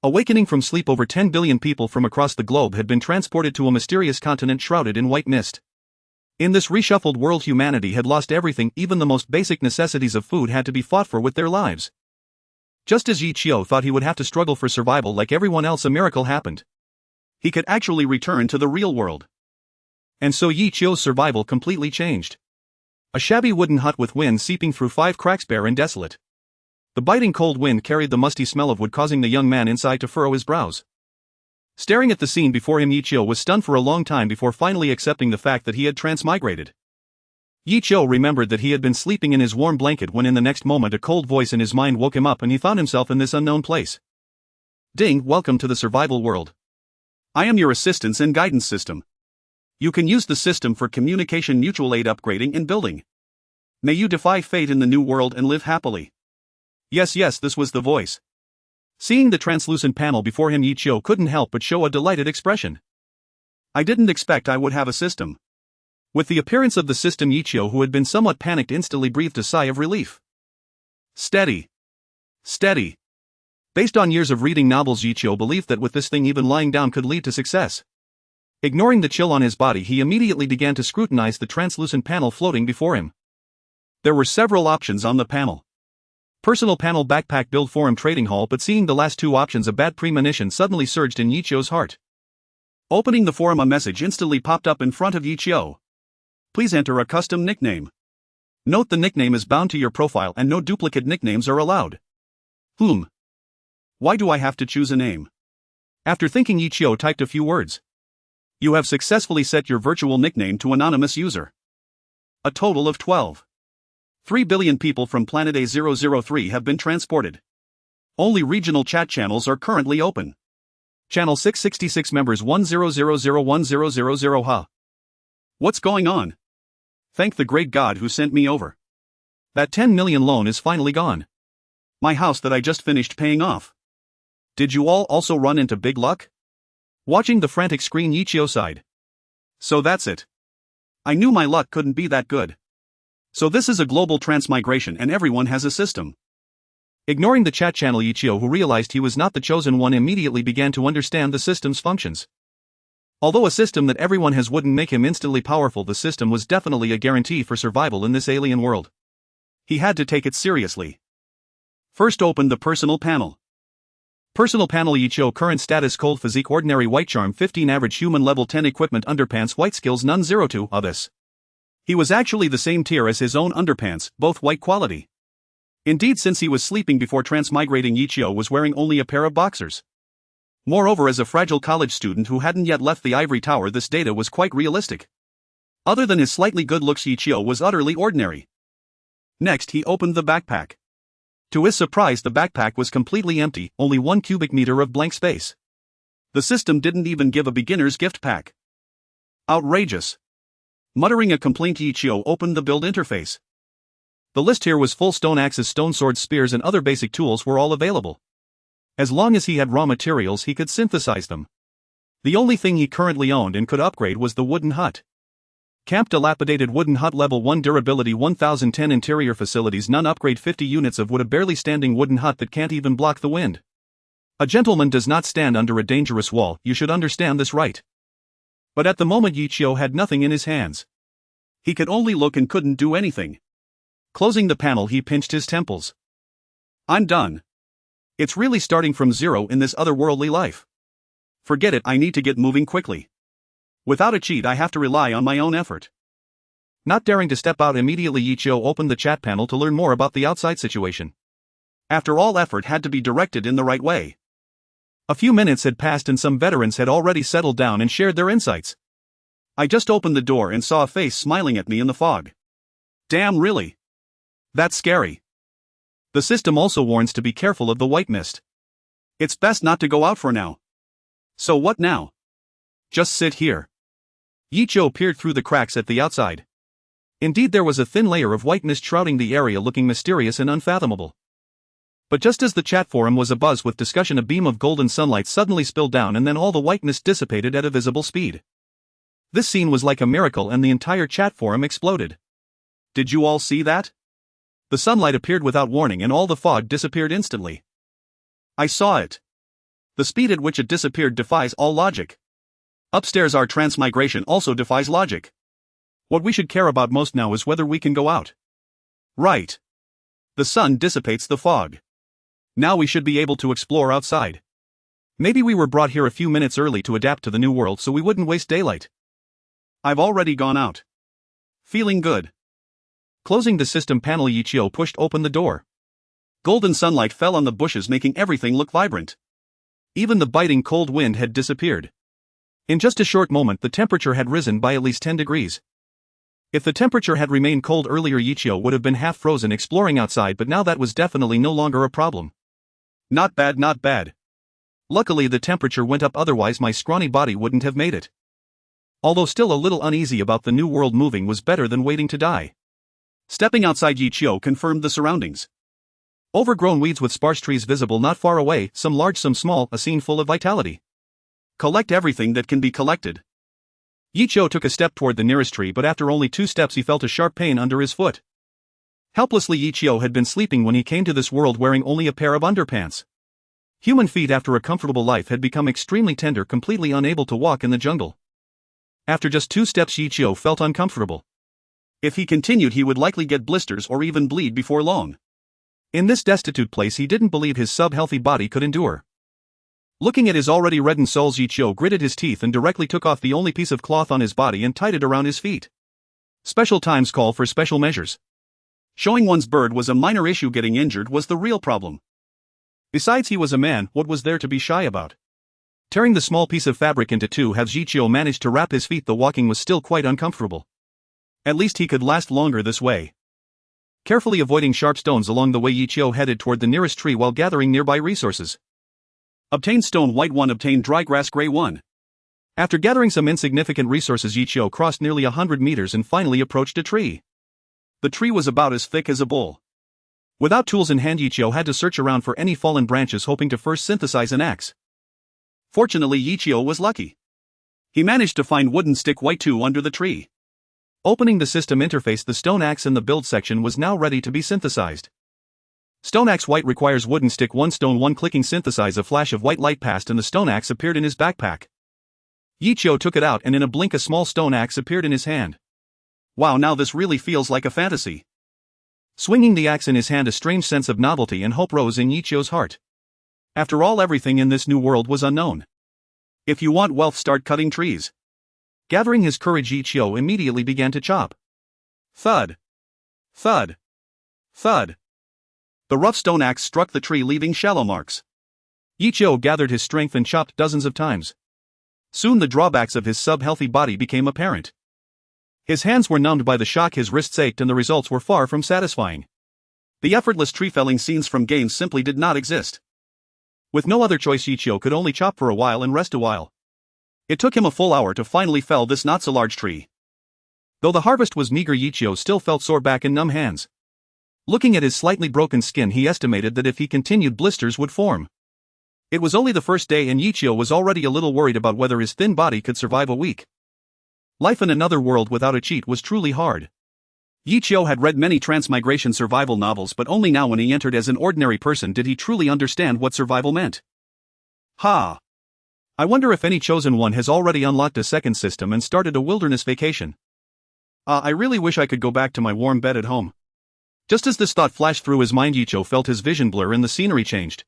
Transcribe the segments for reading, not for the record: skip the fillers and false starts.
Awakening from sleep, over 10 billion people from across the globe had been transported to a mysterious continent shrouded in white mist. In this reshuffled world, humanity had lost everything. Even the most basic necessities of food had to be fought for with their lives. Just as Yi Qiu thought he would have to struggle for survival like everyone else, a miracle happened. He could actually return to the real world. And so Yi Qiu's survival completely changed. A shabby wooden hut with wind seeping through 5 cracks, bare and desolate. The biting cold wind carried the musty smell of wood, causing the young man inside to furrow his brows. Staring at the scene before him, Yi Qiu was stunned for a long time before finally accepting the fact that he had transmigrated. Yi Qiu remembered that he had been sleeping in his warm blanket when in the next moment a cold voice in his mind woke him up and he found himself in this unknown place. Ding, welcome to the survival world. I am your assistance and guidance system. You can use the system for communication, mutual aid, upgrading and building. May you defy fate in the new world and live happily. Yes, this was the voice. Seeing the translucent panel before him, Yi Qiu couldn't help but show a delighted expression. I didn't expect I would have a system. With the appearance of the system, Yi Qiu, who had been somewhat panicked, instantly breathed a sigh of relief. Steady. Based on years of reading novels, Yi Qiu believed that with this thing, even lying down could lead to success. Ignoring the chill on his body, he immediately began to scrutinize the translucent panel floating before him. There were several options on the panel. Personal panel, backpack, build, forum, trading hall, but seeing the last 2 options, a bad premonition suddenly surged in Yi Qiu's heart. Opening the forum, a message instantly popped up in front of Yi Qiu. Please enter a custom nickname. Note the nickname is bound to your profile and no duplicate nicknames are allowed. Why do I have to choose a name? After thinking, Yi Qiu typed a few words. You have successfully set your virtual nickname to anonymous user. A total of 12. 3 billion people from Planet A003 have been transported. Only regional chat channels are currently open. Channel 666 members 10001000 Ha. What's going on? Thank the great God who sent me over. That 10 million loan is finally gone. My house that I just finished paying off. Did you all also run into big luck? Watching the frantic screen, Yi Qiu sighed. So that's it. I knew my luck couldn't be that good. So this is a global transmigration and everyone has a system. Ignoring the chat channel, Yi Qiu, who realized he was not the chosen one, immediately began to understand the system's functions. Although a system that everyone has wouldn't make him instantly powerful, the system was definitely a guarantee for survival in this alien world. He had to take it seriously. First, open the personal panel. Personal panel, Yi Qiu, current status: cold physique, ordinary, white charm 15, average human, level 10, equipment, underpants, white, skills none, 02. This. He was actually the same tier as his own underpants, both white quality. Indeed, since he was sleeping before transmigrating, Yi Qiu was wearing only a pair of boxers. Moreover, as a fragile college student who hadn't yet left the ivory tower, this data was quite realistic. Other than his slightly good looks, Yi Qiu was utterly ordinary. Next, he opened the backpack. To his surprise, the backpack was completely empty, only 1 cubic meter of blank space. The system didn't even give a beginner's gift pack. Outrageous. Muttering a complaint, Yi Qiu opened the build interface. The list here was full: stone axes, stone swords, spears and other basic tools were all available. As long as he had raw materials, he could synthesize them. The only thing he currently owned and could upgrade was the wooden hut. Camp, dilapidated wooden hut, level 1, durability 1010, interior facilities none, upgrade 50 units of wood, a barely standing wooden hut that can't even block the wind. A gentleman does not stand under a dangerous wall, you should understand this, right? But at the moment, Yi Qiu had nothing in his hands. He could only look and couldn't do anything. Closing the panel, he pinched his temples. I'm done. It's really starting from zero in this otherworldly life. Forget it, I need to get moving quickly. Without a cheat, I have to rely on my own effort. Not daring to step out immediately, Yi Qiu opened the chat panel to learn more about the outside situation. After all, effort had to be directed in the right way. A few minutes had passed and some veterans had already settled down and shared their insights. I just opened the door and saw a face smiling at me in the fog. Damn, really? That's scary. The system also warns to be careful of the white mist. It's best not to go out for now. So what now? Just sit here. Yi Qiu peered through the cracks at the outside. Indeed, there was a thin layer of white mist shrouding the area, looking mysterious and unfathomable. But just as the chat forum was abuzz with discussion, a beam of golden sunlight suddenly spilled down and then all the white mist dissipated at a visible speed. This scene was like a miracle and the entire chat forum exploded. Did you all see that? The sunlight appeared without warning and all the fog disappeared instantly. I saw it. The speed at which it disappeared defies all logic. Upstairs, our transmigration also defies logic. What we should care about most now is whether we can go out. Right. The sun dissipates the fog. Now we should be able to explore outside. Maybe we were brought here a few minutes early to adapt to the new world so we wouldn't waste daylight. I've already gone out. Feeling good. Closing the system panel, Yichio pushed open the door. Golden sunlight fell on the bushes, making everything look vibrant. Even the biting cold wind had disappeared. In just a short moment, the temperature had risen by at least 10 degrees. If the temperature had remained cold earlier, Yichio would have been half frozen exploring outside, but now that was definitely no longer a problem. Not bad, not bad. Luckily the temperature went up, otherwise my scrawny body wouldn't have made it. Although still a little uneasy about the new world, moving was better than waiting to die. Stepping outside, Yichio confirmed the surroundings. Overgrown weeds with sparse trees visible not far away, some large some small, a scene full of vitality. Collect everything that can be collected. Yichio took a step toward the nearest tree, but after only 2 steps he felt a sharp pain under his foot. Helplessly, Yichio had been sleeping when he came to this world wearing only a pair of underpants. Human feet after a comfortable life had become extremely tender, completely unable to walk in the jungle. After just 2 steps, Yichio felt uncomfortable. If he continued, he would likely get blisters or even bleed before long. In this destitute place he didn't believe his sub-healthy body could endure. Looking at his already reddened soles, Yichio gritted his teeth and directly took off the only piece of cloth on his body and tied it around his feet. Special times call for special measures. Showing one's bird was a minor issue, getting injured was the real problem. Besides, he was a man, what was there to be shy about? Tearing the small piece of fabric into 2 halves, Yichio managed to wrap his feet. The walking was still quite uncomfortable. At least he could last longer this way. Carefully avoiding sharp stones along the way, Yichio headed toward the nearest tree while gathering nearby resources. Obtain stone white 1, obtain dry grass gray 1. After gathering some insignificant resources, Yichio crossed nearly 100 meters and finally approached a tree. The tree was about as thick as a bull. Without tools in hand, Yichio had to search around for any fallen branches, hoping to first synthesize an axe. Fortunately, Yichio was lucky. He managed to find wooden stick white 2 under the tree. Opening the system interface, the stone axe in the build section was now ready to be synthesized. Stone axe white requires wooden stick 1 stone 1. Clicking synthesize, a flash of white light passed and the stone axe appeared in his backpack. Yichio took it out and in a blink a small stone axe appeared in his hand. Wow, now this really feels like a fantasy. Swinging the axe in his hand, a strange sense of novelty and hope rose in Yichio's heart. After all, everything in this new world was unknown. If you want wealth, start cutting trees. Gathering his courage, Yichio immediately began to chop. Thud. Thud. Thud. The rough stone axe struck the tree, leaving shallow marks. Yichio gathered his strength and chopped dozens of times. Soon the drawbacks of his sub-healthy body became apparent. His hands were numbed by the shock, his wrists ached, and the results were far from satisfying. The effortless tree felling scenes from games simply did not exist. With no other choice, Yichio could only chop for a while and rest a while. It took him a full hour to finally fell this not-so-large tree. Though the harvest was meager, Yichio still felt sore back and numb hands. Looking at his slightly broken skin, he estimated that if he continued, blisters would form. It was only the first day and Yichio was already a little worried about whether his thin body could survive a week. Life in another world without a cheat was truly hard. Yichio had read many transmigration survival novels, but only now when he entered as an ordinary person did he truly understand what survival meant. Ha! I wonder if any chosen one has already unlocked a second system and started a wilderness vacation. I really wish I could go back to my warm bed at home. Just as this thought flashed through his mind, Yichio felt his vision blur and the scenery changed.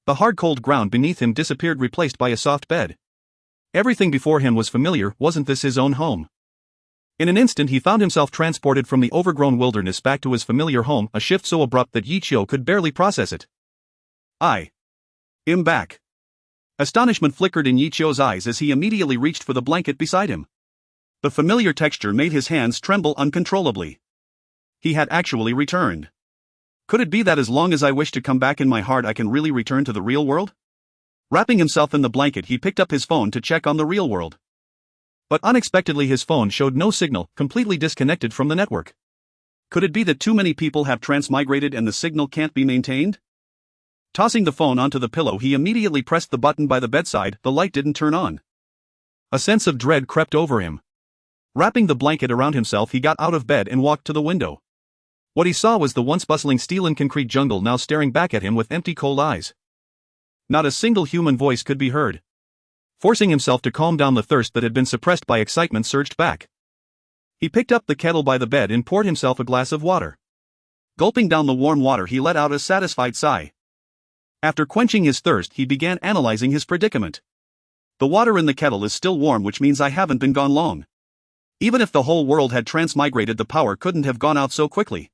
The hard cold ground beneath him disappeared, replaced by a soft bed. Everything before him was familiar. Wasn't this his own home? In an instant he found himself transported from the overgrown wilderness back to his familiar home, a shift so abrupt that Yichio could barely process it. I am back. Astonishment flickered in Yichio's eyes as he immediately reached for the blanket beside him. The familiar texture made his hands tremble uncontrollably. He had actually returned. Could it be that as long as I wish to come back in my heart, I can really return to the real world? Wrapping himself in the blanket, he picked up his phone to check on the real world. But unexpectedly his phone showed no signal, completely disconnected from the network. Could it be that too many people have transmigrated and the signal can't be maintained? Tossing the phone onto the pillow, he immediately pressed the button by the bedside. The light didn't turn on. A sense of dread crept over him. Wrapping the blanket around himself, he got out of bed and walked to the window. What he saw was the once bustling steel and concrete jungle now staring back at him with empty, cold eyes. Not a single human voice could be heard. Forcing himself to calm down the thirst that had been suppressed by excitement surged back. He picked up the kettle by the bed and poured himself a glass of water. Gulping down the warm water, he let out a satisfied sigh. After quenching his thirst, he began analyzing his predicament. The water in the kettle is still warm, which means I haven't been gone long. Even if the whole world had transmigrated, the power couldn't have gone out so quickly.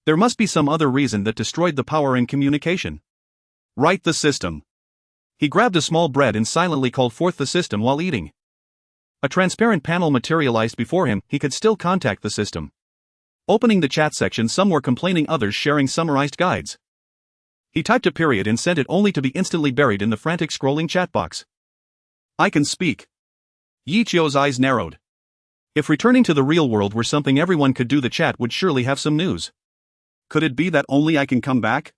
There must be some other reason that destroyed the power in communication. Right, the system. He grabbed a small bread and silently called forth the system while eating. A transparent panel materialized before him. He could still contact the system. Opening the chat section, some were complaining, others sharing summarized guides. He typed a period and sent it, only to be instantly buried in the frantic scrolling chat box. I can speak. Yi Chio's eyes narrowed. If returning to the real world were something everyone could do, the chat would surely have some news. Could it be that only I can come back?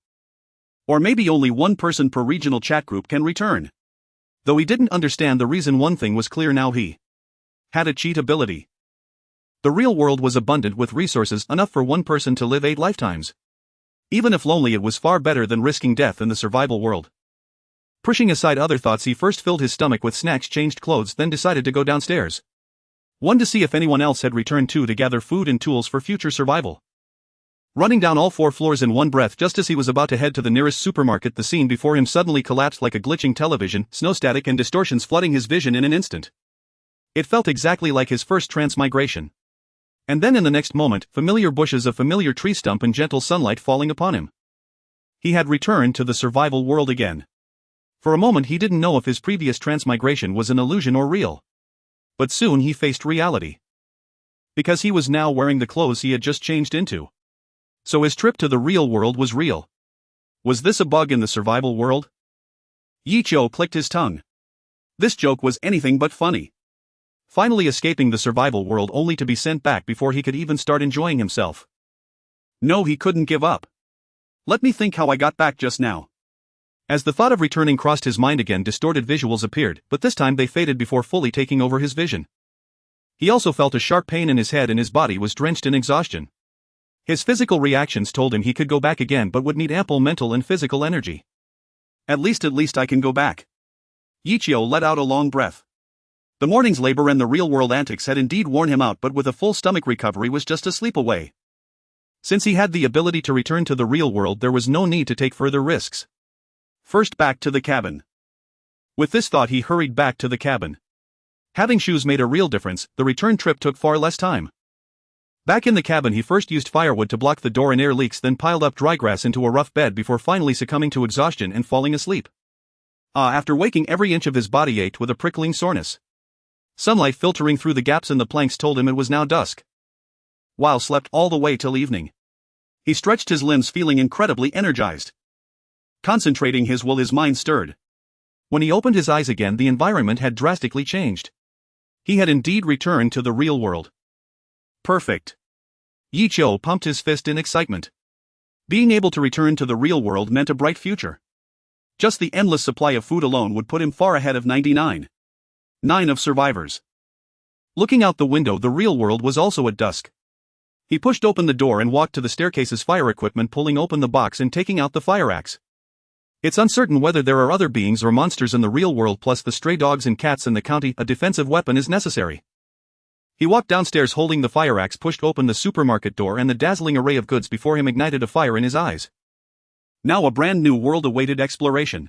Or maybe only one person per regional chat group can return. Though he didn't understand the reason, one thing was clear now: he had a cheat ability. The real world was abundant with resources, enough for one person to live 8 lifetimes. Even if lonely, it was far better than risking death in the survival world. Pushing aside other thoughts, he first filled his stomach with snacks, changed clothes, then decided to go downstairs. 1, to see if anyone else had returned, 2, to gather food and tools for future survival. Running down all 4 floors in one breath, just as he was about to head to the nearest supermarket, the scene before him suddenly collapsed like a glitching television, snow static and distortions flooding his vision in an instant. It felt exactly like his first transmigration. And then in the next moment, familiar bushes, a familiar tree stump, and gentle sunlight falling upon him. He had returned to the survival world again. For a moment he didn't know if his previous transmigration was an illusion or real. But soon he faced reality. Because he was now wearing the clothes he had just changed into. So his trip to the real world was real. Was this a bug in the survival world? Yi Chio clicked his tongue. This joke was anything but funny. Finally escaping the survival world, only to be sent back before he could even start enjoying himself. No, he couldn't give up. Let me think how I got back just now. As the thought of returning crossed his mind again, distorted visuals appeared, but this time they faded before fully taking over his vision. He also felt a sharp pain in his head and his body was drenched in exhaustion. His physical reactions told him he could go back again, but would need ample mental and physical energy. At least I can go back. Yi Chio let out a long breath. The morning's labor and the real-world antics had indeed worn him out, but with a full stomach, recovery was just a sleep away. Since he had the ability to return to the real world, there was no need to take further risks. First, back to the cabin. With this thought, he hurried back to the cabin. Having shoes made a real difference. The return trip took far less time. Back in the cabin, he first used firewood to block the door and air leaks, then piled up dry grass into a rough bed before finally succumbing to exhaustion and falling asleep. After waking, every inch of his body ached with a prickling soreness. Sunlight filtering through the gaps in the planks told him it was now dusk. Wow, slept all the way till evening. He stretched his limbs, feeling incredibly energized. Concentrating his will, his mind stirred. When he opened his eyes again, the environment had drastically changed. He had indeed returned to the real world. Perfect. Yi Chio pumped his fist in excitement. Being able to return to the real world meant a bright future. Just the endless supply of food alone would put him far ahead of 99.9% of survivors. Looking out the window, the real world was also at dusk. He pushed open the door and walked to the staircase's fire equipment, pulling open the box and taking out the fire axe. It's uncertain whether there are other beings or monsters in the real world, plus the stray dogs and cats in the county. A defensive weapon is necessary. He walked downstairs holding the fire axe, pushed open the supermarket door, and the dazzling array of goods before him ignited a fire in his eyes. Now a brand new world awaited exploration.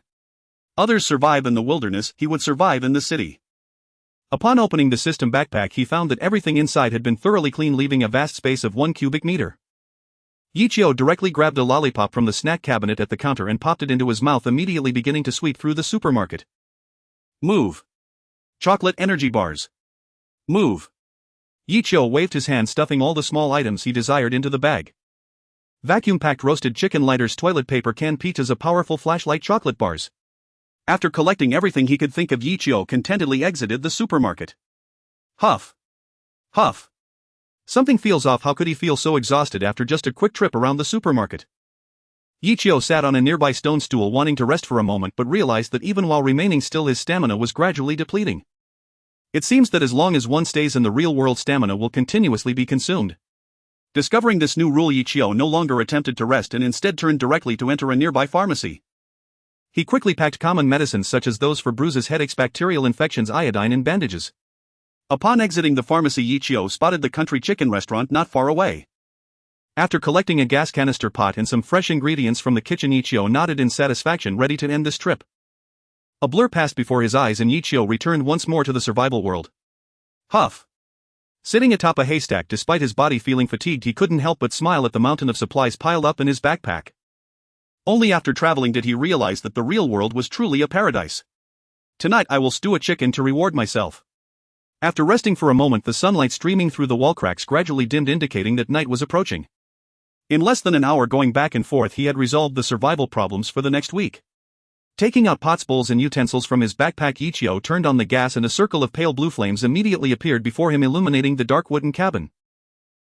Others survive in the wilderness, he would survive in the city. Upon opening the system backpack, he found that everything inside had been thoroughly cleaned, leaving a vast space of 1 cubic meter. Yi Chio directly grabbed a lollipop from the snack cabinet at the counter and popped it into his mouth, immediately beginning to sweep through the supermarket. Move. Chocolate energy bars. Move. Yi Chio waved his hand, stuffing all the small items he desired into the bag. Vacuum-packed roasted chicken, lighters, toilet paper, canned peaches, a powerful flashlight, chocolate bars. After collecting everything he could think of, Yi Chio contentedly exited the supermarket. Huff. Huff. Something feels off. How could he feel so exhausted after just a quick trip around the supermarket? Yi Chio sat on a nearby stone stool, wanting to rest for a moment, but realized that even while remaining still, his stamina was gradually depleting. It seems that as long as one stays in the real world, stamina will continuously be consumed. Discovering this new rule, Yi Chio no longer attempted to rest and instead turned directly to enter a nearby pharmacy. He quickly packed common medicines such as those for bruises, headaches, bacterial infections, iodine, and bandages. Upon exiting the pharmacy, Yichio spotted the country chicken restaurant not far away. After collecting a gas canister pot and some fresh ingredients from the kitchen, Yichio nodded in satisfaction, ready to end this trip. A blur passed before his eyes and Yichio returned once more to the survival world. Huff. Sitting atop a haystack despite his body feeling fatigued, he couldn't help but smile at the mountain of supplies piled up in his backpack. Only after traveling did he realize that the real world was truly a paradise. Tonight I will stew a chicken to reward myself. After resting for a moment, the sunlight streaming through the wall cracks gradually dimmed, indicating that night was approaching. In less than an hour going back and forth, he had resolved the survival problems for the next week. Taking out pots, bowls, and utensils from his backpack, Yichio turned on the gas and a circle of pale blue flames immediately appeared before him, illuminating the dark wooden cabin.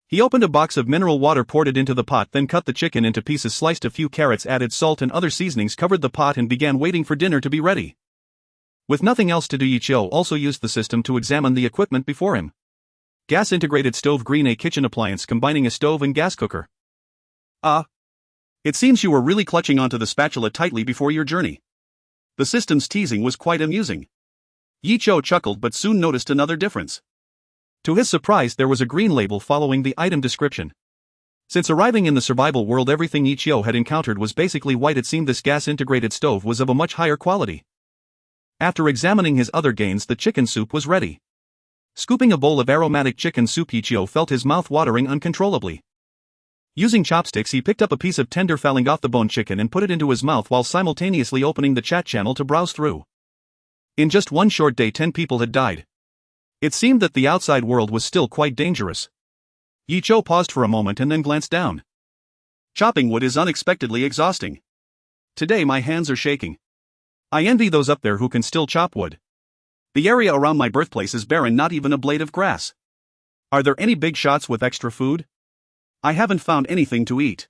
He opened a box of mineral water, poured it into the pot, then cut the chicken into pieces, sliced a few carrots, added salt and other seasonings, covered the pot, and began waiting for dinner to be ready. With nothing else to do, Yichio also used the system to examine the equipment before him. Gas-integrated stove green, a kitchen appliance combining a stove and gas cooker. It seems you were really clutching onto the spatula tightly before your journey. The system's teasing was quite amusing. Yichio chuckled but soon noticed another difference. To his surprise, there was a green label following the item description. Since arriving in the survival world, everything Yichio had encountered was basically white. It seemed this gas-integrated stove was of a much higher quality. After examining his other gains, the chicken soup was ready. Scooping a bowl of aromatic chicken soup, Yichio felt his mouth watering uncontrollably. Using chopsticks, he picked up a piece of tender falling off the bone chicken and put it into his mouth while simultaneously opening the chat channel to browse through. In just one short day, 10 people had died. It seemed that the outside world was still quite dangerous. Yichio paused for a moment and then glanced down. Chopping wood is unexpectedly exhausting. Today my hands are shaking. I envy those up there who can still chop wood. The area around my birthplace is barren, not even a blade of grass. Are there any big shots with extra food? I haven't found anything to eat.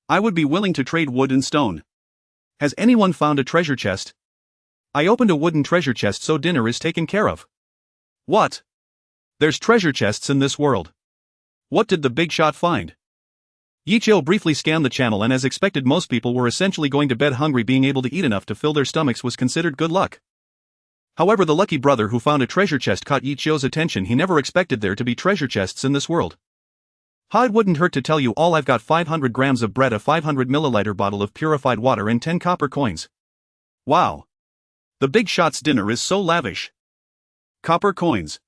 I would be willing to trade wood and stone. Has anyone found a treasure chest? I opened a wooden treasure chest, so dinner is taken care of. What? There's treasure chests in this world. What did the big shot find? Yichio briefly scanned the channel, and as expected, most people were essentially going to bed hungry. Being able to eat enough to fill their stomachs was considered good luck. However, the lucky brother who found a treasure chest caught Yichio's attention. He never expected there to be treasure chests in this world. It wouldn't hurt to tell you all. I've got 500 grams of bread, a 500 milliliter bottle of purified water, and 10 copper coins. Wow. The big shot's dinner is so lavish. Copper coins.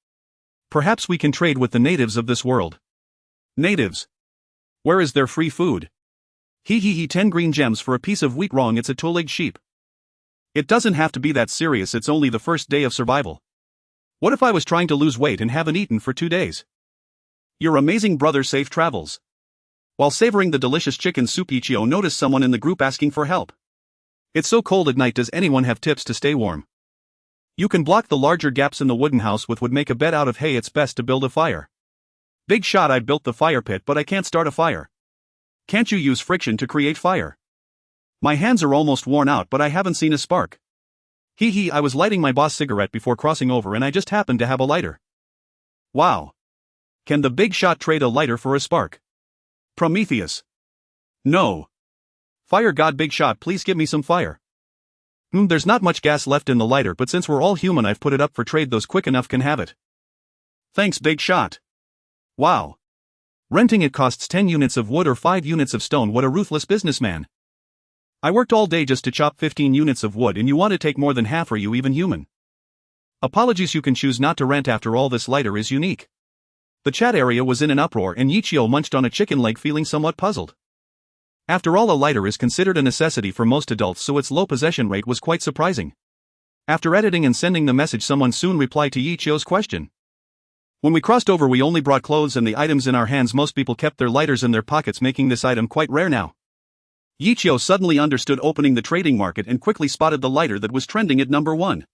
Perhaps we can trade with the natives of this world. Natives? Where is their free food? 10 green gems for a piece of wheat. Wrong, it's a two-legged sheep. It doesn't have to be that serious, it's only the first day of survival. What if I was trying to lose weight and haven't eaten for 2 days? Your amazing brother, safe travels. While savoring the delicious chicken soup, Yichio noticed someone in the group asking for help. It's so cold at night, does anyone have tips to stay warm? You can block the larger gaps in the wooden house with wood, make a bed out of hay. It's best to build a fire. Big shot, I built the fire pit but I can't start a fire. Can't you use friction to create fire? My hands are almost worn out but I haven't seen a spark. I was lighting my boss cigarette before crossing over and I just happened to have a lighter. Wow. Can the big shot trade a lighter for a spark? Prometheus. No. Fire god, big shot, please give me some fire. There's not much gas left in the lighter, but since we're all human, I've put it up for trade. Those quick enough can have it. Thanks, big shot. Wow. Renting it costs 10 units of wood or 5 units of stone. What a ruthless businessman. I worked all day just to chop 15 units of wood and you want to take more than half? Are you even human? Apologies, you can choose not to rent. After all, this lighter is unique. The chat area was in an uproar and Yichio munched on a chicken leg, feeling somewhat puzzled. After all, a lighter is considered a necessity for most adults, so its low possession rate was quite surprising. After editing and sending the message, someone soon replied to Yichio's question. When we crossed over, we only brought clothes and the items in our hands. Most people kept their lighters in their pockets, making this item quite rare now. Yichio suddenly understood opening the trading market and quickly spotted the lighter that was trending at number 1.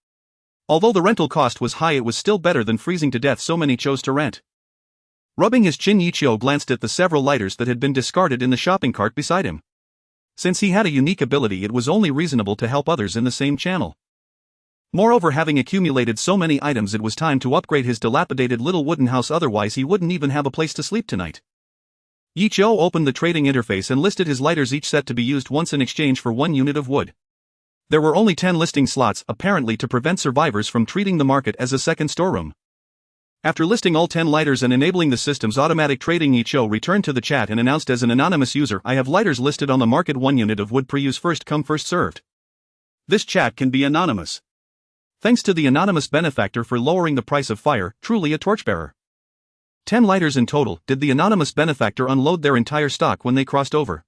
Although the rental cost was high, it was still better than freezing to death, so many chose to rent. Rubbing his chin, Yichio glanced at the several lighters that had been discarded in the shopping cart beside him. Since he had a unique ability, it was only reasonable to help others in the same channel. Moreover, having accumulated so many items, it was time to upgrade his dilapidated little wooden house, otherwise he wouldn't even have a place to sleep tonight. Yichio opened the trading interface and listed his lighters, each set to be used once in exchange for 1 unit of wood. There were only 10 listing slots, apparently to prevent survivors from treating the market as a second storeroom. After listing all 10 lighters and enabling the system's automatic trading, Icho returned to the chat and announced as an anonymous user, "I have lighters listed on the market, 1 unit of wood per use, first come first served." This chat can be anonymous. Thanks to the anonymous benefactor for lowering the price of fire, truly a torchbearer. 10 lighters in total. Did the anonymous benefactor unload their entire stock when they crossed over?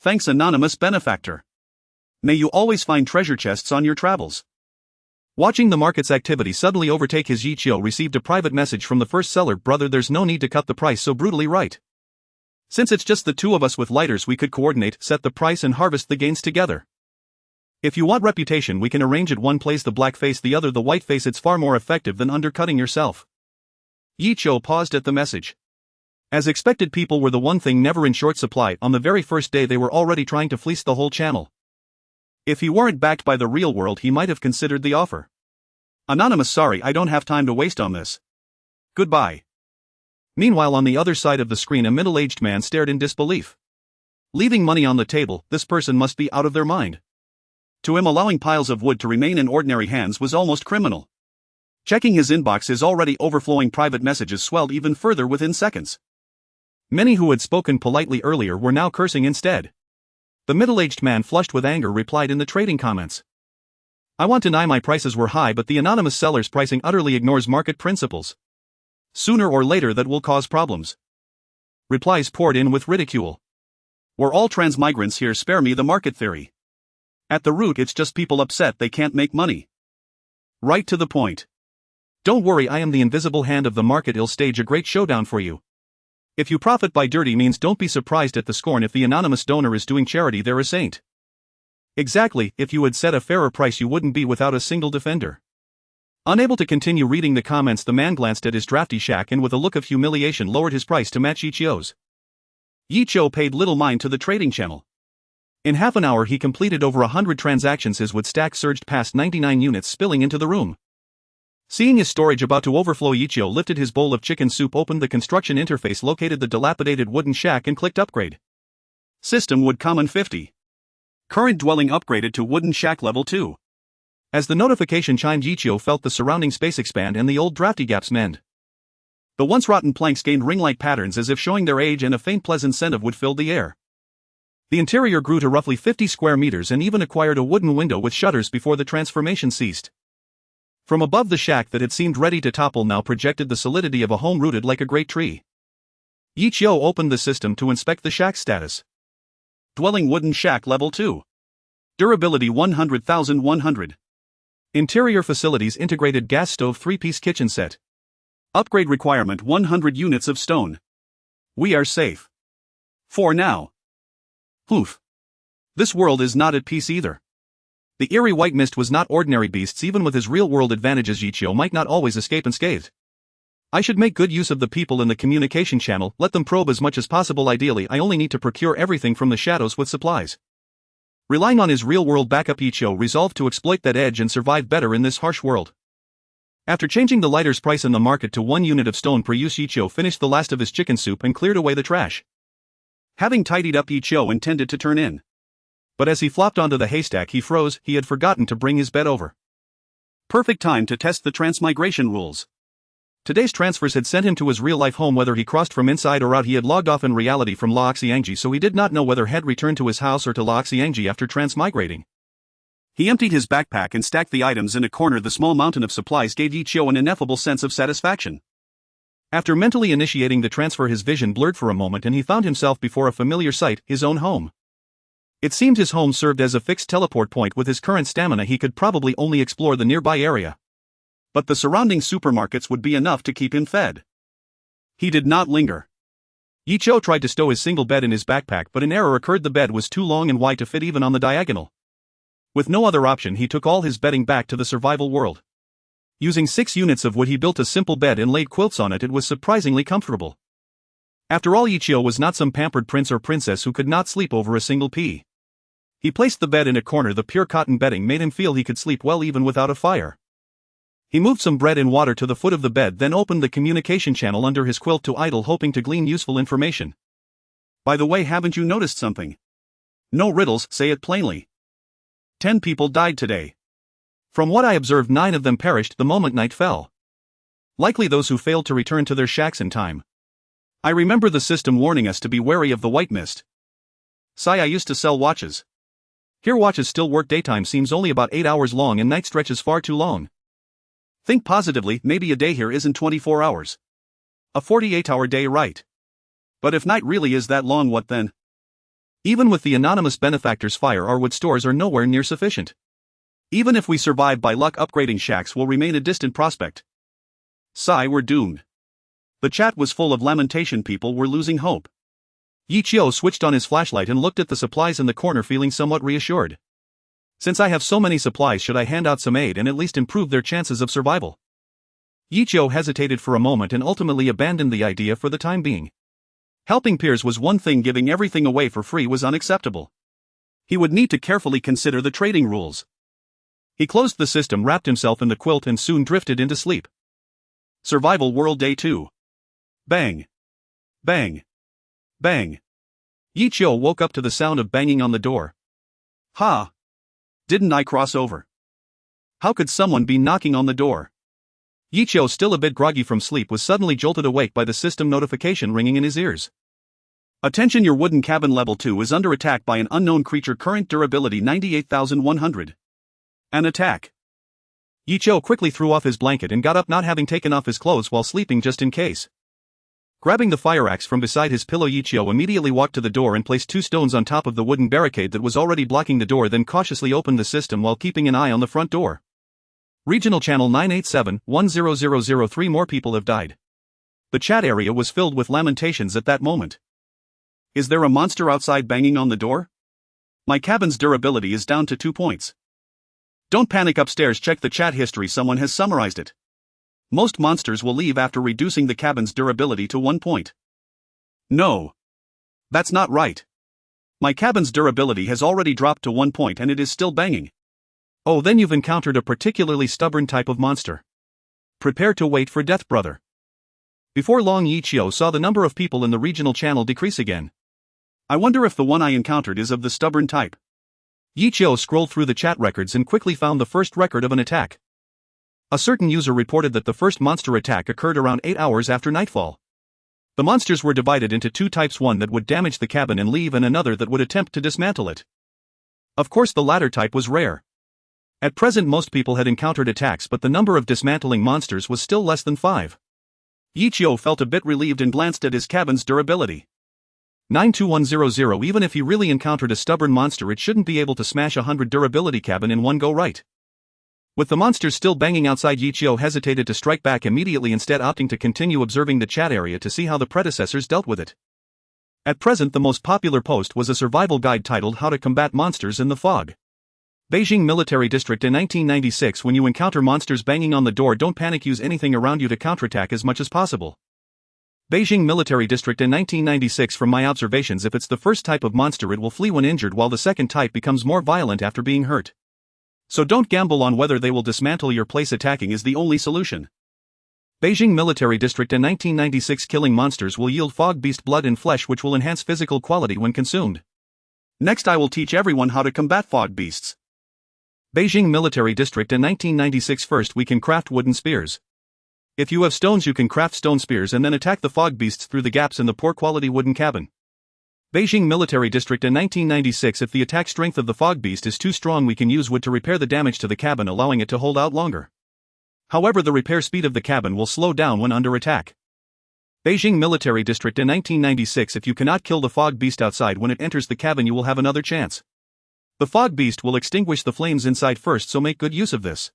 Thanks, anonymous benefactor. May you always find treasure chests on your travels. Watching the market's activity suddenly overtake his, Yichio received a private message from the first seller, "Brother, there's no need to cut the price so brutally, right? Since it's just the two of us with lighters, we could coordinate, set the price and harvest the gains together. If you want reputation, we can arrange it. One plays the black face, the other the white face. It's far more effective than undercutting yourself." Yichio paused at the message. As expected, people were the one thing never in short supply. On the very first day they were already trying to fleece the whole channel. If he weren't backed by the real world, he might have considered the offer. "Anonymous, sorry, I don't have time to waste on this. Goodbye." Meanwhile, on the other side of the screen, a middle-aged man stared in disbelief. Leaving money on the table, this person must be out of their mind. To him, allowing piles of wood to remain in ordinary hands was almost criminal. Checking his inbox, his already overflowing private messages swelled even further within seconds. Many who had spoken politely earlier were now cursing instead. The middle-aged man, flushed with anger, replied in the trading comments, "I won't deny my prices were high, but the anonymous seller's pricing utterly ignores market principles. Sooner or later that will cause problems." Replies poured in with ridicule. "We're all transmigrants here, spare me the market theory. At the root, it's just people upset they can't make money. Right to the point. Don't worry, I am the invisible hand of the market. I'll stage a great showdown for you. If you profit by dirty means, don't be surprised at the scorn. If the anonymous donor is doing charity, they're a saint. Exactly, if you had set a fairer price, you wouldn't be without a single defender." Unable to continue reading the comments, the man glanced at his drafty shack and with a look of humiliation lowered his price to match Yichio's. Yichio paid little mind to the trading channel. In half an hour he completed over 100 transactions. His wood stack surged past 99 units, spilling into the room. Seeing his storage about to overflow, Yichio lifted his bowl of chicken soup, opened the construction interface, located the dilapidated wooden shack and clicked upgrade. System wood common 50. Current dwelling upgraded to wooden shack level 2. As the notification chimed, Yichio felt the surrounding space expand and the old drafty gaps mend. The once rotten planks gained ring-like patterns as if showing their age, and a faint pleasant scent of wood filled the air. The interior grew to roughly 50 square meters and even acquired a wooden window with shutters before the transformation ceased. From above, the shack that had seemed ready to topple now projected the solidity of a home rooted like a great tree. Yichio opened the system to inspect the shack status. Dwelling wooden shack level 2. Durability 100,100. Interior facilities integrated gas stove 3-piece kitchen set. Upgrade requirement 100 units of stone. We are safe. For now. Poof. This world is not at peace either. The eerie white mist was not ordinary beasts. Even with his real-world advantages, Yichio might not always escape unscathed. I should make good use of the people in the communication channel, let them probe as much as possible. Ideally, I only need to procure everything from the shadows with supplies. Relying on his real-world backup, Yichio resolved to exploit that edge and survive better in this harsh world. After changing the lighter's price in the market to 1 unit of stone per use, Yichio finished the last of his chicken soup and cleared away the trash. Having tidied up, Yichio intended to turn in. But as he flopped onto the haystack, he froze. He had forgotten to bring his bed over. Perfect time to test the transmigration rules. Today's transfers had sent him to his real-life home. Whether he crossed from inside or out, he had logged off in reality from Laoxiangji, so he did not know whether he'd returned to his house or to Laoxiangji after transmigrating. He emptied his backpack and stacked the items in a corner. The small mountain of supplies gave Yichio an ineffable sense of satisfaction. After mentally initiating the transfer, his vision blurred for a moment and he found himself before a familiar sight, his own home. It seemed his home served as a fixed teleport point. With his current stamina, he could probably only explore the nearby area. But the surrounding supermarkets would be enough to keep him fed. He did not linger. Yichio tried to stow his single bed in his backpack, but an error occurred. The bed was too long and wide to fit even on the diagonal. With no other option, he took all his bedding back to the survival world. Using 6 units of wood, he built a simple bed and laid quilts on it. It was surprisingly comfortable. After all, Yichio was not some pampered prince or princess who could not sleep over a single pea. He placed the bed in a corner. The pure cotton bedding made him feel he could sleep well even without a fire. He moved some bread and water to the foot of the bed, then opened the communication channel under his quilt to idle, hoping to glean useful information. By the way, haven't you noticed something? No riddles, say it plainly. 10 people died today. From what I observed, 9 of them perished the moment night fell. Likely those who failed to return to their shacks in time. I remember the system warning us to be wary of the white mist. Sigh, I used to sell watches. Here watches still work, daytime seems only about 8 hours long and night stretches far too long. Think positively, maybe a day here isn't 24 hours. A 48-hour day, right? But if night really is that long, what then? Even with the anonymous benefactor's fire, our wood stores are nowhere near sufficient. Even if we survive by luck, upgrading shacks will remain a distant prospect. Sigh, we're doomed. The chat was full of lamentation, people were losing hope. Yi Chio switched on his flashlight and looked at the supplies in the corner, feeling somewhat reassured. Since I have so many supplies, should I hand out some aid and at least improve their chances of survival? Yi Chio hesitated for a moment and ultimately abandoned the idea for the time being. Helping peers was one thing, giving everything away for free was unacceptable. He would need to carefully consider the trading rules. He closed the system, wrapped himself in the quilt, and soon drifted into sleep. Survival World Day 2. Bang. Bang. Bang. Yi Chio woke up to the sound of banging on the door. Ha! Didn't I cross over? How could someone be knocking on the door? Yi Chio, still a bit groggy from sleep, was suddenly jolted awake by the system notification ringing in his ears. Attention, your wooden cabin level 2 is under attack by an unknown creature, current durability 98,100. An attack. Yi Chio quickly threw off his blanket and got up, not having taken off his clothes while sleeping, just in case. Grabbing the fire axe from beside his pillow, Yi Chio immediately walked to the door and placed 2 stones on top of the wooden barricade that was already blocking the door, then cautiously opened the system while keeping an eye on the front door. Regional Channel 987-10003. More people have died. The chat area was filled with lamentations at that moment. Is there a monster outside banging on the door? My cabin's durability is down to 2 points. Don't panic upstairs, check the chat history, someone has summarized it. Most monsters will leave after reducing the cabin's durability to 1 point. No. That's not right. My cabin's durability has already dropped to 1 point and it is still banging. Oh, then you've encountered a particularly stubborn type of monster. Prepare to wait for death, brother. Before long, Yi Chio saw the number of people in the regional channel decrease again. I wonder if the one I encountered is of the stubborn type. Yi Chio scrolled through the chat records and quickly found the first record of an attack. A certain user reported that the first monster attack occurred around 8 hours after nightfall. The monsters were divided into 2 types, one that would damage the cabin and leave, and another that would attempt to dismantle it. Of course, the latter type was rare. At present, most people had encountered attacks, but the number of dismantling monsters was still less than 5. Yi Chio felt a bit relieved and glanced at his cabin's durability. 92100. Even if he really encountered a stubborn monster, it shouldn't be able to smash 100 durability cabin in one go, right? With the monsters still banging outside, Yi Chio hesitated to strike back immediately, instead opting to continue observing the chat area to see how the predecessors dealt with it. At present, the most popular post was a survival guide titled How to Combat Monsters in the Fog. Beijing Military District in 1996. When you encounter monsters banging on the door, don't panic, use anything around you to counterattack as much as possible. Beijing Military District in 1996. From my observations, if it's the first type of monster, it will flee when injured, while the second type becomes more violent after being hurt. So don't gamble on whether they will dismantle your place. Attacking is the only solution. Beijing Military District in 1996. Killing monsters will yield fog beast blood and flesh, which will enhance physical quality when consumed. Next, I will teach everyone how to combat fog beasts. Beijing Military District in 1996. First, we can craft wooden spears. If you have stones, you can craft stone spears and then attack the fog beasts through the gaps in the poor quality wooden cabin. Beijing Military District in 1996. If the attack strength of the fog beast is too strong, we can use wood to repair the damage to the cabin, allowing it to hold out longer. However, the repair speed of the cabin will slow down when under attack. Beijing Military District in 1996. If you cannot kill the fog beast outside when it enters the cabin, you will have another chance. The fog beast will extinguish the flames inside first, so make good use of this.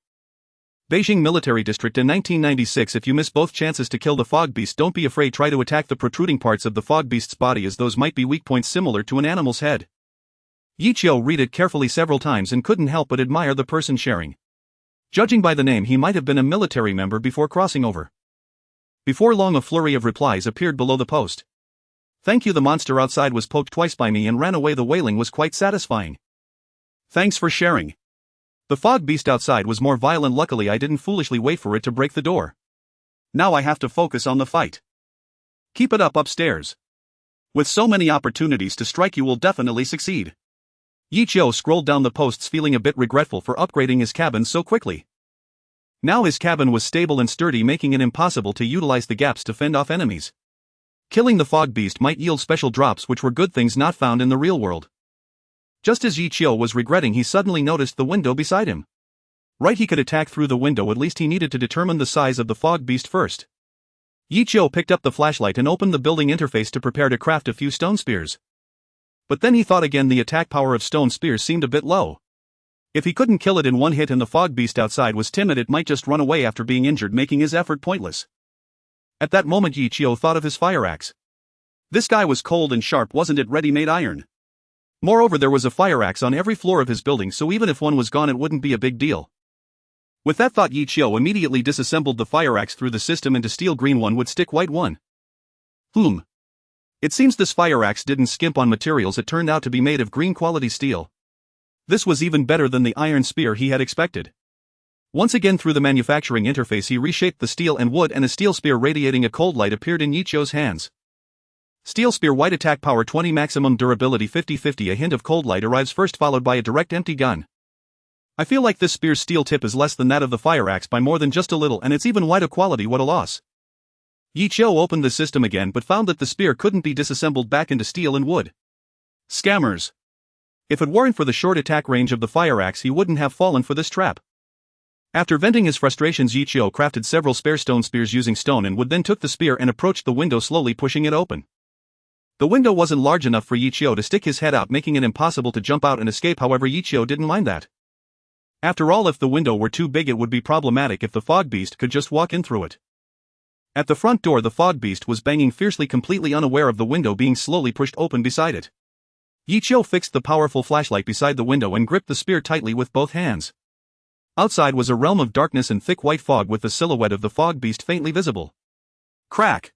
Beijing Military District in 1996. If you miss both chances to kill the fog beast, don't be afraid, try to attack the protruding parts of the fog beast's body, as those might be weak points similar to an animal's head. Yi Chio read it carefully several times and couldn't help but admire the person sharing. Judging by the name, he might have been a military member before crossing over. Before long, a flurry of replies appeared below the post. Thank you. The monster outside was poked twice by me and ran away. The wailing was quite satisfying. Thanks for sharing. The fog beast outside was more violent. Luckily, I didn't foolishly wait for it to break the door. Now I have to focus on the fight. Keep it up upstairs. With so many opportunities to strike, you will definitely succeed. Yi Qiu scrolled down the posts feeling a bit regretful for upgrading his cabin so quickly. Now his cabin was stable and sturdy, making it impossible to utilize the gaps to fend off enemies. Killing the fog beast might yield special drops, which were good things not found in the real world. Just as Yi Qiu was regretting, he suddenly noticed the window beside him. Right, he could attack through the window, at least he needed to determine the size of the fog beast first. Yi Qiu picked up the flashlight and opened the building interface to prepare to craft a few stone spears. But then he thought again, the attack power of stone spears seemed a bit low. If he couldn't kill it in one hit and the fog beast outside was timid, it might just run away after being injured, making his effort pointless. At that moment Yi Qiu thought of his fire axe. This guy was cold and sharp, wasn't it ready-made iron? Moreover, there was a fire axe on every floor of his building, so even if one was gone it wouldn't be a big deal. With that thought, Yi Qiu immediately disassembled the fire axe through the system into steel green one would stick white one. It seems this fire axe didn't skimp on materials, it turned out to be made of green quality steel. This was even better than the iron spear he had expected. Once again through the manufacturing interface he reshaped the steel and wood, and a steel spear radiating a cold light appeared in Yi Qiu's hands. Steel spear, white attack power 20, maximum durability 50-50, a hint of cold light arrives first, followed by a direct empty gun. I feel like this spear's steel tip is less than that of the fire axe by more than just a little, and it's even white of quality, what a loss. Yi Qiu opened the system again but found that the spear couldn't be disassembled back into steel and wood. Scammers. If it weren't for the short attack range of the fire axe he wouldn't have fallen for this trap. After venting his frustrations, Yi Qiu crafted several spare stone spears using stone and wood, then took the spear and approached the window, slowly pushing it open. The window wasn't large enough for Yi Qiu to stick his head out, making it impossible to jump out and escape. However, Yi Qiu didn't mind that. After all, if the window were too big it would be problematic if the fog beast could just walk in through it. At the front door the fog beast was banging fiercely, completely unaware of the window being slowly pushed open beside it. Yi Qiu fixed the powerful flashlight beside the window and gripped the spear tightly with both hands. Outside was a realm of darkness and thick white fog, with the silhouette of the fog beast faintly visible. Crack!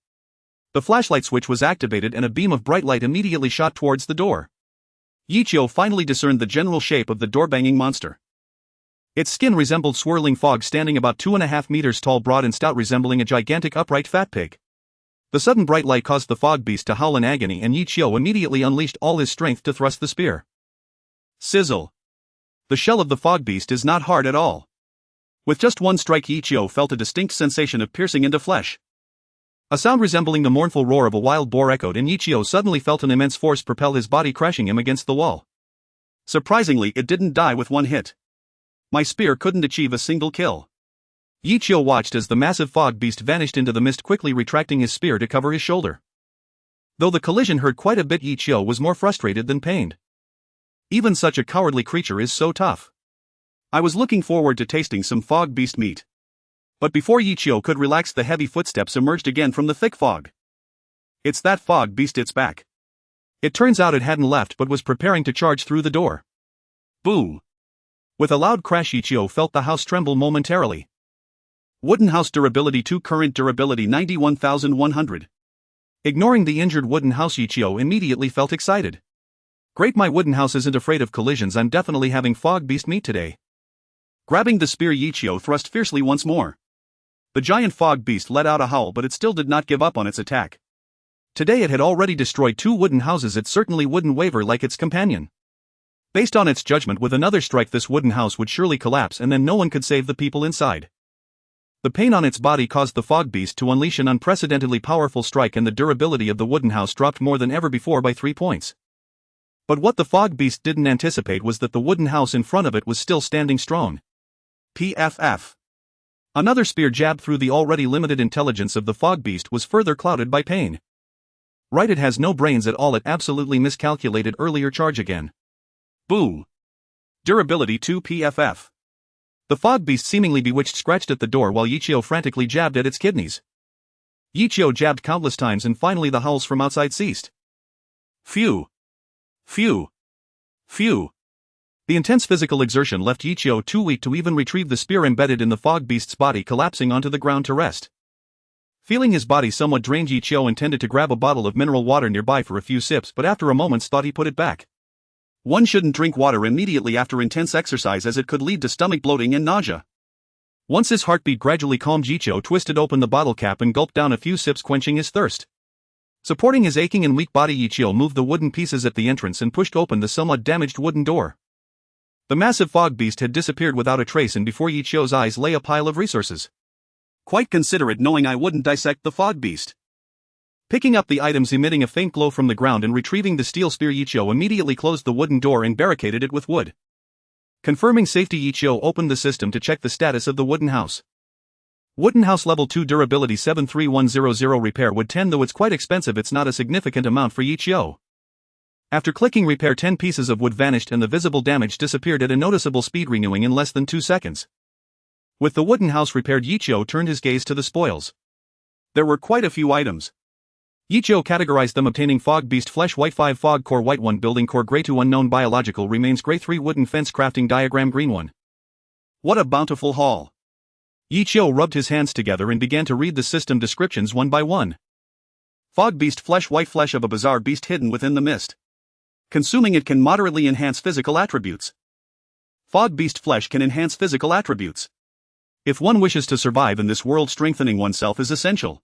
The flashlight switch was activated and a beam of bright light immediately shot towards the door. Yi Qiu finally discerned the general shape of the door-banging monster. Its skin resembled swirling fog, standing about 2.5 meters tall, broad and stout, resembling a gigantic upright fat pig. The sudden bright light caused the fog beast to howl in agony, and Yi Qiu immediately unleashed all his strength to thrust the spear. Sizzle! The shell of the fog beast is not hard at all. With just one strike Yi Qiu felt a distinct sensation of piercing into flesh. A sound resembling the mournful roar of a wild boar echoed, and Yi Qiu suddenly felt an immense force propel his body, crashing him against the wall. Surprisingly, it didn't die with one hit. My spear couldn't achieve a single kill. Yi Qiu watched as the massive fog beast vanished into the mist, quickly retracting his spear to cover his shoulder. Though the collision hurt quite a bit, Yi Qiu was more frustrated than pained. Even such a cowardly creature is so tough. I was looking forward to tasting some fog beast meat. But before Yi Qiu could relax, the heavy footsteps emerged again from the thick fog. It's that fog beast, it's back. It turns out it hadn't left but was preparing to charge through the door. Boom! With a loud crash, Yi Qiu felt the house tremble momentarily. Wooden house durability 2, current durability 91,100. Ignoring the injured wooden house, Yi Qiu immediately felt excited. Great, my wooden house isn't afraid of collisions, I'm definitely having fog beast meat today. Grabbing the spear, Yi Qiu thrust fiercely once more. The giant fog beast let out a howl, but it still did not give up on its attack. Today it had already destroyed 2 wooden houses, it certainly wouldn't waver like its companion. Based on its judgment, with another strike this wooden house would surely collapse, and then no one could save the people inside. The pain on its body caused the fog beast to unleash an unprecedentedly powerful strike, and the durability of the wooden house dropped more than ever before by 3 points. But what the fog beast didn't anticipate was that the wooden house in front of it was still standing strong. PFF. Another spear jabbed through the already limited intelligence of the fog beast was further clouded by pain. Right, it has no brains at all, it absolutely miscalculated earlier charge again. Boom. Durability 2 PFF. The fog beast, seemingly bewitched, scratched at the door while Yi Qiu frantically jabbed at its kidneys. Yi Qiu jabbed countless times and finally the howls from outside ceased. Phew. Phew. Phew. The intense physical exertion left Yi Qiu too weak to even retrieve the spear embedded in the fog beast's body, collapsing onto the ground to rest. Feeling his body somewhat drained, Yi Qiu intended to grab a bottle of mineral water nearby for a few sips, but after a moment's thought he put it back. One shouldn't drink water immediately after intense exercise, as it could lead to stomach bloating and nausea. Once his heartbeat gradually calmed, Yi Qiu twisted open the bottle cap and gulped down a few sips, quenching his thirst. Supporting his aching and weak body, Yichio moved the wooden pieces at the entrance and pushed open the somewhat damaged wooden door. The massive fog beast had disappeared without a trace, and before Yichio's eyes lay a pile of resources. Quite considerate, knowing I wouldn't dissect the fog beast. Picking up the items emitting a faint glow from the ground and retrieving the steel spear, Yichio immediately closed the wooden door and barricaded it with wood. Confirming safety, Yichio opened the system to check the status of the wooden house. Wooden house level 2 durability 73100 repair wood 10. Though it's quite expensive, it's not a significant amount for Yichio. After clicking repair, 10 pieces of wood vanished and the visible damage disappeared at a noticeable speed, renewing in less than 2 seconds. With the wooden house repaired, Yichio turned his gaze to the spoils. There were quite a few items. Yichio categorized them, obtaining fog beast flesh white 5, fog core white 1, building core gray 2, unknown biological remains gray 3, wooden fence crafting diagram green 1. What a bountiful haul. Yichio rubbed his hands together and began to read the system descriptions one by one. Fog beast flesh white, flesh of a bizarre beast hidden within the mist. Consuming it can moderately enhance physical attributes. Fog beast flesh can enhance physical attributes. If one wishes to survive in this world, strengthening oneself is essential.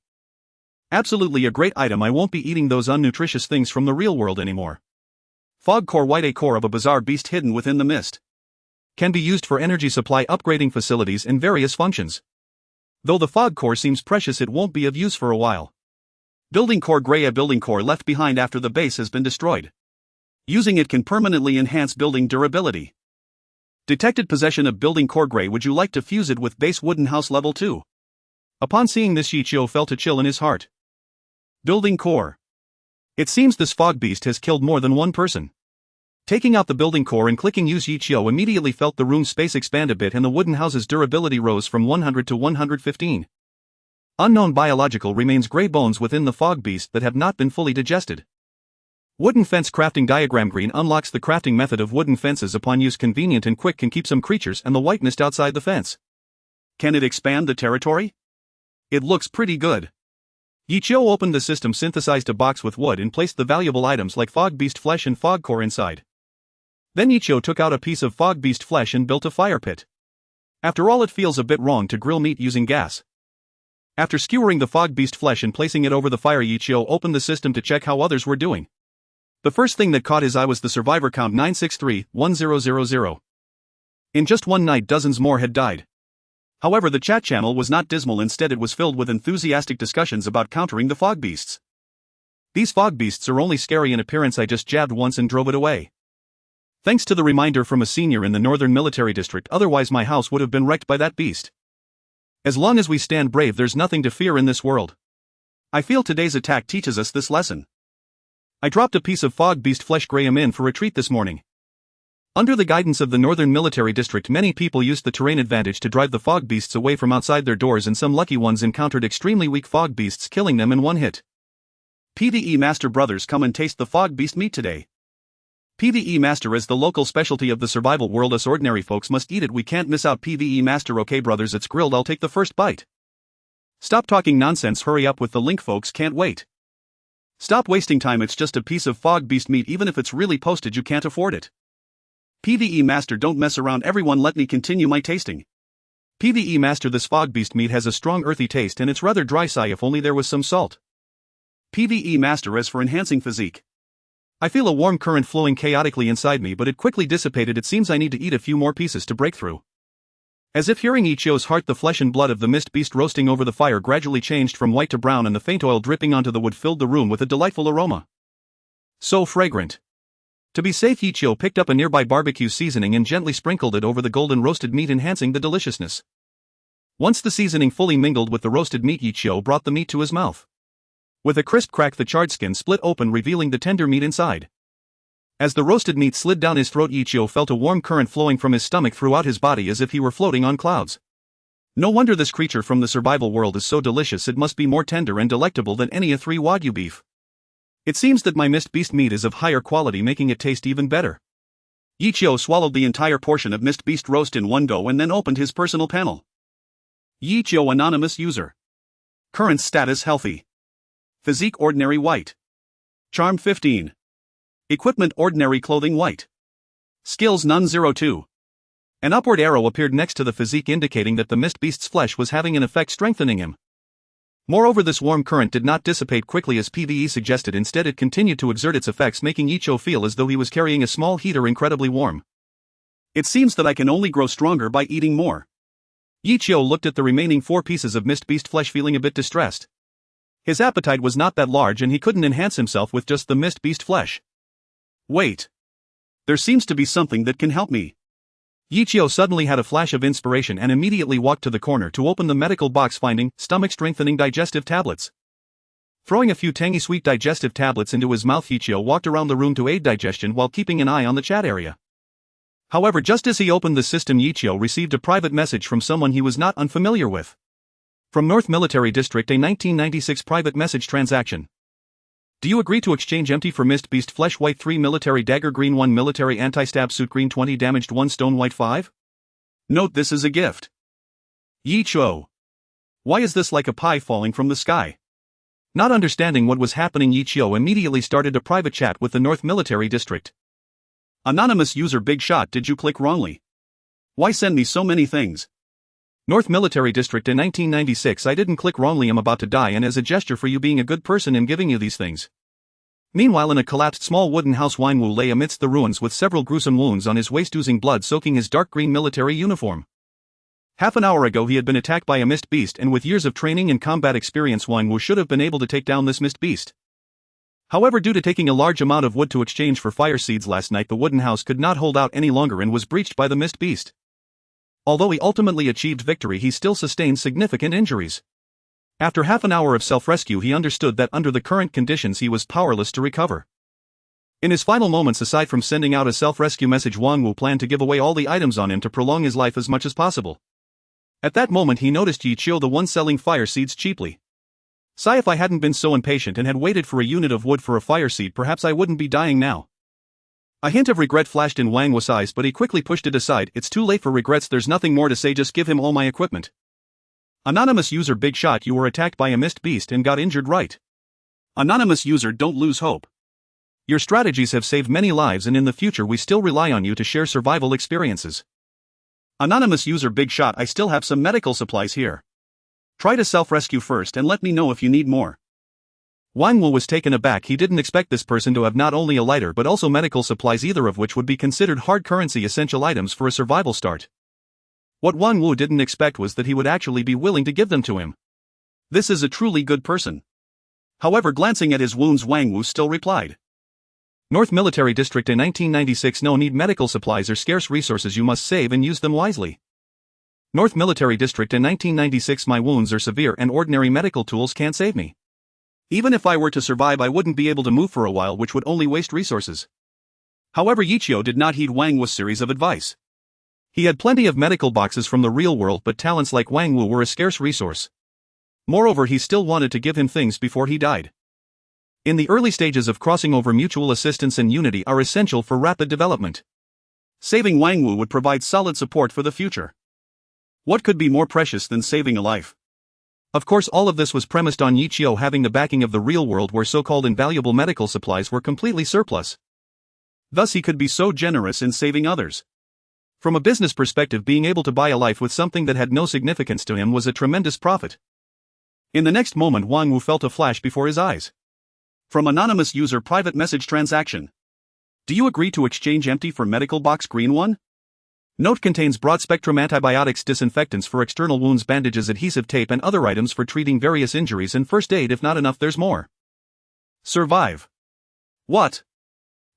Absolutely a great item. I won't be eating those unnutritious things from the real world anymore. Fog core white, a core of a bizarre beast hidden within the mist. Can be used for energy supply upgrading facilities and various functions. Though the fog core seems precious, it won't be of use for a while. Building core gray, a building core left behind after the base has been destroyed. Using it can permanently enhance building durability. Detected possession of building core gray. Would you like to fuse it with base wooden house level 2? Upon seeing this, Yichio felt a chill in his heart. Building core. It seems this fog beast has killed more than one person. Taking out the building core and clicking use, Yichio immediately felt the room space expand a bit and the wooden house's durability rose from 100 to 115. Unknown biological remains gray bones within the fog beast that have not been fully digested. Wooden fence crafting diagram green unlocks the crafting method of wooden fences. Upon use, convenient and quick, can keep some creatures and the white mist outside the fence. Can it expand the territory? It looks pretty good. Yichio opened the system, synthesized a box with wood and placed the valuable items like fog beast flesh and fog core inside. Then Yichio took out a piece of fog beast flesh and built a fire pit. After all, it feels a bit wrong to grill meat using gas. After skewering the fog beast flesh and placing it over the fire, Yichio opened the system to check how others were doing. The first thing that caught his eye was the survivor count 963-1000. In just one night, dozens more had died. However, the chat channel was not dismal. Instead, it was filled with enthusiastic discussions about countering the fog beasts. These fog beasts are only scary in appearance. I just jabbed once and drove it away. Thanks to the reminder from a senior in the Northern Military District, otherwise my house would have been wrecked by that beast. As long as we stand brave, there's nothing to fear in this world. I feel today's attack teaches us this lesson. I dropped a piece of fog beast flesh Graham in for a treat this morning. Under the guidance of the Northern Military District, many people used the terrain advantage to drive the fog beasts away from outside their doors, and some lucky ones encountered extremely weak fog beasts, killing them in one hit. PvE Master brothers, come and taste the fog beast meat today. PvE Master is the local specialty of the survival world. Us ordinary folks must eat it. We can't miss out. PvE Master. Okay brothers, it's grilled. I'll take the first bite. Stop talking nonsense, hurry up with the link folks, can't wait. Stop wasting time, it's just a piece of fog beast meat. Even if it's really posted, you can't afford it. PvE Master, don't mess around everyone, let me continue my tasting. PvE Master, this fog beast meat has a strong earthy taste and it's rather dry. Sigh, if only there was some salt. PvE Master, as for enhancing physique. I feel a warm current flowing chaotically inside me, but it quickly dissipated. It seems I need to eat a few more pieces to break through. As if hearing Yichio's heart, the flesh and blood of the mist beast roasting over the fire gradually changed from white to brown, and the faint oil dripping onto the wood filled the room with a delightful aroma. So fragrant. To be safe, Yichio picked up a nearby barbecue seasoning and gently sprinkled it over the golden roasted meat, enhancing the deliciousness. Once the seasoning fully mingled with the roasted meat, Yichio brought the meat to his mouth. With a crisp crack, the charred skin split open, revealing the tender meat inside. As the roasted meat slid down his throat, Yichio felt a warm current flowing from his stomach throughout his body as if he were floating on clouds. No wonder this creature from the survival world is so delicious. It must be more tender and delectable than any A3 Wagyu beef. It seems that my mist beast meat is of higher quality, making it taste even better. Yichio swallowed the entire portion of mist beast roast in one go and then opened his personal panel. Yichio anonymous user. Current status healthy. Physique ordinary white. Charm 15. Equipment ordinary clothing white. Skills none 02. An upward arrow appeared next to the physique, indicating that the mist beast's flesh was having an effect, strengthening him. Moreover, this warm current did not dissipate quickly as PvE suggested. Instead, it continued to exert its effects, making Ichigo feel as though he was carrying a small heater incredibly warm. It seems that I can only grow stronger by eating more. Ichigo looked at the remaining 4 pieces of mist beast flesh, feeling a bit distressed. His appetite was not that large and he couldn't enhance himself with just the mist beast flesh. Wait. There seems to be something that can help me. Ichigo suddenly had a flash of inspiration and immediately walked to the corner to open the medical box, finding stomach-strengthening digestive tablets. Throwing a few tangy sweet digestive tablets into his mouth, Ichigo walked around the room to aid digestion while keeping an eye on the chat area. However, just as he opened the system, Ichigo received a private message from someone he was not unfamiliar with. From North Military District, a 1996 private message transaction. Do you agree to exchange empty for mist beast flesh white 3 military dagger green 1 military anti-stab suit green 20 damaged 1 stone white 5? Note this is a gift. Ichigo. Why is this like a pie falling from the sky? Not understanding what was happening, Ichigo immediately started a private chat with the North Military District. Anonymous user Big Shot, did you click wrongly? Why send me so many things? North Military District in 1996, I didn't click wrongly, I'm about to die, and as a gesture for you being a good person I'm giving you these things. Meanwhile, in a collapsed small wooden house, Wangwu lay amidst the ruins with several gruesome wounds on his waist, oozing blood soaking his dark green military uniform. Half an hour ago he had been attacked by a mist beast, and with years of training and combat experience Wangwu should have been able to take down this mist beast. However, due to taking a large amount of wood to exchange for fire seeds last night, the wooden house could not hold out any longer and was breached by the mist beast. Although he ultimately achieved victory, he still sustained significant injuries. After half an hour of self-rescue, he understood that under the current conditions he was powerless to recover. In his final moments, aside from sending out a self-rescue message, Wangwu planned to give away all the items on him to prolong his life as much as possible. At that moment he noticed Ichigo, the one selling fire seeds cheaply. Sigh, if I hadn't been so impatient and had waited for a unit of wood for a fire seed, perhaps I wouldn't be dying now. A hint of regret flashed in Wangwu's eyes, but he quickly pushed it aside. It's too late for regrets, there's nothing more to say, just give him all my equipment. Anonymous user Big Shot, you were attacked by a mist beast and got injured, right? Anonymous user, don't lose hope. Your strategies have saved many lives, and in the future we still rely on you to share survival experiences. Anonymous user Big Shot, I still have some medical supplies here. Try to self-rescue first and let me know if you need more. Wangwu was taken aback. He didn't expect this person to have not only a lighter but also medical supplies, either of which would be considered hard currency essential items for a survival start. What Wangwu didn't expect was that he would actually be willing to give them to him. This is a truly good person. However, glancing at his wounds, Wangwu still replied. North Military District in 1996, no need, medical supplies are scarce resources, you must save and use them wisely. North Military District in 1996, my wounds are severe and ordinary medical tools can't save me. Even if I were to survive, I wouldn't be able to move for a while, which would only waste resources. However, Ichigo did not heed Wangwu's series of advice. He had plenty of medical boxes from the real world, but talents like Wangwu were a scarce resource. Moreover, he still wanted to give him things before he died. In the early stages of crossing over, mutual assistance and unity are essential for rapid development. Saving Wangwu would provide solid support for the future. What could be more precious than saving a life? Of course, all of this was premised on Ichigo having the backing of the real world, where so-called invaluable medical supplies were completely surplus. Thus he could be so generous in saving others. From a business perspective, being able to buy a life with something that had no significance to him was a tremendous profit. In the next moment, Wangwu felt a flash before his eyes. From anonymous user private message transaction. Do you agree to exchange empty for medical box green 1? Note contains broad-spectrum antibiotics, disinfectants for external wounds, bandages, adhesive tape, and other items for treating various injuries, and first aid if not enough there's more. Survive. What?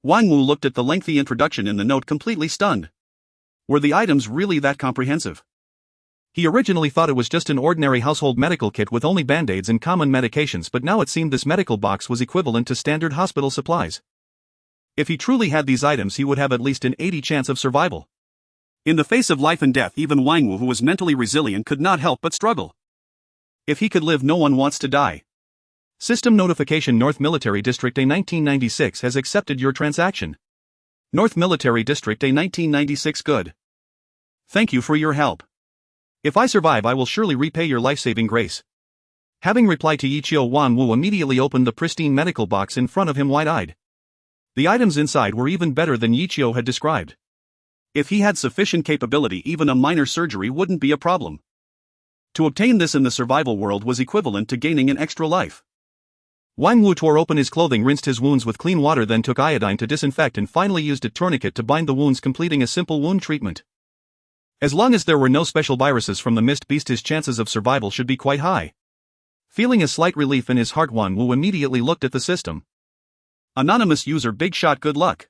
Wangwu looked at the lengthy introduction in the note, completely stunned. Were the items really that comprehensive? He originally thought it was just an ordinary household medical kit with only band-aids and common medications, but now it seemed this medical box was equivalent to standard hospital supplies. If he truly had these items, he would have at least an 80% chance of survival. In the face of life and death, even Wangwu, who was mentally resilient, could not help but struggle. If he could live, no one wants to die. System notification: North Military District A 1996 has accepted your transaction. North Military District A 1996, good. Thank you for your help. If I survive, I will surely repay your life-saving grace. Having replied to Ichigo, Wangwu immediately opened the pristine medical box in front of him wide-eyed. The items inside were even better than Ichigo had described. If he had sufficient capability, even a minor surgery wouldn't be a problem. To obtain this in the survival world was equivalent to gaining an extra life. Wang Wu tore open his clothing, rinsed his wounds with clean water, then took iodine to disinfect and finally used a tourniquet to bind the wounds, completing a simple wound treatment. As long as there were no special viruses from the mist beast, his chances of survival should be quite high. Feeling a slight relief in his heart, Wang Wu immediately looked at the system. Anonymous user, big shot, good luck.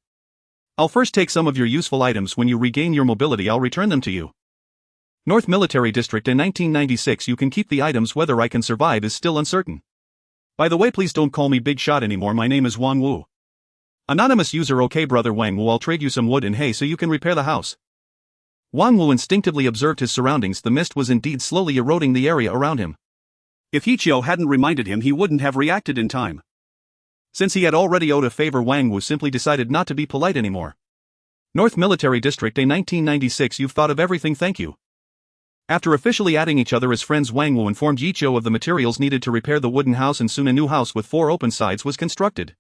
I'll first take some of your useful items. When you regain your mobility, I'll return them to you. North Military District in 1996. You can keep the items. Whether I can survive is still uncertain. By the way, please don't call me Big Shot anymore. My name is Wang Wu. Anonymous user, okay brother Wang Wu, I'll trade you some wood and hay so you can repair the house. Wang Wu instinctively observed his surroundings. The mist was indeed slowly eroding the area around him. If Hichio hadn't reminded him, he wouldn't have reacted in time. Since he had already owed a favor, Wang Wu simply decided not to be polite anymore. North Military District in 1996. You've thought of everything, thank you. After officially adding each other as friends, Wang Wu informed Yichio of the materials needed to repair the wooden house, and soon a new house with 4 open sides was constructed.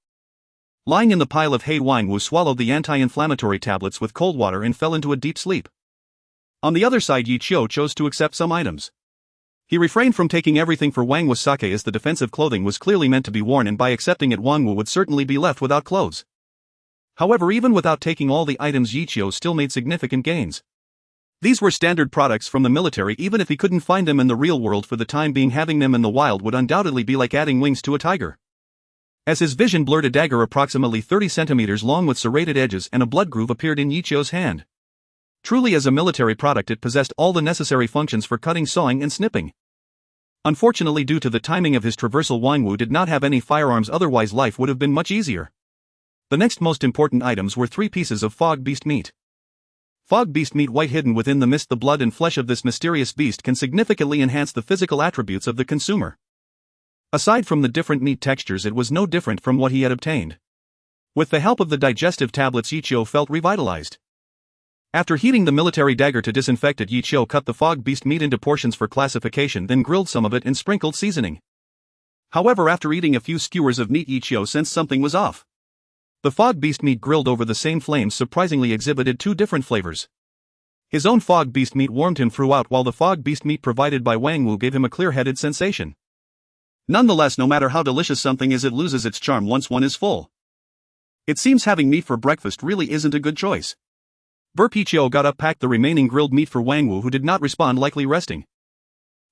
Lying in the pile of hay, Wang Wu swallowed the anti-inflammatory tablets with cold water and fell into a deep sleep. On the other side, Yichio chose to accept some items. He refrained from taking everything for Wang Wu's sake, as the defensive clothing was clearly meant to be worn, and by accepting it, Wang Wu would certainly be left without clothes. However, even without taking all the items, Yichio still made significant gains. These were standard products from the military. Even if he couldn't find them in the real world for the time being, having them in the wild would undoubtedly be like adding wings to a tiger. As his vision blurred, a dagger approximately 30 centimeters long with serrated edges and a blood groove appeared in Yichio's hand. Truly, as a military product, it possessed all the necessary functions for cutting, sawing, and snipping. Unfortunately, due to the timing of his traversal, Wang Wu did not have any firearms, otherwise life would have been much easier. The next most important items were 3 pieces of fog beast meat. Fog beast meat, white, hidden within the mist. The blood and flesh of this mysterious beast can significantly enhance the physical attributes of the consumer. Aside from the different meat textures, it was no different from what he had obtained. With the help of the digestive tablets, Yichio felt revitalized. After heating the military dagger to disinfect it, Yichio cut the fog beast meat into portions for classification, then grilled some of it and sprinkled seasoning. However, after eating a few skewers of meat, Yichio sensed something was off. The fog beast meat grilled over the same flames surprisingly exhibited 2 different flavors. His own fog beast meat warmed him throughout, while the fog beast meat provided by Wang Wu gave him a clear-headed sensation. Nonetheless, no matter how delicious something is, it loses its charm once one is full. It seems having meat for breakfast really isn't a good choice. Yichio got up, packed the remaining grilled meat for Wang Wu, who did not respond, likely resting.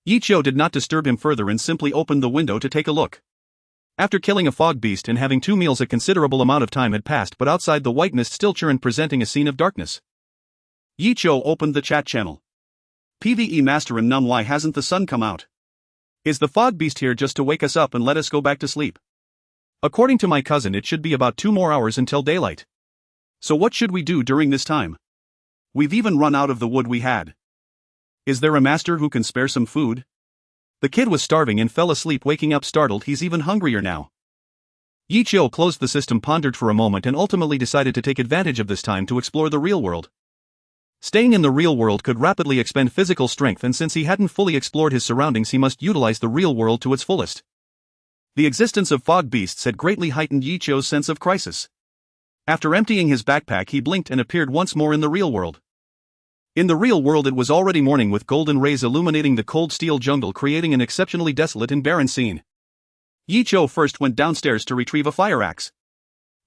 Yichio did not disturb him further and simply opened the window to take a look. After killing a fog beast and having 2 meals, a considerable amount of time had passed, but outside the white mist still churned, presenting a scene of darkness. Yichio opened the chat channel. PvE Master and Num, why hasn't the sun come out? Is the fog beast here just to wake us up and let us go back to sleep? According to my cousin, it should be about 2 more hours until daylight. So what should we do during this time? We've even run out of the wood we had. Is there a master who can spare some food? The kid was starving and fell asleep, waking up startled. He's even hungrier now. Yichio closed the system, pondered for a moment, and ultimately decided to take advantage of this time to explore the real world. Staying in the real world could rapidly expend physical strength, and since he hadn't fully explored his surroundings, he must utilize the real world to its fullest. The existence of fog beasts had greatly heightened Yichio's sense of crisis. After emptying his backpack, he blinked and appeared once more in the real world. In the real world, it was already morning, with golden rays illuminating the cold steel jungle, creating an exceptionally desolate and barren scene. Yichio first went downstairs to retrieve a fire axe.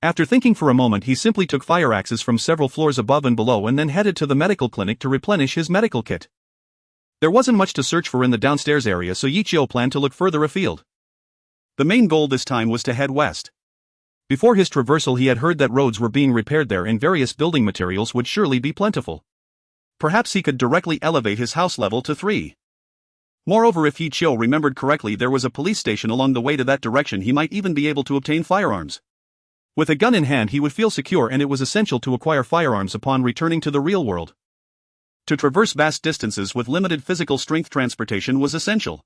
After thinking for a moment, he simply took fire axes from several floors above and below and then headed to the medical clinic to replenish his medical kit. There wasn't much to search for in the downstairs area, so Yichio planned to look further afield. The main goal this time was to head west. Before his traversal, he had heard that roads were being repaired there and various building materials would surely be plentiful. Perhaps he could directly elevate his house level to 3. Moreover, if Yichio remembered correctly, there was a police station along the way to that direction. He might even be able to obtain firearms. With a gun in hand, he would feel secure, and it was essential to acquire firearms upon returning to the real world. To traverse vast distances with limited physical strength, transportation was essential.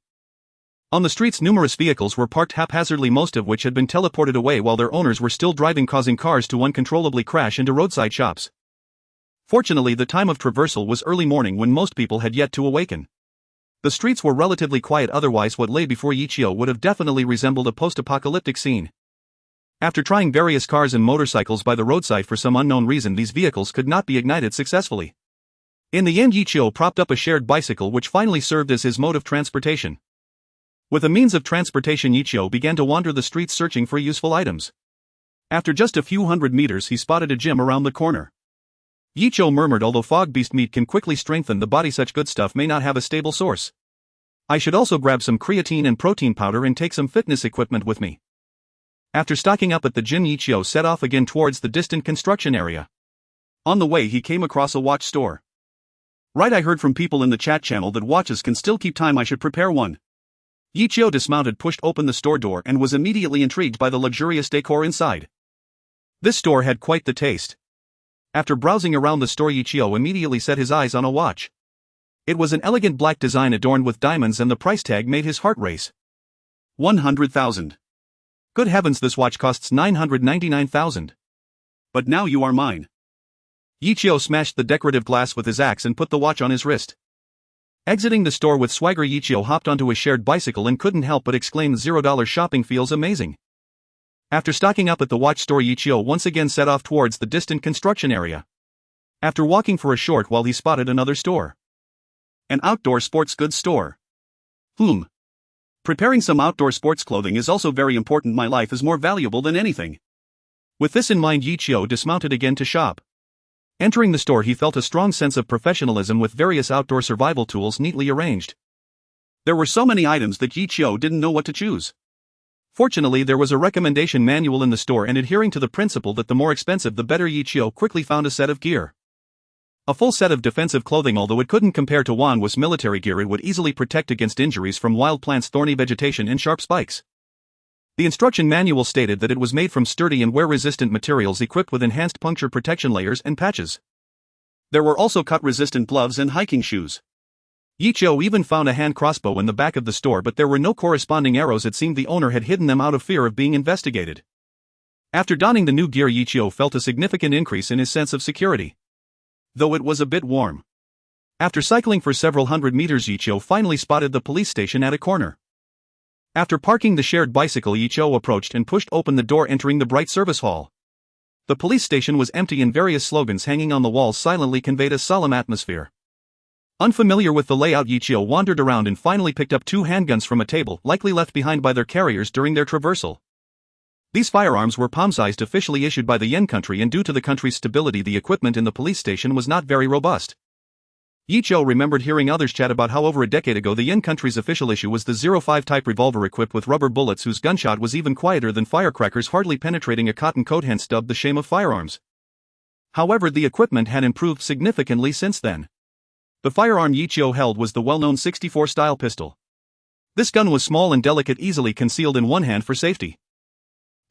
On the streets, numerous vehicles were parked haphazardly, most of which had been teleported away while their owners were still driving, causing cars to uncontrollably crash into roadside shops. Fortunately, the time of traversal was early morning, when most people had yet to awaken. The streets were relatively quiet, otherwise what lay before Yichio would have definitely resembled a post-apocalyptic scene. After trying various cars and motorcycles by the roadside, for some unknown reason these vehicles could not be ignited successfully. In the end, Yichio propped up a shared bicycle which finally served as his mode of transportation. With a means of transportation, Yichio began to wander the streets searching for useful items. After just a few hundred meters, he spotted a gym around the corner. Yichio murmured, although fog beast meat can quickly strengthen the body, such good stuff may not have a stable source. I should also grab some creatine and protein powder and take some fitness equipment with me. After stocking up at the gym, Yichio set off again towards the distant construction area. On the way, he came across a watch store. Right, I heard from people in the chat channel that watches can still keep time. I should prepare one. Yichio dismounted, pushed open the store door, and was immediately intrigued by the luxurious decor inside. This store had quite the taste. After browsing around the store, Yichio immediately set his eyes on a watch. It was an elegant black design adorned with diamonds, and the price tag made his heart race. 100,000. Good heavens, this watch costs 999,000. But now you are mine. Yichio smashed the decorative glass with his axe and put the watch on his wrist. Exiting the store with swagger, Yichio hopped onto his shared bicycle and couldn't help but exclaim, $0 shopping feels amazing. After stocking up at the watch store, Yichio once again set off towards the distant construction area. After walking for a short while, he spotted another store. An outdoor sports goods store. Preparing some outdoor sports clothing is also very important. My life is more valuable than anything. With this in mind, Yichio dismounted again to shop. Entering the store, he felt a strong sense of professionalism with various outdoor survival tools neatly arranged. There were so many items that Yichio didn't know what to choose. Fortunately, there was a recommendation manual in the store, and adhering to the principle that the more expensive the better, Yichio quickly found a set of gear. A full set of defensive clothing. Although it couldn't compare to Wanwa's military gear, it would easily protect against injuries from wild plants, thorny vegetation, and sharp spikes. The instruction manual stated that it was made from sturdy and wear-resistant materials equipped with enhanced puncture protection layers and patches. There were also cut-resistant gloves and hiking shoes. Yichio even found a hand crossbow in the back of the store, but there were no corresponding arrows. It seemed the owner had hidden them out of fear of being investigated. After donning the new gear, Yichio felt a significant increase in his sense of security. Though it was a bit warm. After cycling for several hundred meters, Yichio finally spotted the police station at a corner. After parking the shared bicycle, Yichio approached and pushed open the door, entering the bright service hall. The police station was empty, and various slogans hanging on the walls silently conveyed a solemn atmosphere. Unfamiliar with the layout, Yichio wandered around and finally picked up 2 handguns from a table, likely left behind by their carriers during their traversal. These firearms were palm-sized, officially issued by the Yen country, and due to the country's stability, the equipment in the police station was not very robust. Yichio remembered hearing others chat about how over a decade ago the Yen country's official issue was the 05 type revolver equipped with rubber bullets whose gunshot was even quieter than firecrackers, hardly penetrating a cotton coat, hence dubbed the shame of firearms. However, the equipment had improved significantly since then. The firearm Yichio held was the well-known 64 style pistol. This gun was small and delicate, easily concealed in one hand for safety.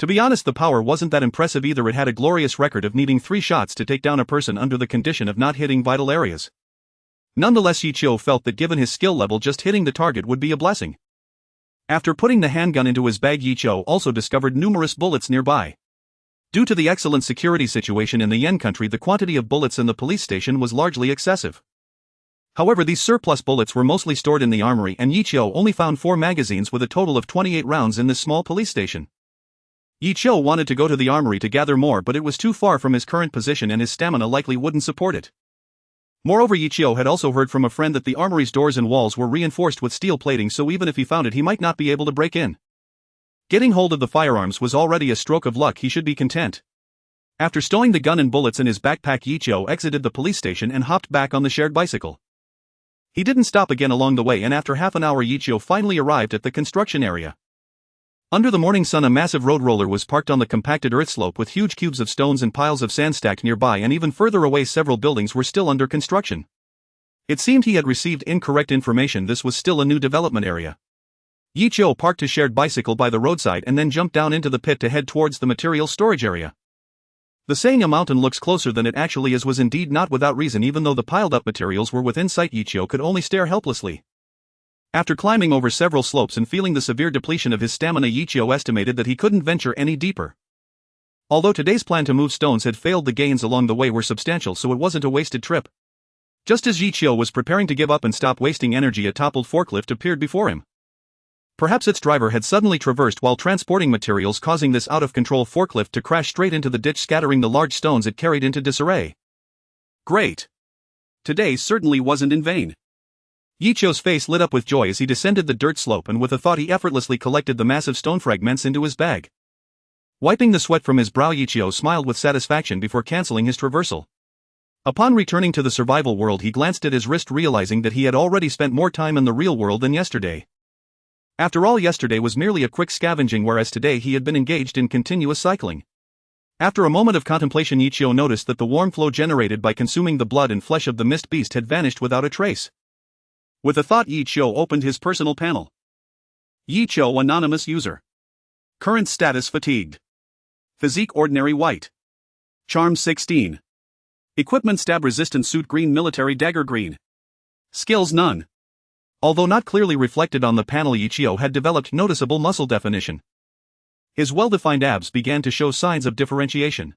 To be honest, the power wasn't that impressive either. It had a glorious record of needing 3 shots to take down a person under the condition of not hitting vital areas. Nonetheless, Yichio felt that given his skill level, just hitting the target would be a blessing. After putting the handgun into his bag, Yichio also discovered numerous bullets nearby. Due to the excellent security situation in the Yen country, the quantity of bullets in the police station was largely excessive. However, these surplus bullets were mostly stored in the armory, and Yichio only found 4 magazines with a total of 28 rounds in this small police station. Yichio wanted to go to the armory to gather more, but it was too far from his current position and his stamina likely wouldn't support it. Moreover, Yichio had also heard from a friend that the armory's doors and walls were reinforced with steel plating, so even if he found it, he might not be able to break in. Getting hold of the firearms was already a stroke of luck. He should be content. After stowing the gun and bullets in his backpack, Yichio exited the police station and hopped back on the shared bicycle. He didn't stop again along the way, and after half an hour, Yichio finally arrived at the construction area. Under the morning sun, a massive road roller was parked on the compacted earth slope with huge cubes of stones and piles of sand stacked nearby, and even further away several buildings were still under construction. It seemed he had received incorrect information. This was still a new development area. Yichio parked his shared bicycle by the roadside and then jumped down into the pit to head towards the material storage area. The saying "a mountain looks closer than it actually is" was indeed not without reason. Even though the piled up materials were within sight, Yichio could only stare helplessly. After climbing over several slopes and feeling the severe depletion of his stamina, Yichio estimated that he couldn't venture any deeper. Although today's plan to move stones had failed, the gains along the way were substantial, so it wasn't a wasted trip. Just as Yichio was preparing to give up and stop wasting energy, a toppled forklift appeared before him. Perhaps its driver had suddenly traversed while transporting materials, causing this out-of-control forklift to crash straight into the ditch, scattering the large stones it carried into disarray. Great! today certainly wasn't in vain. Yichio's face lit up with joy as he descended the dirt slope, and with a thought he effortlessly collected the massive stone fragments into his bag. Wiping the sweat from his brow, Yichio smiled with satisfaction before canceling his traversal. Upon returning to the survival world, he glanced at his wrist, realizing that he had already spent more time in the real world than yesterday. After all, yesterday was merely a quick scavenging, whereas today he had been engaged in continuous cycling. After a moment of contemplation, Yichio noticed that the warm flow generated by consuming the blood and flesh of the mist beast had vanished without a trace. With a thought, Yichio opened his personal panel. Yichio, anonymous user. Current status: fatigued. Physique: ordinary white. Charm: 16. Equipment: stab resistant suit green, military dagger green. Skills: none. Although not clearly reflected on the panel, Yichio had developed noticeable muscle definition. His well-defined abs began to show signs of differentiation.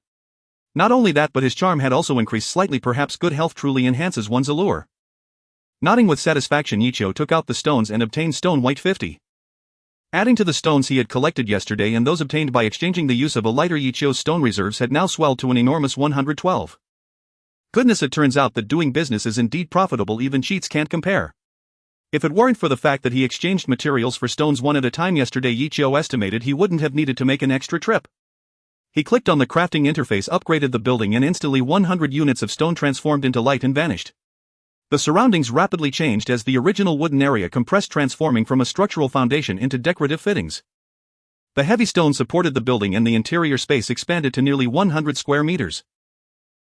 Not only that, but his charm had also increased slightly. Perhaps good health truly enhances one's allure. Nodding with satisfaction, Yichio took out the stones and obtained stone white 50. Adding to the stones he had collected yesterday and those obtained by exchanging the use of a lighter, Yichio's stone reserves had now swelled to an enormous 112. Goodness, it turns out that doing business is indeed profitable. Even cheats can't compare. If it weren't for the fact that he exchanged materials for stones one at a time yesterday, Yichio estimated he wouldn't have needed to make an extra trip. He clicked on the crafting interface, upgraded the building, and instantly 100 units of stone transformed into light and vanished. The surroundings rapidly changed as the original wooden area compressed, transforming from a structural foundation into decorative fittings. The heavy stone supported the building and the interior space expanded to nearly 100 square meters.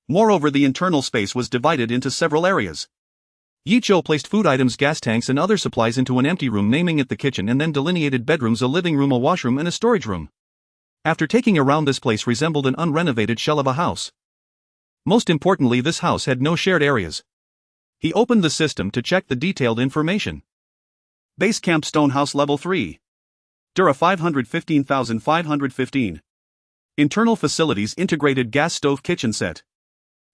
Moreover, the internal space was divided into several areas. Yichio placed food items, gas tanks, and other supplies into an empty room, naming it the kitchen, and then delineated bedrooms, a living room, a washroom, and a storage room. After taking a round, this place resembled an unrenovated shell of a house. Most importantly, this house had no shared areas. He opened the system to check the detailed information. Base Camp Stone House Level 3. Dura 515,515. Internal Facilities: integrated gas stove, kitchen set.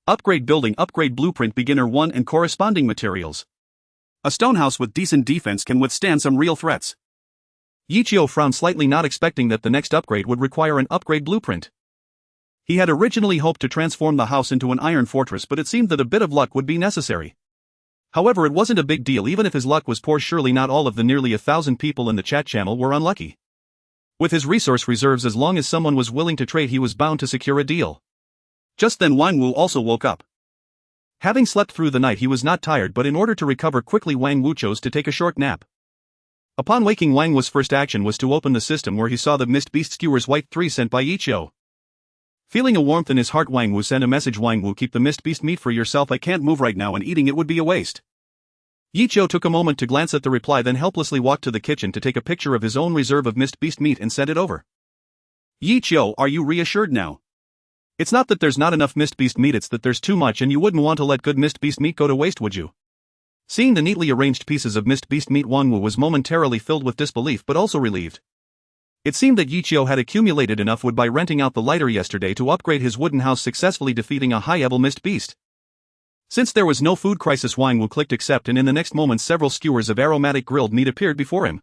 Upgrade building, upgrade blueprint, beginner 1, and corresponding materials. A stone house with decent defense can withstand some real threats. Yichio frowned slightly, not expecting that the next upgrade would require an upgrade blueprint. He had originally hoped to transform the house into an iron fortress, but it seemed that a bit of luck would be necessary. However, it wasn't a big deal. Even if his luck was poor, surely not all of the nearly 1,000 people in the chat channel were unlucky. With his resource reserves, as long as someone was willing to trade, he was bound to secure a deal. Just then Wang Wu also woke up. Having slept through the night, he was not tired, but in order to recover quickly, Wang Wu chose to take a short nap. Upon waking, Wang Wu's first action was to open the system, where he saw the Mist Beast Skewers White 3 sent by Yichio. Feeling a warmth in his heart, Wang Wu sent a message: Wang Wu, keep the Mist Beast meat for yourself. I can't move right now, and eating it would be a waste. Yichio took a moment to glance at the reply, then helplessly walked to the kitchen to take a picture of his own reserve of Mist Beast meat and sent it over. Yichio, are you reassured now? It's not that there's not enough Mist Beast meat, it's that there's too much, and you wouldn't want to let good Mist Beast meat go to waste, would you? Seeing the neatly arranged pieces of Mist Beast meat, Wang Wu was momentarily filled with disbelief but also relieved. It seemed that Yichio had accumulated enough wood by renting out the lighter yesterday to upgrade his wooden house, successfully defeating a high-level Mist Beast. Since there was no food crisis, Wang Wu clicked accept, and in the next moment several skewers of aromatic grilled meat appeared before him.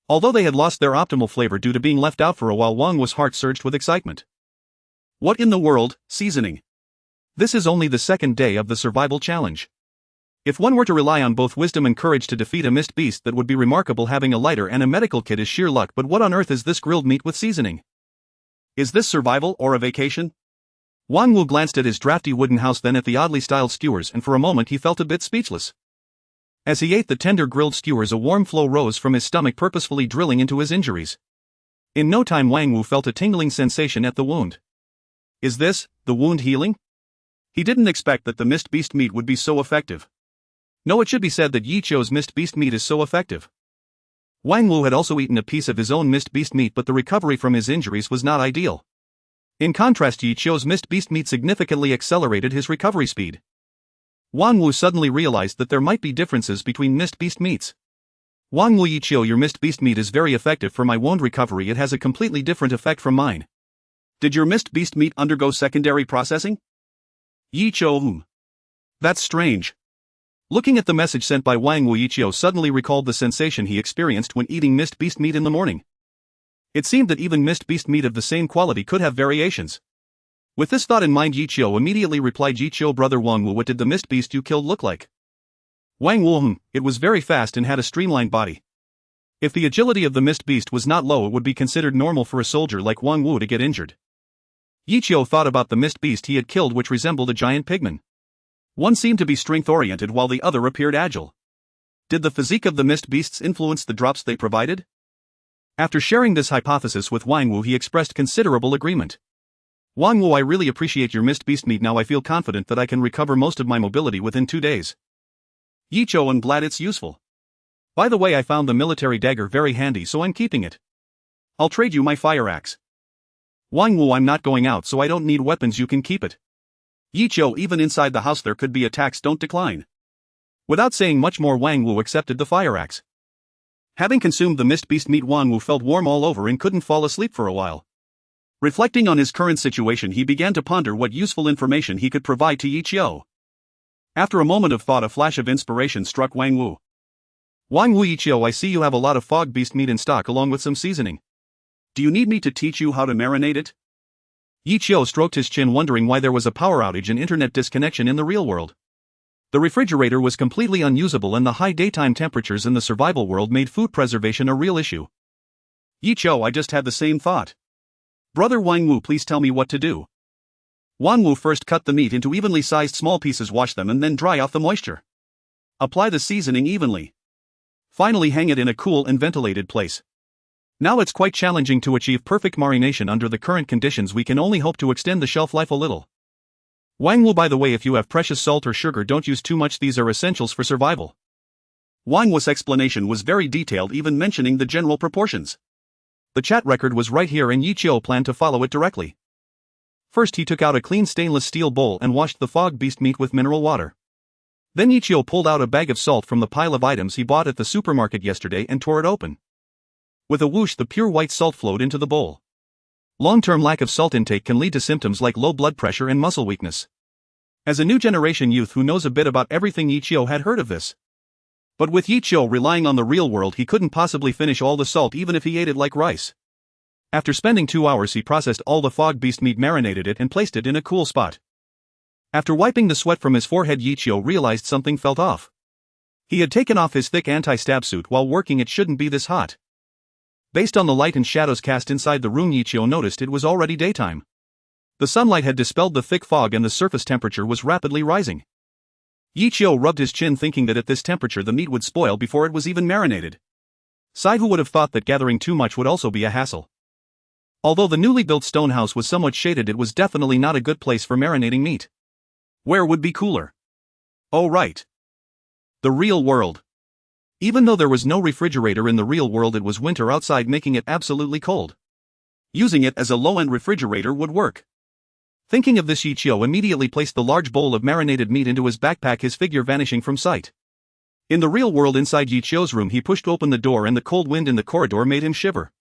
Although they had lost their optimal flavor due to being left out for a while, Wang Wu's heart surged with excitement. What in the world, seasoning? This is only the second day of the survival challenge. If one were to rely on both wisdom and courage to defeat a Mist Beast, that would be remarkable. Having a lighter and a medical kit is sheer luck, but what on earth is this grilled meat with seasoning? Is this survival or a vacation? Wang Wu glanced at his drafty wooden house, then at the oddly styled skewers, and for a moment he felt a bit speechless. As he ate the tender grilled skewers, a warm flow rose from his stomach, purposefully drilling into his injuries. In no time, Wang Wu felt a tingling sensation at the wound. Is this the wound healing? He didn't expect that the Mist Beast meat would be so effective. No, it should be said that Yichio's Mist Beast meat is so effective. Wang Wu had also eaten a piece of his own Mist Beast meat, but the recovery from his injuries was not ideal. In contrast, Yichio's Mist Beast meat significantly accelerated his recovery speed. Wang Wu suddenly realized that there might be differences between Mist Beast meats. Wang Wu, Yichio, your Mist Beast meat is very effective for my wound recovery. It has a completely different effect from mine. Did your Mist Beast meat undergo secondary processing? Yichio, That's strange. Looking at the message sent by Wang Wu, Yichio suddenly recalled the sensation he experienced when eating Mist Beast meat in the morning. It seemed that even Mist Beast meat of the same quality could have variations. With this thought in mind, Yi Qiu immediately replied, Yi Qiu, brother Wang Wu, what did the mist beast you killed look like? Wang Wu, it was very fast and had a streamlined body. If the agility of the mist beast was not low, it would be considered normal for a soldier like Wang Wu to get injured. Yi Qiu thought about the mist beast he had killed, which resembled a giant pigman. One seemed to be strength-oriented while the other appeared agile. Did the physique of the mist beasts influence the drops they provided? After sharing this hypothesis with Wang Wu, he expressed considerable agreement. Wang Wu, I really appreciate your mist beast meat. Now I feel confident that I can recover most of my mobility within 2 days. Yi Qiu, I'm glad it's useful. By the way, I found the military dagger very handy, so I'm keeping it. I'll trade you my fire axe. Wang Wu, I'm not going out, so I don't need weapons, you can keep it. Yi Qiu, even inside the house there could be attacks, don't decline. Without saying much more, Wang Wu accepted the fire axe. Having consumed the mist beast meat, Wang Wu felt warm all over and couldn't fall asleep for a while. Reflecting on his current situation, he began to ponder what useful information he could provide to Yi Qiu. After a moment of thought, a flash of inspiration struck Wang Wu. Wang Wu, Yi Qiu, I see you have a lot of fog beast meat in stock along with some seasoning. Do you need me to teach you how to marinate it? Yi Qiu stroked his chin, wondering why there was a power outage and internet disconnection in the real world. The refrigerator was completely unusable and the high daytime temperatures in the survival world made food preservation a real issue. Yi Qiu, I just had the same thought. Brother Wang Wu, please tell me what to do. Wang Wu, first cut the meat into evenly sized small pieces, wash them and then dry off the moisture. Apply the seasoning evenly. Finally, hang it in a cool and ventilated place. Now it's quite challenging to achieve perfect marination under the current conditions. We can only hope to extend the shelf life a little. Wang Wu, by the way, if you have precious salt or sugar, don't use too much, these are essentials for survival. Wang Wu's explanation was very detailed, even mentioning the general proportions. The chat record was right here and Yi Qiu planned to follow it directly. First, he took out a clean stainless steel bowl and washed the fog beast meat with mineral water. Then Yi Qiu pulled out a bag of salt from the pile of items he bought at the supermarket yesterday and tore it open. With a whoosh, the pure white salt flowed into the bowl. Long-term lack of salt intake can lead to symptoms like low blood pressure and muscle weakness. As a new generation youth who knows a bit about everything, Yi Qiu had heard of this. But with Yi Qiu relying on the real world, he couldn't possibly finish all the salt even if he ate it like rice. After spending 2 hours, he processed all the fog beast meat, marinated it and placed it in a cool spot. After wiping the sweat from his forehead, Yi Qiu realized something felt off. He had taken off his thick anti-stab suit while working. It shouldn't be this hot. Based on the light and shadows cast inside the room, Yi Qiu noticed it was already daytime. The sunlight had dispelled the thick fog and the surface temperature was rapidly rising. Yi Qiu rubbed his chin, thinking that at this temperature the meat would spoil before it was even marinated. Who would have thought that gathering too much would also be a hassle. Although the newly built stone house was somewhat shaded, it was definitely not a good place for marinating meat. Where would be cooler? Oh right. The real world. Even though there was no refrigerator in the real world, it was winter outside, making it absolutely cold. Using it as a low-end refrigerator would work. Thinking of this, Yi Qiu immediately placed the large bowl of marinated meat into his backpack, his figure vanishing from sight. In the real world, inside Yi Qiu's room, he pushed open the door and the cold wind in the corridor made him shiver.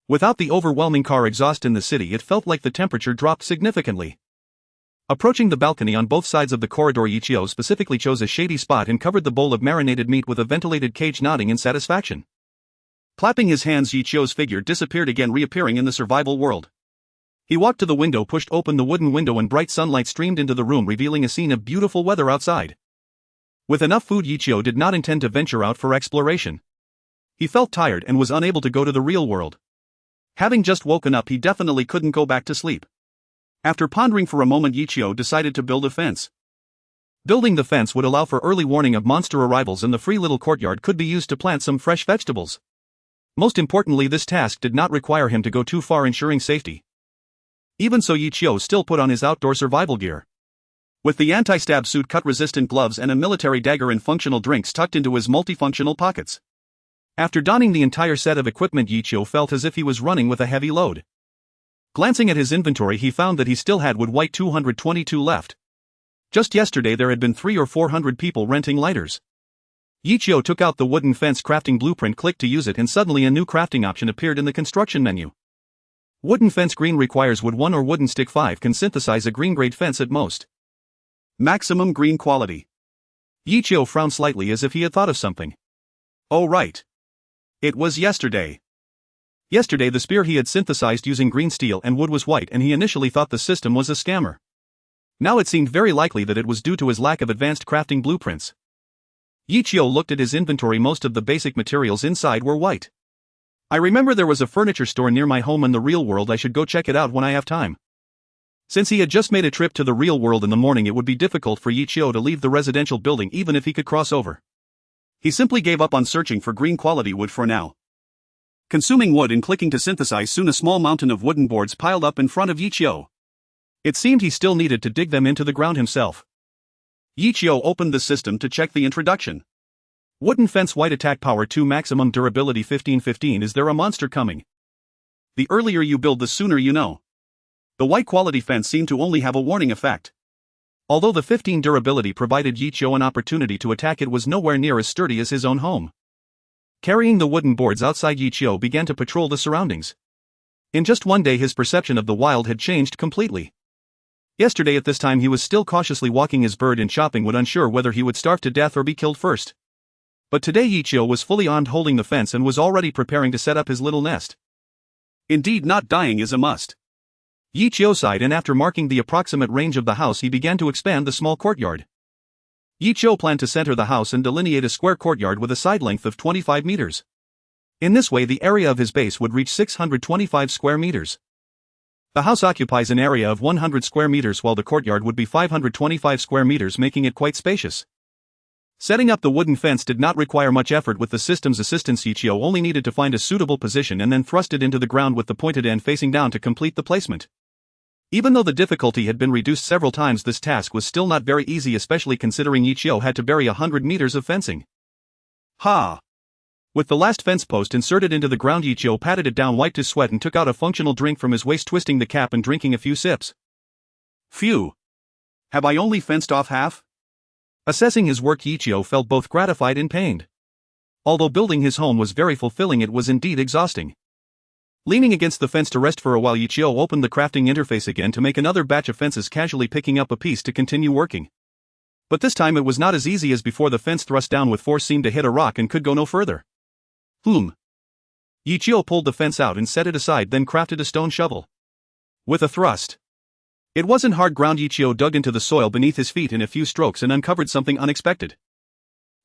Without the overwhelming car exhaust in the city, it felt like the temperature dropped significantly. Approaching the balcony on both sides of the corridor, Yi Qiu specifically chose a shady spot and covered the bowl of marinated meat with a ventilated cage, nodding in satisfaction. Clapping his hands, Yi Qiu's figure disappeared again, reappearing in the survival world. He walked to the window, pushed open the wooden window, and bright sunlight streamed into the room, revealing a scene of beautiful weather outside. With enough food, Yi Qiu did not intend to venture out for exploration. He felt tired and was unable to go to the real world. Having just woken up, he definitely couldn't go back to sleep. After pondering for a moment, Yi Qiu decided to build a fence. Building the fence would allow for early warning of monster arrivals, and the free little courtyard could be used to plant some fresh vegetables. Most importantly, this task did not require him to go too far, ensuring safety. Even so, Yi Qiu still put on his outdoor survival gear. With the anti-stab suit, cut-resistant gloves, and a military dagger and functional drinks tucked into his multifunctional pockets. After donning the entire set of equipment, Yi Qiu felt as if he was running with a heavy load. Glancing at his inventory, he found that he still had wood white 222 left. Just yesterday there had been 300 or 400 people renting lighters. Yi Qiu took out the wooden fence crafting blueprint, clicked to use it, and suddenly a new crafting option appeared in the construction menu. Wooden fence green requires wood 1 or wooden stick 5 can synthesize a green grade fence at most. Maximum green quality. Yi Qiu frowned slightly as if he had thought of something. Oh right. It was yesterday. Yesterday the spear he had synthesized using green steel and wood was white and he initially thought the system was a scammer. Now it seemed very likely that it was due to his lack of advanced crafting blueprints. Yichio looked at his inventory. Most of the basic materials inside were white. I remember there was a furniture store near my home in the real world. I should go check it out when I have time. Since he had just made a trip to the real world in the morning, it would be difficult for Yichio to leave the residential building even if he could cross over. He simply gave up on searching for green quality wood for now. Consuming wood and clicking to synthesize, soon a small mountain of wooden boards piled up in front of Yichio. It seemed he still needed to dig them into the ground himself. Yichio opened the system to check the introduction. Wooden fence, white attack power 2, maximum durability 1515. Is there a monster coming? The earlier you build, the sooner you know. The white quality fence seemed to only have a warning effect. Although the 15 durability provided Yichio an opportunity to attack, it was nowhere near as sturdy as his own home. Carrying the wooden boards outside, Yichio began to patrol the surroundings. In just one day his perception of the wild had changed completely. Yesterday at this time he was still cautiously walking his bird in chopping wood, unsure whether he would starve to death or be killed first. But today Yichio was fully armed, holding the fence, and was already preparing to set up his little nest. Indeed, not dying is a must. Yichio sighed, and after marking the approximate range of the house he began to expand the small courtyard. Yichio planned to center the house and delineate a square courtyard with a side length of 25 meters. In this way the area of his base would reach 625 square meters. The house occupies an area of 100 square meters while the courtyard would be 525 square meters, making it quite spacious. Setting up the wooden fence did not require much effort with the system's assistance. Yichio only needed to find a suitable position and then thrust it into the ground with the pointed end facing down to complete the placement. Even though the difficulty had been reduced several times, this task was still not very easy, especially considering Yichio had to bury 100 meters of fencing. Ha! With the last fence post inserted into the ground, Yichio patted it down, wiped his sweat, and took out a functional drink from his waist, twisting the cap and drinking a few sips. Phew! Have I only fenced off half? Assessing his work, Yichio felt both gratified and pained. Although building his home was very fulfilling, it was indeed exhausting. Leaning against the fence to rest for a while, Yichio opened the crafting interface again to make another batch of fences, casually picking up a piece to continue working. But this time it was not as easy as before. The fence thrust down with force seemed to hit a rock and could go no further. Yichio pulled the fence out and set it aside, then crafted a stone shovel. With a thrust. It wasn't hard ground. Yichio dug into the soil beneath his feet in a few strokes and uncovered something unexpected.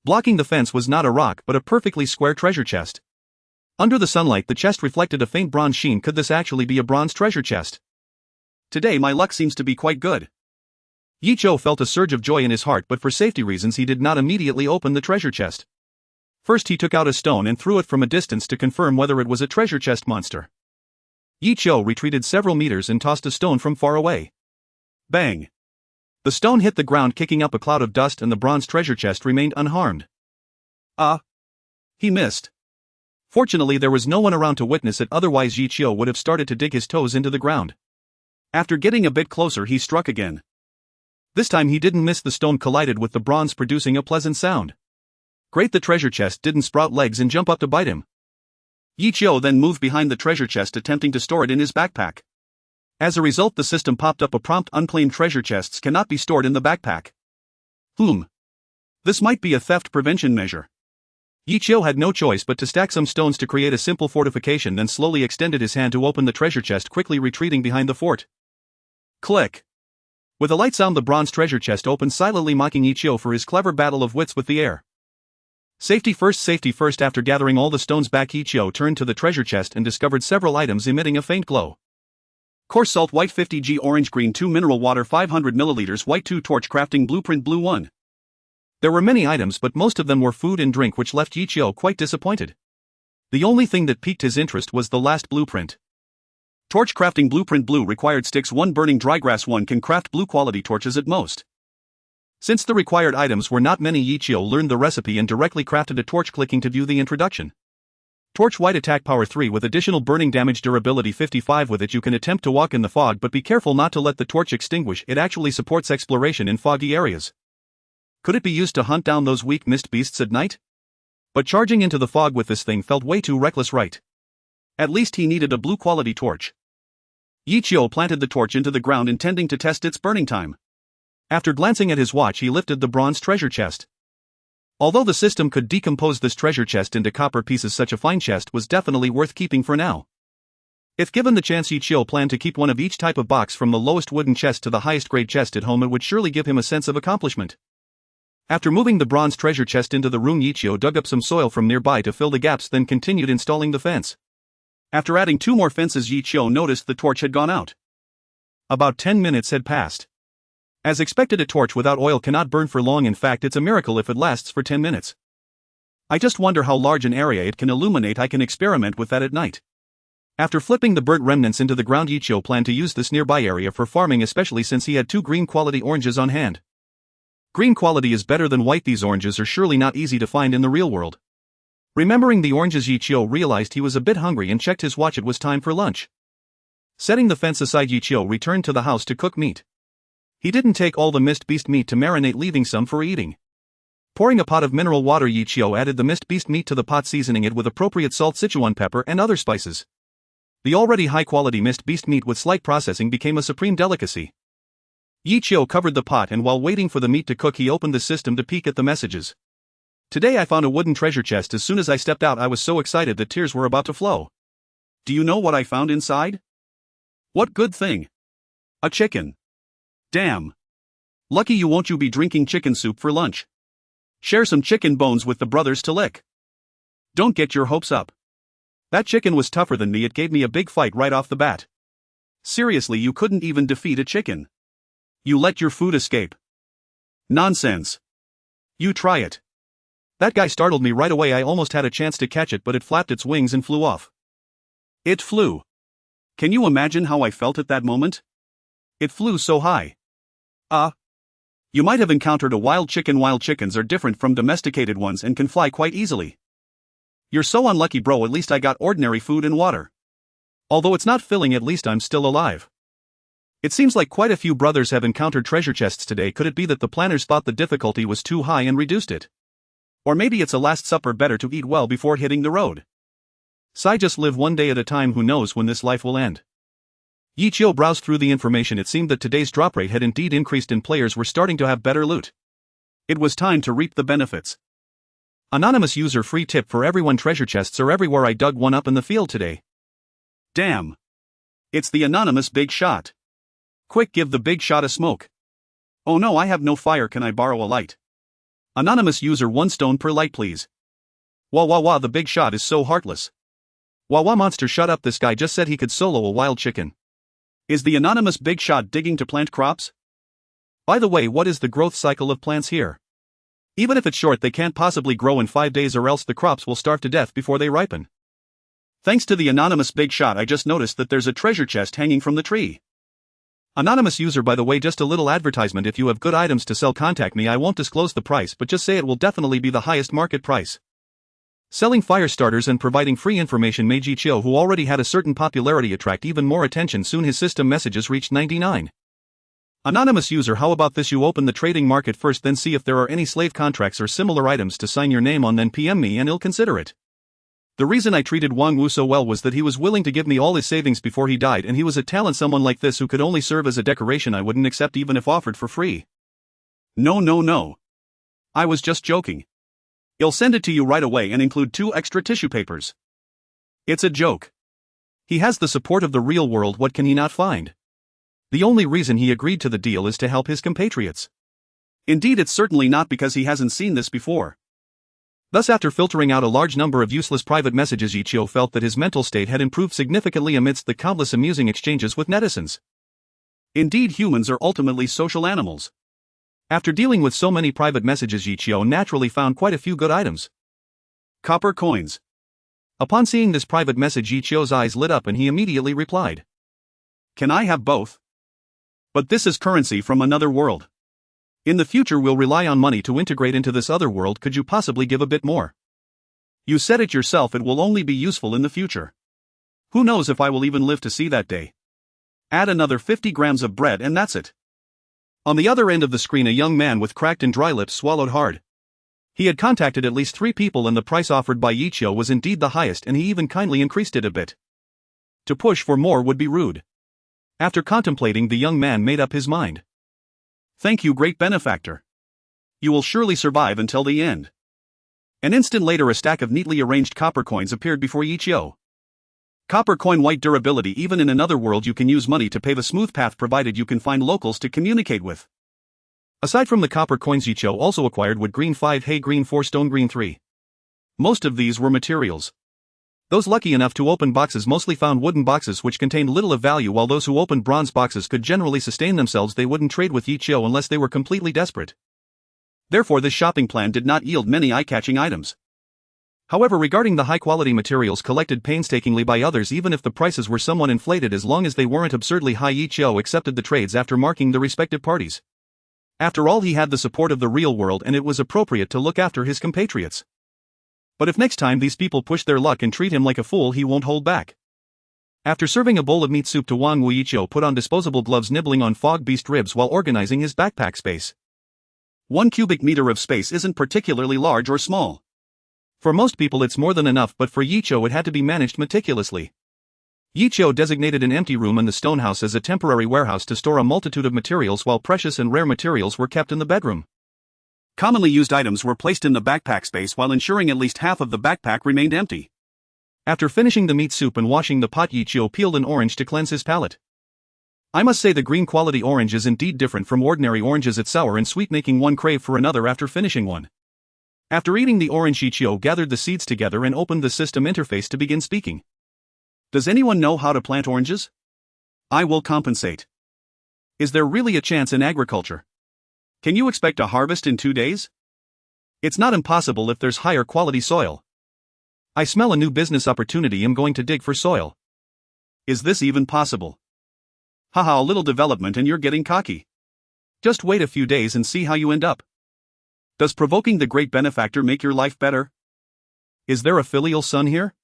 Blocking the fence was not a rock but a perfectly square treasure chest. Under the sunlight the chest reflected a faint bronze sheen. Could this actually be a bronze treasure chest? Today my luck seems to be quite good. Yichio felt a surge of joy in his heart, but for safety reasons he did not immediately open the treasure chest. First he took out a stone and threw it from a distance to confirm whether it was a treasure chest monster. Yichio retreated several meters and tossed a stone from far away. Bang! The stone hit the ground, kicking up a cloud of dust, and the bronze treasure chest remained unharmed. He missed. Fortunately there was no one around to witness it, otherwise Yichio would have started to dig his toes into the ground. After getting a bit closer he struck again. This time he didn't miss. The stone collided with the bronze, producing a pleasant sound. Great, the treasure chest didn't sprout legs and jump up to bite him. Yichio then moved behind the treasure chest, attempting to store it in his backpack. As a result the system popped up a prompt: unclaimed treasure chests cannot be stored in the backpack. This might be a theft prevention measure. Yichio had no choice but to stack some stones to create a simple fortification, then slowly extended his hand to open the treasure chest, quickly retreating behind the fort. Click! With a light sound the bronze treasure chest opened silently, mocking Yichio for his clever battle of wits with the air. Safety first, safety first. After gathering all the stones back, Yichio turned to the treasure chest and discovered several items emitting a faint glow. Coarse salt white 50g, orange green 2, mineral water 500 milliliters white 2, torch crafting blueprint blue 1. There were many items, but most of them were food and drink, which left Yichio quite disappointed. The only thing that piqued his interest was the last blueprint. Torch crafting blueprint blue required sticks 1, burning dry grass 1, can craft blue quality torches at most. Since the required items were not many, Yichio learned the recipe and directly crafted a torch, clicking to view the introduction. Torch white attack power 3 with additional burning damage durability 55. With it you can attempt to walk in the fog, but be careful not to let the torch extinguish. It actually supports exploration in foggy areas. Could it be used to hunt down those weak mist beasts at night? But charging into the fog with this thing felt way too reckless, right? At least he needed a blue quality torch. Yichio planted the torch into the ground, intending to test its burning time. After glancing at his watch he lifted the bronze treasure chest. Although the system could decompose this treasure chest into copper pieces, such a fine chest was definitely worth keeping for now. If given the chance, Yi Qiu planned to keep one of each type of box from the lowest wooden chest to the highest grade chest at home. It would surely give him a sense of accomplishment. After moving the bronze treasure chest into the room, Yi Qiu dug up some soil from nearby to fill the gaps, then continued installing the fence. After adding 2 more fences, Yi Qiu noticed the torch had gone out. About 10 minutes had passed. As expected, a torch without oil cannot burn for long. In fact, it's a miracle if it lasts for 10 minutes. I just wonder how large an area it can illuminate. I can experiment with that at night. After flipping the burnt remnants into the ground, Yi Qiu planned to use this nearby area for farming, especially since he had 2 green quality oranges on hand. Green quality is better than white. These oranges are surely not easy to find in the real world. Remembering the oranges, Yi Qiu realized he was a bit hungry and checked his watch. It was time for lunch. Setting the fence aside, Yi Qiu returned to the house to cook meat. He didn't take all the mist beast meat to marinate, leaving some for eating. Pouring a pot of mineral water, Yi Qiu added the mist beast meat to the pot, seasoning it with appropriate salt, Sichuan pepper, and other spices. The already high-quality mist beast meat with slight processing became a supreme delicacy. Yi Qiu covered the pot, and while waiting for the meat to cook, he opened the system to peek at the messages. Today I found a wooden treasure chest. As soon as I stepped out, I was so excited that tears were about to flow. Do you know what I found inside? What good thing? A chicken. Damn. Lucky you. Won't you be drinking chicken soup for lunch? Share some chicken bones with the brothers to lick. Don't get your hopes up. That chicken was tougher than me. It gave me a big fight right off the bat. Seriously, you couldn't even defeat a chicken. You let your food escape. Nonsense. You try it. That guy startled me right away. I almost had a chance to catch it, but it flapped its wings and flew off. It flew. Can you imagine how I felt at that moment? It flew so high. You might have encountered a wild chicken. Wild chickens are different from domesticated ones and can fly quite easily. You're so unlucky, bro. At least I got ordinary food and water. Although it's not filling, at least I'm still alive. It seems like quite a few brothers have encountered treasure chests today. Could it be that the planners thought the difficulty was too high and reduced it? Or maybe it's a last supper, better to eat well before hitting the road. Sigh, just live one day at a time. Who knows when this life will end? Yi Qiu browsed through the information. It seemed that today's drop rate had indeed increased and players were starting to have better loot. It was time to reap the benefits. Anonymous user: free tip for everyone, treasure chests are everywhere. I dug one up in the field today. Damn. It's the anonymous big shot. Quick, give the big shot a smoke. Oh no, I have no fire. Can I borrow a light? Anonymous user: 1 stone per light please. Wah wah wah, the big shot is so heartless. Wah wah monster, shut up. This guy just said he could solo a wild chicken. Is the anonymous big shot digging to plant crops? By the way, what is the growth cycle of plants here? Even if it's short, they can't possibly grow in 5 days, or else the crops will starve to death before they ripen. Thanks to the anonymous big shot, I just noticed that there's a treasure chest hanging from the tree. Anonymous user: by the way, just a little advertisement. If you have good items to sell, contact me. I won't disclose the price, but just say it will definitely be the highest market price. Selling fire starters and providing free information made Yi Qiu, who already had a certain popularity, attract even more attention. Soon his system messages reached 99. Anonymous user: how about this? You open the trading market first, then see if there are any slave contracts or similar items to sign your name on, then PM me and I'll consider it. The reason I treated Wang Wu so well was that he was willing to give me all his savings before he died, and he was a talent. Someone like this who could only serve as a decoration I wouldn't accept even if offered for free. No. I was just joking. I'll send it to you right away and include 2 extra tissue papers. It's a joke. He has the support of the real world. What can he not find? The only reason he agreed to the deal is to help his compatriots. Indeed, it's certainly not because he hasn't seen this before. Thus, after filtering out a large number of useless private messages, Yi Qiu felt that his mental state had improved significantly amidst the countless amusing exchanges with netizens. Indeed, humans are ultimately social animals. After dealing with so many private messages, Yi Qiu naturally found quite a few good items. Copper coins. Upon seeing this private message, Yi Qiu's eyes lit up and he immediately replied. Can I have both? But this is currency from another world. In the future we'll rely on money to integrate into this other world. Could you possibly give a bit more? You said it yourself, it will only be useful in the future. Who knows if I will even live to see that day. Add another 50 grams of bread and that's it. On the other end of the screen, a young man with cracked and dry lips swallowed hard. He had contacted at least 3 people and the price offered by Yi Qiu was indeed the highest, and he even kindly increased it a bit. To push for more would be rude. After contemplating, the young man made up his mind. Thank you, great benefactor. You will surely survive until the end. An instant later, a stack of neatly arranged copper coins appeared before Yi Qiu. Copper coin white durability. Even in another world you can use money to pave a smooth path provided you can find locals to communicate with. Aside from the copper coins, Yicho also acquired wood green 5, hay green 4, stone green 3. Most of these were materials. Those lucky enough to open boxes mostly found wooden boxes which contained little of value, while those who opened bronze boxes could generally sustain themselves. They wouldn't trade with Yicho unless they were completely desperate. Therefore this shopping plan did not yield many eye-catching items. However, regarding the high-quality materials collected painstakingly by others, even if the prices were somewhat inflated as long as they weren't absurdly high, Yicho accepted the trades after marking the respective parties. After all, he had the support of the real world and it was appropriate to look after his compatriots. But if next time these people push their luck and treat him like a fool, he won't hold back. After serving a bowl of meat soup to Wang Wu, Yicho put on disposable gloves, nibbling on fog beast ribs while organizing his backpack space. 1 cubic meter of space isn't particularly large or small. For most people it's more than enough, but for Yicho it had to be managed meticulously. Yicho designated an empty room in the stone house as a temporary warehouse to store a multitude of materials, while precious and rare materials were kept in the bedroom. Commonly used items were placed in the backpack space while ensuring at least half of the backpack remained empty. After finishing the meat soup and washing the pot, Yicho peeled an orange to cleanse his palate. I must say the green quality orange is indeed different from ordinary oranges. It's sour and sweet, making one crave for another after finishing one. After eating the orange, Yicho gathered the seeds together and opened the system interface to begin speaking. Does anyone know how to plant oranges? I will compensate. Is there really a chance in agriculture? Can you expect a harvest in 2 days? It's not impossible if there's higher quality soil. I smell a new business opportunity. I'm going to dig for soil. Is this even possible? Haha, a little development and you're getting cocky. Just wait a few days and see how you end up. Does provoking the great benefactor make your life better? Is there a filial son here?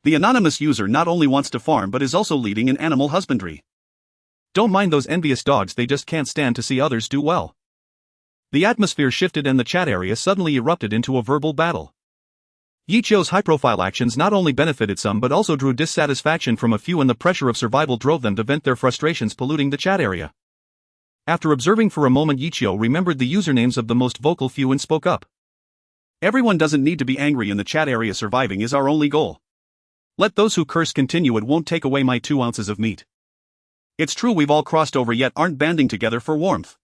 The anonymous user not only wants to farm but is also leading in animal husbandry. Don't mind those envious dogs, they just can't stand to see others do well. The atmosphere shifted and the chat area suddenly erupted into a verbal battle. Yicho's high-profile actions not only benefited some but also drew dissatisfaction from a few, and the pressure of survival drove them to vent their frustrations, polluting the chat area. After observing for a moment, Yicho remembered the usernames of the most vocal few and spoke up. Everyone doesn't need to be angry in the chat area. Surviving is our only goal. Let those who curse continue, it won't take away my 2 ounces of meat. It's true we've all crossed over yet aren't banding together for warmth.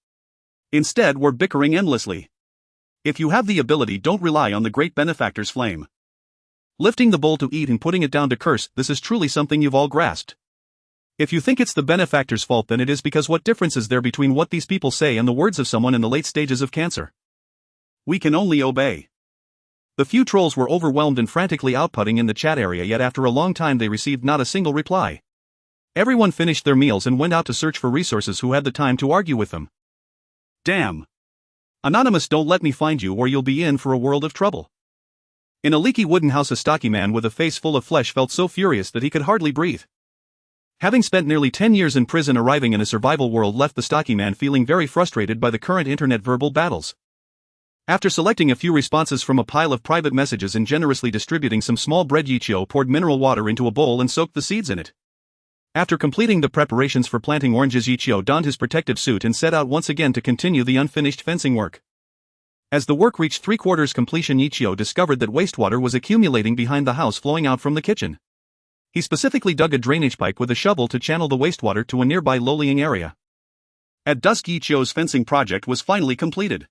Instead we're bickering endlessly. If you have the ability, don't rely on the great benefactor's flame. Lifting the bowl to eat and putting it down to curse, this is truly something you've all grasped. If you think it's the benefactor's fault, then it is because what difference is there between what these people say and the words of someone in the late stages of cancer? We can only obey. The few trolls were overwhelmed and frantically outputting in the chat area, yet after a long time they received not a single reply. Everyone finished their meals and went out to search for resources who had the time to argue with them. Damn. Anonymous, don't let me find you or you'll be in for a world of trouble. In a leaky wooden house, a stocky man with a face full of flesh felt so furious that he could hardly breathe. Having spent nearly 10 years in prison, arriving in a survival world left the stocky man feeling very frustrated by the current internet verbal battles. After selecting a few responses from a pile of private messages and generously distributing some small bread, Yicho poured mineral water into a bowl and soaked the seeds in it. After completing the preparations for planting oranges, Yicho donned his protective suit and set out once again to continue the unfinished fencing work. As the work reached 3/4 completion, Yicho discovered that wastewater was accumulating behind the house, flowing out from the kitchen. He specifically dug a drainage pipe with a shovel to channel the wastewater to a nearby low-lying area. At dusk, Yicho's fencing project was finally completed.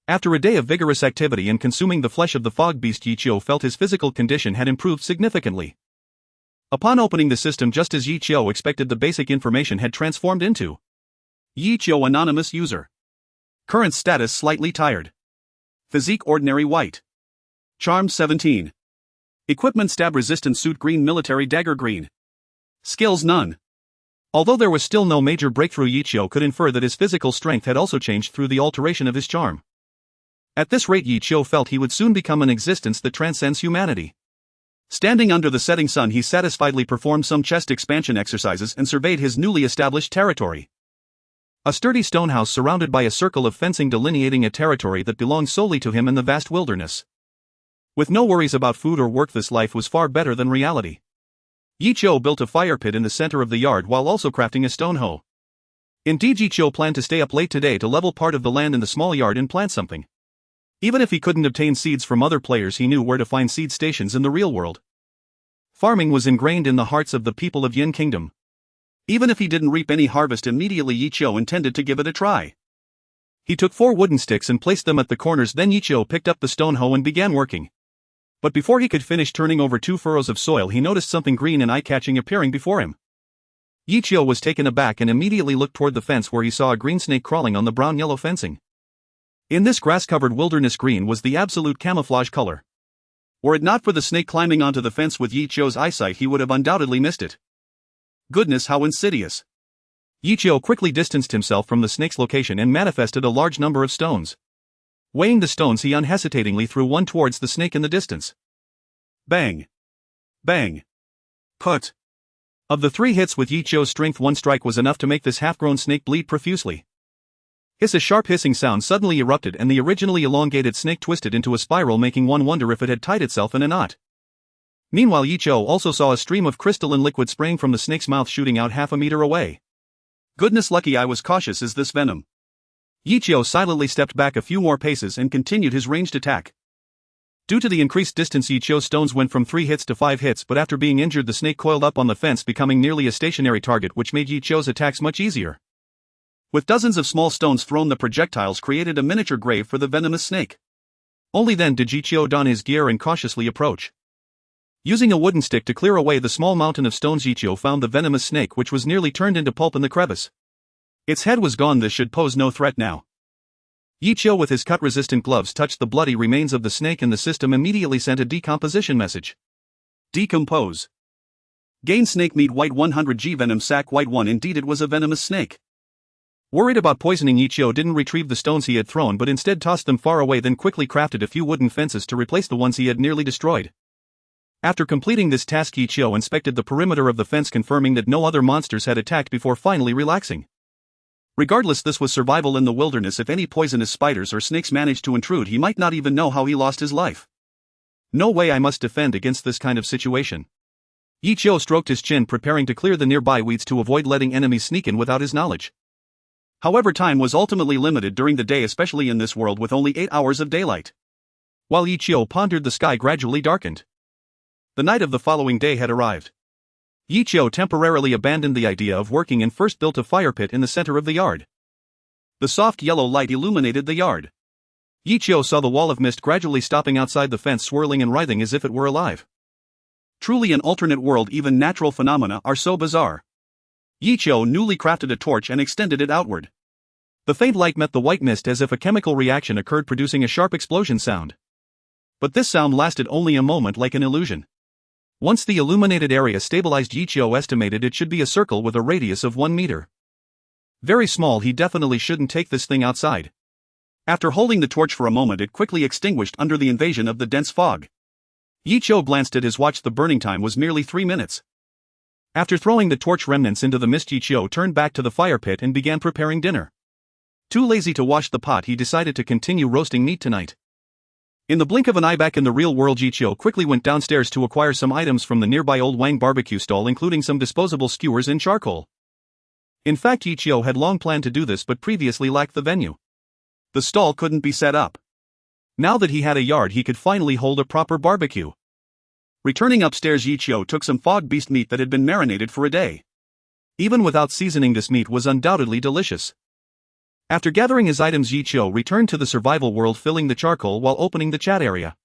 After a day of vigorous activity and consuming the flesh of the fog beast, Yicho felt his physical condition had improved significantly. Upon opening the system, just as Yicho expected, the basic information had transformed into Yicho anonymous user. Current status slightly tired. Physique ordinary white. Charm 17. Equipment stab resistant suit green, military dagger green. Skills none. Although there was still no major breakthrough, Yicho could infer that his physical strength had also changed through the alteration of his charm. At this rate, Yicho felt he would soon become an existence that transcends humanity. Standing under the setting sun, he satisfiedly performed some chest expansion exercises and surveyed his newly established territory. A sturdy stone house surrounded by a circle of fencing delineating a territory that belonged solely to him in the vast wilderness. With no worries about food or work, this life was far better than reality. Yicho built a fire pit in the center of the yard while also crafting a stone hoe. Indeed, Yicho planned to stay up late today to level part of the land in the small yard and plant something. Even if he couldn't obtain seeds from other players, he knew where to find seed stations in the real world. Farming was ingrained in the hearts of the people of Yin Kingdom. Even if he didn't reap any harvest immediately, Yichio intended to give it a try. He took 4 wooden sticks and placed them at the corners, then Yichio picked up the stone hoe and began working. But before he could finish turning over 2 furrows of soil, he noticed something green and eye-catching appearing before him. Yichio was taken aback and immediately looked toward the fence, where he saw a green snake crawling on the brown-yellow fencing. In this grass-covered wilderness, green was the absolute camouflage color. Were it not for the snake climbing onto the fence with Yichio's eyesight, he would have undoubtedly missed it. Goodness, how insidious! Yichio quickly distanced himself from the snake's location and manifested a large number of stones. Weighing the stones, he unhesitatingly threw one towards the snake in the distance. Bang! Bang! Put! Of the 3 hits with Yichio's strength, 1 strike was enough to make this half-grown snake bleed profusely. A sharp hissing sound suddenly erupted, and the originally elongated snake twisted into a spiral, making one wonder if it had tied itself in a knot. Meanwhile, Yichio also saw a stream of crystalline liquid spraying from the snake's mouth, shooting out half a meter away. Goodness, lucky I was cautious. Is this venom? Yichio silently stepped back a few more paces and continued his ranged attack. Due to the increased distance, Yichio's stones went from 3 hits to 5 hits, but after being injured, the snake coiled up on the fence, becoming nearly a stationary target, which made Yichio's attacks much easier. With dozens of small stones thrown, the projectiles created a miniature grave for the venomous snake. Only then did Yichio don his gear and cautiously approach. Using a wooden stick to clear away the small mountain of stones, Yichio found the venomous snake, which was nearly turned into pulp in the crevice. Its head was gone. This should pose no threat now. Yichio, with his cut-resistant gloves, touched the bloody remains of the snake, and the system immediately sent a decomposition message. Decompose. Gain snake meat white 100g, venom sac white 1. Indeed, it was a venomous snake. Worried about poisoning, Yichio didn't retrieve the stones he had thrown, but instead tossed them far away, then quickly crafted a few wooden fences to replace the ones he had nearly destroyed. After completing this task, Yichio inspected the perimeter of the fence, confirming that no other monsters had attacked, before finally relaxing. Regardless, this was survival in the wilderness. If any poisonous spiders or snakes managed to intrude, he might not even know how he lost his life. No way, I must defend against this kind of situation. Yichio stroked his chin, preparing to clear the nearby weeds to avoid letting enemies sneak in without his knowledge. However, time was ultimately limited during the day, especially in this world with only 8 hours of daylight. While Yichio pondered, the sky gradually darkened. The night of the following day had arrived. Yichio temporarily abandoned the idea of working and first built a fire pit in the center of the yard. The soft yellow light illuminated the yard. Yichio saw the wall of mist gradually stopping outside the fence, swirling and writhing as if it were alive. Truly an alternate world. Even natural phenomena are so bizarre. Yichio newly crafted a torch and extended it outward. The faint light met the white mist as if a chemical reaction occurred, producing a sharp explosion sound. But this sound lasted only a moment, like an illusion. Once the illuminated area stabilized, Yichio estimated it should be a circle with a radius of 1 meter. Very small. He definitely shouldn't take this thing outside. After holding the torch for a moment, it quickly extinguished under the invasion of the dense fog. Yichio glanced at his watch. The burning time was merely 3 minutes. After throwing the torch remnants into the mist, Yichio turned back to the fire pit and began preparing dinner. Too lazy to wash the pot, he decided to continue roasting meat tonight. In the blink of an eye, back in the real world, Yichio quickly went downstairs to acquire some items from the nearby Old Wang barbecue stall, including some disposable skewers and charcoal. In fact, Yichio had long planned to do this, but previously lacked the venue. The stall couldn't be set up. Now that he had a yard, he could finally hold a proper barbecue. Returning upstairs, Yichio took some fog beast meat that had been marinated for a day. Even without seasoning, this meat was undoubtedly delicious. After gathering his items, Yichio returned to the survival world, filling the charcoal while opening the chat area.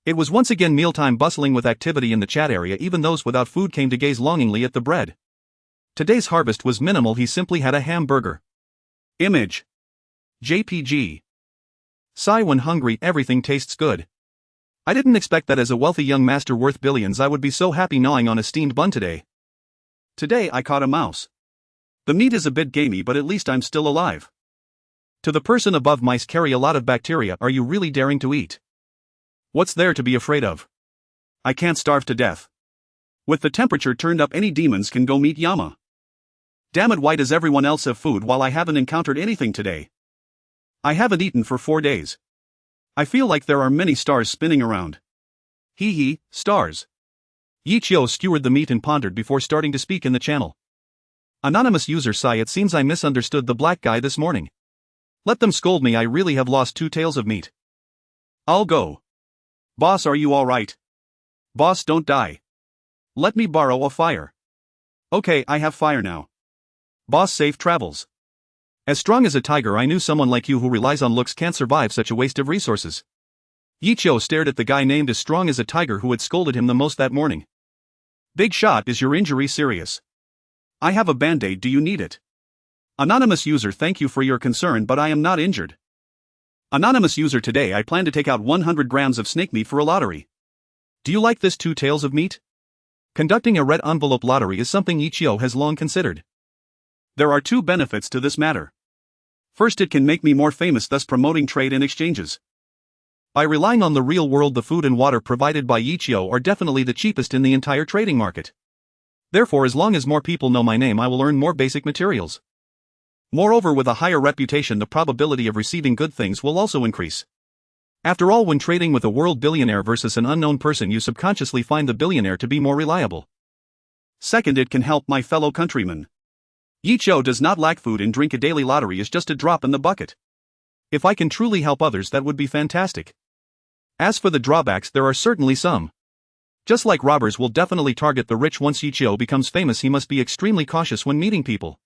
It was once again mealtime, bustling with activity in the chat area. Even those without food came to gaze longingly at the bread. Today's harvest was minimal. He simply had a hamburger. Image. JPG. Sigh, when hungry, everything tastes good. I didn't expect that as a wealthy young master worth billions I would be so happy gnawing on a steamed bun today. Today I caught a mouse. The meat is a bit gamey, but at least I'm still alive. To the person above, mice carry a lot of bacteria. Are you really daring to eat? What's there to be afraid of? I can't starve to death. With the temperature turned up, any demons can go meet Yama. Damn it, why does everyone else have food while I haven't encountered anything today? I haven't eaten for 4 days. I feel like there are many stars spinning around. Hee hee, stars. Yichio skewered the meat and pondered before starting to speak in the channel. Anonymous user: sigh, it seems I misunderstood the black guy this morning. Let them scold me, I really have lost 2 tails of meat. I'll go. Boss, are you alright? Boss, don't die. Let me borrow a fire. Okay, I have fire now. Boss, safe travels. As strong as a tiger, I knew someone like you who relies on looks can't survive such a waste of resources. Yichio stared at the guy named as strong as a tiger who had scolded him the most that morning. Big shot, is your injury serious? I have a band-aid, do you need it? Anonymous user, thank you for your concern, but I am not injured. Anonymous user, today I plan to take out 100 grams of snake meat for a lottery. Do you like this 2 tails of meat? Conducting a red envelope lottery is something Yichio has long considered. There are 2 benefits to this matter. First, it can make me more famous, thus promoting trade and exchanges. By relying on the real world, the food and water provided by Yichio are definitely the cheapest in the entire trading market. Therefore, as long as more people know my name, I will earn more basic materials. Moreover, with a higher reputation, the probability of receiving good things will also increase. After all, when trading with a world billionaire versus an unknown person, you subconsciously find the billionaire to be more reliable. Second, it can help my fellow countrymen. Yichio does not lack food, and drink a daily lottery is just a drop in the bucket. If I can truly help others, that would be fantastic. As for the drawbacks, there are certainly some. Just like robbers will definitely target the rich, once Yichio becomes famous, he must be extremely cautious when meeting people.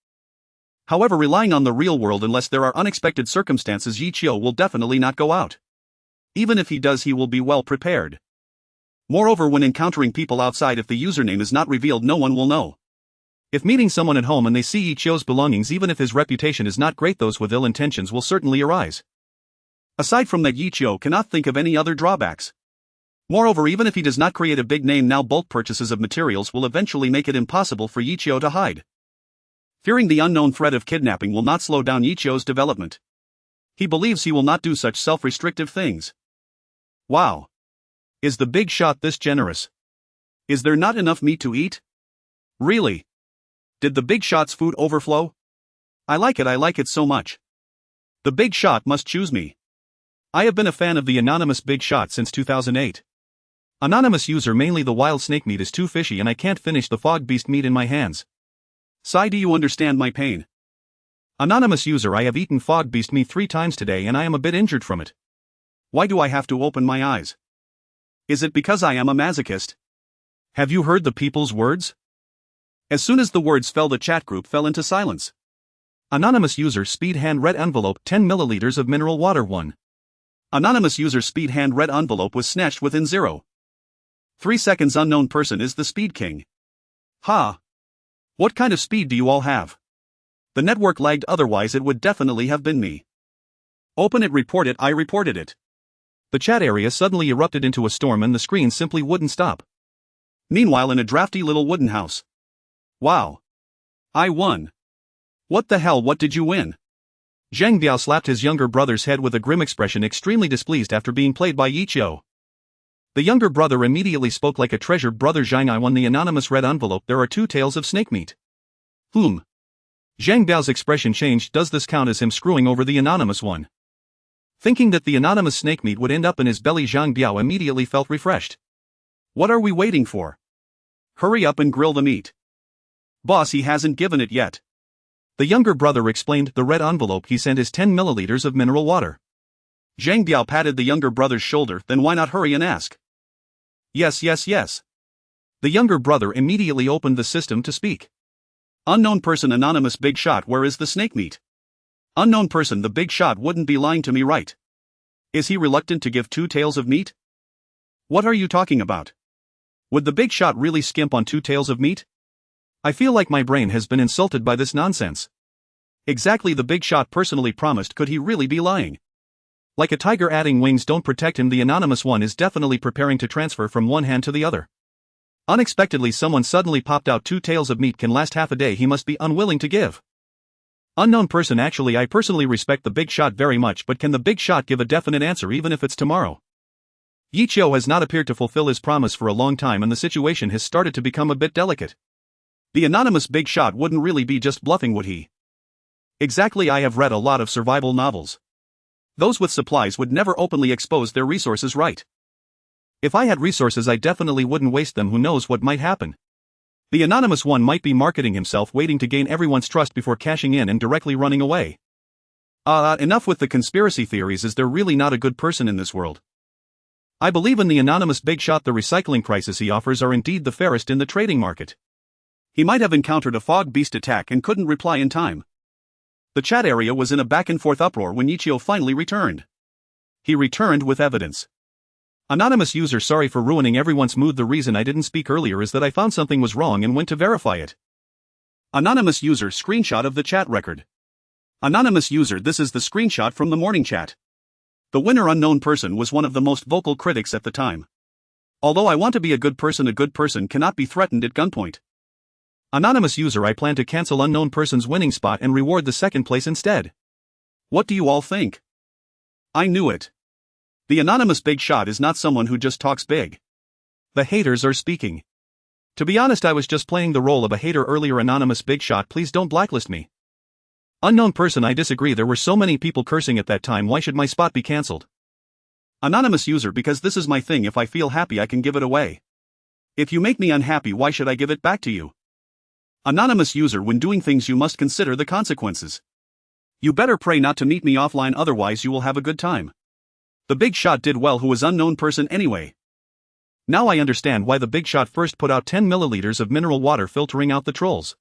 However, relying on the real world, unless there are unexpected circumstances, Yichio will definitely not go out. Even if he does, he will be well prepared. Moreover, when encountering people outside, if the username is not revealed, no one will know. If meeting someone at home and they see Yichio's belongings, even if his reputation is not great, those with ill intentions will certainly arise. Aside from that, Yichio cannot think of any other drawbacks. Moreover, even if he does not create a big name now, bulk purchases of materials will eventually make it impossible for Yichio to hide. Fearing the unknown threat of kidnapping will not slow down Yichio's development. He believes he will not do such self-restrictive things. Wow. Is the big shot this generous? Is there not enough meat to eat? Really? Did the big shot's food overflow? I like it so much. The big shot must choose me. I have been a fan of the anonymous big shot since 2008. Anonymous user, mainly the wild snake meat is too fishy and I can't finish the fog beast meat in my hands. Sigh, do you understand my pain? Anonymous user, I have eaten fog beast meat 3 times today and I am a bit injured from it. Why do I have to open my eyes? Is it because I am a masochist? Have you heard the people's words? As soon as the words fell, the chat group fell into silence. Anonymous user, speed hand red envelope, 10 milliliters of mineral water 1. Anonymous user, speed hand red envelope was snatched within 0.3 seconds. Unknown person is the speed king. Ha! What kind of speed do you all have? The network lagged, otherwise it would definitely have been me. Open it, report it. I reported it. The chat area suddenly erupted into a storm and the screen simply wouldn't stop. Meanwhile, in a drafty little wooden house. Wow. I won. What the hell, what did you win? Zhang Biao slapped his younger brother's head with a grim expression, extremely displeased after being played by Yichio. The younger brother immediately spoke like a treasure. Brother Zhang, I won the anonymous red envelope. There are 2 tails of snake meat. Zhang Biao's expression changed. Does this count as him screwing over the anonymous one? Thinking that the anonymous snake meat would end up in his belly, Zhang Biao immediately felt refreshed. What are we waiting for? Hurry up and grill the meat. Boss, he hasn't given it yet. The younger brother explained. The red envelope he sent is 10 milliliters of mineral water. Zhang Biao patted the younger brother's shoulder. Then why not hurry and ask? Yes. The younger brother immediately opened the system to speak. Unknown person, anonymous big shot, where is the snake meat? Unknown person, the big shot wouldn't be lying to me, right? Is he reluctant to give 2 tails of meat? What are you talking about? Would the big shot really skimp on 2 tails of meat? I feel like my brain has been insulted by this nonsense. Exactly, the big shot personally promised. Could he really be lying? Like a tiger, adding wings don't protect him. The anonymous one is definitely preparing to transfer from one hand to the other. Unexpectedly, someone suddenly popped out. 2 tails of meat can last half a day. He must be unwilling to give. Unknown person, actually I personally respect the big shot very much, but can the big shot give a definite answer even if it's tomorrow? Yichio has not appeared to fulfill his promise for a long time and the situation has started to become a bit delicate. The anonymous big shot wouldn't really be just bluffing, would he? Exactly, I have read a lot of survival novels. Those with supplies would never openly expose their resources, right? If I had resources, I definitely wouldn't waste them. Who knows what might happen? The anonymous one might be marketing himself, waiting to gain everyone's trust before cashing in and directly running away. Enough with the conspiracy theories. Is there really not a good person in this world? I believe in the anonymous big shot. The recycling prices he offers are indeed the fairest in the trading market. He might have encountered a fog beast attack and couldn't reply in time. The chat area was in a back-and-forth uproar when Ichio finally returned. He returned with evidence. Anonymous user, sorry for ruining everyone's mood. The reason I didn't speak earlier is that I found something was wrong and went to verify it. Anonymous user, screenshot of the chat record. Anonymous user, this is the screenshot from the morning chat. The winner, unknown person, was one of the most vocal critics at the time. Although I want to be a good person cannot be threatened at gunpoint. Anonymous user, I plan to cancel unknown person's winning spot and reward the second place instead. What do you all think? I knew it. The anonymous big shot is not someone who just talks big. The haters are speaking. To be honest, I was just playing the role of a hater earlier. Anonymous big shot, please don't blacklist me. Unknown person, I disagree. There were so many people cursing at that time. Why should my spot be cancelled? Anonymous user, because this is my thing. If I feel happy, I can give it away. If you make me unhappy, why should I give it back to you? Anonymous user, when doing things you must consider the consequences. You better pray not to meet me offline, otherwise you will have a good time. The big shot did well. Who was unknown person anyway? Now I understand why the big shot first put out 10 milliliters of mineral water filtering out the trolls.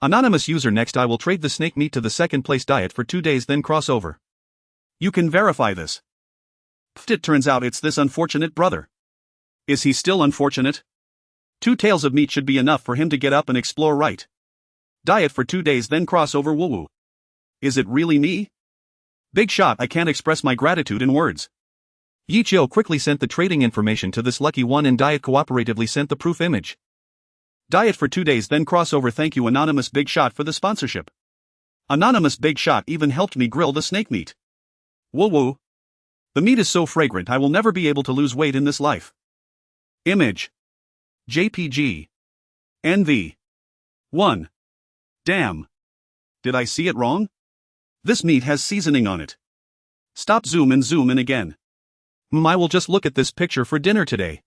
Anonymous user, next I will trade the snake meat to the second place diet for 2 days, then cross over. You can verify this. It turns out it's this unfortunate brother. Is he still unfortunate? 2 tails of meat should be enough for him to get up and explore, right? Diet for 2 days, then cross over. Woo woo. Is it really me? Big shot, I can't express my gratitude in words. Yichio quickly sent the trading information to this lucky one, and Diet cooperatively sent the proof image. Diet for 2 days, then crossover. Thank you, Anonymous big shot, for the sponsorship. Anonymous big shot even helped me grill the snake meat. Woo woo. The meat is so fragrant I will never be able to lose weight in this life. Image. JPG. NV. 1. Damn. Did I see it wrong? This meat has seasoning on it. Stop, zoom in again. I will just look at this picture for dinner today.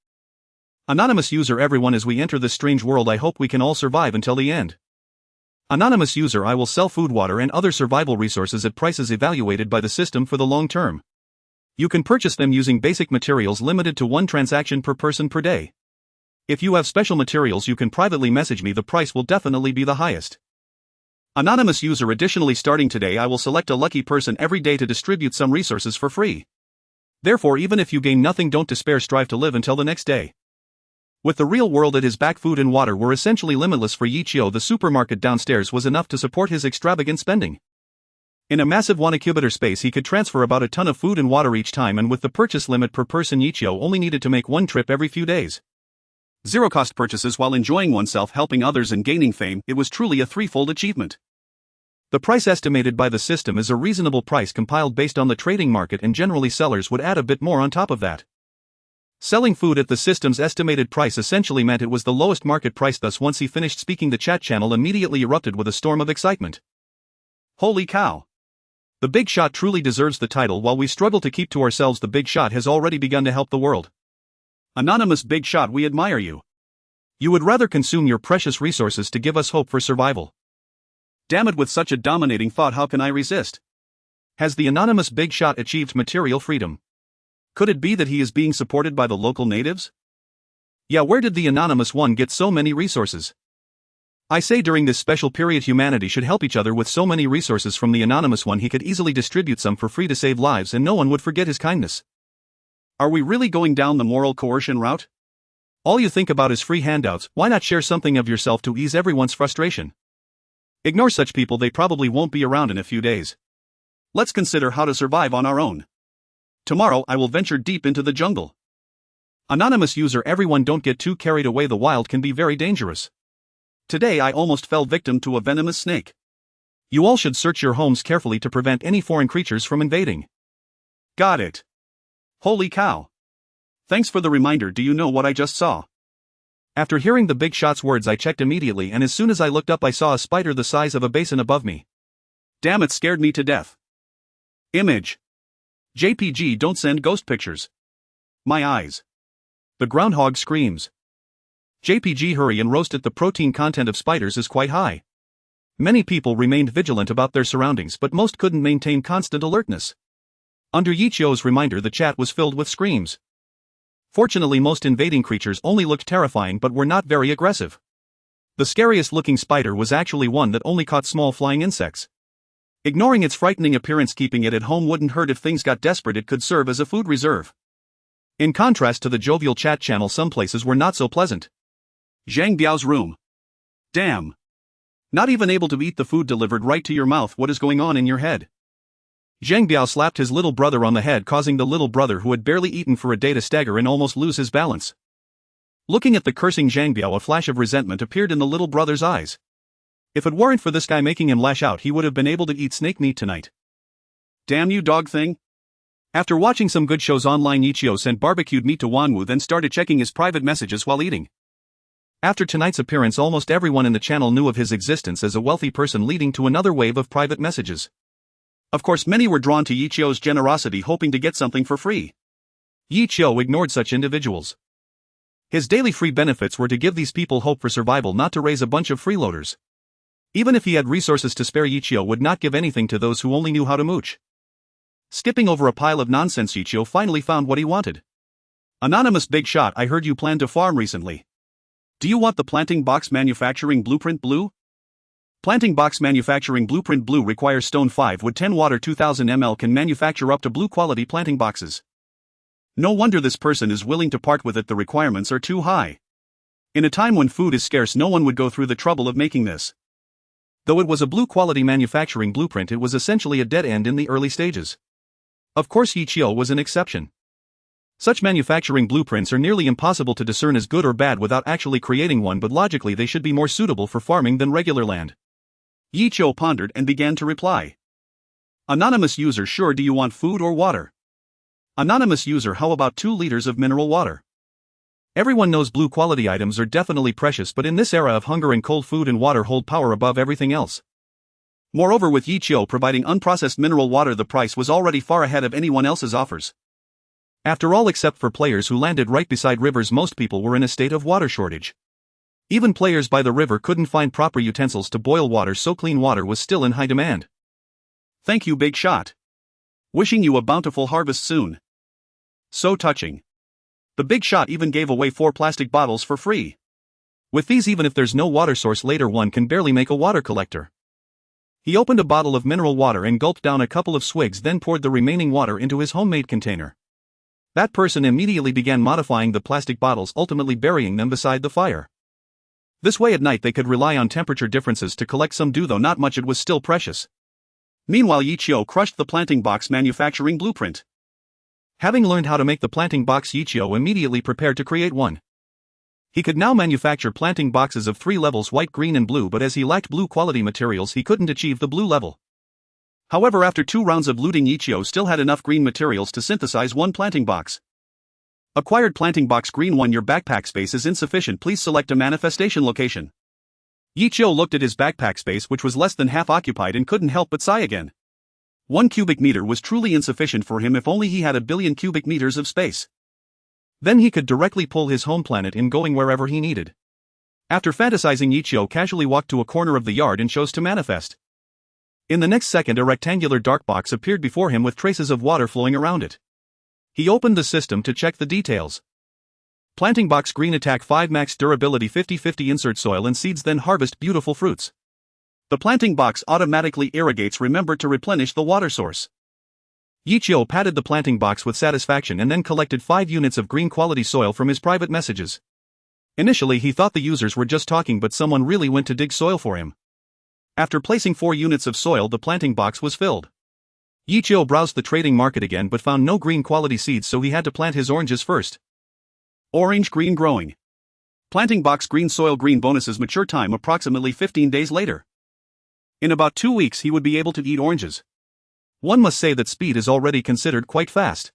Anonymous user, everyone, as we enter this strange world, I hope we can all survive until the end. Anonymous user, I will sell food, water and other survival resources at prices evaluated by the system for the long term. You can purchase them using basic materials, limited to 1 transaction per person per day. If you have special materials, you can privately message me. The price will definitely be the highest. Anonymous user, additionally, starting today I will select a lucky person every day to distribute some resources for free. Therefore, even if you gain nothing, don't despair, strive to live until the next day. With the real world at his back, food and water were essentially limitless for Yichio. The supermarket downstairs was enough to support his extravagant spending. In a massive 1 cubic space he could transfer about a ton of food and water each time, and with the purchase limit per person, Yichio only needed to make 1 trip every few days. Zero cost purchases while enjoying oneself, helping others and gaining fame. It was truly a threefold achievement. The price estimated by the system is a reasonable price compiled based on the trading market, and generally sellers would add a bit more on top of that. Selling food at the system's estimated price essentially meant it was the lowest market price. Thus, once he finished speaking, the chat channel immediately erupted with a storm of excitement. Holy cow! The big shot truly deserves the title. While we struggle to keep to ourselves, the big shot has already begun to help the world. Anonymous big shot, we admire you. You would rather consume your precious resources to give us hope for survival. Damn it, with such a dominating thought, how can I resist? Has the anonymous big shot achieved material freedom? Could it be that he is being supported by the local natives? Yeah, where did the anonymous one get so many resources? I say, during this special period humanity should help each other. With so many resources from the anonymous one, he could easily distribute some for free to save lives, and no one would forget his kindness. Are we really going down the moral coercion route? All you think about is free handouts. Why not share something of yourself to ease everyone's frustration? Ignore such people, they probably won't be around in a few days. Let's consider how to survive on our own. Tomorrow I will venture deep into the jungle. Anonymous user, everyone, don't get too carried away. The wild can be very dangerous. Today I almost fell victim to a venomous snake. You all should search your homes carefully to prevent any foreign creatures from invading. Got it. Holy cow. Thanks for the reminder. Do you know what I just saw? After hearing the big shot's words, I checked immediately, and as soon as I looked up I saw a spider the size of a basin above me. Damn, it scared me to death. Image. JPG, don't send ghost pictures. My eyes. The groundhog screams. JPG, hurry and roast it. The protein content of spiders is quite high. Many people remained vigilant about their surroundings, but most couldn't maintain constant alertness. Under Yichio's reminder, the chat was filled with screams. Fortunately, most invading creatures only looked terrifying but were not very aggressive. The scariest looking spider was actually one that only caught small flying insects. Ignoring its frightening appearance, keeping it at home wouldn't hurt. If things got desperate, it could serve as a food reserve. In contrast to the jovial chat channel, some places were not so pleasant. Zhang Biao's room. Damn. Not even able to eat the food delivered right to your mouth. What is going on in your head? Zhang Biao slapped his little brother on the head, causing the little brother, who had barely eaten for a day, to stagger and almost lose his balance. Looking at the cursing Zhang Biao, a flash of resentment appeared in the little brother's eyes. If it weren't for this guy making him lash out, he would have been able to eat snake meat tonight. Damn you, dog thing. After watching some good shows online, Yichio sent barbecued meat to Wanwu, then started checking his private messages while eating. After tonight's appearance, almost everyone in the channel knew of his existence as a wealthy person, leading to another wave of private messages. Of course, many were drawn to Yichio's generosity, hoping to get something for free. Yichio ignored such individuals. His daily free benefits were to give these people hope for survival, not to raise a bunch of freeloaders. Even if he had resources to spare, Yichio would not give anything to those who only knew how to mooch. Skipping over a pile of nonsense, Yichio finally found what he wanted. Anonymous big shot, I heard you planned to farm recently. Do you want the planting box manufacturing blueprint blue? Planting box manufacturing blueprint blue requires stone 5 wood 10 water 2000 ml, can manufacture up to blue quality planting boxes. No wonder this person is willing to part with it, the requirements are too high. In a time when food is scarce, no one would go through the trouble of making this. Though it was a blue quality manufacturing blueprint, it was essentially a dead end in the early stages. Of course, Yichio was an exception. Such manufacturing blueprints are nearly impossible to discern as good or bad without actually creating one, but logically they should be more suitable for farming than regular land. Yichio pondered and began to reply. Anonymous user, sure, do you want food or water? Anonymous user, how about 2 liters of mineral water? Everyone knows blue quality items are definitely precious, but in this era of hunger and cold, food and water hold power above everything else. Moreover, with Yichio providing unprocessed mineral water, the price was already far ahead of anyone else's offers. After all, except for players who landed right beside rivers, most people were in a state of water shortage. Even players by the river couldn't find proper utensils to boil water, so clean water was still in high demand. Thank you, big shot. Wishing you a bountiful harvest soon. So touching. The big shot even gave away 4 plastic bottles for free. With these, even if there's no water source later, one can barely make a water collector. He opened a bottle of mineral water and gulped down a couple of swigs, then poured the remaining water into his homemade container. That person immediately began modifying the plastic bottles, ultimately burying them beside the fire. This way at night they could rely on temperature differences to collect some dew, though not much, it was still precious. Meanwhile, Yichio crushed the planting box manufacturing blueprint. Having learned how to make the planting box, Yichio immediately prepared to create one. He could now manufacture planting boxes of 3 levels, white, green and blue, but as he lacked blue quality materials, he couldn't achieve the blue level. However, after 2 rounds of looting, Yichio still had enough green materials to synthesize 1 planting box. Acquired planting box green 1. Your backpack space is insufficient, please select a manifestation location. Yichio looked at his backpack space, which was less than half occupied, and couldn't help but sigh again. 1 cubic meter was truly insufficient for him. If only he had a billion cubic meters of space. Then he could directly pull his home planet in, going wherever he needed. After fantasizing, Yichio casually walked to a corner of the yard and chose to manifest. In the next second, a rectangular dark box appeared before him with traces of water flowing around it. He opened the system to check the details. Planting box green, attack 5, max durability 50/50, insert soil and seeds, then harvest beautiful fruits. The planting box automatically irrigates, remember to replenish the water source. Yichio patted the planting box with satisfaction and then collected 5 units of green quality soil from his private messages. Initially he thought the users were just talking, but someone really went to dig soil for him. After placing 4 units of soil, the planting box was filled. Yichio browsed the trading market again but found no green quality seeds, so he had to plant his oranges first. Orange green growing. Planting box green soil, green bonuses, mature time approximately 15 days later. In about 2 weeks he would be able to eat oranges. One must say that speed is already considered quite fast.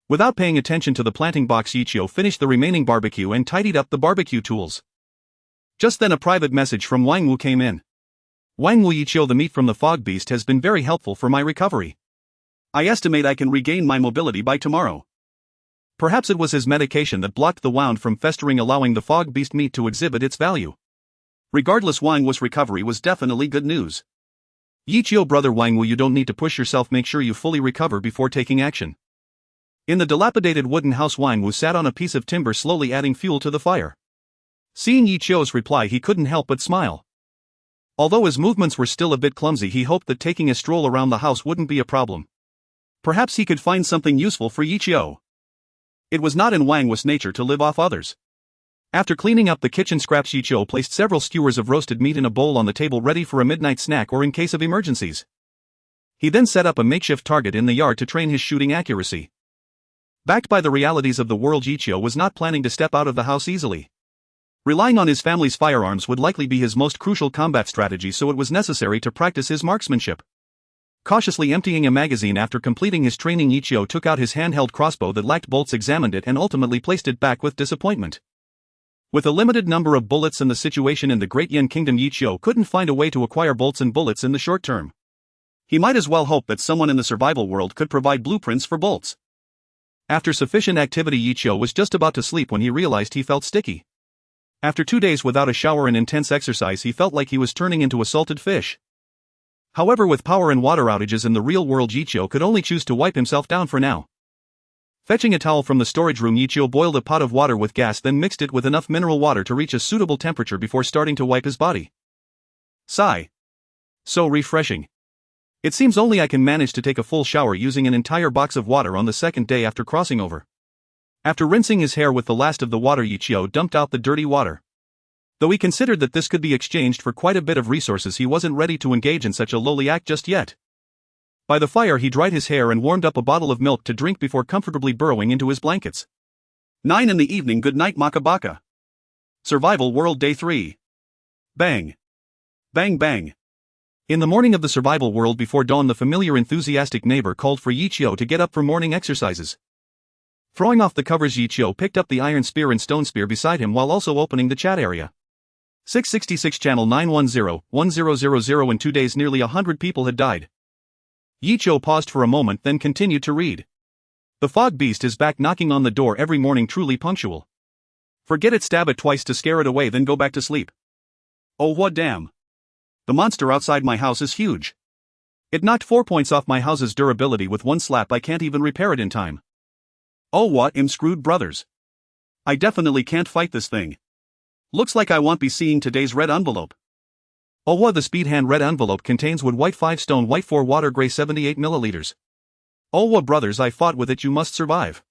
Without paying attention to the planting box, Yichio finished the remaining barbecue and tidied up the barbecue tools. Just then a private message from Wangwu came in. Wangwu, Yichio, the meat from the fog beast has been very helpful for my recovery. I estimate I can regain my mobility by tomorrow. Perhaps it was his medication that blocked the wound from festering, allowing the fog beast meat to exhibit its value. Regardless, Wangwu's recovery was definitely good news. Yichio, brother Wangwu, you don't need to push yourself, make sure you fully recover before taking action. In the dilapidated wooden house, Wang Wu sat on a piece of timber, slowly adding fuel to the fire. Seeing Yi Qiu's reply, he couldn't help but smile. Although his movements were still a bit clumsy, he hoped that taking a stroll around the house wouldn't be a problem. Perhaps he could find something useful for Yi Qiu. It was not in Wang Wu's nature to live off others. After cleaning up the kitchen scraps, Yi Qiu placed several skewers of roasted meat in a bowl on the table, ready for a midnight snack or in case of emergencies. He then set up a makeshift target in the yard to train his shooting accuracy. Backed by the realities of the world, Yi Qiu was not planning to step out of the house easily. Relying on his family's firearms would likely be his most crucial combat strategy, so it was necessary to practice his marksmanship. Cautiously emptying a magazine after completing his training, Yi Qiu took out his handheld crossbow that lacked bolts, examined it, and ultimately placed it back with disappointment. With a limited number of bullets and the situation in the Great Yan Kingdom, Yi Qiu couldn't find a way to acquire bolts and bullets in the short term. He might as well hope that someone in the survival world could provide blueprints for bolts. After sufficient activity, Yi Qiu was just about to sleep when he realized he felt sticky. After 2 days without a shower and intense exercise, he felt like he was turning into a salted fish. However, with power and water outages in the real world, Yi Qiu could only choose to wipe himself down for now. Fetching a towel from the storage room, Yi Qiu boiled a pot of water with gas, then mixed it with enough mineral water to reach a suitable temperature before starting to wipe his body. Sigh. So refreshing. It seems only I can manage to take a full shower using an entire box of water on the second day after crossing over. After rinsing his hair with the last of the water, Yi Qiu dumped out the dirty water. Though he considered that this could be exchanged for quite a bit of resources, he wasn't ready to engage in such a lowly act just yet. By the fire, he dried his hair and warmed up a bottle of milk to drink before comfortably burrowing into his blankets. 9 in the evening. Good night, Makabaka. Survival World Day 3. Bang. Bang bang. In the morning of the survival world, before dawn, the familiar enthusiastic neighbor called for Yi Qiu to get up for morning exercises. Throwing off the covers, Yi Qiu picked up the iron spear and stone spear beside him while also opening the chat area. 666 channel 910-1000. In 2 days, nearly 100 people had died. Yi Qiu paused for a moment, then continued to read. The fog beast is back, knocking on the door every morning, truly punctual. Forget it, stab it twice to scare it away, then go back to sleep. Oh what damn. The monster outside my house is huge. It knocked 4 points off my house's durability with one slap. I can't even repair it in time. Oh what am screwed, brothers. I definitely can't fight this thing. Looks like I won't be seeing today's red envelope. Oh what, the speed hand red envelope contains wood white 5 stone white 4 water gray 78 milliliters. Oh what, brothers, I fought with it, you must survive.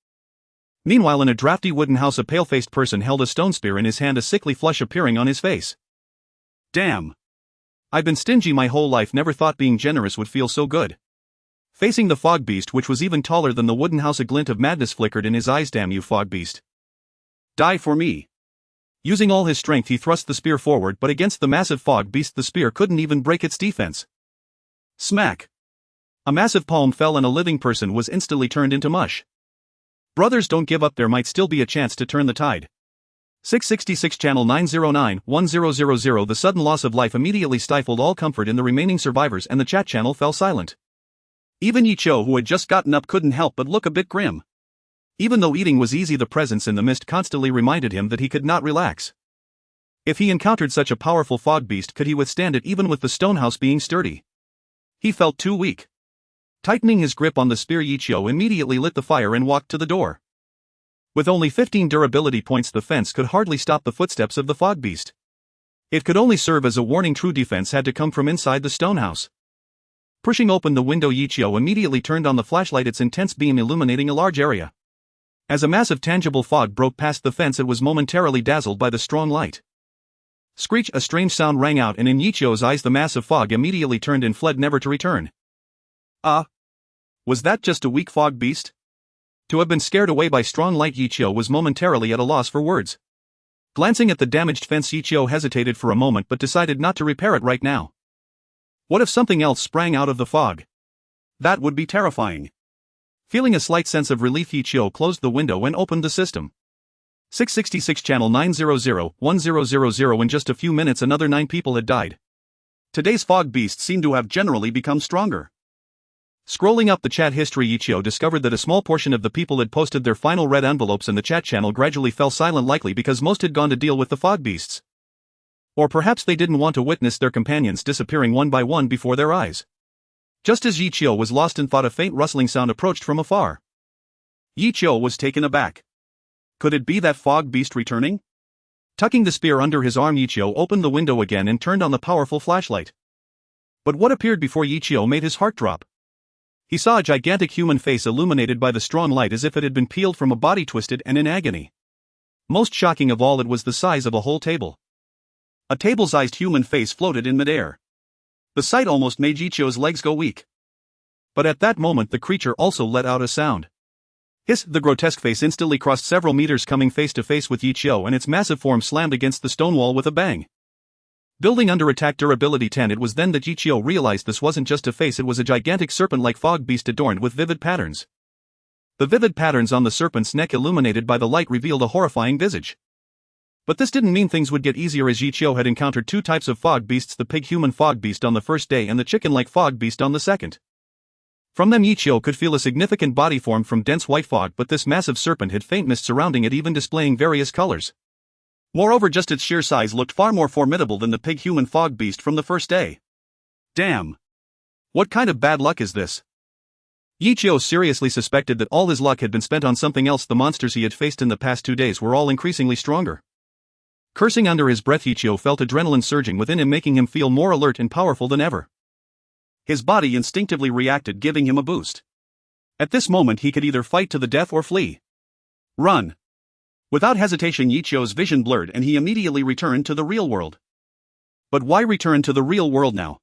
Meanwhile, in a drafty wooden house, a pale-faced person held a stone spear in his hand, a sickly flush appearing on his face. Damn. I've been stingy my whole life, never thought being generous would feel so good. Facing the fog beast, which was even taller than the wooden house, a glint of madness flickered in his eyes. Damn you, fog beast. Die for me. Using all his strength, he thrust the spear forward, but against the massive fog beast, the spear couldn't even break its defense. Smack. A massive palm fell and a living person was instantly turned into mush. Brothers, don't give up, there might still be a chance to turn the tide. 666 channel 909-1000. The sudden loss of life immediately stifled all comfort in the remaining survivors, and the chat channel fell silent. Even Yi Qiu, who had just gotten up, couldn't help but look a bit grim. Even though eating was easy, the presence in the mist constantly reminded him that he could not relax. If he encountered such a powerful fog beast, could he withstand it even with the stone house being sturdy? He felt too weak. Tightening his grip on the spear, Yi Qiu immediately lit the fire and walked to the door. With only 15 durability points, the fence could hardly stop the footsteps of the fog beast. It could only serve as a warning. True defense had to come from inside the stone house. Pushing open the window, Yi Qiu immediately turned on the flashlight, its intense beam illuminating a large area. As a massive tangible fog broke past the fence, it was momentarily dazzled by the strong light. Screech! A strange sound rang out, and in Yi Qiu's eyes the massive fog immediately turned and fled, never to return. Was that just a weak fog beast? To have been scared away by strong light, Yi Qiu was momentarily at a loss for words. Glancing at the damaged fence, Yi Qiu hesitated for a moment but decided not to repair it right now. What if something else sprang out of the fog? That would be terrifying. Feeling a slight sense of relief, Yi Qiu closed the window and opened the system. 666 channel 900-1000. In just a few minutes, another 9 people had died. Today's fog beasts seem to have generally become stronger. Scrolling up the chat history, Yi Qiu discovered that a small portion of the people had posted their final red envelopes, and the chat channel gradually fell silent, likely because most had gone to deal with the fog beasts. Or perhaps they didn't want to witness their companions disappearing one by one before their eyes. Just as Yi Qiu was lost in thought, a faint rustling sound approached from afar. Yi Qiu was taken aback. Could it be that fog beast returning? Tucking the spear under his arm, Yi Qiu opened the window again and turned on the powerful flashlight. But what appeared before Yi Qiu made his heart drop. He saw a gigantic human face illuminated by the strong light as if it had been peeled from a body twisted and in agony. Most shocking of all, it was the size of a whole table. A table-sized human face floated in midair. The sight almost made Yi Qiu's legs go weak. But at that moment the creature also let out a sound. Hiss! The grotesque face instantly crossed several meters, coming face to face with Yi Qiu, and its massive form slammed against the stone wall with a bang. Building under attack durability 10. It was then that Yi Qiu realized this wasn't just a face, it was a gigantic serpent-like fog beast adorned with vivid patterns. The vivid patterns on the serpent's neck, illuminated by the light, revealed a horrifying visage. But this didn't mean things would get easier, as Yi Qiu had encountered two types of fog beasts, the pig-human fog beast on the first day and the chicken-like fog beast on the second. From them Yi Qiu could feel a significant body formed from dense white fog, but this massive serpent had faint mist surrounding it, even displaying various colors. Moreover, just its sheer size looked far more formidable than the pig-human fog beast from the first day. Damn! What kind of bad luck is this? Yi Qiu seriously suspected that all his luck had been spent on something else. The monsters he had faced in the past 2 days were all increasingly stronger. Cursing under his breath, Yi Qiu felt adrenaline surging within him, making him feel more alert and powerful than ever. His body instinctively reacted, giving him a boost. At this moment he could either fight to the death or flee. Run! Without hesitation, Yi Qiu's vision blurred and he immediately returned to the real world. But why return to the real world now?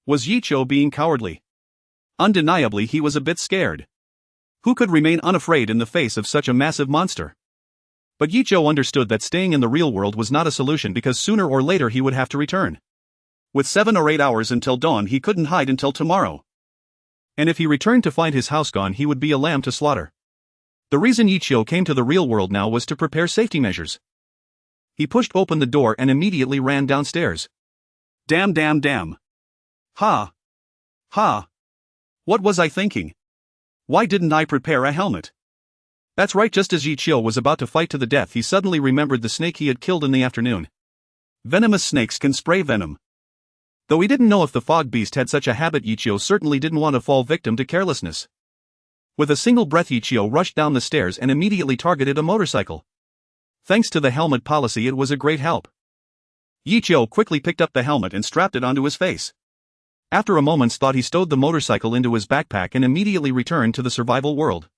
Was Yi Qiu being cowardly? Undeniably he was a bit scared. Who could remain unafraid in the face of such a massive monster? But Yi Qiu understood that staying in the real world was not a solution, because sooner or later he would have to return. With 7 or 8 hours until dawn, he couldn't hide until tomorrow. And if he returned to find his house gone, he would be a lamb to slaughter. The reason Yi Qiu came to the real world now was to prepare safety measures. He pushed open the door and immediately ran downstairs. Damn. Ha! Ha! What was I thinking? Why didn't I prepare a helmet? That's right, just as Yi Qiu was about to fight to the death, he suddenly remembered the snake he had killed in the afternoon. Venomous snakes can spray venom. Though he didn't know if the fog beast had such a habit, Yi Qiu certainly didn't want to fall victim to carelessness. With a single breath, Yi Qiu rushed down the stairs and immediately targeted a motorcycle. Thanks to the helmet policy, it was a great help. Yi Qiu quickly picked up the helmet and strapped it onto his face. After a moment's thought, he stowed the motorcycle into his backpack and immediately returned to the survival world.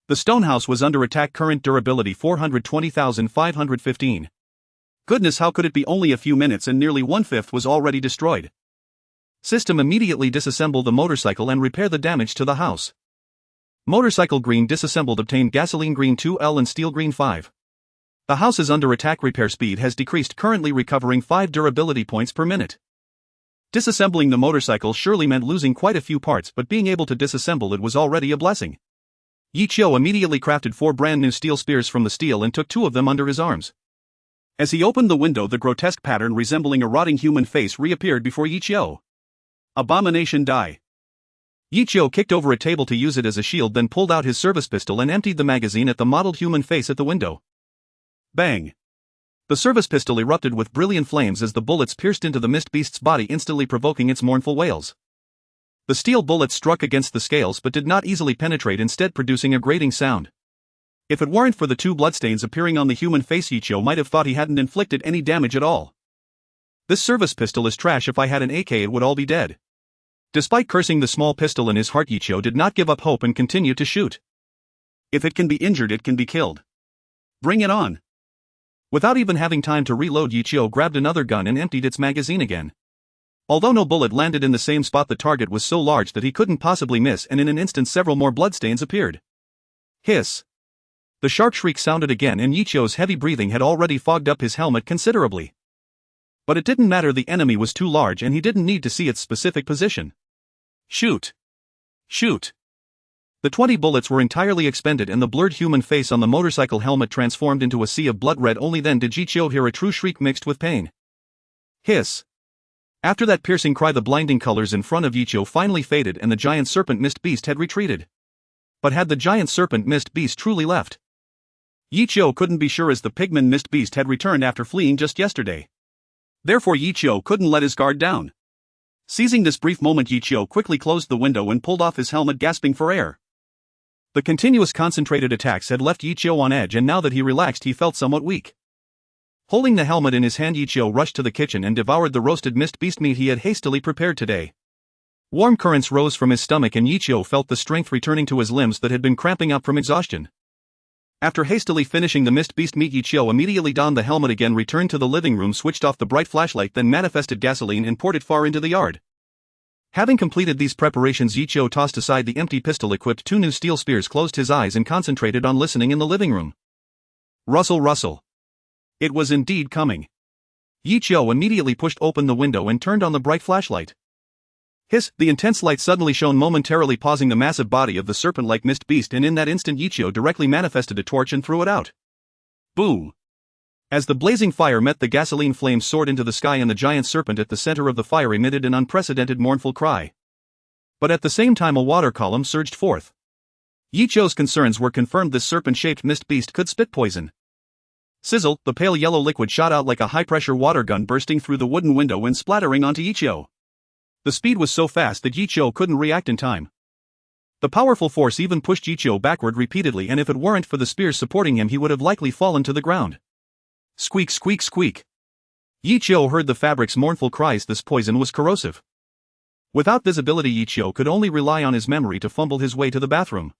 The stone house was under attack, current durability 420,515. Goodness, how could it be only a few minutes and nearly 1/5 was already destroyed? System, immediately disassemble the motorcycle and repair the damage to the house. Motorcycle green disassembled, obtained gasoline green 2L and steel green 5. The house is under attack, repair speed has decreased, currently recovering 5 durability points per minute. Disassembling the motorcycle surely meant losing quite a few parts, but being able to disassemble it was already a blessing. Yi Qiu immediately crafted 4 brand new steel spears from the steel and took 2 of them under his arms. As he opened the window, the grotesque pattern resembling a rotting human face reappeared before Yi Qiu. Abomination die. Yi Qiu kicked over a table to use it as a shield, then pulled out his service pistol and emptied the magazine at the mottled human face at the window. Bang! The service pistol erupted with brilliant flames as the bullets pierced into the mist beast's body, instantly provoking its mournful wails. The steel bullets struck against the scales but did not easily penetrate, instead producing a grating sound. If it weren't for the 2 bloodstains appearing on the human face, Yi Qiu might have thought he hadn't inflicted any damage at all. This service pistol is trash. If I had an AK, it would all be dead. Despite cursing the small pistol in his heart, Yi Qiu did not give up hope and continued to shoot. If it can be injured, it can be killed. Bring it on. Without even having time to reload, Yi Qiu grabbed another gun and emptied its magazine again. Although no bullet landed in the same spot, the target was so large that he couldn't possibly miss, and in an instant several more bloodstains appeared. Hiss! The sharp shriek sounded again, and Yi Qiu's heavy breathing had already fogged up his helmet considerably. But it didn't matter, the enemy was too large and he didn't need to see its specific position. Shoot! Shoot! The 20 bullets were entirely expended and the blurred human face on the motorcycle helmet transformed into a sea of blood red. Only then did Yi Qiu hear a true shriek mixed with pain. Hiss! After that piercing cry, the blinding colors in front of Yi Qiu finally faded and the giant serpent mist beast had retreated. But had the giant serpent mist beast truly left? Yi Qiu couldn't be sure, as the pigman mist beast had returned after fleeing just yesterday. Therefore Yi Qiu couldn't let his guard down. Seizing this brief moment, Yi Qiu quickly closed the window and pulled off his helmet, gasping for air. The continuous concentrated attacks had left Yichio on edge, and now that he relaxed he felt somewhat weak. Holding the helmet in his hand, Yichio rushed to the kitchen and devoured the roasted mist beast meat he had hastily prepared today. Warm currents rose from his stomach and Yichio felt the strength returning to his limbs that had been cramping up from exhaustion. After hastily finishing the mist beast meat, Yichio immediately donned the helmet again, returned to the living room, switched off the bright flashlight, then manifested gasoline and poured it far into the yard. Having completed these preparations, Yichio tossed aside the empty pistol-equipped two new steel spears, closed his eyes and concentrated on listening in the living room. Rustle, rustle. It was indeed coming. Yichio immediately pushed open the window and turned on the bright flashlight. Hiss! The intense light suddenly shone, momentarily pausing the massive body of the serpent-like mist beast, and in that instant Yichio directly manifested a torch and threw it out. Boom! As the blazing fire met, the gasoline flames soared into the sky and the giant serpent at the center of the fire emitted an unprecedented mournful cry. But at the same time a water column surged forth. Yichio's concerns were confirmed. This serpent-shaped mist beast could spit poison. Sizzle! The pale yellow liquid shot out like a high-pressure water gun, bursting through the wooden window and splattering onto Yichio. The speed was so fast that Yichio couldn't react in time. The powerful force even pushed Yichio backward repeatedly, and if it weren't for the spears supporting him he would have likely fallen to the ground. Squeak, squeak, squeak. Yichio heard the fabric's mournful cries. This poison was corrosive. Without visibility, Yichio could only rely on his memory to fumble his way to the bathroom.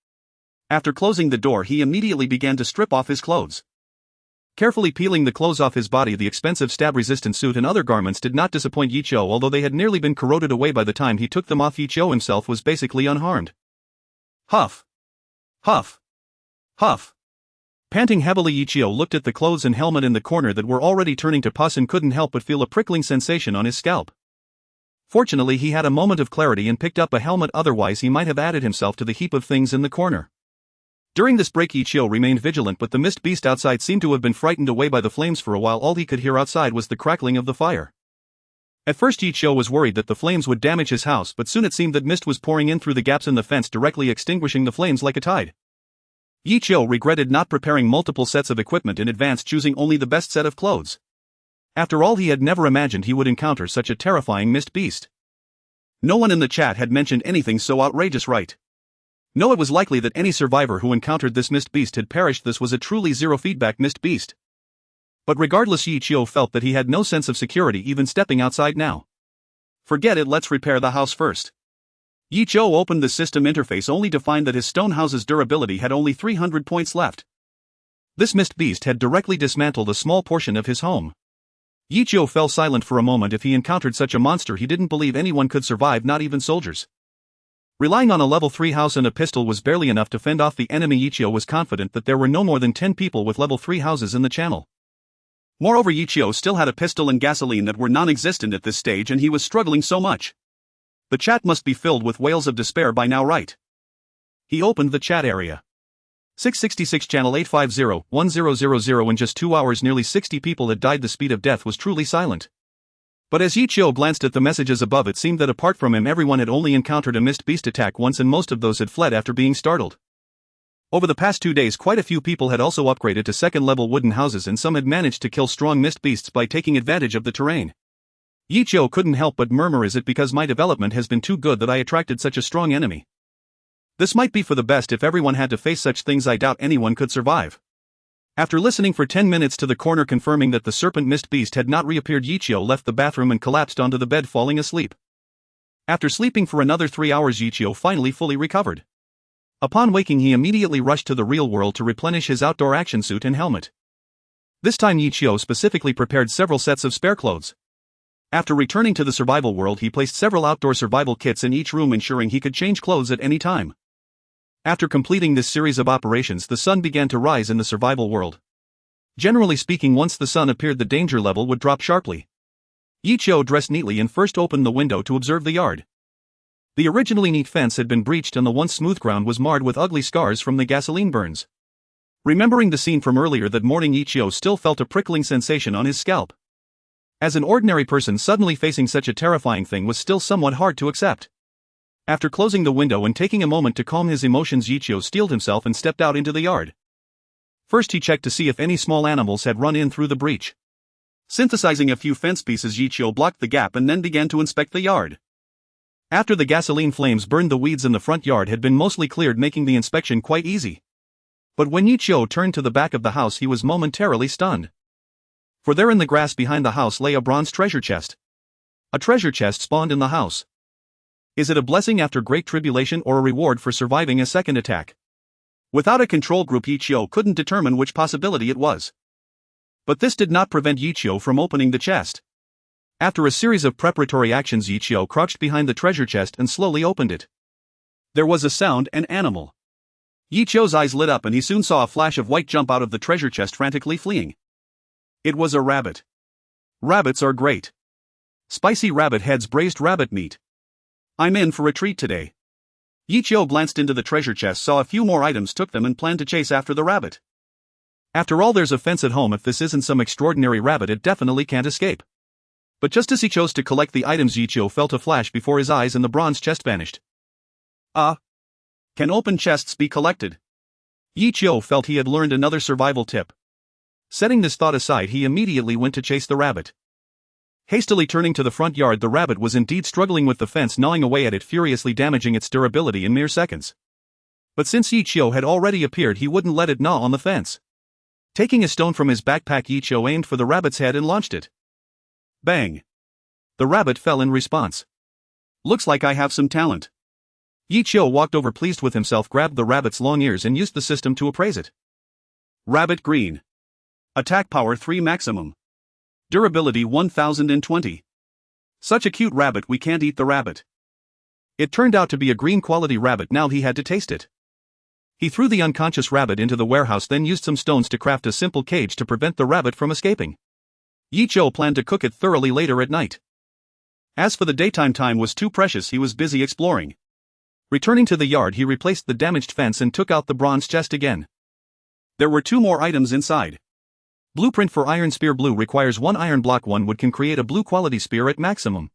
After closing the door, he immediately began to strip off his clothes. Carefully peeling the clothes off his body, the expensive stab-resistant suit and other garments did not disappoint Yichio. Although they had nearly been corroded away by the time he took them off, Yichio himself was basically unharmed. Huff. Huff. Huff. Panting heavily, Yichio looked at the clothes and helmet in the corner that were already turning to pus and couldn't help but feel a prickling sensation on his scalp. Fortunately, he had a moment of clarity and picked up a helmet, otherwise he might have added himself to the heap of things in the corner. During this break, Yichio remained vigilant, but the mist beast outside seemed to have been frightened away by the flames. For a while all he could hear outside was the crackling of the fire. At first Yichio was worried that the flames would damage his house, but soon it seemed that mist was pouring in through the gaps in the fence, directly extinguishing the flames like a tide. Yichio regretted not preparing multiple sets of equipment in advance, choosing only the best set of clothes. After all, he had never imagined he would encounter such a terrifying mist beast. No one in the chat had mentioned anything so outrageous, right? No, it was likely that any survivor who encountered this mist beast had perished. This was a truly zero-feedback mist beast. But regardless, Yichio felt that he had no sense of security even stepping outside now. Forget it, let's repair the house first. Yichio opened the system interface only to find that his stone house's durability had only 300 points left. This mist beast had directly dismantled a small portion of his home. Yichio fell silent for a moment. If he encountered such a monster, he didn't believe anyone could survive, not even soldiers. Relying on a level 3 house and a pistol was barely enough to fend off the enemy. Yichio was confident that there were no more than 10 people with level 3 houses in the channel. Moreover, Yichio still had a pistol and gasoline that were non-existent at this stage, and he was struggling so much. The chat must be filled with wails of despair by now, right? He opened the chat area. 666 channel 850-1000. In just 2 hours nearly 60 people had died. The speed of death was truly silent. But as Yichio glanced at the messages above, it seemed that apart from him everyone had only encountered a mist beast attack once, and most of those had fled after being startled. Over the past 2 days quite a few people had also upgraded to second-level wooden houses, and some had managed to kill strong mist beasts by taking advantage of the terrain. Yichio couldn't help but murmur, is it because my development has been too good that I attracted such a strong enemy? This might be for the best. If everyone had to face such things, I doubt anyone could survive. After listening for 10 minutes to the corner confirming that the serpent mist beast had not reappeared, Yichio left the bathroom and collapsed onto the bed, falling asleep. After sleeping for another 3 hours, Yichio finally fully recovered. Upon waking, he immediately rushed to the real world to replenish his outdoor action suit and helmet. This time Yichio specifically prepared several sets of spare clothes. After returning to the survival world, he placed several outdoor survival kits in each room, ensuring he could change clothes at any time. After completing this series of operations, the sun began to rise in the survival world. Generally speaking, once the sun appeared, the danger level would drop sharply. Yichio dressed neatly and first opened the window to observe the yard. The originally neat fence had been breached and the once smooth ground was marred with ugly scars from the gasoline burns. Remembering the scene from earlier that morning, Yichio still felt a prickling sensation on his scalp. As an ordinary person, suddenly facing such a terrifying thing was still somewhat hard to accept. After closing the window and taking a moment to calm his emotions, Yichio steeled himself and stepped out into the yard. First he checked to see if any small animals had run in through the breach. Synthesizing a few fence pieces, Yichio blocked the gap and then began to inspect the yard. After the gasoline flames burned, the weeds in the front yard had been mostly cleared, making the inspection quite easy. But when Yichio turned to the back of the house, he was momentarily stunned. For there in the grass behind the house lay a bronze treasure chest. A treasure chest spawned in the house. Is it a blessing after great tribulation or a reward for surviving a second attack? Without a control group, Yichio couldn't determine which possibility it was. But this did not prevent Yichio from opening the chest. After a series of preparatory actions, Yichio crouched behind the treasure chest and slowly opened it. There was a sound: an animal. Yichio's eyes lit up and he soon saw a flash of white jump out of the treasure chest, frantically fleeing. It was a rabbit. Rabbits are great. Spicy rabbit heads, braised rabbit meat. I'm in for a treat today. Yichio glanced into the treasure chest, saw a few more items, took them, and planned to chase after the rabbit. After all, there's a fence at home. If this isn't some extraordinary rabbit, it definitely can't escape. But just as he chose to collect the items, Yichio felt a flash before his eyes and the bronze chest vanished. Can open chests be collected? Yichio felt he had learned another survival tip. Setting this thought aside, he immediately went to chase the rabbit. Hastily turning to the front yard, the rabbit was indeed struggling with the fence, gnawing away at it, furiously damaging its durability in mere seconds. But since Yichio had already appeared, he wouldn't let it gnaw on the fence. Taking a stone from his backpack, Yichio aimed for the rabbit's head and launched it. Bang! The rabbit fell in response. Looks like I have some talent. Yichio walked over, pleased with himself, grabbed the rabbit's long ears and used the system to appraise it. Rabbit green. Attack power 3 maximum. Durability 1020. Such a cute rabbit, we can't eat the rabbit. It turned out to be a green quality rabbit. Now he had to taste it. He threw the unconscious rabbit into the warehouse, then used some stones to craft a simple cage to prevent the rabbit from escaping. Yichio planned to cook it thoroughly later at night. As for the daytime, time was too precious. He was busy exploring. Returning to the yard, he replaced the damaged fence and took out the bronze chest again. There were 2 more items inside. Blueprint for iron spear. Blue requires 1 iron block. 1 wood can create a blue quality spear at maximum.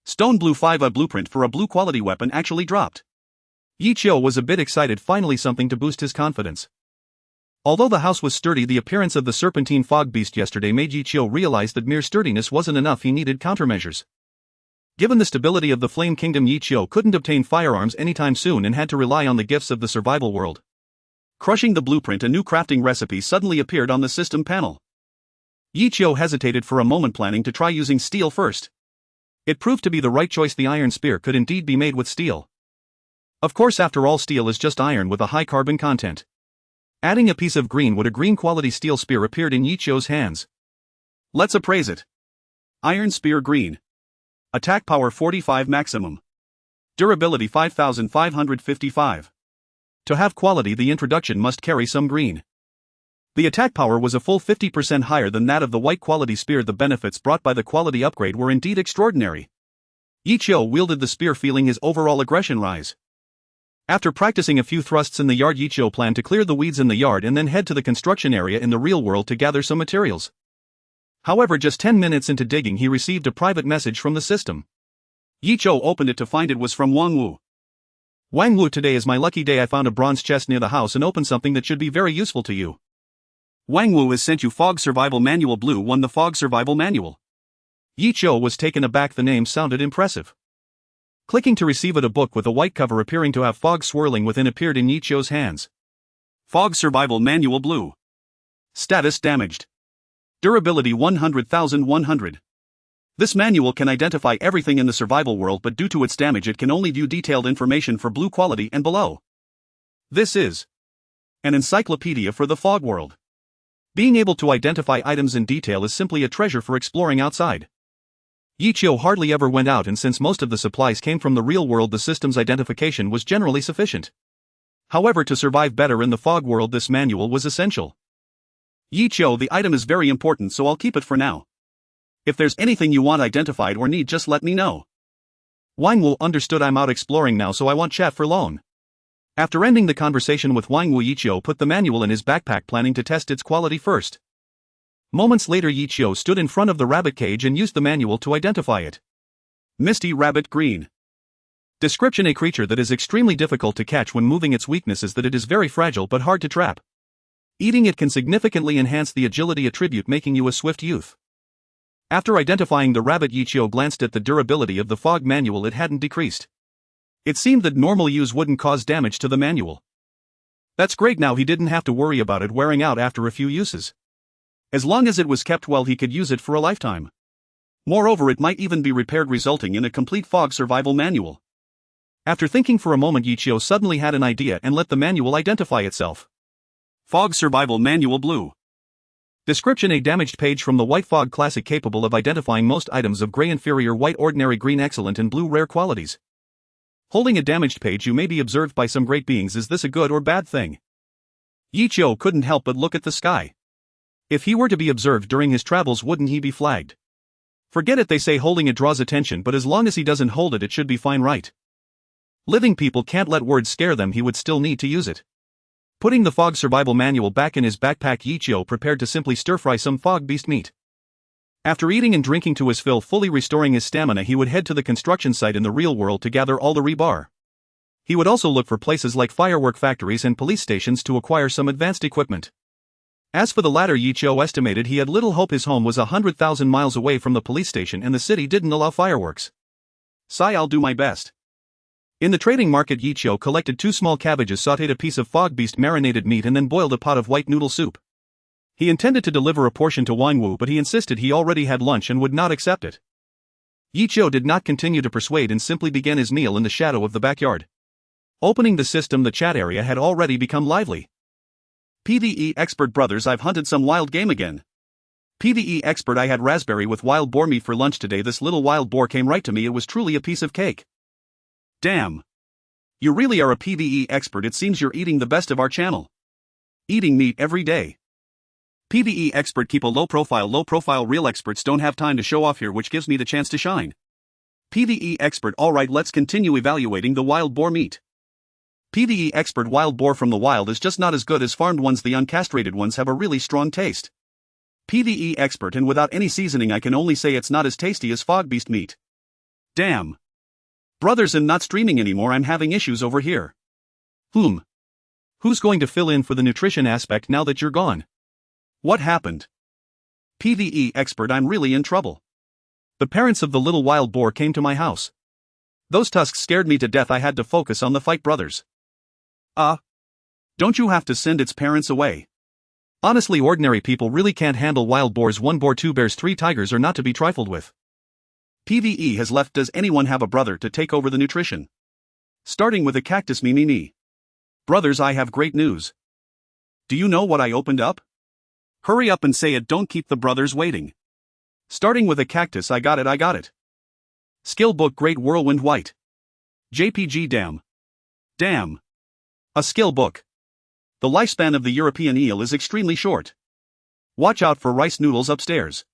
Stone blue 5. A blueprint for a blue quality weapon actually dropped. Yichio was a bit excited, finally something to boost his confidence. Although the house was sturdy, the appearance of the serpentine fog beast yesterday made Yichio realize that mere sturdiness wasn't enough. He needed countermeasures. Given the stability of the Flame Kingdom, Yichio couldn't obtain firearms anytime soon and had to rely on the gifts of the survival world. Crushing the blueprint, a new crafting recipe suddenly appeared on the system panel. Yichio hesitated for a moment, planning to try using steel first. It proved to be the right choice. The iron spear could indeed be made with steel. Of course, after all, steel is just iron with a high carbon content. Adding a piece of green wood, a green quality steel spear appeared in Yichio's hands. Let's appraise it. Iron spear green. Attack power 45 maximum. Durability 5555. To have quality, the introduction must carry some green. The attack power was a full 50% higher than that of the white quality spear. The benefits brought by the quality upgrade were indeed extraordinary. Yichio wielded the spear, feeling his overall aggression rise. After practicing a few thrusts in the yard, Yichio planned to clear the weeds in the yard and then head to the construction area in the real world to gather some materials. However, just 10 minutes into digging, he received a private message from the system. Yichio opened it to find it was from Wang Wu. Wang Wu, today is my lucky day. I found a bronze chest near the house and opened something that should be very useful to you. Wang Wu has sent you Fog Survival Manual. Blue 1. The Fog Survival Manual. Yichio was taken aback. The name sounded impressive. Clicking to receive it, a book with a white cover appearing to have fog swirling within appeared in Yichio's hands. Fog Survival Manual Blue. Status damaged. Durability 100,100. This manual can identify everything in the survival world, but due to its damage it can only view detailed information for blue quality and below. This is an encyclopedia for the fog world. Being able to identify items in detail is simply a treasure for exploring outside. Yichio hardly ever went out, and since most of the supplies came from the real world, the system's identification was generally sufficient. However, to survive better in the fog world, this manual was essential. Yichio, the item is very important, so I'll keep it for now. If there's anything you want identified or need, just let me know. Wang Wu understood. I'm out exploring now, so I won't chat for long. After ending the conversation with Wang Wu, Yichio put the manual in his backpack, planning to test its quality first. Moments later, Yichio stood in front of the rabbit cage and used the manual to identify it. Misty rabbit green. Description: a creature that is extremely difficult to catch when moving. Its weakness is that it is very fragile but hard to trap. Eating it can significantly enhance the agility attribute, making you a swift youth. After identifying the rabbit, Yichio glanced at the durability of the fog manual. It hadn't decreased. It seemed that normal use wouldn't cause damage to the manual. That's great, now he didn't have to worry about it wearing out after a few uses. As long as it was kept well, he could use it for a lifetime. Moreover, it might even be repaired, resulting in a complete fog survival manual. After thinking for a moment, Yichio suddenly had an idea and let the manual identify itself. Fog Survival Manual Blue. Description: a damaged page from the White Fog Classic capable of identifying most items of gray inferior, white ordinary, green excellent, and blue rare qualities. Holding a damaged page, you may be observed by some great beings. Is this a good or bad thing? Yichio couldn't help but look at the sky. If he were to be observed during his travels, wouldn't he be flagged? Forget it, they say holding it draws attention, but as long as he doesn't hold it, it should be fine, right? Living people can't let words scare them. He would still need to use it. Putting the Fog Survival Manual back in his backpack, Yichio prepared to simply stir-fry some fog beast meat. After eating and drinking to his fill, fully restoring his stamina, he would head to the construction site in the real world to gather all the rebar. He would also look for places like firework factories and police stations to acquire some advanced equipment. As for the latter, Yichio estimated he had little hope. His home was 100,000 miles away from the police station and the city didn't allow fireworks. Sigh, I'll do my best. In the trading market, Yichio collected 2 small cabbages, sautéed a piece of fog beast marinated meat, and then boiled a pot of white noodle soup. He intended to deliver a portion to Wangwu, but he insisted he already had lunch and would not accept it. Yichio did not continue to persuade and simply began his meal in the shadow of the backyard. Opening the system, the chat area had already become lively. PvE expert: brothers, I've hunted some wild game again. PvE expert: I had raspberry with wild boar meat for lunch today. This little wild boar came right to me. It was truly a piece of cake. Damn. You really are a PvE expert. It seems you're eating the best of our channel. Eating meat every day. PvE expert: keep a low profile. Real experts don't have time to show off here, which gives me the chance to shine. PvE expert: alright, let's continue evaluating the wild boar meat. PvE expert: wild boar from the wild is just not as good as farmed ones. The uncastrated ones have a really strong taste. PvE expert: and without any seasoning, I can only say it's not as tasty as fog beast meat. Damn. Brothers, I'm not streaming anymore. I'm having issues over here. Who's going to fill in for the nutrition aspect now that you're gone? What happened? PvE expert: I'm really in trouble. The parents of the little wild boar came to my house. Those tusks scared me to death. I had to focus on the fight, brothers. Don't you have to send its parents away? Honestly, ordinary people really can't handle wild boars. 1 boar, 2 bears, 3 tigers are not to be trifled with. PvE has left. Does anyone have a brother to take over the nutrition? Starting with a cactus. Me. Brothers, I have great news. Do you know what I opened up? Hurry up and say it, don't keep the brothers waiting. Starting with a cactus. I got it. Skill book: Great Whirlwind White. JPG. Damn. A skill book. The lifespan of the European eel is extremely short. Watch out for rice noodles upstairs.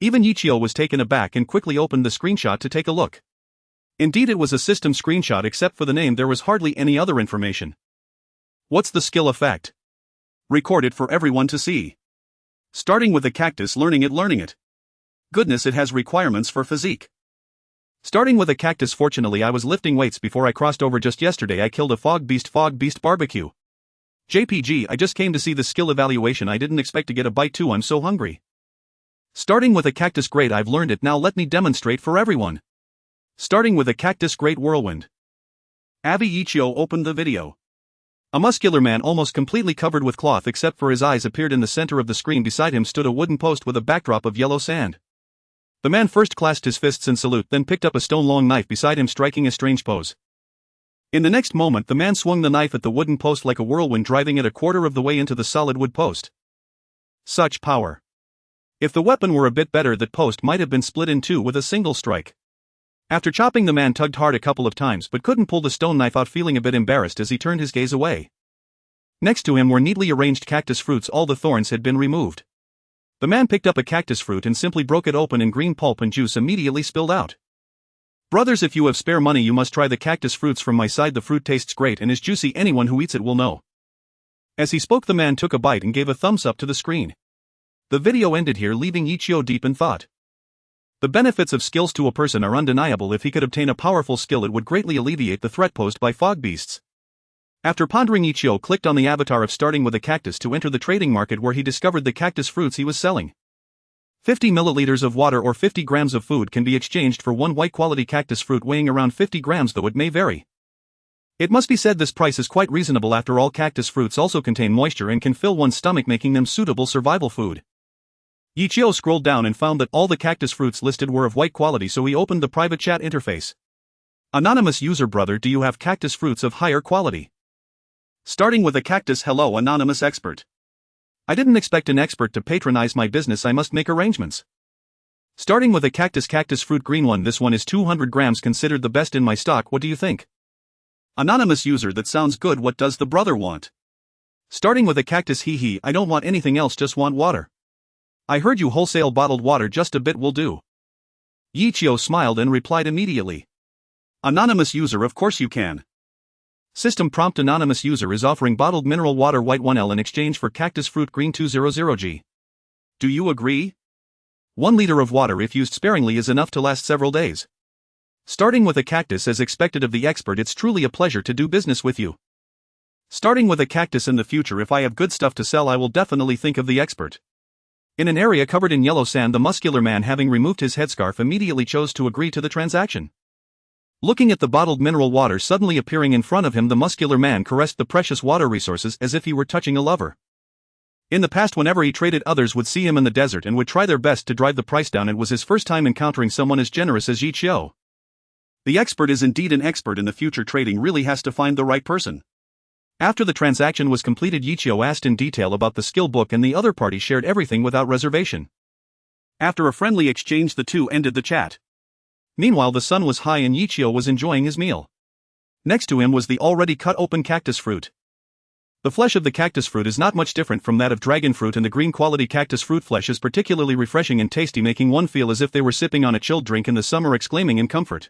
Even Yichio was taken aback and quickly opened the screenshot to take a look. Indeed, it was a system screenshot. Except for the name, there was hardly any other information. What's the skill effect? Recorded for everyone to see. Starting with a cactus. Learning it. Goodness, it has requirements for physique. Starting with a cactus. Fortunately, I was lifting weights before I crossed over. Just yesterday I killed a fog beast barbecue. JPG, I just came to see the skill evaluation. I didn't expect to get a bite too. I'm so hungry. Starting with a cactus. Great, I've learned it. Now let me demonstrate for everyone. Starting with a cactus. Great Whirlwind. Avi. Yichio opened the video. A muscular man, almost completely covered with cloth except for his eyes, appeared in the center of the screen. Beside him stood a wooden post with a backdrop of yellow sand. The man first clasped his fists in salute, then picked up a stone-long knife beside him, striking a strange pose. In the next moment, the man swung the knife at the wooden post like a whirlwind, driving it a quarter of the way into the solid wood post. Such power. If the weapon were a bit better, that post might have been split in 2 with a single strike. After chopping, the man tugged hard a couple of times but couldn't pull the stone knife out, feeling a bit embarrassed as he turned his gaze away. Next to him were neatly arranged cactus fruits. All the thorns had been removed. The man picked up a cactus fruit and simply broke it open, and green pulp and juice immediately spilled out. Brothers, if you have spare money, you must try the cactus fruits from my side. The fruit tastes great and is juicy. Anyone who eats it will know. As he spoke, the man took a bite and gave a thumbs up to the screen. The video ended here, leaving Yichio deep in thought. The benefits of skills to a person are undeniable. If he could obtain a powerful skill, it would greatly alleviate the threat posed by fog beasts. After pondering, Yichio clicked on the avatar of starting with a cactus to enter the trading market, where he discovered the cactus fruits he was selling. 50 milliliters of water or 50 grams of food can be exchanged for one white-quality cactus fruit weighing around 50 grams, though it may vary. It must be said this price is quite reasonable. After all, cactus fruits also contain moisture and can fill one's stomach, making them suitable survival food. Yichio scrolled down and found that all the cactus fruits listed were of white quality, so he opened the private chat interface. Anonymous user: brother, do you have cactus fruits of higher quality? Starting with a cactus. Hello, anonymous expert. I didn't expect an expert to patronize my business. I must make arrangements. Starting with a cactus fruit, green one. This one is 200 grams, considered the best in my stock. What do you think? Anonymous user: that sounds good. What does the brother want? Starting with a cactus. Hee, I don't want anything else, just want water. I heard you wholesale bottled water, just a bit will do. Yichio smiled and replied immediately. Anonymous user: of course you can. System prompt: anonymous user is offering bottled mineral water white 1L in exchange for cactus fruit green 200G. Do you agree? 1 liter of water, if used sparingly, is enough to last several days. Starting with a cactus. As expected of the expert, it's truly a pleasure to do business with you. Starting with a cactus. In the future, if I have good stuff to sell, I will definitely think of the expert. In an area covered in yellow sand, the muscular man, having removed his headscarf, immediately chose to agree to the transaction. Looking at the bottled mineral water suddenly appearing in front of him, the muscular man caressed the precious water resources as if he were touching a lover. In the past, whenever he traded, others would see him in the desert and would try their best to drive the price down. It was his first time encountering someone as generous as Yichio. The expert is indeed an expert. In the future, trading really has to find the right person. After the transaction was completed, Yichio asked in detail about the skill book, and the other party shared everything without reservation. After a friendly exchange, the two ended the chat. Meanwhile, the sun was high and Yichio was enjoying his meal. Next to him was the already cut open cactus fruit. The flesh of the cactus fruit is not much different from that of dragon fruit, and the green quality cactus fruit flesh is particularly refreshing and tasty, making one feel as if they were sipping on a chilled drink in the summer, exclaiming in comfort.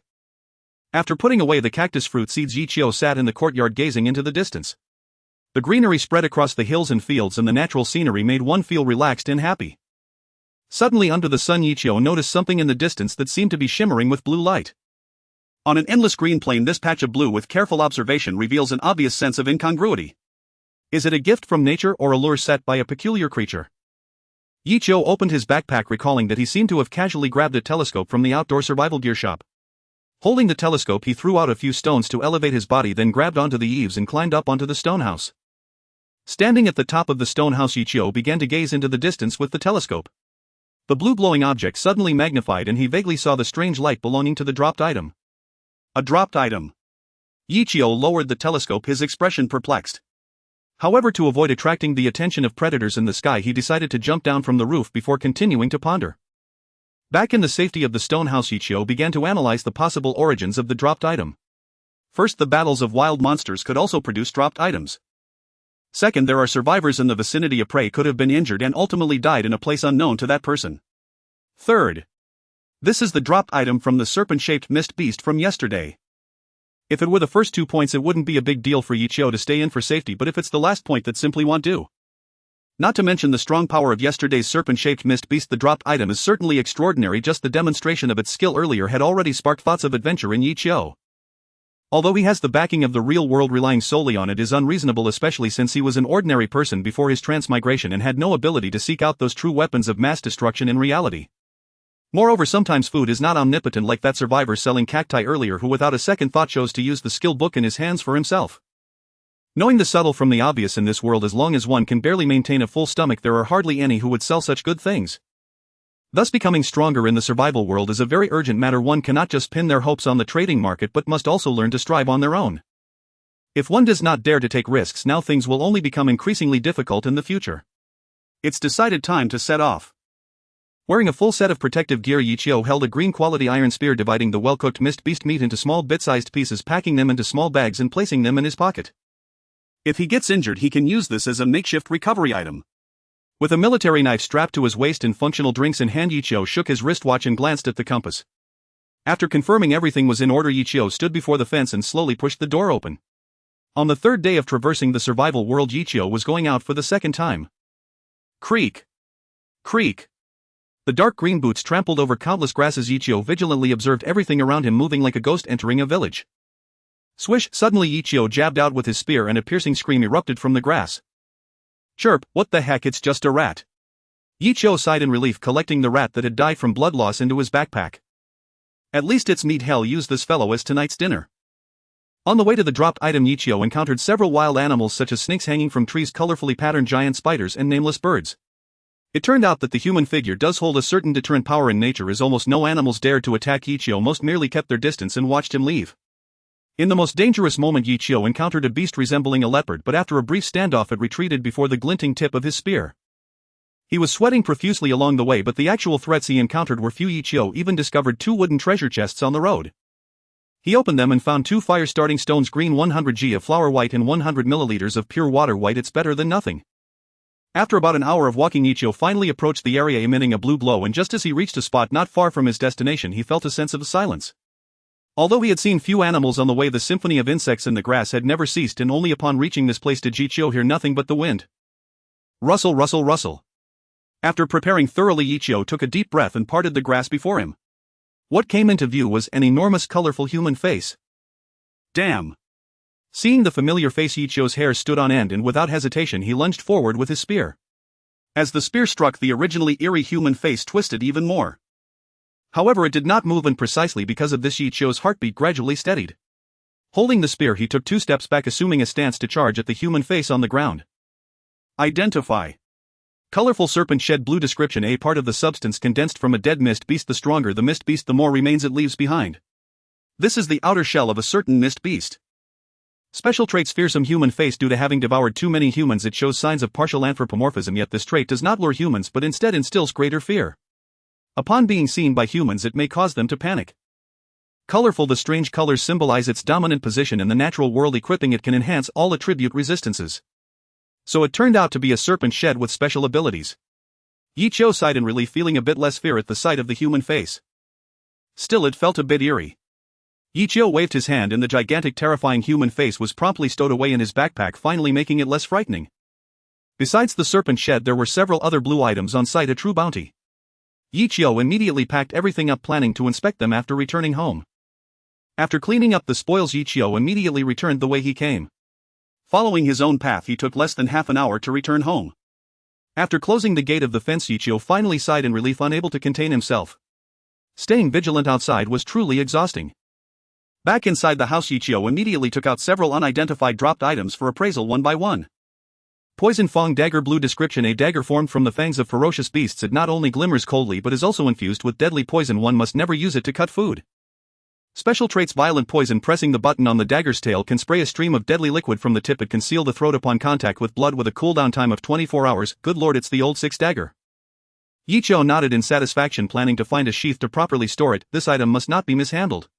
After putting away the cactus fruit seeds, Yichio sat in the courtyard gazing into the distance. The greenery spread across the hills and fields, and the natural scenery made one feel relaxed and happy. Suddenly, under the sun, Yichio noticed something in the distance that seemed to be shimmering with blue light. On an endless green plain, this patch of blue, with careful observation, reveals an obvious sense of incongruity. Is it a gift from nature or a lure set by a peculiar creature? Yichio opened his backpack, recalling that he seemed to have casually grabbed a telescope from the outdoor survival gear shop. Holding the telescope, he threw out a few stones to elevate his body, then grabbed onto the eaves and climbed up onto the stone house. Standing at the top of the stone house, Yichio began to gaze into the distance with the telescope. The blue glowing object suddenly magnified, and he vaguely saw the strange light belonging to the dropped item. A dropped item. Yichio lowered the telescope, his expression perplexed. However, to avoid attracting the attention of predators in the sky, he decided to jump down from the roof before continuing to ponder. Back in the safety of the stone house, Yichio began to analyze the possible origins of the dropped item. First, the battles of wild monsters could also produce dropped items. Second, there are survivors in the vicinity. A prey could have been injured and ultimately died in a place unknown to that person. Third, this is the dropped item from the serpent-shaped mist beast from yesterday. If it were the first 2 points, it wouldn't be a big deal for Yichio to stay in for safety, but if it's the last point, that simply won't do. Not to mention the strong power of yesterday's serpent-shaped mist beast, the dropped item is certainly extraordinary. Just the demonstration of its skill earlier had already sparked thoughts of adventure in Yichio. Although he has the backing of the real world, relying solely on it is unreasonable, especially since he was an ordinary person before his transmigration and had no ability to seek out those true weapons of mass destruction in reality. Moreover, sometimes food is not omnipotent, like that survivor selling cacti earlier, who without a second thought chose to use the skill book in his hands for himself. Knowing the subtle from the obvious in this world, as long as one can barely maintain a full stomach, there are hardly any who would sell such good things. Thus, becoming stronger in the survival world is a very urgent matter. One cannot just pin their hopes on the trading market, but must also learn to strive on their own. If one does not dare to take risks now, things will only become increasingly difficult in the future. It's decided time to set off. Wearing a full set of protective gear, Yichio held a green quality iron spear, dividing the well-cooked mist beast meat into small bit-sized pieces, packing them into small bags and placing them in his pocket. If he gets injured, he can use this as a makeshift recovery item. With a military knife strapped to his waist and functional drinks in hand, Yichio shook his wristwatch and glanced at the compass. After confirming everything was in order, Yichio stood before the fence and slowly pushed the door open. On the third day of traversing the survival world, Yichio was going out for the second time. Creak. Creak. The dark green boots trampled over countless grasses. Yichio vigilantly observed everything around him, moving like a ghost entering a village. Swish! Suddenly Yichio jabbed out with his spear and a piercing scream erupted from the grass. Chirp! What the heck, it's just a rat. Yi Qiu sighed in relief, collecting the rat that had died from blood loss into his backpack. At least it's meat. Hell, use this fellow as tonight's dinner. On the way to the dropped item, Yi Qiu encountered several wild animals such as snakes hanging from trees, colorfully patterned giant spiders, and nameless birds. It turned out that the human figure does hold a certain deterrent power in nature, as almost no animals dared to attack Yi Qiu. Most merely kept their distance and watched him leave. In the most dangerous moment, Yi Qiu encountered a beast resembling a leopard, but after a brief standoff it retreated before the glinting tip of his spear. He was sweating profusely along the way, but the actual threats he encountered were few. Yi Qiu even discovered 2 wooden treasure chests on the road. He opened them and found 2 fire-starting stones, green 100 g of flour white and 100 milliliters of pure water white. It's better than nothing. After about an hour of walking, Yi Qiu finally approached the area emitting a blue glow, and just as he reached a spot not far from his destination he felt a sense of silence. Although he had seen few animals on the way, the symphony of insects in the grass had never ceased, and only upon reaching this place did Yi Qiu hear nothing but the wind. Rustle, rustle, rustle. After preparing thoroughly, Yi Qiu took a deep breath and parted the grass before him. What came into view was an enormous colorful human face. Damn! Seeing the familiar face, Yi Qiu's hair stood on end, and without hesitation he lunged forward with his spear. As the spear struck, the originally eerie human face twisted even more. However, it did not move, and precisely because of this Yi Qiu's heartbeat gradually steadied. Holding the spear, he took 2 steps back, assuming a stance to charge at the human face on the ground. Identify. Colorful serpent shed blue. Description: a part of the substance condensed from a dead mist beast. The stronger the mist beast, the more remains it leaves behind. This is the outer shell of a certain mist beast. Special traits: fearsome human face. Due to having devoured too many humans, it shows signs of partial anthropomorphism, yet this trait does not lure humans but instead instills greater fear. Upon being seen by humans it may cause them to panic. Colorful: the strange colors symbolize its dominant position in the natural world. Equipping it can enhance all attribute resistances. So it turned out to be a serpent shed with special abilities. Yi Qiu sighed in relief, feeling a bit less fear at the sight of the human face. Still, it felt a bit eerie. Yi Qiu waved his hand and the gigantic terrifying human face was promptly stowed away in his backpack, finally making it less frightening. Besides the serpent shed, there were several other blue items on site, a true bounty. Yi Qiu immediately packed everything up, planning to inspect them after returning home. After cleaning up the spoils, Yi Qiu immediately returned the way he came. Following his own path, he took less than half an hour to return home. After closing the gate of the fence, Yi Qiu finally sighed in relief, unable to contain himself. Staying vigilant outside was truly exhausting. Back inside the house, Yi Qiu immediately took out several unidentified dropped items for appraisal one by one. Poison Fang Dagger. Blue description: a dagger formed from the fangs of ferocious beasts. It not only glimmers coldly but is also infused with deadly poison. One must never use it to cut food. Special traits: violent poison. Pressing the button on the dagger's tail can spray a stream of deadly liquid from the tip. It can seal the throat upon contact with blood with a cooldown time of 24 hours. Good lord, it's the old 6 dagger. Yi Qiu nodded in satisfaction, planning to find a sheath to properly store it. This item must not be mishandled.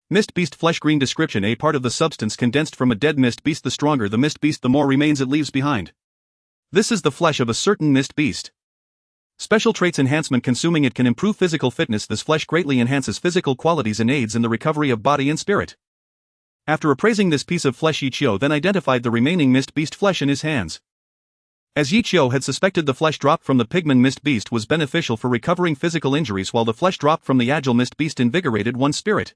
Mist beast flesh. Green description: a part of the substance condensed from a dead mist beast. The stronger the mist beast, the more remains it leaves behind. This is the flesh of a certain mist beast. Special traits: enhancement. Consuming it can improve physical fitness. This flesh greatly enhances physical qualities and aids in the recovery of body and spirit. After appraising this piece of flesh, Yi Qiu then identified the remaining mist beast flesh in his hands. As Yi Qiu had suspected, the flesh dropped from the pigman mist beast was beneficial for recovering physical injuries, while the flesh dropped from the agile mist beast invigorated one's spirit.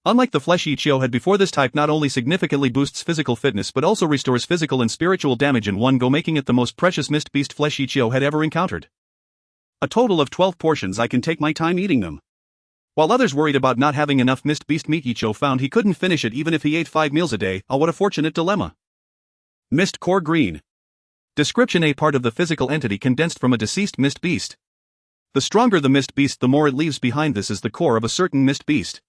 Unlike the flesh Yi Qiu had before, this type not only significantly boosts physical fitness but also restores physical and spiritual damage in one go, making it the most precious mist beast flesh Yi Qiu had ever encountered. A total of 12 portions. I can take my time eating them. While others worried about not having enough mist beast meat, Yi Qiu found he couldn't finish it even if he ate 5 meals a day. Oh, what a fortunate dilemma. Mist core. Green description: a part of the physical entity condensed from a deceased mist beast. The stronger the mist beast, the more it leaves behind. This is the core of a certain mist beast.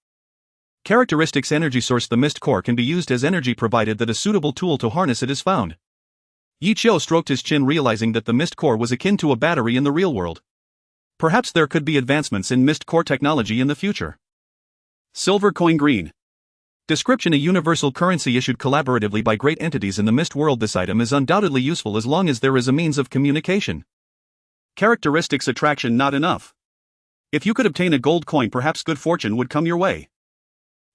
Characteristics: energy source. The mist core can be used as energy provided that a suitable tool to harness it is found. Yi Qiu stroked his chin, realizing that the mist core was akin to a battery in the real world. Perhaps there could be advancements in mist core technology in the future. Silver coin. Green description: a universal currency issued collaboratively by great entities in the mist world. This item is undoubtedly useful as long as there is a means of communication. Characteristics: attraction. Not enough. If you could obtain a gold coin, perhaps good fortune would come your way.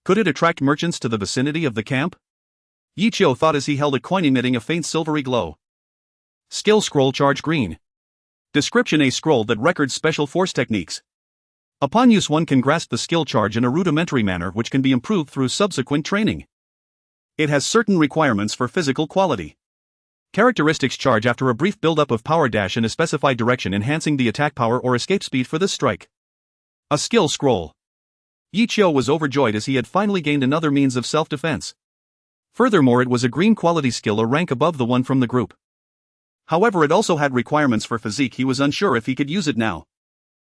Could it attract merchants to the vicinity of the camp? Yi Qiu thought as he held a coin emitting a faint silvery glow. Skill scroll. Charge. Green description: a scroll that records special force techniques. Upon use, one can grasp the skill charge in a rudimentary manner, which can be improved through subsequent training. It has certain requirements for physical quality. Characteristics charge after a brief buildup of power dash in a specified direction, enhancing the attack power or escape speed for this strike. A skill scroll. Yi Qiu was overjoyed as he had finally gained another means of self-defense. Furthermore, it was a green quality skill, a rank above the one from the group. However, it also had requirements for physique. He was unsure if he could use it now.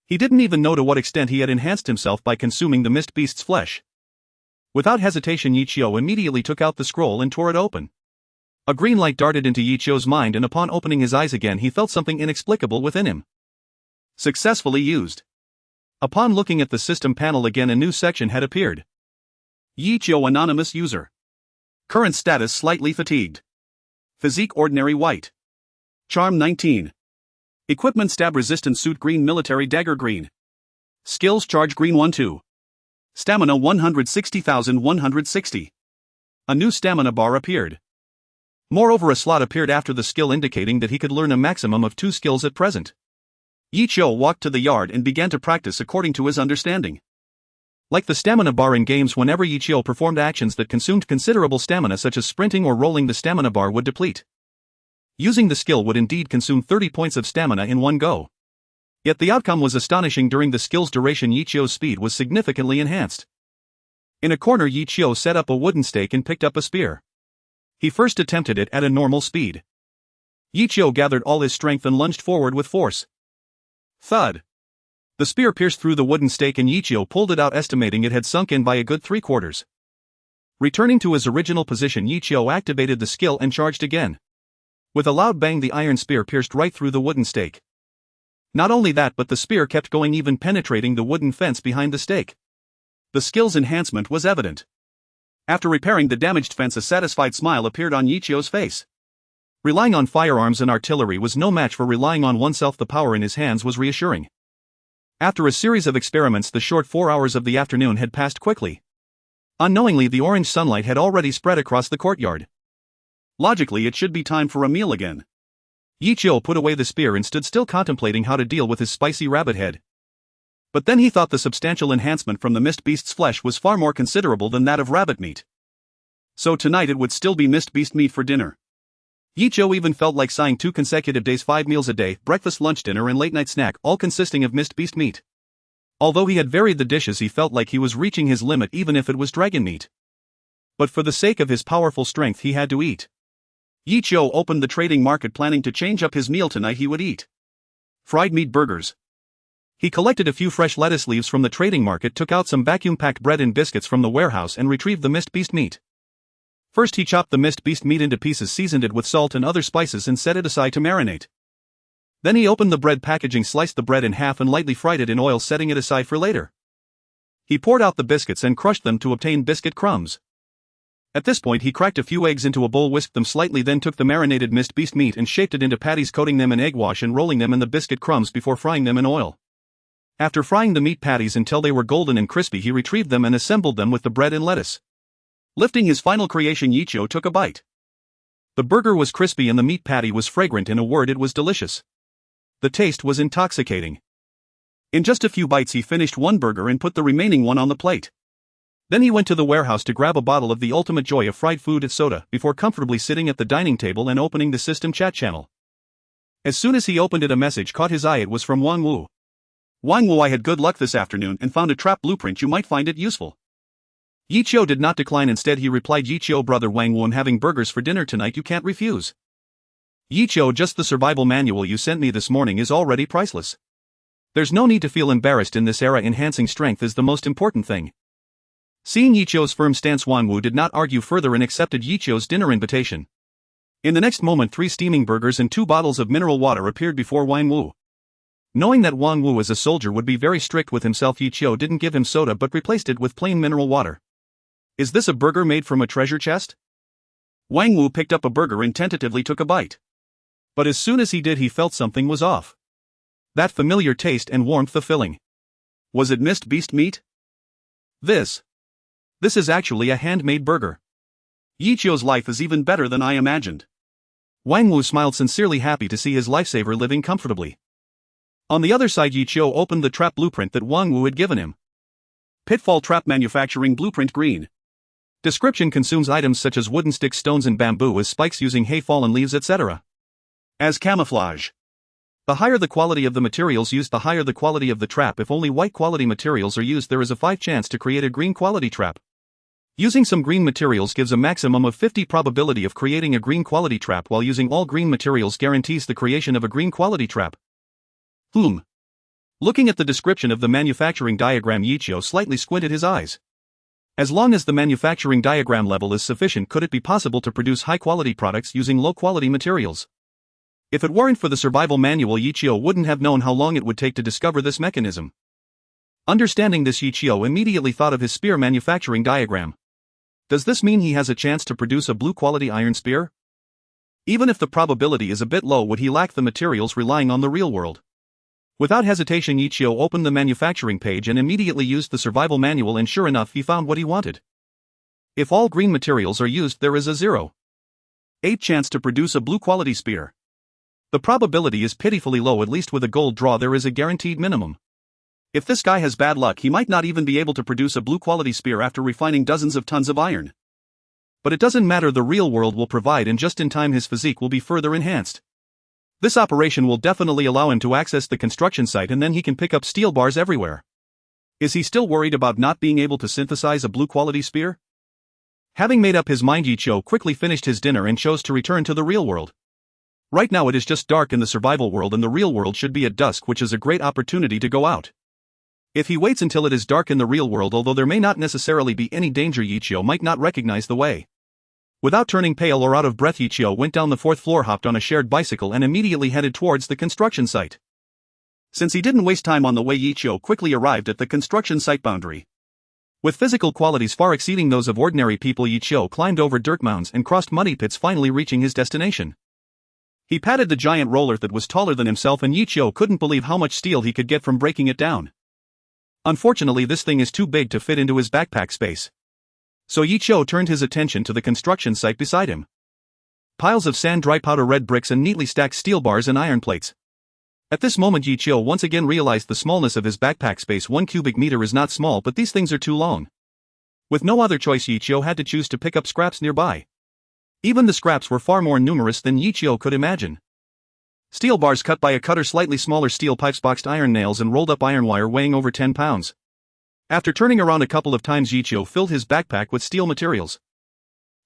He didn't even know to what extent he had enhanced himself by consuming the mist beast's flesh. Without hesitation, Yi Qiu immediately took out the scroll and tore it open. A green light darted into Yi Qiu's mind, and upon opening his eyes again he felt something inexplicable within him. Successfully used. Upon looking at the system panel again, a new section had appeared. Yi Qiu anonymous user. Current status slightly fatigued. Physique ordinary white. Charm 19. Equipment stab resistant suit green, military dagger green. Skills charge green 1-2. Stamina 160,160. A new stamina bar appeared. Moreover, a slot appeared after the skill indicating that he could learn a maximum of 2 skills at present. Yi Qiu walked to the yard and began to practice according to his understanding. Like the stamina bar in games, whenever Yi Qiu performed actions that consumed considerable stamina such as sprinting or rolling, the stamina bar would deplete. Using the skill would indeed consume 30 points of stamina in one go. Yet the outcome was astonishing. During the skill's duration, Yi Qiu's speed was significantly enhanced. In a corner, Yi Qiu set up a wooden stake and picked up a spear. He first attempted it at a normal speed. Yi Qiu gathered all his strength and lunged forward with force. Thud! The spear pierced through the wooden stake and Yi Qiu pulled it out, estimating it had sunk in by a good 3/4. Returning to his original position, Yi Qiu activated the skill and charged again. With a loud bang, the iron spear pierced right through the wooden stake. Not only that, but the spear kept going, even penetrating the wooden fence behind the stake. The skill's enhancement was evident. After repairing the damaged fence, a satisfied smile appeared on Yi Qiu's face. Relying on firearms and artillery was no match for relying on oneself. The power in his hands was reassuring. After a series of experiments, the short 4 hours of the afternoon had passed quickly. Unknowingly, the orange sunlight had already spread across the courtyard. Logically, it should be time for a meal again. Yi Qiu put away the spear and stood still, contemplating how to deal with his spicy rabbit head. But then he thought the substantial enhancement from the mist beast's flesh was far more considerable than that of rabbit meat. So tonight it would still be mist beast meat for dinner. Yi Qiu even felt like sighing. 2 consecutive days, 5 meals a day, breakfast, lunch, dinner and late night snack, all consisting of mist beast meat. Although he had varied the dishes, he felt like he was reaching his limit, even if it was dragon meat. But for the sake of his powerful strength, he had to eat. Yi Qiu opened the trading market, planning to change up his meal. Tonight he would eat fried meat burgers. He collected a few fresh lettuce leaves from the trading market, took out some vacuum-packed bread and biscuits from the warehouse and retrieved the mist beast meat. First he chopped the mist beast meat into pieces, seasoned it with salt and other spices and set it aside to marinate. Then he opened the bread packaging, sliced the bread in half and lightly fried it in oil, setting it aside for later. He poured out the biscuits and crushed them to obtain biscuit crumbs. At this point he cracked a few eggs into a bowl, whisked them slightly, then took the marinated mist beast meat and shaped it into patties, coating them in egg wash and rolling them in the biscuit crumbs before frying them in oil. After frying the meat patties until they were golden and crispy, he retrieved them and assembled them with the bread and lettuce. Lifting his final creation, Yi Qiu took a bite. The burger was crispy and the meat patty was fragrant. In a word, it was delicious. The taste was intoxicating. In just a few bites he finished one burger and put the remaining one on the plate. Then he went to the warehouse to grab a bottle of the ultimate joy of fried food and soda, before comfortably sitting at the dining table and opening the system chat channel. As soon as he opened it, a message caught his eye. It was from Wang Wu. Wang Wu, I had good luck this afternoon and found a trap blueprint. You might find it useful. Yi Qiu did not decline. Instead he replied, Yi Qiu, brother Wang Wu, I'm having burgers for dinner tonight, you can't refuse. Yi Qiu, just the survival manual you sent me this morning is already priceless. There's no need to feel embarrassed in this era. Enhancing strength is the most important thing. Seeing Yi Qiu's firm stance, Wang Wu did not argue further and accepted Yi Qiu's dinner invitation. In the next moment 3 steaming burgers and 2 bottles of mineral water appeared before Wang Wu. Knowing that Wang Wu as a soldier would be very strict with himself, Yi Qiu didn't give him soda but replaced it with plain mineral water. Is this a burger made from a treasure chest? Wang Wu picked up a burger and tentatively took a bite. But as soon as he did, he felt something was off. That familiar taste and warmth, the filling. Was it mist beast meat? This is actually a handmade burger. Yi Qiu's life is even better than I imagined. Wang Wu smiled, sincerely happy to see his lifesaver living comfortably. On the other side, Yi Qiu opened the trap blueprint that Wang Wu had given him. Pitfall Trap Manufacturing Blueprint Green. Description consumes items such as wooden sticks, stones and bamboo as spikes using hay, fallen leaves, etc. As camouflage. The higher the quality of the materials used, the higher the quality of the trap. If only white quality materials are used, there is a 5 chance to create a green quality trap. Using some green materials gives a maximum of 50 probability of creating a green quality trap, while using all green materials guarantees the creation of a green quality trap. Looking at the description of the manufacturing diagram, Yichio slightly squinted his eyes. As long as the manufacturing diagram level is sufficient, could it be possible to produce high-quality products using low-quality materials? If it weren't for the survival manual, Yichio wouldn't have known how long it would take to discover this mechanism. Understanding this, Yichio immediately thought of his spear manufacturing diagram. Does this mean he has a chance to produce a blue-quality iron spear? Even if the probability is a bit low, would he lack the materials relying on the real world? Without hesitation, Yichio opened the manufacturing page and immediately used the survival manual, and sure enough, he found what he wanted. If all green materials are used, there is a 0.8 chance to produce a blue-quality spear. The probability is pitifully low. At least with a gold draw there is a guaranteed minimum. If this guy has bad luck, he might not even be able to produce a blue-quality spear after refining dozens of tons of iron. But it doesn't matter, the real world will provide, and just in time his physique will be further enhanced. This operation will definitely allow him to access the construction site, and then he can pick up steel bars everywhere. Is he still worried about not being able to synthesize a blue-quality spear? Having made up his mind, Yichio quickly finished his dinner and chose to return to the real world. Right now it is just dark in the survival world, and the real world should be at dusk, which is a great opportunity to go out. If he waits until it is dark in the real world, although there may not necessarily be any danger, Yichio might not recognize the way. Without turning pale or out of breath, Yichio went down the 4th floor, hopped on a shared bicycle, and immediately headed towards the construction site. Since he didn't waste time on the way, Yichio quickly arrived at the construction site boundary. With physical qualities far exceeding those of ordinary people, Yichio climbed over dirt mounds and crossed muddy pits, finally reaching his destination. He patted the giant roller that was taller than himself, and Yichio couldn't believe how much steel he could get from breaking it down. Unfortunately, this thing is too big to fit into his backpack space. So Yichio turned his attention to the construction site beside him. Piles of sand, dry powder, red bricks, and neatly stacked steel bars and iron plates. At this moment, Yichio once again realized the smallness of his backpack space. 1 cubic meter is not small, but these things are too long. With no other choice, Yichio had to choose to pick up scraps nearby. Even the scraps were far more numerous than Yichio could imagine. Steel bars cut by a cutter, slightly smaller steel pipes, boxed iron nails, and rolled up iron wire weighing over 10 pounds. After turning around a couple of times, Yichio filled his backpack with steel materials.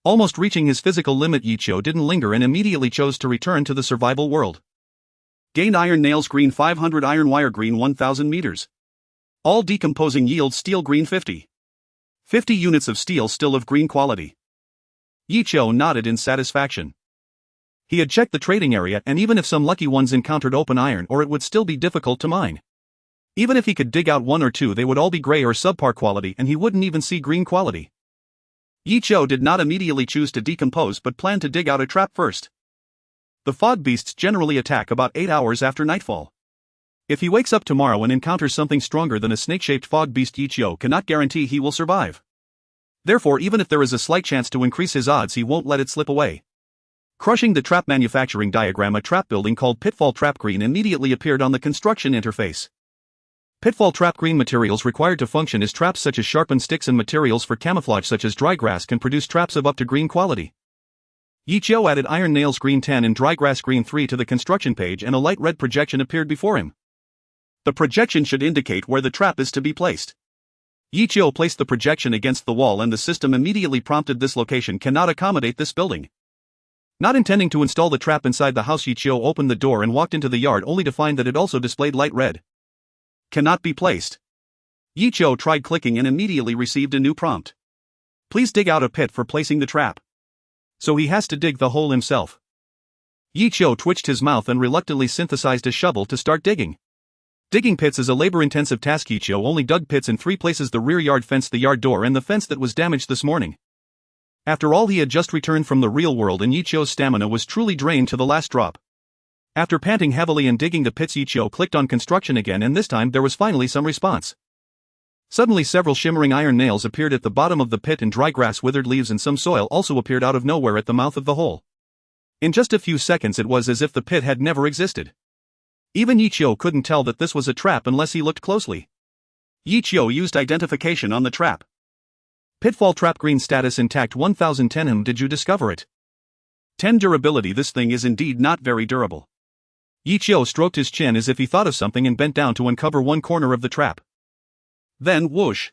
Almost reaching his physical limit, Yichio didn't linger and immediately chose to return to the survival world. Gained iron nails green 500, iron wire green 1000 meters. All decomposing yields steel green 50. 50 units of steel, still of green quality. Yichio nodded in satisfaction. He had checked the trading area, and even if some lucky ones encountered open iron ore, it would still be difficult to mine. Even if he could dig out 1 or 2, they would all be gray or subpar quality, and he wouldn't even see green quality. Yichio did not immediately choose to decompose, but planned to dig out a trap first. The fog beasts generally attack about 8 hours after nightfall. If he wakes up tomorrow and encounters something stronger than a snake-shaped fog beast, Yichio cannot guarantee he will survive. Therefore, even if there is a slight chance to increase his odds, he won't let it slip away. Crushing the trap manufacturing diagram, a trap building called Pitfall Trap Green immediately appeared on the construction interface. Pitfall Trap Green materials required to function as traps such as sharpened sticks and materials for camouflage such as dry grass can produce traps of up to green quality. Yichio added iron nails green 10 and dry grass green 3 to the construction page, and a light red projection appeared before him. The projection should indicate where the trap is to be placed. Yichio placed the projection against the wall, and the system immediately prompted this location cannot accommodate this building. Not intending to install the trap inside the house, Yichio opened the door and walked into the yard, only to find that it also displayed light red. Cannot be placed. Yichio tried clicking and immediately received a new prompt. Please dig out a pit for placing the trap. So he has to dig the hole himself. Yichio twitched his mouth and reluctantly synthesized a shovel to start digging. Digging pits is a labor-intensive task. Yichio only dug pits in 3 places: the rear yard fence, the yard door, and the fence that was damaged this morning. After all, he had just returned from the real world, and Yichio's stamina was truly drained to the last drop. After panting heavily and digging the pits, Yichio clicked on construction again, and this time there was finally some response. Suddenly several shimmering iron nails appeared at the bottom of the pit, and dry grass, withered leaves, and some soil also appeared out of nowhere at the mouth of the hole. In just a few seconds it was as if the pit had never existed. Even Yichio couldn't tell that this was a trap unless he looked closely. Yichio used identification on the trap. Pitfall trap green status intact 1010. Did you discover it? 10 durability. This thing is indeed not very durable. Yichio stroked his chin as if he thought of something and bent down to uncover one corner of the trap. Then whoosh.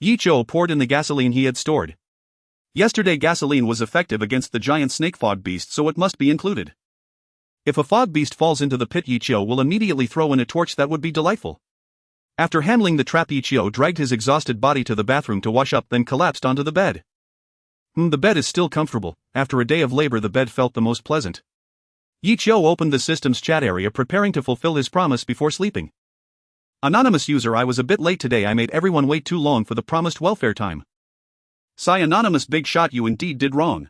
Yichio poured in the gasoline he had stored. Yesterday gasoline was effective against the giant snake fog beast, so it must be included. If a fog beast falls into the pit, Yichio will immediately throw in a torch. That would be delightful. After handling the trap, Yichio dragged his exhausted body to the bathroom to wash up, then collapsed onto the bed. The bed is still comfortable. After a day of labor, the bed felt the most pleasant. Yichio opened the system's chat area, preparing to fulfill his promise before sleeping. Anonymous user, I was a bit late today. I made everyone wait too long for the promised welfare time. Sigh. Anonymous, big shot, you indeed did wrong.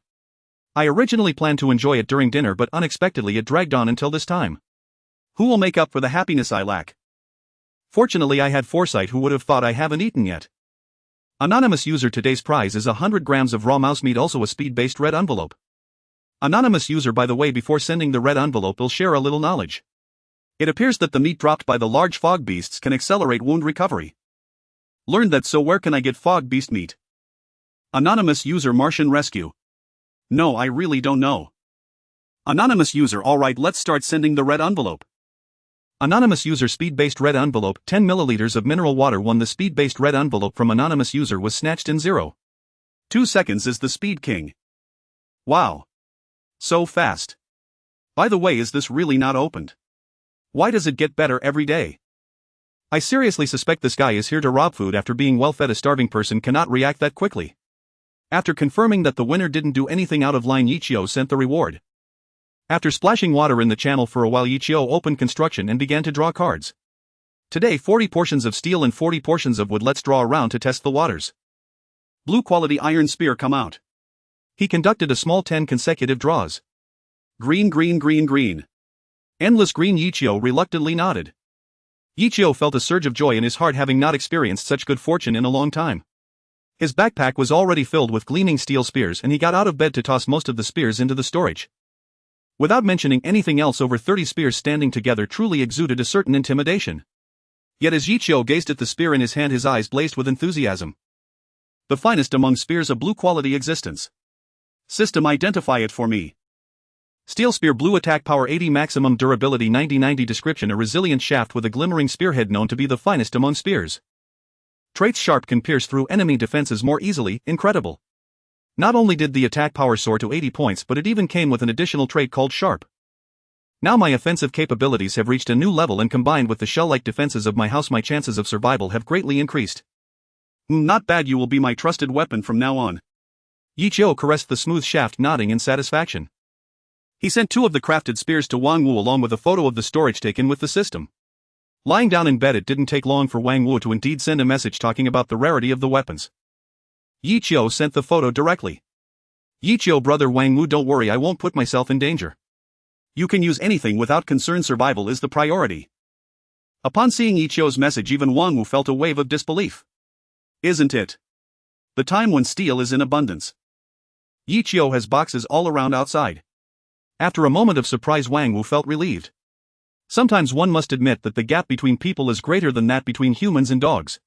I originally planned to enjoy it during dinner, but unexpectedly it dragged on until this time. Who will make up for the happiness I lack? Fortunately I had foresight. Who would have thought I haven't eaten yet? Anonymous user, today's prize is 100 grams of raw mouse meat, also a speed-based red envelope. Anonymous user, by the way, before sending the red envelope, will share a little knowledge. It appears that the meat dropped by the large fog beasts can accelerate wound recovery. Learned that, so where can I get fog beast meat? Anonymous user, Martian rescue. No, I really don't know. Anonymous user, alright, let's start sending the red envelope. Anonymous user, speed-based red envelope, 10 milliliters of mineral water. 1. The speed-based red envelope from anonymous user was snatched in 0.2 seconds. Is the speed king. Wow. So fast. By the way, is this really not opened? Why does it get better every day? I seriously suspect this guy is here to rob food. After being well fed, a starving person cannot react that quickly. After confirming that the winner didn't do anything out of line, Yichio sent the reward. After splashing water in the channel for a while, Yichio opened construction and began to draw cards. Today 40 portions of steel and 40 portions of wood. Let's draw a round to test the waters. Blue quality iron spear come out. He conducted a small 10 consecutive draws. Green, green, green, green. Endless green. Yichio reluctantly nodded. Yichio felt a surge of joy in his heart, having not experienced such good fortune in a long time. His backpack was already filled with gleaming steel spears, and he got out of bed to toss most of the spears into the storage. Without mentioning anything else, over 30 spears standing together truly exuded a certain intimidation. Yet as Yichio gazed at the spear in his hand, his eyes blazed with enthusiasm. The finest among spears, a blue quality existence. System, identify it for me. Steel spear, blue attack power 80, maximum durability 90. Description: a resilient shaft with a glimmering spearhead, known to be the finest among spears. Traits: sharp, can pierce through enemy defenses more easily. Incredible. Not only did the attack power soar to 80 points, but it even came with an additional trait called sharp. Now my offensive capabilities have reached a new level, and combined with the shell-like defenses of my house, my chances of survival have greatly increased. Not bad, you will be my trusted weapon from now on. Yichio caressed the smooth shaft, nodding in satisfaction. He sent 2 of the crafted spears to Wang Wu along with a photo of the storage taken with the system. Lying down in bed, it didn't take long for Wang Wu to indeed send a message talking about the rarity of the weapons. Yichio sent the photo directly. Yichio, brother Wang Wu, don't worry, I won't put myself in danger. You can use anything without concern, survival is the priority. Upon seeing Yichio's message, even Wang Wu felt a wave of disbelief. Isn't it the time when steel is in abundance? Yichio has boxes all around outside. After a moment of surprise, Wang Wu felt relieved. Sometimes one must admit that the gap between people is greater than that between humans and dogs.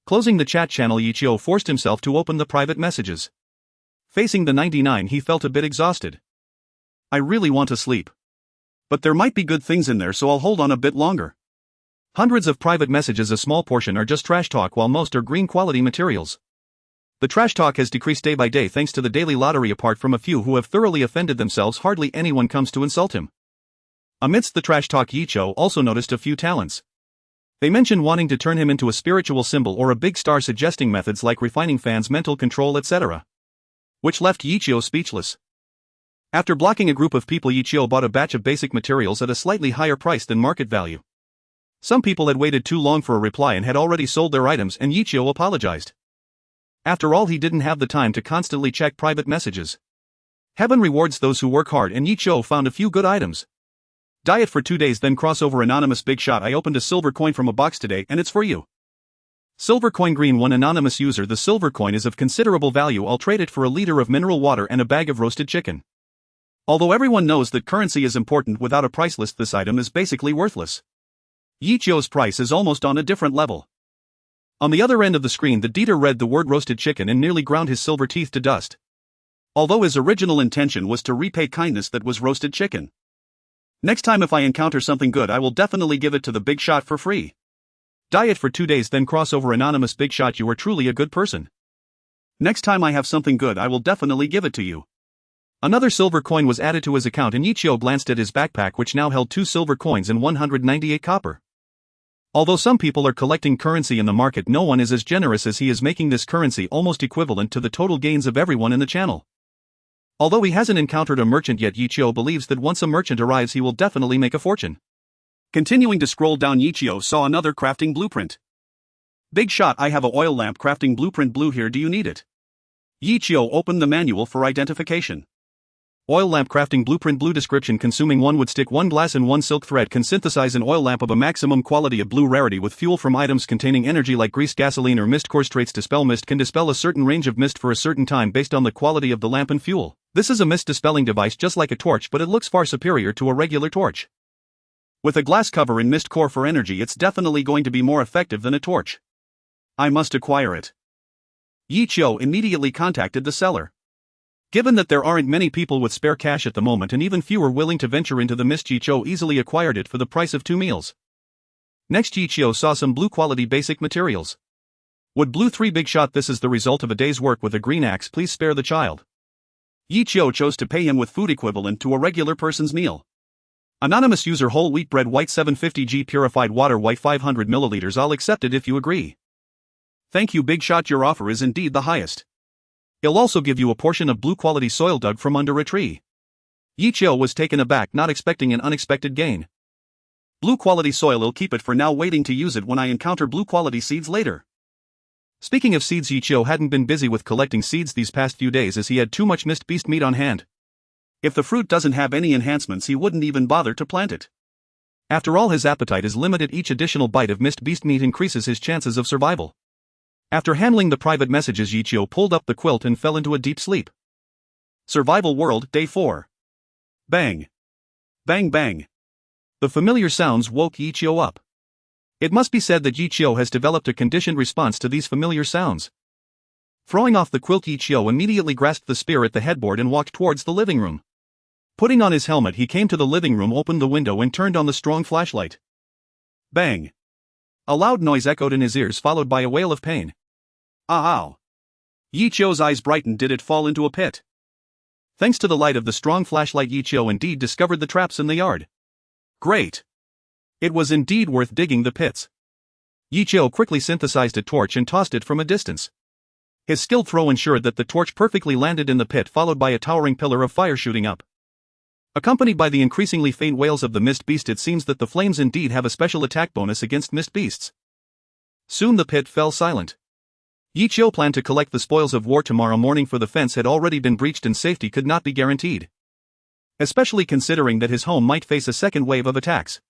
Closing the chat channel, Yichio forced himself to open the private messages. Facing the 99, he felt a bit exhausted. I really want to sleep. But there might be good things in there, so I'll hold on a bit longer. Hundreds of private messages, a small portion are just trash talk, while most are green quality materials. The trash talk has decreased day by day thanks to the daily lottery. Apart from a few who have thoroughly offended themselves, hardly anyone comes to insult him. Amidst the trash talk, Yichio also noticed a few talents. They mention wanting to turn him into a spiritual symbol or a big star, suggesting methods like refining fans, mental control, etc. Which left Yichio speechless. After blocking a group of people, Yichio bought a batch of basic materials at a slightly higher price than market value. Some people had waited too long for a reply and had already sold their items, and Yichio apologized. After all, he didn't have the time to constantly check private messages. Heaven rewards those who work hard, and Yichio found a few good items. Diet for 2 days, then crossover. Anonymous, big shot, I opened a silver coin from a box today, and it's for you. Silver coin green. 1 anonymous user, the silver coin is of considerable value. I'll trade it for a liter of mineral water and a bag of roasted chicken. Although everyone knows that currency is important, without a price list this item is basically worthless. Yichio's price is almost on a different level. On the other end of the screen, the Dieter read the word roasted chicken and nearly ground his silver teeth to dust. Although his original intention was to repay kindness, that was roasted chicken. Next time if I encounter something good, I will definitely give it to the big shot for free. Diet for 2 days, then cross over. Anonymous big shot, you are truly a good person. Next time I have something good, I will definitely give it to you. Another silver coin was added to his account, and Yichio glanced at his backpack, which now held 2 silver coins and 198 copper. Although some people are collecting currency in the market, no one is as generous as he is, making this currency almost equivalent to the total gains of everyone in the channel. Although he hasn't encountered a merchant yet, Yichio believes that once a merchant arrives he will definitely make a fortune. Continuing to scroll down, Yichio saw another crafting blueprint. Big shot, I have a oil lamp crafting blueprint blue here, do you need it? Yichio opened the manual for identification. Oil lamp crafting blueprint blue. Description: consuming 1 wood stick, 1 glass and 1 silk thread can synthesize an oil lamp of a maximum quality of blue rarity with fuel from items containing energy like grease, gasoline or mist. Core traits: dispel mist, can dispel a certain range of mist for a certain time based on the quality of the lamp and fuel. This is a mist dispelling device just like a torch, but it looks far superior to a regular torch. With a glass cover and mist core for energy, it's definitely going to be more effective than a torch. I must acquire it. Yichio immediately contacted the seller. Given that there aren't many people with spare cash at the moment and even fewer willing to venture into the mist, Yichio easily acquired it for the price of 2 meals. Next, Yichio saw some blue quality basic materials. Wood blue 3 big shot, this is the result of a day's work with a green axe, please spare the child. Yichio chose to pay him with food equivalent to a regular person's meal. Anonymous user: whole wheat bread white 750g, purified water white 500 milliliters, I'll accept it if you agree. Thank you big shot, your offer is indeed the highest. He'll also give you a portion of blue quality soil dug from under a tree. Yichio was taken aback, not expecting an unexpected gain. Blue quality soil, I'll keep it for now, waiting to use it when I encounter blue quality seeds later. Speaking of seeds, Yichio hadn't been busy with collecting seeds these past few days as he had too much mist beast meat on hand. If the fruit doesn't have any enhancements, he wouldn't even bother to plant it. After all, his appetite is limited, each additional bite of mist beast meat increases his chances of survival. After handling the private messages, Yichio pulled up the quilt and fell into a deep sleep. Survival World, Day 4. Bang. Bang bang. The familiar sounds woke Yichio up. It must be said that Yichio has developed a conditioned response to these familiar sounds. Throwing off the quilt, Yichio immediately grasped the spear at the headboard and walked towards the living room. Putting on his helmet, he came to the living room, opened the window and turned on the strong flashlight. Bang. A loud noise echoed in his ears, followed by a wail of pain. Ow. Yichio's eyes brightened. Did it fall into a pit? Thanks to the light of the strong flashlight, Yichio indeed discovered the traps in the yard. Great. It was indeed worth digging the pits. Yichio quickly synthesized a torch and tossed it from a distance. His skilled throw ensured that the torch perfectly landed in the pit, followed by a towering pillar of fire shooting up. Accompanied by the increasingly faint wails of the mist beast, it seems that the flames indeed have a special attack bonus against mist beasts. Soon the pit fell silent. Yichio planned to collect the spoils of war tomorrow morning, for the fence had already been breached and safety could not be guaranteed. Especially considering that his home might face a second wave of attacks.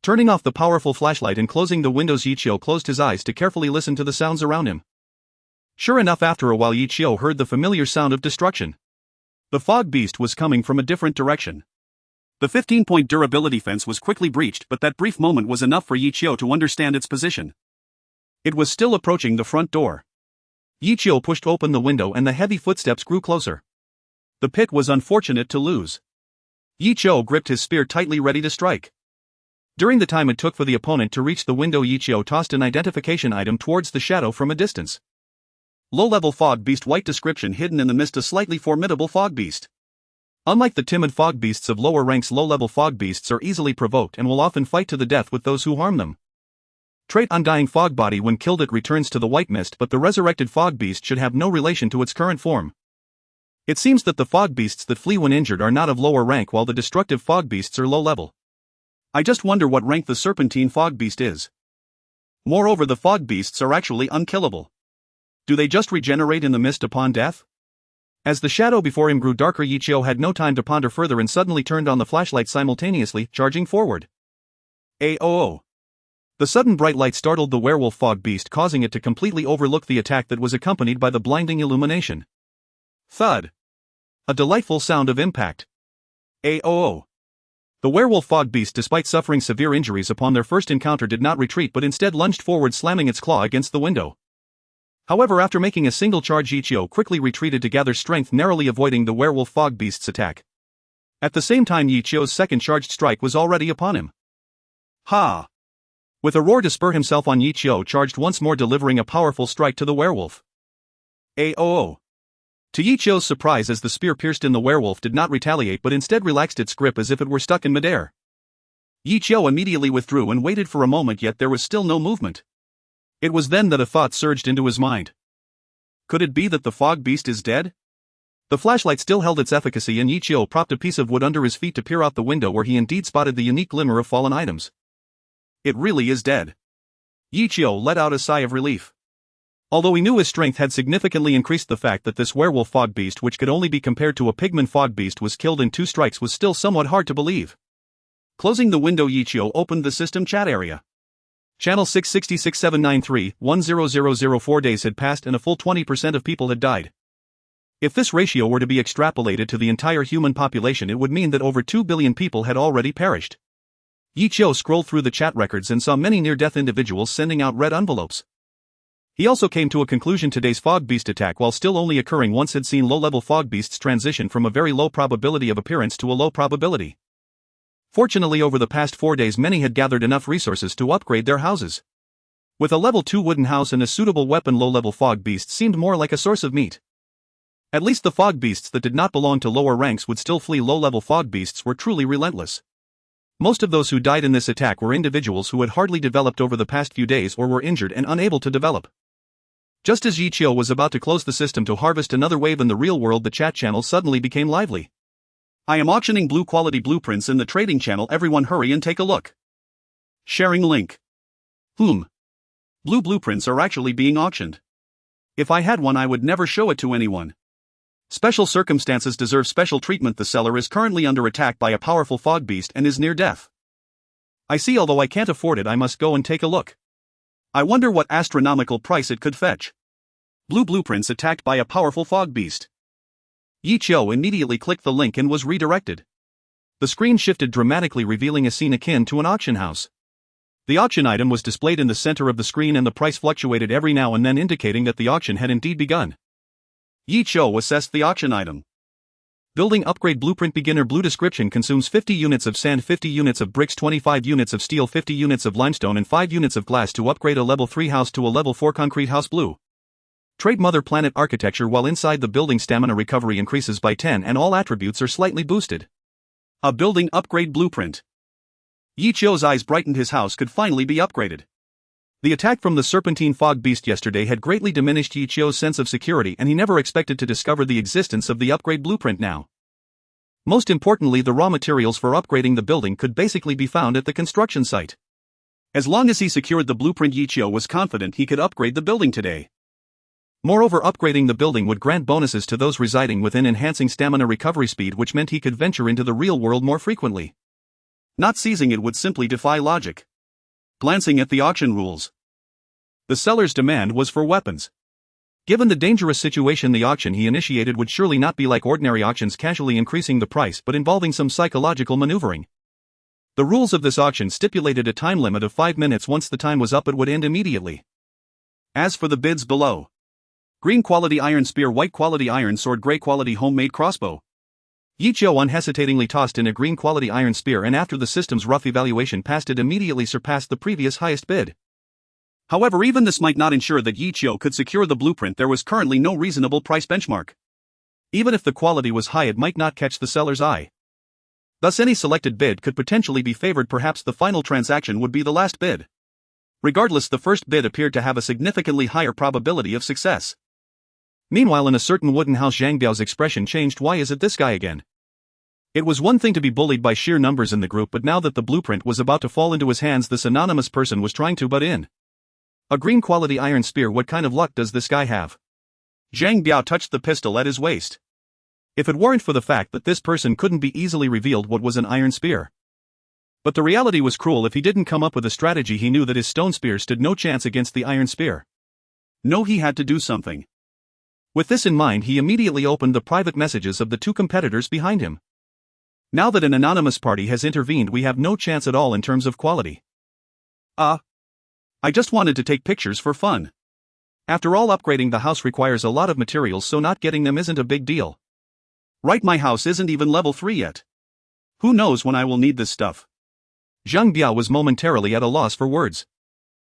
Turning off the powerful flashlight and closing the windows, Yichio closed his eyes to carefully listen to the sounds around him. Sure enough, after a while Yichio heard the familiar sound of destruction. The fog beast was coming from a different direction. The 15-point durability fence was quickly breached, but that brief moment was enough for Yichio to understand its position. It was still approaching the front door. Yichio pushed open the window and the heavy footsteps grew closer. The pit was unfortunate to lose. Yichio gripped his spear tightly, ready to strike. During the time it took for the opponent to reach the window, Yichio tossed an identification item towards the shadow from a distance. Low-level fog beast, white description: hidden in the mist, a slightly formidable fog beast. Unlike the timid fog beasts of lower ranks, low-level fog beasts are easily provoked and will often fight to the death with those who harm them. Trait: undying fog body, when killed it returns to the white mist, but the resurrected fog beast should have no relation to its current form. It seems that the fog beasts that flee when injured are not of lower rank, while the destructive fog beasts are low level. I just wonder what rank the serpentine fog beast is. Moreover, the fog beasts are actually unkillable. Do they just regenerate in the mist upon death? As the shadow before him grew darker, Yichio had no time to ponder further and suddenly turned on the flashlight, simultaneously charging forward. Aoo. The sudden bright light startled the werewolf fog beast, causing it to completely overlook the attack that was accompanied by the blinding illumination. Thud. A delightful sound of impact. Aoo. The werewolf fog beast, despite suffering severe injuries upon their first encounter, did not retreat but instead lunged forward, slamming its claw against the window. However, after making a single charge, Yichio quickly retreated to gather strength, narrowly avoiding the werewolf fog beast's attack. At the same time, Yichio's second charged strike was already upon him. Ha! With a roar to spur himself on, Yichio charged once more, delivering a powerful strike to the werewolf. Aoo! To Yichio's surprise, as the spear pierced in, the werewolf did not retaliate but instead relaxed its grip as if it were stuck in midair. Yichio immediately withdrew and waited for a moment, yet there was still no movement. It was then that a thought surged into his mind. Could it be that the fog beast is dead? The flashlight still held its efficacy, and Yichio propped a piece of wood under his feet to peer out the window, where he indeed spotted the unique glimmer of fallen items. It really is dead. Yichio let out a sigh of relief. Although he knew his strength had significantly increased, the fact that this werewolf fog beast, which could only be compared to a pigman fog beast, was killed in 2 strikes was still somewhat hard to believe. Closing the window, Yichio opened the system chat area. Channel 666-793-10004 4 days had passed and a full 20% of people had died. If this ratio were to be extrapolated to the entire human population, it would mean that over 2 billion people had already perished. Yichio scrolled through the chat records and saw many near-death individuals sending out red envelopes. He also came to a conclusion: today's fog beast attack, while still only occurring once, had seen low-level fog beasts transition from a very low probability of appearance to a low probability. Fortunately, over the past 4 days, many had gathered enough resources to upgrade their houses. With a level 2 wooden house and a suitable weapon, low-level fog beasts seemed more like a source of meat. At least the fog beasts that did not belong to lower ranks would still flee. Low-level fog beasts were truly relentless. Most of those who died in this attack were individuals who had hardly developed over the past few days or were injured and unable to develop. Just as Yichio was about to close the system to harvest another wave in the real world, the chat channel suddenly became lively. I am auctioning blue quality blueprints in the trading channel. Everyone hurry and take a look. Sharing link. Blue blueprints are actually being auctioned. If I had one, I would never show it to anyone. Special circumstances deserve special treatment. The seller is currently under attack by a powerful fog beast and is near death. I see. Although I can't afford it, I must go and take a look. I wonder what astronomical price it could fetch. Blue blueprints attacked by a powerful fog beast. Yichio immediately clicked the link and was redirected. The screen shifted dramatically, revealing a scene akin to an auction house. The auction item was displayed in the center of the screen, and the price fluctuated every now and then, indicating that the auction had indeed begun. Yichio assessed the auction item. Building upgrade blueprint beginner. Blue description: consumes 50 units of sand, 50 units of bricks, 25 units of steel, 50 units of limestone and 5 units of glass to upgrade a level 3 house to a level 4 concrete house. Blue. Trade Mother Planet architecture. While inside the building, stamina recovery increases by 10 and all attributes are slightly boosted. A building upgrade blueprint. Yichio's eyes brightened. His house could finally be upgraded. The attack from the serpentine fog beast yesterday had greatly diminished Yichio's sense of security, and he never expected to discover the existence of the upgrade blueprint now. Most importantly, the raw materials for upgrading the building could basically be found at the construction site. As long as he secured the blueprint, Yichio was confident he could upgrade the building today. Moreover, upgrading the building would grant bonuses to those residing within, enhancing stamina recovery speed, which meant he could venture into the real world more frequently. Not seizing it would simply defy logic. Glancing at the auction rules, the seller's demand was for weapons. Given the dangerous situation, the auction he initiated would surely not be like ordinary auctions, casually increasing the price, but involving some psychological maneuvering. The rules of this auction stipulated a time limit of 5 minutes. Once the time was up, it would end immediately. As for the bids below: green quality iron spear, white quality iron sword, gray quality homemade crossbow. Yichio unhesitatingly tossed in a green quality iron spear, and after the system's rough evaluation passed, it immediately surpassed the previous highest bid. However, even this might not ensure that Yichio could secure the blueprint. There was currently no reasonable price benchmark. Even if the quality was high, it might not catch the seller's eye. Thus, any selected bid could potentially be favored. Perhaps the final transaction would be the last bid. Regardless, the first bid appeared to have a significantly higher probability of success. Meanwhile, in a certain wooden house, Zhang Biao's expression changed. Why is it this guy again? It was one thing to be bullied by sheer numbers in the group, but now that the blueprint was about to fall into his hands, this anonymous person was trying to butt in. A green quality iron spear, what kind of luck does this guy have? Zhang Biao touched the pistol at his waist. If it weren't for the fact that this person couldn't be easily revealed what was an iron spear. But the reality was cruel. If he didn't come up with a strategy, he knew that his stone spear stood no chance against the iron spear. No, he had to do something. With this in mind, he immediately opened the private messages of the 2 competitors behind him. Now that an anonymous party has intervened, we have no chance at all in terms of quality. I just wanted to take pictures for fun. After all, upgrading the house requires a lot of materials, so not getting them isn't a big deal. Right, my house isn't even level 3 yet. Who knows when I will need this stuff? Zhang Biao was momentarily at a loss for words.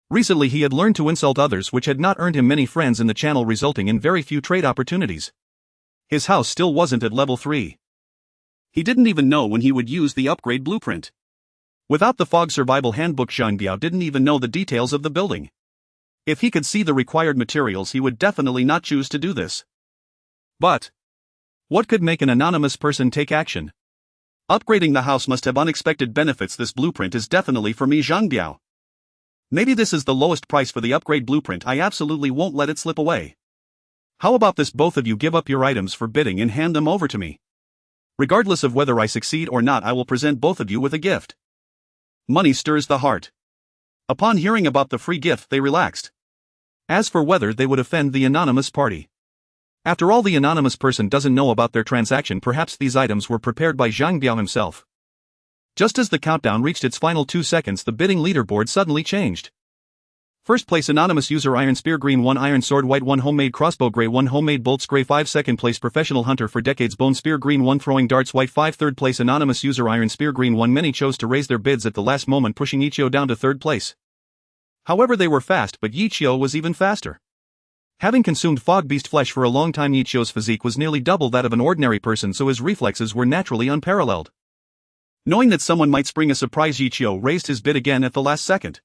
Recently he had learned to insult others, which had not earned him many friends in the channel, resulting in very few trade opportunities. His house still wasn't at level 3. He didn't even know when he would use the upgrade blueprint. Without the Fog Survival Handbook, Zhang Biao didn't even know the details of the building. If he could see the required materials, he would definitely not choose to do this. But what could make an anonymous person take action? Upgrading the house must have unexpected benefits. This blueprint is definitely for me, Zhang Biao. Maybe this is the lowest price for the upgrade blueprint. I absolutely won't let it slip away. How about this? Both of you give up your items for bidding and hand them over to me. Regardless of whether I succeed or not, I will present both of you with a gift. Money stirs the heart. Upon hearing about the free gift, they relaxed. As for whether they would offend the anonymous party. After all, the anonymous person doesn't know about their transaction. Perhaps these items were prepared by Zhang Biao himself. Just as the countdown reached its final 2 seconds, the bidding leaderboard suddenly changed. First place, anonymous user Iron Spear green, 1 iron sword white, 1 homemade crossbow gray, 1 homemade bolts gray, 5. Second place, professional hunter for decades bone spear green, 1 throwing darts white, 5. Third place, anonymous user Iron Spear green, 1. Many chose to raise their bids at the last moment, pushing Yichio down to third place. However, they were fast, but Yichio was even faster. Having consumed fog beast flesh for a long time, Yichio's physique was nearly double that of an ordinary person, so his reflexes were naturally unparalleled. Knowing that someone might spring a surprise, Yichio raised his bid again at the last second.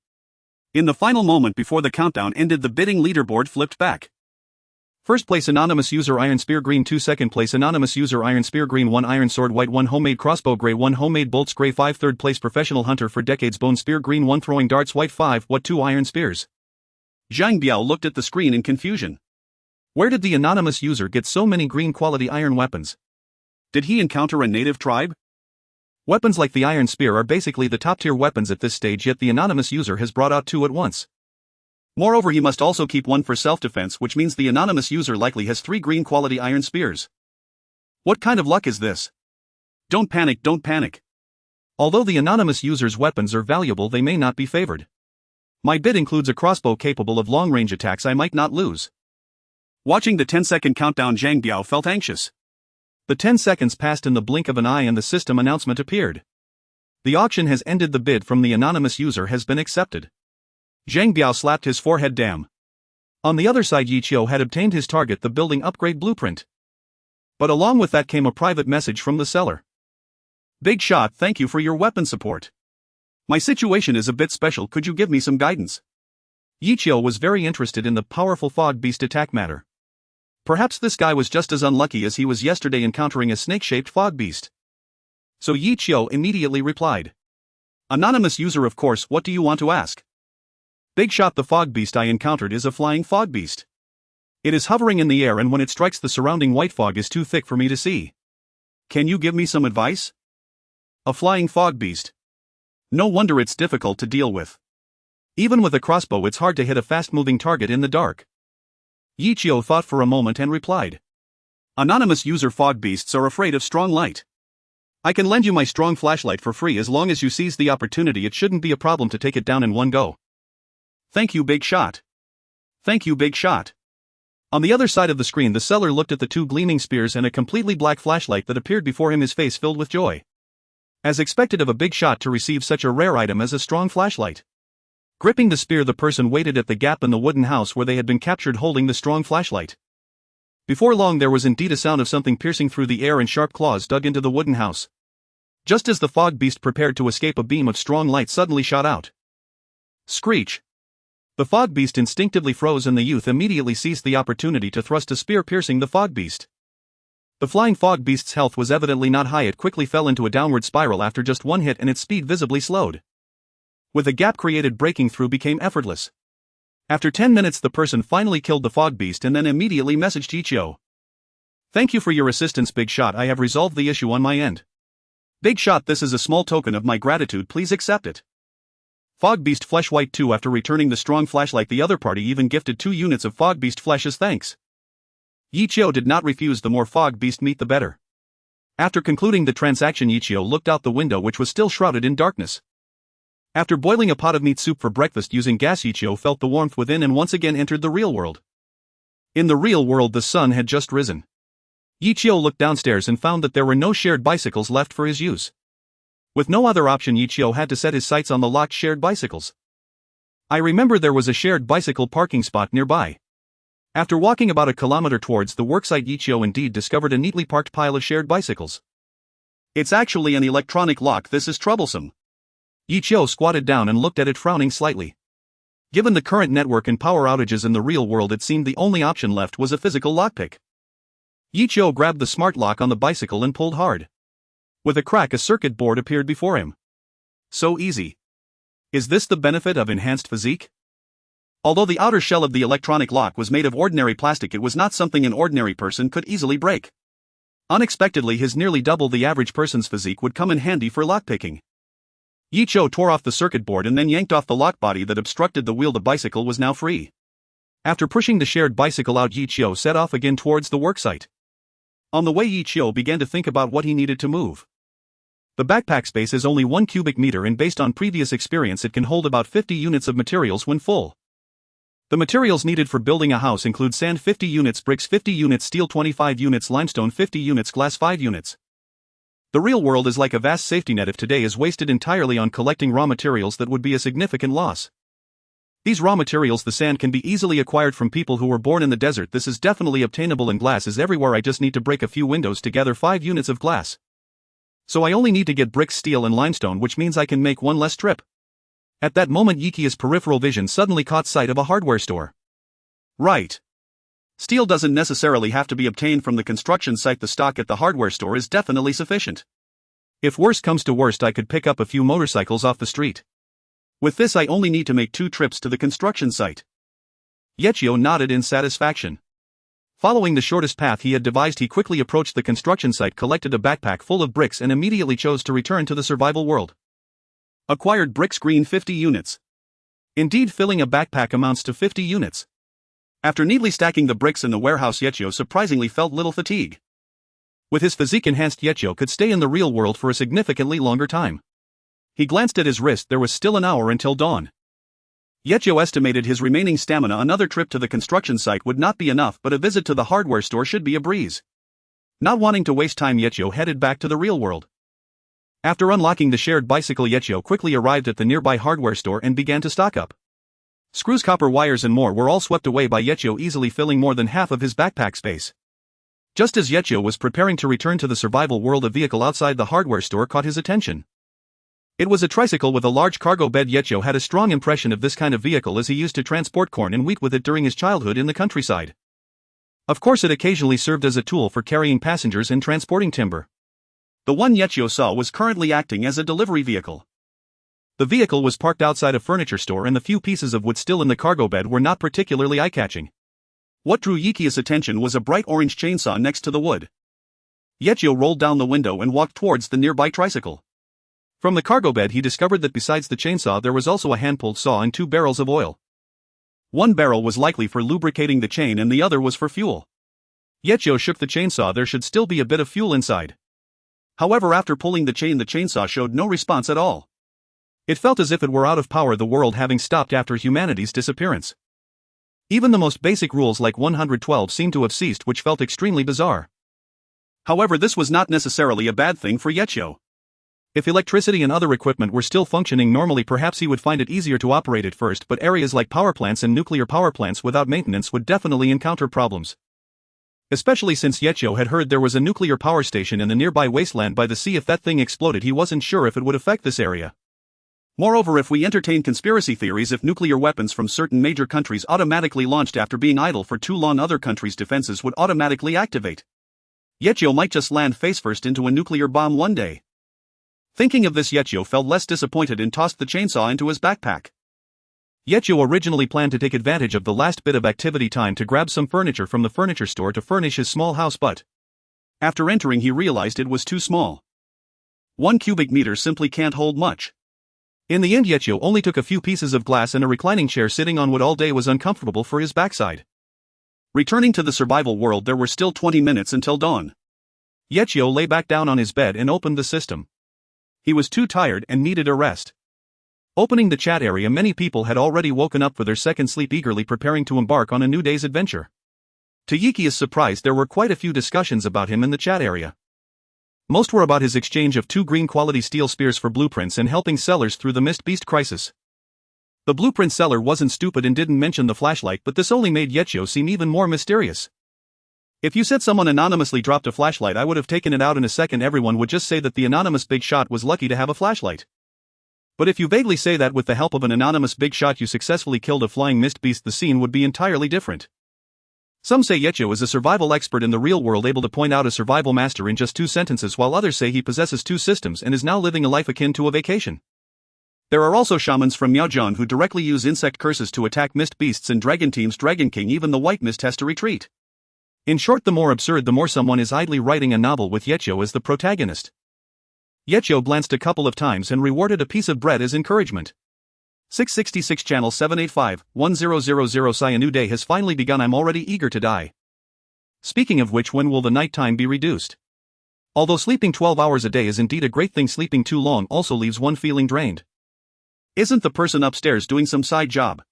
In the final moment before the countdown ended, the bidding leaderboard flipped back. First place, anonymous user Iron Spear green, 2. Second place, anonymous user Iron Spear green, 1 iron sword white, 1 homemade crossbow gray, 1 homemade bolts gray, 5. Third place, professional hunter for decades bone spear green, 1 throwing darts white, 5. What, 2 iron spears? Zhang Biao looked at the screen in confusion. Where did the anonymous user get so many green quality iron weapons? Did he encounter a native tribe? Weapons like the iron spear are basically the top tier weapons at this stage, yet the anonymous user has brought out 2 at once. Moreover, he must also keep 1 for self-defense, which means the anonymous user likely has 3 green quality iron spears. What kind of luck is this? Don't panic, don't panic. Although the anonymous user's weapons are valuable, they may not be favored. My bid includes a crossbow capable of long-range attacks. I might not lose. Watching the 10-second countdown, Zhang Biao felt anxious. The 10 seconds passed in the blink of an eye and the system announcement appeared. The auction has ended. The bid from the anonymous user has been accepted. Zhang Biao slapped his forehead. Damn. On the other side, Yichio had obtained his target, the building upgrade blueprint. But along with that came a private message from the seller. Big shot, thank you for your weapon support. My situation is a bit special, could you give me some guidance? Yichio was very interested in the powerful fog beast attack matter. Perhaps this guy was just as unlucky as he was yesterday encountering a snake-shaped fog beast. So Yichio immediately replied. Anonymous user, of course, what do you want to ask? Big shot, the fog beast I encountered is a flying fog beast. It is hovering in the air, and when it strikes, the surrounding white fog is too thick for me to see. Can you give me some advice? A flying fog beast. No wonder it's difficult to deal with. Even with a crossbow, it's hard to hit a fast-moving target in the dark. Yichio thought for a moment and replied. Anonymous user, fog beasts are afraid of strong light. I can lend you my strong flashlight for free as long as you seize the opportunity. It shouldn't be a problem to take it down in one go. Thank you, big shot. Thank you, big shot. On the other side of the screen, the seller looked at the 2 gleaming spears and a completely black flashlight that appeared before him, his face filled with joy. As expected of a big shot to receive such a rare item as a strong flashlight. Gripping the spear, the person waited at the gap in the wooden house where they had been captured, holding the strong flashlight. Before long, there was indeed a sound of something piercing through the air, and sharp claws dug into the wooden house. Just as the fog beast prepared to escape, a beam of strong light suddenly shot out. Screech! The fog beast instinctively froze, and the youth immediately seized the opportunity to thrust a spear, piercing the fog beast. The flying fog beast's health was evidently not high. It quickly fell into a downward spiral after just one hit, and its speed visibly slowed. With a gap created, breaking through became effortless. After 10 minutes, the person finally killed the fog beast and then immediately messaged Yichio. Thank you for your assistance, big shot. I have resolved the issue on my end. Big shot, this is a small token of my gratitude, please accept it. Fog beast flesh white 2. After returning the strong flashlight, the other party even gifted 2 units of fog beast flesh as thanks. Yichio did not refuse. The more fog beast meat, the better. After concluding the transaction, Ichio looked out the window, which was still shrouded in darkness. After boiling a pot of meat soup for breakfast using gas, Ichio felt the warmth within and once again entered the real world. In the real world, the sun had just risen. Ichio looked downstairs and found that there were no shared bicycles left for his use. With no other option, Ichio had to set his sights on the locked shared bicycles. I remember there was a shared bicycle parking spot nearby. After walking about a kilometer towards the worksite, Ichio indeed discovered a neatly parked pile of shared bicycles. It's actually an electronic lock. This is troublesome. Ichio squatted down and looked at it, frowning slightly. Given the current network and power outages in the real world, it seemed the only option left was a physical lockpick. Ichio grabbed the smart lock on the bicycle and pulled hard. With a crack, a circuit board appeared before him. So easy. Is this the benefit of enhanced physique? Although the outer shell of the electronic lock was made of ordinary plastic, it was not something an ordinary person could easily break. Unexpectedly, his nearly double the average person's physique would come in handy for lockpicking. Ichio tore off the circuit board and then yanked off the lock body that obstructed the wheel. The bicycle was now free. After pushing the shared bicycle out, Ichio set off again towards the worksite. On the way, Ichio began to think about what he needed to move. The backpack space is only 1 cubic meter, and based on previous experience, it can hold about 50 units of materials when full. The materials needed for building a house include sand 50 units, bricks 50 units, steel 25 units, limestone 50 units, glass 5 units. The real world is like a vast safety net. If today is wasted entirely on collecting raw materials, that would be a significant loss. These raw materials, the sand, can be easily acquired from people who were born in the desert. This is definitely obtainable, and glass is everywhere. I just need to break a few windows to gather 5 units of glass. So I only need to get bricks, steel and limestone, which means I can make one less trip. At that moment, Ichiyo's peripheral vision suddenly caught sight of a hardware store. Right. Steel doesn't necessarily have to be obtained from the construction site. The stock at the hardware store is definitely sufficient. If worst comes to worst, I could pick up a few motorcycles off the street. With this, I only need to make 2 trips to the construction site. Ichiyo nodded in satisfaction. Following the shortest path he had devised, he quickly approached the construction site, collected a backpack full of bricks, and immediately chose to return to the survival world. Acquired bricks green 50 units. Indeed, filling a backpack amounts to 50 units. After neatly stacking the bricks in the warehouse, Ichiyo surprisingly felt little fatigue. With his physique enhanced, Ichiyo could stay in the real world for a significantly longer time. He glanced at his wrist. There was still an hour until dawn. Ichiyo estimated his remaining stamina. Another trip to the construction site would not be enough, but a visit to the hardware store should be a breeze. Not wanting to waste time, Ichiyo headed back to the real world. After unlocking the shared bicycle, Ichiyo quickly arrived at the nearby hardware store and began to stock up. Screws, copper wires and more were all swept away by Ichiyo, easily filling more than half of his backpack space. Just as Ichiyo was preparing to return to the survival world, a vehicle outside the hardware store caught his attention. It was a tricycle with a large cargo bed. Ichiyo had a strong impression of this kind of vehicle as he used to transport corn and wheat with it during his childhood in the countryside. Of course, it occasionally served as a tool for carrying passengers and transporting timber. The one Ichiyo saw was currently acting as a delivery vehicle. The vehicle was parked outside a furniture store, and the few pieces of wood still in the cargo bed were not particularly eye-catching. What drew Ichiyo's attention was a bright orange chainsaw next to the wood. Ichiyo rolled down the window and walked towards the nearby tricycle. From the cargo bed, he discovered that besides the chainsaw there was also a hand-pulled saw and 2 barrels of oil. One barrel was likely for lubricating the chain and the other was for fuel. Ichiyo shook the chainsaw. There should still be a bit of fuel inside. However, after pulling the chainsaw showed no response at all. It felt as if it were out of power, the world having stopped after humanity's disappearance. Even the most basic rules like 112 seemed to have ceased, which felt extremely bizarre. However, this was not necessarily a bad thing for Ichiyo. If electricity and other equipment were still functioning normally, perhaps he would find it easier to operate at first, but areas like power plants and nuclear power plants without maintenance would definitely encounter problems. Especially since Ichiyo had heard there was a nuclear power station in the nearby wasteland by the sea. If that thing exploded, he wasn't sure if it would affect this area. Moreover, if we entertain conspiracy theories, if nuclear weapons from certain major countries automatically launched after being idle for too long, other countries' defenses would automatically activate. Ichiyo might just land face first into a nuclear bomb one day. Thinking of this, Ichiyo felt less disappointed and tossed the chainsaw into his backpack. Ichiyo originally planned to take advantage of the last bit of activity time to grab some furniture from the furniture store to furnish his small house, but after entering he realized it was too small. 1 cubic meter simply can't hold much. In the end, Ichiyo only took a few pieces of glass and a reclining chair. Sitting on wood all day was uncomfortable for his backside. Returning to the survival world, there were still 20 minutes until dawn. Yechio lay back down on his bed and opened the system. He was too tired and needed a rest. Opening the chat area, many people had already woken up for their second sleep, eagerly preparing to embark on a new day's adventure. To Yiki's surprise, there were quite a few discussions about him in the chat area. Most were about his exchange of 2 green quality steel spears for blueprints and helping sellers through the Mist Beast crisis. The blueprint seller wasn't stupid and didn't mention the flashlight, but this only made Yechio seem even more mysterious. If you said someone anonymously dropped a flashlight, I would have taken it out in a second. Everyone would just say that the anonymous big shot was lucky to have a flashlight. But if you vaguely say that with the help of an anonymous big shot you successfully killed a flying mist beast, the scene would be entirely different. Some say Yechio is a survival expert in the real world, able to point out a survival master in just 2 sentences, while others say he possesses 2 systems and is now living a life akin to a vacation. There are also shamans from Miaojian who directly use insect curses to attack mist beasts, and dragon teams Dragon King. Even the white mist has to retreat. In short, the more absurd the more. Someone is idly writing a novel with Yechio as the protagonist. Yechio glanced a couple of times and rewarded a piece of bread as encouragement. 666 Channel 785-1000 Sigh, a new day has finally begun. I'm already eager to die. Speaking of which, when will the night time be reduced? Although sleeping 12 hours a day is indeed a great thing, sleeping too long also leaves one feeling drained. Isn't the person upstairs doing some side job?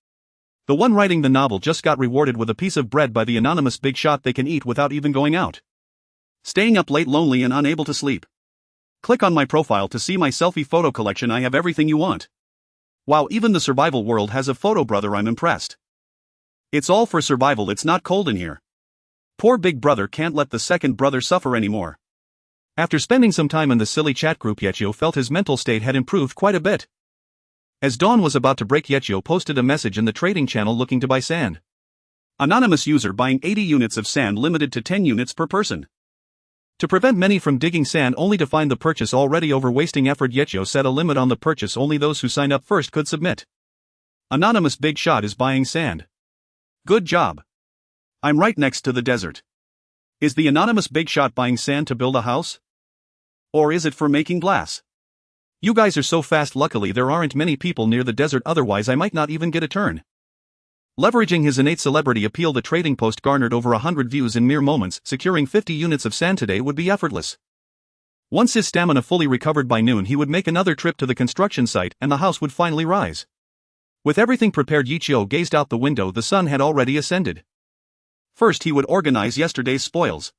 The one writing the novel just got rewarded with a piece of bread by the anonymous big shot they can eat without even going out. Staying up late, lonely and unable to sleep. Click on my profile to see my selfie photo collection. I have everything you want. Wow, even the survival world has a photo, brother. I'm impressed. It's all for survival. It's not cold in here. Poor big brother can't let the second brother suffer anymore. After spending some time in the silly chat group, Yechio felt his mental state had improved quite a bit. As dawn was about to break, Yechio posted a message in the trading channel looking to buy sand. Anonymous user buying 80 units of sand, limited to 10 units per person. To prevent many from digging sand only to find the purchase already over, wasting effort, Yechio set a limit on the purchase. Only those who signed up first could submit. Anonymous big shot is buying sand. Good job. I'm right next to the desert. Is the anonymous big shot buying sand to build a house? Or is it for making glass? You guys are so fast. Luckily there aren't many people near the desert, otherwise I might not even get a turn. Leveraging his innate celebrity appeal, the trading post garnered over 100 views in mere moments. Securing 50 units of sand today would be effortless. Once his stamina fully recovered by noon, he would make another trip to the construction site and the house would finally rise. With everything prepared, Yechio gazed out the window. The sun had already ascended. First he would organize yesterday's spoils.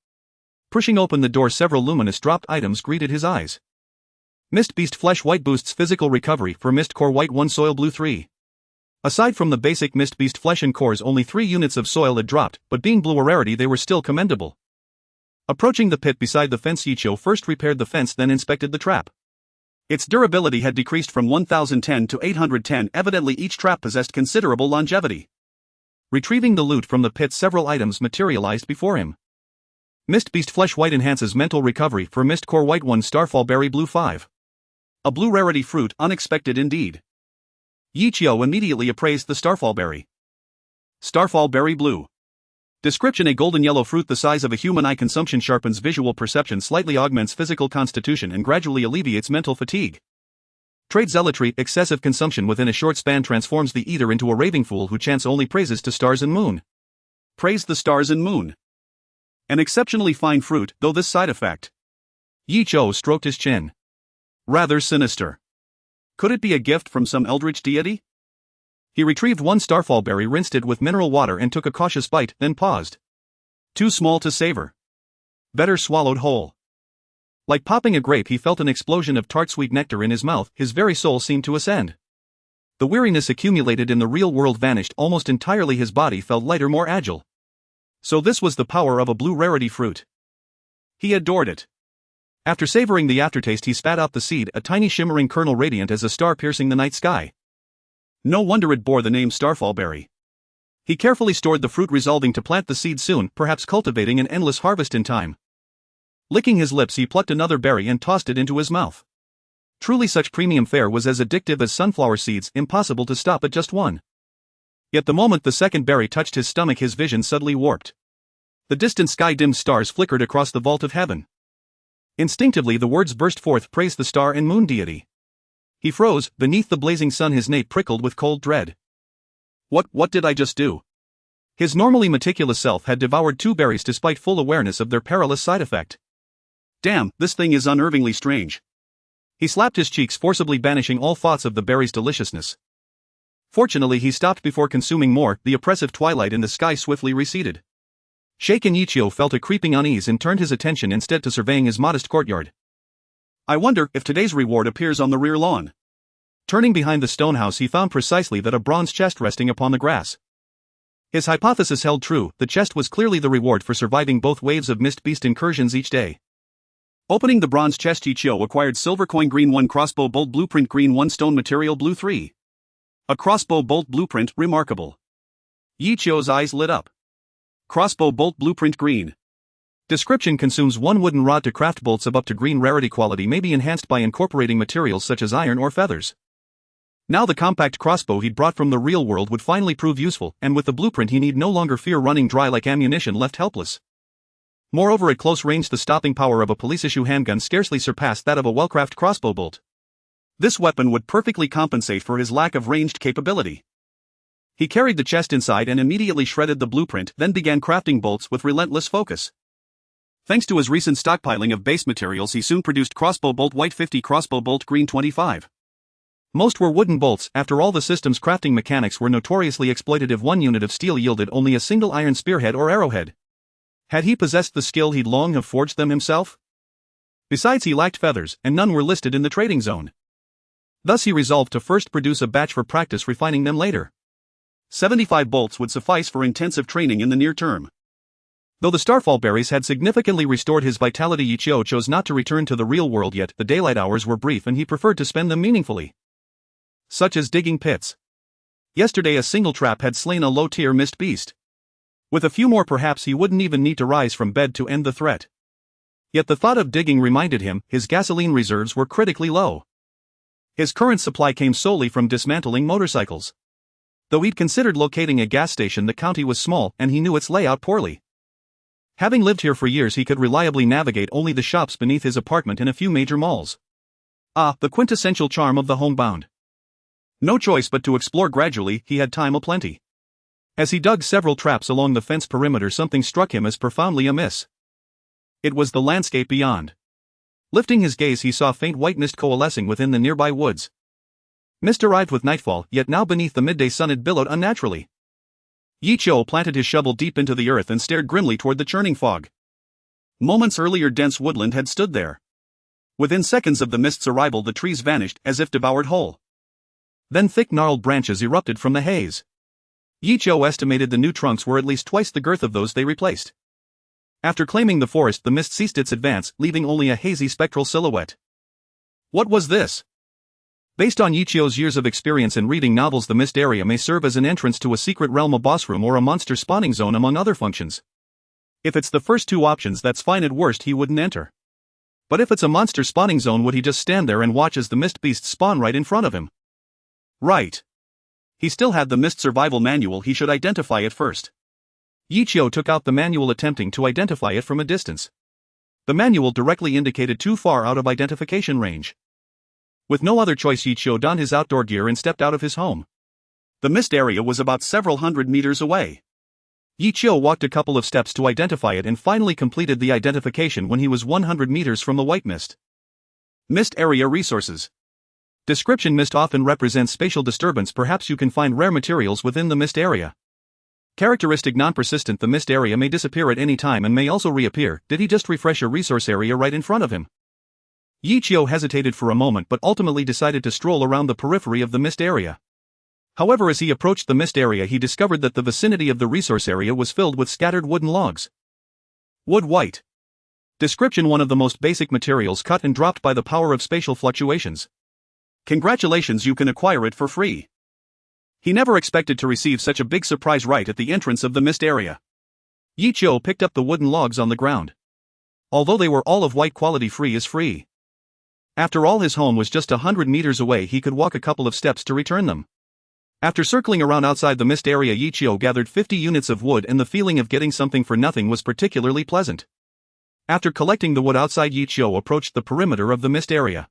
Pushing open the door, several luminous dropped items greeted his eyes. Mist Beast Flesh White boosts physical recovery for Mist Core White 1, Soil Blue 3. Aside from the basic Mist Beast Flesh and Cores, only 3 units of soil had dropped, but being blue a rarity, they were still commendable. Approaching the pit beside the fence, Yechio first repaired the fence, then inspected the trap. Its durability had decreased from 1010 to 810, evidently each trap possessed considerable longevity. Retrieving the loot from the pit, several items materialized before him. Mist Beast Flesh White enhances mental recovery for Mist Core White 1, Starfall Berry Blue 5. A blue rarity fruit, unexpected indeed. Yechio immediately appraised the Starfall Berry. Starfall Berry Blue. Description: a golden yellow fruit the size of a human eye. Consumption sharpens visual perception, slightly augments physical constitution, and gradually alleviates mental fatigue. Trade zealotry: excessive consumption within a short span transforms the eater into a raving fool who chants only praises to stars and moon. Praise the stars and moon. An exceptionally fine fruit, though this side effect. Yechio stroked his chin. Rather sinister. Could it be a gift from some eldritch deity? He retrieved 1 starfall berry, rinsed it with mineral water and took a cautious bite, then paused. Too small to savor. Better swallowed whole. Like popping a grape, he felt an explosion of tart sweet nectar in his mouth. His very soul seemed to ascend. The weariness accumulated in the real world vanished almost entirely. His body felt lighter, more agile. So this was the power of a blue rarity fruit. He adored it. After savoring the aftertaste, he spat out the seed, a tiny shimmering kernel radiant as a star piercing the night sky. No wonder it bore the name Starfall Berry. He carefully stored the fruit, resolving to plant the seed soon, perhaps cultivating an endless harvest in time. Licking his lips, he plucked another berry and tossed it into his mouth. Truly, such premium fare was as addictive as sunflower seeds, impossible to stop at just one. Yet the moment the second berry touched his stomach, his vision suddenly warped. The distant sky-dimmed stars flickered across the vault of heaven. Instinctively the words burst forth: praise the star and moon deity. He froze. Beneath the blazing sun his nape prickled with cold dread. What did I just do? His normally meticulous self had devoured 2 berries despite full awareness of their perilous side effect. Damn, this thing is unnervingly strange. He slapped his cheeks, forcibly banishing all thoughts of the berry's deliciousness. Fortunately, he stopped before consuming more. The oppressive twilight in the sky swiftly receded. Shaken Ichio felt a creeping unease and turned his attention instead to surveying his modest courtyard. I wonder if today's reward appears on the rear lawn. Turning behind the stone house, he found precisely that, a bronze chest resting upon the grass. His hypothesis held true. The chest was clearly the reward for surviving both waves of mist beast incursions each day. Opening the bronze chest, Ichio acquired silver coin green 1, crossbow bolt blueprint green 1, stone material blue 3. A crossbow bolt blueprint, remarkable. Ichio's eyes lit up. Crossbow bolt blueprint green. Description: consumes 1 wooden rod to craft bolts of up to green rarity. Quality may be enhanced by incorporating materials such as iron or feathers. Now the compact crossbow he'd brought from the real world would finally prove useful, and with the blueprint he need no longer fear running dry like ammunition left helpless. Moreover, at close range the stopping power of a police-issue handgun scarcely surpassed that of a well-crafted crossbow bolt. This weapon would perfectly compensate for his lack of ranged capability. He carried the chest inside and immediately shredded the blueprint, then began crafting bolts with relentless focus. Thanks to his recent stockpiling of base materials, he soon produced crossbow bolt white 50, crossbow bolt green 25. Most were wooden bolts. After all, the system's crafting mechanics were notoriously exploitative. 1 unit of steel yielded only a single iron spearhead or arrowhead. Had he possessed the skill, he'd long have forged them himself. Besides, he lacked feathers, and none were listed in the trading zone. Thus he resolved to first produce a batch for practice, refining them later. 75 bolts would suffice for intensive training in the near term. Though the starfall berries had significantly restored his vitality, Ichio chose not to return to the real world yet. The daylight hours were brief and he preferred to spend them meaningfully. Such as digging pits. Yesterday a single trap had slain a low-tier mist beast. With a few more perhaps he wouldn't even need to rise from bed to end the threat. Yet the thought of digging reminded him his gasoline reserves were critically low. His current supply came solely from dismantling motorcycles. Though he'd considered locating a gas station, the county was small and he knew its layout poorly. Having lived here for years, he could reliably navigate only the shops beneath his apartment and a few major malls. Ah, the quintessential charm of the homebound. No choice but to explore gradually. He had time aplenty. As he dug several traps along the fence perimeter, something struck him as profoundly amiss. It was the landscape beyond. Lifting his gaze, he saw faint white mist coalescing within the nearby woods. Mist arrived with nightfall, yet now beneath the midday sun it billowed unnaturally. Ichio planted his shovel deep into the earth and stared grimly toward the churning fog. Moments earlier dense woodland had stood there. Within seconds of the mist's arrival the trees vanished as if devoured whole. Then thick gnarled branches erupted from the haze. Ichio estimated the new trunks were at least twice the girth of those they replaced. After claiming the forest, the mist ceased its advance, leaving only a hazy spectral silhouette. What was this? Based on Ichio's years of experience in reading novels, the mist area may serve as an entrance to a secret realm, a boss room, or a monster spawning zone, among other functions. If it's the first two options, that's fine. At worst he wouldn't enter. But if it's a monster spawning zone, would he just stand there and watch as the mist beasts spawn right in front of him? Right. He still had the mist survival manual. He should identify it first. Ichio took out the manual, attempting to identify it from a distance. The manual directly indicated too far out of identification range. With no other choice, Ichio donned his outdoor gear and stepped out of his home. The mist area was about several hundred meters away. Ichio walked a couple of steps to identify it and finally completed the identification when he was 100 meters from the white mist. Mist area resources. Description: mist often represents spatial disturbance. Perhaps you can find rare materials within the mist area. Characteristic: non-persistent. The mist area may disappear at any time and may also reappear. Did he just refresh a resource area right in front of him? Ichio hesitated for a moment but ultimately decided to stroll around the periphery of the mist area. However, as he approached the mist area, he discovered that the vicinity of the resource area was filled with scattered wooden logs. Wood white. Description: one of the most basic materials, cut and dropped by the power of spatial fluctuations. Congratulations, you can acquire it for free. He never expected to receive such a big surprise right at the entrance of the mist area. Ichio picked up the wooden logs on the ground. Although they were all of white quality, free is free. After all, his home was just 100 meters away. He could walk a couple of steps to return them. After circling around outside the mist area, Ichio gathered 50 units of wood, and the feeling of getting something for nothing was particularly pleasant. After collecting the wood outside, Ichio approached the perimeter of the mist area.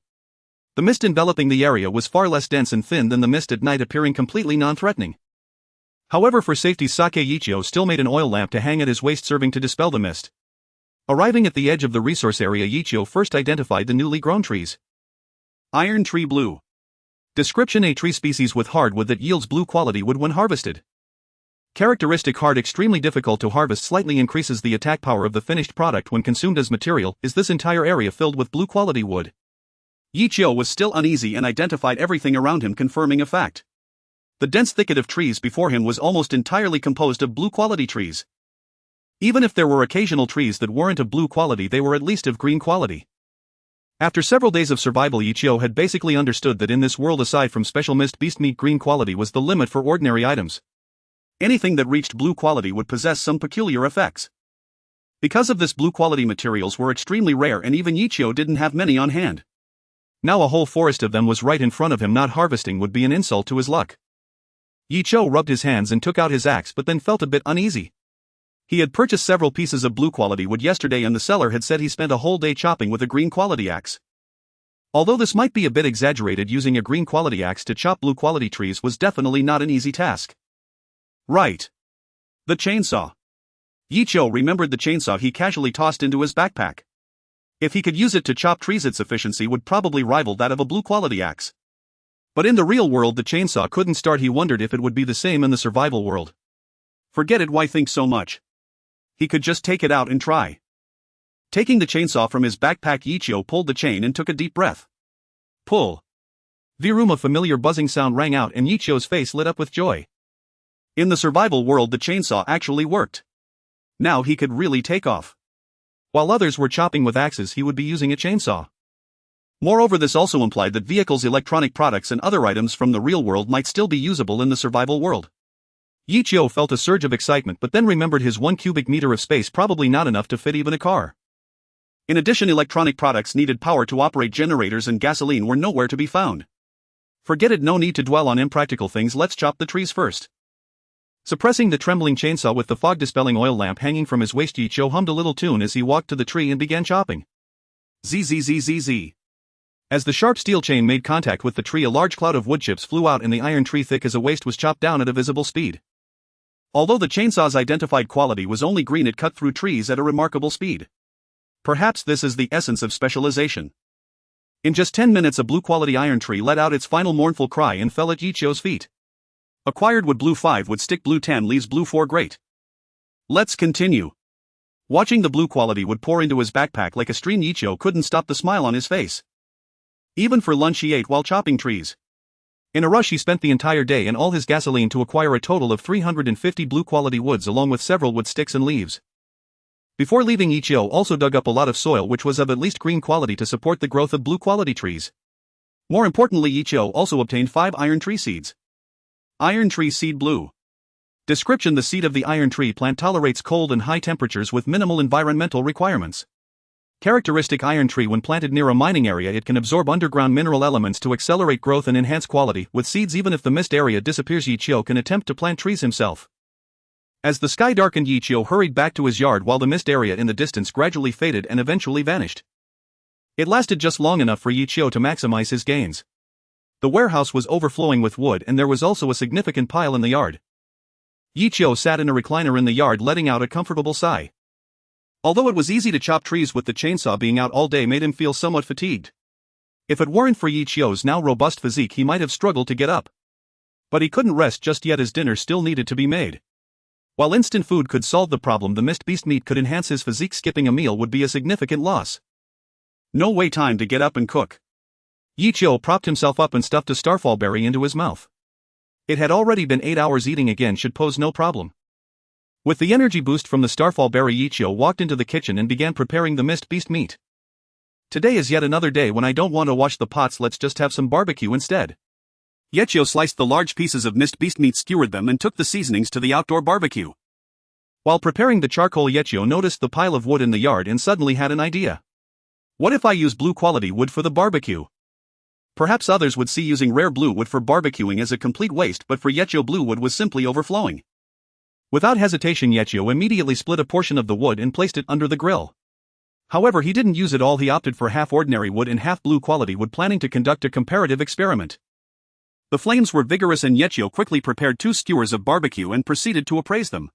The mist enveloping the area was far less dense and thin than the mist at night, appearing completely non-threatening. However, for safety's sake, Ichio still made an oil lamp to hang at his waist, serving to dispel the mist. Arriving at the edge of the resource area, Yichio first identified the newly grown trees. Iron tree blue. Description: a tree species with hardwood that yields blue quality wood when harvested. Characteristic: hard, extremely difficult to harvest, slightly increases the attack power of the finished product when consumed as material. Is this entire area filled with blue quality wood? Yichio was still uneasy and identified everything around him, confirming a fact. The dense thicket of trees before him was almost entirely composed of blue quality trees. Even if there were occasional trees that weren't of blue quality, they were at least of green quality. After several days of survival, Yichio had basically understood that in this world, aside from special mist beast meat, green quality was the limit for ordinary items. Anything that reached blue quality would possess some peculiar effects. Because of this, blue quality materials were extremely rare, and even Yichio didn't have many on hand. Now a whole forest of them was right in front of him. Not harvesting would be an insult to his luck. Yichio rubbed his hands and took out his axe, but then felt a bit uneasy. He had purchased several pieces of blue quality wood yesterday, and the seller had said he spent a whole day chopping with a green quality axe. Although this might be a bit exaggerated, using a green quality axe to chop blue quality trees was definitely not an easy task. Right. The chainsaw. Yichio remembered the chainsaw he casually tossed into his backpack. If he could use it to chop trees, its efficiency would probably rival that of a blue quality axe. But in the real world, the chainsaw couldn't start. He wondered if it would be the same in the survival world. Forget it, why think so much? He could just take it out and try. Taking the chainsaw from his backpack, Yichio pulled the chain and took a deep breath. Pull. Vroom, a familiar buzzing sound rang out, and Yichio's face lit up with joy. In the survival world, the chainsaw actually worked. Now he could really take off. While others were chopping with axes, he would be using a chainsaw. Moreover, this also implied that vehicles, electronic products, and other items from the real world might still be usable in the survival world. Yichio felt a surge of excitement, but then remembered his 1 cubic meter of space, probably not enough to fit even a car. In addition, electronic products needed power to operate. Generators and gasoline were nowhere to be found. Forget it, no need to dwell on impractical things, let's chop the trees first. Suppressing the trembling chainsaw with the fog-dispelling oil lamp hanging from his waist, Yichio hummed a little tune as he walked to the tree and began chopping. Zzzzz. As the sharp steel chain made contact with the tree, a large cloud of wood chips flew out, and the iron tree, thick as a waist, was chopped down at a visible speed. Although the chainsaw's identified quality was only green, it cut through trees at a remarkable speed. Perhaps this is the essence of specialization. In just 10 minutes, a blue-quality iron tree let out its final mournful cry and fell at Yichio's feet. Acquired wood blue 5, wood stick blue 10, leaves blue 4. Great. Let's continue. Watching the blue quality wood pour into his backpack like a stream, Yichio couldn't stop the smile on his face. Even for lunch, he ate while chopping trees. In a rush, he spent the entire day and all his gasoline to acquire a total of 350 blue-quality woods, along with several wood sticks and leaves. Before leaving, Yichio also dug up a lot of soil which was of at least green quality to support the growth of blue-quality trees. More importantly, Yichio also obtained 5 iron tree seeds. Iron tree seed blue. Description: the seed of the iron tree plant tolerates cold and high temperatures with minimal environmental requirements. Characteristic: iron tree, when planted near a mining area, it can absorb underground mineral elements to accelerate growth and enhance quality. With seeds, even if the mist area disappears, Yichio can attempt to plant trees himself. As the sky darkened, Yichio hurried back to his yard while the mist area in the distance gradually faded and eventually vanished. It lasted just long enough for Yichio to maximize his gains. The warehouse was overflowing with wood, and there was also a significant pile in the yard. Yichio sat in a recliner in the yard, letting out a comfortable sigh. Although it was easy to chop trees, with the chainsaw being out all day made him feel somewhat fatigued. If it weren't for Yichio's now robust physique, he might have struggled to get up. But he couldn't rest just yet, as dinner still needed to be made. While instant food could solve the problem, the mist beast meat could enhance his physique. Skipping a meal would be a significant loss. No way, time to get up and cook. Yichio propped himself up and stuffed a starfall berry into his mouth. It had already been 8 hours, eating again should pose no problem. With the energy boost from the starfall berry, Yichio walked into the kitchen and began preparing the mist beast meat. Today is yet another day when I don't want to wash the pots, let's just have some barbecue instead. Yichio sliced the large pieces of mist beast meat, skewered them, and took the seasonings to the outdoor barbecue. While preparing the charcoal, Yichio noticed the pile of wood in the yard and suddenly had an idea. What if I use blue quality wood for the barbecue? Perhaps others would see using rare blue wood for barbecuing as a complete waste, but for Yichio, blue wood was simply overflowing. Without hesitation, Yichio immediately split a portion of the wood and placed it under the grill. However, he didn't use it all. He opted for half ordinary wood and half blue quality wood, planning to conduct a comparative experiment. The flames were vigorous, and Yichio quickly prepared 2 skewers of barbecue and proceeded to appraise them.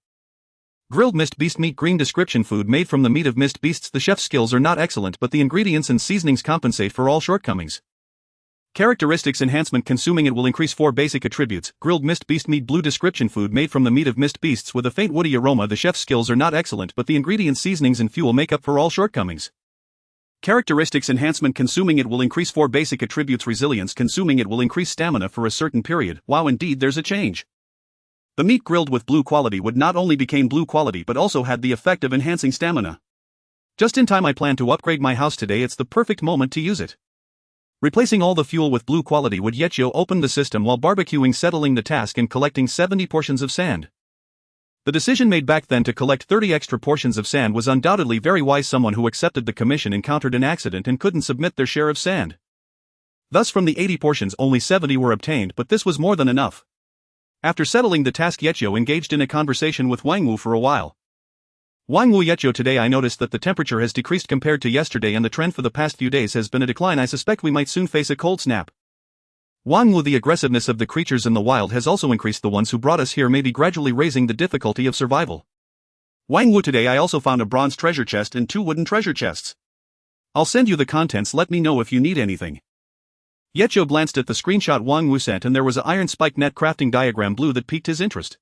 Grilled Mist Beast Meat Green description: food made from the meat of mist beasts. The chef's skills are not excellent, but the ingredients and seasonings compensate for all shortcomings. Characteristics enhancement: consuming it will increase 4 basic attributes. Grilled Mist Beast Meat Blue description: food made from the meat of mist beasts with a faint woody aroma. The chef's skills are not excellent, but the ingredients, seasonings and fuel make up for all shortcomings. Characteristics enhancement: consuming it will increase 4 basic attributes. Resilience: consuming it will increase stamina for a certain period. Wow, indeed there's a change. The meat grilled with blue quality would not only became blue quality but also had the effect of enhancing stamina. Just in time. I plan to upgrade my house today. It's the perfect moment to use it. Replacing all the fuel with blue quality would Yetcho open the system while barbecuing, settling the task and collecting 70 portions of sand. The decision made back then to collect 30 extra portions of sand was undoubtedly very wise. Someone who accepted the commission encountered an accident and couldn't submit their share of sand. Thus from the 80 portions only 70 were obtained, but this was more than enough. After settling the task, Yetcho engaged in a conversation with Wangwu for a while. Wangwu: Yetcho, today I noticed that the temperature has decreased compared to yesterday and the trend for the past few days has been a decline. I suspect we might soon face a cold snap. Wangwu: the aggressiveness of the creatures in the wild has also increased. The ones who brought us here may be gradually raising the difficulty of survival. Wangwu: today I also found a bronze treasure chest and 2 wooden treasure chests. I'll send you the contents, let me know if you need anything. Yetcho glanced at the screenshot Wangwu sent and there was an iron spike net crafting diagram blue that piqued his interest.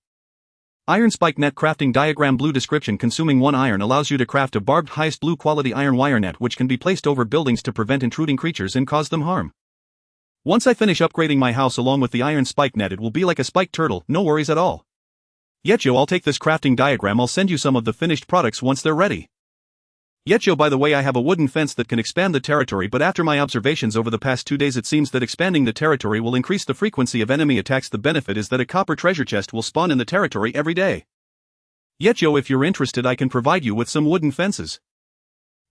Iron spike net crafting diagram blue description: consuming 1 iron allows you to craft a barbed highest blue quality iron wire net which can be placed over buildings to prevent intruding creatures and cause them harm. Once I finish upgrading my house along with the iron spike net, it will be like a spiked turtle, no worries at all. Yetcho, I'll take this crafting diagram, I'll send you some of the finished products once they're ready. Yetcho, by the way, I have a wooden fence that can expand the territory, but after my observations over the past 2 days it seems that expanding the territory will increase the frequency of enemy attacks. The benefit is that a copper treasure chest will spawn in the territory every day. Yetcho, if you're interested I can provide you with some wooden fences.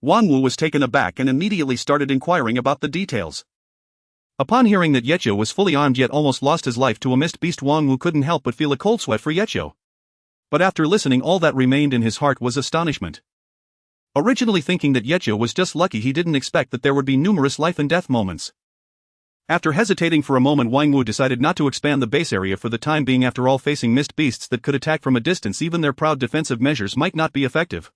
Wangwu was taken aback and immediately started inquiring about the details. Upon hearing that Yetcho was fully armed yet almost lost his life to a mist beast, Wangwu couldn't help but feel a cold sweat for Yetcho. But after listening, all that remained in his heart was astonishment. Originally thinking that Yetcho was just lucky, he didn't expect that there would be numerous life and death moments. After hesitating for a moment, Wangwu decided not to expand the base area for the time being. After all, facing mist beasts that could attack from a distance, even their proud defensive measures might not be effective.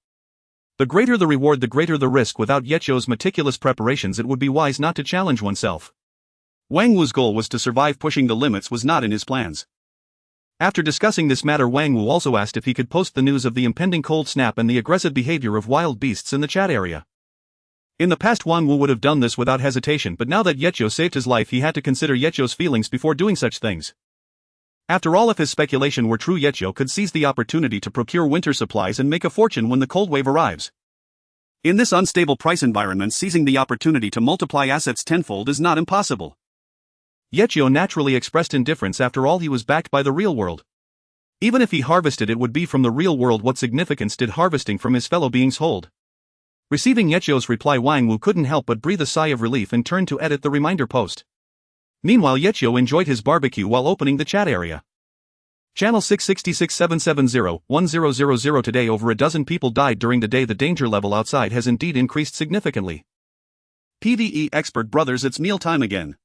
The greater the reward, the greater the risk. Without Yetcho's meticulous preparations, it would be wise not to challenge oneself. Wangwu's goal was to survive. Pushing the limits was not in his plans. After discussing this matter, Wangwu also asked if he could post the news of the impending cold snap and the aggressive behavior of wild beasts in the chat area. In the past, Wangwu would have done this without hesitation, but now that Yetcho saved his life, he had to consider Yetcho's feelings before doing such things. After all, if his speculation were true, Yetcho could seize the opportunity to procure winter supplies and make a fortune when the cold wave arrives. In this unstable price environment, seizing the opportunity to multiply assets tenfold is not impossible. Yetcho naturally expressed indifference. After all, he was backed by the real world. Even if he harvested, it would be from the real world. What significance did harvesting from his fellow beings hold? Receiving Yetcho's reply, Wangwu couldn't help but breathe a sigh of relief and turned to edit the reminder post. Meanwhile, Yetcho enjoyed his barbecue while opening the chat area. Channel 666-770-1000. Today over a dozen people died during the day. The danger level outside has indeed increased significantly. PvE expert brothers, it's mealtime again.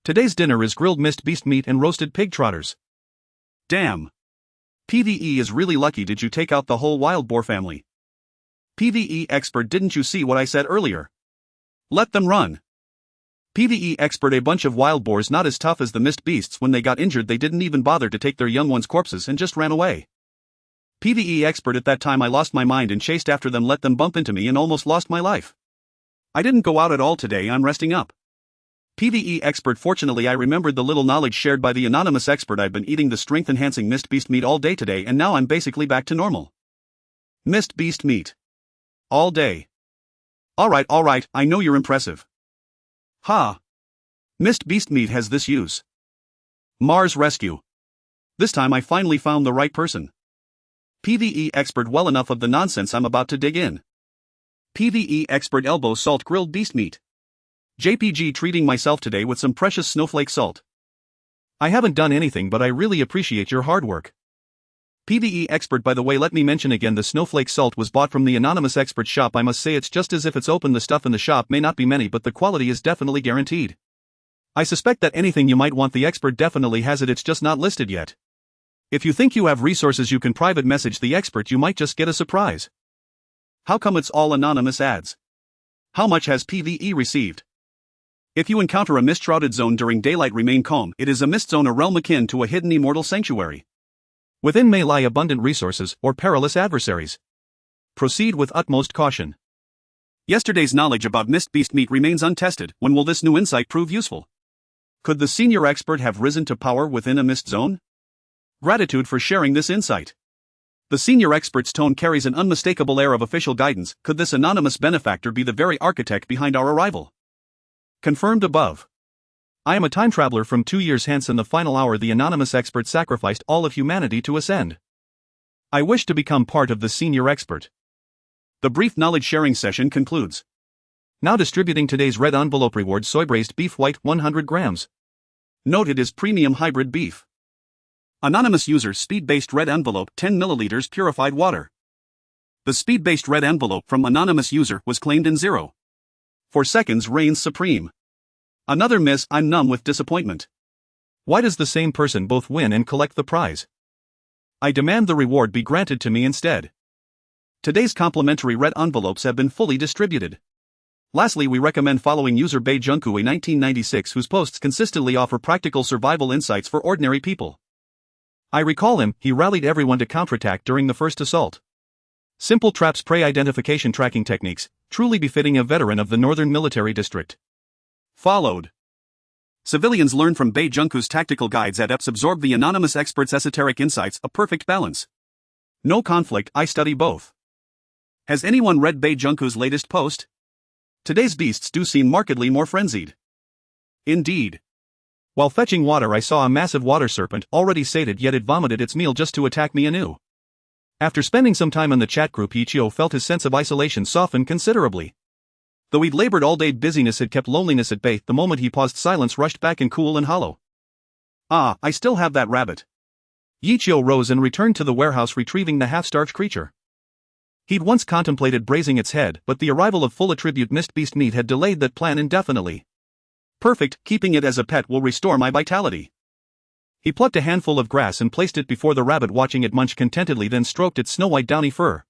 Today's dinner is grilled mist beast meat and roasted pig trotters. Damn. PvE is really lucky. Did you take out the whole wild boar family? PvE expert, didn't you see what I said earlier? Let them run. PvE expert, a bunch of wild boars not as tough as the mist beasts. When they got injured they didn't even bother to take their young ones' corpses and just ran away. PvE expert, at that time I lost my mind and chased after them, let them bump into me and almost lost my life. I didn't go out at all today, I'm resting up. PvE expert, fortunately I remembered the little knowledge shared by the anonymous expert. I've been eating the strength enhancing mist beast meat all day today and now I'm basically back to normal. Mist beast meat. All day. Alright, I know you're impressive. Ha! Mist beast meat has this use. Mars rescue. This time I finally found the right person. PvE expert, well, enough of the nonsense, I'm about to dig in. PvE expert, elbow salt grilled beast meat. JPG, treating myself today with some precious snowflake salt. I haven't done anything but I really appreciate your hard work. PvE expert, by the way, let me mention again, the snowflake salt was bought from the anonymous expert shop. I must say it's just as if it's open. The stuff in the shop may not be many, but the quality is definitely guaranteed. I suspect that anything you might want, the expert definitely has it, it's just not listed yet. If you think you have resources you can private message the expert, you might just get a surprise. How come it's all anonymous ads? How much has PvE received? If you encounter a mist-shrouded zone during daylight, remain calm. It is a mist zone, a realm akin to a hidden immortal sanctuary. Within may lie abundant resources or perilous adversaries. Proceed with utmost caution. Yesterday's knowledge about mist beast meat remains untested. When will this new insight prove useful? Could the senior expert have risen to power within a mist zone? Gratitude for sharing this insight. The senior expert's tone carries an unmistakable air of official guidance. Could this anonymous benefactor be the very architect behind our arrival? Confirmed above. I am a time traveler from 2 years hence. In the final hour, the anonymous expert sacrificed all of humanity to ascend. I wish to become part of the senior expert. The brief knowledge sharing session concludes. Now distributing today's red envelope reward: soy braised beef white 100 grams. Note it is premium hybrid beef. Anonymous user: speed-based red envelope 10 milliliters purified water. The speed-based red envelope from anonymous user was claimed in 0. 4 seconds reigns supreme. Another miss. I'm numb with disappointment. Why does the same person both win and collect the prize? I demand the reward be granted to me instead. Today's complimentary red envelopes have been fully distributed. Lastly, we recommend following user Bei Junku, a 1996, whose posts consistently offer practical survival insights for ordinary people. I recall him. He rallied everyone to counterattack during the first assault. Simple traps, prey identification tracking techniques, truly befitting a veteran of the Northern Military District. Followed. Civilians learn from Bei Junku's tactical guides. Adepts absorb the anonymous expert's esoteric insights, a perfect balance. No conflict, I study both. Has anyone read Bei Junku's latest post? Today's beasts do seem markedly more frenzied. Indeed. While fetching water, I saw a massive water serpent, already sated, yet it vomited its meal just to attack me anew. After spending some time in the chat group, Ichio felt his sense of isolation soften considerably. Though he'd labored all day, busyness had kept loneliness at bay. The moment he paused, silence rushed back in cool and hollow. Ah, I still have that rabbit. Ichio rose and returned to the warehouse, retrieving the half-starved creature. He'd once contemplated braising its head, but the arrival of full attribute mist beast meat had delayed that plan indefinitely. Perfect, keeping it as a pet will restore my vitality. He plucked a handful of grass and placed it before the rabbit, watching it munch contentedly, then stroked its snow-white downy fur.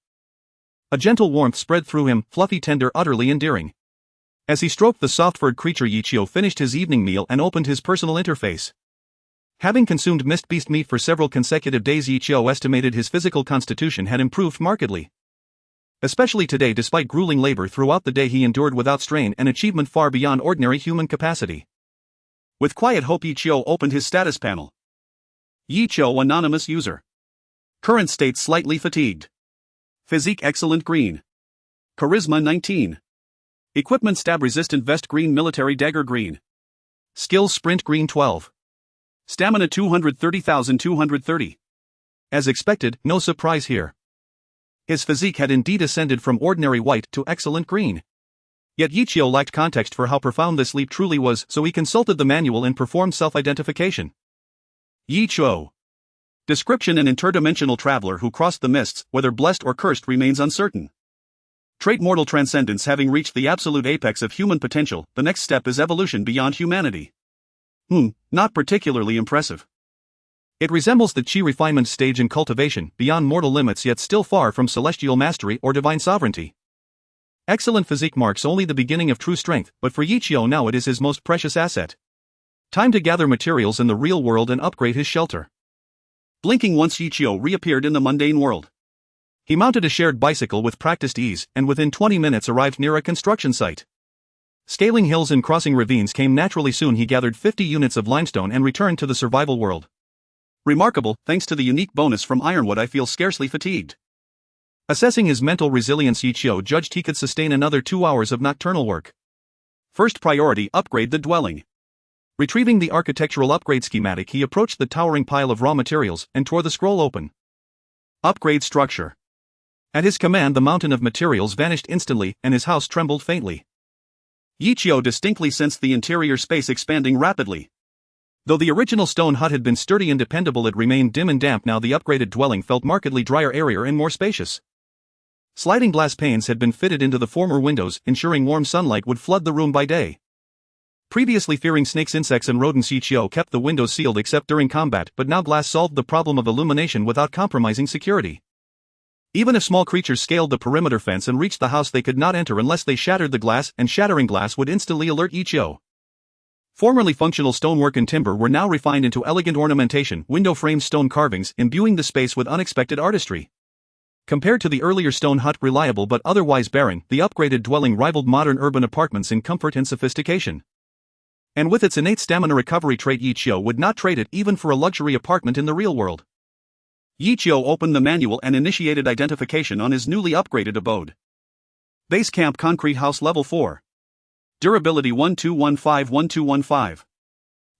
A gentle warmth spread through him, fluffy, tender, utterly endearing. As he stroked the soft-furred creature, Ichio finished his evening meal and opened his personal interface. Having consumed mist beast meat for several consecutive days, Ichio estimated his physical constitution had improved markedly. Especially today, despite grueling labor throughout the day, he endured without strain, an achievement far beyond ordinary human capacity. With quiet hope, Ichio opened his status panel. Ichio anonymous user. Current state: slightly fatigued. Physique excellent green. Charisma 19. Equipment: stab resistant vest green, military dagger green. Skills: sprint green 12. Stamina 230,230. As expected, no surprise here. His physique had indeed ascended from ordinary white to excellent green. Yet Ichio lacked context for how profound this leap truly was, so he consulted the manual and performed self-identification. Ichio. Description: an interdimensional traveler who crossed the mists, whether blessed or cursed remains uncertain. Trait: mortal transcendence. Having reached the absolute apex of human potential, the next step is evolution beyond humanity. Not particularly impressive. It resembles the chi refinement stage in cultivation, beyond mortal limits yet still far from celestial mastery or divine sovereignty. Excellent physique marks only the beginning of true strength, but for Ichio now it is his most precious asset. Time to gather materials in the real world and upgrade his shelter. Blinking once, Ichio reappeared in the mundane world. He mounted a shared bicycle with practiced ease, and within 20 minutes arrived near a construction site. Scaling hills and crossing ravines came naturally. Soon he gathered 50 units of limestone and returned to the survival world. Remarkable, thanks to the unique bonus from ironwood I feel scarcely fatigued. Assessing his mental resilience, Ichio judged he could sustain another 2 hours of nocturnal work. First priority: upgrade the dwelling. Retrieving the architectural upgrade schematic, he approached the towering pile of raw materials and tore the scroll open. Upgrade structure. At his command, the mountain of materials vanished instantly, and his house trembled faintly. Ichio distinctly sensed the interior space expanding rapidly. Though the original stone hut had been sturdy and dependable, it remained dim and damp. Now the upgraded dwelling felt markedly drier, airier, and more spacious. Sliding glass panes had been fitted into the former windows, ensuring warm sunlight would flood the room by day. Previously fearing snakes, insects and rodents, Yichio kept the windows sealed except during combat, but now glass solved the problem of illumination without compromising security. Even if small creatures scaled the perimeter fence and reached the house, they could not enter unless they shattered the glass, and shattering glass would instantly alert Yichio. Formerly functional stonework and timber were now refined into elegant ornamentation, window framed stone carvings, imbuing the space with unexpected artistry. Compared to the earlier stone hut, reliable but otherwise barren, the upgraded dwelling rivaled modern urban apartments in comfort and sophistication. And with its innate stamina recovery trait, Yichio would not trade it even for a luxury apartment in the real world. Yichio opened the manual and initiated identification on his newly upgraded abode. Base Camp Concrete House Level 4. Durability 1215-1215.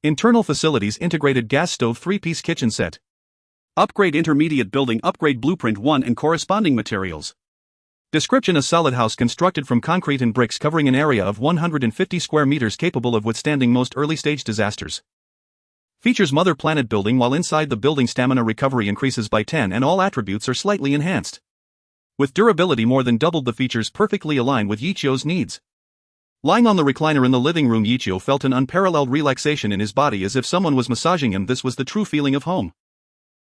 Internal Facilities Integrated Gas Stove 3-piece Kitchen Set. Upgrade Intermediate Building Upgrade Blueprint 1 and corresponding materials. Description: a solid house constructed from concrete and bricks covering an area of 150 square meters, capable of withstanding most early-stage disasters. Features Mother Planet building. While inside the building, stamina recovery increases by 10 and all attributes are slightly enhanced. With durability more than doubled, the features perfectly align with Yichio's needs. Lying on the recliner in the living room, Yichio felt an unparalleled relaxation in his body, as if someone was massaging him. This was the true feeling of home.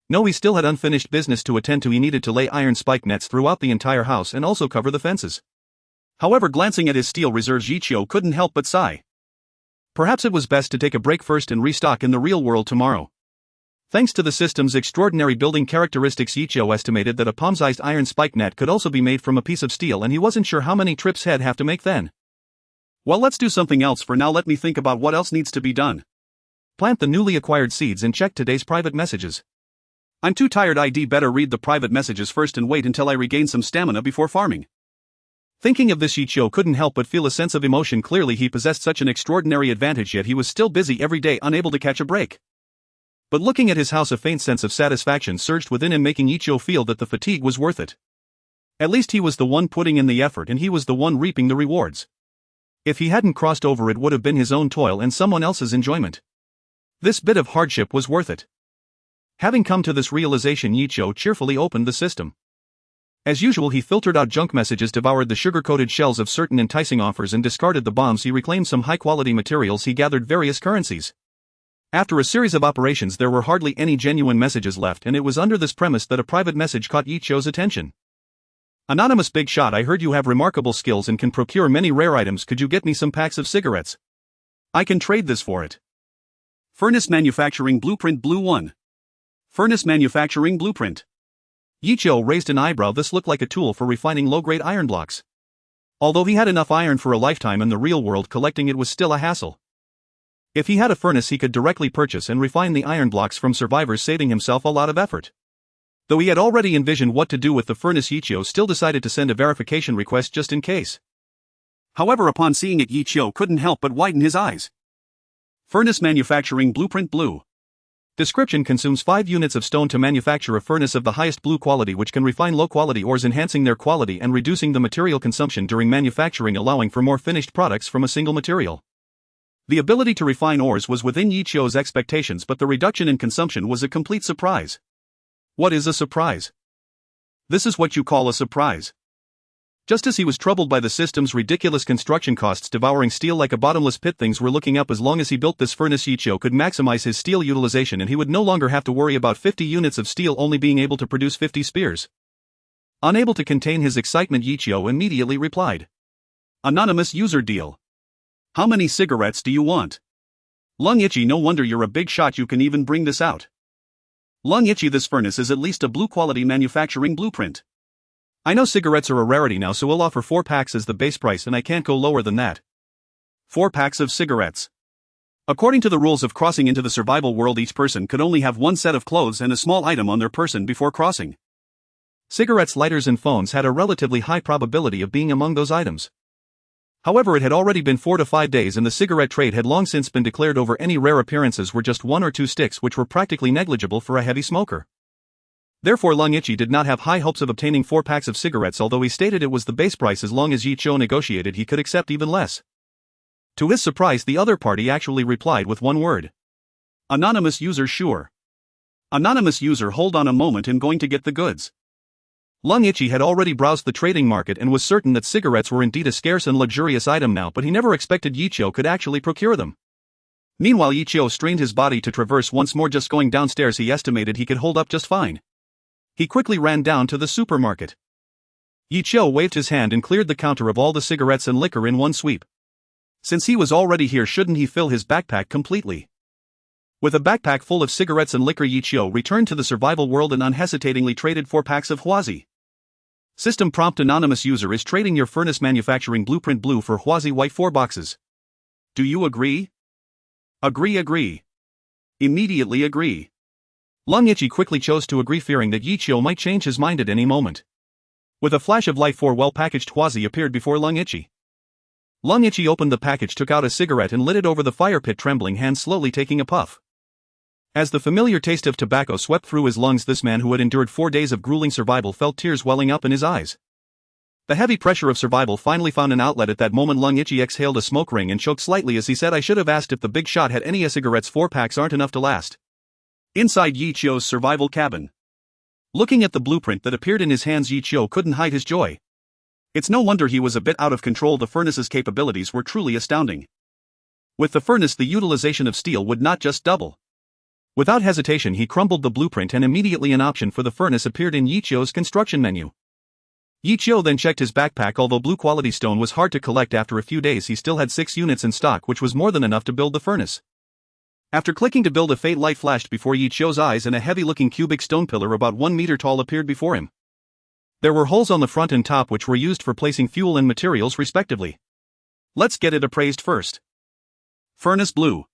No, he still had unfinished business to attend to. He needed to lay iron spike nets throughout the entire house and also cover the fences. However, glancing at his steel reserves, Yichio couldn't help but sigh. Perhaps it was best to take a break first and restock in the real world tomorrow. Thanks to the system's extraordinary building characteristics, Yichio estimated that a palm-sized iron spike net could also be made from a piece of steel, and he wasn't sure how many trips he'd have to make then. Well, let's do something else for now. Let me think about what else needs to be done. Plant the newly acquired seeds and check today's private messages. I'm too tired. I'd better read the private messages first and wait until I regain some stamina before farming. Thinking of this, Yichio couldn't help but feel a sense of emotion. Clearly he possessed such an extraordinary advantage, yet he was still busy every day, unable to catch a break. But looking at his house, a faint sense of satisfaction surged within him, making Yichio feel that the fatigue was worth it. At least he was the one putting in the effort, and he was the one reaping the rewards. If he hadn't crossed over, it would have been his own toil and someone else's enjoyment. This bit of hardship was worth it. Having come to this realization, Yichio cheerfully opened the system. As usual, he filtered out junk messages, devoured the sugar-coated shells of certain enticing offers, and discarded the bombs. He reclaimed some high-quality materials. He gathered various currencies. After a series of operations, there were hardly any genuine messages left, and it was under this premise that a private message caught Yichio's attention. Anonymous Big Shot, I heard you have remarkable skills and can procure many rare items. Could you get me some packs of cigarettes? I can trade this for it. Furnace Manufacturing Blueprint Blue 1. Furnace Manufacturing Blueprint. Yichio raised an eyebrow. This looked like a tool for refining low-grade iron blocks. Although he had enough iron for a lifetime in the real world, collecting it was still a hassle. If he had a furnace, he could directly purchase and refine the iron blocks from survivors, saving himself a lot of effort. Though he had already envisioned what to do with the furnace, Yichio still decided to send a verification request just in case. However, upon seeing it, Yichio couldn't help but widen his eyes. Furnace Manufacturing Blueprint Blue. Description: consumes 5 units of stone to manufacture a furnace of the highest blue quality, which can refine low-quality ores, enhancing their quality and reducing the material consumption during manufacturing, allowing for more finished products from a single material. The ability to refine ores was within Yichio's expectations, but the reduction in consumption was a complete surprise. What is a surprise? This is what you call a surprise. Just as he was troubled by the system's ridiculous construction costs devouring steel like a bottomless pit, things were looking up. As long as he built this furnace, Yichio could maximize his steel utilization, and he would no longer have to worry about 50 units of steel only being able to produce 50 spears. Unable to contain his excitement, Yichio immediately replied. Anonymous user deal. How many cigarettes do you want? Lung Itchy, no wonder you're a big shot, you can even bring this out. Lung Itchy, this furnace is at least a blue quality manufacturing blueprint. I know cigarettes are a rarity now, so we'll offer 4 packs as the base price, and I can't go lower than that. 4 packs of cigarettes. According to the rules of crossing into the survival world, each person could only have 1 set of clothes and a small item on their person before crossing. Cigarettes, lighters and phones had a relatively high probability of being among those items. However, it had already been 4 to 5 days and the cigarette trade had long since been declared over. Any rare appearances were just 1 or 2 sticks, which were practically negligible for a heavy smoker. Therefore, Lung Itchy did not have high hopes of obtaining 4 packs of cigarettes, although he stated it was the base price. As long as Yichio negotiated, he could accept even less. To his surprise, the other party actually replied with 1 word. Anonymous user, sure. Anonymous user, hold on a moment, and going to get the goods. Lung Ichi had already browsed the trading market and was certain that cigarettes were indeed a scarce and luxurious item now, but he never expected Yichio could actually procure them. Meanwhile, Yichio strained his body to traverse once more. Just going downstairs, he estimated he could hold up just fine. He quickly ran down to the supermarket. Yichio waved his hand and cleared the counter of all the cigarettes and liquor in one sweep. Since he was already here, shouldn't he fill his backpack completely? With a backpack full of cigarettes and liquor, Yichio returned to the survival world and unhesitatingly traded 4 packs of Huazi. System prompt: anonymous user is trading your furnace manufacturing blueprint blue for Huazi white 4 boxes. Do you agree? Agree. Immediately agree. Lung Ichi quickly chose to agree, fearing that Yichio might change his mind at any moment. With a flash of light, 4 well-packaged Huazi appeared before Lung Ichi. Lung Ichi opened the package, took out a cigarette and lit it over the fire pit, trembling hands slowly taking a puff. As the familiar taste of tobacco swept through his lungs, this man who had endured 4 days of grueling survival felt tears welling up in his eyes. The heavy pressure of survival finally found an outlet. At that moment, Lung Ichi exhaled a smoke ring and choked slightly as he said, "I should have asked if the big shot had any cigarettes. 4 packs aren't enough to last." Inside Yichio's survival cabin. Looking at the blueprint that appeared in his hands, Yichio couldn't hide his joy. It's no wonder he was a bit out of control. The furnace's capabilities were truly astounding. With the furnace, the utilization of steel would not just double. Without hesitation, he crumbled the blueprint and immediately an option for the furnace appeared in Yichio's construction menu. Yichio then checked his backpack. Although blue quality stone was hard to collect after a few days, he still had 6 units in stock, which was more than enough to build the furnace. After clicking to build, a faint light flashed before Yichio's eyes and a heavy-looking cubic stone pillar about 1 meter tall appeared before him. There were holes on the front and top which were used for placing fuel and materials respectively. Let's get it appraised first. Furnace blue.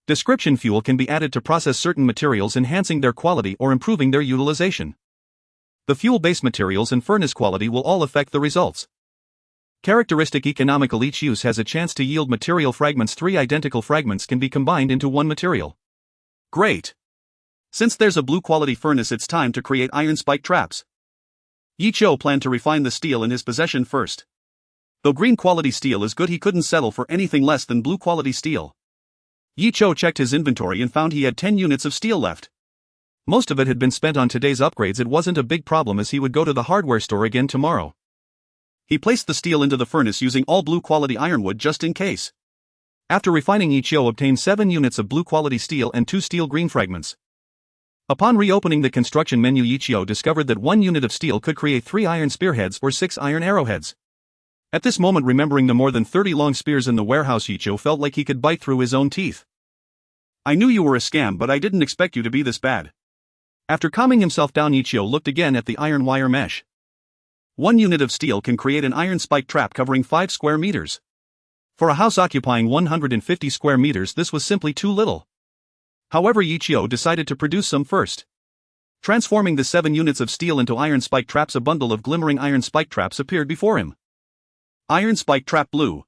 Description: fuel can be added to process certain materials, enhancing their quality or improving their utilization. The fuel-based materials and furnace quality will all affect the results. Characteristic: economical. Each use has a chance to yield material fragments. 3 identical fragments can be combined into one material. Great! Since there's a blue quality furnace, it's time to create iron spike traps. Yichio planned to refine the steel in his possession first. Though green quality steel is good, he couldn't settle for anything less than blue quality steel. Yichio checked his inventory and found he had 10 units of steel left. Most of it had been spent on today's upgrades. It wasn't a big problem as he would go to the hardware store again tomorrow. He placed the steel into the furnace using all blue quality ironwood just in case. After refining, Yichio obtained 7 units of blue quality steel and 2 steel green fragments. Upon reopening the construction menu, Yichio discovered that 1 unit of steel could create 3 iron spearheads or 6 iron arrowheads. At this moment, remembering the more than 30 long spears in the warehouse, Yichio felt like he could bite through his own teeth. "I knew you were a scam, but I didn't expect you to be this bad." After calming himself down, Yichio looked again at the iron wire mesh. 1 unit of steel can create an iron spike trap covering 5 square meters. For a house occupying 150 square meters, this was simply too little. However, Yichio decided to produce some first. Transforming the 7 units of steel into iron spike traps, a bundle of glimmering iron spike traps appeared before him. Iron spike trap blue.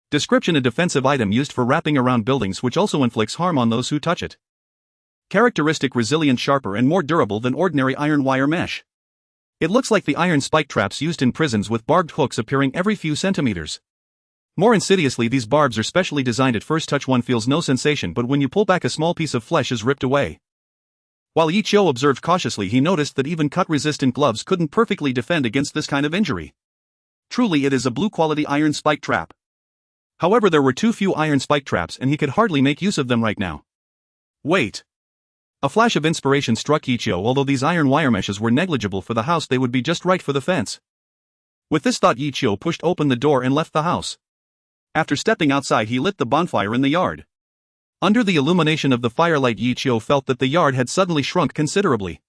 Description: a defensive item used for wrapping around buildings, which also inflicts harm on those who touch it. Characteristic: resilient, sharper and more durable than ordinary iron wire mesh. It looks like the iron spike traps used in prisons, with barbed hooks appearing every few centimeters. More insidiously, these barbs are specially designed. At first touch, one feels no sensation, but when you pull back, a small piece of flesh is ripped away. While Yichio observed cautiously, he noticed that even cut-resistant gloves couldn't perfectly defend against this kind of injury. Truly, it is a blue-quality iron spike trap. However, there were too few iron spike traps and he could hardly make use of them right now. Wait. A flash of inspiration struck Yichio. Although these iron wire meshes were negligible for the house, they would be just right for the fence. With this thought, Yichio pushed open the door and left the house. After stepping outside, he lit the bonfire in the yard. Under the illumination of the firelight, Yichio felt that the yard had suddenly shrunk considerably.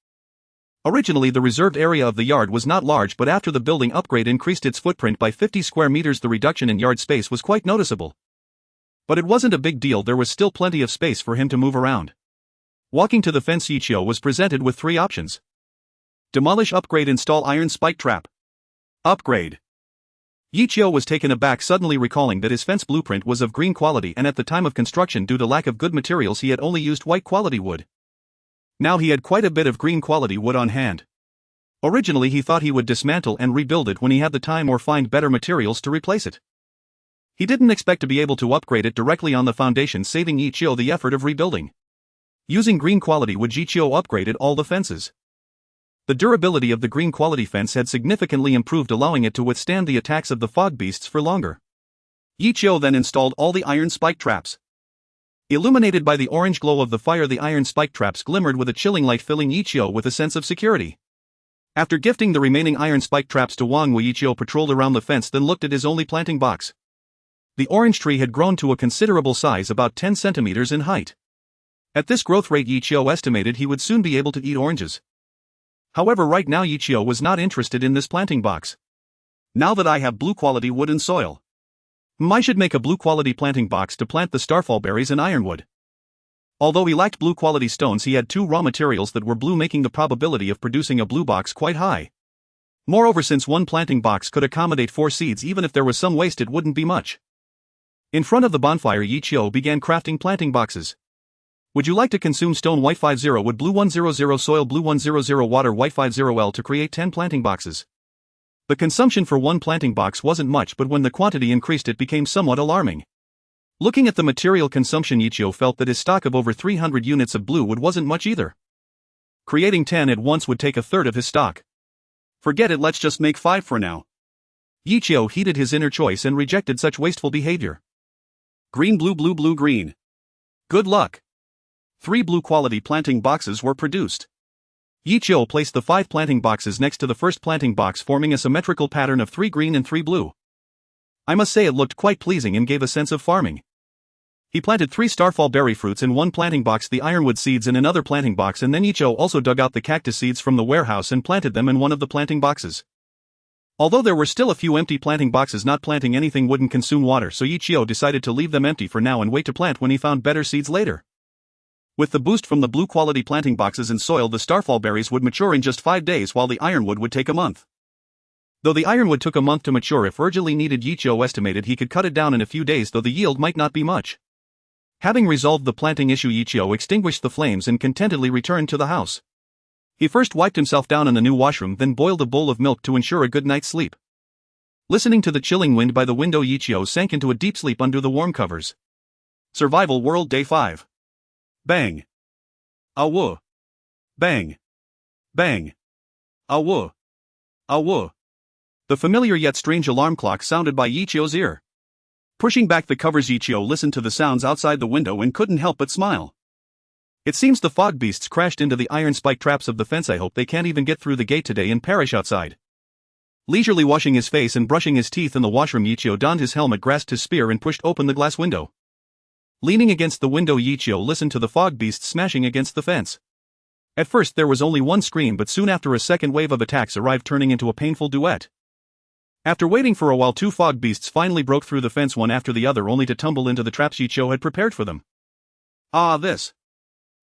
Originally, the reserved area of the yard was not large, but after the building upgrade increased its footprint by 50 square meters, the reduction in yard space was quite noticeable. But it wasn't a big deal, there was still plenty of space for him to move around. Walking to the fence, Yichio was presented with 3 options. Demolish, upgrade, install iron spike trap. Upgrade. Yichio was taken aback, suddenly recalling that his fence blueprint was of green quality and at the time of construction, due to lack of good materials, he had only used white quality wood. Now he had quite a bit of green quality wood on hand. Originally, he thought he would dismantle and rebuild it when he had the time or find better materials to replace it. He didn't expect to be able to upgrade it directly on the foundation, saving Yichio the effort of rebuilding. Using green quality wood, Yichio upgraded all the fences. The durability of the green quality fence had significantly improved, allowing it to withstand the attacks of the fog beasts for longer. Yichio then installed all the iron spike traps. Illuminated by the orange glow of the fire, the iron spike traps glimmered with a chilling light, filling Yichio with a sense of security. After gifting the remaining iron spike traps to Wang Wei, Yichio patrolled around the fence, then looked at his only planting box. The orange tree had grown to a considerable size, about 10 centimeters in height. At this growth rate, Yichio estimated he would soon be able to eat oranges. However, right now Yichio was not interested in this planting box. Now that I have blue quality wood and soil, I should make a blue quality planting box to plant the starfall berries and ironwood. Although he lacked blue quality stones, he had 2 raw materials that were blue, making the probability of producing a blue box quite high. Moreover, since one planting box could accommodate 4 seeds, even if there was some waste, it wouldn't be much. In front of the bonfire, Yichio began crafting planting boxes. Would you like to consume stone white 50 wood blue 100 soil blue 100 water white 50L to create 10 planting boxes? The consumption for one planting box wasn't much, but when the quantity increased it became somewhat alarming. Looking at the material consumption, Yichio felt that his stock of over 300 units of blue wood wasn't much either. Creating 10 at once would take a third of his stock. Forget it, let's just make 5 for now. Yichio heeded his inner choice and rejected such wasteful behavior. Green blue blue blue green. Good luck. 3 blue quality planting boxes were produced. Yichio placed the 5 planting boxes next to the first planting box, forming a symmetrical pattern of 3 green and 3 blue. I must say it looked quite pleasing and gave a sense of farming. He planted 3 starfall berry fruits in one planting box, the ironwood seeds in another planting box, and then Yichio also dug out the cactus seeds from the warehouse and planted them in one of the planting boxes. Although there were still a few empty planting boxes, not planting anything wouldn't consume water, so Yichio decided to leave them empty for now and wait to plant when he found better seeds later. With the boost from the blue quality planting boxes and soil, the starfall berries would mature in just 5 days, while the ironwood would take a month. Though the ironwood took a month to mature if urgently needed, Yichio estimated he could cut it down in a few days, though the yield might not be much. Having resolved the planting issue, Yichio extinguished the flames and contentedly returned to the house. He first wiped himself down in the new washroom, then boiled a bowl of milk to ensure a good night's sleep. Listening to the chilling wind by the window, Yichio sank into a deep sleep under the warm covers. Survival World Day 5. Bang. Awoo. Bang. Bang. Awoo. Awoo. The familiar yet strange alarm clock sounded by Yichio's ear. Pushing back the covers, Yichio listened to the sounds outside the window and couldn't help but smile. It seems the fog beasts crashed into the iron spike traps of the fence. I hope they can't even get through the gate today and perish outside. Leisurely washing his face and brushing his teeth in the washroom, Yichio donned his helmet, grasped his spear, and pushed open the glass window. Leaning against the window, Yichio listened to the fog beasts smashing against the fence. At first there was only one scream, but soon after a second wave of attacks arrived, turning into a painful duet. After waiting for a while, 2 fog beasts finally broke through the fence one after the other, only to tumble into the traps Yichio had prepared for them. This.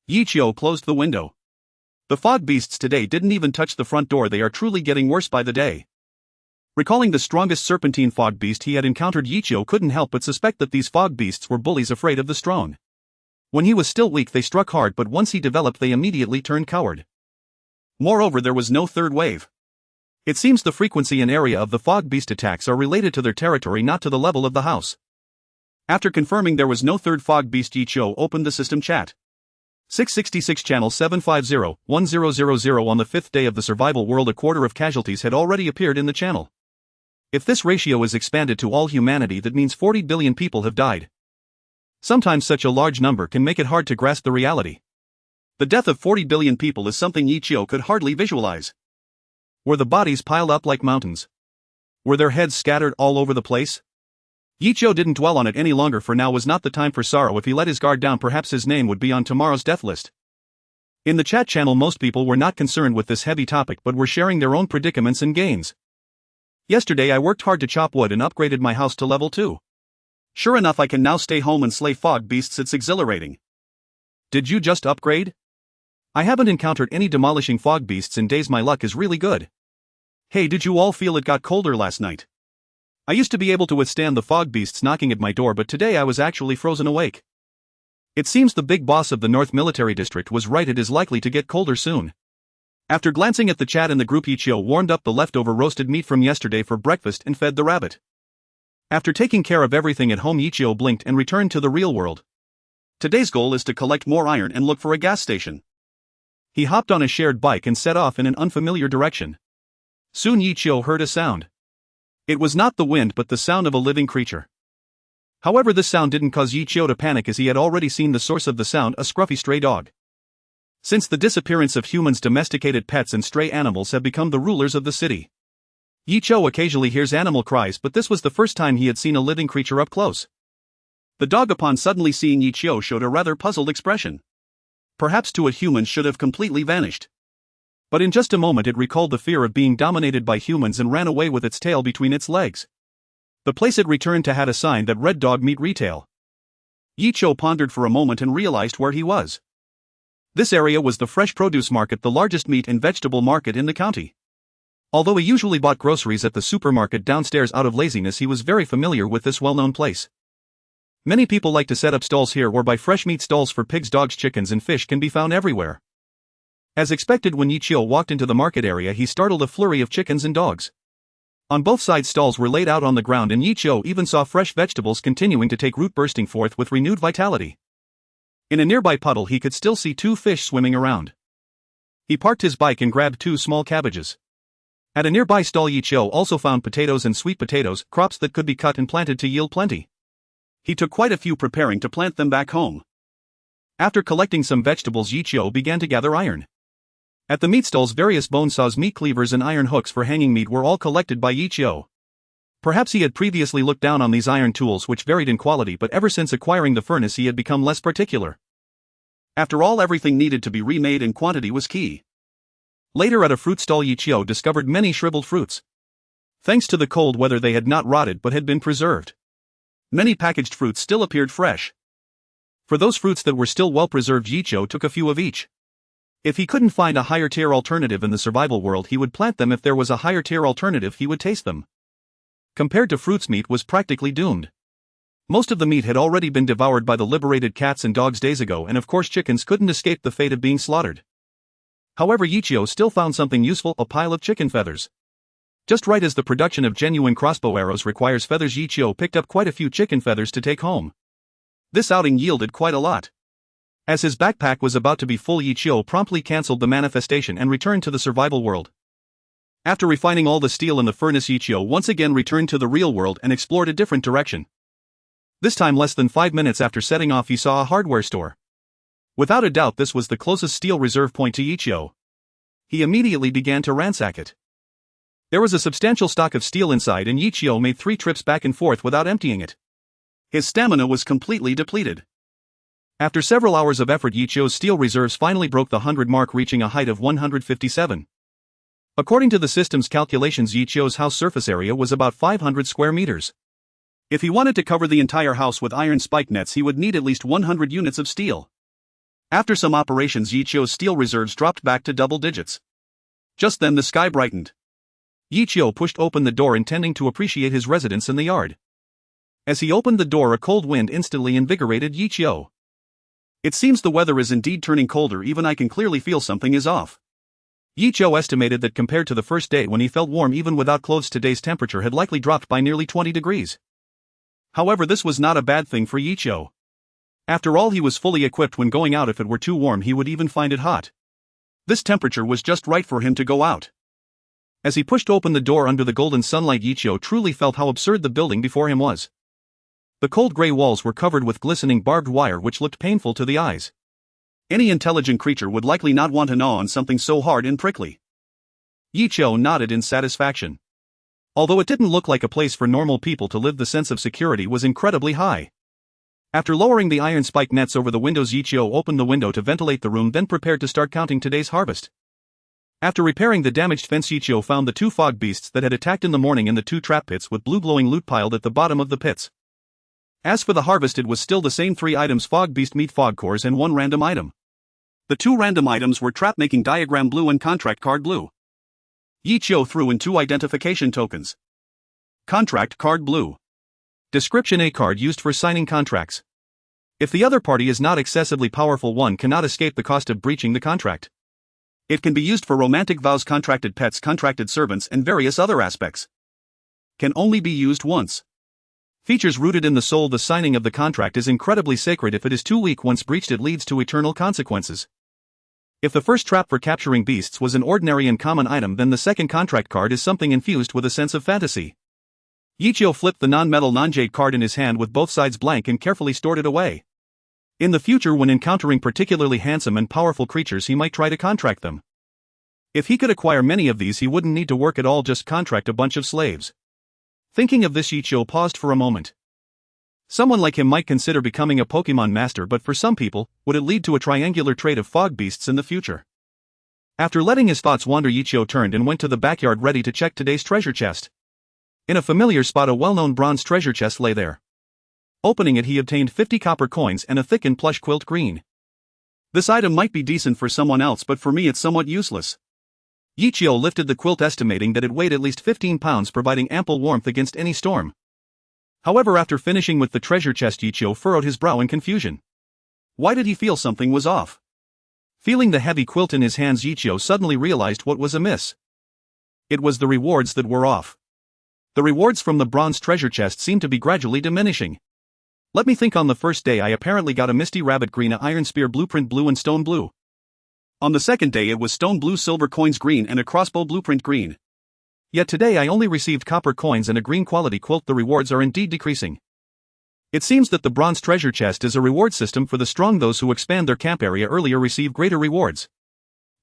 Yichio closed the window. The fog beasts today didn't even touch the front door. They are truly getting worse by the day. Recalling the strongest serpentine fog beast he had encountered, Yichio couldn't help but suspect that these fog beasts were bullies afraid of the strong. When he was still weak they struck hard, but once he developed they immediately turned coward. Moreover, there was no third wave. It seems the frequency and area of the fog beast attacks are related to their territory, not to the level of the house. After confirming there was no third fog beast, Yichio opened the system chat. 666 channel 750-1000 on the 5th day of the survival world, a quarter of casualties had already appeared in the channel. If this ratio is expanded to all humanity, that means 40 billion people have died. Sometimes such a large number can make it hard to grasp the reality. The death of 40 billion people is something Yichio could hardly visualize. Were the bodies piled up like mountains? Were their heads scattered all over the place? Yichio didn't dwell on it any longer, for now was not the time for sorrow. If he let his guard down, perhaps his name would be on tomorrow's death list. In the chat channel, most people were not concerned with this heavy topic but were sharing their own predicaments and gains. Yesterday I worked hard to chop wood and upgraded my house to level 2. Sure enough, I can now stay home and slay fog beasts. It's exhilarating. Did you just upgrade? I haven't encountered any demolishing fog beasts in days. My luck is really good. Hey, did you all feel it got colder last night? I used to be able to withstand the fog beasts knocking at my door, but today I was actually frozen awake. It seems the big boss of the North Military District was right, it is likely to get colder soon. After glancing at the chat in the group, Yichio warmed up the leftover roasted meat from yesterday for breakfast and fed the rabbit. After taking care of everything at home, Yichio blinked and returned to the real world. Today's goal is to collect more iron and look for a gas station. He hopped on a shared bike and set off in an unfamiliar direction. Soon Yi Qiu heard a sound. It was not the wind but the sound of a living creature. However, this sound didn't cause Yi Qiu to panic, as he had already seen the source of the sound, a scruffy stray dog. Since the disappearance of humans, domesticated pets and stray animals have become the rulers of the city. Yi Qiu occasionally hears animal cries, but this was the first time he had seen a living creature up close. The dog, upon suddenly seeing Yi Qiu, showed a rather puzzled expression. Perhaps to it, humans should have completely vanished. But in just a moment it recalled the fear of being dominated by humans and ran away with its tail between its legs. The place it returned to had a sign that read "Dog Meat Retail." Yi Qiu pondered for a moment and realized where he was. This area was the fresh produce market, the largest meat and vegetable market in the county. Although he usually bought groceries at the supermarket downstairs out of laziness, he was very familiar with this well-known place. Many people like to set up stalls here, whereby fresh meat stalls for pigs, dogs, chickens and fish can be found everywhere. As expected, when Yi Qiu walked into the market area, he startled a flurry of chickens and dogs. On both sides, stalls were laid out on the ground, and Yi Qiu even saw fresh vegetables continuing to take root, bursting forth with renewed vitality. In a nearby puddle he could still see 2 fish swimming around. He parked his bike and grabbed 2 small cabbages. At a nearby stall, Yi Qiu also found potatoes and sweet potatoes, crops that could be cut and planted to yield plenty. He took quite a few, preparing to plant them back home. After collecting some vegetables, Yi Qiu began to gather iron. At the meat stalls, various bone saws, meat cleavers and iron hooks for hanging meat were all collected by Yi Qiu. Perhaps he had previously looked down on these iron tools, which varied in quality, but ever since acquiring the furnace he had become less particular. After all, everything needed to be remade and quantity was key. Later, at a fruit stall, Yi Qiu discovered many shriveled fruits. Thanks to the cold weather, they had not rotted but had been preserved. Many packaged fruits still appeared fresh. For those fruits that were still well preserved, Yi Qiu took a few of each. If he couldn't find a higher tier alternative in the survival world, he would plant them. If there was a higher tier alternative, he would taste them. Compared to fruits, meat was practically doomed. Most of the meat had already been devoured by the liberated cats and dogs days ago, and of course chickens couldn't escape the fate of being slaughtered. However, Yi Qiu still found something useful: a pile of chicken feathers. Just right as the production of genuine crossbow arrows requires feathers, Yi Qiu picked up quite a few chicken feathers to take home. This outing yielded quite a lot. As his backpack was about to be full, Yi Qiu promptly cancelled the manifestation and returned to the survival world. After refining all the steel in the furnace, Yi Qiu once again returned to the real world and explored a different direction. This time, less than 5 minutes after setting off, he saw a hardware store. Without a doubt, this was the closest steel reserve point to Yi Qiu. He immediately began to ransack it. There was a substantial stock of steel inside, and Yi Qiu made 3 trips back and forth without emptying it. His stamina was completely depleted. After several hours of effort, Yi Qiu's steel reserves finally broke the 100 mark, reaching a height of 157. According to the system's calculations, Yi Qiu's house surface area was about 500 square meters. If he wanted to cover the entire house with iron spike nets, he would need at least 100 units of steel. After some operations, Yi Qiu's steel reserves dropped back to double digits. Just then the sky brightened. Yi Qiu pushed open the door, intending to appreciate his residence in the yard. As he opened the door, a cold wind instantly invigorated Yi Qiu. It seems the weather is indeed turning colder. Even I can clearly feel something is off. Yi Qiu estimated that compared to the first day when he felt warm even without clothes, today's temperature had likely dropped by nearly 20 degrees. However, this was not a bad thing for Yi Qiu. After all, he was fully equipped when going out. If it were too warm, he would even find it hot. This temperature was just right for him to go out. As he pushed open the door under the golden sunlight, Yi Qiu truly felt how absurd the building before him was. The cold gray walls were covered with glistening barbed wire, which looked painful to the eyes. Any intelligent creature would likely not want to gnaw on something so hard and prickly. Yi Qiu nodded in satisfaction. Although it didn't look like a place for normal people to live, the sense of security was incredibly high. After lowering the iron spike nets over the windows, Yi Qiu opened the window to ventilate the room, then prepared to start counting today's harvest. After repairing the damaged fence, Yi Qiu found the 2 fog beasts that had attacked in the morning in the 2 trap pits with blue glowing loot piled at the bottom of the pits. As for the harvest, it was still the same 3 items: fog beast meat, fog cores, and 1 random item. The 2 random items were trap making diagram blue and contract card blue. Yi Qiu threw in 2 identification tokens. Contract card blue. Description: a card used for signing contracts. If the other party is not excessively powerful, one cannot escape the cost of breaching the contract. It can be used for romantic vows, contracted pets, contracted servants, and various other aspects. Can only be used once. Features rooted in the soul: the signing of the contract is incredibly sacred. If it is too weak, once breached, it leads to eternal consequences. If the first trap for capturing beasts was an ordinary and common item, then the second contract card is something infused with a sense of fantasy. Yichio flipped the non-metal non-jade card in his hand with both sides blank and carefully stored it away. In the future, when encountering particularly handsome and powerful creatures, he might try to contract them. If he could acquire many of these, he wouldn't need to work at all, just contract a bunch of slaves. Thinking of this, Yichio paused for a moment. Someone like him might consider becoming a Pokemon master, but for some people, would it lead to a triangular trade of fog beasts in the future? After letting his thoughts wander, Yichio turned and went to the backyard, ready to check today's treasure chest. In a familiar spot, a well-known bronze treasure chest lay there. Opening it, he obtained 50 copper coins and a thickened plush quilt green. This item might be decent for someone else, but for me it's somewhat useless. Yichio lifted the quilt, estimating that it weighed at least 15 pounds, providing ample warmth against any storm. However, after finishing with the treasure chest, Yichio furrowed his brow in confusion. Why did he feel something was off? Feeling the heavy quilt in his hands, Yichio suddenly realized what was amiss. It was the rewards that were off. The rewards from the bronze treasure chest seemed to be gradually diminishing. Let me think. On the first day, I apparently got a misty rabbit green, a iron spear blueprint blue, and stone blue. On the second day, it was stone blue, silver coins green, and a crossbow blueprint green. Yet today I only received copper coins and a green quality quilt. The rewards are indeed decreasing. It seems that the bronze treasure chest is a reward system for the strong. Those who expand their camp area earlier receive greater rewards.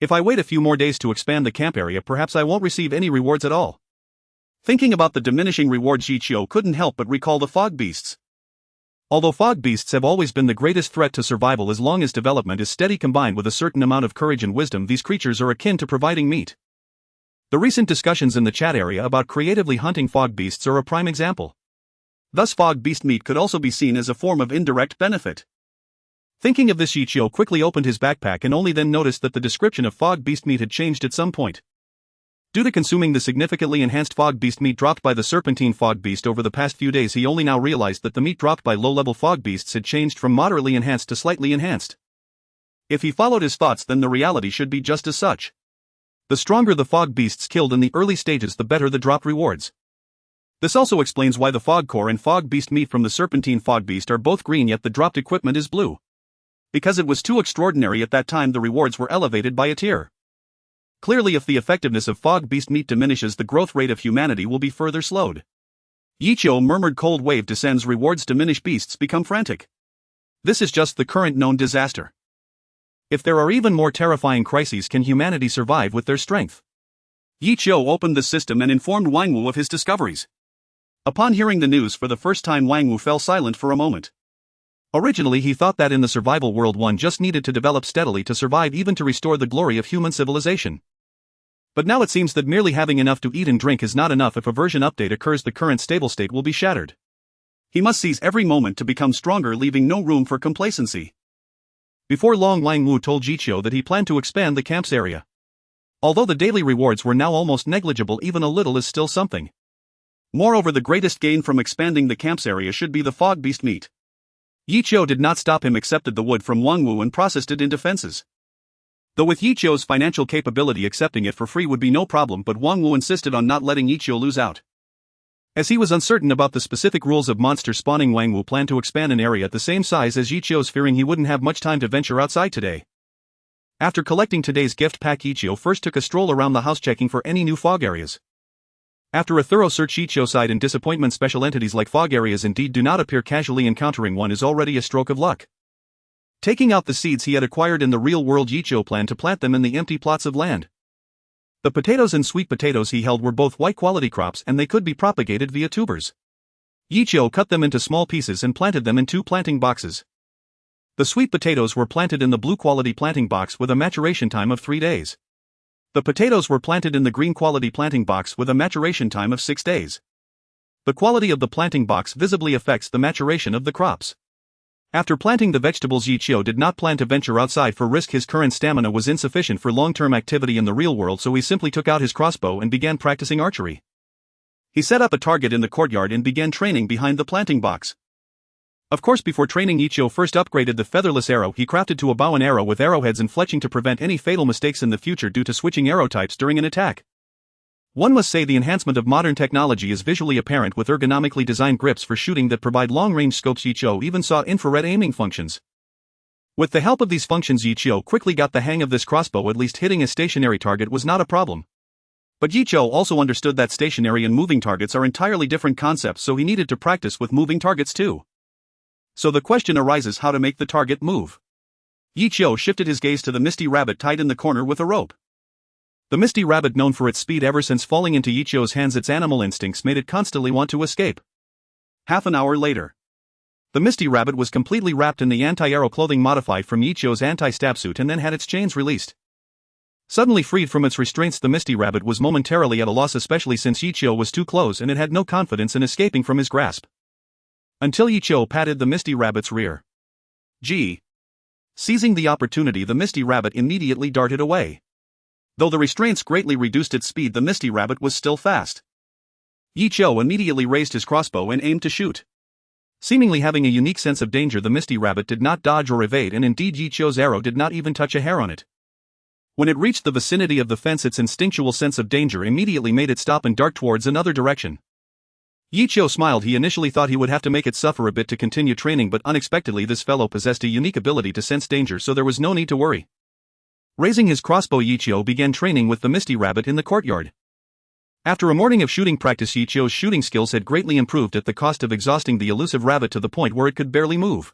If I wait a few more days to expand the camp area, perhaps I won't receive any rewards at all. Thinking about the diminishing rewards, Yichio couldn't help but recall the fog beasts. Although fog beasts have always been the greatest threat to survival, as long as development is steady combined with a certain amount of courage and wisdom, these creatures are akin to providing meat. The recent discussions in the chat area about creatively hunting fog beasts are a prime example. Thus, fog beast meat could also be seen as a form of indirect benefit. Thinking of this, Yichio quickly opened his backpack and only then noticed that the description of fog beast meat had changed at some point. Due to consuming the significantly enhanced fog beast meat dropped by the serpentine fog beast over the past few days, he only now realized that the meat dropped by low-level fog beasts had changed from moderately enhanced to slightly enhanced. If he followed his thoughts, then the reality should be just as such. The stronger the fog beasts killed in the early stages, the better the drop rewards. This also explains why the fog core and fog beast meat from the serpentine fog beast are both green, yet the dropped equipment is blue. Because it was too extraordinary at that time, the rewards were elevated by a tier. Clearly, if the effectiveness of fog beast meat diminishes, the growth rate of humanity will be further slowed. Yichio murmured, cold wave descends, rewards diminish, beasts become frantic. This is just the current known disaster. If there are even more terrifying crises, can humanity survive with their strength? Yichio opened the system and informed Wang Wu of his discoveries. Upon hearing the news for the first time, Wang Wu fell silent for a moment. Originally, he thought that in the survival world, one just needed to develop steadily to survive, even to restore the glory of human civilization. But now it seems that merely having enough to eat and drink is not enough. If a version update occurs, the current stable state will be shattered. He must seize every moment to become stronger, leaving no room for complacency. Before long, Wang Wu told Yichio that he planned to expand the camp's area. Although the daily rewards were now almost negligible, even a little is still something. Moreover, the greatest gain from expanding the camp's area should be the fog beast meat. Yichio did not stop him, accepted the wood from Wang Wu and processed it into fences. Though with Yichio's financial capability, accepting it for free would be no problem, but Wang Wu insisted on not letting Yichio lose out. As he was uncertain about the specific rules of monster spawning, Wang Wu planned to expand an area at the same size as Yichio's, fearing he wouldn't have much time to venture outside today. After collecting today's gift pack, Yichio first took a stroll around the house, checking for any new fog areas. After a thorough search, Yichio sighed in disappointment. Special entities like fog areas indeed do not appear. Casually encountering one is already a stroke of luck. Taking out the seeds he had acquired in the real world, Yichio planned to plant them in the empty plots of land. The potatoes and sweet potatoes he held were both white quality crops, and they could be propagated via tubers. Yichio cut them into small pieces and planted them in 2 planting boxes. The sweet potatoes were planted in the blue quality planting box with a maturation time of 3 days. The potatoes were planted in the green quality planting box with a maturation time of 6 days. The quality of the planting box visibly affects the maturation of the crops. After planting the vegetables, Yichio did not plan to venture outside for risk. His current stamina was insufficient for long-term activity in the real world, so he simply took out his crossbow and began practicing archery. He set up a target in the courtyard and began training behind the planting box. Of course, before training, Yichio first upgraded the featherless arrow he crafted to a bow and arrow with arrowheads and fletching to prevent any fatal mistakes in the future due to switching arrow types during an attack. One must say the enhancement of modern technology is visually apparent with ergonomically designed grips for shooting that provide long-range scopes. Yichio even saw infrared aiming functions. With the help of these functions, Yichio quickly got the hang of this crossbow. At least hitting a stationary target was not a problem. But Yichio also understood that stationary and moving targets are entirely different concepts, so he needed to practice with moving targets too. So the question arises how to make the target move. Yichio shifted his gaze to the misty rabbit tied in the corner with a rope. The misty rabbit, known for its speed ever since falling into Yichio's hands, its animal instincts made it constantly want to escape. Half an hour later, the misty rabbit was completely wrapped in the anti-arrow clothing modified from Yichio's anti-stab suit and then had its chains released. Suddenly freed from its restraints, the misty rabbit was momentarily at a loss, especially since Yichio was too close and it had no confidence in escaping from his grasp. Until Yichio patted the misty rabbit's rear. Gee. Seizing the opportunity, the misty rabbit immediately darted away. Though the restraints greatly reduced its speed, the misty rabbit was still fast. Yichio immediately raised his crossbow and aimed to shoot. Seemingly having a unique sense of danger, the misty rabbit did not dodge or evade, and indeed Yichio's arrow did not even touch a hair on it. When it reached the vicinity of the fence, its instinctual sense of danger immediately made it stop and dart towards another direction. Yichio smiled. He initially thought he would have to make it suffer a bit to continue training, but unexpectedly this fellow possessed a unique ability to sense danger, so there was no need to worry. Raising his crossbow, Yichio began training with the misty rabbit in the courtyard. After a morning of shooting practice, Yichio's shooting skills had greatly improved at the cost of exhausting the elusive rabbit to the point where it could barely move.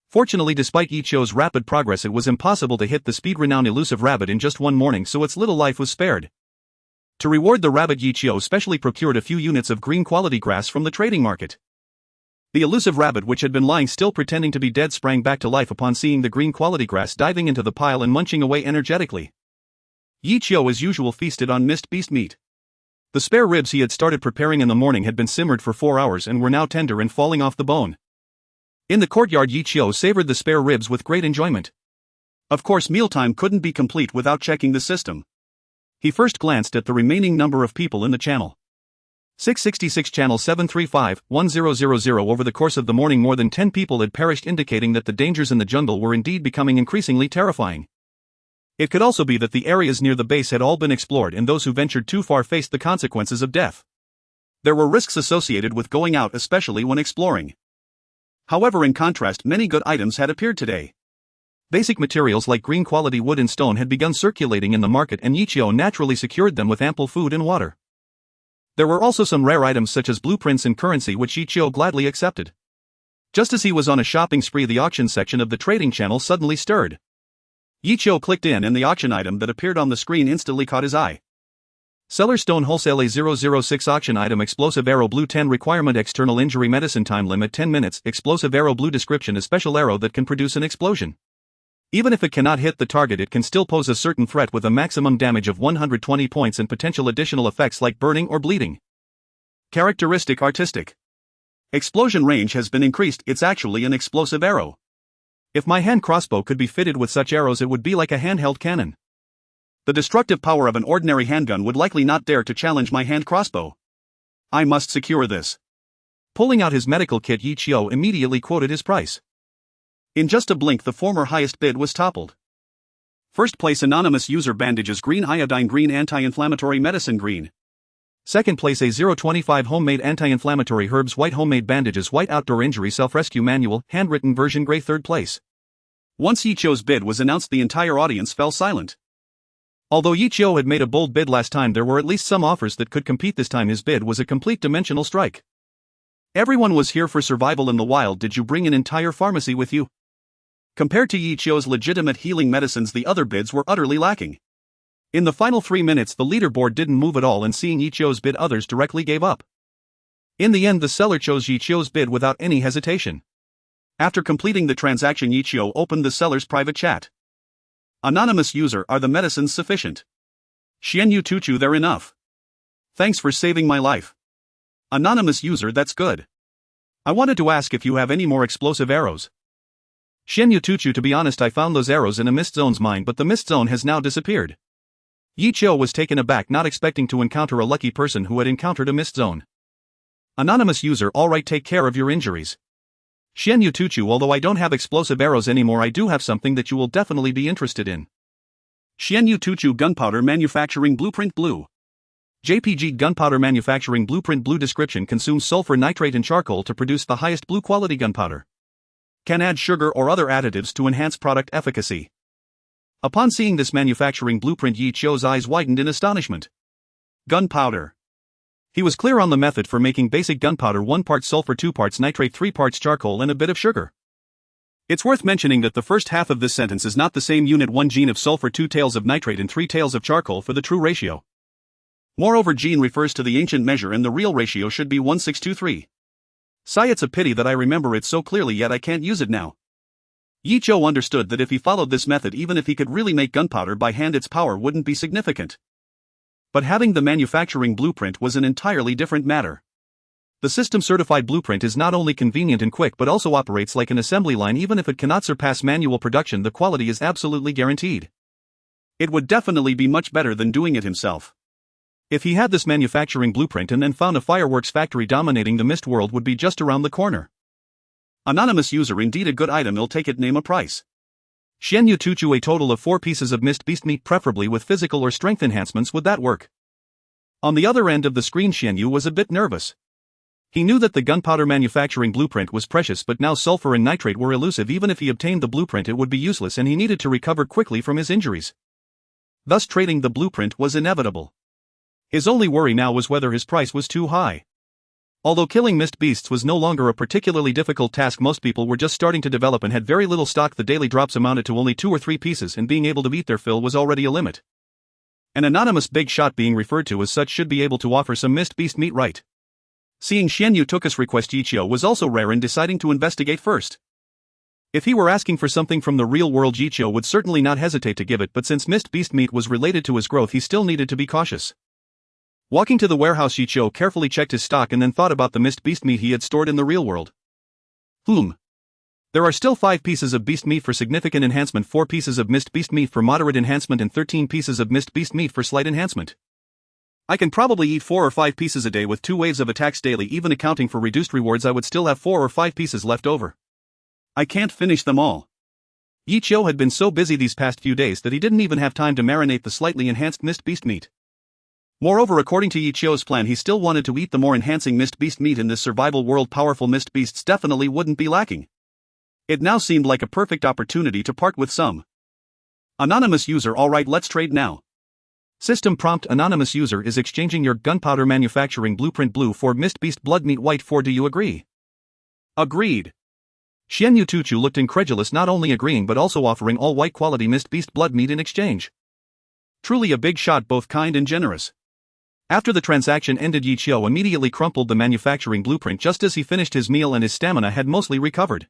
Fortunately, despite Yichio's rapid progress, it was impossible to hit the speed-renowned elusive rabbit in just one morning, so its little life was spared. To reward the rabbit, Yichio specially procured a few units of green quality grass from the trading market. The elusive rabbit, which had been lying still pretending to be dead, sprang back to life upon seeing the green quality grass, diving into the pile and munching away energetically. Yichio, as usual, feasted on mist beast meat. The spare ribs he had started preparing in the morning had been simmered for 4 hours and were now tender and falling off the bone. In the courtyard, Yichio savored the spare ribs with great enjoyment. Of course, mealtime couldn't be complete without checking the system. He first glanced at the remaining number of people in the channel. 666 channel 735-1000. Over the course of the morning, more than 10 people had perished, indicating that the dangers in the jungle were indeed becoming increasingly terrifying. It could also be that the areas near the base had all been explored, and those who ventured too far faced the consequences of death. There were risks associated with going out, especially when exploring. However, in contrast, many good items had appeared today. Basic materials like green quality wood and stone had begun circulating in the market, and Yichio naturally secured them with ample food and water. There were also some rare items such as blueprints and currency, which Yichio gladly accepted. Just as he was on a shopping spree, the auction section of the trading channel suddenly stirred. Yichio clicked in, and the auction item that appeared on the screen instantly caught his eye. Seller Stone Wholesale A006 auction item: explosive arrow blue 10 requirement, external injury medicine time limit 10 minutes, explosive arrow blue description: a special arrow that can produce an explosion. Even if it cannot hit the target, it can still pose a certain threat with a maximum damage of 120 points and potential additional effects like burning or bleeding. Characteristic: artistic. Explosion range has been increased. It's actually an explosive arrow. If my hand crossbow could be fitted with such arrows, it would be like a handheld cannon. The destructive power of an ordinary handgun would likely not dare to challenge my hand crossbow. I must secure this. Pulling out his medical kit, Yichio immediately quoted his price. In just a blink, the former highest bid was toppled. First place: anonymous user, bandages green, iodine green, anti-inflammatory medicine green. Second place: A025 homemade anti-inflammatory herbs white, homemade bandages white, outdoor injury self-rescue manual handwritten version gray. Third place. Once Yichio's bid was announced, the entire audience fell silent. Although Yichio had made a bold bid last time, there were at least some offers that could compete. This time his bid was a complete dimensional strike. Everyone was here for survival in the wild. Did you bring an entire pharmacy with you? Compared to Yichio's legitimate healing medicines, the other bids were utterly lacking. In the final 3 minutes, the leaderboard didn't move at all, and seeing Yichio's bid, others directly gave up. In the end, the seller chose Yichio's bid without any hesitation. After completing the transaction, Yichio opened the seller's private chat. Anonymous user: are the medicines sufficient? Xianyu Tuchu: they're enough. Thanks for saving my life. Anonymous user: that's good. I wanted to ask if you have any more explosive arrows. Xianyu Tuchu: to be honest, I found those arrows in a mist zone's mine, but the mist zone has now disappeared. Yichio was taken aback, not expecting to encounter a lucky person who had encountered a mist zone. Anonymous user: alright, take care of your injuries. Xianyu Tuchu: although I don't have explosive arrows anymore, I do have something that you will definitely be interested in. Xianyu Tuchu: gunpowder manufacturing blueprint blue. JPG gunpowder manufacturing blueprint blue description: consumes sulfur nitrate and charcoal to produce the highest blue quality gunpowder. can add sugar or other additives to enhance product efficacy. Upon seeing this manufacturing blueprint, Yi Chou's eyes widened in astonishment. Gunpowder. He was clear on the method for making basic gunpowder: 1 part sulfur, 2 parts nitrate, 3 parts charcoal, and a bit of sugar. It's worth mentioning that the first half of this sentence is not the same unit: 1 gene of sulfur, 2 tails of nitrate, and 3 tails of charcoal for the true ratio. Moreover, gene refers to the ancient measure and the real ratio should be 1623. Sigh, it's a pity that I remember it so clearly yet I can't use it now. Yi Chou understood that if he followed this method, even if he could really make gunpowder by hand, its power wouldn't be significant. But having the manufacturing blueprint was an entirely different matter. The system-certified blueprint is not only convenient and quick but also operates like an assembly line. Even if it cannot surpass manual production, the quality is absolutely guaranteed. It would definitely be much better than doing it himself. If he had this manufacturing blueprint and then found a fireworks factory dominating the mist world, would be just around the corner. Anonymous user: indeed a good item, I'll take it, name a price. Xianyu Tuchu: a total of 4 pieces of mist beast meat, preferably with physical or strength enhancements, would that work? On the other end of the screen, Xianyu was a bit nervous. He knew that the gunpowder manufacturing blueprint was precious, but now sulfur and nitrate were elusive. Even if he obtained the blueprint, it would be useless, and he needed to recover quickly from his injuries. Thus, trading the blueprint was inevitable. His only worry now was whether his price was too high. Although killing mist beasts was no longer a particularly difficult task, most people were just starting to develop and had very little stock. The daily drops amounted to only 2 or 3 pieces, and being able to eat their fill was already a limit. An anonymous big shot, being referred to as such, should be able to offer some mist beast meat, right? Seeing Xianyu Tuku's request, Yi Chou was also rare in deciding to investigate first. If he were asking for something from the real world, Yi Chou would certainly not hesitate to give it, but since mist beast meat was related to his growth, he still needed to be cautious. Walking to the warehouse, Yi Chou carefully checked his stock and then thought about the mist beast meat he had stored in the real world. There are still 5 pieces of beast meat for significant enhancement, 4 pieces of mist beast meat for moderate enhancement, and 13 pieces of mist beast meat for slight enhancement. I can probably eat 4 or 5 pieces a day with 2 waves of attacks daily. Even accounting for reduced rewards, I would still have 4 or 5 pieces left over. I can't finish them all. Yi Chou had been so busy these past few days that he didn't even have time to marinate the slightly enhanced mist beast meat. Moreover, according to Yi Chou's plan, he still wanted to eat the more enhancing mist beast meat in this survival world. Powerful mist beasts definitely wouldn't be lacking. It now seemed like a perfect opportunity to part with some. Anonymous user: alright, let's trade now. System prompt: anonymous user is exchanging your gunpowder manufacturing blueprint blue for mist beast blood meat white for. Do you agree? Agreed. Xianyu Tuchu looked incredulous, not only agreeing but also offering all white quality mist beast blood meat in exchange. Truly a big shot, both kind and generous. After the transaction ended, Yi Chou immediately crumpled the manufacturing blueprint just as he finished his meal, and his stamina had mostly recovered.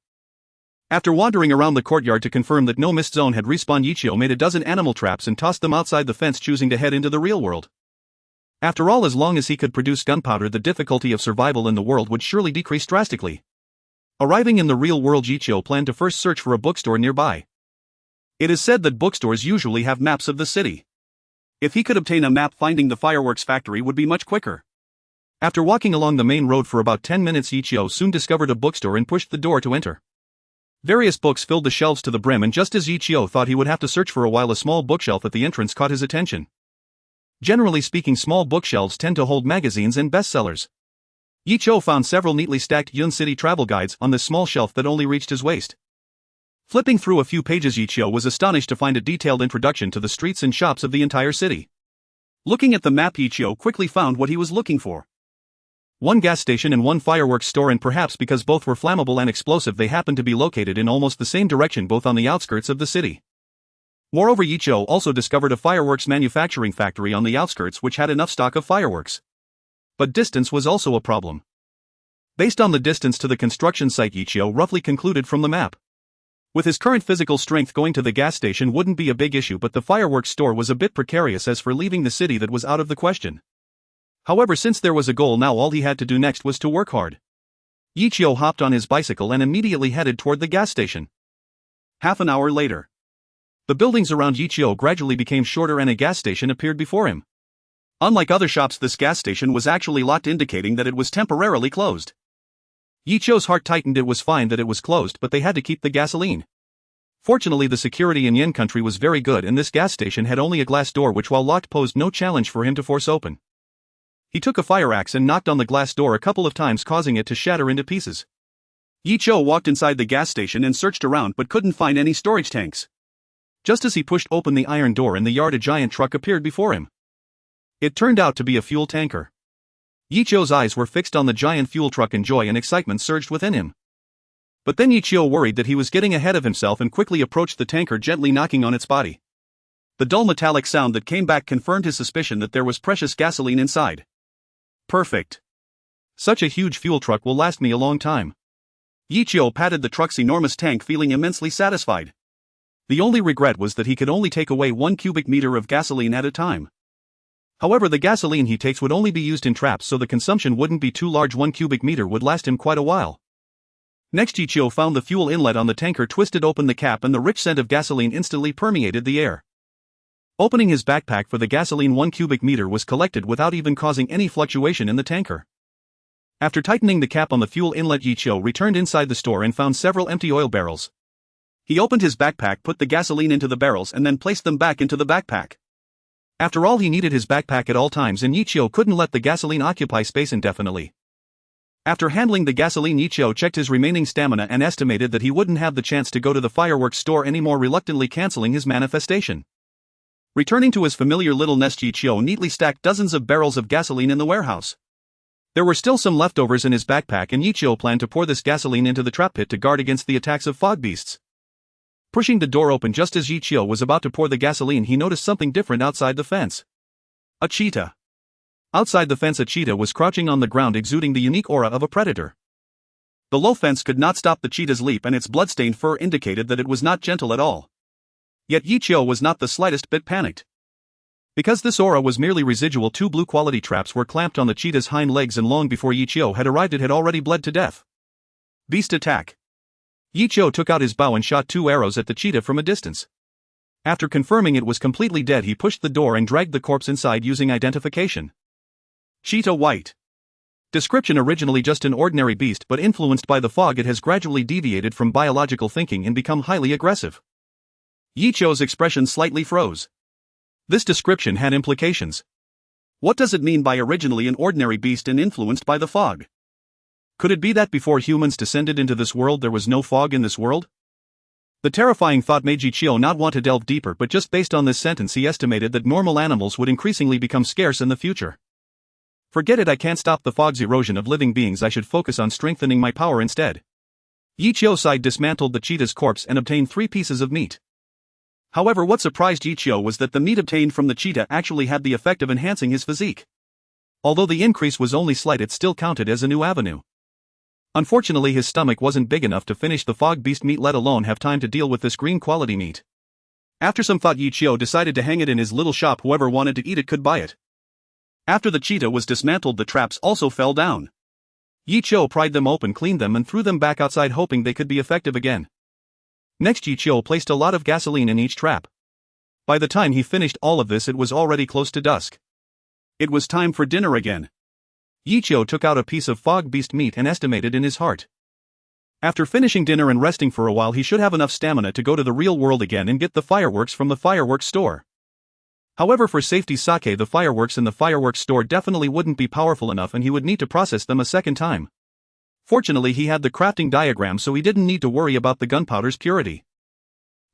After wandering around the courtyard to confirm that no mist zone had respawned, Yi Chou made a dozen animal traps and tossed them outside the fence, choosing to head into the real world. After all, as long as he could produce gunpowder, the difficulty of survival in the world would surely decrease drastically. Arriving in the real world, Yi Chou planned to first search for a bookstore nearby. It is said that bookstores usually have maps of the city. If he could obtain a map, finding the fireworks factory would be much quicker. After walking along the main road for about 10 minutes, Yi Chou soon discovered a bookstore and pushed the door to enter. Various books filled the shelves to the brim, and just as Yi Chou thought he would have to search for a while, a small bookshelf at the entrance caught his attention. Generally speaking, small bookshelves tend to hold magazines and bestsellers. Yi Chou found several neatly stacked Yun City travel guides on this small shelf that only reached his waist. Flipping through a few pages, Yi Chou was astonished to find a detailed introduction to the streets and shops of the entire city. Looking at the map, Yi Chou quickly found what he was looking for. 1 gas station and 1 fireworks store, and perhaps because both were flammable and explosive, they happened to be located in almost the same direction, both on the outskirts of the city. Moreover, Yi Chou also discovered a fireworks manufacturing factory on the outskirts which had enough stock of fireworks. But distance was also a problem. Based on the distance to the construction site, Yi Chou roughly concluded from the map. With his current physical strength, going to the gas station wouldn't be a big issue, but the fireworks store was a bit precarious. As for leaving the city, that was out of the question. However, since there was a goal, now all he had to do next was to work hard. Yi Chou hopped on his bicycle and immediately headed toward the gas station. Half an hour later, the buildings around Yi Chou gradually became shorter and a gas station appeared before him. Unlike other shops, this gas station was actually locked, indicating that it was temporarily closed. Yi Chou's heart tightened. It was fine that it was closed, but they had to keep the gasoline. Fortunately, the security in Yin country was very good, and this gas station had only a glass door which, while locked, posed no challenge for him to force open. He took a fire axe and knocked on the glass door a couple of times, causing it to shatter into pieces. Yi Chou walked inside the gas station and searched around but couldn't find any storage tanks. Just as he pushed open the iron door in the yard, a giant truck appeared before him. It turned out to be a fuel tanker. Yi Chou's eyes were fixed on the giant fuel truck and joy and excitement surged within him. But then Yi Chou worried that he was getting ahead of himself and quickly approached the tanker, gently knocking on its body. The dull metallic sound that came back confirmed his suspicion that there was precious gasoline inside. Perfect. Such a huge fuel truck will last me a long time. Yi Chou patted the truck's enormous tank, feeling immensely satisfied. The only regret was that he could only take away 1 cubic meter of gasoline at a time. However, the gasoline he takes would only be used in traps, so the consumption wouldn't be too large. 1 cubic meter would last him quite a while. Next, Yi Chou found the fuel inlet on the tanker, twisted open the cap, and the rich scent of gasoline instantly permeated the air. Opening his backpack for the gasoline, 1 cubic meter was collected without even causing any fluctuation in the tanker. After tightening the cap on the fuel inlet, Yi Chou returned inside the store and found several empty oil barrels. He opened his backpack, put the gasoline into the barrels, and then placed them back into the backpack. After all, he needed his backpack at all times, and Yi Chou couldn't let the gasoline occupy space indefinitely. After handling the gasoline, Yi Chou checked his remaining stamina and estimated that he wouldn't have the chance to go to the fireworks store anymore, reluctantly canceling his manifestation. Returning to his familiar little nest, Yi Chou neatly stacked dozens of barrels of gasoline in the warehouse. There were still some leftovers in his backpack, and Yi Chou planned to pour this gasoline into the trap pit to guard against the attacks of fog beasts. Pushing the door open just as Yi Chou was about to pour the gasoline, he noticed something different outside the fence. A cheetah. Outside the fence, a cheetah was crouching on the ground, exuding the unique aura of a predator. The low fence could not stop the cheetah's leap, and its bloodstained fur indicated that it was not gentle at all. Yet Yi Chou was not the slightest bit panicked. Because this aura was merely residual, 2 blue quality traps were clamped on the cheetah's hind legs, and long before Yi Chou had arrived, it had already bled to death. Beast attack. Yi Chou took out his bow and shot 2 arrows at the cheetah from a distance. After confirming it was completely dead, he pushed the door and dragged the corpse inside using identification. Cheetah white. Description: originally just an ordinary beast, but influenced by the fog, it has gradually deviated from biological thinking and become highly aggressive. Yi Chou's expression slightly froze. This description had implications. What does it mean by originally an ordinary beast and influenced by the fog? Could it be that before humans descended into this world there was no fog in this world? The terrifying thought made Yi Chou not want to delve deeper, but just based on this sentence he estimated that normal animals would increasingly become scarce in the future. Forget it, I can't stop the fog's erosion of living beings, I should focus on strengthening my power instead. Yi Chou sighed, dismantled the cheetah's corpse and obtained 3 pieces of meat. However, what surprised Yi Chou was that the meat obtained from the cheetah actually had the effect of enhancing his physique. Although the increase was only slight, it still counted as a new avenue. Unfortunately, his stomach wasn't big enough to finish the fog beast meat, let alone have time to deal with this green quality meat. After some thought, Yi Chou decided to hang it in his little shop. Whoever wanted to eat it could buy it. After the cheetah was dismantled, the traps also fell down. Yi Chou pried them open, cleaned them, and threw them back outside, hoping they could be effective again. Next, Yi Chou placed a lot of gasoline in each trap. By the time he finished all of this, it was already close to dusk. It was time for dinner again. Yi Chou took out a piece of fog beast meat and estimated in his heart. After finishing dinner and resting for a while, he should have enough stamina to go to the real world again and get the fireworks from the fireworks store. However, for safety's sake, the fireworks in the fireworks store definitely wouldn't be powerful enough, and he would need to process them a second time. Fortunately, he had the crafting diagram, so he didn't need to worry about the gunpowder's purity.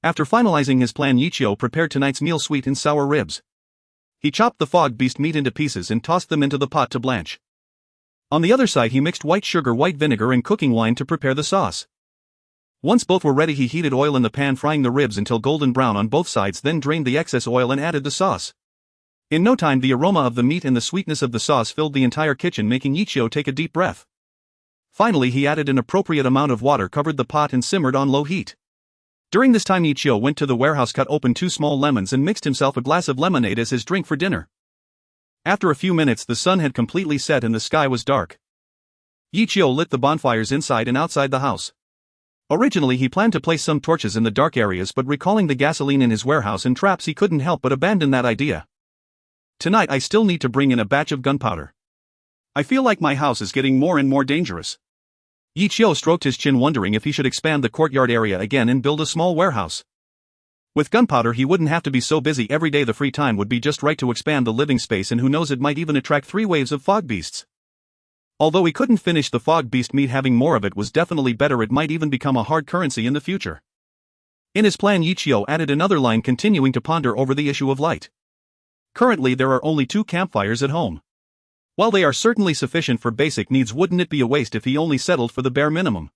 After finalizing his plan, Yi Chou prepared tonight's meal: sweet and sour ribs. He chopped the fog beast meat into pieces and tossed them into the pot to blanch. On the other side, he mixed white sugar, white vinegar, and cooking wine to prepare the sauce. Once both were ready, he heated oil in the pan, frying the ribs until golden brown on both sides, then drained the excess oil and added the sauce. In no time, the aroma of the meat and the sweetness of the sauce filled the entire kitchen, making Yi Chou take a deep breath. Finally, he added an appropriate amount of water, covered the pot, and simmered on low heat. During this time, Yi Chou went to the warehouse, cut open 2 small lemons, and mixed himself a glass of lemonade as his drink for dinner. After a few minutes, the sun had completely set and the sky was dark. Yi Chou lit the bonfires inside and outside the house. Originally, he planned to place some torches in the dark areas, but recalling the gasoline in his warehouse and traps, he couldn't help but abandon that idea. Tonight, I still need to bring in a batch of gunpowder. I feel like my house is getting more and more dangerous. Yi Chou stroked his chin, wondering if he should expand the courtyard area again and build a small warehouse. With gunpowder, he wouldn't have to be so busy every day. The free time would be just right to expand the living space, and who knows, it might even attract 3 waves of fog beasts. Although he couldn't finish the fog beast meat, having more of it was definitely better. It might even become a hard currency in the future. In his plan, Yichio added another line, continuing to ponder over the issue of light. Currently there are only 2 campfires at home. While they are certainly sufficient for basic needs, wouldn't it be a waste if he only settled for the bare minimum?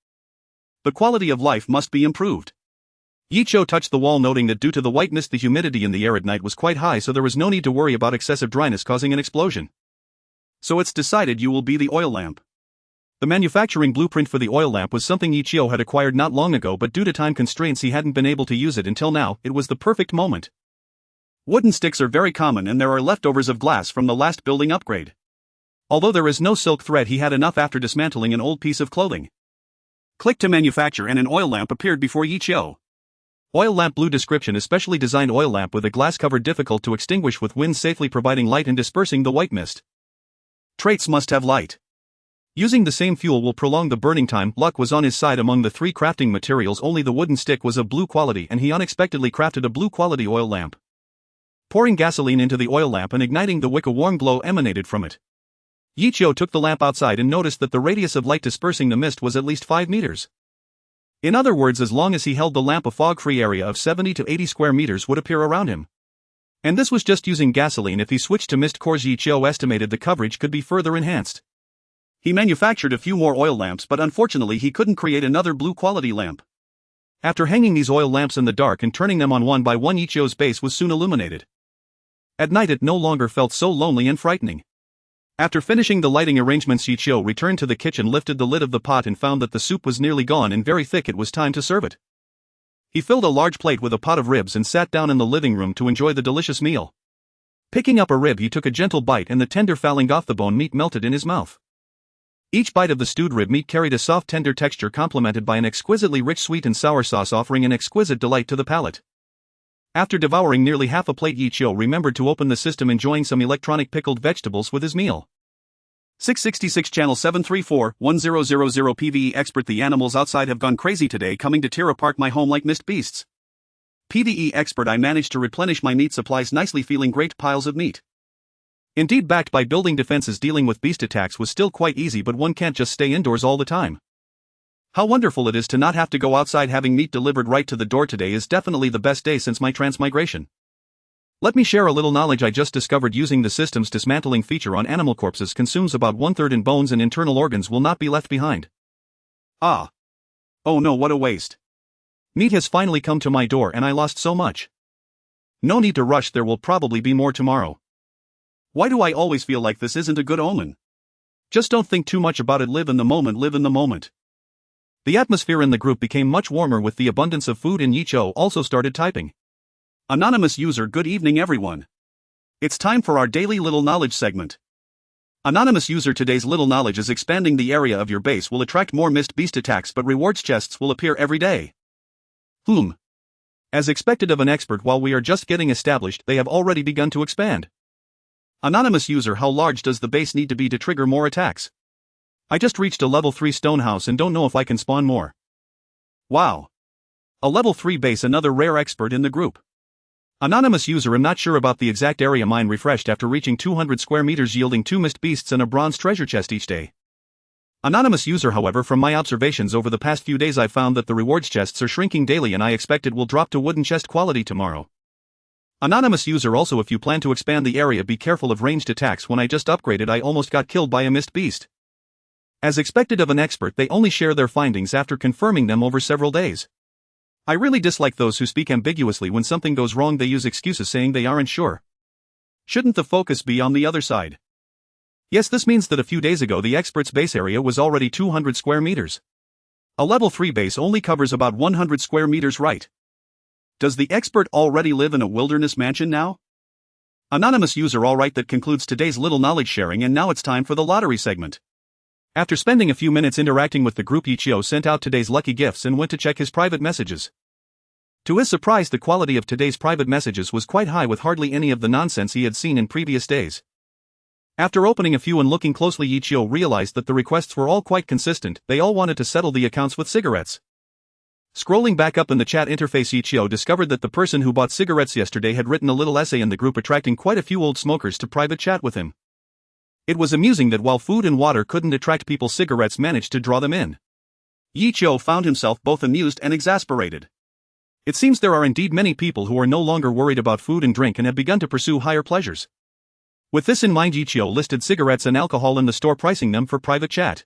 The quality of life must be improved. Yichio touched the wall, noting that due to the white mist the humidity in the air at night was quite high, so there was no need to worry about excessive dryness causing an explosion. So it's decided you will be the oil lamp. The manufacturing blueprint for the oil lamp was something Yichio had acquired not long ago, but due to time constraints he hadn't been able to use it until now. It was the perfect moment. Wooden sticks are very common and there are leftovers of glass from the last building upgrade. Although there is no silk thread, he had enough after dismantling an old piece of clothing. Click to manufacture and an oil lamp appeared before Yichio. Oil lamp blue description: especially designed oil lamp with a glass cover, difficult to extinguish with wind, safely providing light and dispersing the white mist. Traits: must have light. Using the same fuel will prolong the burning time. Luck was on his side. Among the 3 crafting materials, only the wooden stick was of blue quality, and he unexpectedly crafted a blue quality oil lamp. Pouring gasoline into the oil lamp and igniting the wick, a warm glow emanated from it. Yichio took the lamp outside and noticed that the radius of light dispersing the mist was at least 5 meters. In other words, as long as he held the lamp, a fog-free area of 70 to 80 square meters would appear around him. And this was just using gasoline. If he switched to mist cores, Yichio estimated the coverage could be further enhanced. He manufactured a few more oil lamps, but unfortunately he couldn't create another blue quality lamp. After hanging these oil lamps in the dark and turning them on one by one, Yichio's base was soon illuminated. At night it no longer felt so lonely and frightening. After finishing the lighting arrangements, Yichio returned to the kitchen, lifted the lid of the pot and found that the soup was nearly gone and very thick. It was time to serve it. He filled a large plate with a pot of ribs and sat down in the living room to enjoy the delicious meal. Picking up a rib, he took a gentle bite and the tender falling off the bone meat melted in his mouth. Each bite of the stewed rib meat carried a soft, tender texture, complemented by an exquisitely rich sweet and sour sauce, offering an exquisite delight to the palate. After devouring nearly half a plate, Yichio remembered to open the system, enjoying some electronic pickled vegetables with his meal. 666 Channel 734-1000 PvE Expert: the animals outside have gone crazy today, coming to tear apart my home like mist beasts. PvE Expert: I managed to replenish my meat supplies nicely, feeling great. Piles of meat. Indeed, backed by building defenses, dealing with beast attacks was still quite easy, but one can't just stay indoors all the time. How wonderful it is to not have to go outside. Having meat delivered right to the door today is definitely the best day since my transmigration. Let me share a little knowledge I just discovered. Using the system's dismantling feature on animal corpses consumes about 1/3, and bones and internal organs will not be left behind. Ah. Oh no, what a waste. Meat has finally come to my door and I lost so much. No need to rush, there will probably be more tomorrow. Why do I always feel like this isn't a good omen? Just don't think too much about it, live in the moment, live in the moment. The atmosphere in the group became much warmer with the abundance of food, and Yichio also started typing. Anonymous user: good evening everyone. It's time for our daily little knowledge segment. Anonymous user: today's little knowledge is expanding the area of your base will attract more mist beast attacks, but rewards chests will appear every day. As expected of an expert, while we are just getting established, they have already begun to expand. Anonymous user: how large does the base need to be to trigger more attacks? I just reached a level 3 stone house and don't know if I can spawn more. Wow. A level 3 base, another rare expert in the group. Anonymous user: I'm not sure about the exact area. Mine refreshed after reaching 200 square meters, yielding 2 mist beasts and a bronze treasure chest each day. Anonymous user: however, from my observations over the past few days, I've found that the rewards chests are shrinking daily and I expect it will drop to wooden chest quality tomorrow. Anonymous user: also, if you plan to expand the area, be careful of ranged attacks. When I just upgraded, I almost got killed by a mist beast. As expected of an expert, they only share their findings after confirming them over several days. I really dislike those who speak ambiguously. When something goes wrong, they use excuses saying they aren't sure. Shouldn't the focus be on the other side? Yes, this means that a few days ago the expert's base area was already 200 square meters. A level 3 base only covers about 100 square meters, right? Does the expert already live in a wilderness mansion now? Anonymous user: alright, that concludes today's little knowledge sharing, and now it's time for the lottery segment. After spending a few minutes interacting with the group, Yichio sent out today's lucky gifts and went to check his private messages. To his surprise, the quality of today's private messages was quite high, with hardly any of the nonsense he had seen in previous days. After opening a few and looking closely, Yichio realized that the requests were all quite consistent. They all wanted to settle the accounts with cigarettes. Scrolling back up in the chat interface, Yichio discovered that the person who bought cigarettes yesterday had written a little essay in the group, attracting quite a few old smokers to private chat with him. It was amusing that while food and water couldn't attract people, cigarettes managed to draw them in. Yichio found himself both amused and exasperated. It seems there are indeed many people who are no longer worried about food and drink and have begun to pursue higher pleasures. With this in mind, Yichio listed cigarettes and alcohol in the store, pricing them for private chat.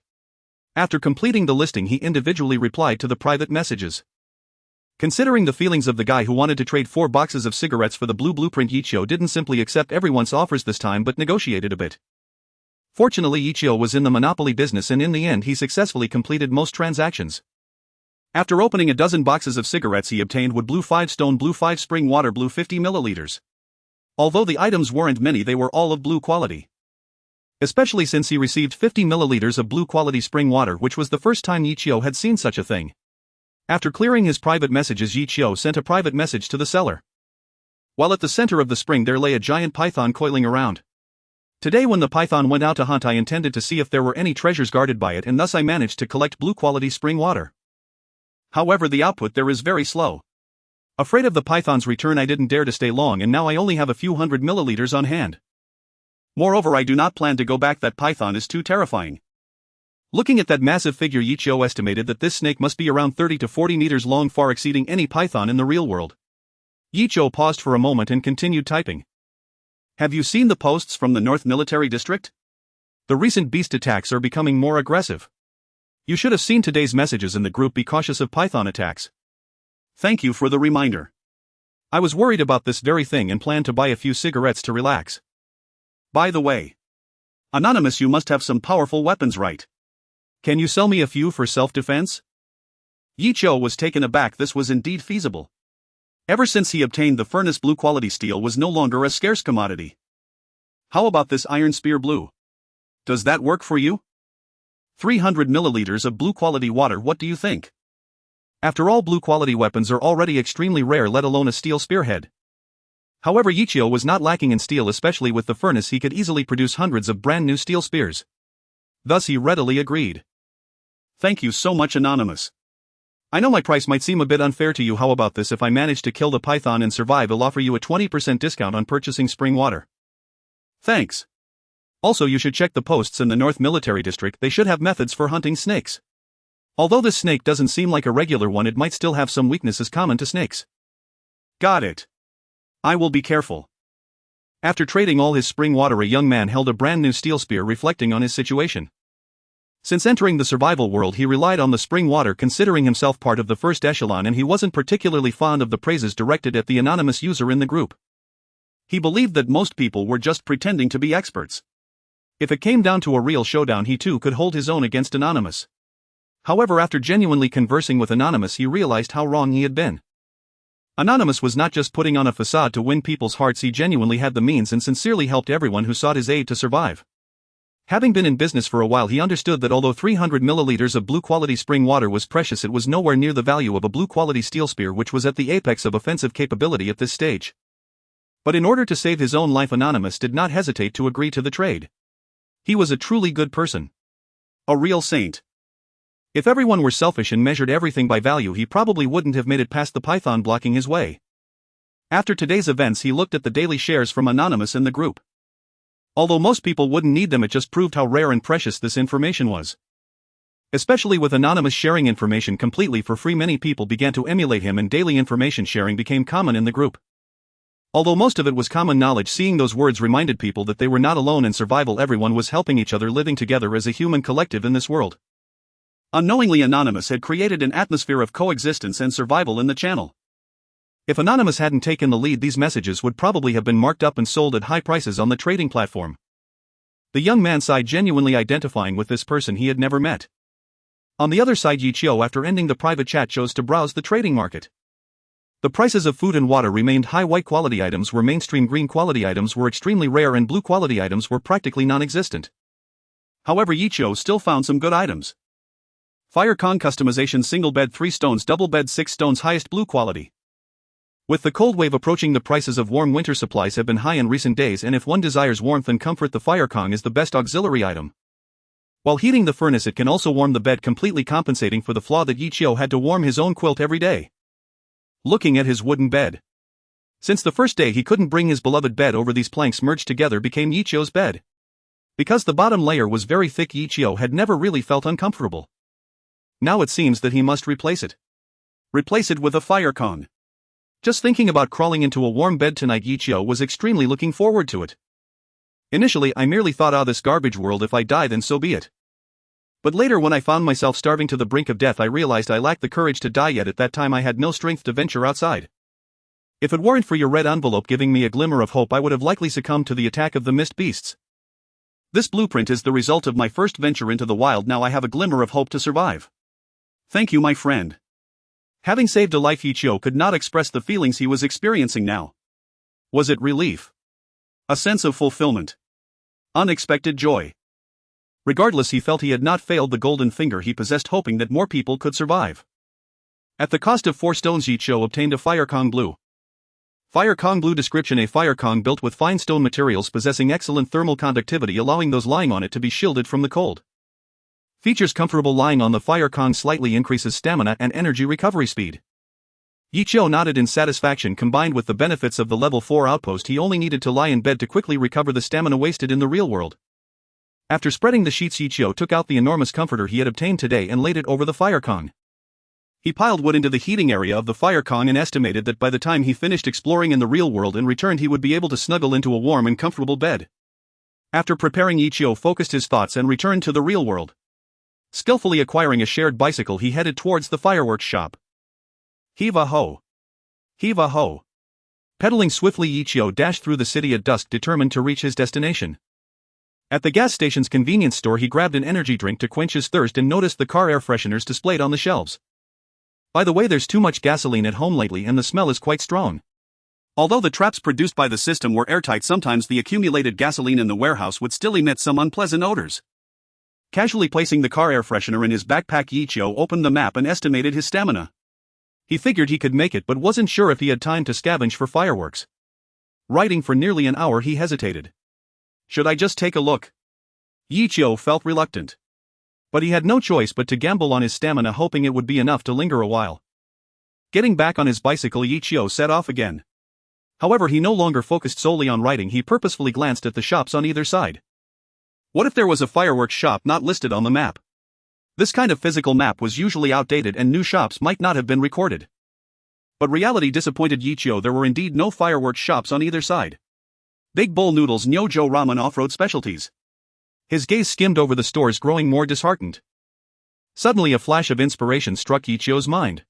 After completing the listing, he individually replied to the private messages. Considering the feelings of the guy who wanted to trade 4 boxes of cigarettes for the blue blueprint, Yichio didn't simply accept everyone's offers this time but negotiated a bit. Fortunately, Yichio was in the monopoly business and in the end he successfully completed most transactions. After opening a dozen boxes of cigarettes, he obtained wood blue 5 stone blue 5 spring water blue 50 milliliters. Although the items weren't many, they were all of blue quality. Especially since he received 50 milliliters of blue quality spring water, which was the first time Yichio had seen such a thing. After clearing his private messages, Yichio sent a private message to the seller. While at the center of the spring there lay a giant python coiling around. Today when the python went out to hunt, I intended to see if there were any treasures guarded by it, and thus I managed to collect blue quality spring water. However, the output there is very slow. Afraid of the python's return, I didn't dare to stay long, and now I only have a few hundred milliliters on hand. Moreover, I do not plan to go back. That python is too terrifying. Looking at that massive figure, Yichio estimated that this snake must be around 30 to 40 meters long, far exceeding any python in the real world. Yichio paused for a moment and continued typing. Have you seen the posts from the North Military District? The recent beast attacks are becoming more aggressive. You should have seen today's messages in the group. Be cautious of python attacks. Thank you for the reminder. I was worried about this very thing and planned to buy a few cigarettes to relax. By the way, Anonymous, you must have some powerful weapons, right? Can you sell me a few for self-defense? Yichio was taken aback. This was indeed feasible. Ever since he obtained the furnace, blue quality steel was no longer a scarce commodity. How about this iron spear blue? Does that work for you? 300 milliliters of blue quality water, what do you think? After all, blue quality weapons are already extremely rare, let alone a steel spearhead. However, Yichio was not lacking in steel, especially with the furnace. He could easily produce hundreds of brand new steel spears. Thus he readily agreed. Thank you so much, Anonymous. I know my price might seem a bit unfair to you. How about this? If I manage to kill the python and survive, I'll offer you a 20% discount on purchasing spring water. Thanks. Also, you should check the posts in the North Military District. They should have methods for hunting snakes. Although this snake doesn't seem like a regular one, it might still have some weaknesses common to snakes. Got it. I will be careful. After trading all his spring water, a young man held a brand new steel spear, reflecting on his situation. Since entering the survival world, he relied on the spring water, considering himself part of the first echelon, and he wasn't particularly fond of the praises directed at the anonymous user in the group. He believed that most people were just pretending to be experts. If it came down to a real showdown, he too could hold his own against Anonymous. However, after genuinely conversing with Anonymous, he realized how wrong he had been. Anonymous was not just putting on a facade to win people's hearts. He genuinely had the means and sincerely helped everyone who sought his aid to survive. Having been in business for a while, he understood that although 300 milliliters of blue quality spring water was precious, it was nowhere near the value of a blue quality steel spear, which was at the apex of offensive capability at this stage. But in order to save his own life, Anonymous did not hesitate to agree to the trade. He was a truly good person. A real saint. If everyone were selfish and measured everything by value, he probably wouldn't have made it past the python blocking his way. After today's events, he looked at the daily shares from Anonymous in the group. Although most people wouldn't need them, it just proved how rare and precious this information was. Especially with Anonymous sharing information completely for free, many people began to emulate him and daily information sharing became common in the group. Although most of it was common knowledge, seeing those words reminded people that they were not alone in survival. Everyone was helping each other, living together as a human collective in this world. Unknowingly, Anonymous had created an atmosphere of coexistence and survival in the channel. If Anonymous hadn't taken the lead, these messages would probably have been marked up and sold at high prices on the trading platform. The young man sighed, genuinely identifying with this person he had never met. On the other side, Yichio, after ending the private chat, chose to browse the trading market. The prices of food and water remained high. White quality items were mainstream, green quality items were extremely rare, and blue quality items were practically non-existent. However, Yichio still found some good items. Fire Kong customization, single bed 3 stones, double bed 6 stones, highest blue quality. With the cold wave approaching, the prices of warm winter supplies have been high in recent days, and if one desires warmth and comfort, the Fire Kong is the best auxiliary item. While heating the furnace, it can also warm the bed, completely compensating for the flaw that Yichio had to warm his own quilt every day. Looking at his wooden bed. Since the first day he couldn't bring his beloved bed over, these planks merged together became Yichio's bed. Because the bottom layer was very thick, Ichio had never really felt uncomfortable. Now it seems that he must replace it. Replace it with a fire con. Just thinking about crawling into a warm bed tonight, Ichio was extremely looking forward to it. Initially I merely thought, this garbage world, if I die then so be it. But later when I found myself starving to the brink of death I realized I lacked the courage to die yet. At that time I had no strength to venture outside. If it weren't for your red envelope giving me a glimmer of hope I would have likely succumbed to the attack of the mist beasts. This blueprint is the result of my first venture into the wild. Now I have a glimmer of hope to survive. Thank you, my friend. Having saved a life, Ichio could not express the feelings he was experiencing now. Was it relief? A sense of fulfillment? Unexpected joy? Regardless, he felt he had not failed the golden finger he possessed, hoping that more people could survive. At the cost of 4 stones, Ichio obtained a fire Kong blue. Fire Kong blue description: a fire Kong built with fine stone materials possessing excellent thermal conductivity, allowing those lying on it to be shielded from the cold. Features: comfortable lying on the fire Kong slightly increases stamina and energy recovery speed. Ichio nodded in satisfaction. Combined with the benefits of the level 4 outpost, he only needed to lie in bed to quickly recover the stamina wasted in the real world. After spreading the sheets, Ichio took out the enormous comforter he had obtained today and laid it over the fire Kong. He piled wood into the heating area of the fire Kong and estimated that by the time he finished exploring in the real world and returned he would be able to snuggle into a warm and comfortable bed. After preparing, Ichio focused his thoughts and returned to the real world. Skillfully acquiring a shared bicycle, he headed towards the fireworks shop. Heave-a-ho! Heave-a-ho! Pedaling swiftly, Ichio dashed through the city at dusk, determined to reach his destination. At the gas station's convenience store he grabbed an energy drink to quench his thirst and noticed the car air fresheners displayed on the shelves. By the way, there's too much gasoline at home lately and the smell is quite strong. Although the traps produced by the system were airtight, sometimes the accumulated gasoline in the warehouse would still emit some unpleasant odors. Casually placing the car air freshener in his backpack, Ichio opened the map and estimated his stamina. He figured he could make it but wasn't sure if he had time to scavenge for fireworks. Riding for nearly an hour, he hesitated. Should I just take a look? Ichio felt reluctant. But he had no choice but to gamble on his stamina, hoping it would be enough to linger a while. Getting back on his bicycle, Ichio set off again. However, he no longer focused solely on riding. He purposefully glanced at the shops on either side. What if there was a fireworks shop not listed on the map? This kind of physical map was usually outdated and new shops might not have been recorded. But reality disappointed Ichio. There were indeed no fireworks shops on either side. Big Bowl Noodles, Nyojo Ramen, Off-Road Specialties. His gaze skimmed over the stores, growing more disheartened. Suddenly a flash of inspiration struck Ichio's mind.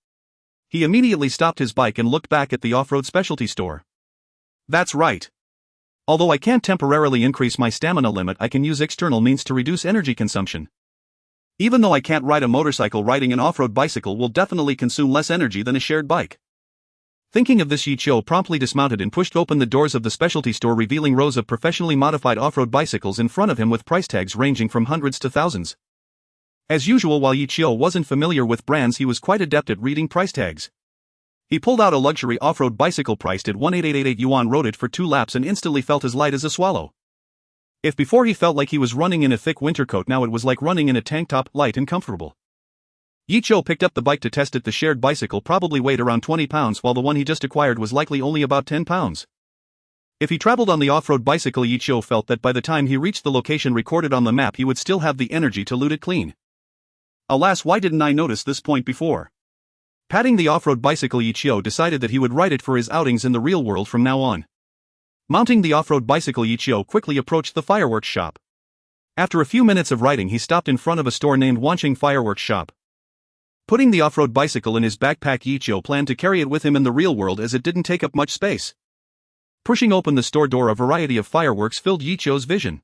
He immediately stopped his bike and looked back at the off-road specialty store. That's right. Although I can't temporarily increase my stamina limit, I can use external means to reduce energy consumption. Even though I can't ride a motorcycle, riding an off-road bicycle will definitely consume less energy than a shared bike. Thinking of this, Ichio promptly dismounted and pushed open the doors of the specialty store, revealing rows of professionally modified off-road bicycles in front of him with price tags ranging from hundreds to thousands. As usual, while Ichio wasn't familiar with brands, he was quite adept at reading price tags. He pulled out a luxury off-road bicycle priced at 1,888 yuan, rode it for 2 laps and instantly felt as light as a swallow. If before he felt like he was running in a thick winter coat, now it was like running in a tank top, light and comfortable. Ichio picked up the bike to test it. The shared bicycle probably weighed around 20 pounds while the one he just acquired was likely only about 10 pounds. If he traveled on the off-road bicycle, Ichio felt that by the time he reached the location recorded on the map he would still have the energy to loot it clean. Alas, why didn't I notice this point before? Patting the off-road bicycle, Ichio decided that he would ride it for his outings in the real world from now on. Mounting the off-road bicycle, Ichio quickly approached the fireworks shop. After a few minutes of riding, he stopped in front of a store named Wanqing Fireworks Shop. Putting the off-road bicycle in his backpack, Ichio planned to carry it with him in the real world as it didn't take up much space. Pushing open the store door, a variety of fireworks filled Ichio's vision.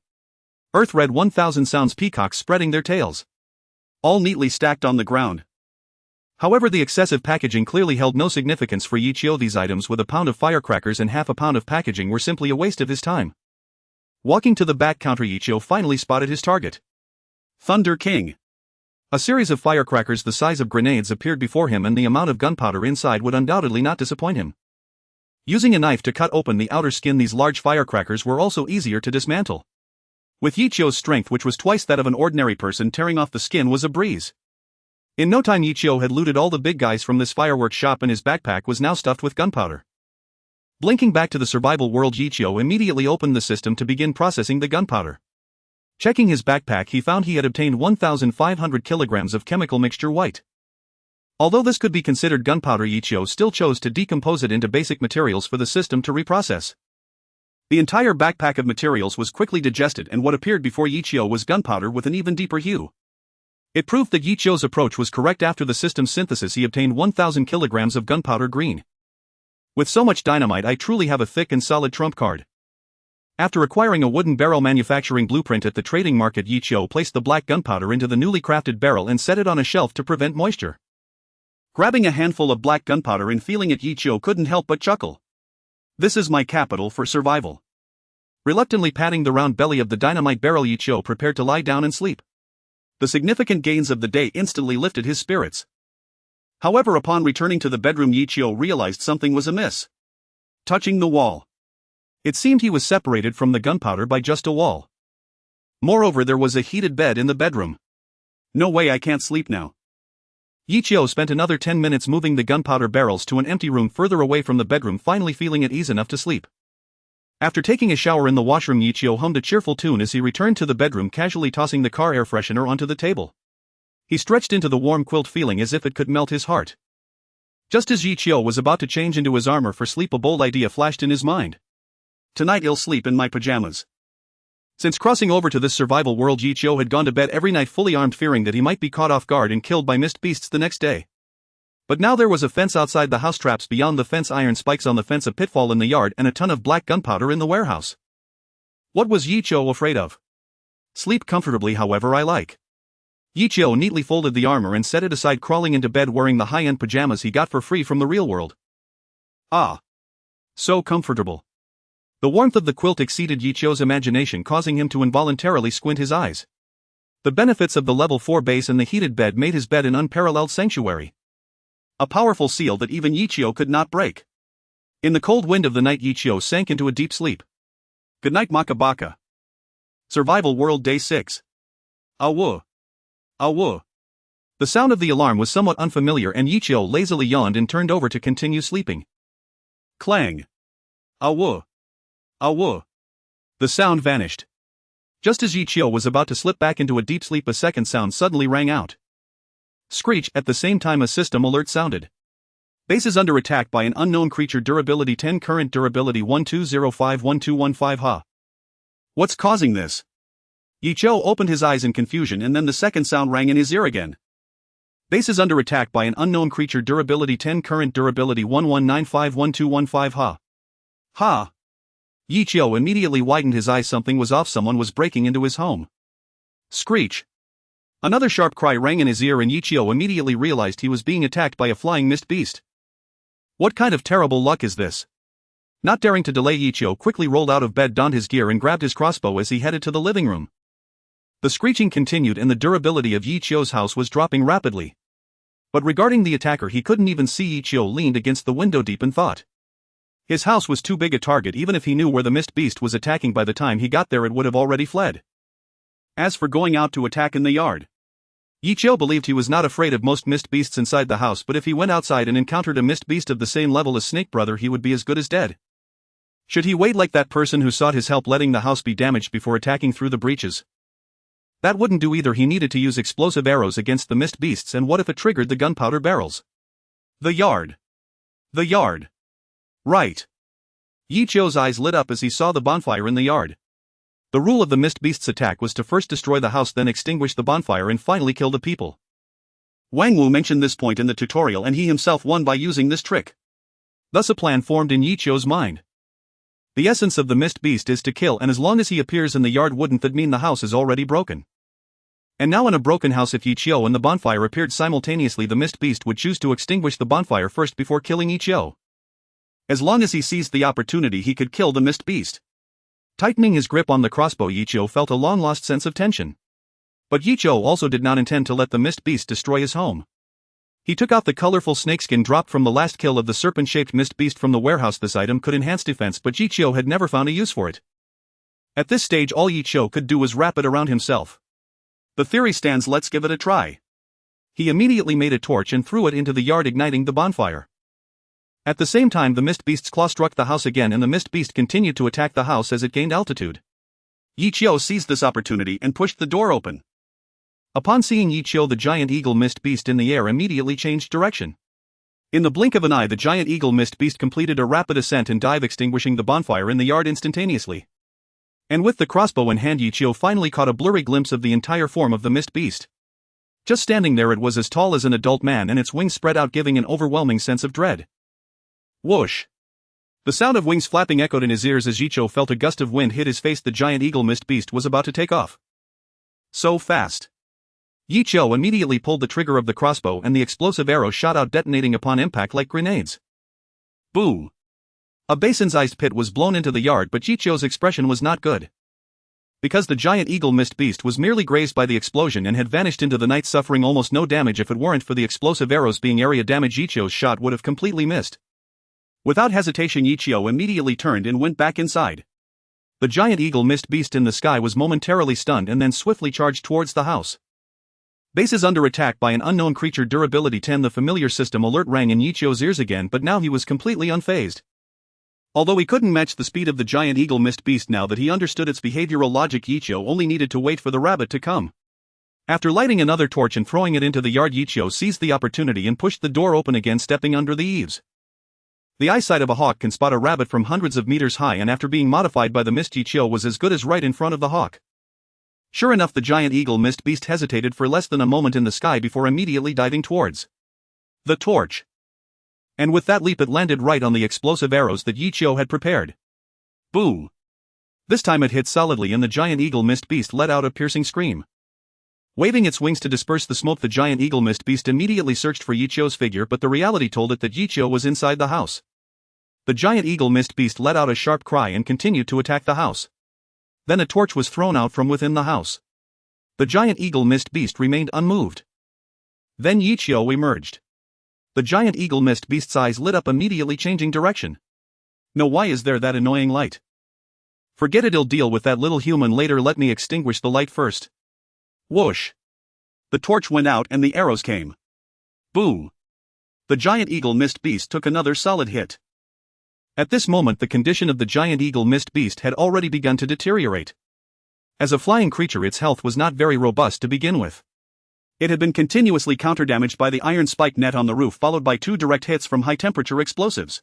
Earth Red 1000 sounds, peacocks spreading their tails. All neatly stacked on the ground. However, the excessive packaging clearly held no significance for Ichio. These items, with a pound of firecrackers and half a pound of packaging, were simply a waste of his time. Walking to the back counter, Ichio finally spotted his target. Thunder King. A series of firecrackers the size of grenades appeared before him, and the amount of gunpowder inside would undoubtedly not disappoint him. Using a knife to cut open the outer skin, these large firecrackers were also easier to dismantle. With Ichio's strength, which was twice that of an ordinary person, tearing off the skin was a breeze. In no time, Ichio had looted all the big guys from this fireworks shop, and his backpack was now stuffed with gunpowder. Blinking back to the survival world, Ichio immediately opened the system to begin processing the gunpowder. Checking his backpack, he found he had obtained 1,500 kilograms of chemical mixture white. Although this could be considered gunpowder, Yichio still chose to decompose it into basic materials for the system to reprocess. The entire backpack of materials was quickly digested, and what appeared before Yichio was gunpowder with an even deeper hue. It proved that Yichio's approach was correct. After the system's synthesis, he obtained 1,000 kilograms of gunpowder green. With so much dynamite, I truly have a thick and solid trump card. After acquiring a wooden barrel manufacturing blueprint at the trading market, Yichio placed the black gunpowder into the newly crafted barrel and set it on a shelf to prevent moisture. Grabbing a handful of black gunpowder and feeling it, Yichio couldn't help but chuckle. This is my capital for survival. Reluctantly patting the round belly of the dynamite barrel, Yichio prepared to lie down and sleep. The significant gains of the day instantly lifted his spirits. However, upon returning to the bedroom, Yichio realized something was amiss. Touching the wall. It seemed he was separated from the gunpowder by just a wall. Moreover, there was a heated bed in the bedroom. No way, I can't sleep now. Yichio spent another 10 minutes moving the gunpowder barrels to an empty room further away from the bedroom, finally feeling at ease enough to sleep. After taking a shower in the washroom, Yichio hummed a cheerful tune as he returned to the bedroom, casually tossing the car air freshener onto the table. He stretched into the warm quilt, feeling as if it could melt his heart. Just as Yichio was about to change into his armor for sleep, a bold idea flashed in his mind. Tonight I'll sleep in my pajamas. Since crossing over to this survival world, Yichio had gone to bed every night fully armed, fearing that he might be caught off guard and killed by mist beasts the next day. But now there was a fence outside the house, traps beyond the fence, iron spikes on the fence, a pitfall in the yard, and a ton of black gunpowder in the warehouse. What was Yichio afraid of? Sleep comfortably, however, I like. Yichio neatly folded the armor and set it aside, crawling into bed wearing the high-end pajamas he got for free from the real world. Ah. So comfortable. The warmth of the quilt exceeded Yichio's imagination, causing him to involuntarily squint his eyes. The benefits of the level 4 base and the heated bed made his bed an unparalleled sanctuary. A powerful seal that even Yichio could not break. In the cold wind of the night, Yichio sank into a deep sleep. Good night, Makabaka. Survival World Day 6. Awu. Awu. The sound of the alarm was somewhat unfamiliar, and Yichio lazily yawned and turned over to continue sleeping. Clang. Awu. Awu. The sound vanished. Just as Yichio was about to slip back into a deep sleep, a second sound suddenly rang out. Screech. At the same time, a system alert sounded. Base is under attack by an unknown creature, durability 10, current durability 12051215. Ha. What's causing this? Yichio opened his eyes in confusion, and then the second sound rang in his ear again. Base is under attack by an unknown creature, durability 10, current durability 11951215. Ha. Ha. Yichio immediately widened his eyes. Something was off. Someone was breaking into his home. Screech. Another sharp cry rang in his ear, and Yichio immediately realized he was being attacked by a flying mist beast. What kind of terrible luck is this? Not daring to delay, Yichio quickly rolled out of bed, donned his gear, and grabbed his crossbow as he headed to the living room. The screeching continued, and the durability of Yichio's house was dropping rapidly. But regarding the attacker, he couldn't even see. Yichio leaned against the window, deep in thought. His house was too big a target. Even if he knew where the mist beast was attacking, by the time he got there it would have already fled. As for going out to attack in the yard, Yichio believed he was not afraid of most mist beasts inside the house, but if he went outside and encountered a mist beast of the same level as Snake Brother, he would be as good as dead. Should he wait like that person who sought his help, letting the house be damaged before attacking through the breaches? That wouldn't do either. He needed to use explosive arrows against the mist beasts, and what if it triggered the gunpowder barrels? The yard. The yard. Right. Yichio's eyes lit up as he saw the bonfire in the yard. The rule of the mist beast's attack was to first destroy the house, then extinguish the bonfire, and finally kill the people. Wang Wu mentioned this point in the tutorial, and he himself won by using this trick. Thus a plan formed in Yichio's mind. The essence of the mist beast is to kill, and as long as he appears in the yard, wouldn't that mean the house is already broken? And now in a broken house, if Yichio and the bonfire appeared simultaneously, the mist beast would choose to extinguish the bonfire first before killing Yichio. As long as he seized the opportunity, he could kill the mist beast. Tightening his grip on the crossbow, Yichio felt a long-lost sense of tension. But Yichio also did not intend to let the mist beast destroy his home. He took out the colorful snakeskin dropped from the last kill of the serpent-shaped mist beast from the warehouse. This item could enhance defense, but Yichio had never found a use for it. At this stage, all Yichio could do was wrap it around himself. The theory stands, let's give it a try. He immediately made a torch and threw it into the yard, igniting the bonfire. At the same time, the mist beast's claw struck the house again, and the mist beast continued to attack the house as it gained altitude. Yi Qiu seized this opportunity and pushed the door open. Upon seeing Yi Qiu, the giant eagle mist beast in the air immediately changed direction. In the blink of an eye, the giant eagle mist beast completed a rapid ascent and dive, extinguishing the bonfire in the yard instantaneously. And with the crossbow in hand, Yi Qiu finally caught a blurry glimpse of the entire form of the mist beast. Just standing there, it was as tall as an adult man and its wings spread out, giving an overwhelming sense of dread. Whoosh! The sound of wings flapping echoed in his ears as Yi Qiu felt a gust of wind hit his face. The giant eagle mist beast was about to take off. So fast. Yi Qiu immediately pulled the trigger of the crossbow and the explosive arrows shot out, detonating upon impact like grenades. Boom! A basin-sized pit was blown into the yard, but Yi Qiu's expression was not good. Because the giant eagle mist beast was merely grazed by the explosion and had vanished into the night, suffering almost no damage. If it weren't for the explosive arrows being area damage, Yi Qiu's shot would have completely missed. Without hesitation, Yi Qiu immediately turned and went back inside. The giant eagle mist beast in the sky was momentarily stunned and then swiftly charged towards the house. Base is under attack by an unknown creature. Durability 10. The familiar system alert rang in Yi Qiu's ears again, but now he was completely unfazed. Although he couldn't match the speed of the giant eagle mist beast now that he understood its behavioral logic, Yi Qiu only needed to wait for the rabbit to come. After lighting another torch and throwing it into the yard, Yi Qiu seized the opportunity and pushed the door open again, stepping under the eaves. The eyesight of a hawk can spot a rabbit from hundreds of meters high, and after being modified by the mist, Yi Qiu was as good as right in front of the hawk. Sure enough, the giant eagle mist beast hesitated for less than a moment in the sky before immediately diving towards the torch. And with that leap, it landed right on the explosive arrows that Yi Qiu had prepared. Boom! This time it hit solidly and the giant eagle mist beast let out a piercing scream. Waving its wings to disperse the smoke, the giant eagle mist beast immediately searched for Yi Qiu's figure, but the reality told it that Yi Qiu was inside the house. The giant eagle mist beast let out a sharp cry and continued to attack the house. Then a torch was thrown out from within the house. The giant eagle mist beast remained unmoved. Then Yi Qiu emerged. The giant eagle mist beast's eyes lit up, immediately changing direction. No, why is there that annoying light? Forget it, I'll deal with that little human later, let me extinguish the light first. Whoosh! The torch went out and the arrows came. Boom! The giant eagle mist beast took another solid hit. At this moment, the condition of the giant eagle mist beast had already begun to deteriorate. As a flying creature, its health was not very robust to begin with. It had been continuously counter-damaged by the iron spike net on the roof, followed by 2 direct hits from high-temperature explosives.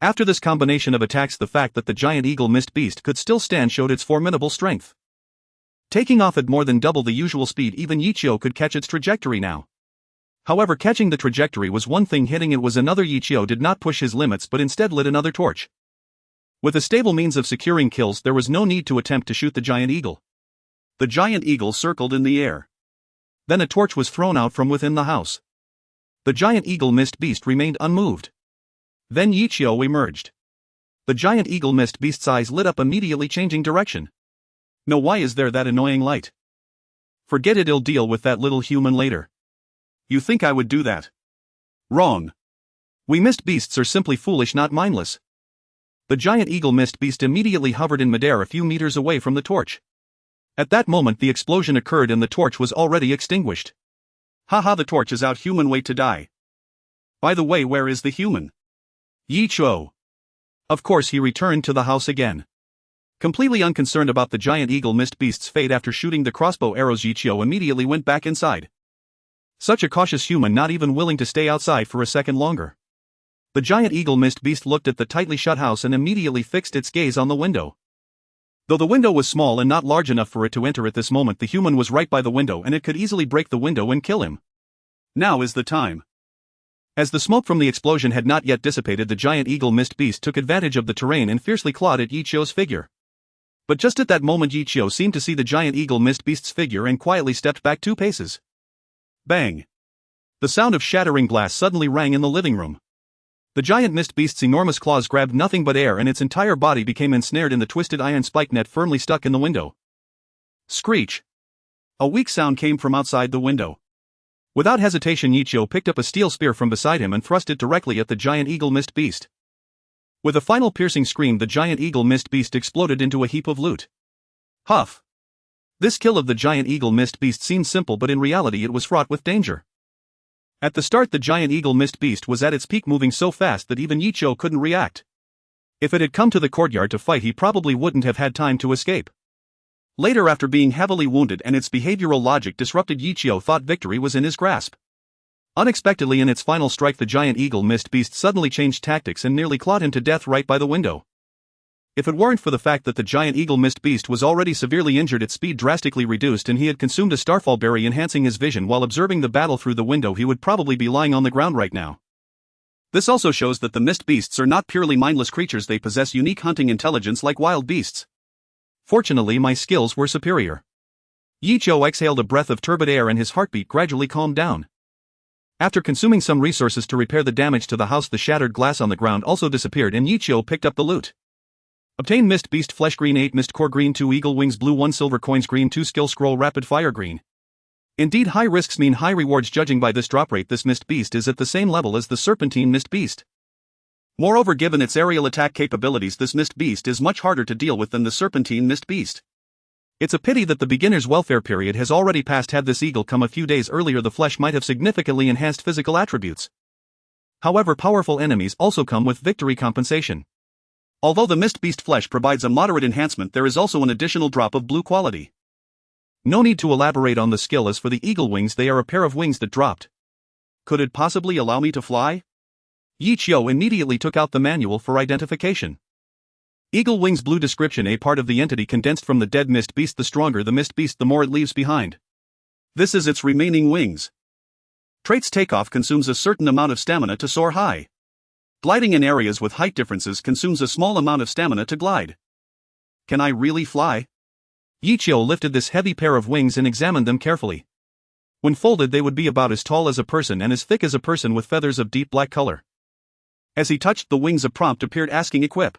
After this combination of attacks, the fact that the giant eagle mist beast could still stand showed its formidable strength. Taking off at more than double the usual speed, even Yi Qiu could catch its trajectory now. However, catching the trajectory was one thing, hitting it was another. Yi Qiu did not push his limits but instead lit another torch. With a stable means of securing kills, there was no need to attempt to shoot the giant eagle. The giant eagle circled in the air. Then a torch was thrown out from within the house. The giant eagle mist beast remained unmoved. Then Yi Qiu emerged. The giant eagle mist beast's eyes lit up, immediately changing direction. No, why is there that annoying light? Forget it, I'll deal with that little human later. You think I would do that? Wrong. We mist beasts are simply foolish, not mindless. The giant eagle mist beast immediately hovered in midair a few meters away from the torch. At that moment, the explosion occurred and the torch was already extinguished. Haha, the torch is out, human, wait to die. By the way, where is the human? Yi Qiu. Of course, he returned to the house again. Completely unconcerned about the giant eagle mist beast's fate after shooting the crossbow arrows, Yi Qiu immediately went back inside. Such a cautious human, not even willing to stay outside for a second longer. The giant eagle mist beast looked at the tightly shut house and immediately fixed its gaze on the window. Though the window was small and not large enough for it to enter at this moment, the human was right by the window and it could easily break the window and kill him. Now is the time. As the smoke from the explosion had not yet dissipated, the giant eagle mist beast took advantage of the terrain and fiercely clawed at Yi Qiu's figure. But just at that moment, Yi Qiu seemed to see the giant eagle mist beast's figure and quietly stepped back 2 paces. Bang! The sound of shattering glass suddenly rang in the living room. The giant mist beast's enormous claws grabbed nothing but air and its entire body became ensnared in the twisted iron spike net firmly stuck in the window. Screech! A weak sound came from outside the window. Without hesitation, Yi Qiu picked up a steel spear from beside him and thrust it directly at the giant eagle mist beast. With a final piercing scream, the giant eagle mist beast exploded into a heap of loot. Huff! This kill of the giant eagle mist beast seemed simple, but in reality it was fraught with danger. At the start, the giant eagle mist beast was at its peak, moving so fast that even Yi Qiu couldn't react. If it had come to the courtyard to fight, he probably wouldn't have had time to escape. Later, after being heavily wounded and its behavioral logic disrupted, Yichio thought victory was in his grasp. Unexpectedly, in its final strike, the giant eagle mist beast suddenly changed tactics and nearly clawed him to death right by the window. If it weren't for the fact that the giant eagle mist beast was already severely injured, its speed drastically reduced, and he had consumed a starfall berry enhancing his vision while observing the battle through the window, he would probably be lying on the ground right now. This also shows that the mist beasts are not purely mindless creatures, they possess unique hunting intelligence like wild beasts. Fortunately, my skills were superior. Yichio exhaled a breath of turbid air and his heartbeat gradually calmed down. After consuming some resources to repair the damage to the house, the shattered glass on the ground also disappeared and Yichio picked up the loot. Obtain Mist Beast Flesh Green 8, Mist Core Green 2, Eagle Wings Blue 1, Silver Coins Green 2, Skill Scroll Rapid Fire Green. Indeed, high risks mean high rewards. Judging by this drop rate, this Mist Beast is at the same level as the Serpentine Mist Beast. Moreover, given its aerial attack capabilities, this Mist Beast is much harder to deal with than the Serpentine Mist Beast. It's a pity that the beginner's welfare period has already passed. Had this eagle come a few days earlier, the flesh might have significantly enhanced physical attributes. However, powerful enemies also come with victory compensation. Although the Mist Beast flesh provides a moderate enhancement, there is also an additional drop of blue quality. No need to elaborate on the skill. As for the eagle wings, they are a pair of wings that dropped. Could it possibly allow me to fly? Yichio immediately took out the manual for identification. Eagle Wings Blue description: a part of the entity condensed from the dead Mist Beast. The stronger the Mist Beast, the more it leaves behind. This is its remaining wings. Traits: takeoff consumes a certain amount of stamina to soar high. Gliding in areas with height differences consumes a small amount of stamina to glide. Can I really fly? Yichio lifted this heavy pair of wings and examined them carefully. When folded, they would be about as tall as a person and as thick as a person, with feathers of deep black color. As he touched the wings, a prompt appeared asking equip.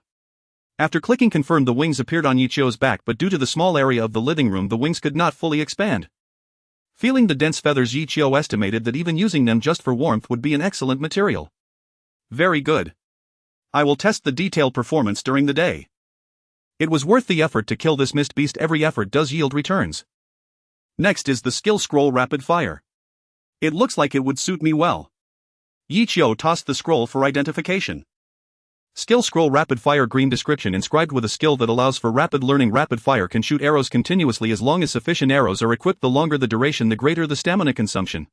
After clicking confirm, the wings appeared on Yichio's back, but due to the small area of the living room, the wings could not fully expand. Feeling the dense feathers, Yichio estimated that even using them just for warmth would be an excellent material. Very good. I will test the detailed performance during the day. It was worth the effort to kill this Mist Beast. Every effort does yield returns. Next is the skill scroll Rapid Fire. It looks like it would suit me well. Yichio tossed the scroll for identification. Skill Scroll Rapid Fire Green description: inscribed with a skill that allows for rapid learning. Rapid Fire can shoot arrows continuously as long as sufficient arrows are equipped. The longer the duration, the greater the stamina consumption.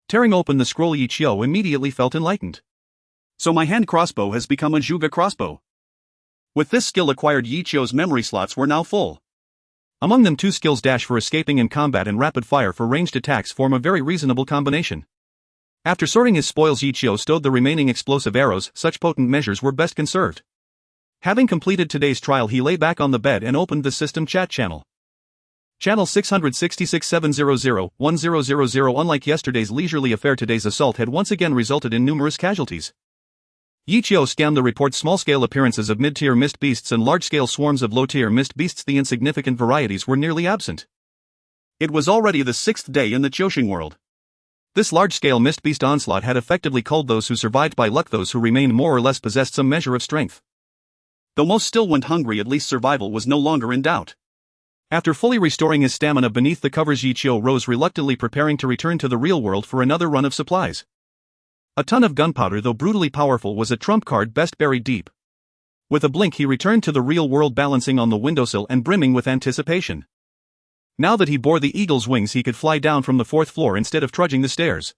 Tearing open the scroll, Yichio immediately felt enlightened. So my hand crossbow has become a Juga crossbow. With this skill acquired, Yichio's memory slots were now full. Among them, two skills: dash for escaping in combat and rapid fire for ranged attacks, form a very reasonable combination. After sorting his spoils, Yichio stowed the remaining explosive arrows. Such potent measures were best conserved. Having completed today's trial, he lay back on the bed and opened the system chat channel. Channel 666-700-1000. Unlike yesterday's leisurely affair, today's assault had once again resulted in numerous casualties. Yichio scanned the report: small-scale appearances of mid-tier mist beasts and large-scale swarms of low-tier mist beasts. The insignificant varieties were nearly absent. It was already the 6th day in the Choshing world. This large-scale mist beast onslaught had effectively culled those who survived by luck. Those who remained more or less possessed some measure of strength. Though most still went hungry, at least survival was no longer in doubt. After fully restoring his stamina beneath the covers, Yichio rose reluctantly, preparing to return to the real world for another run of supplies. A ton of gunpowder, though brutally powerful, was a trump card best buried deep. With a blink, he returned to the real world, balancing on the windowsill and brimming with anticipation. Now that he bore the eagle's wings, he could fly down from the 4th floor instead of trudging the stairs.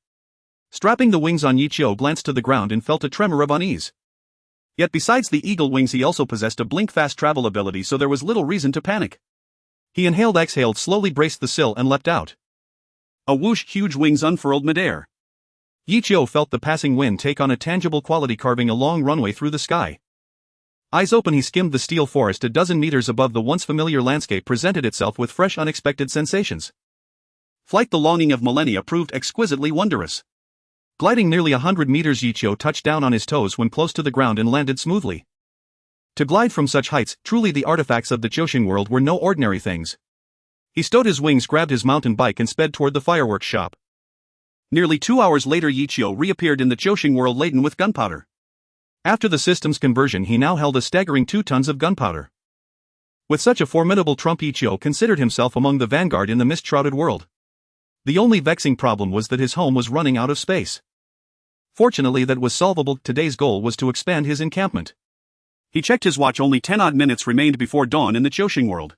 Strapping the wings on, Yichio glanced to the ground and felt a tremor of unease. Yet besides the eagle wings, he also possessed a blink-fast travel ability, so there was little reason to panic. He inhaled, exhaled, slowly braced the sill and leapt out. A whoosh! Huge wings unfurled midair. Yichio felt the passing wind take on a tangible quality, carving a long runway through the sky. Eyes open, he skimmed the steel forest. A dozen meters above, the once familiar landscape presented itself with fresh, unexpected sensations. Flight, the longing of millennia, proved exquisitely wondrous. Gliding nearly 100 meters, Yichio touched down on his toes when close to the ground and landed smoothly. To glide from such heights, truly the artifacts of the Choshing world were no ordinary things. He stowed his wings, grabbed his mountain bike and sped toward the fireworks shop. Nearly 2 hours later, Yichio reappeared in the Choshing world laden with gunpowder. After the system's conversion, he now held a staggering 2 tons of gunpowder. With such a formidable trump, Yichio considered himself among the vanguard in the mist-shrouded world. The only vexing problem was that his home was running out of space. Fortunately, that was solvable. Today's goal was to expand his encampment. He checked his watch. Only 10 odd minutes remained before dawn in the Choshing world.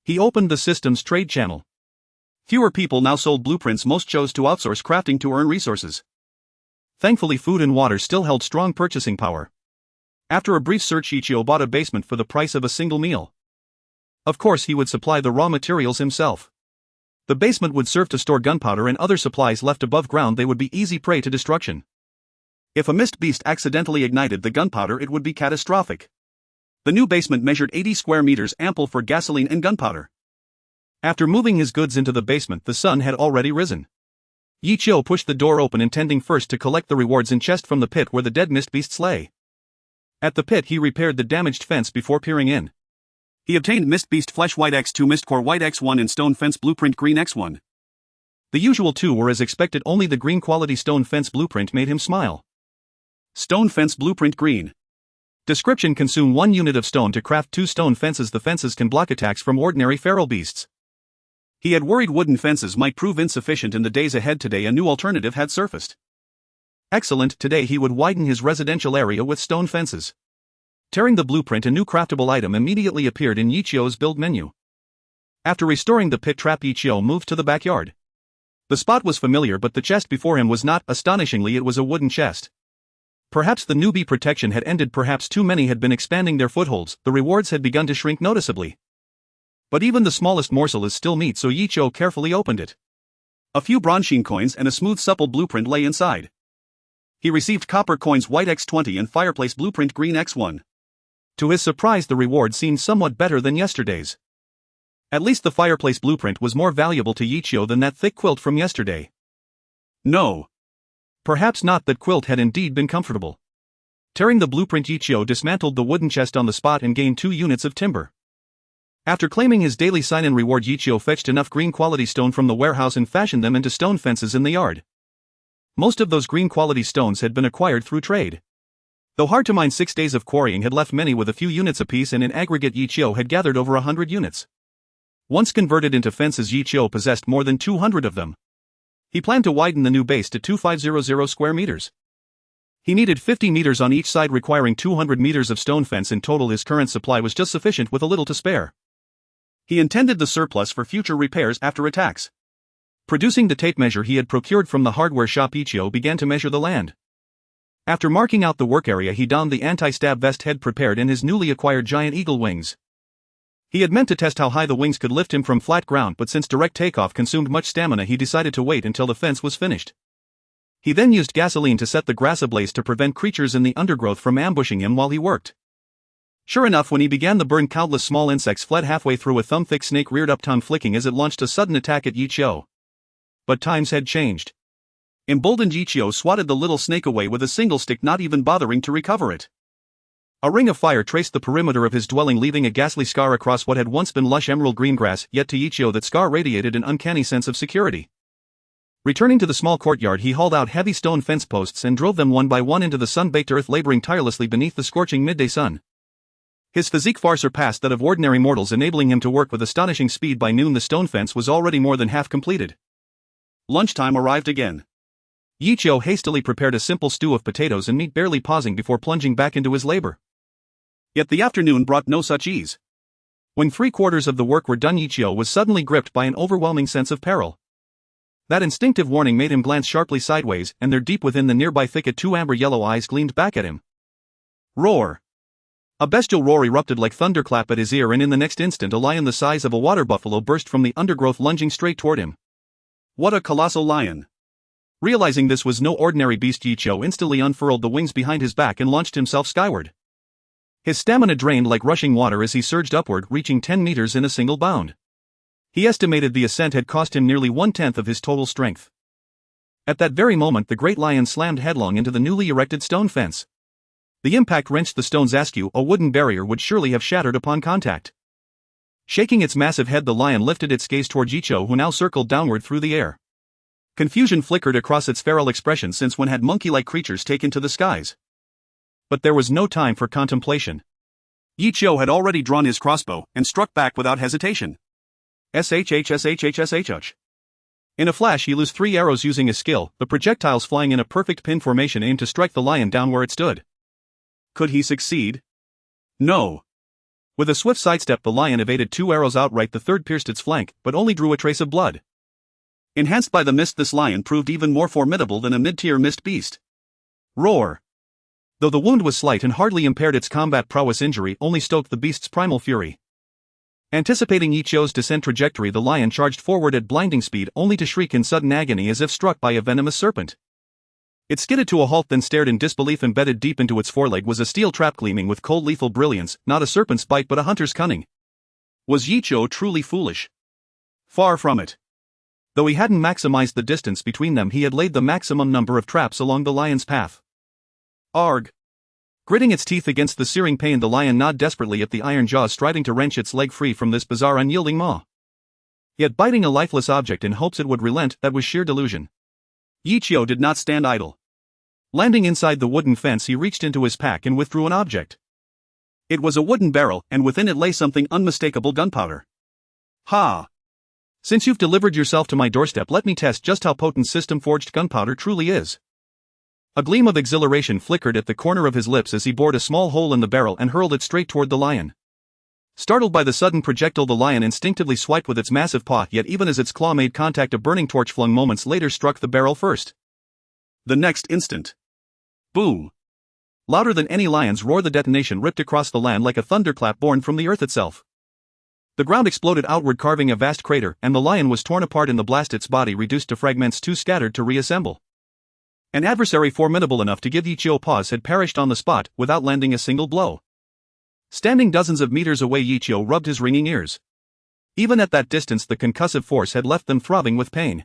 He opened the system's trade channel. Fewer people now sold blueprints, most chose to outsource crafting to earn resources. Thankfully, food and water still held strong purchasing power. After a brief search, Ichio bought a basement for the price of a single meal. Of course, he would supply the raw materials himself. The basement would serve to store gunpowder and other supplies left above ground. They would be easy prey to destruction. If a mist beast accidentally ignited the gunpowder, it would be catastrophic. The new basement measured 80 square meters, ample for gasoline and gunpowder. After moving his goods into the basement, the sun had already risen. Ichio pushed the door open, intending first to collect the rewards in chest from the pit where the dead mist beasts lay. At the pit, he repaired the damaged fence before peering in. He obtained Mist Beast Flesh White X2, Mist Core White X1 and Stone Fence Blueprint Green X1. The usual two were as expected, only the green quality Stone Fence Blueprint made him smile. Stone Fence Blueprint Green. Description: consume 1 unit of stone to craft 2 stone fences. The fences can block attacks from ordinary feral beasts. He had worried wooden fences might prove insufficient in the days ahead. Today a new alternative had surfaced. Excellent, today he would widen his residential area with stone fences. Tearing the blueprint, a new craftable item immediately appeared in Ichio's build menu. After restoring the pit trap, Ichio moved to the backyard. The spot was familiar, but the chest before him was not. Astonishingly, it was a wooden chest. Perhaps the newbie protection had ended, perhaps too many had been expanding their footholds, the rewards had begun to shrink noticeably. But even the smallest morsel is still meat, so Ichio carefully opened it. A few bronze coins and a smooth supple blueprint lay inside. He received copper coins White X20 and Fireplace Blueprint Green X1. To his surprise, the reward seemed somewhat better than yesterday's. At least the Fireplace Blueprint was more valuable to Ichio than that thick quilt from yesterday. No. Perhaps not. That quilt had indeed been comfortable. Tearing the blueprint, Ichio dismantled the wooden chest on the spot and gained 2 units of timber. After claiming his daily sign-in reward, Ichio fetched enough green quality stone from the warehouse and fashioned them into stone fences in the yard. Most of those green quality stones had been acquired through trade. Though hard to mine, 6 days of quarrying had left many with a few units apiece, and in aggregate Ichio had gathered over 100 units. Once converted into fences, Ichio possessed more than 200 of them. He planned to widen the new base to 2500 square meters. He needed 50 meters on each side, requiring 200 meters of stone fence in total. His current supply was just sufficient, with a little to spare. He intended the surplus for future repairs after attacks. Producing the tape measure he had procured from the hardware shop, Ichio began to measure the land. After marking out the work area, he donned the anti-stab vest head prepared in his newly acquired giant eagle wings. He had meant to test how high the wings could lift him from flat ground, but since direct takeoff consumed much stamina, he decided to wait until the fence was finished. He then used gasoline to set the grass ablaze to prevent creatures in the undergrowth from ambushing him while he worked. Sure enough, when he began the burn, countless small insects fled halfway through. A thumb-thick snake reared up, tongue flicking, as it launched a sudden attack at Ichio. But times had changed. Emboldened, Ichio swatted the little snake away with a single stick, not even bothering to recover it. A ring of fire traced the perimeter of his dwelling, leaving a ghastly scar across what had once been lush emerald green grass, yet to Ichio that scar radiated an uncanny sense of security. Returning to the small courtyard, he hauled out heavy stone fence posts and drove them one by one into the sun-baked earth, laboring tirelessly beneath the scorching midday sun. His physique far surpassed that of ordinary mortals, enabling him to work with astonishing speed. By noon, the stone fence was already more than half completed. Lunchtime arrived again. Ichio hastily prepared a simple stew of potatoes and meat, barely pausing before plunging back into his labor. Yet the afternoon brought no such ease. When 3/4 of the work were done, Ichio was suddenly gripped by an overwhelming sense of peril. That instinctive warning made him glance sharply sideways, and there, deep within the nearby thicket, 2 amber-yellow eyes gleamed back at him. Roar! A bestial roar erupted like thunderclap at his ear, and in the next instant a lion the size of a water buffalo burst from the undergrowth, lunging straight toward him. What a colossal lion! Realizing this was no ordinary beast, Ichio instantly unfurled the wings behind his back and launched himself skyward. His stamina drained like rushing water as he surged upward, reaching 10 meters in a single bound. He estimated the ascent had cost him nearly 1/10 of his total strength. At that very moment, the great lion slammed headlong into the newly erected stone fence. The impact wrenched the stones askew. A wooden barrier would surely have shattered upon contact. Shaking its massive head, the lion lifted its gaze toward Ichio, who now circled downward through the air. Confusion flickered across its feral expression. Since when had monkey-like creatures taken to the skies? But there was no time for contemplation. Ichio had already drawn his crossbow and struck back without hesitation. SHH. In a flash, he loosed 3 arrows using his skill, the projectiles flying in a perfect pin formation, aimed to strike the lion down where it stood. Could he succeed? No. With a swift sidestep, the lion evaded 2 arrows outright. The third pierced its flank, but only drew a trace of blood. Enhanced by the mist, this lion proved even more formidable than a mid-tier mist beast. Roar! Though the wound was slight and hardly impaired its combat prowess, injury only stoked the beast's primal fury. Anticipating Yichio's descent trajectory, the lion charged forward at blinding speed, only to shriek in sudden agony as if struck by a venomous serpent. It skidded to a halt, then stared in disbelief. Embedded deep into its foreleg was a steel trap gleaming with cold lethal brilliance, not a serpent's bite but a hunter's cunning. Was Yichio truly foolish? Far from it. Though he hadn't maximized the distance between them, he had laid the maximum number of traps along the lion's path. Arg! Gritting its teeth against the searing pain, the lion gnawed desperately at the iron jaws, striving to wrench its leg free from this bizarre, unyielding maw. Yet biting a lifeless object in hopes it would relent, that was sheer delusion. Yichio did not stand idle. Landing inside the wooden fence, he reached into his pack and withdrew an object. It was a wooden barrel, and within it lay something unmistakable: gunpowder. Ha! Since you've delivered yourself to my doorstep, let me test just how potent system-forged gunpowder truly is. A gleam of exhilaration flickered at the corner of his lips as he bored a small hole in the barrel and hurled it straight toward the lion. Startled by the sudden projectile, the lion instinctively swiped with its massive paw, yet even as its claw made contact, a burning torch flung moments later struck the barrel first. The next instant. Boom! Louder than any lion's roar, the detonation ripped across the land like a thunderclap born from the earth itself. The ground exploded outward, carving a vast crater, and the lion was torn apart in the blast, its body reduced to fragments, too scattered to reassemble. An adversary formidable enough to give Yichio pause had perished on the spot, without landing a single blow. Standing dozens of meters away, Yichio rubbed his ringing ears. Even at that distance, the concussive force had left them throbbing with pain.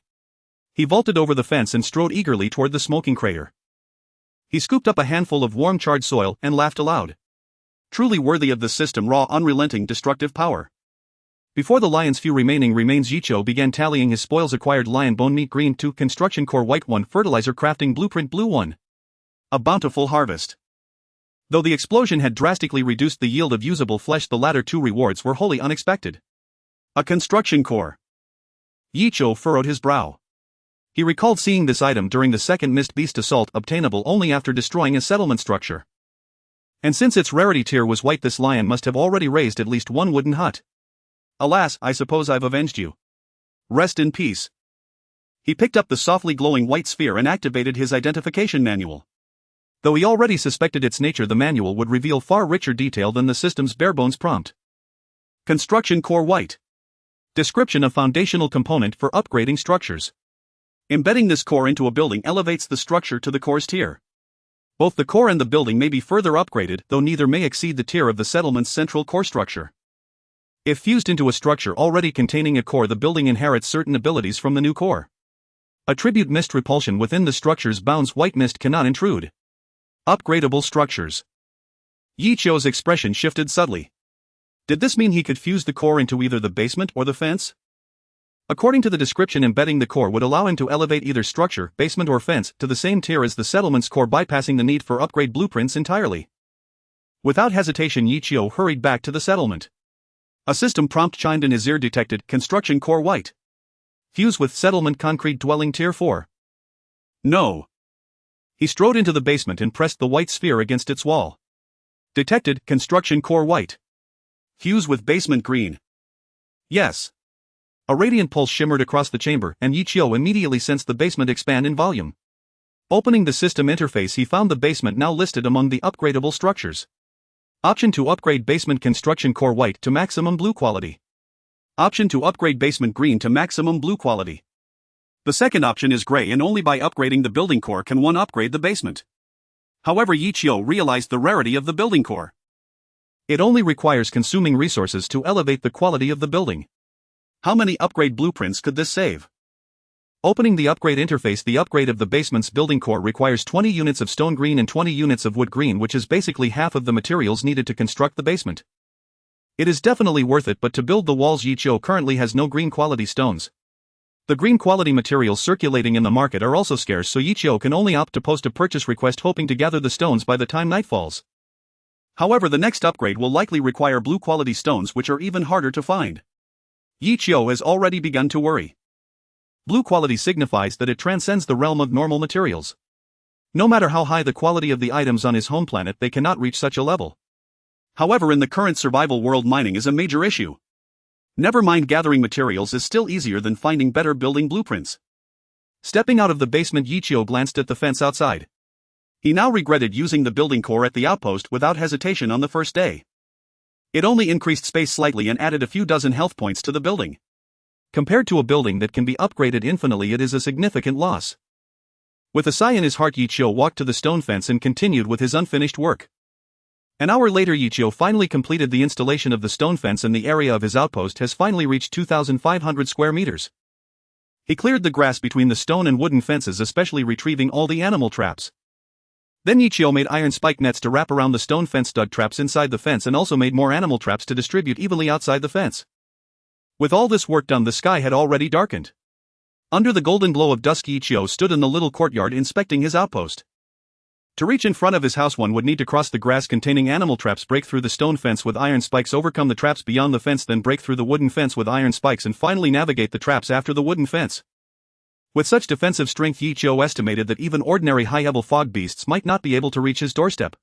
He vaulted over the fence and strode eagerly toward the smoking crater. He scooped up a handful of warm, charred soil and laughed aloud. Truly worthy of the system, raw, unrelenting, destructive power. Before the lion's few remaining remains, Yichio began tallying his spoils: acquired lion bone meat green 2, construction core white 1, fertilizer crafting blueprint blue 1. A bountiful harvest. Though the explosion had drastically reduced the yield of usable flesh, the latter 2 rewards were wholly unexpected. A construction core. Yichio furrowed his brow. He recalled seeing this item during the second Mist Beast assault, obtainable only after destroying a settlement structure. And since its rarity tier was white, this lion must have already raised at least one wooden hut. Alas, I suppose I've avenged you. Rest in peace. He picked up the softly glowing white sphere and activated his identification manual. Though he already suspected its nature, the manual would reveal far richer detail than the system's barebones prompt. Construction core white. Description of foundational component for upgrading structures. Embedding this core into a building elevates the structure to the core's tier. Both the core and the building may be further upgraded, though neither may exceed the tier of the settlement's central core structure. If fused into a structure already containing a core, the building inherits certain abilities from the new core. Attribute mist repulsion: within the structure's bounds, white mist cannot intrude. Upgradable structures. Yichio's expression shifted subtly. Did this mean he could fuse the core into either the basement or the fence? According to the description, embedding the core would allow him to elevate either structure, basement or fence, to the same tier as the settlement's core, bypassing the need for upgrade blueprints entirely. Without hesitation, Yichio hurried back to the settlement. A system prompt chimed in his ear: detected, construction core white. Fuse with settlement concrete dwelling tier 4. No. He strode into the basement and pressed the white sphere against its wall. Detected, construction core white. Fuse with basement green. Yes. A radiant pulse shimmered across the chamber, and Yichio immediately sensed the basement expand in volume. Opening the system interface, he found the basement now listed among the upgradable structures. Option to upgrade basement construction core white to maximum blue quality. Option to upgrade basement green to maximum blue quality. The second option is gray, and only by upgrading the building core can one upgrade the basement. However, Yichio realized the rarity of the building core. It only requires consuming resources to elevate the quality of the building. How many upgrade blueprints could this save? Opening the upgrade interface, the upgrade of the basement's building core requires 20 units of stone green and 20 units of wood green, which is basically half of the materials needed to construct the basement. It is definitely worth it, but to build the walls, Yichio currently has no green quality stones. The green quality materials circulating in the market are also scarce, so Yichio can only opt to post a purchase request, hoping to gather the stones by the time night falls. However, the next upgrade will likely require blue quality stones, which are even harder to find. Yichio has already begun to worry. Blue quality signifies that it transcends the realm of normal materials. No matter how high the quality of the items on his home planet, they cannot reach such a level. However, in the current survival world, mining is a major issue. Never mind, gathering materials is still easier than finding better building blueprints. Stepping out of the basement, Yichio glanced at the fence outside. He now regretted using the building core at the outpost without hesitation on the first day. It only increased space slightly and added a few dozen health points to the building. Compared to a building that can be upgraded infinitely, it is a significant loss. With a sigh in his heart, Yichio walked to the stone fence and continued with his unfinished work. An hour later, Yichio finally completed the installation of the stone fence, and the area of his outpost has finally reached 2,500 square meters. He cleared the grass between the stone and wooden fences, especially retrieving all the animal traps. Then Yichio made iron spike nets to wrap around the stone fence, dug traps inside the fence, and also made more animal traps to distribute evenly outside the fence. With all this work done, the sky had already darkened. Under the golden glow of dusk, Yichio stood in the little courtyard inspecting his outpost. To reach in front of his house, one would need to cross the grass containing animal traps, break through the stone fence with iron spikes, overcome the traps beyond the fence, then break through the wooden fence with iron spikes, and finally navigate the traps after the wooden fence. With such defensive strength, Yichio estimated that even ordinary high-level fog beasts might not be able to reach his doorstep.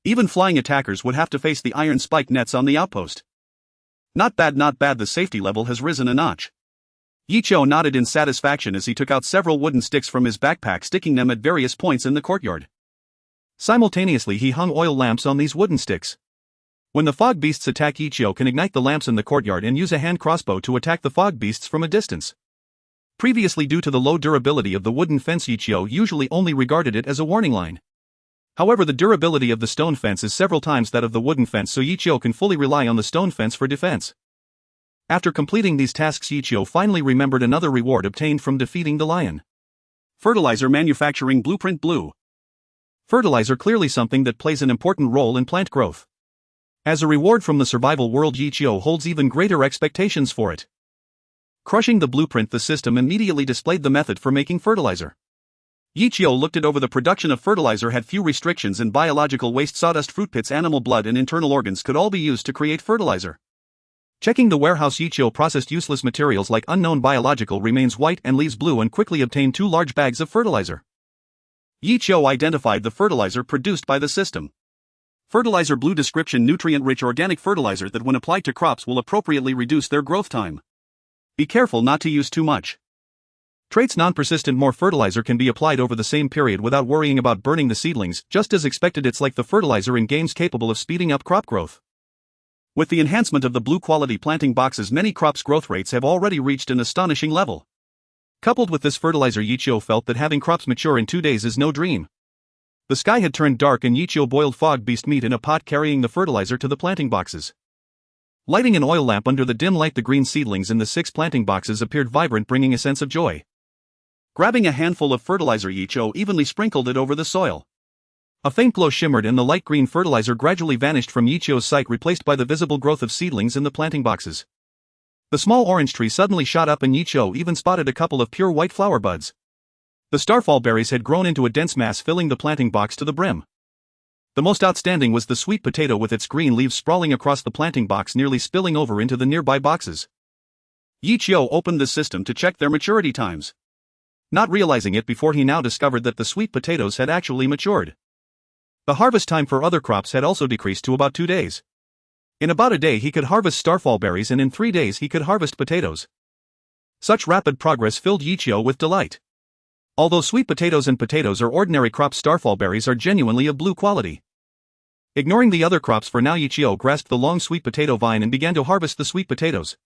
Even flying attackers would have to face the iron spike nets on the outpost. Not bad, not bad, the safety level has risen a notch. Yichio nodded in satisfaction as he took out several wooden sticks from his backpack, sticking them at various points in the courtyard. Simultaneously, he hung oil lamps on these wooden sticks. When the fog beasts attack, Yichio can ignite the lamps in the courtyard and use a hand crossbow to attack the fog beasts from a distance. Previously, due to the low durability of the wooden fence, Yichio usually only regarded it as a warning line. However, the durability of the stone fence is several times that of the wooden fence, so Yichio can fully rely on the stone fence for defense. After completing these tasks, Yichio finally remembered another reward obtained from defeating the lion. Fertilizer manufacturing blueprint blue. Fertilizer, clearly something that plays an important role in plant growth. As a reward from the survival world, Yichio holds even greater expectations for it. Crushing the blueprint, the system immediately displayed the method for making fertilizer. Yichio looked it over. The production of fertilizer had few restrictions, and biological waste, sawdust, fruit pits, animal blood, and internal organs could all be used to create fertilizer. Checking the warehouse, Yichio processed useless materials like unknown biological remains, white and leaves blue, and quickly obtained 2 large bags of fertilizer. Yichio identified the fertilizer produced by the system. Fertilizer blue description: nutrient-rich organic fertilizer that when applied to crops will appropriately reduce their growth time. Be careful not to use too much. Traits: non-persistent. More fertilizer can be applied over the same period without worrying about burning the seedlings, just as expected. It's like the fertilizer in games, capable of speeding up crop growth. With the enhancement of the blue quality planting boxes, many crops' growth rates have already reached an astonishing level. Coupled with this fertilizer, Yichio felt that having crops mature in 2 days is no dream. The sky had turned dark, and Yichio boiled fog beast meat in a pot, carrying the fertilizer to the planting boxes. Lighting an oil lamp under the dim light, the green seedlings in the 6 planting boxes appeared vibrant, bringing a sense of joy. Grabbing a handful of fertilizer, Yichio evenly sprinkled it over the soil. A faint glow shimmered, and the light green fertilizer gradually vanished from Yichio's sight, replaced by the visible growth of seedlings in the planting boxes. The small orange tree suddenly shot up, and Yichio even spotted a couple of pure white flower buds. The starfall berries had grown into a dense mass, filling the planting box to the brim. The most outstanding was the sweet potato, with its green leaves sprawling across the planting box, nearly spilling over into the nearby boxes. Yichio opened the system to check their maturity times. Not realizing it before, he now discovered that the sweet potatoes had actually matured. The harvest time for other crops had also decreased to about 2 days. In about a day he could harvest starfall berries, and in 3 days he could harvest potatoes. Such rapid progress filled Yichio with delight. Although sweet potatoes and potatoes are ordinary crops, starfall berries are genuinely of blue quality. Ignoring the other crops for now, Yichio grasped the long sweet potato vine and began to harvest the sweet potatoes.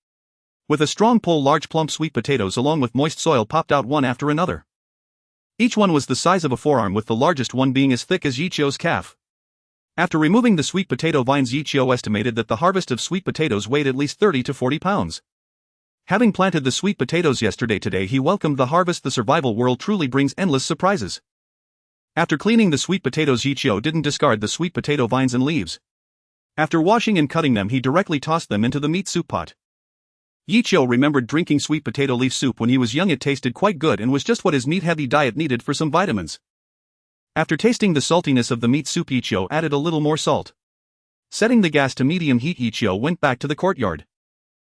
With a strong pull, large plump sweet potatoes along with moist soil popped out one after another. Each one was the size of a forearm, with the largest one being as thick as Yichio's calf. After removing the sweet potato vines, Yichio estimated that the harvest of sweet potatoes weighed at least 30 to 40 pounds. Having planted the sweet potatoes yesterday, today he welcomed the harvest. The survival world truly brings endless surprises. After cleaning the sweet potatoes, Yichio didn't discard the sweet potato vines and leaves. After washing and cutting them, he directly tossed them into the meat soup pot. Yichio remembered drinking sweet potato leaf soup when he was young. It tasted quite good and was just what his meat-heavy diet needed for some vitamins. After tasting the saltiness of the meat soup, Yichio added a little more salt. Setting the gas to medium heat, Yichio went back to the courtyard.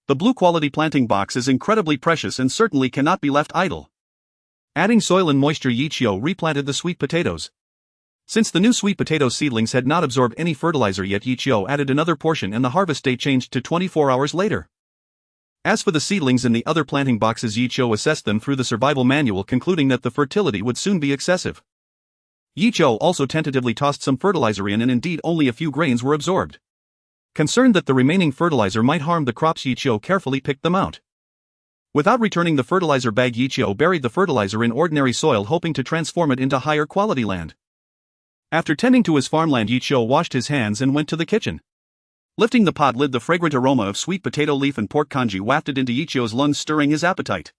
The blue quality planting box is incredibly precious and certainly cannot be left idle. Adding soil and moisture, Yichio replanted the sweet potatoes. Since the new sweet potato seedlings had not absorbed any fertilizer yet, Yichio added another portion and the harvest date changed to 24 hours later. As for the seedlings in the other planting boxes, Yichio assessed them through the survival manual, concluding that the fertility would soon be excessive. Yichio also tentatively tossed some fertilizer in, and indeed only a few grains were absorbed. Concerned that the remaining fertilizer might harm the crops, Yichio carefully picked them out. Without returning the fertilizer bag, Yichio buried the fertilizer in ordinary soil, hoping to transform it into higher quality land. After tending to his farmland, Yichio washed his hands and went to the kitchen. Lifting the pot lid, the fragrant aroma of sweet potato leaf and pork congee wafted into Yichio's lungs, stirring his appetite.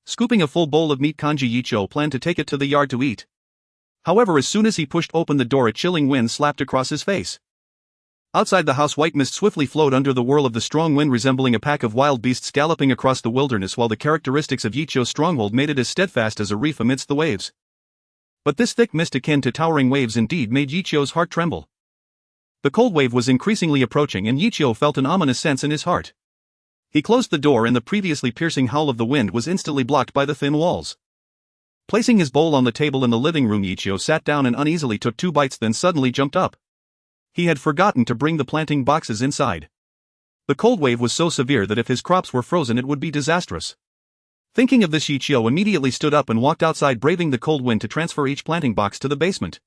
Scooping a full bowl of meat congee, Yichio planned to take it to the yard to eat. However, as soon as he pushed open the door, a chilling wind slapped across his face. Outside the house, white mist swiftly flowed under the whirl of the strong wind, resembling a pack of wild beasts galloping across the wilderness, while the characteristics of Yichio's stronghold made it as steadfast as a reef amidst the waves. But this thick mist, akin to towering waves indeed, made Yichio's heart tremble. The cold wave was increasingly approaching, and Yichio felt an ominous sense in his heart. He closed the door, and the previously piercing howl of the wind was instantly blocked by the thin walls. Placing his bowl on the table in the living room, Yichio sat down and uneasily took 2 bites, then suddenly jumped up. He had forgotten to bring the planting boxes inside. The cold wave was so severe that if his crops were frozen it would be disastrous. Thinking of this, Yichio immediately stood up and walked outside, braving the cold wind to transfer each planting box to the basement.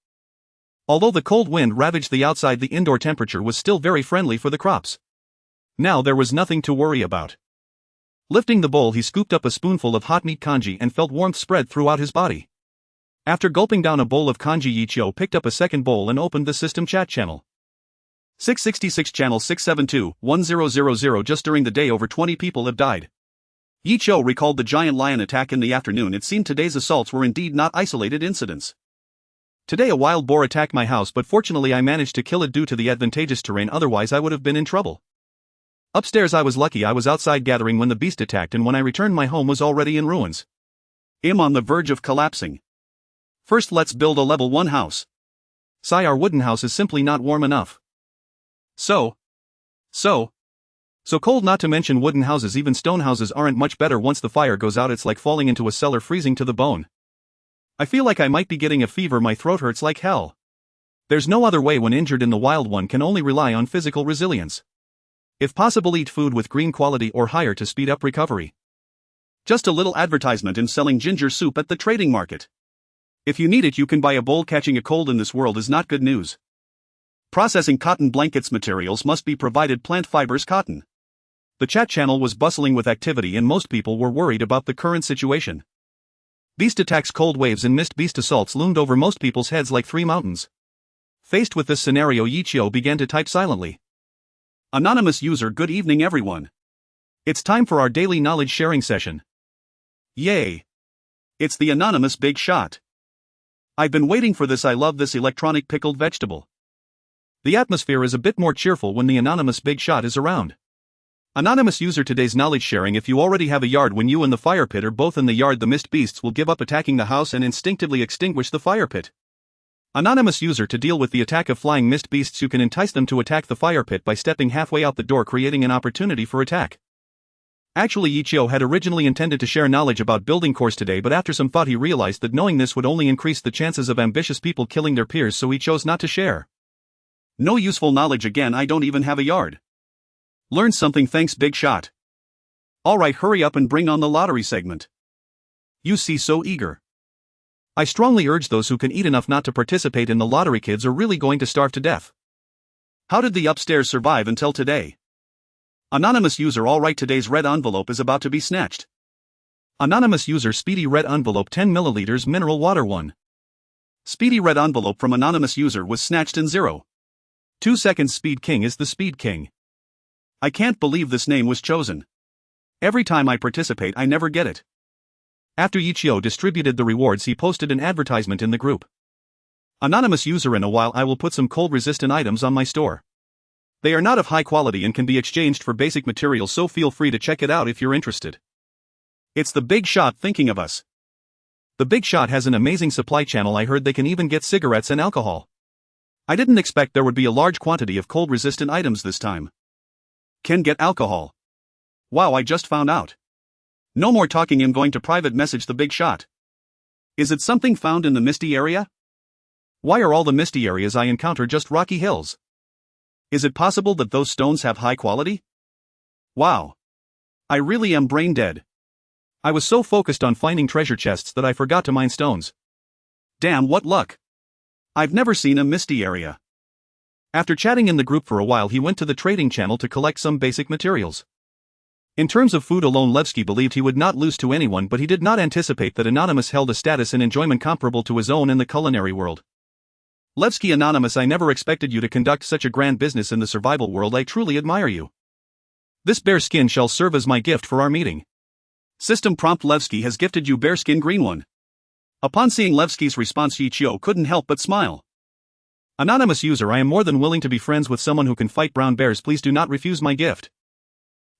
Although the cold wind ravaged the outside, the indoor temperature was still very friendly for the crops. Now there was nothing to worry about. Lifting the bowl, he scooped up a spoonful of hot meat congee and felt warmth spread throughout his body. After gulping down a bowl of congee, Yichio picked up a second bowl and opened the system chat channel. 666 channel 672-1000. Just during the day, over 20 people have died. Yichio recalled the giant lion attack in the afternoon. It seemed today's assaults were indeed not isolated incidents. Today a wild boar attacked my house, but fortunately I managed to kill it due to the advantageous terrain, otherwise I would have been in trouble. Upstairs I was lucky, I was outside gathering when the beast attacked, and when I returned my home was already in ruins. I'm on the verge of collapsing. First let's build a level 1 house. Sigh, our wooden house is simply not warm enough. So cold, not to mention wooden houses, even stone houses aren't much better once the fire goes out. It's like falling into a cellar, freezing to the bone. I feel like I might be getting a fever, my throat hurts like hell. There's no other way when injured in the wild, one can only rely on physical resilience. If possible, eat food with green quality or higher to speed up recovery. Just a little advertisement: in selling ginger soup at the trading market. If you need it, you can buy a bowl. Catching a cold in this world is not good news. Processing cotton blankets, materials must be provided: plant fibers, cotton. The chat channel was bustling with activity, and most people were worried about the current situation. Beast attacks, cold waves, and mist beast assaults loomed over most people's heads like 3 mountains. Faced with this scenario, Yichio began to type silently. Anonymous user: good evening everyone. It's time for our daily knowledge sharing session. Yay! It's the anonymous big shot. I've been waiting for this. I love this electronic pickled vegetable. The atmosphere is a bit more cheerful when the anonymous big shot is around. Anonymous user: today's knowledge sharing: if you already have a yard, when you and the fire pit are both in the yard, the mist beasts will give up attacking the house and instinctively extinguish the fire pit. Anonymous user: to deal with the attack of flying mist beasts, you can entice them to attack the fire pit by stepping halfway out the door, creating an opportunity for attack. Actually, Yichio had originally intended to share knowledge about building course today, but after some thought he realized that knowing this would only increase the chances of ambitious people killing their peers, so he chose not to share. No useful knowledge again, I don't even have a yard. Learned something, thanks big shot. Alright, hurry up and bring on the lottery segment. You see, so eager. I strongly urge those who can eat enough not to participate in the lottery. Kids are really going to starve to death. How did the upstairs survive until today? Anonymous user: alright, today's red envelope is about to be snatched. Anonymous user: speedy red envelope, 10 milliliters mineral water 1. Speedy red envelope from anonymous user was snatched in 0.2 seconds. Speed King is the Speed King. I can't believe this name was chosen. Every time I participate I never get it. After Yichio distributed the rewards, he posted an advertisement in the group. Anonymous user: in a while I will put some cold resistant items on my store. They are not of high quality and can be exchanged for basic materials, so feel free to check it out if you're interested. It's the big shot thinking of us. The big shot has an amazing supply channel. I heard they can even get cigarettes and alcohol. I didn't expect there would be a large quantity of cold resistant items this time. Can get alcohol. Wow, I just found out. No more talking, I'm going to private message the big shot. Is it something found in the misty area? Why are all the misty areas I encounter just rocky hills? Is it possible that those stones have high quality? Wow. I really am brain dead. I was so focused on finding treasure chests that I forgot to mine stones. Damn, what luck. I've never seen a misty area. After chatting in the group for a while, he went to the trading channel to collect some basic materials. In terms of food alone, Levski believed he would not lose to anyone, but he did not anticipate that Anonymous held a status and enjoyment comparable to his own in the culinary world. Levski Anonymous, I never expected you to conduct such a grand business in the survival world. I truly admire you. This bear skin shall serve as my gift for our meeting. System prompt: Levski has gifted you bearskin green one. Upon seeing Levski's response, Yichio couldn't help but smile. Anonymous user, I am more than willing to be friends with someone who can fight brown bears. Please do not refuse my gift.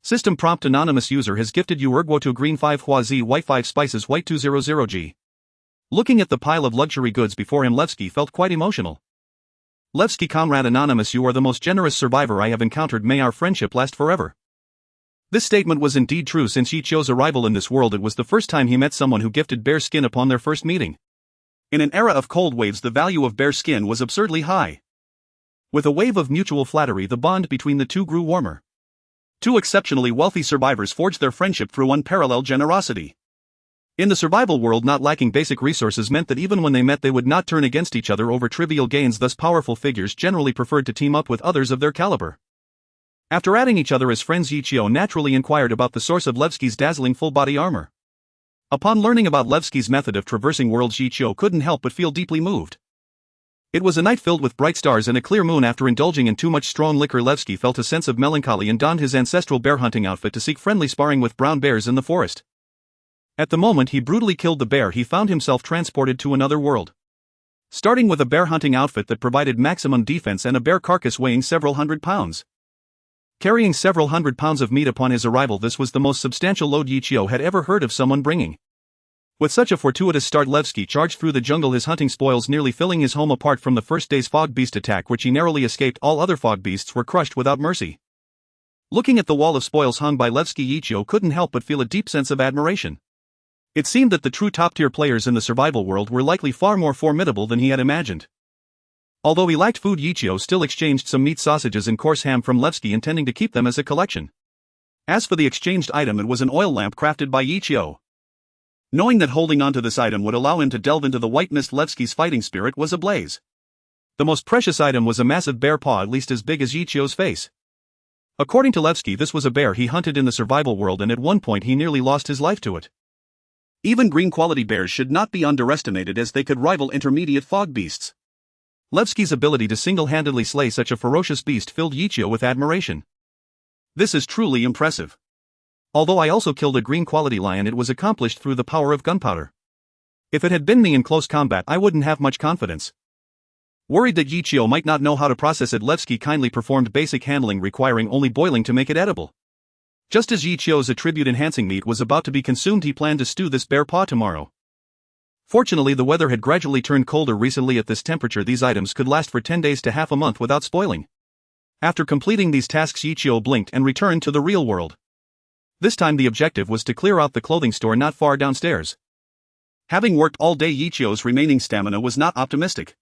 System prompt: Anonymous user has gifted you Erguoto green 5 Hua Z white 5 spices white 200G. Looking at the pile of luxury goods before him, Levski felt quite emotional. Levski comrade Anonymous, you are the most generous survivor I have encountered. May our friendship last forever. This statement was indeed true. Since Yichio's arrival in this world, it was the first time he met someone who gifted bear skin upon their first meeting. In an era of cold waves, the value of bear skin was absurdly high. With a wave of mutual flattery, the bond between the two grew warmer. Two exceptionally wealthy survivors forged their friendship through unparalleled generosity. In the survival world, not lacking basic resources meant that even when they met, they would not turn against each other over trivial gains. Thus, powerful figures generally preferred to team up with others of their caliber. After adding each other as friends, Yichio naturally inquired about the source of Levski's dazzling full-body armor. Upon learning about Levski's method of traversing worlds, Yichio couldn't help but feel deeply moved. It was a night filled with bright stars and a clear moon. After indulging in too much strong liquor, Levski felt a sense of melancholy and donned his ancestral bear hunting outfit to seek friendly sparring with brown bears in the forest. At the moment he brutally killed the bear, he found himself transported to another world. Starting with a bear hunting outfit that provided maximum defense and a bear carcass weighing several hundred pounds. Carrying several hundred pounds of meat upon his arrival, this was the most substantial load Yichio had ever heard of someone bringing. With such a fortuitous start, Levski charged through the jungle, his hunting spoils nearly filling his home. Apart from the first day's fog beast attack, which he narrowly escaped, all other fog beasts were crushed without mercy. Looking at the wall of spoils hung by Levski, Yichio couldn't help but feel a deep sense of admiration. It seemed that the true top-tier players in the survival world were likely far more formidable than he had imagined. Although he lacked food, Yichio still exchanged some meat, sausages and coarse ham from Levski, intending to keep them as a collection. As for the exchanged item, it was an oil lamp crafted by Yichio. Knowing that holding onto this item would allow him to delve into the white mist, Levski's fighting spirit was ablaze. The most precious item was a massive bear paw, at least as big as Yichio's face. According to Levski, this was a bear he hunted in the survival world, and at one point he nearly lost his life to it. Even green quality bears should not be underestimated, as they could rival intermediate fog beasts. Levski's ability to single-handedly slay such a ferocious beast filled Yichio with admiration. This is truly impressive. Although I also killed a green quality lion, it was accomplished through the power of gunpowder. If it had been me in close combat, I wouldn't have much confidence. Worried that Yichio might not know how to process it, Levski kindly performed basic handling, requiring only boiling to make it edible. Just as Yichio's attribute-enhancing meat was about to be consumed, he planned to stew this bear paw tomorrow. Fortunately, the weather had gradually turned colder recently. At this temperature, these items could last for 10 days to half a month without spoiling. After completing these tasks, Yichio blinked and returned to the real world. This time the objective was to clear out the clothing store not far downstairs. Having worked all day, Yichio's remaining stamina was not optimistic.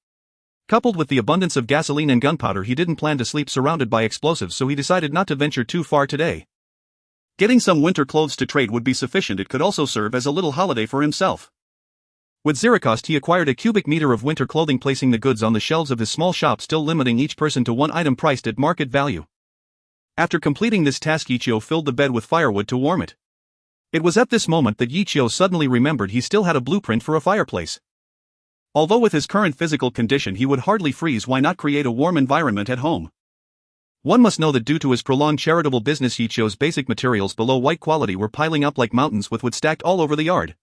Coupled with the abundance of gasoline and gunpowder, he didn't plan to sleep surrounded by explosives, so he decided not to venture too far today. Getting some winter clothes to trade would be sufficient. It could also serve as a little holiday for himself. With Ziracost, he acquired a cubic meter of winter clothing, placing the goods on the shelves of his small shop, still limiting each person to one item priced at market value. After completing this task, Yichio filled the bed with firewood to warm it. It was at this moment that Yichio suddenly remembered he still had a blueprint for a fireplace. Although with his current physical condition he would hardly freeze, why not create a warm environment at home? One must know that due to his prolonged charitable business, Yichio's basic materials below white quality were piling up like mountains, with wood stacked all over the yard.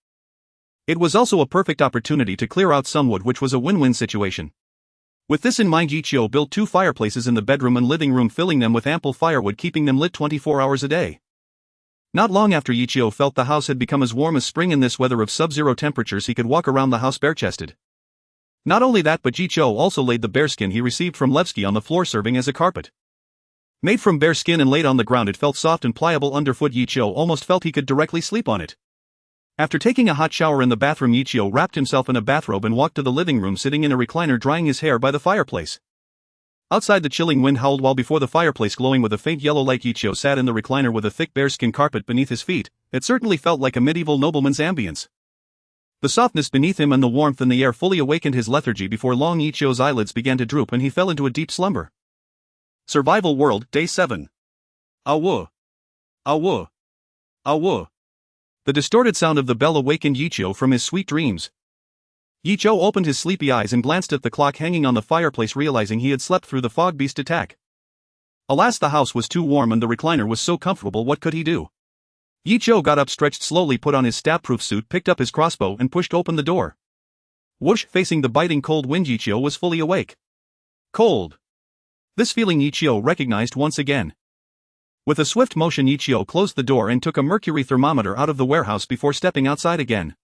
It was also a perfect opportunity to clear out some wood, which was a win-win situation. With this in mind, Yichio built 2 fireplaces in the bedroom and living room, filling them with ample firewood, keeping them lit 24 hours a day. Not long after, Yichio felt the house had become as warm as spring. In this weather of sub-zero temperatures, he could walk around the house bare-chested. Not only that, but Yichio also laid the bearskin he received from Levski on the floor, serving as a carpet. Made from bear skin and laid on the ground, it felt soft and pliable underfoot. Yichio almost felt he could directly sleep on it. After taking a hot shower in the bathroom, Ichio wrapped himself in a bathrobe and walked to the living room, sitting in a recliner drying his hair by the fireplace. Outside, the chilling wind howled, while before the fireplace, glowing with a faint yellow light, Ichio sat in the recliner with a thick bearskin carpet beneath his feet. It certainly felt like a medieval nobleman's ambience. The softness beneath him and the warmth in the air fully awakened his lethargy. Before long, Ichio's eyelids began to droop and he fell into a deep slumber. Survival World, Day 7. Awu. Awu. Awu. The distorted sound of the bell awakened Ichio from his sweet dreams. Ichio opened his sleepy eyes and glanced at the clock hanging on the fireplace, realizing he had slept through the fog beast attack. Alas, the house was too warm and the recliner was so comfortable. What could he do? Ichio got up, stretched slowly, put on his stab-proof suit, picked up his crossbow and pushed open the door. Whoosh! Facing the biting cold wind, Ichio was fully awake. Cold. This feeling Ichio recognized once again. With a swift motion, Ichio closed the door and took a mercury thermometer out of the warehouse before stepping outside again.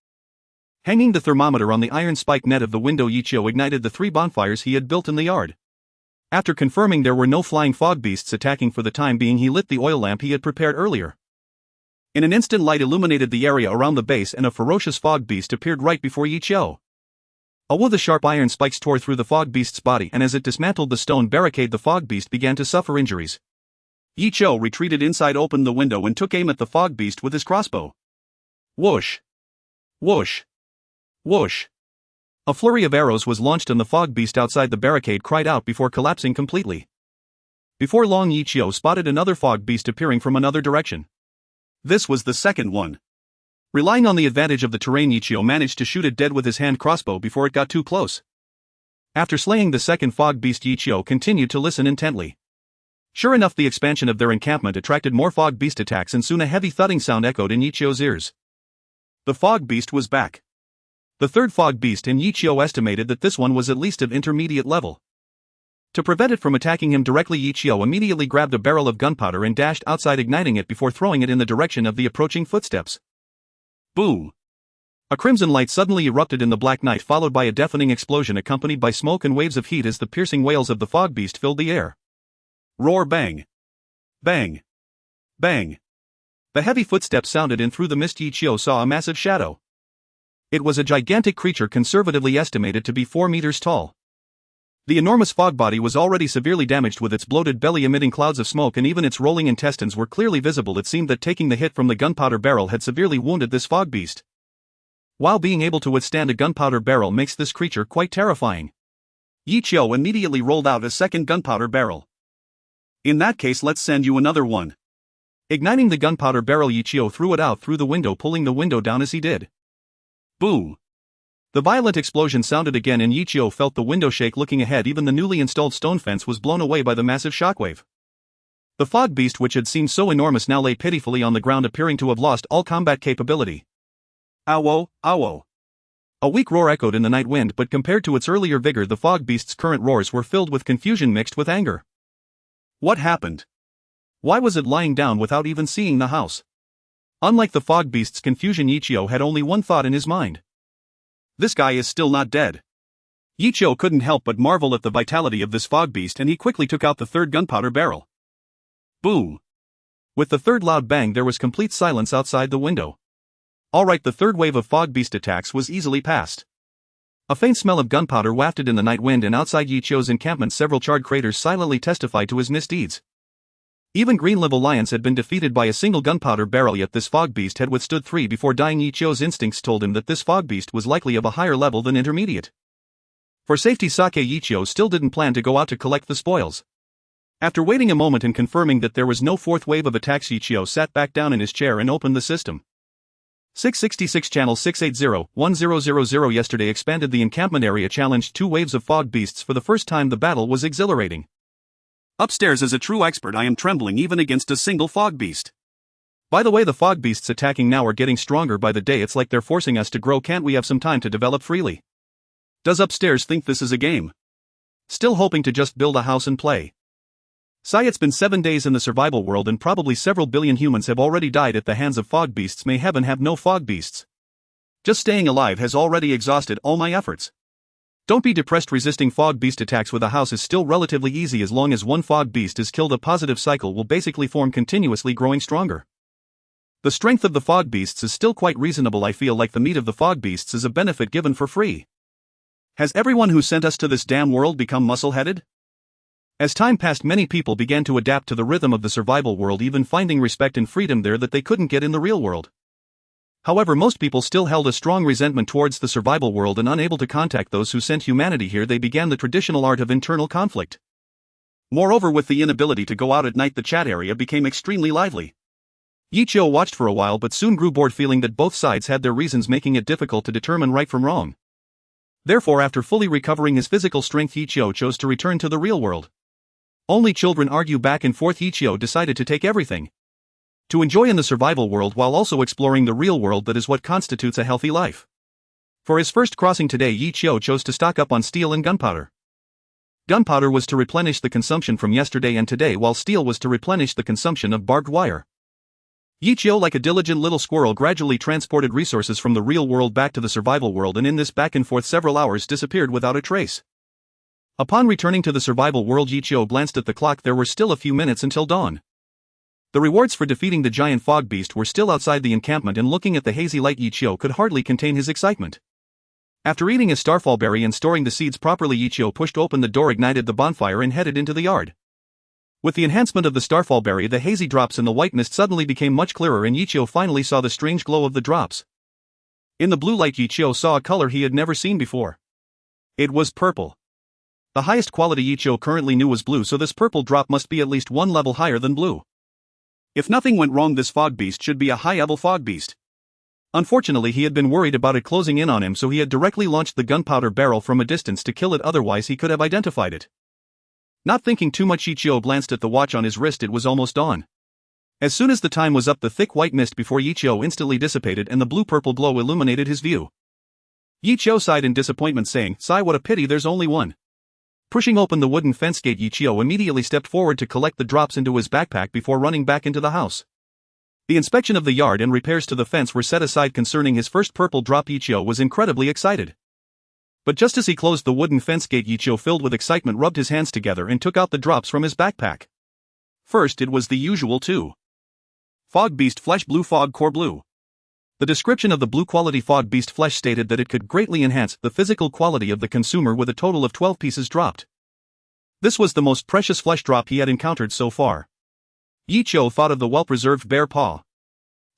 Hanging the thermometer on the iron spike net of the window, Ichio ignited the 3 bonfires he had built in the yard. After confirming there were no flying fog beasts attacking for the time being, he lit the oil lamp he had prepared earlier. In an instant, light illuminated the area around the base and a ferocious fog beast appeared right before Ichio. Although the sharp iron spikes tore through the fog beast's body, and as it dismantled the stone barricade, the fog beast began to suffer injuries. Ichio retreated inside, opened the window and took aim at the fog beast with his crossbow. Whoosh! Whoosh! Whoosh! A flurry of arrows was launched and the fog beast outside the barricade cried out before collapsing completely. Before long, Ichio spotted another fog beast appearing from another direction. This was the second one. Relying on the advantage of the terrain, Ichio managed to shoot it dead with his hand crossbow before it got too close. After slaying the second fog beast, Ichio continued to listen intently. Sure enough, the expansion of their encampment attracted more fog beast attacks, and soon a heavy thudding sound echoed in Ichio's ears. The fog beast was back. The third fog beast, and Ichio estimated that this one was at least of intermediate level. To prevent it from attacking him directly, Ichio immediately grabbed a barrel of gunpowder and dashed outside, igniting it before throwing it in the direction of the approaching footsteps. Boom! A crimson light suddenly erupted in the black night, followed by a deafening explosion accompanied by smoke and waves of heat as the piercing wails of the fog beast filled the air. Roar! Bang! Bang! Bang! The heavy footsteps sounded, and through the mist Ichio saw a massive shadow. It was a gigantic creature conservatively estimated to be 4 meters tall. The enormous fog body was already severely damaged, with its bloated belly emitting clouds of smoke, and even its rolling intestines were clearly visible. It seemed that taking the hit from the gunpowder barrel had severely wounded this fog beast. While being able to withstand a gunpowder barrel makes this creature quite terrifying. Ichio immediately rolled out a second gunpowder barrel. In that case, let's send you another one. Igniting the gunpowder barrel, Ichio threw it out through the window, pulling the window down as he did. Boom! The violent explosion sounded again, and Ichio felt the window shake. Looking ahead, even the newly installed stone fence was blown away by the massive shockwave. The fog beast, which had seemed so enormous, now lay pitifully on the ground, appearing to have lost all combat capability. Owo, owo. A weak roar echoed in the night wind, but compared to its earlier vigor, the fog beast's current roars were filled with confusion mixed with anger. What happened? Why was it lying down without even seeing the house? Unlike the fog beast's confusion, Ichio had only one thought in his mind. This guy is still not dead. Ichio couldn't help but marvel at the vitality of this fog beast, and he quickly took out the third gunpowder barrel. Boom! With the third loud bang, there was complete silence outside the window. Alright, the third wave of fog beast attacks was easily passed. A faint smell of gunpowder wafted in the night wind, and outside Ichio's encampment several charred craters silently testified to his misdeeds. Even Green-Liver lions had been defeated by a single gunpowder barrel, yet this fog beast had withstood 3 before dying. Ichio's instincts told him that this fog beast was likely of a higher level than intermediate. For safety's sake, Ichio still didn't plan to go out to collect the spoils. After waiting a moment and confirming that there was no fourth wave of attacks, Ichio sat back down in his chair and opened the system. 666 Channel 680-1000 yesterday expanded the encampment area, challenged 2 waves of fog beasts for the first time. The battle was exhilarating. Upstairs, as a true expert, I am trembling even against a single fog beast. By the way, the fog beasts attacking now are getting stronger by the day. It's like they're forcing us to grow. Can't we have some time to develop freely? Does upstairs think this is a game? Still hoping to just build a house and play. Sigh, it's been 7 days in the survival world and probably several billion humans have already died at the hands of fog beasts. May heaven have no fog beasts. Just staying alive has already exhausted all my efforts. Don't be depressed. Resisting fog beast attacks with a house is still relatively easy as long as one fog beast is killed. A positive cycle will basically form, continuously growing stronger. The strength of the fog beasts is still quite reasonable. I feel like the meat of the fog beasts is a benefit given for free. Has everyone who sent us to this damn world become muscle-headed? As time passed, many people began to adapt to the rhythm of the survival world, even finding respect and freedom there that they couldn't get in the real world. However, most people still held a strong resentment towards the survival world, and unable to contact those who sent humanity here, they began the traditional art of internal conflict. Moreover, with the inability to go out at night, the chat area became extremely lively. Yichio watched for a while but soon grew bored, feeling that both sides had their reasons, making it difficult to determine right from wrong. Therefore, after fully recovering his physical strength, Yichio chose to return to the real world. Only children argue back and forth. Yichio decided to take everything to enjoy in the survival world while also exploring the real world. That is what constitutes a healthy life. For his first crossing today, Yichio chose to stock up on steel and gunpowder. Gunpowder was to replenish the consumption from yesterday and today, while steel was to replenish the consumption of barbed wire. Yichio, like a diligent little squirrel, gradually transported resources from the real world back to the survival world, and in this back and forth several hours disappeared without a trace. Upon returning to the survival world, Yichio glanced at the clock. There were still a few minutes until dawn. The rewards for defeating the giant fog beast were still outside the encampment, and looking at the hazy light, Yichio could hardly contain his excitement. After eating a starfall berry and storing the seeds properly, Yichio pushed open the door, ignited the bonfire, and headed into the yard. With the enhancement of the starfall berry, the hazy drops in the white mist suddenly became much clearer, and Yichio finally saw the strange glow of the drops. In the blue light, Yichio saw a color he had never seen before. It was purple. The highest quality Yichio currently knew was blue, so this purple drop must be at least one level higher than blue. If nothing went wrong, this fog beast should be a high-level fog beast. Unfortunately, he had been worried about it closing in on him, so he had directly launched the gunpowder barrel from a distance to kill it, otherwise he could have identified it. Not thinking too much, Yichio glanced at the watch on his wrist. It was almost dawn. As soon as the time was up, the thick white mist before Yichio instantly dissipated and the blue-purple glow illuminated his view. Yichio sighed in disappointment, saying, "Sigh, what a pity there's only one." Pushing open the wooden fence gate, Yichio immediately stepped forward to collect the drops into his backpack before running back into the house. The inspection of the yard and repairs to the fence were set aside concerning his first purple drop. Yichio was incredibly excited. But just as he closed the wooden fence gate, Yichio, filled with excitement, rubbed his hands together and took out the drops from his backpack. First, it was the usual two. Fog Beast Flesh Blue Fog Core Blue. The description of the blue quality Fog Beast flesh stated that it could greatly enhance the physical quality of the consumer, with a total of 12 pieces dropped. This was the most precious flesh drop he had encountered so far. Yichio thought of the well-preserved bear paw.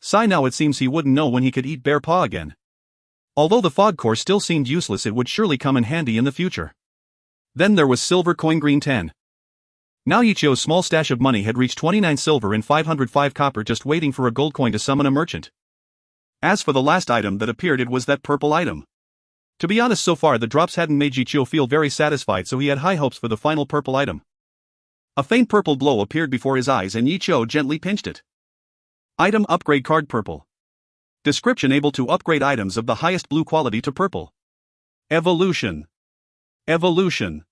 Sigh, now it seems he wouldn't know when he could eat bear paw again. Although the fog core still seemed useless, it would surely come in handy in the future. Then there was silver coin green 10. Now Yichio's small stash of money had reached 29 silver and 505 copper, just waiting for a gold coin to summon a merchant. As for the last item that appeared, it was that purple item. To be honest, so far the drops hadn't made Yichio feel very satisfied, so he had high hopes for the final purple item. A faint purple glow appeared before his eyes and Yichio gently pinched it. Item upgrade card purple. Description: able to upgrade items of the highest blue quality to purple. Evolution. Evolution.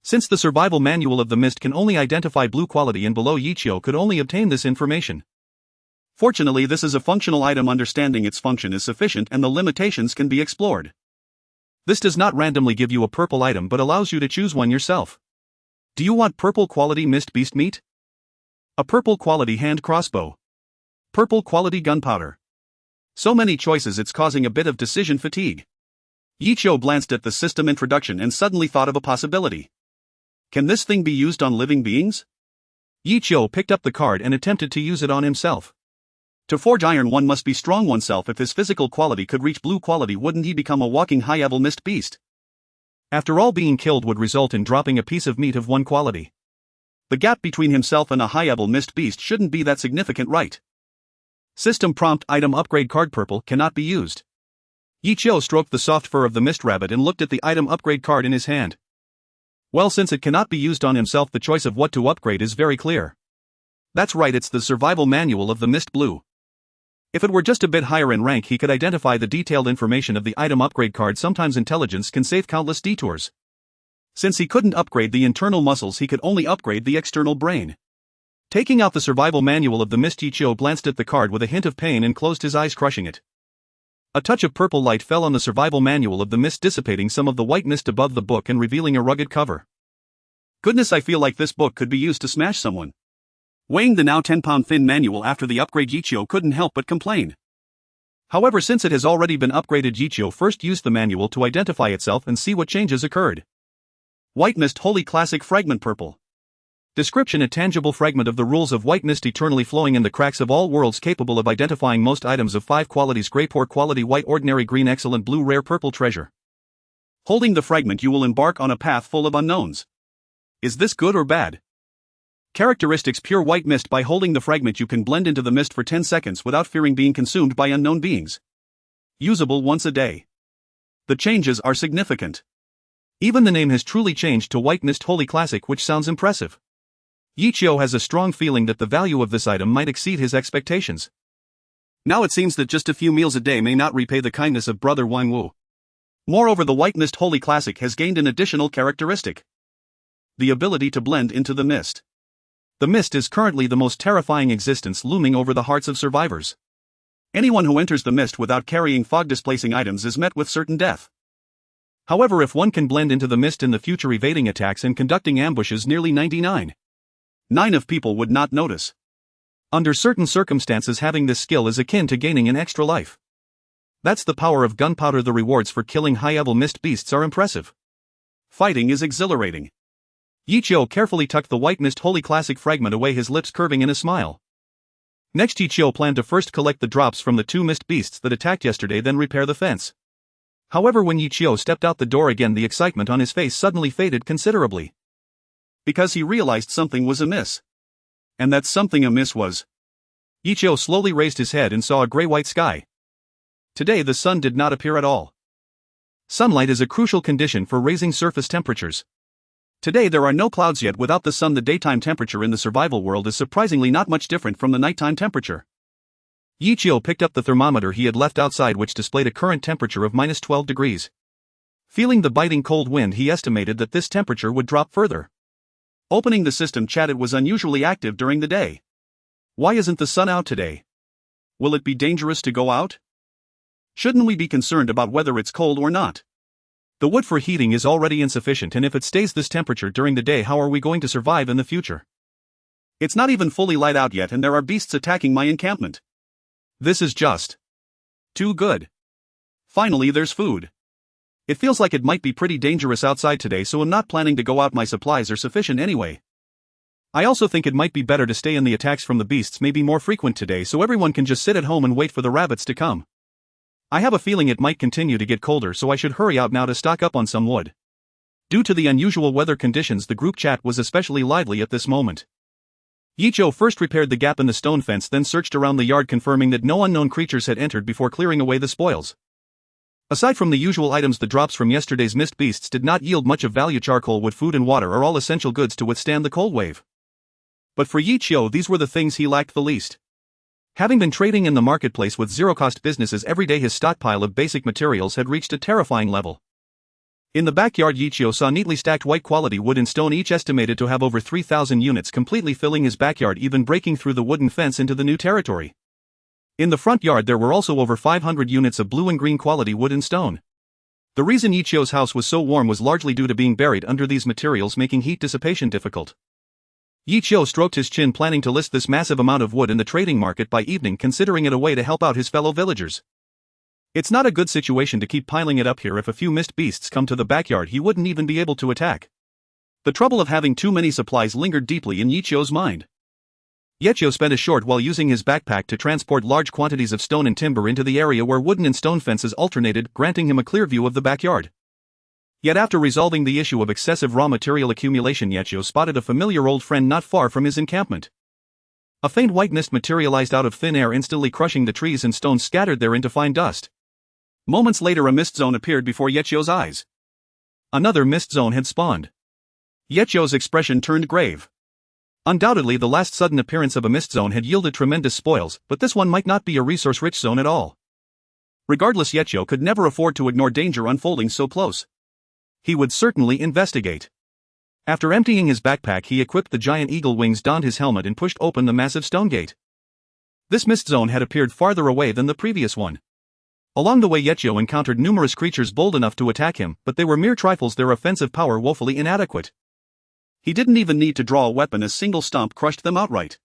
Since the survival manual of the mist can only identify blue quality and below, Yichio could only obtain this information. Fortunately, this is a functional item. Understanding its function is sufficient, and the limitations can be explored. This does not randomly give you a purple item but allows you to choose one yourself. Do you want purple quality mist beast meat? A purple quality hand crossbow? Purple quality gunpowder? So many choices, it's causing a bit of decision fatigue. Yichio glanced at the system introduction and suddenly thought of a possibility. Can this thing be used on living beings? Yichio picked up the card and attempted to use it on himself. To forge iron, one must be strong oneself. If his physical quality could reach blue quality, wouldn't he become a walking high-level mist beast? After all, being killed would result in dropping a piece of meat of one quality. The gap between himself and a high-level mist beast shouldn't be that significant, right? System prompt: item upgrade card purple cannot be used. Yichio stroked the soft fur of the mist rabbit and looked at the item upgrade card in his hand. Well, since it cannot be used on himself, the choice of what to upgrade is very clear. That's right, it's the survival manual of the mist blue. If it were just a bit higher in rank, he could identify the detailed information of the item upgrade card. Sometimes intelligence can save countless detours. Since he couldn't upgrade the internal muscles, he could only upgrade the external brain. Taking out the survival manual of the mist, Yichio glanced at the card with a hint of pain and closed his eyes, crushing it. A touch of purple light fell on the survival manual of the mist, dissipating some of the white mist above the book and revealing a rugged cover. Goodness, I feel like this book could be used to smash someone. Weighing the now 10-pound thin manual after the upgrade, Yichio couldn't help but complain. However, since it has already been upgraded, Yichio first used the manual to identify itself and see what changes occurred. White Mist Holy Classic Fragment Purple. Description: a tangible fragment of the rules of white mist eternally flowing in the cracks of all worlds, capable of identifying most items of 5 qualities: gray, poor quality, white, ordinary, green, excellent, blue, rare, purple, treasure. Holding the fragment, you will embark on a path full of unknowns. Is this good or bad? Characteristics: pure white mist. By holding the fragment, you can blend into the mist for 10 seconds without fearing being consumed by unknown beings. Usable once a day. The changes are significant. Even the name has truly changed to White Mist Holy Classic, which sounds impressive. Yichio has a strong feeling that the value of this item might exceed his expectations. Now it seems that just a few meals a day may not repay the kindness of brother Wang Wu. Moreover, the White Mist Holy Classic has gained an additional characteristic: the ability to blend into the mist. The mist is currently the most terrifying existence looming over the hearts of survivors. Anyone who enters the mist without carrying fog-displacing items is met with certain death. However, if one can blend into the mist in the future, evading attacks and conducting ambushes, nearly 99.9% of people would not notice. Under certain circumstances, having this skill is akin to gaining an extra life. That's the power of gunpowder. The rewards for killing high-level mist beasts are impressive. Fighting is exhilarating. Yichio carefully tucked the White Mist Holy Classic fragment away, his lips curving in a smile. Next, Yichio planned to first collect the drops from the 2 mist beasts that attacked yesterday, then repair the fence. However, when Yichio stepped out the door again, the excitement on his face suddenly faded considerably. Because he realized something was amiss. And that something amiss was. Yichio slowly raised his head and saw a gray-white sky. Today the sun did not appear at all. Sunlight is a crucial condition for raising surface temperatures. Today there are no clouds yet. Without the sun, the daytime temperature in the survival world is surprisingly not much different from the nighttime temperature. Yichio picked up the thermometer he had left outside, which displayed a current temperature of -12 degrees. Feeling the biting cold wind, he estimated that this temperature would drop further. Opening the system chat, it was unusually active during the day. Why isn't the sun out today? Will it be dangerous to go out? Shouldn't we be concerned about whether it's cold or not? The wood for heating is already insufficient, and if it stays this temperature during the day, how are we going to survive in the future? It's not even fully light out yet, and there are beasts attacking my encampment. This is just too good. Finally, there's food. It feels like it might be pretty dangerous outside today, so I'm not planning to go out. My supplies are sufficient anyway. I also think it might be better to stay in. The attacks from the beasts may be more frequent today, so everyone can just sit at home and wait for the rabbits to come. I have a feeling it might continue to get colder, so I should hurry out now to stock up on some wood. Due to the unusual weather conditions, the group chat was especially lively at this moment. Yichio first repaired the gap in the stone fence, then searched around the yard, confirming that no unknown creatures had entered before clearing away the spoils. Aside from the usual items, the drops from yesterday's mist beasts did not yield much of value. Charcoal, wood, food and water are all essential goods to withstand the cold wave. But for Yichio, these were the things he lacked the least. Having been trading in the marketplace with zero-cost businesses every day, his stockpile of basic materials had reached a terrifying level. In the backyard, Yichio saw neatly stacked white-quality wood and stone, each estimated to have over 3,000 units, completely filling his backyard, even breaking through the wooden fence into the new territory. In the front yard, there were also over 500 units of blue and green quality wood and stone. The reason Yichio's house was so warm was largely due to being buried under these materials, making heat dissipation difficult. Yichio stroked his chin, planning to list this massive amount of wood in the trading market by evening, considering it a way to help out his fellow villagers. It's not a good situation to keep piling it up here. If a few mist beasts come to the backyard, he wouldn't even be able to attack. The trouble of having too many supplies lingered deeply in Yichio's mind. Yichio spent a short while using his backpack to transport large quantities of stone and timber into the area where wooden and stone fences alternated, granting him a clear view of the backyard. Yet after resolving the issue of excessive raw material accumulation, Yichio spotted a familiar old friend not far from his encampment. A faint white mist materialized out of thin air, instantly crushing the trees and stones scattered there into fine dust. Moments later, a mist zone appeared before Yichio's eyes. Another mist zone had spawned. Yichio's expression turned grave. Undoubtedly, the last sudden appearance of a mist zone had yielded tremendous spoils, but this one might not be a resource-rich zone at all. Regardless, Yichio could never afford to ignore danger unfolding so close. He would certainly investigate. After emptying his backpack, he equipped the giant eagle wings, donned his helmet, and pushed open the massive stone gate. This mist zone had appeared farther away than the previous one. Along the way, Yichio encountered numerous creatures bold enough to attack him, but they were mere trifles, their offensive power woefully inadequate. He didn't even need to draw a weapon, a single stomp crushed them outright.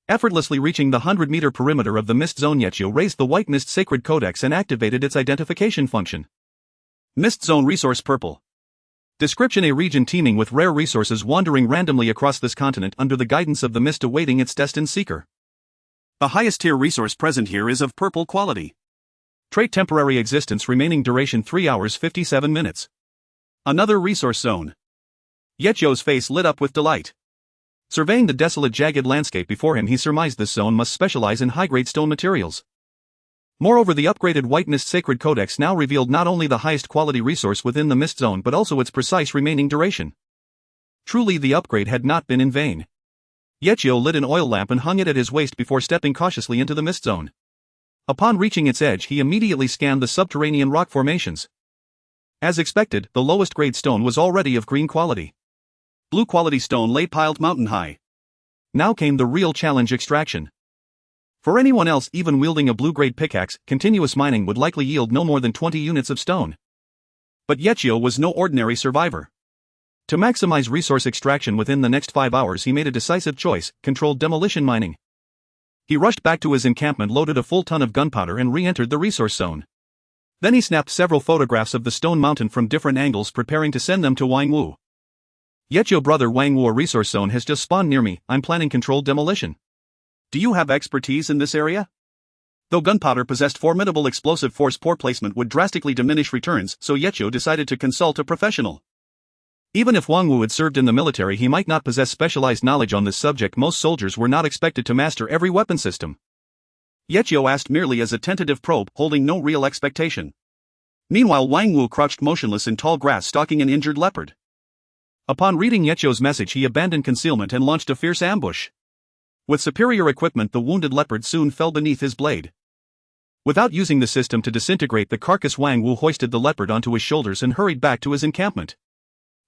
Effortlessly reaching the 100-meter perimeter of the mist zone, Yetio raised the white mist sacred codex and activated its identification function. Mist zone resource purple. Description: a region teeming with rare resources wandering randomly across this continent under the guidance of the mist awaiting its destined seeker. The highest tier resource present here is of purple quality. Trait: temporary existence, remaining duration 3 hours 57 minutes. Another resource zone. Yetio's face lit up with delight. Surveying the desolate, jagged landscape before him, he surmised this zone must specialize in high-grade stone materials. Moreover, the upgraded white mist sacred codex now revealed not only the highest quality resource within the mist zone but also its precise remaining duration. Truly, the upgrade had not been in vain. Yetio lit an oil lamp and hung it at his waist before stepping cautiously into the mist zone. Upon reaching its edge, he immediately scanned the subterranean rock formations. As expected, the lowest grade stone was already of green quality. Blue quality stone lay piled mountain high. Now came the real challenge: extraction. For anyone else, even wielding a blue-grade pickaxe, continuous mining would likely yield no more than 20 units of stone. But Yetio was no ordinary survivor. To maximize resource extraction within the next 5 hours, he made a decisive choice: controlled demolition mining. He rushed back to his encampment, loaded a full ton of gunpowder, and re-entered the resource zone. Then he snapped several photographs of the stone mountain from different angles, preparing to send them to Wang Wu. Yetio, brother Wang Wu, a resource zone has just spawned near me. I'm planning controlled demolition. Do you have expertise in this area? Though gunpowder possessed formidable explosive force, poor placement would drastically diminish returns, so Yetio decided to consult a professional. Even if Wang Wu had served in the military, he might not possess specialized knowledge on this subject. Most soldiers were not expected to master every weapon system. Yetio asked merely as a tentative probe, holding no real expectation. Meanwhile, Wang Wu crouched motionless in tall grass, stalking an injured leopard. Upon reading Yetio's message, he abandoned concealment and launched a fierce ambush. With superior equipment, the wounded leopard soon fell beneath his blade. Without using the system to disintegrate the carcass, Wang Wu hoisted the leopard onto his shoulders and hurried back to his encampment.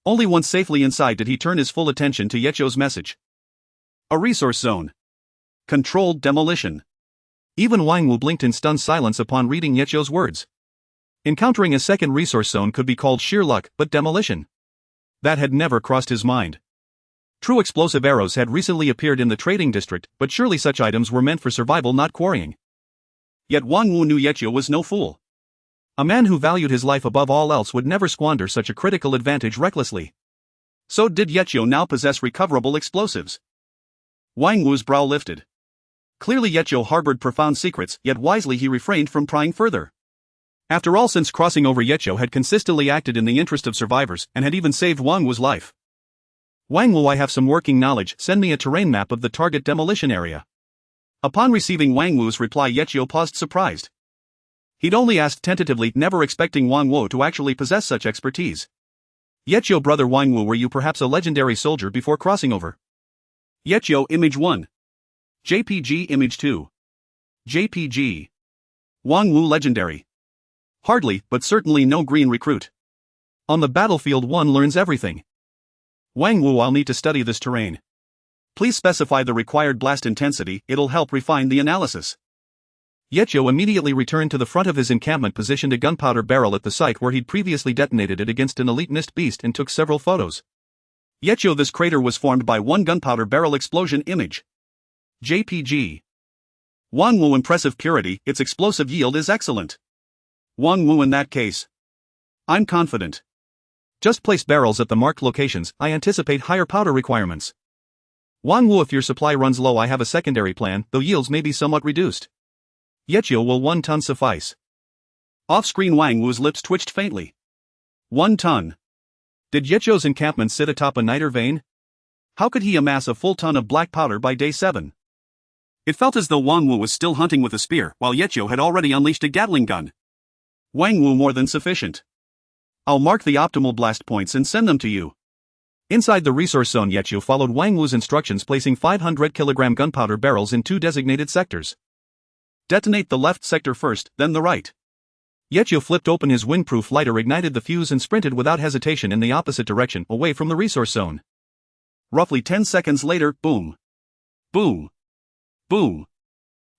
Only once safely inside did he turn his full attention to Yetio's message. A resource zone. Controlled demolition. Even Wang Wu blinked in stunned silence upon reading Yetio's words. Encountering a second resource zone could be called sheer luck, but demolition? That had never crossed his mind. True explosive arrows had recently appeared in the trading district, but surely such items were meant for survival, not quarrying. Yet Wang Wu knew Yetio was no fool. A man who valued his life above all else would never squander such a critical advantage recklessly. So did Yetio now possess recoverable explosives? Wang Wu's brow lifted. Clearly Yetio harbored profound secrets, yet wisely he refrained from prying further. After all, since crossing over, Yetio had consistently acted in the interest of survivors and had even saved Wang Wu's life. Wang Wu, I have some working knowledge. Send me a terrain map of the target demolition area. Upon receiving Wang Wu's reply, Yetio paused, surprised. He'd only asked tentatively, never expecting Wang Wu to actually possess such expertise. Yetio, brother Wang Wu, were you perhaps a legendary soldier before crossing over? Yetio, Image 1. JPG, Image 2. JPG. Wang Wu, legendary. Hardly, but certainly no green recruit. On the battlefield one learns everything. Wang Wu, I'll need to study this terrain. Please specify the required blast intensity, it'll help refine the analysis. Yetio immediately returned to the front of his encampment, positioned a gunpowder barrel at the site where he'd previously detonated it against an elite mist beast, and took several photos. Yetio, this crater was formed by one gunpowder barrel explosion. Image. JPG. Wang Wu, impressive purity, its explosive yield is excellent. Wang Wu, in that case, I'm confident. Just place barrels at the marked locations. I anticipate higher powder requirements. Wang Wu, if your supply runs low, I have a secondary plan, though yields may be somewhat reduced. Yetio, will 1 ton suffice? Off-screen, Wang Wu's lips twitched faintly. 1 ton. Did Yetio's encampment sit atop a niter vein? How could he amass a full ton of black powder by day 7? It felt as though Wang Wu was still hunting with a spear, while Yetio had already unleashed a Gatling gun. Wang Wu, more than sufficient. I'll mark the optimal blast points and send them to you. Inside the resource zone, Yetio followed Wang Wu's instructions, placing 500-kilogram gunpowder barrels in 2 designated sectors. Detonate the left sector first, then the right. Yetio flipped open his windproof lighter, ignited the fuse, and sprinted without hesitation in the opposite direction, away from the resource zone. Roughly 10 seconds later, boom. Boom. Boom.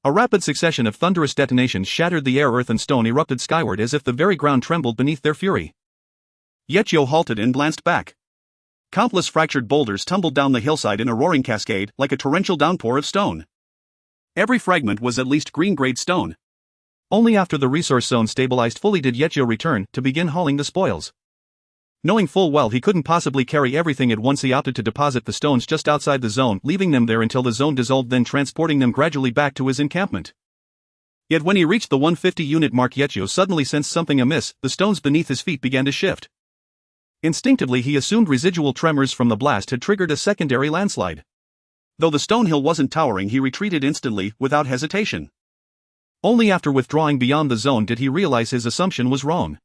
A rapid succession of thunderous detonations shattered the air. Earth and stone erupted skyward as if the very ground trembled beneath their fury. Yetio halted and glanced back. Countless fractured boulders tumbled down the hillside in a roaring cascade, like a torrential downpour of stone. Every fragment was at least green-grade stone. Only after the resource zone stabilized fully did Yichio return to begin hauling the spoils. Knowing full well he couldn't possibly carry everything at once, he opted to deposit the stones just outside the zone, leaving them there until the zone dissolved, then transporting them gradually back to his encampment. Yet when he reached the 150-unit mark, Yichio suddenly sensed something amiss. The stones beneath his feet began to shift. Instinctively he assumed residual tremors from the blast had triggered a secondary landslide. Though the stone hill wasn't towering, he retreated instantly, without hesitation. Only after withdrawing beyond the zone did he realize his assumption was wrong.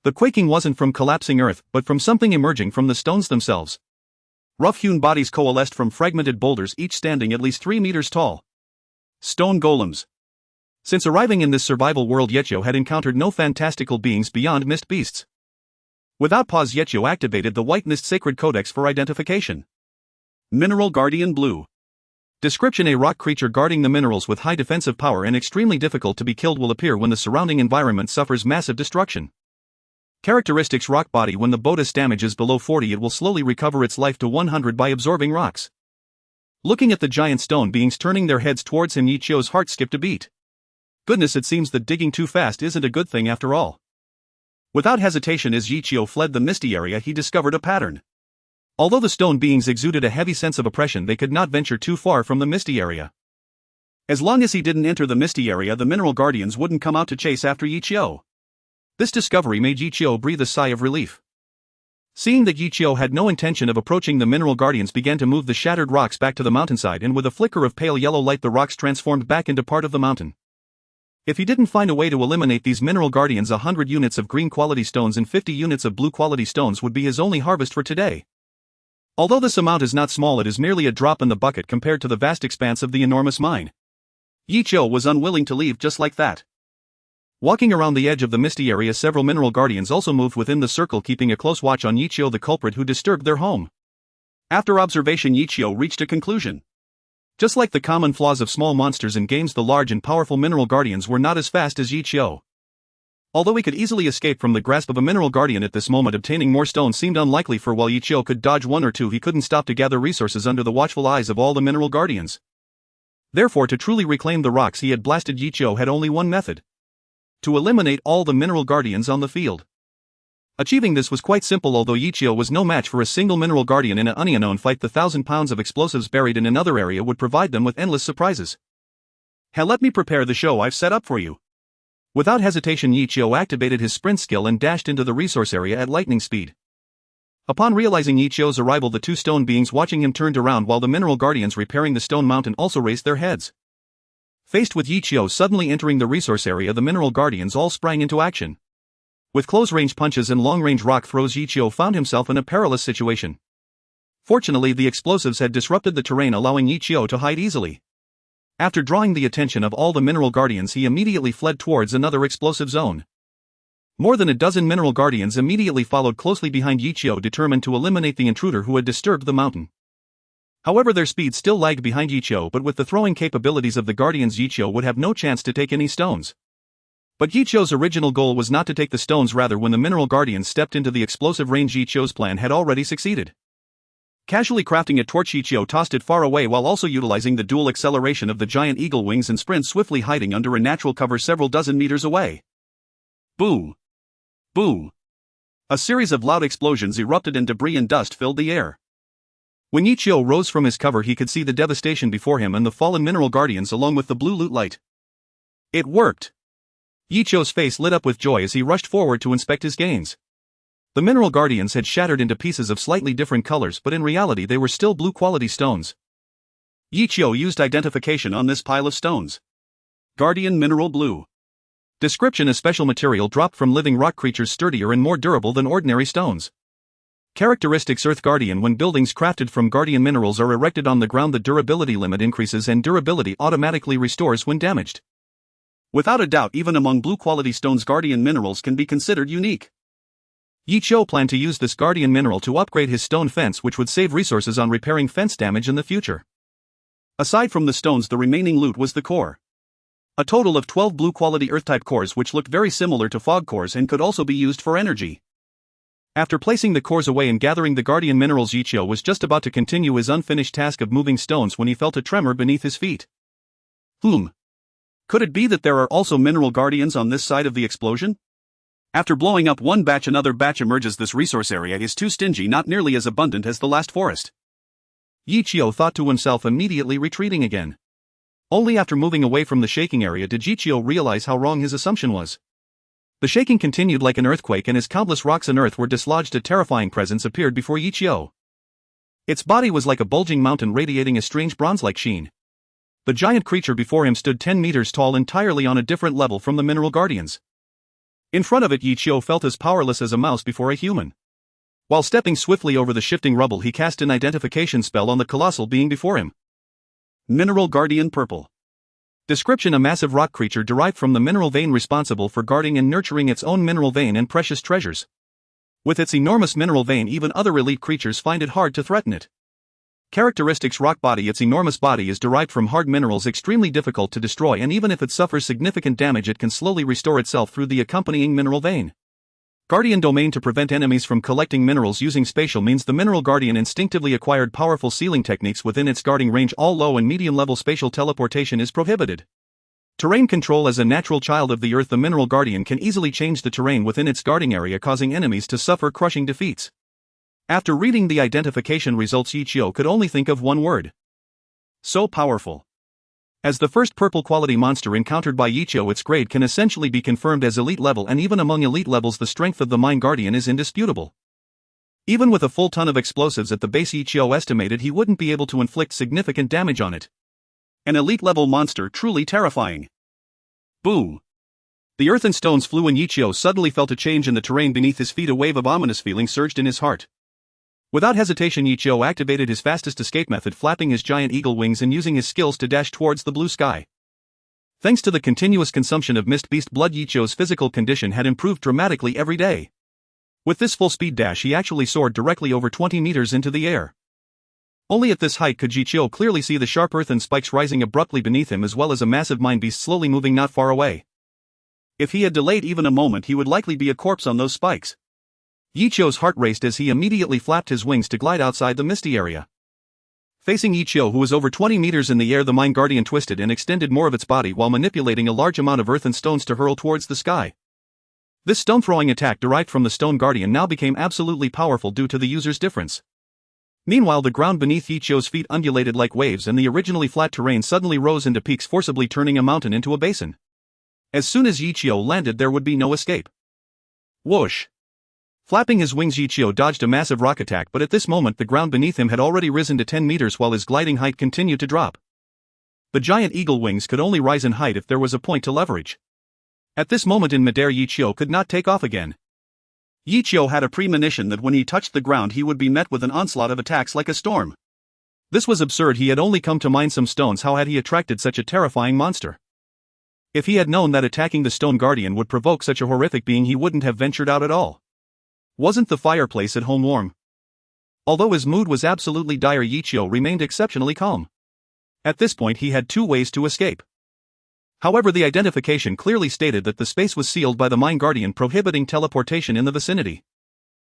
The quaking wasn't from collapsing earth, but from something emerging from the stones themselves. Rough-hewn bodies coalesced from fragmented boulders, each standing at least 3 meters tall. Stone golems. Since arriving in this survival world, Yichio had encountered no fantastical beings beyond mist beasts. Without pause, Yichio activated the White Mist Sacred Codex for identification. Mineral Guardian Blue. Description: a rock creature guarding the minerals with high defensive power and extremely difficult to be killed will appear when the surrounding environment suffers massive destruction. Characteristics: rock body. When the bonus damage is below 40, it will slowly recover its life to 100 by absorbing rocks. Looking at the giant stone beings turning their heads towards him, Yichio's heart skipped a beat. Goodness, it seems that digging too fast isn't a good thing after all. Without hesitation, as Yichio fled the misty area, he discovered a pattern. Although the stone beings exuded a heavy sense of oppression, they could not venture too far from the misty area. As long as he didn't enter the misty area, the mineral guardians wouldn't come out to chase after Yichio. This discovery made Yichio breathe a sigh of relief. Seeing that Yichio had no intention of approaching, the mineral guardians began to move the shattered rocks back to the mountainside, and with a flicker of pale yellow light the rocks transformed back into part of the mountain. If he didn't find a way to eliminate these mineral guardians, 100 units of green quality stones and 50 units of blue quality stones would be his only harvest for today. Although this amount is not small, it is merely a drop in the bucket compared to the vast expanse of the enormous mine. Yichio was unwilling to leave just like that. Walking around the edge of the misty area, several mineral guardians also moved within the circle, keeping a close watch on Yichio, the culprit who disturbed their home. After observation, Yichio reached a conclusion. Just like the common flaws of small monsters in games, the large and powerful mineral guardians were not as fast as Yichio. Although he could easily escape from the grasp of a mineral guardian at this moment, obtaining more stones seemed unlikely, for while Yichio could dodge one or two, he couldn't stop to gather resources under the watchful eyes of all the mineral guardians. Therefore, to truly reclaim the rocks he had blasted, Yichio had only one method: to eliminate all the mineral guardians on the field. Achieving this was quite simple. Although Yichio was no match for a single mineral guardian in an unknown fight, the 1,000 pounds of explosives buried in another area would provide them with endless surprises. Hell, let me prepare the show I've set up for you. Without hesitation, Yichio activated his sprint skill and dashed into the resource area at lightning speed. Upon realizing Yichio's arrival, the two stone beings watching him turned around, while the mineral guardians repairing the stone mountain also raised their heads. Faced with Yichio suddenly entering the resource area, the mineral guardians all sprang into action. With close-range punches and long-range rock throws, Yichio found himself in a perilous situation. Fortunately, the explosives had disrupted the terrain, allowing Yichio to hide easily. After drawing the attention of all the mineral guardians, he immediately fled towards another explosive zone. More than a dozen mineral guardians immediately followed closely behind Yichio, determined to eliminate the intruder who had disturbed the mountain. However, their speed still lagged behind Yichio, but with the throwing capabilities of the guardians, Yichio would have no chance to take any stones. But Yichio's original goal was not to take the stones, rather when the mineral guardians stepped into the explosive range, Yichio's plan had already succeeded. Casually crafting a torch, Yichio tossed it far away while also utilizing the dual acceleration of the giant eagle wings and sprint swiftly, hiding under a natural cover several dozen meters away. Boom! Boom! A series of loud explosions erupted and debris and dust filled the air. When Yichio rose from his cover, he could see the devastation before him and the fallen mineral guardians along with the blue loot light. It worked! Yichio's face lit up with joy as he rushed forward to inspect his gains. The mineral guardians had shattered into pieces of slightly different colors, but in reality they were still blue quality stones. Yichio used identification on this pile of stones. Guardian Mineral Blue. Description: a special material dropped from living rock creatures, sturdier and more durable than ordinary stones. Characteristics: Earth Guardian. When buildings crafted from guardian minerals are erected on the ground, the durability limit increases and durability automatically restores when damaged. Without a doubt, even among blue quality stones, guardian minerals can be considered unique. Yichio planned to use this guardian mineral to upgrade his stone fence, which would save resources on repairing fence damage in the future. Aside from the stones, the remaining loot was the core. A total of 12 blue quality earth-type cores, which looked very similar to fog cores and could also be used for energy. After placing the cores away and gathering the guardian minerals, Yichio was just about to continue his unfinished task of moving stones when he felt a tremor beneath his feet. Could it be that there are also mineral guardians on this side of the explosion? After blowing up one batch, another batch emerges. This resource area is too stingy, not nearly as abundant as the last forest. Yi Qiu thought to himself, immediately retreating again. Only after moving away from the shaking area did Yi Qiu realize how wrong his assumption was. The shaking continued like an earthquake, and as countless rocks and earth were dislodged, a terrifying presence appeared before Yi Qiu. Its body was like a bulging mountain radiating a strange bronze-like sheen. The giant creature before him stood 10 meters tall, entirely on a different level from the mineral guardians. In front of it, Yi Qiu felt as powerless as a mouse before a human. While stepping swiftly over the shifting rubble, he cast an identification spell on the colossal being before him. Mineral Guardian Purple. Description: a massive rock creature derived from the mineral vein, responsible for guarding and nurturing its own mineral vein and precious treasures. With its enormous mineral vein, even other elite creatures find it hard to threaten it. Characteristics: rock body. Its enormous body is derived from hard minerals, extremely difficult to destroy, and even if it suffers significant damage, it can slowly restore itself through the accompanying mineral vein. Guardian domain: to prevent enemies from collecting minerals using spatial means. The mineral guardian instinctively acquired powerful sealing techniques within its guarding range. All low and medium level spatial teleportation is prohibited. Terrain control: as a natural child of the earth, the mineral guardian can easily change the terrain within its guarding area, causing enemies to suffer crushing defeats. After reading the identification results, Yi Qiu could only think of one word: so powerful. As the first purple quality monster encountered by Yi Qiu, its grade can essentially be confirmed as elite level, and even among elite levels the strength of the Mine Guardian is indisputable. Even with a full ton of explosives at the base, Yi Qiu estimated he wouldn't be able to inflict significant damage on it. An elite level monster, truly terrifying. Boom! The earth and stones flew, and Yi Qiu suddenly felt a change in the terrain beneath his feet. A wave of ominous feeling surged in his heart. Without hesitation, Yi Qiu activated his fastest escape method, flapping his giant eagle wings and using his skills to dash towards the blue sky. Thanks to the continuous consumption of mist beast blood, Yi Qiu's physical condition had improved dramatically every day. With this full speed dash, he actually soared directly over 20 meters into the air. Only at this height could Yi Qiu clearly see the sharp earthen spikes rising abruptly beneath him, as well as a massive mine beast slowly moving not far away. If he had delayed even a moment, he would likely be a corpse on those spikes. Yi Qiu's heart raced as he immediately flapped his wings to glide outside the misty area. Facing Yi Qiu, who was over 20 meters in the air, the Mine Guardian twisted and extended more of its body while manipulating a large amount of earth and stones to hurl towards the sky. This stone-throwing attack derived from the Stone Guardian now became absolutely powerful due to the user's difference. Meanwhile, the ground beneath Yi Qiu's feet undulated like waves, and the originally flat terrain suddenly rose into peaks, forcibly turning a mountain into a basin. As soon as Yi Qiu landed, there would be no escape. Whoosh! Flapping his wings, Yi Qiu dodged a massive rock attack, but at this moment the ground beneath him had already risen to 10 meters while his gliding height continued to drop. The giant eagle wings could only rise in height if there was a point to leverage. At this moment in midair, Yi Qiu could not take off again. Yi Qiu had a premonition that when he touched the ground he would be met with an onslaught of attacks like a storm. This was absurd. He had only come to mine some stones. How had he attracted such a terrifying monster? If he had known that attacking the Stone Guardian would provoke such a horrific being, he wouldn't have ventured out at all. Wasn't the fireplace at home warm? Although his mood was absolutely dire, Yi Qiu remained exceptionally calm. At this point he had two ways to escape. However, the identification clearly stated that the space was sealed by the Mine Guardian, prohibiting teleportation in the vicinity.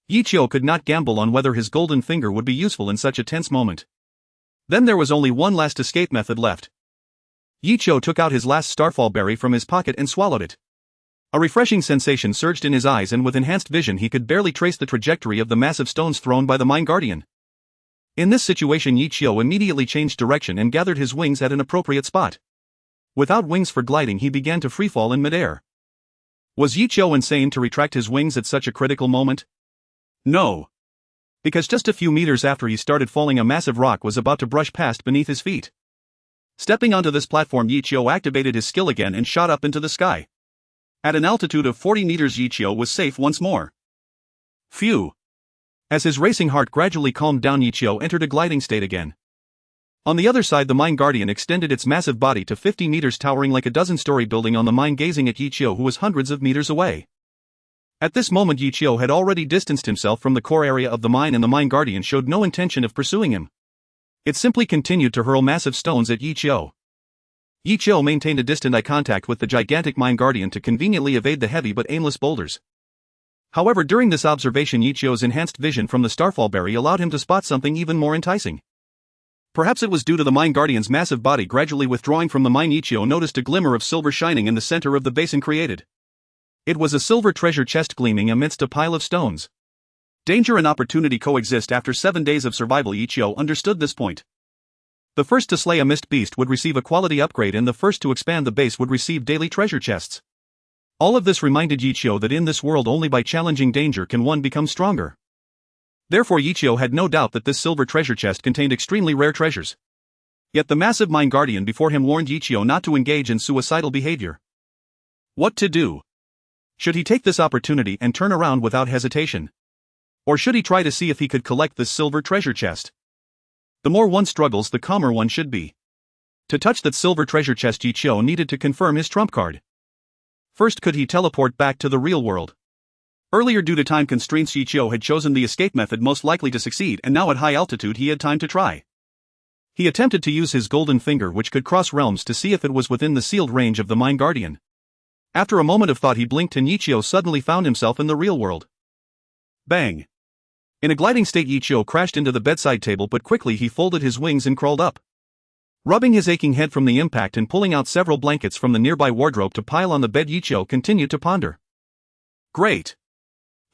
Yi Qiu could not gamble on whether his golden finger would be useful in such a tense moment. Then there was only one last escape method left. Yi Qiu took out his last starfall berry from his pocket and swallowed it. A refreshing sensation surged in his eyes, and with enhanced vision he could barely trace the trajectory of the massive stones thrown by the Mine Guardian. In this situation, Yi Qiu immediately changed direction and gathered his wings at an appropriate spot. Without wings for gliding, he began to freefall in midair. Was Yi Qiu insane to retract his wings at such a critical moment? No. Because just a few meters after he started falling, a massive rock was about to brush past beneath his feet. Stepping onto this platform, Yi Qiu activated his skill again and shot up into the sky. At an altitude of 40 meters, Yi Qiu was safe once more. Phew! As his racing heart gradually calmed down, Yi Qiu entered a gliding state again. On the other side, the Mine Guardian extended its massive body to 50 meters, towering like a dozen-story building on the mine, gazing at Yi Qiu, who was hundreds of meters away. At this moment, Yi Qiu had already distanced himself from the core area of the mine, and the Mine Guardian showed no intention of pursuing him. It simply continued to hurl massive stones at Yi Qiu. Yi Qiu maintained a distant eye contact with the gigantic Mine Guardian to conveniently evade the heavy but aimless boulders. However, during this observation, Yi Qiu's enhanced vision from the starfall berry allowed him to spot something even more enticing. Perhaps it was due to the mine guardian's massive body gradually withdrawing from the mine. Ichio noticed a glimmer of silver shining in the center of the basin created. It was a silver treasure chest gleaming amidst a pile of stones. Danger and opportunity coexist. After 7 days of survival, Ichio understood this point. The first to slay a mist beast would receive a quality upgrade, and the first to expand the base would receive daily treasure chests. All of this reminded Ichio that in this world only by challenging danger can one become stronger. Therefore Ichio had no doubt that this silver treasure chest contained extremely rare treasures. Yet the massive mine guardian before him warned Ichio not to engage in suicidal behavior. What to do? Should he take this opportunity and turn around without hesitation? Or should he try to see if he could collect this silver treasure chest? The more one struggles, the calmer one should be. To touch that silver treasure chest, Ichio needed to confirm his trump card. First, could he teleport back to the real world? Earlier, due to time constraints, Ichio had chosen the escape method most likely to succeed, and now at high altitude he had time to try. He attempted to use his golden finger, which could cross realms, to see if it was within the sealed range of the mine guardian. After a moment of thought he blinked and Ichio suddenly found himself in the real world. Bang! In a gliding state Ichio crashed into the bedside table, but quickly he folded his wings and crawled up. Rubbing his aching head from the impact and pulling out several blankets from the nearby wardrobe to pile on the bed, Ichio continued to ponder. Great!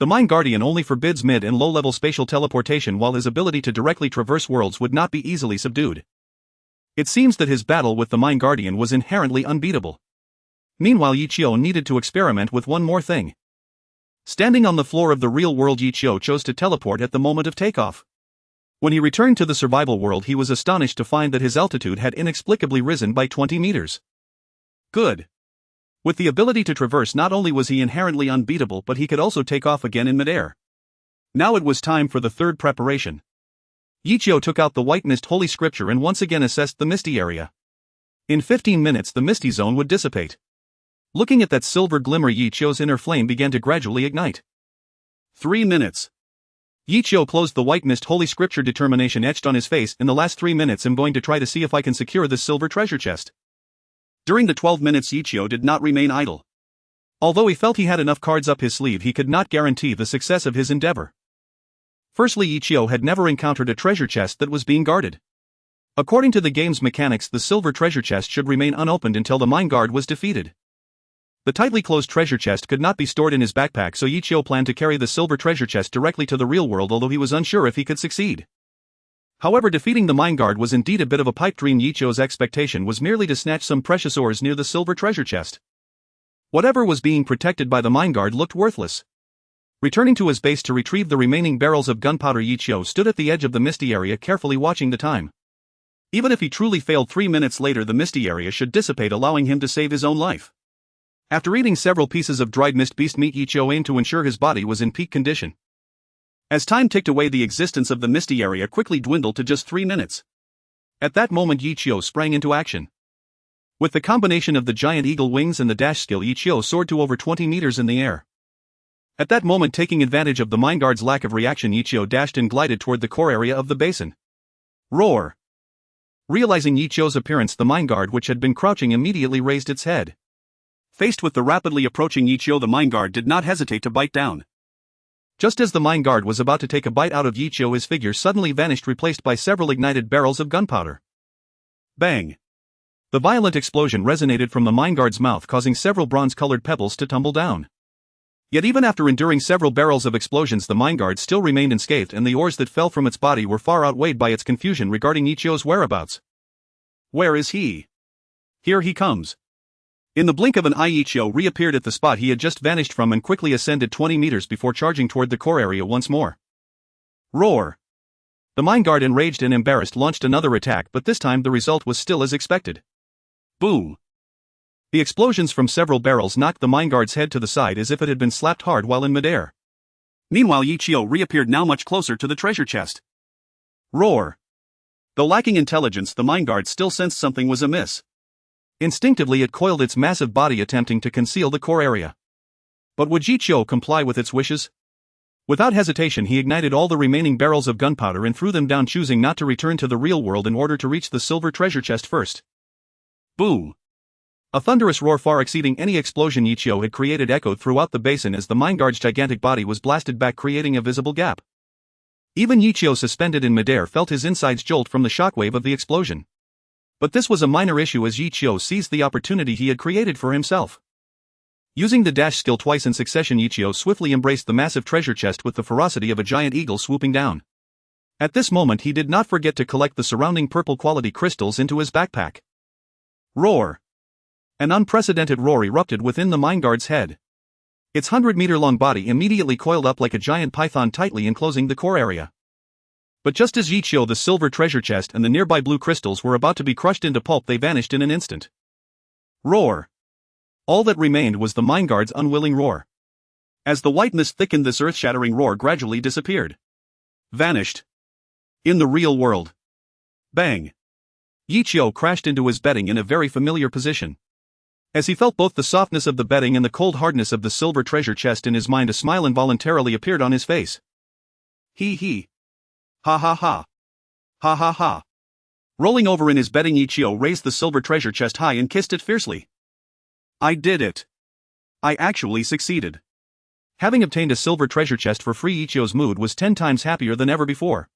The mine guardian only forbids mid and low-level spatial teleportation, while his ability to directly traverse worlds would not be easily subdued. It seems that his battle with the mine guardian was inherently unbeatable. Meanwhile Ichio needed to experiment with one more thing. Standing on the floor of the real world, Ichio chose to teleport at the moment of takeoff. When he returned to the survival world, he was astonished to find that his altitude had inexplicably risen by 20 meters. Good. With the ability to traverse, not only was he inherently unbeatable, but he could also take off again in midair. Now it was time for the third preparation. Ichio took out the white mist holy scripture and once again assessed the misty area. In 15 minutes the misty zone would dissipate. Looking at that silver glimmer, Ichio's inner flame began to gradually ignite. 3 minutes. Ichio closed the white mist holy scripture, determination etched on his face. In the last 3 minutes I'm going to try to see if I can secure this silver treasure chest. During the 12 minutes Ichio did not remain idle. Although he felt he had enough cards up his sleeve, he could not guarantee the success of his endeavor. Firstly, Ichio had never encountered a treasure chest that was being guarded. According to the game's mechanics, the silver treasure chest should remain unopened until the mine guard was defeated. The tightly closed treasure chest could not be stored in his backpack, so Ichio planned to carry the silver treasure chest directly to the real world, although he was unsure if he could succeed. However, defeating the mine guard was indeed a bit of a pipe dream. Ichio's expectation was merely to snatch some precious ores near the silver treasure chest. Whatever was being protected by the mine guard looked worthless. Returning to his base to retrieve the remaining barrels of gunpowder, Ichio stood at the edge of the misty area, carefully watching the time. Even if he truly failed, 3 minutes later the misty area should dissipate, allowing him to save his own life. After eating several pieces of dried mist beast meat, Ichio aimed to ensure his body was in peak condition. As time ticked away, the existence of the misty area quickly dwindled to just 3 minutes. At that moment Ichio sprang into action. With the combination of the giant eagle wings and the dash skill, Ichio soared to over 20 meters in the air. At that moment, taking advantage of the mine guard's lack of reaction, Ichio dashed and glided toward the core area of the basin. Roar! Realizing Ichio's appearance, the mine guard, which had been crouching, immediately raised its head. Faced with the rapidly approaching Ichio, the mine guard did not hesitate to bite down. Just as the mine guard was about to take a bite out of Ichio, his figure suddenly vanished, replaced by several ignited barrels of gunpowder. Bang! The violent explosion resonated from the mine guard's mouth, causing several bronze-colored pebbles to tumble down. Yet even after enduring several barrels of explosions, the mine guard still remained unscathed, and the ores that fell from its body were far outweighed by its confusion regarding Ichio's whereabouts. Where is he? Here he comes. In the blink of an eye, Ichio reappeared at the spot he had just vanished from and quickly ascended 20 meters before charging toward the core area once more. Roar! The mine guard, enraged and embarrassed, launched another attack, but this time the result was still as expected. Boom! The explosions from several barrels knocked the mine guard's head to the side as if it had been slapped hard while in midair. Meanwhile, Ichio reappeared, now much closer to the treasure chest. Roar! Though lacking intelligence, the mine guard still sensed something was amiss. Instinctively it coiled its massive body, attempting to conceal the core area. But would Ichio comply with its wishes? Without hesitation he ignited all the remaining barrels of gunpowder and threw them down, choosing not to return to the real world in order to reach the silver treasure chest first. Boom! A thunderous roar far exceeding any explosion Ichio had created echoed throughout the basin as the mine guard's gigantic body was blasted back, creating a visible gap. Even Yichio suspended in midair felt his insides jolt from the shockwave of the explosion. But this was a minor issue as Yichio seized the opportunity he had created for himself. Using the dash skill twice in succession, Yichio swiftly embraced the massive treasure chest with the ferocity of a giant eagle swooping down. At this moment he did not forget to collect the surrounding purple quality crystals into his backpack. Roar! An unprecedented roar erupted within the mine guard's head. Its 100-meter-long body immediately coiled up like a giant python, tightly enclosing the core area. But just as Yichio, the silver treasure chest and the nearby blue crystals were about to be crushed into pulp, they vanished in an instant. Roar! All that remained was the mine guard's unwilling roar. As the white mist thickened, this earth-shattering roar gradually disappeared. Vanished. In the real world. Bang! Yichio crashed into his bedding in a very familiar position. As he felt both the softness of the bedding and the cold hardness of the silver treasure chest in his mind, a smile involuntarily appeared on his face. He. Ha ha ha. Ha ha ha. Rolling over in his bedding, Yichio raised the silver treasure chest high and kissed it fiercely. I did it. I actually succeeded. Having obtained a silver treasure chest for free, Yichio's mood was 10 times happier than ever before.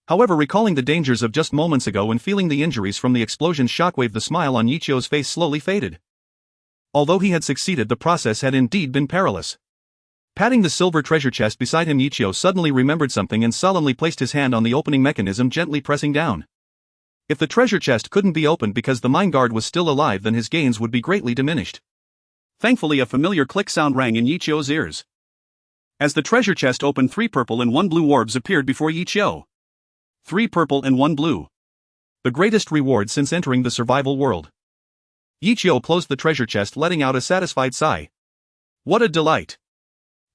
However, recalling the dangers of just moments ago and feeling the injuries from the explosion's shockwave, the smile on Yichio's face slowly faded. Although he had succeeded, the process had indeed been perilous. Patting the silver treasure chest beside him, Yichio suddenly remembered something and solemnly placed his hand on the opening mechanism, gently pressing down. If the treasure chest couldn't be opened because the mine guard was still alive, then his gains would be greatly diminished. Thankfully, a familiar click sound rang in Yichio's ears. As the treasure chest opened, 3 purple and 1 blue orbs appeared before Yichio. 3 purple and 1 blue. The greatest reward since entering the survival world. Yichio closed the treasure chest, letting out a satisfied sigh. What a delight!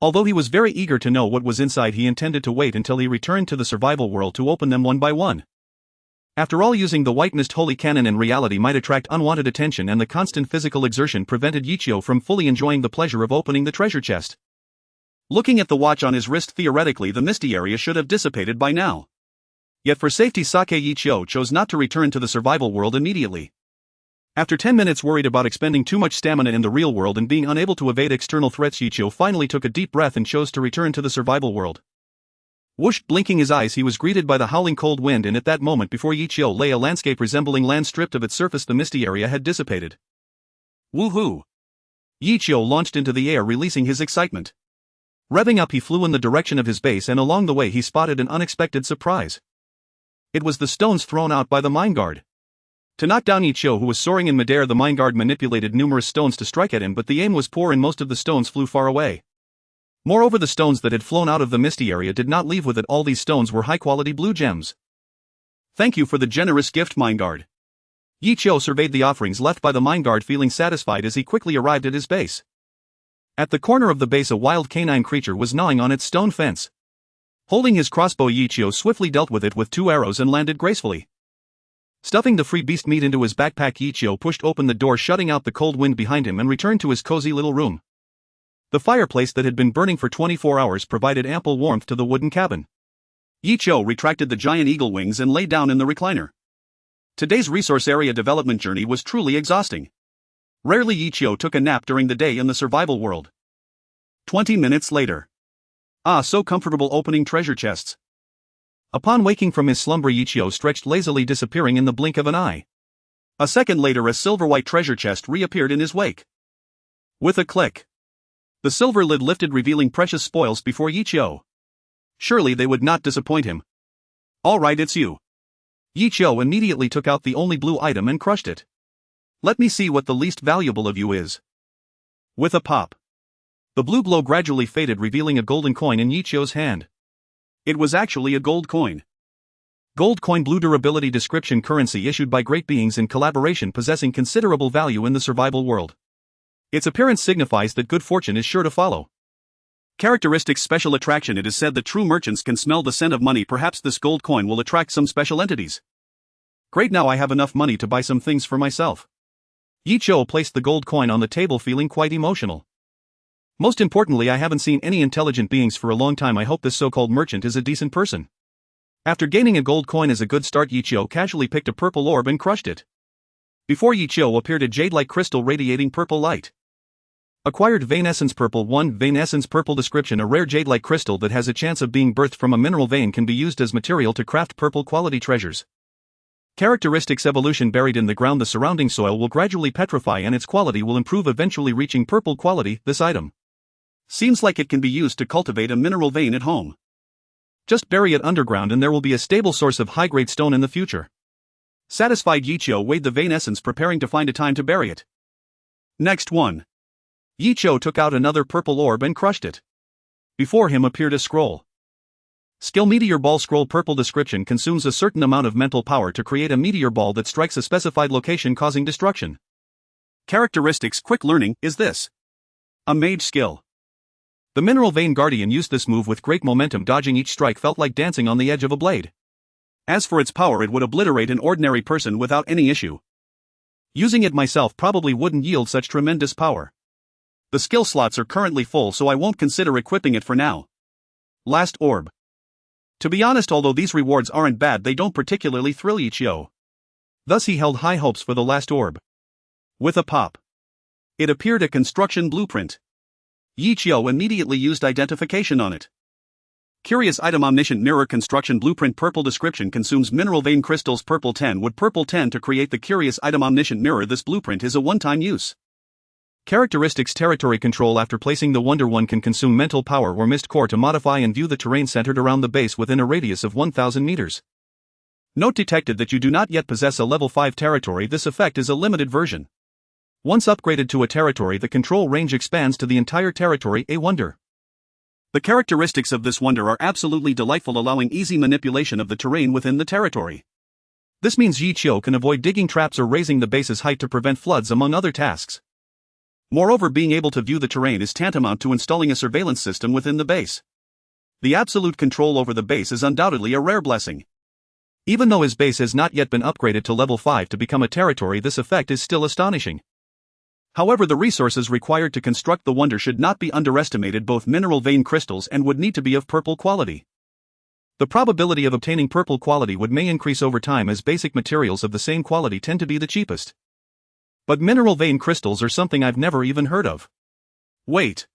Although he was very eager to know what was inside, he intended to wait until he returned to the survival world to open them one by one. After all, using the white mist holy cannon in reality might attract unwanted attention, and the constant physical exertion prevented Yichio from fully enjoying the pleasure of opening the treasure chest. Looking at the watch on his wrist, theoretically the misty area should have dissipated by now. Yet for safety, Yichio chose not to return to the survival world immediately. After 10 minutes worried about expending too much stamina in the real world and being unable to evade external threats, Yichio finally took a deep breath and chose to return to the survival world. Whoosh! Blinking his eyes, he was greeted by the howling cold wind, and at that moment before Yichio lay a landscape resembling land. Stripped of its surface, the misty area had dissipated. Woohoo! Yichio launched into the air, releasing his excitement. Revving up, he flew in the direction of his base, and along the way he spotted an unexpected surprise. It was the stones thrown out by the mine guard. To knock down Yichio, who was soaring in midair, the mine guard manipulated numerous stones to strike at him, but the aim was poor and most of the stones flew far away. Moreover, the stones that had flown out of the misty area did not leave with it. All these stones were high-quality blue gems. Thank you for the generous gift, mine guard. Yichio surveyed the offerings left by the mine guard, feeling satisfied as he quickly arrived at his base. At the corner of the base, a wild canine creature was gnawing on its stone fence. Holding his crossbow, Yichio swiftly dealt with it with 2 arrows and landed gracefully. Stuffing the free beast meat into his backpack, Yichio pushed open the door, shutting out the cold wind behind him, and returned to his cozy little room. The fireplace that had been burning for 24 hours provided ample warmth to the wooden cabin. Yichio retracted the giant eagle wings and lay down in the recliner. Today's resource area development journey was truly exhausting. Rarely Yichio took a nap during the day in the survival world. 20 minutes later. Ah, so comfortable opening treasure chests. Upon waking from his slumber, Yichio stretched lazily, disappearing in the blink of an eye. A second later, a silver-white treasure chest reappeared in his wake. With a click, the silver lid lifted, revealing precious spoils before Yichio. Surely they would not disappoint him. All right, it's you. Yichio immediately took out the only blue item and crushed it. Let me see what the least valuable of you is. With a pop, the blue glow gradually faded, revealing a golden coin in Yichio's hand. It was actually a gold coin. Gold coin, blue durability description, currency issued by great beings in collaboration, possessing considerable value in the survival world. Its appearance signifies that good fortune is sure to follow. Characteristics: special attraction. It is said that true merchants can smell the scent of money. Perhaps this gold coin will attract some special entities. Great, now I have enough money to buy some things for myself. Yichio placed the gold coin on the table, feeling quite emotional. Most importantly, I haven't seen any intelligent beings for a long time. I hope this so-called merchant is a decent person. After gaining a gold coin as a good start, Yichio casually picked a purple orb and crushed it. Before Yichio appeared a jade-like crystal radiating purple light. Acquired vein essence purple 1 vein essence purple description. A rare jade-like crystal that has a chance of being birthed from a mineral vein can be used as material to craft purple quality treasures. Characteristics: evolution. Buried in the ground, the surrounding soil will gradually petrify and its quality will improve, eventually reaching purple quality. This item seems like it can be used to cultivate a mineral vein at home. Just bury it underground and there will be a stable source of high-grade stone in the future. Satisfied, Yichio weighed the vein essence, preparing to find a time to bury it. Next one. Yichio took out another purple orb and crushed it. Before him appeared a scroll. Skill: meteor ball scroll. Purple description: consumes a certain amount of mental power to create a meteor ball that strikes a specified location, causing destruction. Characteristics: quick learning. Is this a mage skill? The mineral vein guardian used this move with great momentum, dodging each strike felt like dancing on the edge of a blade. As for its power, it would obliterate an ordinary person without any issue. Using it myself probably wouldn't yield such tremendous power. The skill slots are currently full, so I won't consider equipping it for now. Last orb. To be honest, although these rewards aren't bad, they don't particularly thrill Yichio. Thus he held high hopes for the last orb. With a pop, it appeared a construction blueprint. Yichio immediately used identification on it. Curious item: omniscient mirror construction blueprint. Purple description: consumes mineral vein crystals. Purple 10 wood. Purple 10 to create the curious item omniscient mirror. This blueprint is a one-time use. Characteristics: territory control. After placing the wonder, one can consume mental power or mist core to modify and view the terrain centered around the base within a radius of 1000 meters. Note detected that you do not yet possess a level 5 territory. This effect is a limited version. Once upgraded to a territory, the control range expands to the entire territory. A wonder. The characteristics of this wonder are absolutely delightful, allowing easy manipulation of the terrain within the territory. This means Yichio can avoid digging traps or raising the base's height to prevent floods, among other tasks. Moreover, being able to view the terrain is tantamount to installing a surveillance system within the base. The absolute control over the base is undoubtedly a rare blessing. Even though his base has not yet been upgraded to level 5 to become a territory, this effect is still astonishing. However, the resources required to construct the wonder should not be underestimated. Both mineral vein crystals and would need to be of purple quality. The probability of obtaining purple quality wood may increase over time, as basic materials of the same quality tend to be the cheapest. But mineral vein crystals are something I've never even heard of. Wait.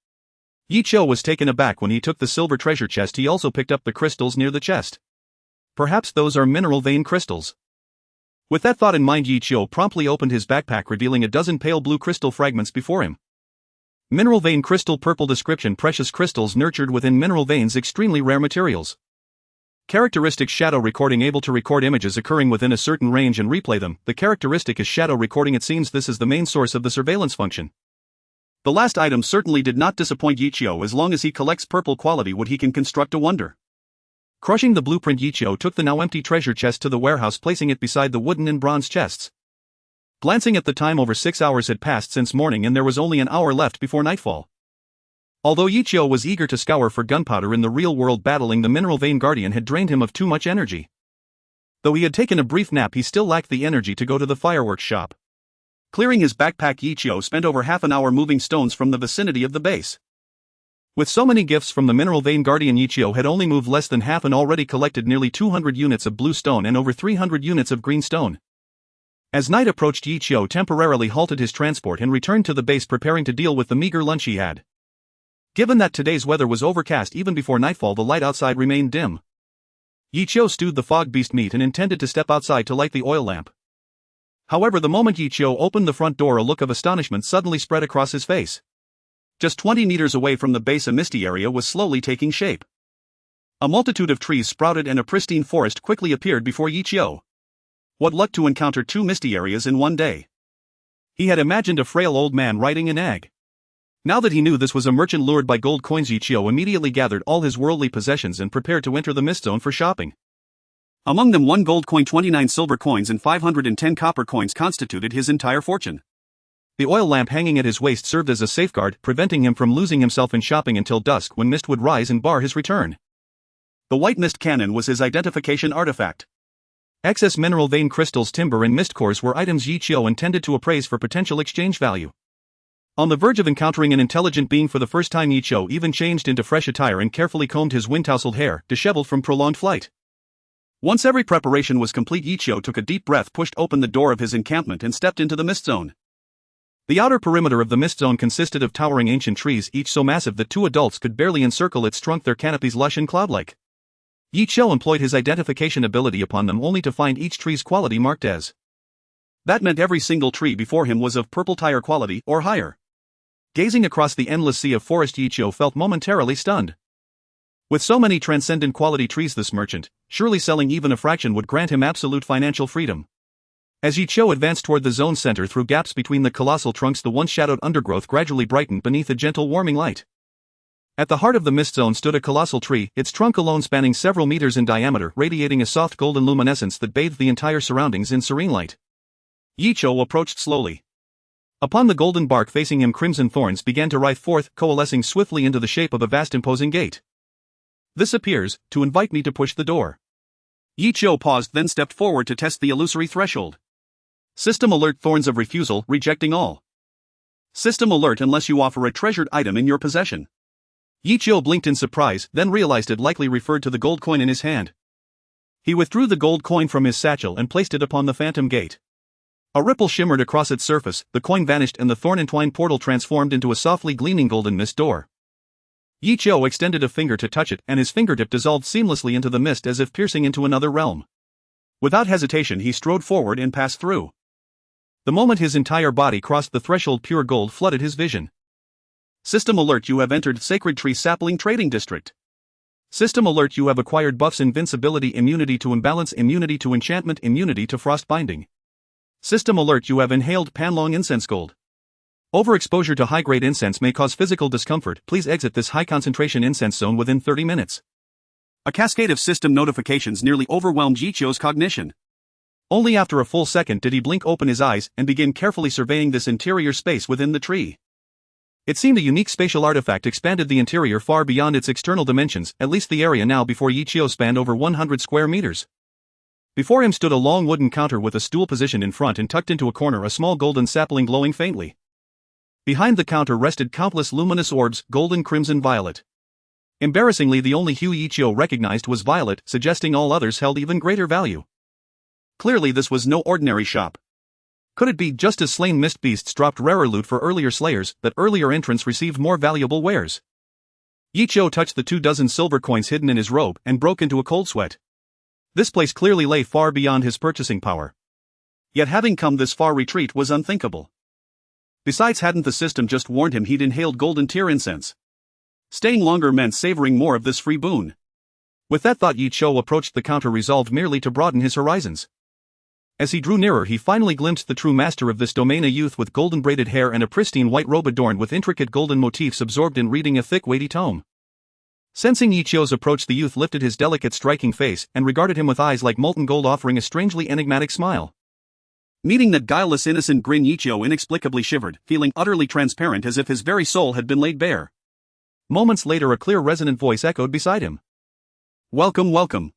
Yichio was taken aback when he took the silver treasure chest. He also picked up the crystals near the chest. Perhaps those are mineral vein crystals. With that thought in mind, Yichio promptly opened his backpack, revealing a dozen pale blue crystal fragments before him. Mineral vein crystal. Purple description: precious crystals nurtured within mineral veins, extremely rare materials. Characteristics: shadow recording, able to record images occurring within a certain range and replay them. The characteristic is shadow recording. It seems this is the main source of the surveillance function. The last item certainly did not disappoint Yichio. As long as he collects purple quality wood, he can construct a wonder. Crushing the blueprint, Yichio took the now empty treasure chest to the warehouse, placing it beside the wooden and bronze chests. Glancing at the time, over 6 hours had passed since morning and there was only an hour left before nightfall. Although Yichio was eager to scour for gunpowder in the real world, battling the mineral vein guardian had drained him of too much energy. Though he had taken a brief nap, he still lacked the energy to go to the fireworks shop. Clearing his backpack, Yichio spent over half an hour moving stones from the vicinity of the base. With so many gifts from the mineral vein guardian, Yichio had only moved less than half and already collected nearly 200 units of blue stone and over 300 units of green stone. As night approached, Yichio temporarily halted his transport and returned to the base, preparing to deal with the meager lunch he had. Given that today's weather was overcast even before nightfall, the light outside remained dim. Yichio stewed the fog beast meat and intended to step outside to light the oil lamp. However, the moment Yichio opened the front door, a look of astonishment suddenly spread across his face. Just 20 meters away from the base, a misty area was slowly taking shape. A multitude of trees sprouted and a pristine forest quickly appeared before Yichio. What luck to encounter 2 misty areas in one day. He had imagined a frail old man riding an egg. Now that he knew this was a merchant lured by gold coins, Yichio immediately gathered all his worldly possessions and prepared to enter the mist zone for shopping. Among them, 1 gold coin, 29 silver coins and 510 copper coins constituted his entire fortune. The oil lamp hanging at his waist served as a safeguard, preventing him from losing himself in shopping until dusk, when mist would rise and bar his return. The white mist cannon was his identification artifact. Excess mineral vein crystals, timber and mist cores were items Yichio intended to appraise for potential exchange value. On the verge of encountering an intelligent being for the first time, Yichio even changed into fresh attire and carefully combed his wind-tousled hair, disheveled from prolonged flight. Once every preparation was complete, Yichio took a deep breath, pushed open the door of his encampment and stepped into the mist zone. The outer perimeter of the mist zone consisted of towering ancient trees, each so massive that two adults could barely encircle its trunk, their canopies lush and cloud-like. Yi Qiu employed his identification ability upon them only to find each tree's quality marked as. That meant every single tree before him was of purple tire quality or higher. Gazing across the endless sea of forest, Yi Qiu felt momentarily stunned. With so many transcendent quality trees, this merchant, surely selling even a fraction would grant him absolute financial freedom. As Yi Qiu advanced toward the zone's center through gaps between the colossal trunks, the once shadowed undergrowth gradually brightened beneath a gentle warming light. At the heart of the mist zone stood a colossal tree, its trunk alone spanning several meters in diameter, radiating a soft golden luminescence that bathed the entire surroundings in serene light. Yi Qiu approached slowly. Upon the golden bark facing him, crimson thorns began to writhe forth, coalescing swiftly into the shape of a vast imposing gate. This appears to invite me to push the door. Yi Qiu paused, then stepped forward to test the illusory threshold. System alert: thorns of refusal, rejecting all. System alert: unless you offer a treasured item in your possession. Yi Qiu blinked in surprise, then realized it likely referred to the gold coin in his hand. He withdrew the gold coin from his satchel and placed it upon the phantom gate. A ripple shimmered across its surface, the coin vanished and the thorn-entwined portal transformed into a softly gleaming golden mist door. Yi Qiu extended a finger to touch it, and his fingertip dissolved seamlessly into the mist as if piercing into another realm. Without hesitation, he strode forward and passed through. The moment his entire body crossed the threshold, pure gold flooded his vision. System alert: you have entered Sacred Tree Sapling Trading District. System alert: you have acquired buffs: invincibility, immunity to imbalance, immunity to enchantment, immunity to frost binding. System alert: you have inhaled Panlong incense gold. Overexposure to high-grade incense may cause physical discomfort. Please exit this high-concentration incense zone within 30 minutes. A cascade of system notifications nearly overwhelmed Yi Qiu's cognition. Only after a full second did he blink open his eyes and begin carefully surveying this interior space within the tree. It seemed a unique spatial artifact expanded the interior far beyond its external dimensions, at least the area now before Yi Qiu spanned over 100 square meters. Before him stood a long wooden counter with a stool positioned in front and tucked into a corner a small golden sapling glowing faintly. Behind the counter rested countless luminous orbs, golden, crimson, violet. Embarrassingly, the only hue Yi Qiu recognized was violet, suggesting all others held even greater value. Clearly this was no ordinary shop. Could it be, just as slain mist beasts dropped rarer loot for earlier slayers, that earlier entrants received more valuable wares? Yi Qiu touched the 24 silver coins hidden in his robe and broke into a cold sweat. This place clearly lay far beyond his purchasing power. Yet having come this far, retreat was unthinkable. Besides, hadn't the system just warned him he'd inhaled golden tier incense? Staying longer meant savoring more of this free boon. With that thought, Yi Qiu approached the counter, resolved merely to broaden his horizons. As he drew nearer, he finally glimpsed the true master of this domain, a youth with golden braided hair and a pristine white robe adorned with intricate golden motifs, absorbed in reading a thick, weighty tome. Sensing Yi Qiu's approach, the youth lifted his delicate, striking face and regarded him with eyes like molten gold, offering a strangely enigmatic smile. Meeting that guileless, innocent grin, Yi Qiu inexplicably shivered, feeling utterly transparent, as if his very soul had been laid bare. Moments later, a clear, resonant voice echoed beside him. Welcome, welcome.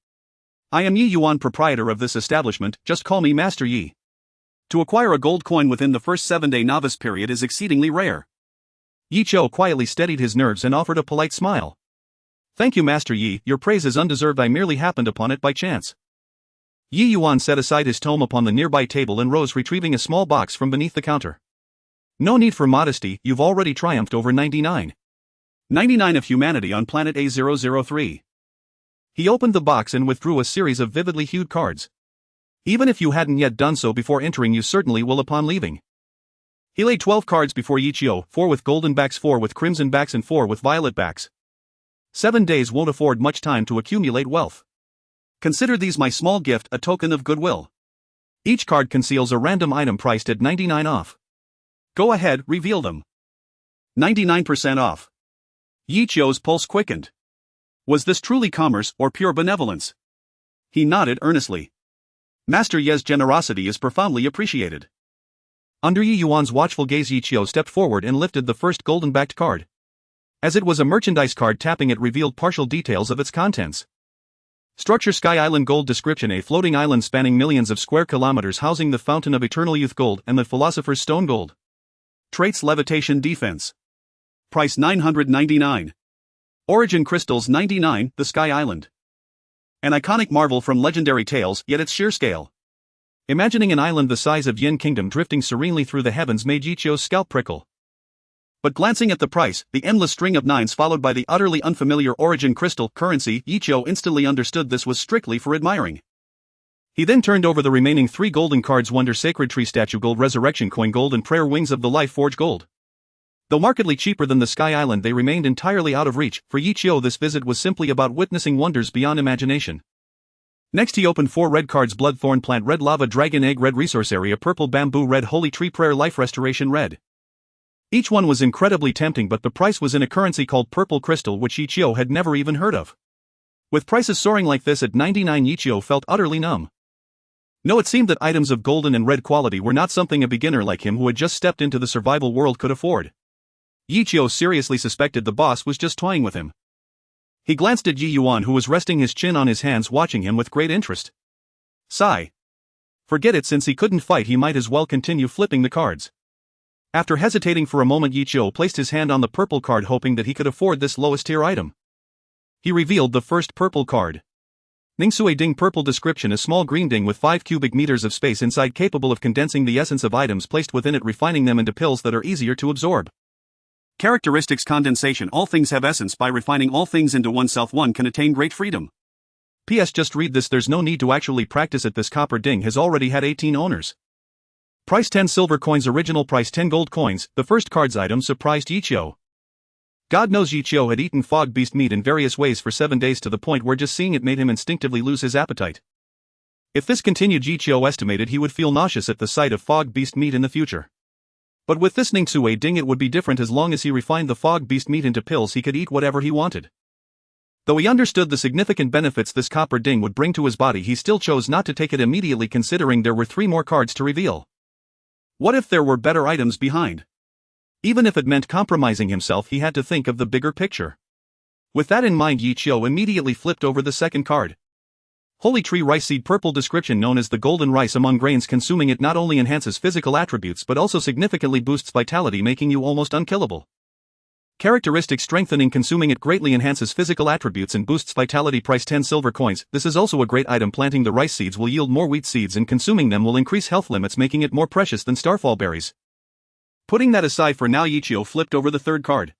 I am Yi Yuan, proprietor of this establishment. Just call me Master Yi. To acquire a gold coin within the first 7-day novice period is exceedingly rare. Yi Qiu quietly steadied his nerves and offered a polite smile. Thank you, Master Yi, your praise is undeserved, I merely happened upon it by chance. Yi Yuan set aside his tome upon the nearby table and rose, retrieving a small box from beneath the counter. No need for modesty, you've already triumphed over 99 of humanity on planet A003. He opened the box and withdrew a series of vividly hued cards. Even if you hadn't yet done so before entering, you certainly will upon leaving. He laid 12 cards before Yi Qiu, 4 with golden backs, 4 with crimson backs, and 4 with violet backs. 7 days won't afford much time to accumulate wealth. Consider these my small gift, a token of goodwill. Each card conceals a random item priced at 99 off. Go ahead, reveal them. 99% off. Yi Qiu's pulse quickened. Was this truly commerce or pure benevolence? He nodded earnestly. Master Ye's generosity is profoundly appreciated. Under Yi Yuan's watchful gaze, Yi Qiu stepped forward and lifted the first golden-backed card. As it was a merchandise card, tapping it revealed partial details of its contents. Structure: Sky Island Gold. Description: a floating island spanning millions of square kilometers, housing the Fountain of Eternal Youth Gold and the Philosopher's Stone Gold. Traits: Levitation, Defense. Price: 999. Origin: Crystals 99, the Sky Island. An iconic marvel from legendary tales, yet its sheer scale. Imagining an island the size of Yin Kingdom drifting serenely through the heavens made Yichio's scalp prickle. But glancing at the price, the endless string of nines followed by the utterly unfamiliar origin crystal currency, Yichio instantly understood this was strictly for admiring. He then turned over the remaining 3 golden cards: Wonder Sacred Tree Statue Gold, Resurrection Coin Gold, and Prayer Wings of the Life Forge Gold. Though markedly cheaper than the Sky Island, they remained entirely out of reach. For Yichio, this visit was simply about witnessing wonders beyond imagination. Next he opened 4 red cards: Bloodthorn Plant Red, Lava Dragon Egg Red, Resource Area Purple, Bamboo Red, Holy Tree Prayer, Life Restoration Red. Each one was incredibly tempting, but the price was in a currency called Purple Crystal, which Yichio had never even heard of. With prices soaring like this at 99, Yichio felt utterly numb. No, it seemed that items of golden and red quality were not something a beginner like him who had just stepped into the survival world could afford. Yichio seriously suspected the boss was just toying with him. He glanced at Yi Yuan, who was resting his chin on his hands watching him with great interest. Sigh. Forget it, since he couldn't fight he might as well continue flipping the cards. After hesitating for a moment, Yichio placed his hand on the purple card, hoping that he could afford this lowest tier item. He revealed the first purple card. Ningsue Ding. Purple description: a small green ding with 5 cubic meters of space inside, capable of condensing the essence of items placed within it, refining them into pills that are easier to absorb. Characteristics: condensation. All things have essence. By refining all things into oneself, one can attain great freedom. P.S. Just read this, there's no need to actually practice it. This copper ding has already had 18 owners. Price 10 silver coins. Original price 10 gold coins. The first card's item surprised Yichio. God knows Yichio had eaten fog beast meat in various ways for 7 days, to the point where just seeing it made him instinctively lose his appetite. If this continued, Yichio estimated he would feel nauseous at the sight of fog beast meat in the future. But with this Ningsue Ding it would be different. As long as he refined the fog beast meat into pills, he could eat whatever he wanted. Though he understood the significant benefits this copper ding would bring to his body, he still chose not to take it immediately, considering there were 3 more cards to reveal. What if there were better items behind? Even if it meant compromising himself, he had to think of the bigger picture. With that in mind, Yichio immediately flipped over the second card. Holy Tree Rice Seed. Purple description: known as the golden rice among grains, consuming it not only enhances physical attributes but also significantly boosts vitality, making you almost unkillable. Characteristics: strengthening. Consuming it greatly enhances physical attributes and boosts vitality. Price 10 silver coins. This is also a great item. Planting the rice seeds will yield more wheat seeds, and consuming them will increase health limits, making it more precious than starfall berries. Putting that aside for now, Yichio flipped over the third card.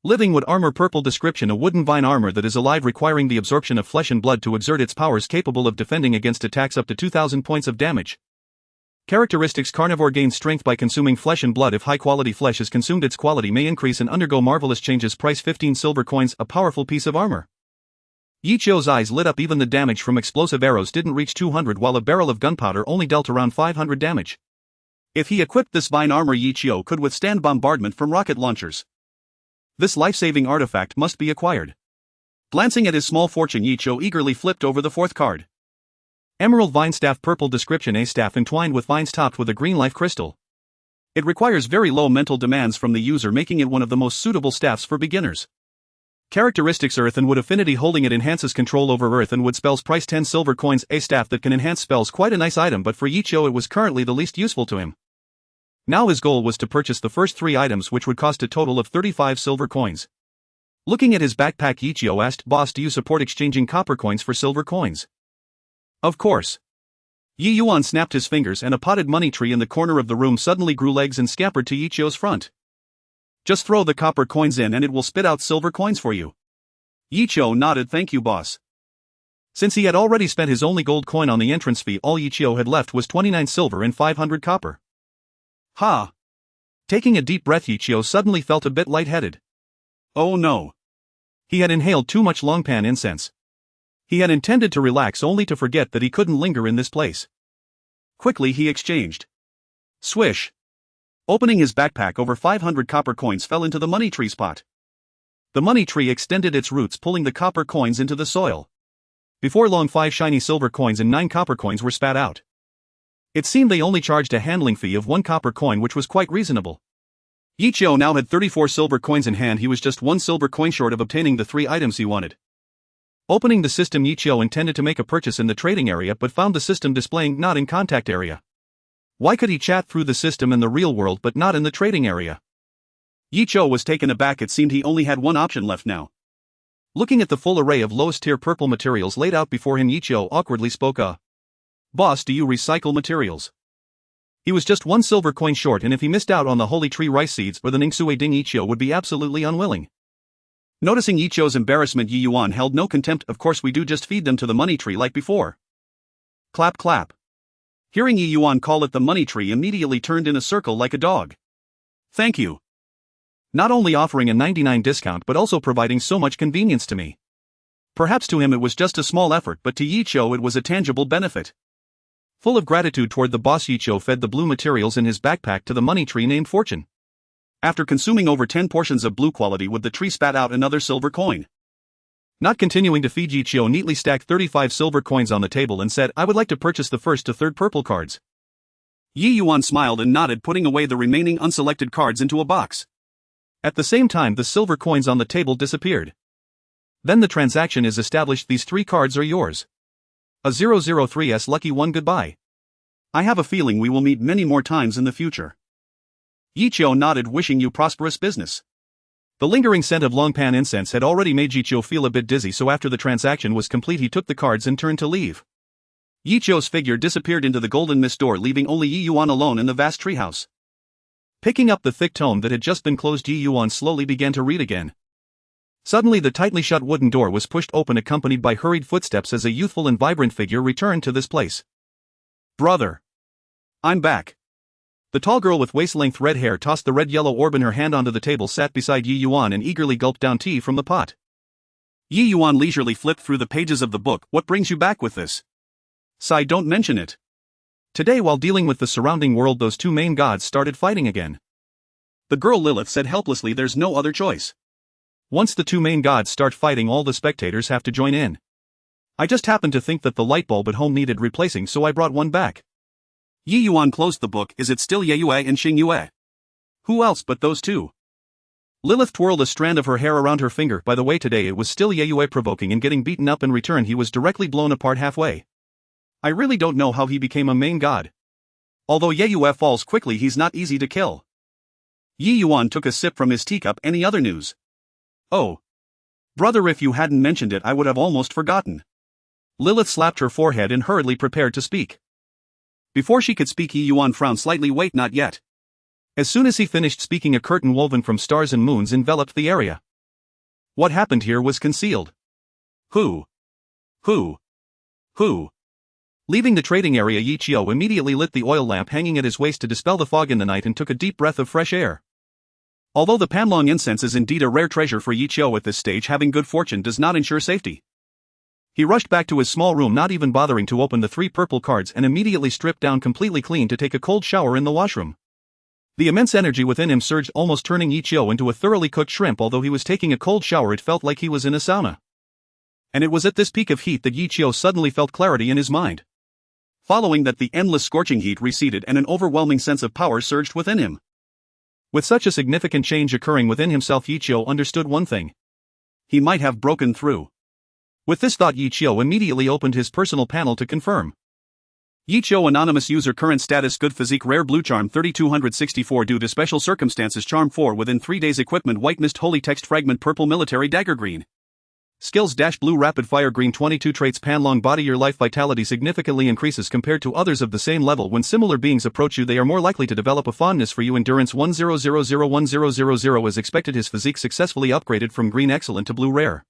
Living Wood Armor. Purple description: a wooden vine armor that is alive, requiring the absorption of flesh and blood to exert its powers, capable of defending against attacks up to 2,000 points of damage. Characteristics: carnivore. Gains strength by consuming flesh and blood. If high-quality flesh is consumed, its quality may increase and undergo marvelous changes. Price 15 silver coins. A powerful piece of armor. Yichio's eyes lit up. Even the damage from explosive arrows didn't reach 200, while a barrel of gunpowder only dealt around 500 damage. If he equipped this vine armor, Yichio could withstand bombardment from rocket launchers. This life-saving artifact must be acquired. Glancing at his small fortune, Yichio eagerly flipped over the fourth card. Emerald Vine Staff. Purple description: a staff entwined with vines topped with a green life crystal. It requires very low mental demands from the user, making it one of the most suitable staffs for beginners. Characteristics: Earth and Wood affinity. Holding it enhances control over earth and wood spells. Price 10 silver coins. A staff that can enhance spells. Quite a nice item, but for Yichio it was currently the least useful to him. Now his goal was to purchase the first 3 items, which would cost a total of 35 silver coins. Looking at his backpack, Yichio asked, "Boss, do you support exchanging copper coins for silver coins?" Of course. Yi Yuan snapped his fingers, and a potted money tree in the corner of the room suddenly grew legs and scampered to Yichio's front. "Just throw the copper coins in and it will spit out silver coins for you." Yichio nodded. "Thank you, boss." Since he had already spent his only gold coin on the entrance fee, all Yichio had left was 29 silver and 500 copper. Ha! Taking a deep breath, Yichio suddenly felt a bit lightheaded. Oh no! He had inhaled too much Longpan incense. He had intended to relax, only to forget that he couldn't linger in this place. Quickly he exchanged. Swish! Opening his backpack, over 500 copper coins fell into the money tree's pot. The money tree extended its roots, pulling the copper coins into the soil. Before long, 5 shiny silver coins and 9 copper coins were spat out. It seemed they only charged a handling fee of 1 copper coin, which was quite reasonable. Yichio now had 34 silver coins in hand. He was just 1 silver coin short of obtaining the 3 items he wanted. Opening the system, Yichio intended to make a purchase in the trading area, but found the system displaying "not in contact area." Why could he chat through the system in the real world but not in the trading area? Yichio was taken aback. It seemed he only had one option left now. Looking at the full array of lowest tier purple materials laid out before him, Yichio awkwardly spoke. Boss, do you recycle materials? He was just one silver coin short, and if he missed out on the holy tree rice seeds or the Ningsue Ding, Ichio would be absolutely unwilling. Noticing Ichio's embarrassment, Yi Yuan held no contempt. Of course we do, just feed them to the money tree like before. Clap clap. Hearing Yi Yuan call it the money tree, immediately turned in a circle like a dog. Thank you. Not only offering a 99 discount but also providing so much convenience to me. Perhaps to him it was just a small effort, but to Yichio it was a tangible benefit. Full of gratitude toward the boss, Yichio fed the blue materials in his backpack to the money tree named Fortune. After consuming over 10 portions of blue quality wood, the tree spat out another silver coin. Not continuing to feed, Yichio neatly stacked 35 silver coins on the table and said, I would like to purchase the first to third purple cards. Yi Yuan smiled and nodded, putting away the remaining unselected cards into a box. At the same time, the silver coins on the table disappeared. Then the transaction is established. These 3 cards are yours. A 003's lucky one. Goodbye. I have a feeling we will meet many more times in the future. Yichio nodded, wishing you prosperous business. The lingering scent of Longpan incense had already made Yichio feel a bit dizzy, so after the transaction was complete he took the cards and turned to leave. Yichio's figure disappeared into the golden mist door, leaving only Yi Yuan alone in the vast treehouse. Picking up the thick tome that had just been closed, Yi Yuan slowly began to read again. Suddenly the tightly shut wooden door was pushed open, accompanied by hurried footsteps as a youthful and vibrant figure returned to this place. Brother. I'm back. The tall girl with waist-length red hair tossed the red-yellow orb in her hand onto the table, sat beside Yi Yuan and eagerly gulped down tea from the pot. Yi Yuan leisurely flipped through the pages of the book. What brings you back with this? Sigh, don't mention it. Today, while dealing with the surrounding world, those 2 main gods started fighting again. The girl Lilith said helplessly, there's no other choice. Once the 2 main gods start fighting, all the spectators have to join in. I just happened to think that the light bulb at home needed replacing, so I brought one back. Yi Yuan closed the book. Is it still Yeyue and Xingyue? Who else but those 2? Lilith twirled a strand of her hair around her finger. By the way, today it was still Yeyue provoking and getting beaten up. In return he was directly blown apart halfway. I really don't know how he became a main god. Although Yeyue falls quickly, he's not easy to kill. Yi Yuan took a sip from his teacup. Any other news? Oh. Brother, if you hadn't mentioned it I would have almost forgotten. Lilith slapped her forehead and hurriedly prepared to speak. Before she could speak, Yi Yuan frowned slightly. Wait, not yet. As soon as he finished speaking, a curtain woven from stars and moons enveloped the area. What happened here was concealed. Who? Leaving the trading area, Yichio immediately lit the oil lamp hanging at his waist to dispel the fog in the night and took a deep breath of fresh air. Although the Panlong incense is indeed a rare treasure for Yichio at this stage, having good fortune does not ensure safety. He rushed back to his small room, not even bothering to open the 3 purple cards, and immediately stripped down completely clean to take a cold shower in the washroom. The immense energy within him surged, almost turning Yichio into a thoroughly cooked shrimp. Although he was taking a cold shower, it felt like he was in a sauna. And it was at this peak of heat that Yichio suddenly felt clarity in his mind. Following that, the endless scorching heat receded and an overwhelming sense of power surged within him. With such a significant change occurring within himself, Yichio understood one thing. He might have broken through. With this thought, Yichio immediately opened his personal panel to confirm. Yichio anonymous user, current status good physique, rare blue charm 3264 due to special circumstances, charm 4 within 3 days, equipment white mist, holy text fragment purple, military dagger green. Skills dash blue rapid fire green. 22 traits Panlong body, your life vitality significantly increases compared to others of the same level. When similar beings approach you they are more likely to develop a fondness for you. Endurance 10001000 as expected. His physique successfully upgraded from green excellent to blue rare.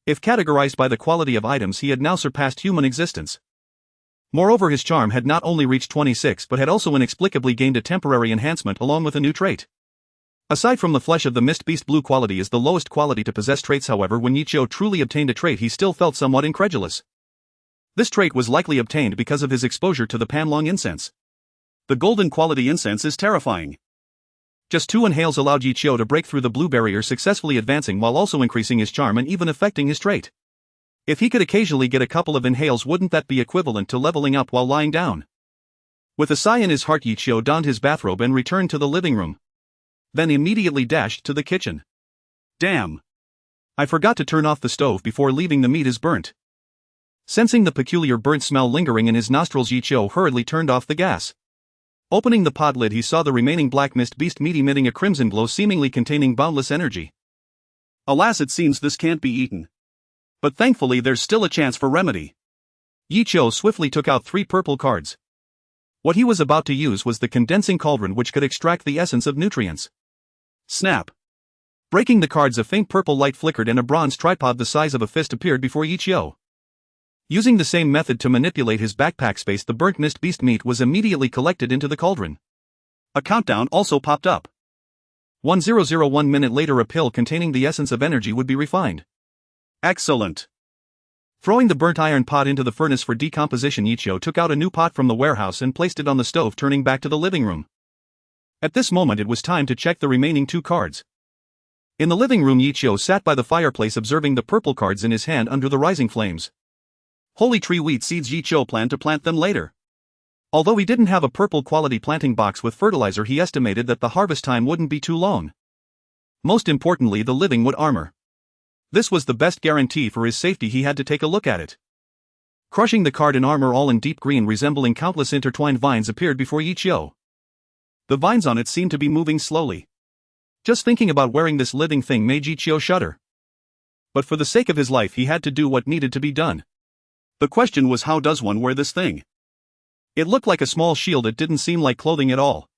If categorized by the quality of items, he had now surpassed human existence. Moreover, his charm had not only reached 26 but had also inexplicably gained a temporary enhancement along with a new trait. Aside from the flesh of the mist beast, blue quality is the lowest quality to possess traits. However, when Yichio truly obtained a trait he still felt somewhat incredulous. This trait was likely obtained because of his exposure to the Panlong incense. The golden quality incense is terrifying. Just 2 inhales allowed Yichio to break through the blue barrier, successfully advancing while also increasing his charm and even affecting his trait. If he could occasionally get a couple of inhales, wouldn't that be equivalent to leveling up while lying down? With a sigh in his heart, Yichio donned his bathrobe and returned to the living room. Then immediately dashed to the kitchen. Damn! I forgot to turn off the stove before leaving. The meat is burnt. Sensing the peculiar burnt smell lingering in his nostrils, Yichio hurriedly turned off the gas. Opening the pot lid, he saw the remaining black mist beast meat emitting a crimson glow seemingly containing boundless energy. Alas, it seems this can't be eaten. But thankfully there's still a chance for remedy. Yi Qiu swiftly took out 3 purple cards. What he was about to use was the condensing cauldron which could extract the essence of nutrients. Snap! Breaking the cards, a faint purple light flickered and a bronze tripod the size of a fist appeared before Yi Qiu. Using the same method to manipulate his backpack space, the burnt mist beast meat was immediately collected into the cauldron. A countdown also popped up. 1001 minute later, a pill containing the essence of energy would be refined. Excellent! Throwing the burnt iron pot into the furnace for decomposition, Yi Qiu took out a new pot from the warehouse and placed it on the stove, turning back to the living room. At this moment it was time to check the remaining 2 cards. In the living room, Yi Qiu sat by the fireplace observing the purple cards in his hand under the rising flames. Holy tree wheat seeds. Yi Qiu planned to plant them later. Although he didn't have a purple quality planting box with fertilizer, he estimated that the harvest time wouldn't be too long. Most importantly, the living wood armor. This was the best guarantee for his safety. He had to take a look at it. Crushing the card in armor, all in deep green resembling countless intertwined vines, appeared before Yi Qiu. The vines on it seemed to be moving slowly. Just thinking about wearing this living thing made Yi Qiu shudder. But for the sake of his life he had to do what needed to be done. The question was, how does one wear this thing? It looked like a small shield, it didn't seem like clothing at all.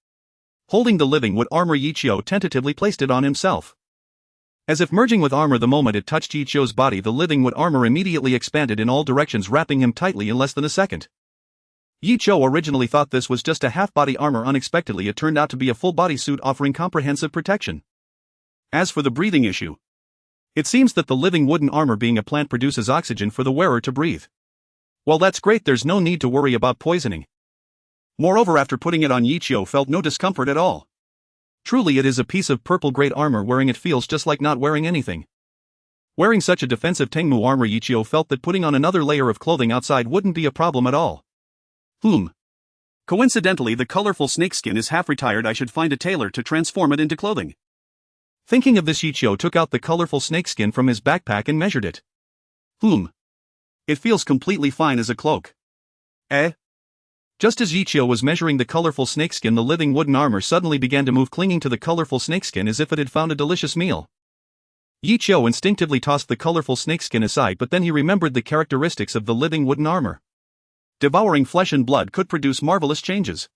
Holding the living wood armor, Yi Qiu tentatively placed it on himself. As if merging with armor the moment it touched Yi Qiu's body, the living wood armor immediately expanded in all directions, wrapping him tightly in less than a second. Yi Qiu originally thought this was just a half-body armor. Unexpectedly, it turned out to be a full-body suit offering comprehensive protection. As for the breathing issue, it seems that the living wooden armor, being a plant, produces oxygen for the wearer to breathe. Well, that's great, there's no need to worry about poisoning. Moreover, after putting it on, Yi Qiu felt no discomfort at all. Truly, it is a piece of purple-grade armor. Wearing it feels just like not wearing anything. Wearing such a defensive Tengmu armor, Yi Qiu felt that putting on another layer of clothing outside wouldn't be a problem at all. Coincidentally, the colorful snakeskin is half retired. I should find a tailor to transform it into clothing. Thinking of this, Yi Qiu took out the colorful snakeskin from his backpack and measured it. It feels completely fine as a cloak. Just as Yi Qiu was measuring the colorful snakeskin, the living wooden armor suddenly began to move, clinging to the colorful snakeskin as if it had found a delicious meal. Yi Qiu instinctively tossed the colorful snakeskin aside, but then he remembered the characteristics of the living wooden armor. Devouring flesh and blood could produce marvelous changes.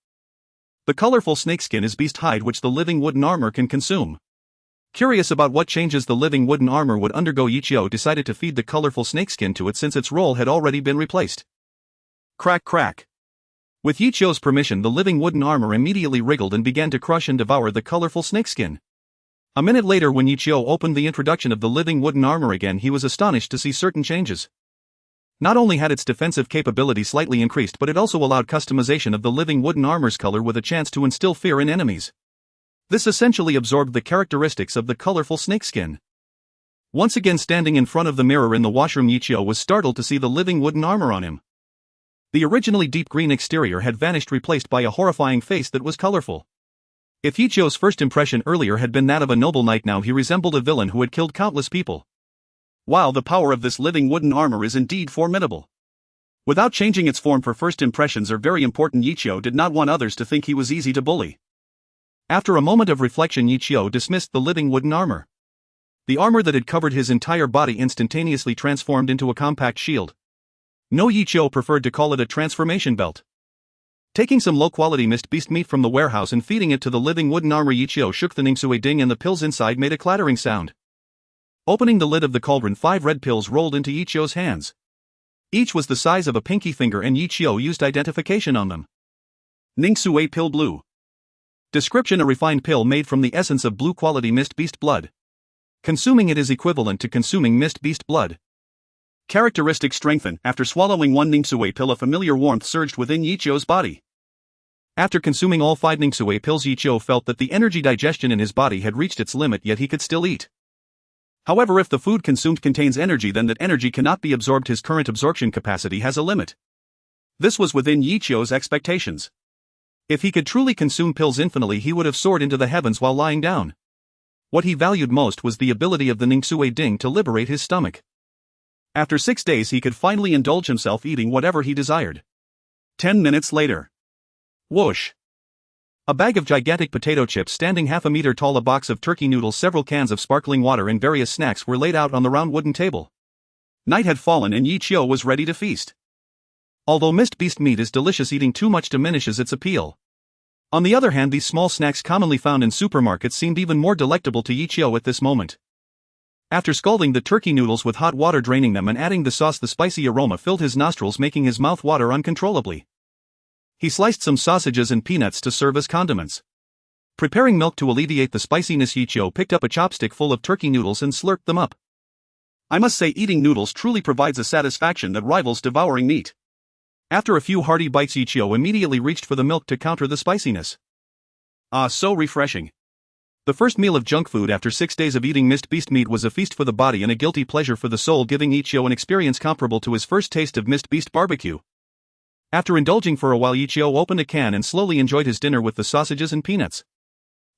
The colorful snakeskin is beast hide, which the living wooden armor can consume. Curious about what changes the living wooden armor would undergo, Yi Qiu decided to feed the colorful snakeskin to it since its role had already been replaced. Crack crack. With Yi Qiu's permission, the living wooden armor immediately wriggled and began to crush and devour the colorful snakeskin. A minute later, when Yi Qiu opened the introduction of the living wooden armor again, he was astonished to see certain changes. Not only had its defensive capability slightly increased, but it also allowed customization of the living wooden armor's color with a chance to instill fear in enemies. This essentially absorbed the characteristics of the colorful snakeskin. Once again standing in front of the mirror in the washroom, Yi Qiu was startled to see the living wooden armor on him. The originally deep green exterior had vanished, replaced by a horrifying face that was colorful. If Yi Qiu's first impression earlier had been that of a noble knight, now he resembled a villain who had killed countless people. Wow, the power of this living wooden armor is indeed formidable. Without changing its form, for first impressions are very important, Yi Qiu did not want others to think he was easy to bully. After a moment of reflection, Yi Qiu dismissed the living wooden armor. The armor that had covered his entire body instantaneously transformed into a compact shield. No, Yi Qiu preferred to call it a transformation belt. Taking some low-quality mist beast meat from the warehouse and feeding it to the living wooden armor, Yi Qiu shook the Ningsue ding and the pills inside made a clattering sound. Opening the lid of the cauldron, 5 red pills rolled into Yi Qiu's hands. Each was the size of a pinky finger, and Yi Qiu used identification on them. Ningsue pill blue. Description: a refined pill made from the essence of blue-quality mist beast blood. Consuming it is equivalent to consuming mist beast blood. Characteristic: strengthen. After swallowing 1 Ningsue pill, a familiar warmth surged within Yi Qiu's body. After consuming all 5 Ningsue pills, Yi Qiu felt that the energy digestion in his body had reached its limit, yet he could still eat. However, if the food consumed contains energy, then that energy cannot be absorbed. His current absorption capacity has a limit. This was within Yi Qiu's expectations. If he could truly consume pills infinitely, he would have soared into the heavens while lying down. What he valued most was the ability of the Ningsue ding to liberate his stomach. After 6 days, he could finally indulge himself, eating whatever he desired. 10 minutes later. Whoosh! A bag of gigantic potato chips standing half a meter tall, a box of turkey noodles, several cans of sparkling water, and various snacks were laid out on the round wooden table. Night had fallen and Yi Qiu was ready to feast. Although mist beast meat is delicious, eating too much diminishes its appeal. On the other hand, these small snacks commonly found in supermarkets seemed even more delectable to Yichio at this moment. After scalding the turkey noodles with hot water, draining them and adding the sauce, the spicy aroma filled his nostrils, making his mouth water uncontrollably. He sliced some sausages and peanuts to serve as condiments. Preparing milk to alleviate the spiciness, Yichio picked up a chopstick full of turkey noodles and slurped them up. I must say, eating noodles truly provides a satisfaction that rivals devouring meat. After a few hearty bites, Yichio immediately reached for the milk to counter the spiciness. Ah, so refreshing. The first meal of junk food after 6 days of eating mist beast meat was a feast for the body and a guilty pleasure for the soul, giving Yichio an experience comparable to his first taste of mist beast barbecue. After indulging for a while, Yichio opened a can and slowly enjoyed his dinner with the sausages and peanuts.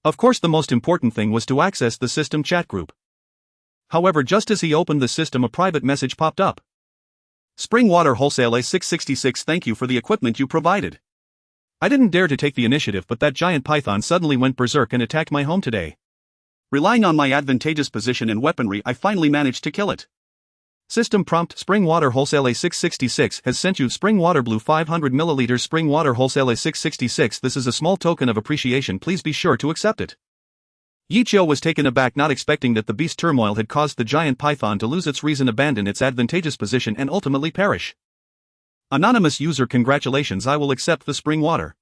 Of course, the most important thing was to access the system chat group. However, just as he opened the system, a private message popped up. Spring Water Wholesale A666, thank you for the equipment you provided. I didn't dare to take the initiative, but that giant python suddenly went berserk and attacked my home today. Relying on my advantageous position and weaponry, I finally managed to kill it. System prompt: Spring Water Wholesale A666 has sent you Spring Water Blue 500 ml. Spring Water Wholesale A666, this is a small token of appreciation, please be sure to accept it. Yichio was taken aback, not expecting that the beast turmoil had caused the giant python to lose its reason, abandon its advantageous position and ultimately perish. Anonymous user, congratulations, I will accept the spring water.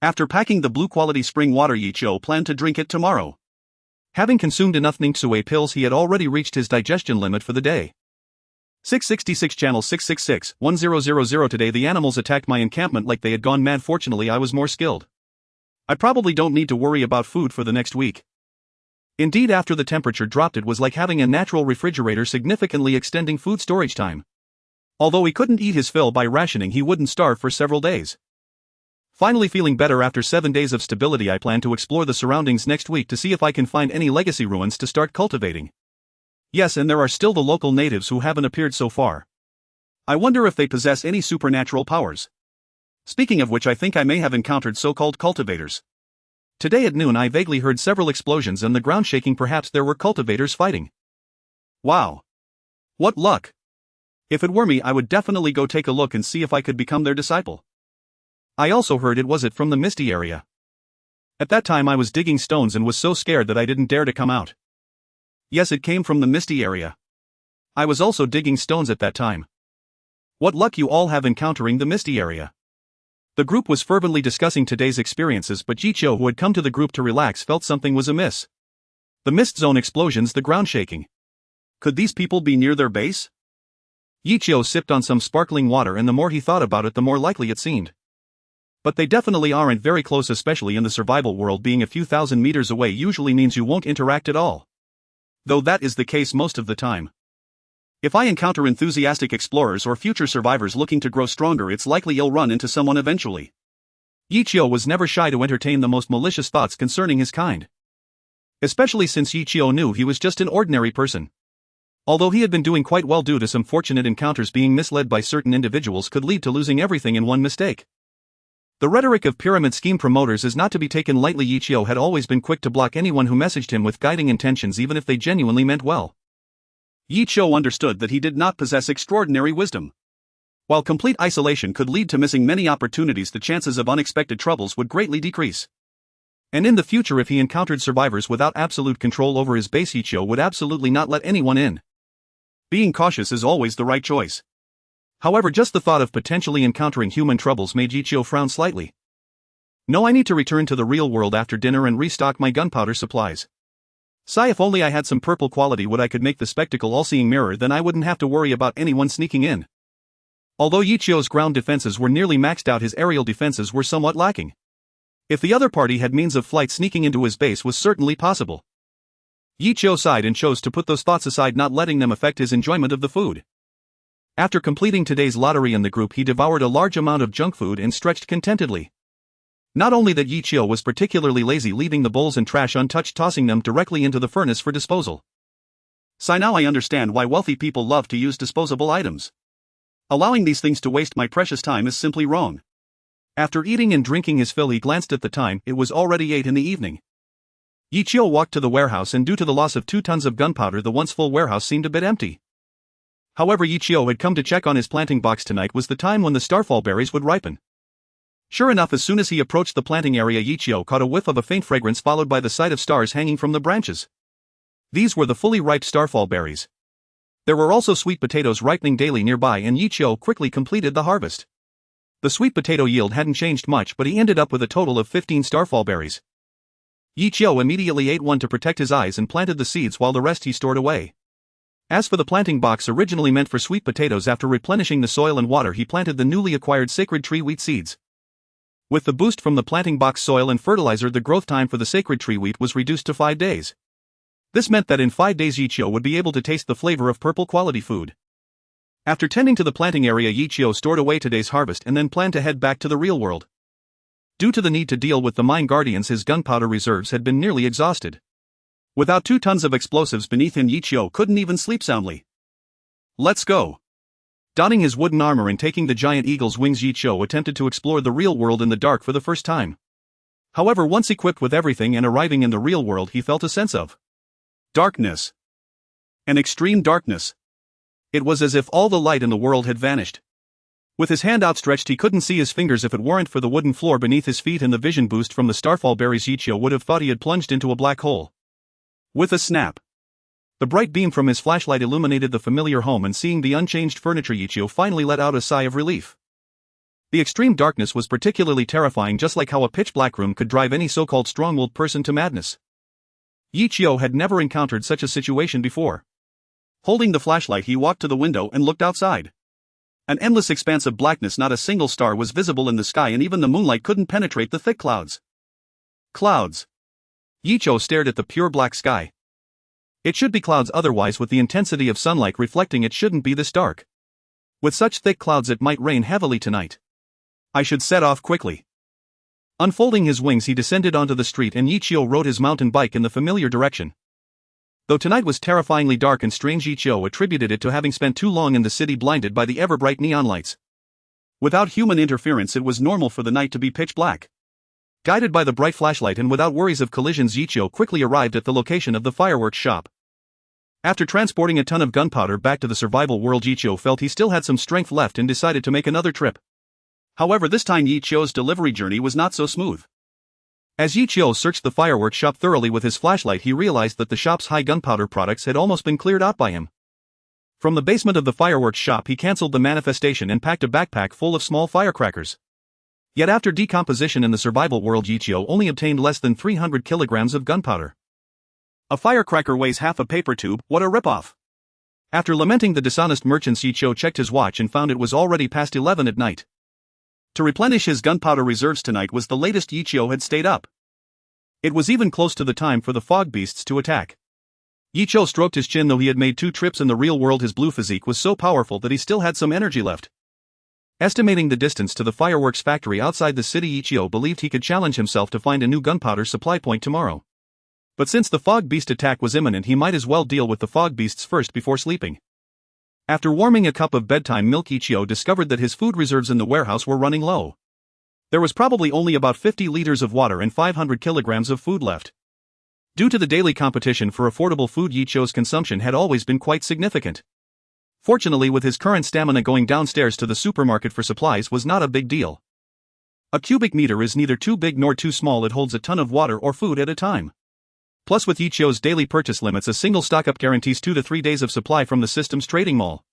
After packing the blue quality spring water, Yichio planned to drink it tomorrow. Having consumed enough Ningsue pills, he had already reached his digestion limit for the day. 666 Channel 666, 1000. Today the animals attacked my encampment like they had gone mad. Fortunately, I was more skilled. I probably don't need to worry about food for the next week. Indeed, after the temperature dropped, it was like having a natural refrigerator, significantly extending food storage time. Although he couldn't eat his fill by rationing, he wouldn't starve for several days. Finally feeling better after 7 days of stability, I plan to explore the surroundings next week to see if I can find any legacy ruins to start cultivating. Yes, and there are still the local natives who haven't appeared so far. I wonder if they possess any supernatural powers. Speaking of which, I think I may have encountered so-called cultivators. Today at noon I vaguely heard several explosions and the ground shaking. Perhaps there were cultivators fighting. Wow. What luck! If it were me, I would definitely go take a look and see if I could become their disciple. I also heard it was from the Misty area. At that time I was digging stones and was so scared that I didn't dare to come out. Yes, it came from the Misty area. I was also digging stones at that time. What luck you all have encountering the Misty area. The group was fervently discussing today's experiences, but Yichio, who had come to the group to relax, felt something was amiss. The mist zone explosions, the ground shaking. Could these people be near their base? Yichio sipped on some sparkling water, and the more he thought about it, the more likely it seemed. But they definitely aren't very close, especially in the survival world. Being a few thousand meters away usually means you won't interact at all. Though that is the case most of the time. If I encounter enthusiastic explorers or future survivors looking to grow stronger, it's likely you'll run into someone eventually. Yichio was never shy to entertain the most malicious thoughts concerning his kind. Especially since Yichio knew he was just an ordinary person. Although he had been doing quite well due to some fortunate encounters, being misled by certain individuals could lead to losing everything in one mistake. The rhetoric of pyramid scheme promoters is not to be taken lightly. Yichio had always been quick to block anyone who messaged him with guiding intentions, even if they genuinely meant well. Yichio understood that he did not possess extraordinary wisdom. While complete isolation could lead to missing many opportunities, the chances of unexpected troubles would greatly decrease. And in the future, if he encountered survivors without absolute control over his base, Yichio would absolutely not let anyone in. Being cautious is always the right choice. However, just the thought of potentially encountering human troubles made Yichio frown slightly. No, I need to return to the real world after dinner and restock my gunpowder supplies. Sigh, if only I had some purple quality wood I could make the spectacle all-seeing mirror, then I wouldn't have to worry about anyone sneaking in. Although Yichio's ground defenses were nearly maxed out, his aerial defenses were somewhat lacking. If the other party had means of flight, sneaking into his base was certainly possible. Yichio sighed and chose to put those thoughts aside, not letting them affect his enjoyment of the food. After completing today's lottery in the group, he devoured a large amount of junk food and stretched contentedly. Not only that, Yichio was particularly lazy, leaving the bowls and trash untouched, tossing them directly into the furnace for disposal. So now I understand why wealthy people love to use disposable items. Allowing these things to waste my precious time is simply wrong. After eating and drinking his fill, he glanced at the time. It was already 8 in the evening. Yichio walked to the warehouse, and due to the loss of 2 tons of gunpowder, the once full warehouse seemed a bit empty. However, Yichio had come to check on his planting box. Tonight was the time when the starfall berries would ripen. Sure enough, as soon as he approached the planting area, Yichio caught a whiff of a faint fragrance followed by the sight of stars hanging from the branches. These were the fully ripe starfall berries. There were also sweet potatoes ripening daily nearby, and Yichio quickly completed the harvest. The sweet potato yield hadn't changed much, but he ended up with a total of 15 starfall berries. Yichio immediately ate one to protect his eyes and planted the seeds while the rest he stored away. As for the planting box originally meant for sweet potatoes, after replenishing the soil and water, he planted the newly acquired sacred tree wheat seeds. With the boost from the planting box soil and fertilizer, the growth time for the sacred tree wheat was reduced to 5 days. This meant that in 5 days Yichio would be able to taste the flavor of purple quality food. After tending to the planting area, Yichio stored away today's harvest and then planned to head back to the real world. Due to the need to deal with the mine guardians, his gunpowder reserves had been nearly exhausted. Without 2 tons of explosives beneath him, Yichio couldn't even sleep soundly. Let's go. Donning his wooden armor and taking the giant eagle's wings, Yichio attempted to explore the real world in the dark for the first time. However, once equipped with everything and arriving in the real world, he felt a sense of darkness. An extreme darkness. It was as if all the light in the world had vanished. With his hand outstretched, he couldn't see his fingers. If it weren't for the wooden floor beneath his feet and the vision boost from the starfall berries, Yichio would have thought he had plunged into a black hole. With a snap, the bright beam from his flashlight illuminated the familiar home, and seeing the unchanged furniture, Yichio finally let out a sigh of relief. The extreme darkness was particularly terrifying, just like how a pitch-black room could drive any so-called strong-willed person to madness. Yichio had never encountered such a situation before. Holding the flashlight, he walked to the window and looked outside. An endless expanse of blackness, not a single star was visible in the sky, and even the moonlight couldn't penetrate the thick clouds. Clouds. Yichio stared at the pure black sky. It should be clouds, otherwise with the intensity of sunlight reflecting it shouldn't be this dark. With such thick clouds it might rain heavily tonight. I should set off quickly. Unfolding his wings, he descended onto the street, and Yichio rode his mountain bike in the familiar direction. Though tonight was terrifyingly dark and strange, Yichio attributed it to having spent too long in the city blinded by the ever-bright neon lights. Without human interference, it was normal for the night to be pitch black. Guided by the bright flashlight and without worries of collisions, Yichio quickly arrived at the location of the fireworks shop. After transporting a ton of gunpowder back to the survival world, Yichio felt he still had some strength left and decided to make another trip. However, this time Yichio's delivery journey was not so smooth. As Yichio searched the fireworks shop thoroughly with his flashlight, he realized that the shop's high gunpowder products had almost been cleared out by him. From the basement of the fireworks shop, he cancelled the manifestation and packed a backpack full of small firecrackers. Yet after decomposition in the survival world, Yichio only obtained less than 300 kilograms of gunpowder. A firecracker weighs half a paper tube, what a ripoff. After lamenting the dishonest merchants, Yichio checked his watch and found it was already past 11 at night. To replenish his gunpowder reserves tonight was the latest Yichio had stayed up. It was even close to the time for the fog beasts to attack. Yichio stroked his chin. Though he had made 2 trips in the real world, his blue physique was so powerful that he still had some energy left. Estimating the distance to the fireworks factory outside the city, Yichio believed he could challenge himself to find a new gunpowder supply point tomorrow. But since the fog beast attack was imminent, he might as well deal with the fog beasts first before sleeping. After warming a cup of bedtime milk, Yichio discovered that his food reserves in the warehouse were running low. There was probably only about 50 liters of water and 500 kilograms of food left. Due to the daily competition for affordable food, Yichio's consumption had always been quite significant. Fortunately, with his current stamina, going downstairs to the supermarket for supplies was not a big deal. A cubic meter is neither too big nor too small. It holds a ton of water or food at a time. Plus, with Yichio's daily purchase limits, a single stock-up guarantees 2 to 3 days of supply from the system's trading mall.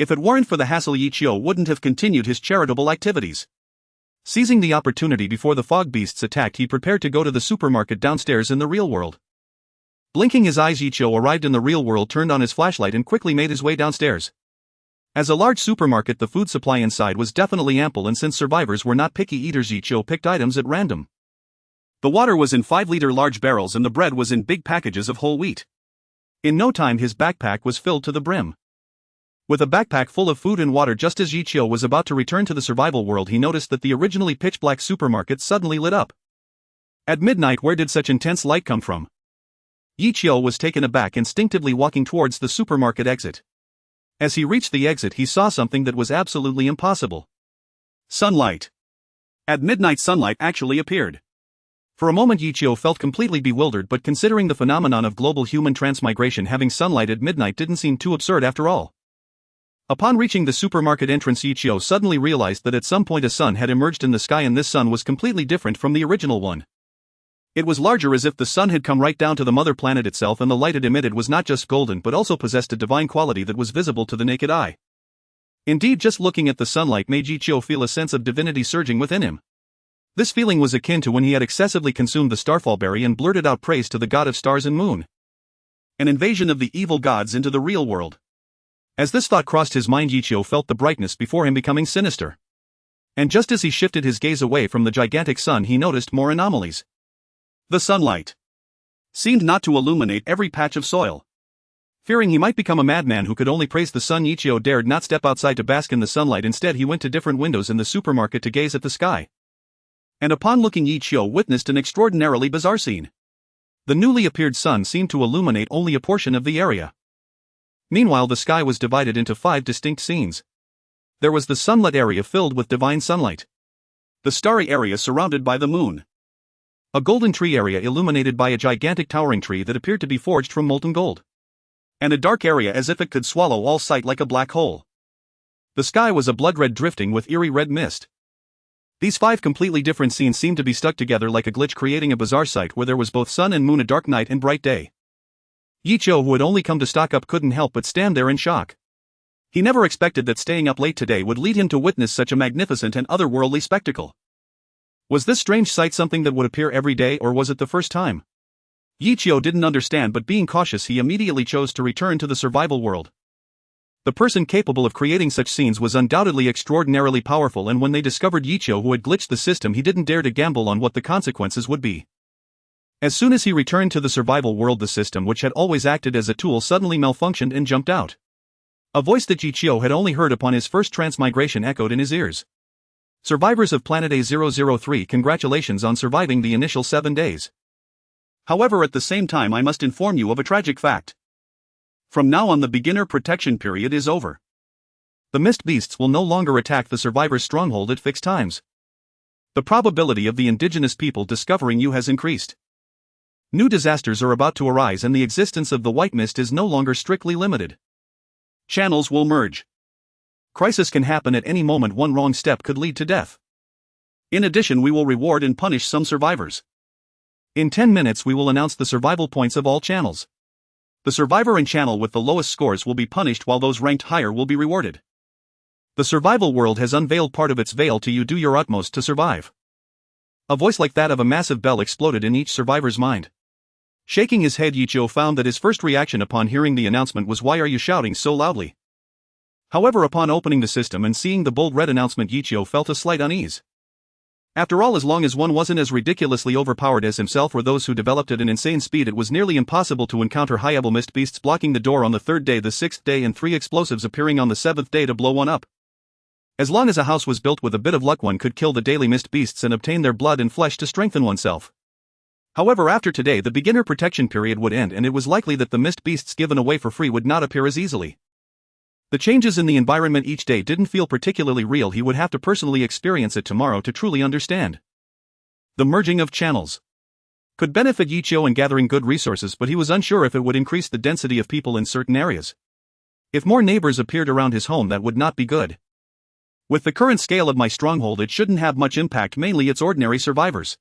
If it weren't for the hassle, Yichio wouldn't have continued his charitable activities. Seizing the opportunity before the fog beasts attacked, he prepared to go to the supermarket downstairs in the real world. Blinking his eyes, Yichio arrived in the real world, turned on his flashlight, and quickly made his way downstairs. As a large supermarket, the food supply inside was definitely ample, and since survivors were not picky eaters, Yichio picked items at random. The water was in 5-liter large barrels and the bread was in big packages of whole wheat. In no time his backpack was filled to the brim. With a backpack full of food and water, just as Yichio was about to return to the survival world, he noticed that the originally pitch-black supermarket suddenly lit up. At midnight, where did such intense light come from? Yichio was taken aback, instinctively walking towards the supermarket exit. As he reached the exit, he saw something that was absolutely impossible. Sunlight. At midnight, sunlight actually appeared. For a moment Yichio felt completely bewildered, but considering the phenomenon of global human transmigration, having sunlight at midnight didn't seem too absurd after all. Upon reaching the supermarket entrance, Yichio suddenly realized that at some point a sun had emerged in the sky, and this sun was completely different from the original one. It was larger, as if the sun had come right down to the mother planet itself, and the light it emitted was not just golden but also possessed a divine quality that was visible to the naked eye. Indeed, just looking at the sunlight made Yichio feel a sense of divinity surging within him. This feeling was akin to when he had excessively consumed the starfall berry and blurted out praise to the god of stars and moon. An invasion of the evil gods into the real world. As this thought crossed his mind, Yichio felt the brightness before him becoming sinister. And just as he shifted his gaze away from the gigantic sun, he noticed more anomalies. The sunlight seemed not to illuminate every patch of soil. Fearing he might become a madman who could only praise the sun, Yichio dared not step outside to bask in the sunlight. Instead, he went to different windows in the supermarket to gaze at the sky. And upon looking, Yichio witnessed an extraordinarily bizarre scene. The newly appeared sun seemed to illuminate only a portion of the area. Meanwhile, the sky was divided into 5 distinct scenes. There was the sunlit area filled with divine sunlight. The starry area surrounded by the moon. A golden tree area illuminated by a gigantic towering tree that appeared to be forged from molten gold. And a dark area as if it could swallow all sight like a black hole. The sky was a blood red, drifting with eerie red mist. These 5 completely different scenes seemed to be stuck together like a glitch, creating a bizarre sight where there was both sun and moon, a dark night and bright day. Yichio, who had only come to stock up, couldn't help but stand there in shock. He never expected that staying up late today would lead him to witness such a magnificent and otherworldly spectacle. Was this strange sight something that would appear every day, or was it the first time? Yichio didn't understand, but being cautious, he immediately chose to return to the survival world. The person capable of creating such scenes was undoubtedly extraordinarily powerful, and when they discovered Yichio who had glitched the system, he didn't dare to gamble on what the consequences would be. As soon as he returned to the survival world, the system, which had always acted as a tool, suddenly malfunctioned and jumped out. A voice that Yichio had only heard upon his first transmigration echoed in his ears. Survivors of Planet A003, congratulations on surviving the initial 7 days. However, at the same time, I must inform you of a tragic fact. From now on, the beginner protection period is over. The mist beasts will no longer attack the survivor's stronghold at fixed times. The probability of the indigenous people discovering you has increased. New disasters are about to arise, and the existence of the white mist is no longer strictly limited. Channels will merge. Crisis can happen at any moment. One wrong step could lead to death. In addition, we will reward and punish some survivors. In 10 minutes, we will announce the survival points of all channels. The survivor and channel with the lowest scores will be punished, while those ranked higher will be rewarded. The survival world has unveiled part of its veil to you. Do your utmost to survive. A voice like that of a massive bell exploded in each survivor's mind. Shaking his head, Yichio found that his first reaction upon hearing the announcement was, "Why are you shouting so loudly?" However, upon opening the system and seeing the bold red announcement, Yichio felt a slight unease. After all, as long as one wasn't as ridiculously overpowered as himself or those who developed at an insane speed, it was nearly impossible to encounter high-level mist beasts blocking the door on the 3rd day, the 6th day, and 3 explosives appearing on the 7th day to blow one up. As long as a house was built, with a bit of luck one could kill the daily mist beasts and obtain their blood and flesh to strengthen oneself. However, after today, the beginner protection period would end, and it was likely that the mist beasts given away for free would not appear as easily. The changes in the environment each day didn't feel particularly real. He would have to personally experience it tomorrow to truly understand. The merging of channels could benefit Yichio in gathering good resources, but he was unsure if it would increase the density of people in certain areas. If more neighbors appeared around his home, that would not be good. With the current scale of my stronghold, it shouldn't have much impact, mainly its ordinary survivors.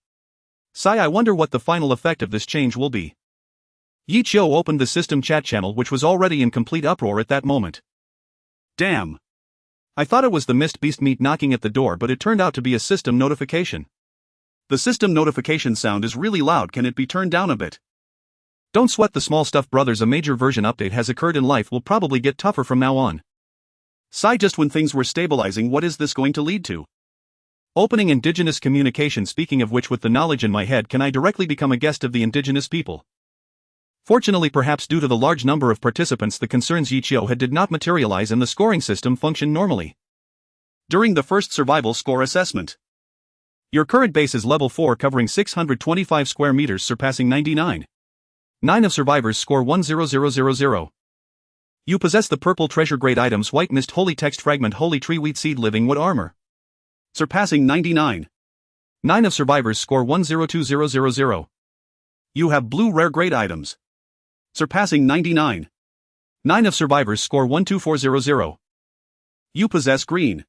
I wonder what the final effect of this change will be. Yichio opened the system chat channel, which was already in complete uproar at that moment. Damn. I thought it was the mist beast meat knocking at the door, but it turned out to be a system notification. The system notification sound is really loud. Can it be turned down a bit? Don't sweat the small stuff, brothers. A major version update has occurred and life will probably get tougher from now on. Just when things were stabilizing, what is this going to lead to? Opening indigenous communication. Speaking of which, with the knowledge in my head, can I directly become a guest of the indigenous people? Fortunately, perhaps due to the large number of participants, the concerns Yichio had did not materialize and the scoring system functioned normally. During the first survival score assessment, your current base is level 4, covering 625 square meters, surpassing 99. 9 of survivors score 10000. You possess the purple treasure grade items: white mist, holy text fragment, holy tree, wheat seed, living wood armor, surpassing 99. 9 of survivors score 102000. You have blue rare grade items, surpassing 99. 9 of survivors score 12400. You possess green.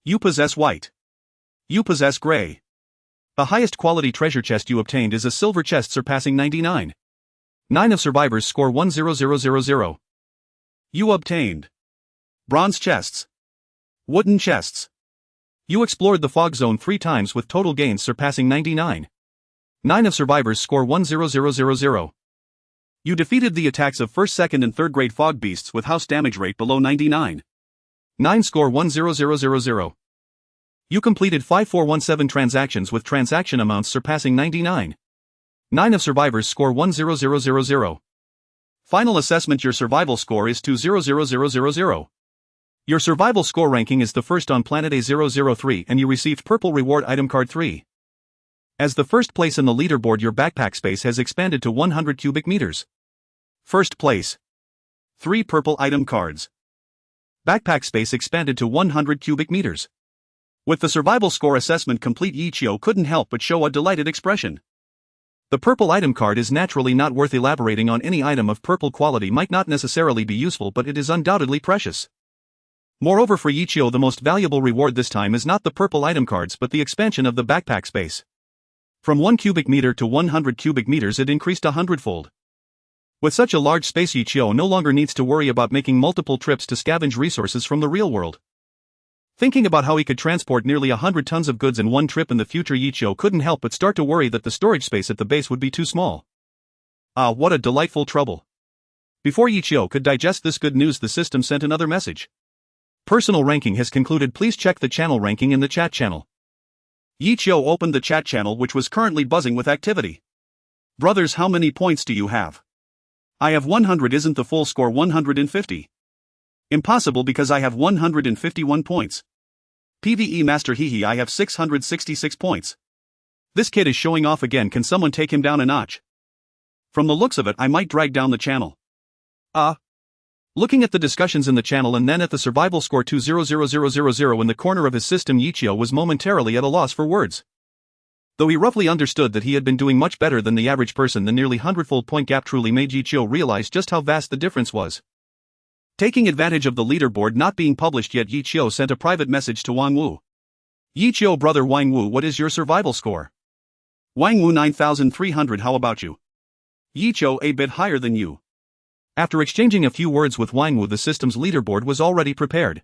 You possess white. You possess gray. The highest quality treasure chest you obtained is a silver chest surpassing 99. 9 of survivors score 10000. You obtained bronze chests. Wooden chests. You explored the fog zone 3 times with total gains surpassing 99. 9 of survivors score 10000. You defeated the attacks of 1st, 2nd and 3rd grade fog beasts with house damage rate below 99. 9 score 10000. You completed 5417 transactions with transaction amounts surpassing 99. 9 of survivors score 10000. Final assessment: your survival score is 20000. Your survival score ranking is the first on Planet A003 and you received Purple Reward Item Card 3. As the first place in the leaderboard, your backpack space has expanded to 100 cubic meters. First place. 3 purple item cards. Backpack space expanded to 100 cubic meters. With the survival score assessment complete, Yichio couldn't help but show a delighted expression. The purple item card is naturally not worth elaborating on. Any item of purple quality might not necessarily be useful, but it is undoubtedly precious. Moreover, for Yichio, the most valuable reward this time is not the purple item cards but the expansion of the backpack space. From 1 cubic meter to 100 cubic meters it increased 100-fold. With such a large space, Yichio no longer needs to worry about making multiple trips to scavenge resources from the real world. Thinking about how he could transport nearly 100 tons of goods in one trip in the future, Yichio couldn't help but start to worry that the storage space at the base would be too small. Ah, what a delightful trouble. Before Yichio could digest this good news, the system sent another message. Personal ranking has concluded. Please check the channel ranking in the chat channel. Yichio opened the chat channel, which was currently buzzing with activity. Brothers, how many points do you have? I have 100. Isn't the full score 150? Impossible, because I have 151 points. PvE Master Hehe, I have 666 points. This kid is showing off again. Can someone take him down a notch? From the looks of it, I might drag down the channel. Looking at the discussions in the channel and then at the survival score 20000 in the corner of his system, Yichio was momentarily at a loss for words. Though he roughly understood that he had been doing much better than the average person, the nearly 100-fold point gap truly made Yichio realize just how vast the difference was. Taking advantage of the leaderboard not being published yet, Yichio sent a private message to Wang Wu. Yichio, brother Wang Wu, what is your survival score? Wang Wu, 9300. How about you? Yichio, a bit higher than you. After exchanging a few words with Wang Wu, the system's leaderboard was already prepared.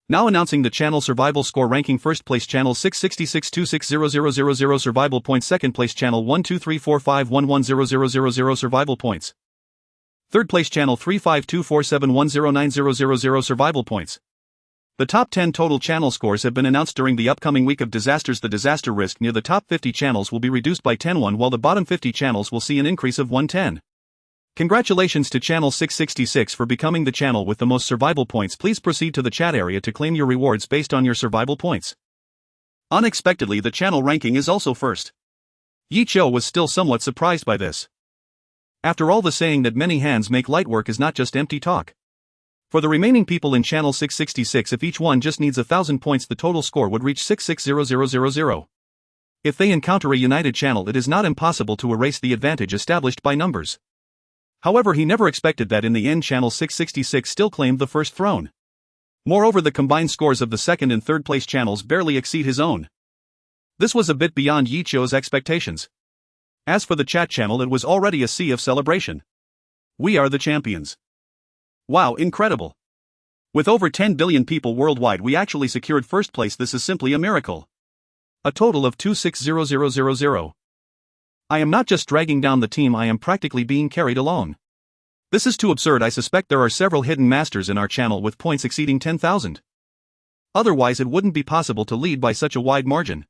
Now announcing the channel survival score ranking: first place channel 666260000 survival points, second place channel 12345110000 survival points, third place channel 35247109000 survival points. The top 10 total channel scores have been announced. During the upcoming week of disasters, the disaster risk near the top 50 channels will be reduced by 10-1, while the bottom 50 channels will see an increase of 110. Congratulations to channel 666 for becoming the channel with the most survival points. Please proceed to the chat area to claim your rewards based on your survival points. Unexpectedly, the channel ranking is also first. Yichio was still somewhat surprised by this. After all, the saying that many hands make light work is not just empty talk. For the remaining people in channel 666, if each one just needs 1,000 points, the total score would reach 660,000. If they encounter a united channel, it is not impossible to erase the advantage established by numbers. However, he never expected that in the end channel 666 still claimed the first throne. Moreover, the combined scores of the second and third place channels barely exceed his own. This was a bit beyond Yichio's expectations. As for the chat channel, it was already a sea of celebration. We are the champions. Wow, incredible. With over 10 billion people worldwide, we actually secured first place. This is simply a miracle. A total of 260,000. I am not just dragging down the team, I am practically being carried along. This is too absurd. I suspect there are several hidden masters in our channel with points exceeding 10,000. Otherwise, it wouldn't be possible to lead by such a wide margin.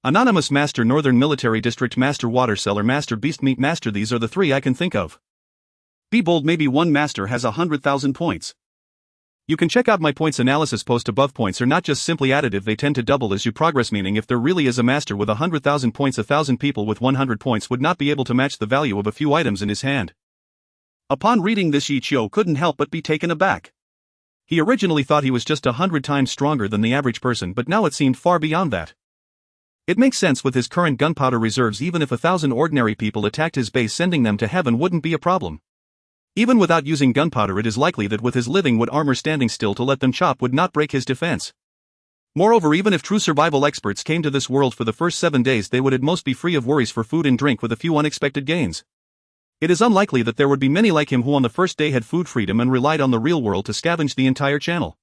Anonymous Master, Northern Military District Master, Water Seller Master, Beast Meat Master, these are the 3 I can think of. Be bold, maybe one master has 100,000 points. You can check out my points analysis post above. Points are not just simply additive, they tend to double as you progress, meaning if there really is a master with 100,000 points, 1,000 people with 100 points would not be able to match the value of a few items in his hand. Upon reading this, Yichio couldn't help but be taken aback. He originally thought he was just 100 times stronger than the average person, but now it seemed far beyond that. It makes sense with his current gunpowder reserves. Even if 1,000 ordinary people attacked his base, sending them to heaven wouldn't be a problem. Even without using gunpowder, it is likely that with his living wood armor standing still to let them chop would not break his defense. Moreover, even if true survival experts came to this world for the first 7 days, they would at most be free of worries for food and drink with a few unexpected gains. It is unlikely that there would be many like him who on the first day had food freedom and relied on the real world to scavenge the entire channel.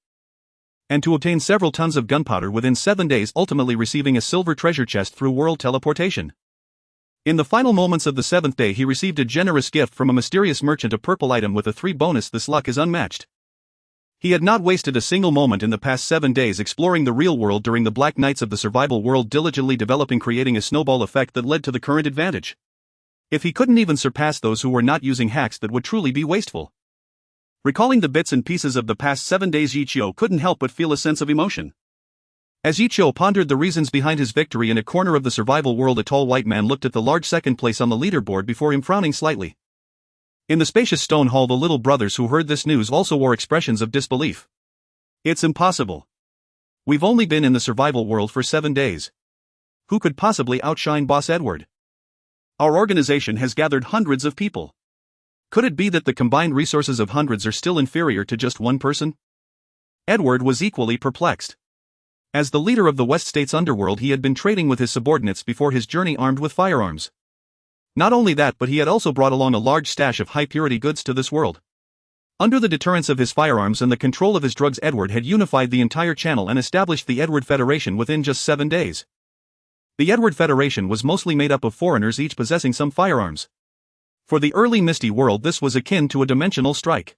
And to obtain several tons of gunpowder within 7 days, ultimately receiving a silver treasure chest through world teleportation. In the final moments of the 7th day, he received a generous gift from a mysterious merchant, a purple item with a 3 bonus. This luck is unmatched. He had not wasted a single moment in the past 7 days exploring the real world during the black nights of the survival world, diligently developing, creating a snowball effect that led to the current advantage. If he couldn't even surpass those who were not using hacks, that would truly be wasteful. Recalling the bits and pieces of the past 7 days, Yichio couldn't help but feel a sense of emotion. As Yichio pondered the reasons behind his victory in a corner of the survival world, a tall white man looked at the large second place on the leaderboard before him, frowning slightly. In the spacious stone hall, the little brothers who heard this news also wore expressions of disbelief. It's impossible. We've only been in the survival world for 7 days. Who could possibly outshine Boss Edward? Our organization has gathered hundreds of people. Could it be that the combined resources of hundreds are still inferior to just one person? Edward was equally perplexed. As the leader of the West States underworld, he had been trading with his subordinates before his journey, armed with firearms. Not only that, but he had also brought along a large stash of high-purity goods to this world. Under the deterrence of his firearms and the control of his drugs, Edward had unified the entire channel and established the Edward Federation within just 7 days. The Edward Federation was mostly made up of foreigners, each possessing some firearms. For the early Misty world, this was akin to a dimensional strike.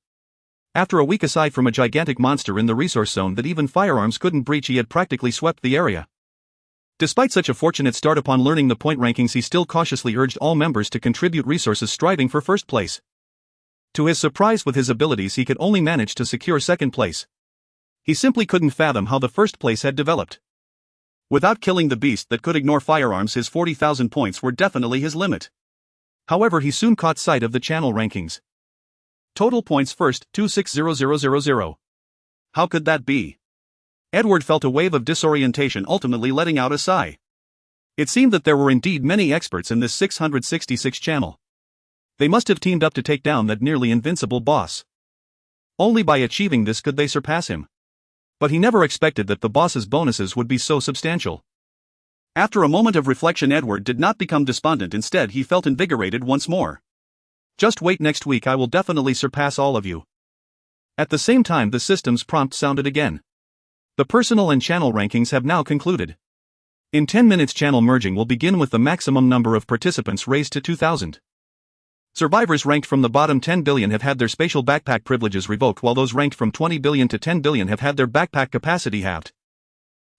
After a week, aside from a gigantic monster in the resource zone that even firearms couldn't breach, he had practically swept the area. Despite such a fortunate start, upon learning the point rankings, he still cautiously urged all members to contribute resources, striving for first place. To his surprise, with his abilities, he could only manage to secure second place. He simply couldn't fathom how the first place had developed. Without killing the beast that could ignore firearms, his 40,000 points were definitely his limit. However, he soon caught sight of the channel rankings. Total points first, 260000. How could that be? Edward felt a wave of disorientation, ultimately letting out a sigh. It seemed that there were indeed many experts in this 666 channel. They must have teamed up to take down that nearly invincible boss. Only by achieving this could they surpass him. But he never expected that the boss's bonuses would be so substantial. After a moment of reflection, Edward did not become despondent. Instead, he felt invigorated once more. Just wait, next week I will definitely surpass all of you. At the same time, the system's prompt sounded again. The personal and channel rankings have now concluded. In 10 minutes, channel merging will begin with the maximum number of participants raised to 2,000. Survivors ranked from the bottom 10 billion have had their spatial backpack privileges revoked, while those ranked from 20 billion to 10 billion have had their backpack capacity halved.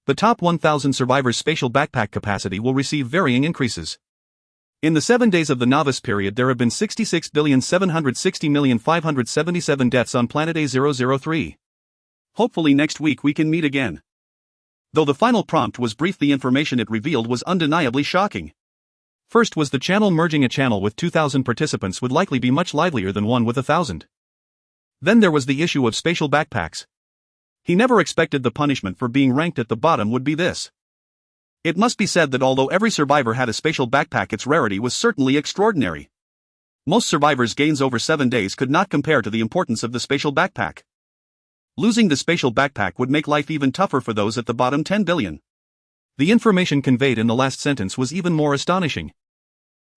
The top 1,000 survivors' spatial backpack capacity will receive varying increases. In the 7 days of the novice period, there have been 66,760,577 deaths on planet A003. Hopefully next week we can meet again. Though the final prompt was brief, the information it revealed was undeniably shocking. First was the channel merging. A channel with 2,000 participants would likely be much livelier than one with 1,000. Then there was the issue of spatial backpacks. He never expected the punishment for being ranked at the bottom would be this. It must be said that although every survivor had a spatial backpack, its rarity was certainly extraordinary. Most survivors' gains over 7 days could not compare to the importance of the spatial backpack. Losing the spatial backpack would make life even tougher for those at the bottom 10 billion. The information conveyed in the last sentence was even more astonishing.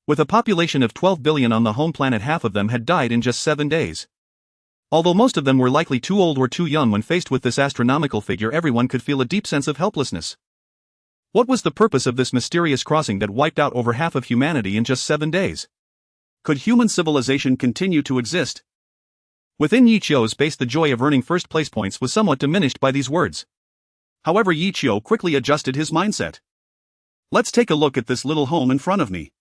With a population of 12 billion on the home planet, half of them had died in just 7 days. Although most of them were likely too old or too young, when faced with this astronomical figure, everyone could feel a deep sense of helplessness. What was the purpose of this mysterious crossing that wiped out over half of humanity in just 7 days? Could human civilization continue to exist? Within Yichio's base, the joy of earning first place points was somewhat diminished by these words. However, Yichio quickly adjusted his mindset. Let's take a look at this little home in front of me.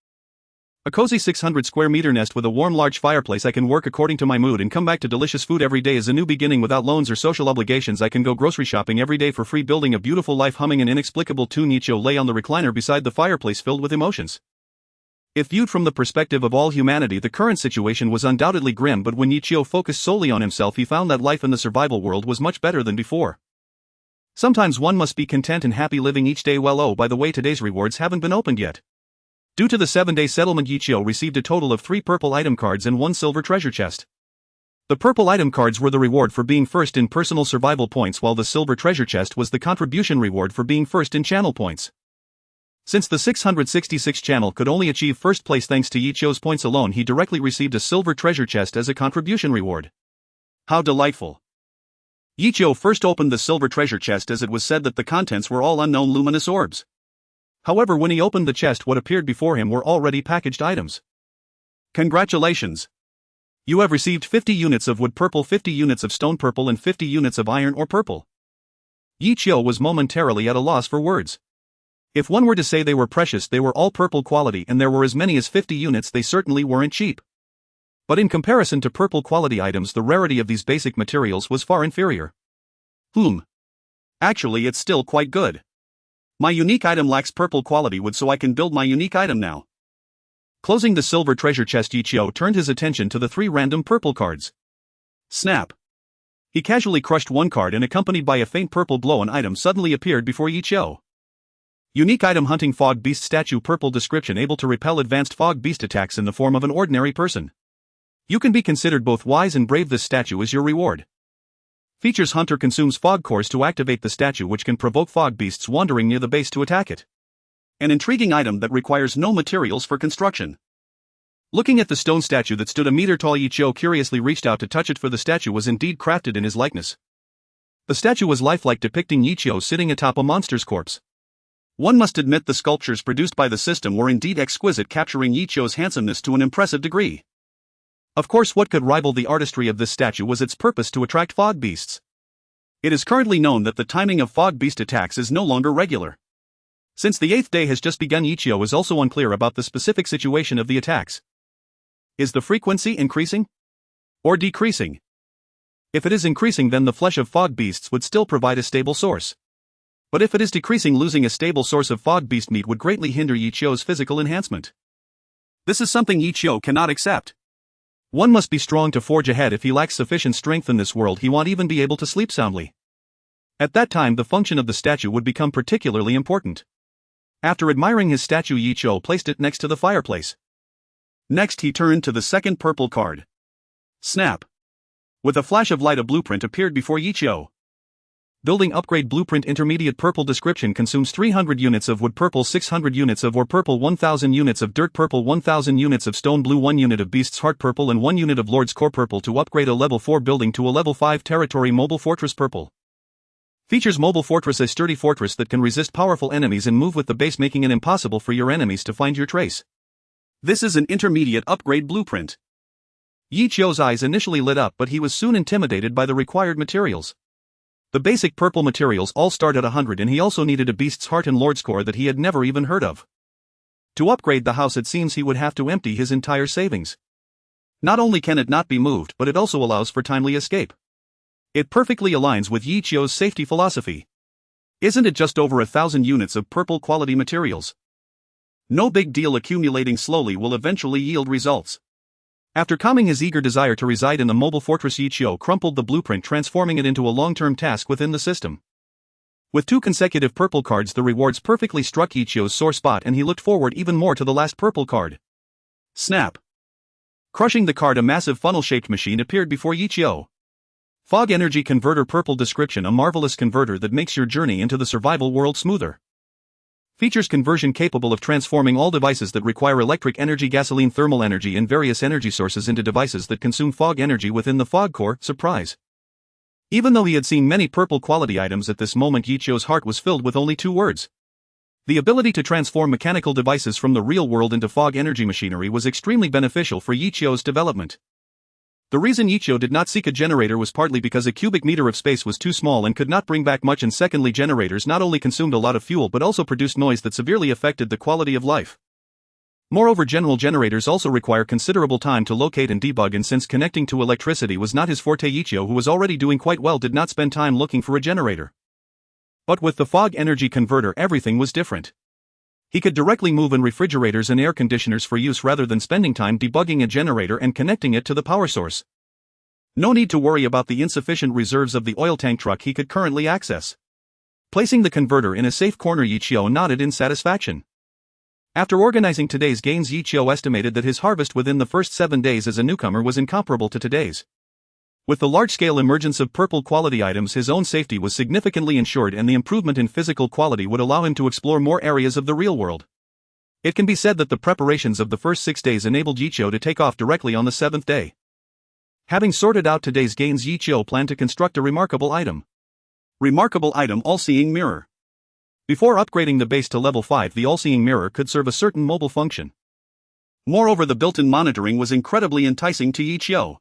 A cozy 600 square meter nest with a warm large fireplace. I can work according to my mood and come back to delicious food every day. Is a new beginning without loans or social obligations. I can go grocery shopping every day for free, building a beautiful life, humming an inexplicable tune. Yichio lay on the recliner beside the fireplace, filled with emotions. If viewed from the perspective of all humanity, the current situation was undoubtedly grim, but when Yichio focused solely on himself, he found that life in the survival world was much better than before. Sometimes one must be content and happy living each day well. Oh, by the way, today's rewards haven't been opened yet. Due to the 7-day settlement, Yichio received a total of 3 purple item cards and 1 silver treasure chest. The purple item cards were the reward for being first in personal survival points, while the silver treasure chest was the contribution reward for being first in channel points. Since the 666 channel could only achieve first place thanks to Yichio's points alone, he directly received a silver treasure chest as a contribution reward. How delightful. Yichio first opened the silver treasure chest as it was said that the contents were all unknown luminous orbs. However, when he opened the chest, what appeared before him were already packaged items. Congratulations! You have received 50 units of wood purple, 50 units of stone purple, and 50 units of iron or purple. Yichio was momentarily at a loss for words. If one were to say they were precious, they were all purple quality, and there were as many as 50 units, they certainly weren't cheap. But in comparison to purple quality items, the rarity of these basic materials was far inferior. Actually, it's still quite good. My unique item lacks purple quality wood, so I can build my unique item now. Closing the silver treasure chest, Yichio turned his attention to the 3 random purple cards. Snap! He casually crushed one card, and accompanied by a faint purple glow, an item suddenly appeared before Yichio. Unique item: hunting fog beast statue, purple description, able to repel advanced fog beast attacks in the form of an ordinary person. You can be considered both wise and brave. This statue is your reward. Features: hunter consumes fog cores to activate the statue, which can provoke fog beasts wandering near the base to attack it. An intriguing item that requires no materials for construction. Looking at the stone statue that stood a meter tall, Yichio curiously reached out to touch it, for the statue was indeed crafted in his likeness. The statue was lifelike, depicting Yichio sitting atop a monster's corpse. One must admit the sculptures produced by the system were indeed exquisite, capturing Yichio's handsomeness to an impressive degree. Of course, what could rival the artistry of this statue was its purpose: to attract fog beasts. It is currently known that the timing of fog beast attacks is no longer regular. Since the 8th day has just begun, Yichio is also unclear about the specific situation of the attacks. Is the frequency increasing or decreasing? If it is increasing, then the flesh of fog beasts would still provide a stable source. But if it is decreasing, losing a stable source of fog beast meat would greatly hinder Yichio's physical enhancement. This is something Yichio cannot accept. One must be strong to forge ahead. If he lacks sufficient strength in this world, he won't even be able to sleep soundly. At that time, the function of the statue would become particularly important. After admiring his statue, Yichio placed it next to the fireplace. Next, he turned to the second purple card. Snap! With a flash of light, a blueprint appeared before Yichio. Building upgrade blueprint: intermediate purple description, consumes 300 units of wood purple, 600 units of ore purple, 1000 units of dirt purple, 1000 units of stone blue, 1 unit of beast's heart purple, and 1 unit of lord's core purple to upgrade a level 4 building to a level 5 territory mobile fortress purple. Features: mobile fortress, a sturdy fortress that can resist powerful enemies and move with the base, making it impossible for your enemies to find your trace. This is an intermediate upgrade blueprint. Yichio's eyes initially lit up, but he was soon intimidated by the required materials. The basic purple materials all start at 100, and he also needed a beast's heart and lord's core that he had never even heard of. To upgrade the house, it seems he would have to empty his entire savings. Not only can it not be moved, but it also allows for timely escape. It perfectly aligns with Yichio's safety philosophy. Isn't it just over 1,000 units of purple quality materials? No big deal, accumulating slowly will eventually yield results. After calming his eager desire to reside in the mobile fortress, Yichio crumpled the blueprint, transforming it into a long-term task within the system. With 2 consecutive purple cards, the rewards perfectly struck Yichio's sore spot, and he looked forward even more to the last purple card. Snap! Crushing the card, a massive funnel-shaped machine appeared before Yichio. Fog energy converter, purple description, a marvelous converter that makes your journey into the survival world smoother. Features: conversion capable of transforming all devices that require electric energy, gasoline, thermal energy, and various energy sources into devices that consume fog energy within the fog core. Surprise! Even though he had seen many purple quality items, at this moment Yichio's heart was filled with only 2 words. The ability to transform mechanical devices from the real world into fog energy machinery was extremely beneficial for Yichio's development. The reason Yichio did not seek a generator was partly because a cubic meter of space was too small and could not bring back much, and secondly, generators not only consumed a lot of fuel but also produced noise that severely affected the quality of life. Moreover, general generators also require considerable time to locate and debug, and since connecting to electricity was not his forte, Yichio, who was already doing quite well, did not spend time looking for a generator. But with the fog energy converter, everything was different. He could directly move in refrigerators and air conditioners for use rather than spending time debugging a generator and connecting it to the power source. No need to worry about the insufficient reserves of the oil tank truck he could currently access. Placing the converter in a safe corner, Yichio nodded in satisfaction. After organizing today's gains, Yichio estimated that his harvest within the first 7 days as a newcomer was incomparable to today's. With the large-scale emergence of purple quality items, his own safety was significantly ensured, and the improvement in physical quality would allow him to explore more areas of the real world. It can be said that the preparations of the first 6 days enabled Yichio to take off directly on the 7th day. Having sorted out today's gains, Yichio planned to construct a remarkable item. Remarkable item: all-seeing mirror. Before upgrading the base to level 5, the all-seeing mirror could serve a certain mobile function. Moreover, the built-in monitoring was incredibly enticing to Yichio.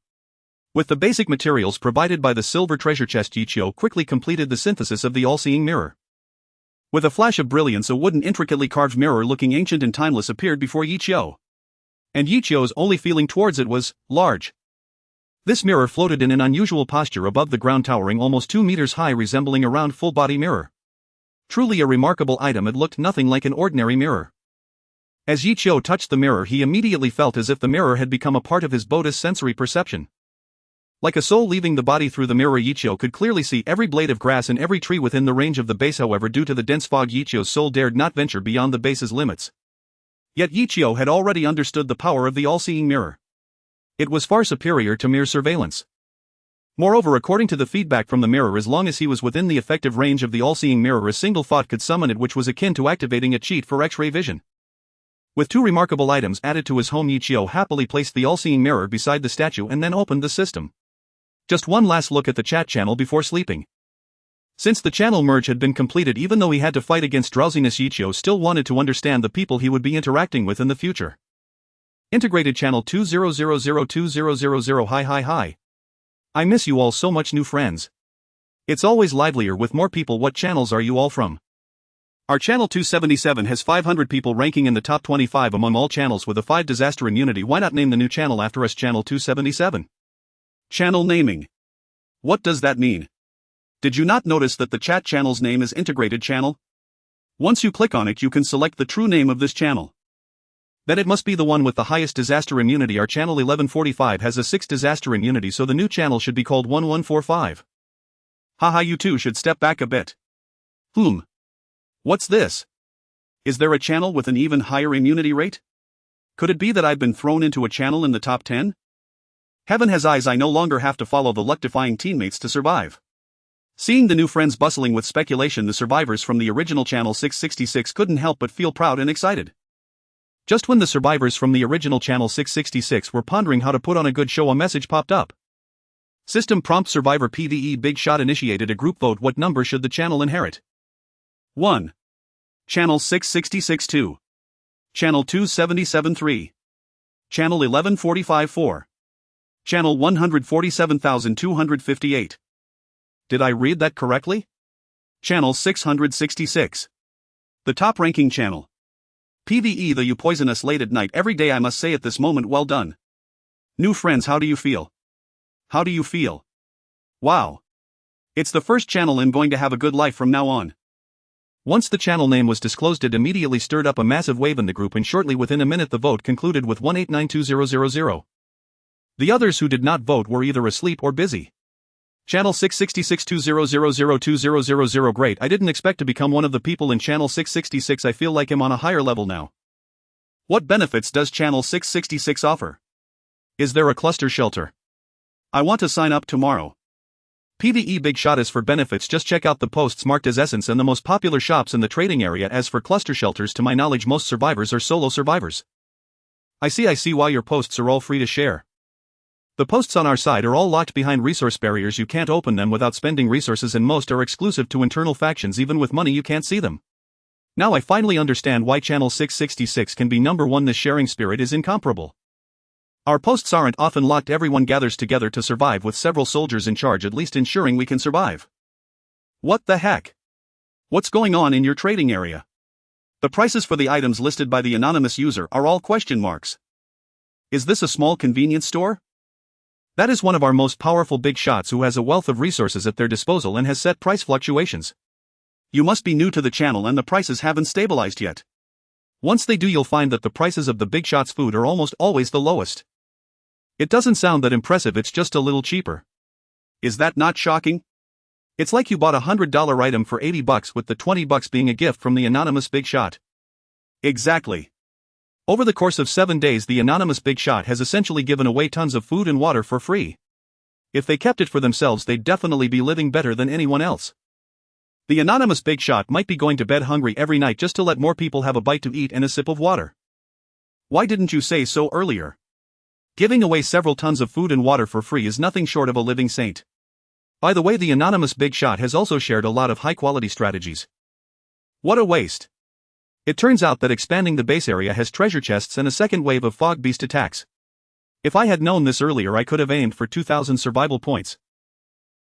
With the basic materials provided by the silver treasure chest, Yichio quickly completed the synthesis of the all-seeing mirror. With a flash of brilliance, a wooden intricately carved mirror looking ancient and timeless appeared before Yichio. And Yichio's only feeling towards it was large. This mirror floated in an unusual posture above the ground, towering almost 2 meters high, resembling a round full-body mirror. Truly a remarkable item, it looked nothing like an ordinary mirror. As Yichio touched the mirror, he immediately felt as if the mirror had become a part of his body's sensory perception. Like a soul leaving the body through the mirror, Yichio could clearly see every blade of grass and every tree within the range of the base. However, due to the dense fog, Yichio's soul dared not venture beyond the base's limits. Yet Yichio had already understood the power of the all-seeing mirror. It was far superior to mere surveillance. Moreover, according to the feedback from the mirror, as long as he was within the effective range of the all-seeing mirror, a single thought could summon it, which was akin to activating a cheat for X-ray vision. With 2 remarkable items added to his home, Yichio happily placed the all-seeing mirror beside the statue and then opened the system. Just one last look at the chat channel before sleeping. Since the channel merge had been completed, even though he had to fight against drowsiness, Yichio still wanted to understand the people he would be interacting with in the future. Integrated channel 20002000. Hi. I miss you all so much, new friends. It's always livelier with more people. What channels are you all from? Our channel 277 has 500 people, ranking in the top 25 among all channels with a 5 disaster immunity. Why not name the new channel after us, channel 277? Channel naming. What does that mean? Did you not notice that the chat channel's name is Integrated Channel? Once you click on it, you can select the true name of this channel. Then it must be the one with the highest disaster immunity. Our channel 1145 has a 6 disaster immunity, so the new channel should be called 1145. Haha, you two should step back a bit. What's this? Is there a channel with an even higher immunity rate? Could it be that I've been thrown into a channel in the top 10? Heaven has eyes, I no longer have to follow the luck-defying teammates to survive. Seeing the new friends bustling with speculation, the survivors from the original channel 666 couldn't help but feel proud and excited. Just when the survivors from the original channel 666 were pondering how to put on a good show, a message popped up. System prompt: survivor PvE Big Shot initiated a group vote. What number should the channel inherit? 1. Channel 666 2. Channel 277 3. Channel 1145 4. Channel 147,258. Did I read that correctly? Channel 666. The top-ranking channel. PvE, the you poison us late at night every day, I must say at this moment, well done. New friends, how do you feel? How do you feel? Wow. It's the first channel I'm going to have a good life from now on. Once the channel name was disclosed, it immediately stirred up a massive wave in the group, and shortly within a minute the vote concluded with 1892000. The others who did not vote were either asleep or busy. Channel 66620002000. Great, I didn't expect to become one of the people in channel 666. I feel like I'm on a higher level now. What benefits does channel 666 offer? Is there a cluster shelter? I want to sign up tomorrow. PvE Big Shot. As for benefits, just check out the posts marked as Essence and the most popular shops in the trading area. As for cluster shelters, to my knowledge most survivors are solo survivors. I see why your posts are all free to share. The posts on our side are all locked behind resource barriers. You can't open them without spending resources, and most are exclusive to internal factions. Even with money you can't see them. Now I finally understand why channel 666 can be number 1. The sharing spirit is incomparable. Our posts aren't often locked. Everyone gathers together to survive, with several soldiers in charge, at least ensuring we can survive. What the heck? What's going on in your trading area? The prices for the items listed by the anonymous user are all question marks. Is this a small convenience store? That is one of our most powerful big shots who has a wealth of resources at their disposal and has set price fluctuations. You must be new to the channel and the prices haven't stabilized yet. Once they do, you'll find that the prices of the big shots food are almost always the lowest. It doesn't sound that impressive, it's just a little cheaper. Is that not shocking? It's like you bought a $100 item for $80 with the $20 being a gift from the anonymous big shot. Exactly. Over the course of 7 days, the anonymous big shot has essentially given away tons of food and water for free. If they kept it for themselves, they'd definitely be living better than anyone else. The anonymous big shot might be going to bed hungry every night just to let more people have a bite to eat and a sip of water. Why didn't you say so earlier? Giving away several tons of food and water for free is nothing short of a living saint. By the way, the anonymous big shot has also shared a lot of high-quality strategies. What a waste. It turns out that expanding the base area has treasure chests and a second wave of fog beast attacks. If I had known this earlier, I could have aimed for 2,000 survival points.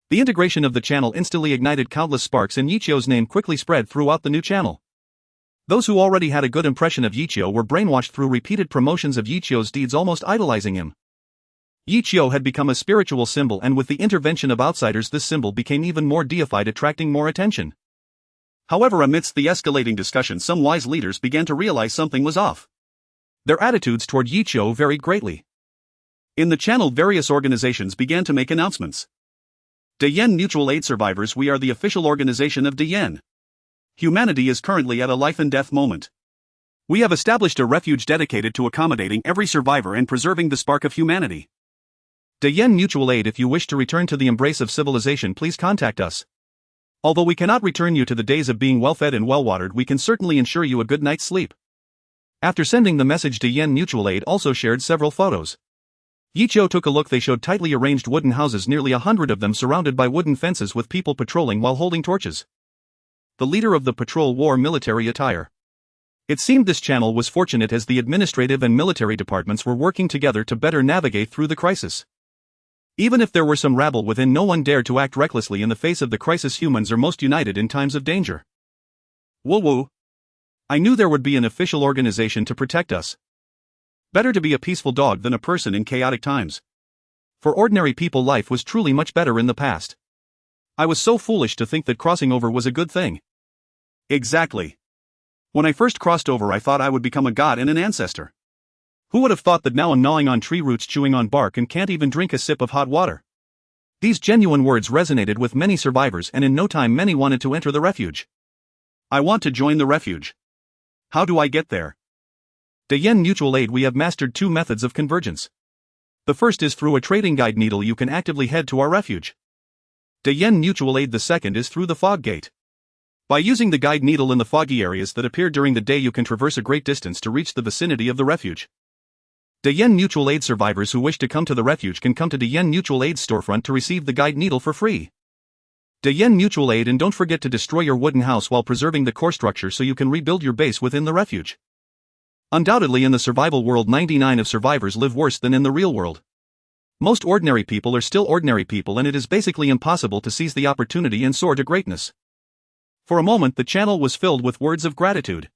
The integration of the channel instantly ignited countless sparks, and Yichio's name quickly spread throughout the new channel. Those who already had a good impression of Yichio were brainwashed through repeated promotions of Yichio's deeds, almost idolizing him. Yichio had become a spiritual symbol, and with the intervention of outsiders this symbol became even more deified, attracting more attention. However, amidst the escalating discussion, some wise leaders began to realize something was off. Their attitudes toward Yichio varied greatly. In the channel, various organizations began to make announcements. Dayen Mutual Aid Survivors, we are the official organization of Dayen. Humanity is currently at a life and death moment. We have established a refuge dedicated to accommodating every survivor and preserving the spark of humanity. Dayen Mutual Aid, if you wish to return to the embrace of civilization, please contact us. Although we cannot return you to the days of being well-fed and well-watered, we can certainly ensure you a good night's sleep. After sending the message, Dayen Mutual Aid also shared several photos. Yichio took a look. They showed tightly arranged wooden houses, nearly 100 of them surrounded by wooden fences with people patrolling while holding torches. The leader of the patrol wore military attire. It seemed this channel was fortunate, as the administrative and military departments were working together to better navigate through the crisis. Even if there were some rabble within, no one dared to act recklessly in the face of the crisis. Humans are most united in times of danger. Woo-woo. I knew there would be an official organization to protect us. Better to be a peaceful dog than a person in chaotic times. For ordinary people, life was truly much better in the past. I was so foolish to think that crossing over was a good thing. Exactly. When I first crossed over, I thought I would become a god and an ancestor. Who would have thought that now I'm gnawing on tree roots, chewing on bark, and can't even drink a sip of hot water? These genuine words resonated with many survivors, and in no time many wanted to enter the refuge. I want to join the refuge. How do I get there? Dayen Mutual Aid, we have mastered 2 methods of convergence. The first is through a trading guide needle. You can actively head to our refuge. Dayen Mutual Aid, the second is through the fog gate. By using the guide needle in the foggy areas that appear during the day, you can traverse a great distance to reach the vicinity of the refuge. Dayen Mutual Aid survivors who wish to come to the refuge can come to Dayen Mutual Aid's storefront to receive the guide needle for free. Dayen Mutual Aid, and don't forget to destroy your wooden house while preserving the core structure so you can rebuild your base within the refuge. Undoubtedly, in the survival world, 99% of survivors live worse than in the real world. Most ordinary people are still ordinary people, and it is basically impossible to seize the opportunity and soar to greatness. For a moment, the channel was filled with words of gratitude.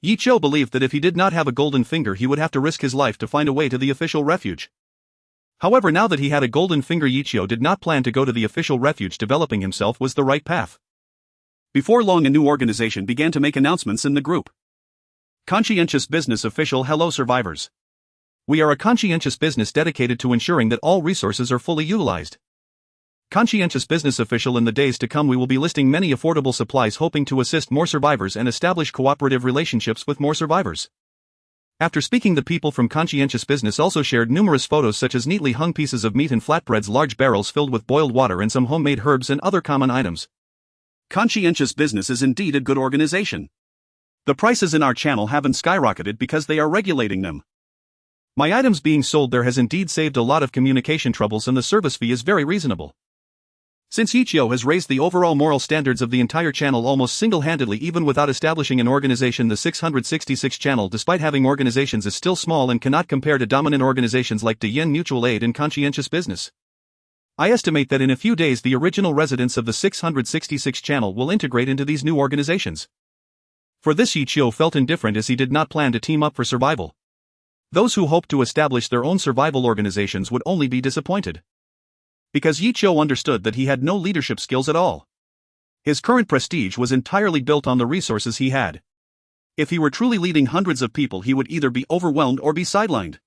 Yichio believed that if he did not have a golden finger, he would have to risk his life to find a way to the official refuge. However, now that he had a golden finger, Yichio did not plan to go to the official refuge. Developing himself was the right path. Before long, a new organization began to make announcements in the group. Conscientious Business Official. Hello survivors. We are a conscientious business dedicated to ensuring that all resources are fully utilized. Conscientious Business Official. In the days to come, we will be listing many affordable supplies, hoping to assist more survivors and establish cooperative relationships with more survivors. After speaking, the people from Conscientious Business also shared numerous photos, such as neatly hung pieces of meat and flatbreads, large barrels filled with boiled water, and some homemade herbs and other common items. Conscientious Business is indeed a good organization. The prices in our channel haven't skyrocketed because they are regulating them. My items being sold there has indeed saved a lot of communication troubles, and the service fee is very reasonable. Since Yichio has raised the overall moral standards of the entire channel almost single-handedly, even without establishing an organization, the 666 channel, despite having organizations, is still small and cannot compare to dominant organizations like Dayen Mutual Aid and Conscientious Business. I estimate that in a few days the original residents of the 666 channel will integrate into these new organizations. For this, Yichio felt indifferent, as he did not plan to team up for survival. Those who hoped to establish their own survival organizations would only be disappointed. Because Yichio understood that he had no leadership skills at all. His current prestige was entirely built on the resources he had. If he were truly leading hundreds of people, he would either be overwhelmed or be sidelined.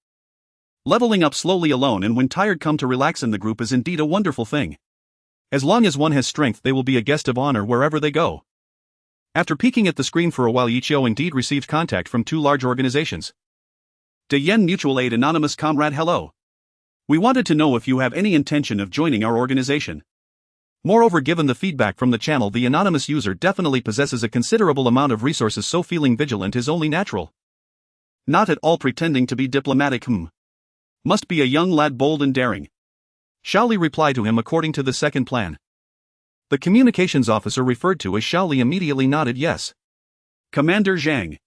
Leveling up slowly alone and when tired come to relax in the group is indeed a wonderful thing. As long as one has strength, they will be a guest of honor wherever they go. After peeking at the screen for a while, Yichio indeed received contact from 2 large organizations. Dayen Mutual Aid Anonymous Comrade. Hello. We wanted to know if you have any intention of joining our organization. Moreover, given the feedback from the channel, the anonymous user definitely possesses a considerable amount of resources, so feeling vigilant is only natural. Not at all pretending to be diplomatic. Must be a young lad, bold and daring. Shall Li reply to him according to the second plan. The communications officer referred to as Shao Li immediately nodded yes. Commander Zhang.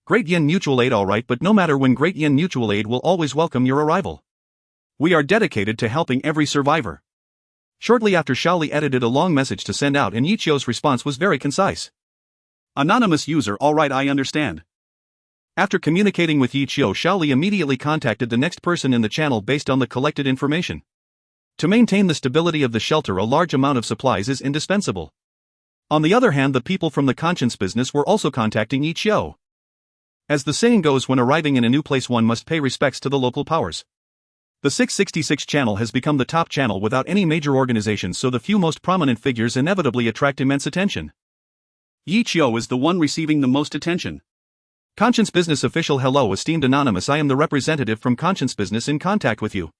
Great Yin Mutual Aid, alright, but no matter when, Great Yin Mutual Aid will always welcome your arrival. We are dedicated to helping every survivor. Shortly after, Shao Li edited a long message to send out, and Yi Qiu's response was very concise. Anonymous user, alright, I understand. After communicating with Yi Qiu, Shao Li immediately contacted the next person in the channel based on the collected information. To maintain the stability of the shelter, a large amount of supplies is indispensable. On the other hand, the people from the conscience business were also contacting Yi Qiu. As the saying goes, when arriving in a new place, one must pay respects to the local powers. The 666 channel has become the top channel without any major organizations, so the few most prominent figures inevitably attract immense attention. Yi Qiu is the one receiving the most attention. Conscience Business Official. Hello, esteemed Anonymous, I am the representative from Conscience Business in contact with you.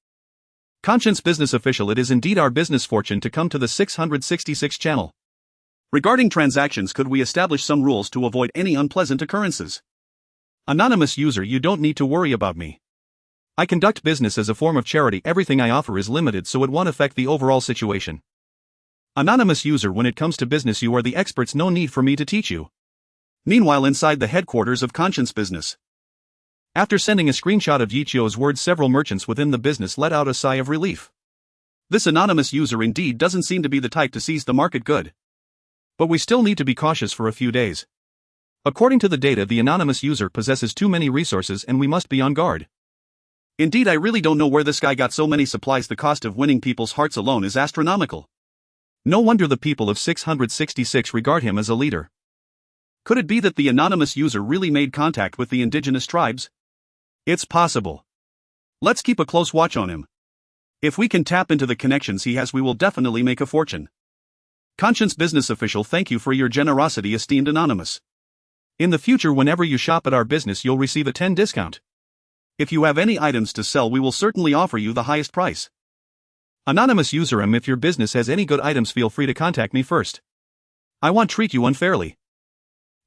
Conscience Business Official, it is indeed our business fortune to come to the 666 channel. Regarding transactions, could we establish some rules to avoid any unpleasant occurrences? Anonymous user, you don't need to worry about me. I conduct business as a form of charity. Everything I offer is limited, so it won't affect the overall situation. Anonymous user, when it comes to business, you are the experts, no need for me to teach you. Meanwhile, inside the headquarters of Conscience Business. After sending a screenshot of Yi Qiu's words, several merchants within the business let out a sigh of relief. This anonymous user indeed doesn't seem to be the type to seize the market good. But we still need to be cautious for a few days. According to the data, the anonymous user possesses too many resources and we must be on guard. Indeed, I really don't know where this guy got so many supplies. The cost of winning people's hearts alone is astronomical. No wonder the people of 666 regard him as a leader. Could it be that the anonymous user really made contact with the indigenous tribes? It's possible. Let's keep a close watch on him. If we can tap into the connections he has, we will definitely make a fortune. Conscience Business Official, thank you for your generosity, esteemed Anonymous. In the future, whenever you shop at our business, you'll receive a 10% discount. If you have any items to sell, we will certainly offer you the highest price. Anonymous user, if your business has any good items, feel free to contact me first. I won't treat you unfairly.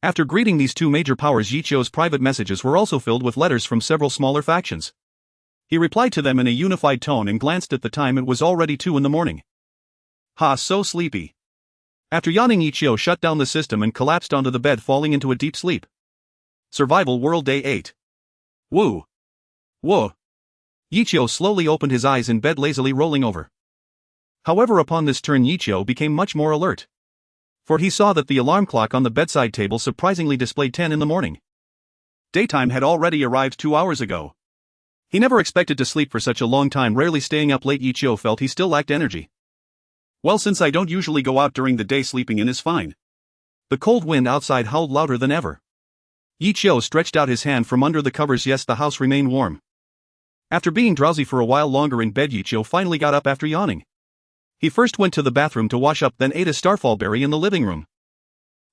After greeting these two major powers, Yi Qiu's private messages were also filled with letters from several smaller factions. He replied to them in a unified tone and glanced at the time. It was already 2 a.m. Ha, so sleepy. After yawning, Yi Qiu shut down the system and collapsed onto the bed, falling into a deep sleep. Survival World Day 8. Woo. Whoa. Yi Qiu slowly opened his eyes in bed, lazily rolling over. However, upon this turn, Yi Qiu became much more alert. For he saw that the alarm clock on the bedside table surprisingly displayed 10 a.m. Daytime had already arrived 2 hours ago. He never expected to sleep for such a long time, rarely staying up late. Yi Qiu felt he still lacked energy. Well, since I don't usually go out during the day, sleeping in is fine. The cold wind outside howled louder than ever. Yi Qiu stretched out his hand from under the covers. Yes, the house remained warm. After being drowsy for a while longer in bed, Yi Qiu finally got up after yawning. He first went to the bathroom to wash up, then ate a starfall berry in the living room.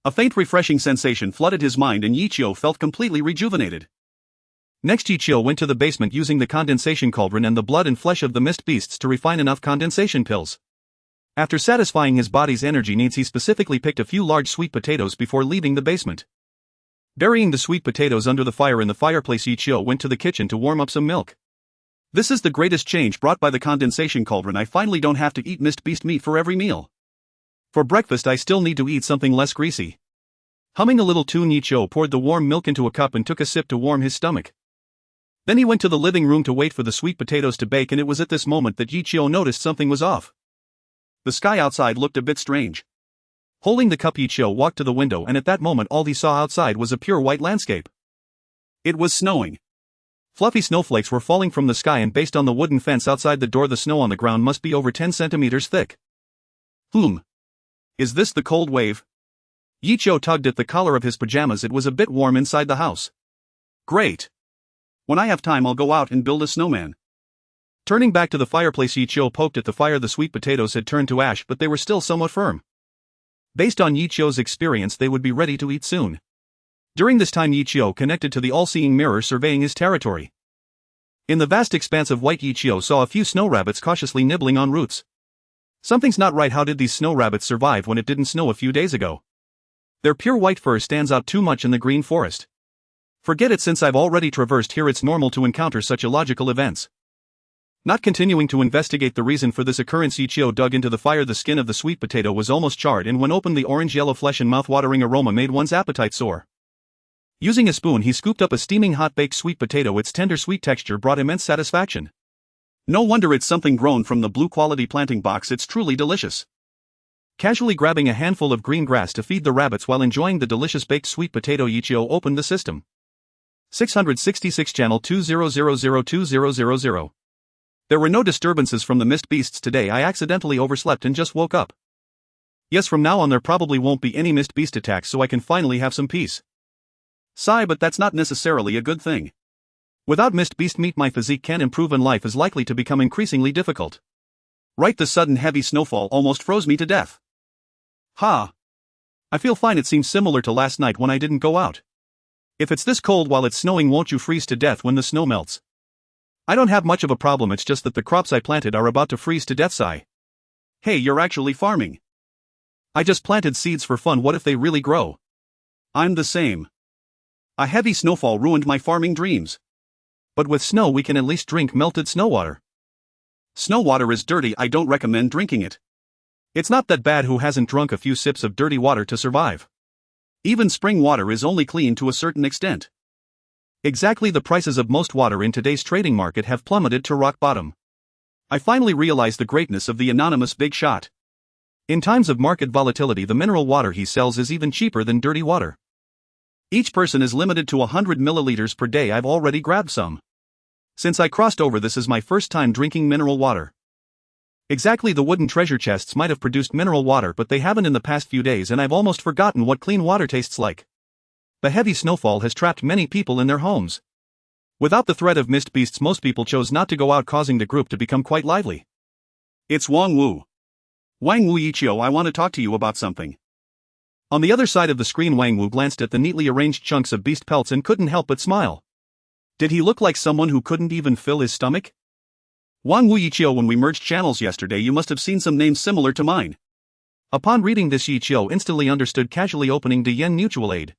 A faint refreshing sensation flooded his mind and Yi Qiu felt completely rejuvenated. Next, Yi Qiu went to the basement using the condensation cauldron and the blood and flesh of the mist beasts to refine enough condensation pills. After satisfying his body's energy needs, he specifically picked a few large sweet potatoes before leaving the basement. Burying the sweet potatoes under the fire in the fireplace, Yi Qiu went to the kitchen to warm up some milk. This is the greatest change brought by the condensation cauldron. I finally don't have to eat mist beast meat for every meal. For breakfast, I still need to eat something less greasy. Humming a little tune, Yi Qiu poured the warm milk into a cup and took a sip to warm his stomach. Then he went to the living room to wait for the sweet potatoes to bake, and it was at this moment that Yi Qiu noticed something was off. The sky outside looked a bit strange. Holding the cup, Yi Qiu walked to the window, and at that moment all he saw outside was a pure white landscape. It was snowing. Fluffy snowflakes were falling from the sky, and based on the wooden fence outside the door, the snow on the ground must be over 10 centimeters thick. Is this the cold wave? Yi Qiu tugged at the collar of his pajamas. It was a bit warm inside the house. Great. When I have time, I'll go out and build a snowman. Turning back to the fireplace, Yi Qiu poked at the fire. The sweet potatoes had turned to ash, but they were still somewhat firm. Based on Yi Qiu's experience, they would be ready to eat soon. During this time, Yi Qiu connected to the all-seeing mirror, surveying his territory. In the vast expanse of white, Yichio saw a few snow rabbits cautiously nibbling on roots. Something's not right. How did these snow rabbits survive when it didn't snow a few days ago? Their pure white fur stands out too much in the green forest. Forget it, since I've already traversed here. It's normal to encounter such illogical events. Not continuing to investigate the reason for this occurrence, Yichio dug into the fire. The skin of the sweet potato was almost charred, and when opened, the orange-yellow flesh and mouth-watering aroma made one's appetite soar. Using a spoon, he scooped up a steaming hot baked sweet potato. Its tender sweet texture brought immense satisfaction. No wonder it's something grown from the blue quality planting box. It's truly delicious. Casually grabbing a handful of green grass to feed the rabbits while enjoying the delicious baked sweet potato, Yichio opened the system. 666 channel 20002000. There were no disturbances from the mist beasts today. I accidentally overslept and just woke up. Yes, from now on there probably won't be any mist beast attacks, so I can finally have some peace. Sigh, but that's not necessarily a good thing. Without mist beast meat, my physique can improve and life is likely to become increasingly difficult. Right, the sudden heavy snowfall almost froze me to death. Ha! I feel fine. It seems similar to last night when I didn't go out. If it's this cold while it's snowing, won't you freeze to death when the snow melts? I don't have much of a problem, it's just that the crops I planted are about to freeze to death. Sigh. Hey, you're actually farming. I just planted seeds for fun. What if they really grow? I'm the same. A heavy snowfall ruined my farming dreams. But with snow we can at least drink melted snow water. Snow water is dirty. I don't recommend drinking it. It's not that bad. Who hasn't drunk a few sips of dirty water to survive? Even spring water is only clean to a certain extent. Exactly, the prices of most water in today's trading market have plummeted to rock bottom. I finally realized the greatness of the anonymous big shot. In times of market volatility, the mineral water he sells is even cheaper than dirty water. Each person is limited to 100 milliliters per day. I've already grabbed some. Since I crossed over, this is my first time drinking mineral water. Exactly, the wooden treasure chests might have produced mineral water, but they haven't in the past few days, and I've almost forgotten what clean water tastes like. The heavy snowfall has trapped many people in their homes. Without the threat of mist beasts, most people chose not to go out, causing the group to become quite lively. It's Wang Wu. Wang Wu, Yichio, I want to talk to you about something. On the other side of the screen, Wang Wu glanced at the neatly arranged chunks of beast pelts and couldn't help but smile. Did he look like someone who couldn't even fill his stomach? Wang Wu, Yichio, when we merged channels yesterday, you must have seen some names similar to mine. Upon reading this, Yichio instantly understood, casually opening Diyen Mutual Aid.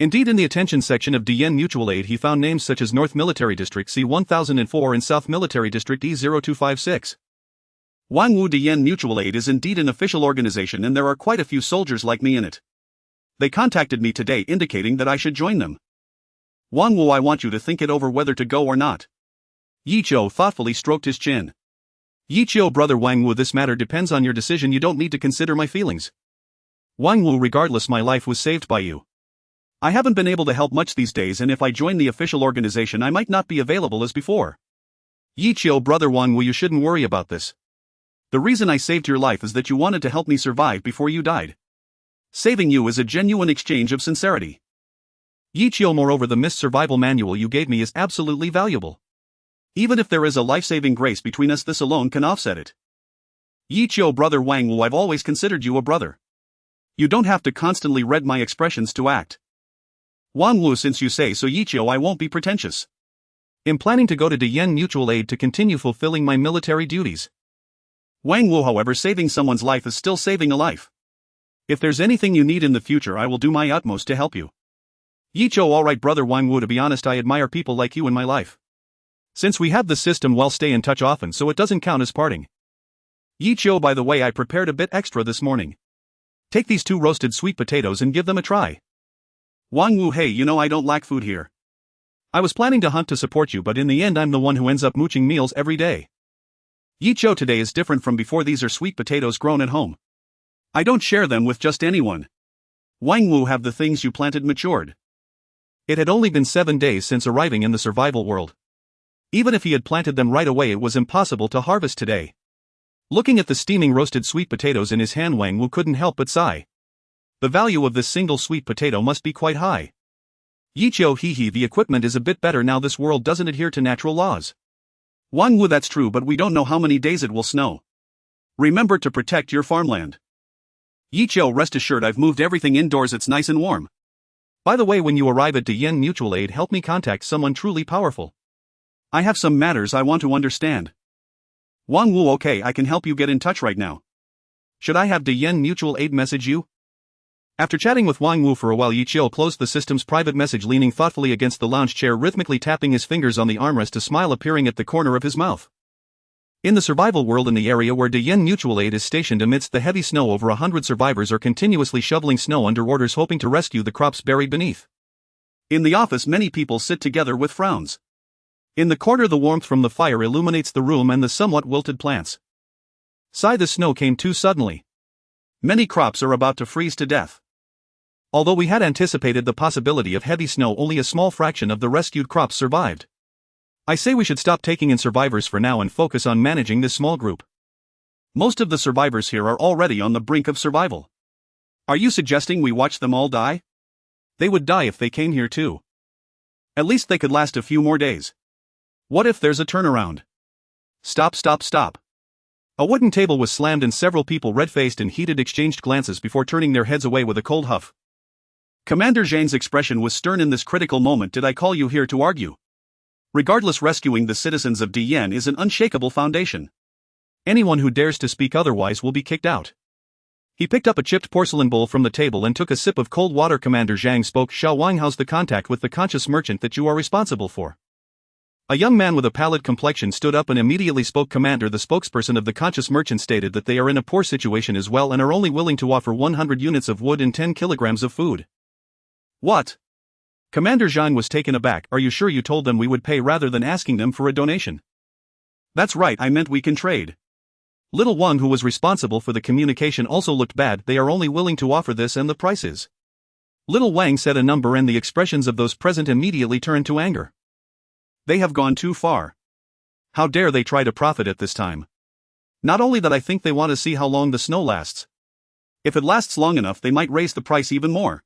Indeed, in the attention section of Diyen Mutual Aid he found names such as North Military District C1004 and South Military District E0256. Wang Wu. Diyen Mutual Aid is indeed an official organization, and there are quite a few soldiers like me in it. They contacted me today indicating that I should join them. Wang Wu, I want you to think it over whether to go or not. Yichio thoughtfully stroked his chin. Yichio, brother Wang Wu, this matter depends on your decision. You don't need to consider my feelings. Wang Wu, regardless, my life was saved by you. I haven't been able to help much these days, and if I join the official organization I might not be available as before. Yichio, brother Wang Wu, you shouldn't worry about this. The reason I saved your life is that you wanted to help me survive before you died. Saving you is a genuine exchange of sincerity. Yichio, moreover, the mist survival manual you gave me is absolutely valuable. Even if there is a life-saving grace between us, this alone can offset it. Yichio, brother Wang Wu, I've always considered you a brother. You don't have to constantly read my expressions to act. Wang Wu, since you say so, Yichio, I won't be pretentious. I'm planning to go to Diyen Mutual Aid to continue fulfilling my military duties. Wang Wu, however, saving someone's life is still saving a life. If there's anything you need in the future, I will do my utmost to help you. Yichio, alright, brother Wang Wu, to be honest, I admire people like you in my life. Since we have the system, well, stay in touch often, so it doesn't count as parting. Yichio, by the way, I prepared a bit extra this morning. Take these 2 roasted sweet potatoes and give them a try. Wang Wu, hey, you know I don't lack food here. I was planning to hunt to support you, but in the end I'm the one who ends up mooching meals every day. Yichio, today is different from before. These are sweet potatoes grown at home. I don't share them with just anyone. Wang Wu, have the things you planted matured? It had only been 7 days since arriving in the survival world. Even if he had planted them right away, it was impossible to harvest today. Looking at the steaming roasted sweet potatoes in his hand, Wang Wu couldn't help but sigh. The value of this single sweet potato must be quite high. Yichio, hee, the equipment is a bit better now. This world doesn't adhere to natural laws. Wang Wu, that's true, but we don't know how many days it will snow. Remember to protect your farmland. Yichio, rest assured I've moved everything indoors, it's nice and warm. By the way, when you arrive at Diyen Mutual Aid, help me contact someone truly powerful. I have some matters I want to understand. Wang Wu, okay, I can help you get in touch right now. Should I have De Yen Mutual Aid message you? After chatting with Wang Wu for a while, Yi Qiu closed the system's private message, leaning thoughtfully against the lounge chair, rhythmically tapping his fingers on the armrest, a smile appearing at the corner of his mouth. In the survival world, in the area where De Yen Mutual Aid is stationed amidst the heavy snow, over 100 survivors are continuously shoveling snow under orders, hoping to rescue the crops buried beneath. In the office, many people sit together with frowns. In the corner, the warmth from the fire illuminates the room and the somewhat wilted plants. Sigh, the snow came too suddenly. Many crops are about to freeze to death. Although we had anticipated the possibility of heavy snow, only a small fraction of the rescued crops survived. I say we should stop taking in survivors for now and focus on managing this small group. Most of the survivors here are already on the brink of survival. Are you suggesting we watch them all die? They would die if they came here too. At least they could last a few more days. What if there's a turnaround? Stop, stop, stop. A wooden table was slammed and several people, red-faced and heated, exchanged glances before turning their heads away with a cold huff. Commander Zhang's expression was stern in this critical moment. Did I call you here to argue? Regardless, rescuing the citizens of Dian is an unshakable foundation. Anyone who dares to speak otherwise will be kicked out. He picked up a chipped porcelain bowl from the table and took a sip of cold water. Commander Zhang spoke. Xiao Wang, how's the contact with the conscious merchant that you are responsible for? A young man with a pallid complexion stood up and immediately spoke. Commander, the spokesperson of the conscious merchant stated that they are in a poor situation as well and are only willing to offer 100 units of wood and 10 kilograms of food. What? Commander Zhang was taken aback. Are you sure you told them we would pay rather than asking them for a donation? That's right, I meant we can trade. Little Wang, who was responsible for the communication, also looked bad. They are only willing to offer this and the price is. Little Wang said a number and the expressions of those present immediately turned to anger. They have gone too far. How dare they try to profit at this time? Not only that, I think they want to see how long the snow lasts. If it lasts long enough, they might raise the price even more.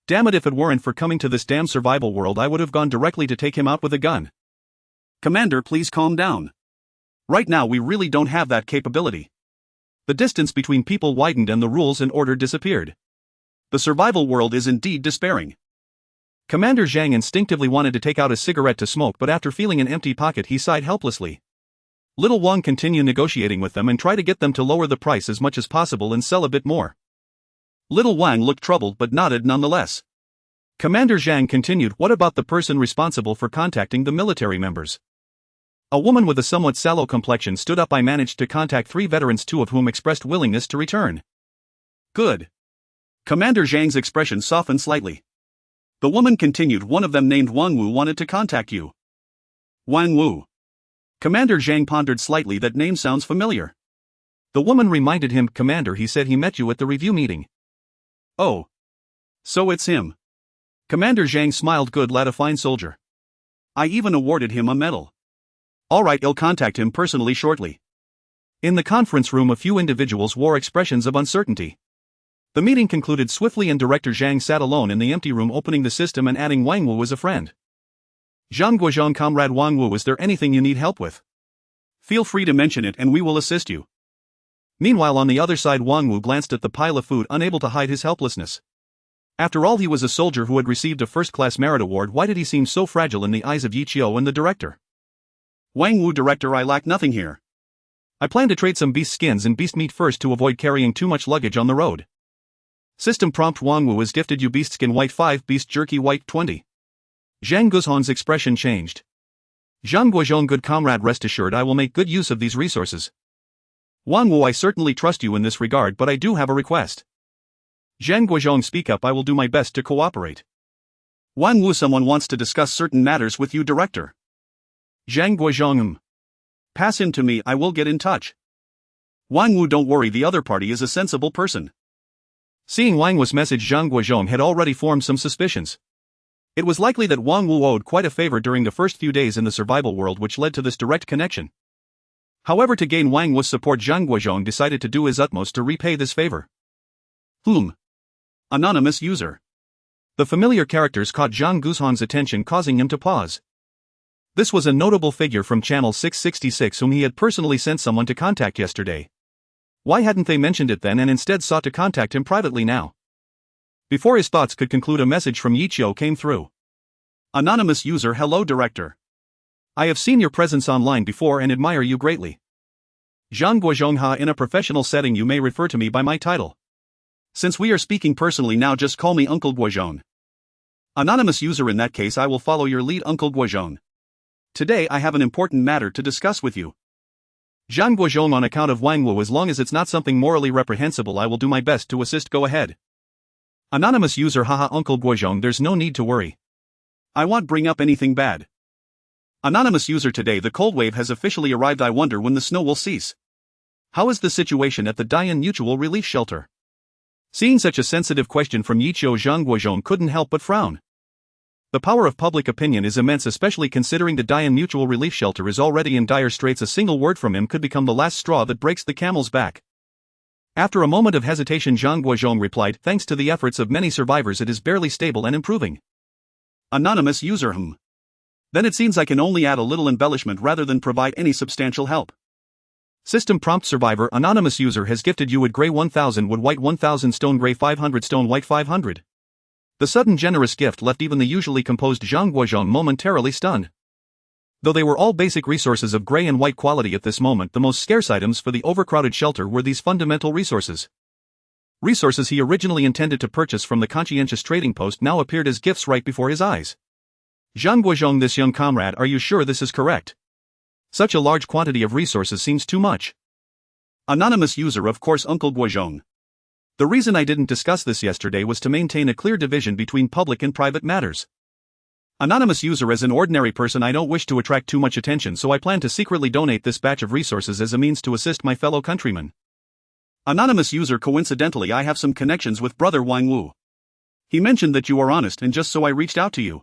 Damn it, if it weren't for coming to this damn survival world, I would have gone directly to take him out with a gun. Commander, please calm down. Right now we really don't have that capability. The distance between people widened and the rules and order disappeared. The survival world is indeed despairing. Commander Zhang instinctively wanted to take out a cigarette to smoke, but after feeling an empty pocket he sighed helplessly. Little Wang continued negotiating with them and tried to get them to lower the price as much as possible and sell a bit more. Little Wang looked troubled but nodded nonetheless. Commander Zhang continued, what about the person responsible for contacting the military members? A woman with a somewhat sallow complexion stood up. I managed to contact 3 veterans, 2 of whom expressed willingness to return. Good. Commander Zhang's expression softened slightly. The woman continued, one of them named Wang Wu wanted to contact you. Wang Wu. Commander Zhang pondered slightly, that name sounds familiar. The woman reminded him, Commander, he said he met you at the review meeting. Oh. So it's him. Commander Zhang smiled, good lad, a fine soldier. I even awarded him a medal. Alright, I'll contact him personally shortly. In the conference room, a few individuals wore expressions of uncertainty. The meeting concluded swiftly and Director Zhang sat alone in the empty room, opening the system and adding Wang Wu as a friend. Zhang Guozhong, comrade Wang Wu, is there anything you need help with? Feel free to mention it and we will assist you. Meanwhile, on the other side, Wang Wu glanced at the pile of food, unable to hide his helplessness. After all, he was a soldier who had received a first-class merit award. Why did he seem so fragile in the eyes of Yi Qiu and the director? Wang Wu, director, I lack nothing here. I plan to trade some beast skins and beast meat first to avoid carrying too much luggage on the road. System prompt, Wang Wu is gifted you beast skin white 5, beast jerky white 20. Zhang Guozhong's expression changed. Zhang Guozhong, good comrade, rest assured I will make good use of these resources. Wang Wu, I certainly trust you in this regard, but I do have a request. Zhang Guozhong, speak up, I will do my best to cooperate. Wang Wu, someone wants to discuss certain matters with you, director. Zhang Guozhong, pass him to me, I will get in touch. Wang Wu, don't worry, the other party is a sensible person. Seeing Wang Wu's message, Zhang Guozhong had already formed some suspicions. It was likely that Wang Wu owed quite a favor during the first few days in the survival world, which led to this direct connection. However, to gain Wang Wu's support, Zhang Guozhong decided to do his utmost to repay this favor. Anonymous user. The familiar characters caught Zhang Guozhong's attention, causing him to pause. This was a notable figure from channel 666 whom he had personally sent someone to contact yesterday. Why hadn't they mentioned it then and instead sought to contact him privately now? Before his thoughts could conclude, a message from Yi Qiu came through. Anonymous user, hello director. I have seen your presence online before and admire you greatly. Zhang Guozhong. In a professional setting you may refer to me by my title. Since we are speaking personally now, just call me Uncle Guozhong. Anonymous user. In that case I will follow your lead, Uncle Guozhong. Today I have an important matter to discuss with you. Zhang Guozhong. On account of Wang Wu, as long as it's not something morally reprehensible I will do my best to assist. Go ahead. Anonymous user. Haha, Uncle Guozhong, there's no need to worry. I won't bring up anything bad. Anonymous user. Today the cold wave has officially arrived. I wonder when the snow will cease. How is the situation at the Dian Mutual Relief Shelter? Seeing such a sensitive question from Yiqiu, Zhang Guozhong couldn't help but frown. The power of public opinion is immense, especially considering the Dian Mutual Relief Shelter is already in dire straits. A single word from him could become the last straw that breaks the camel's back. After a moment of hesitation, Zhang Guozhong replied, thanks to the efforts of many survivors it is barely stable and improving. Anonymous user. Then it seems I can only add a little embellishment rather than provide any substantial help. System prompt survivor. Anonymous user has gifted you wood gray 1000, wood white 1000, stone gray 500, stone white 500. The sudden generous gift left even the usually composed Zhang Guozhong momentarily stunned. Though they were all basic resources of gray and white quality at this moment, the most scarce items for the overcrowded shelter were these fundamental resources. Resources he originally intended to purchase from the conscientious trading post now appeared as gifts right before his eyes. Zhang Guozhong, this young comrade, are you sure this is correct? Such a large quantity of resources seems too much. Anonymous user. Of course, Uncle Guozhong. The reason I didn't discuss this yesterday was to maintain a clear division between public and private matters. Anonymous user. As an ordinary person I don't wish to attract too much attention, so I plan to secretly donate this batch of resources as a means to assist my fellow countrymen. Anonymous user. Coincidentally I have some connections with brother Wang Wu. He mentioned that you are honest, and just so I reached out to you.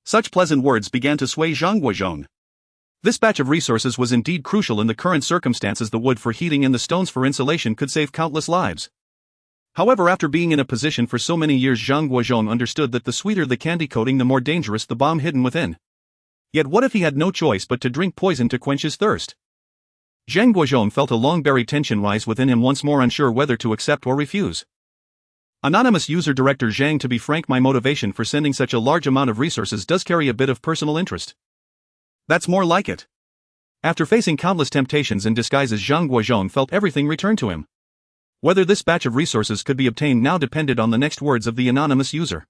Such pleasant words began to sway Zhang Guozhong. This batch of resources was indeed crucial in the current circumstances. The wood for heating and the stones for insulation could save countless lives. However, after being in a position for so many years, Zhang Guozhong understood that the sweeter the candy coating, the more dangerous the bomb hidden within. Yet what if he had no choice but to drink poison to quench his thirst? Zhang Guozhong felt a long-buried tension rise within him, once more unsure whether to accept or refuse. Anonymous user. Director Zhang, to be frank, my motivation for sending such a large amount of resources does carry a bit of personal interest. That's more like it. After facing countless temptations and disguises, Zhang Guozhong felt everything return to him. Whether this batch of resources could be obtained now depended on the next words of the anonymous user.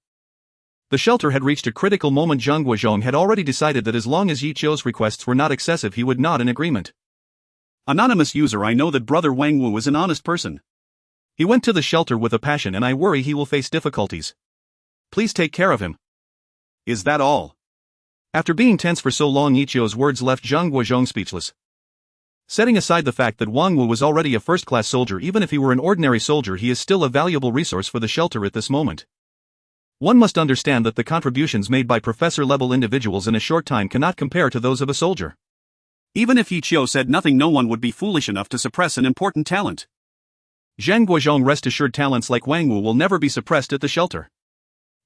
The shelter had reached a critical moment. Zhang Guozhong had already decided that as long as Yiqiu's requests were not excessive he would nod in agreement. Anonymous user. I know that brother Wang Wu is an honest person. He went to the shelter with a passion and I worry he will face difficulties. Please take care of him. Is that all? After being tense for so long, Yiqiu's words left Zhang Guozhong speechless. Setting aside the fact that Wang Wu was already a first-class soldier, even if he were an ordinary soldier he is still a valuable resource for the shelter at this moment. One must understand that the contributions made by professor-level individuals in a short time cannot compare to those of a soldier. Even if Yiqiu said nothing, no one would be foolish enough to suppress an important talent. Zhang Guozhong, rest assured, talents like Wang Wu will never be suppressed at the shelter.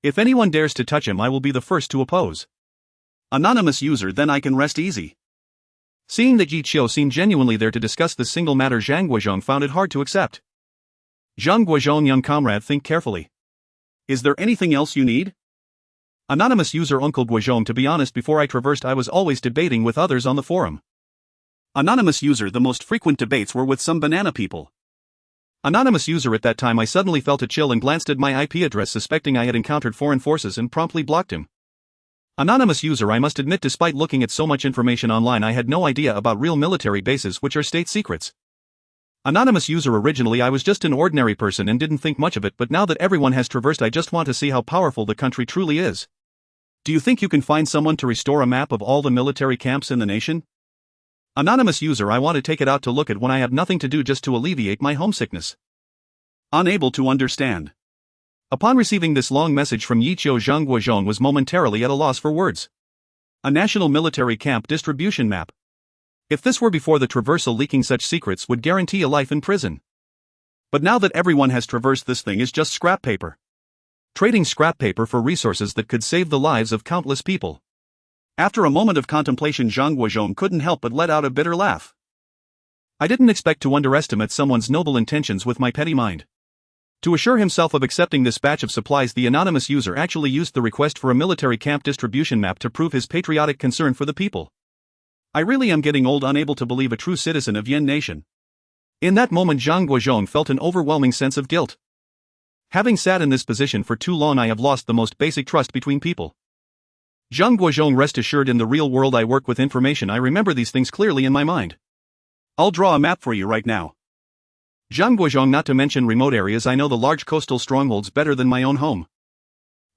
If anyone dares to touch him I will be the first to oppose. Anonymous user. Then I can rest easy. Seeing that Yiqiu seemed genuinely there to discuss this single matter, Zhang Guozhong found it hard to accept. Zhang Guozhong, young comrade, think carefully. Is there anything else you need? Anonymous user. Uncle Guozhong, to be honest, before I traversed I was always debating with others on the forum. Anonymous user. The most frequent debates were with some banana people. Anonymous user. At that time I suddenly felt a chill and glanced at my IP address, suspecting I had encountered foreign forces, and promptly blocked him. Anonymous user. I must admit, despite looking at so much information online I had no idea about real military bases, which are state secrets. Anonymous user. Originally I was just an ordinary person and didn't think much of it, but now that everyone has traversed I just want to see how powerful the country truly is. Do you think you can find someone to restore a map of all the military camps in the nation? Anonymous user. I want to take it out to look at when I have nothing to do, just to alleviate my homesickness. Unable to understand. Upon receiving this long message from Yiqiu, Zhang Guozhong was momentarily at a loss for words. A national military camp distribution map. If this were before the traversal, leaking such secrets would guarantee a life in prison. But now that everyone has traversed, this thing is just scrap paper. Trading scrap paper for resources that could save the lives of countless people. After a moment of contemplation, Zhang Guozhong couldn't help but let out a bitter laugh. I didn't expect to underestimate someone's noble intentions with my petty mind. To assure himself of accepting this batch of supplies, the anonymous user actually used the request for a military camp distribution map to prove his patriotic concern for the people. I really am getting old, unable to believe a true citizen of Yen Nation. In that moment Zhang Guozhong felt an overwhelming sense of guilt. Having sat in this position for too long, I have lost the most basic trust between people. Zhang Guozhong, rest assured, in the real world I work with information. I remember these things clearly in my mind. I'll draw a map for you right now. Zhang Guozhong, not to mention remote areas, I know the large coastal strongholds better than my own home.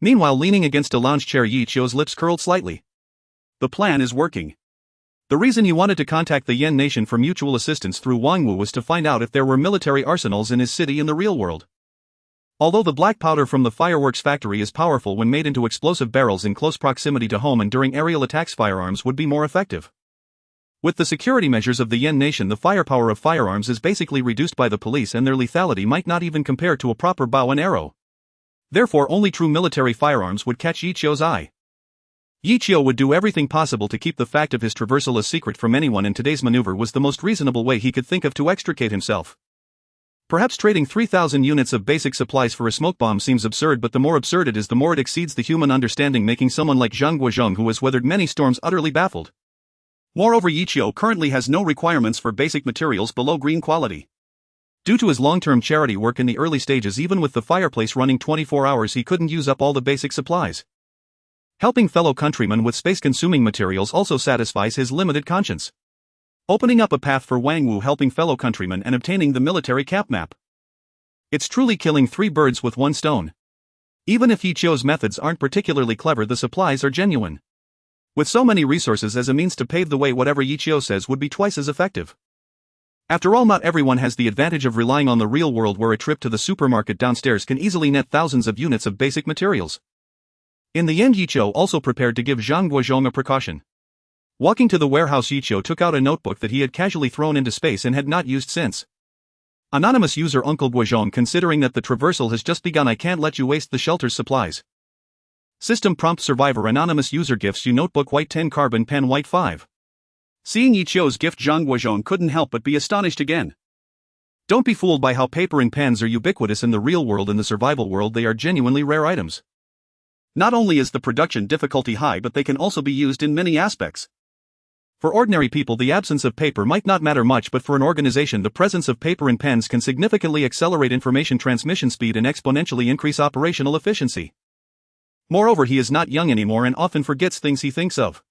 Meanwhile, leaning against a lounge chair, Yi Qiu's lips curled slightly. The plan is working. The reason he wanted to contact the Yen Nation for mutual assistance through Wang Wu was to find out if there were military arsenals in his city in the real world. Although the black powder from the fireworks factory is powerful when made into explosive barrels in close proximity to home and during aerial attacks, firearms would be more effective. With the security measures of the Yen Nation, the firepower of firearms is basically reduced by the police, and their lethality might not even compare to a proper bow and arrow. Therefore, only true military firearms would catch Yi Qiu's eye. Yi Qiu would do everything possible to keep the fact of his traversal a secret from anyone, and today's maneuver was the most reasonable way he could think of to extricate himself. Perhaps trading 3,000 units of basic supplies for a smoke bomb seems absurd, but the more absurd it is, the more it exceeds the human understanding, making someone like Zhang Guozhong, who has weathered many storms, utterly baffled. Moreover, Yi Qiu currently has no requirements for basic materials below green quality. Due to his long-term charity work in the early stages, even with the fireplace running 24 hours, he couldn't use up all the basic supplies. Helping fellow countrymen with space-consuming materials also satisfies his limited conscience. Opening up a path for Wang Wu, helping fellow countrymen, and obtaining the military cap map. It's truly killing three birds with one stone. Even if Yi Qiu's methods aren't particularly clever, the supplies are genuine. With so many resources as a means to pave the way, whatever Yi Qiu says would be twice as effective. After all, not everyone has the advantage of relying on the real world, where a trip to the supermarket downstairs can easily net thousands of units of basic materials. In the end, Yi Qiu also prepared to give Zhang Guozhong a precaution. Walking to the warehouse, Yi Qiu took out a notebook that he had casually thrown into space and had not used since. Anonymous user Uncle Guozhong, considering that the traversal has just begun, I can't let you waste the shelter's supplies. System prompt survivor anonymous user gifts you notebook white 10 carbon pen white 5. Seeing Yi Qiu's gift, Zhang Guozhong couldn't help but be astonished again. Don't be fooled by how paper and pens are ubiquitous in the real world. In the survival world, they are genuinely rare items. Not only is the production difficulty high, but they can also be used in many aspects. For ordinary people, the absence of paper might not matter much, but for an organization, the presence of paper and pens can significantly accelerate information transmission speed and exponentially increase operational efficiency. Moreover, he is not young anymore and often forgets things he thinks of.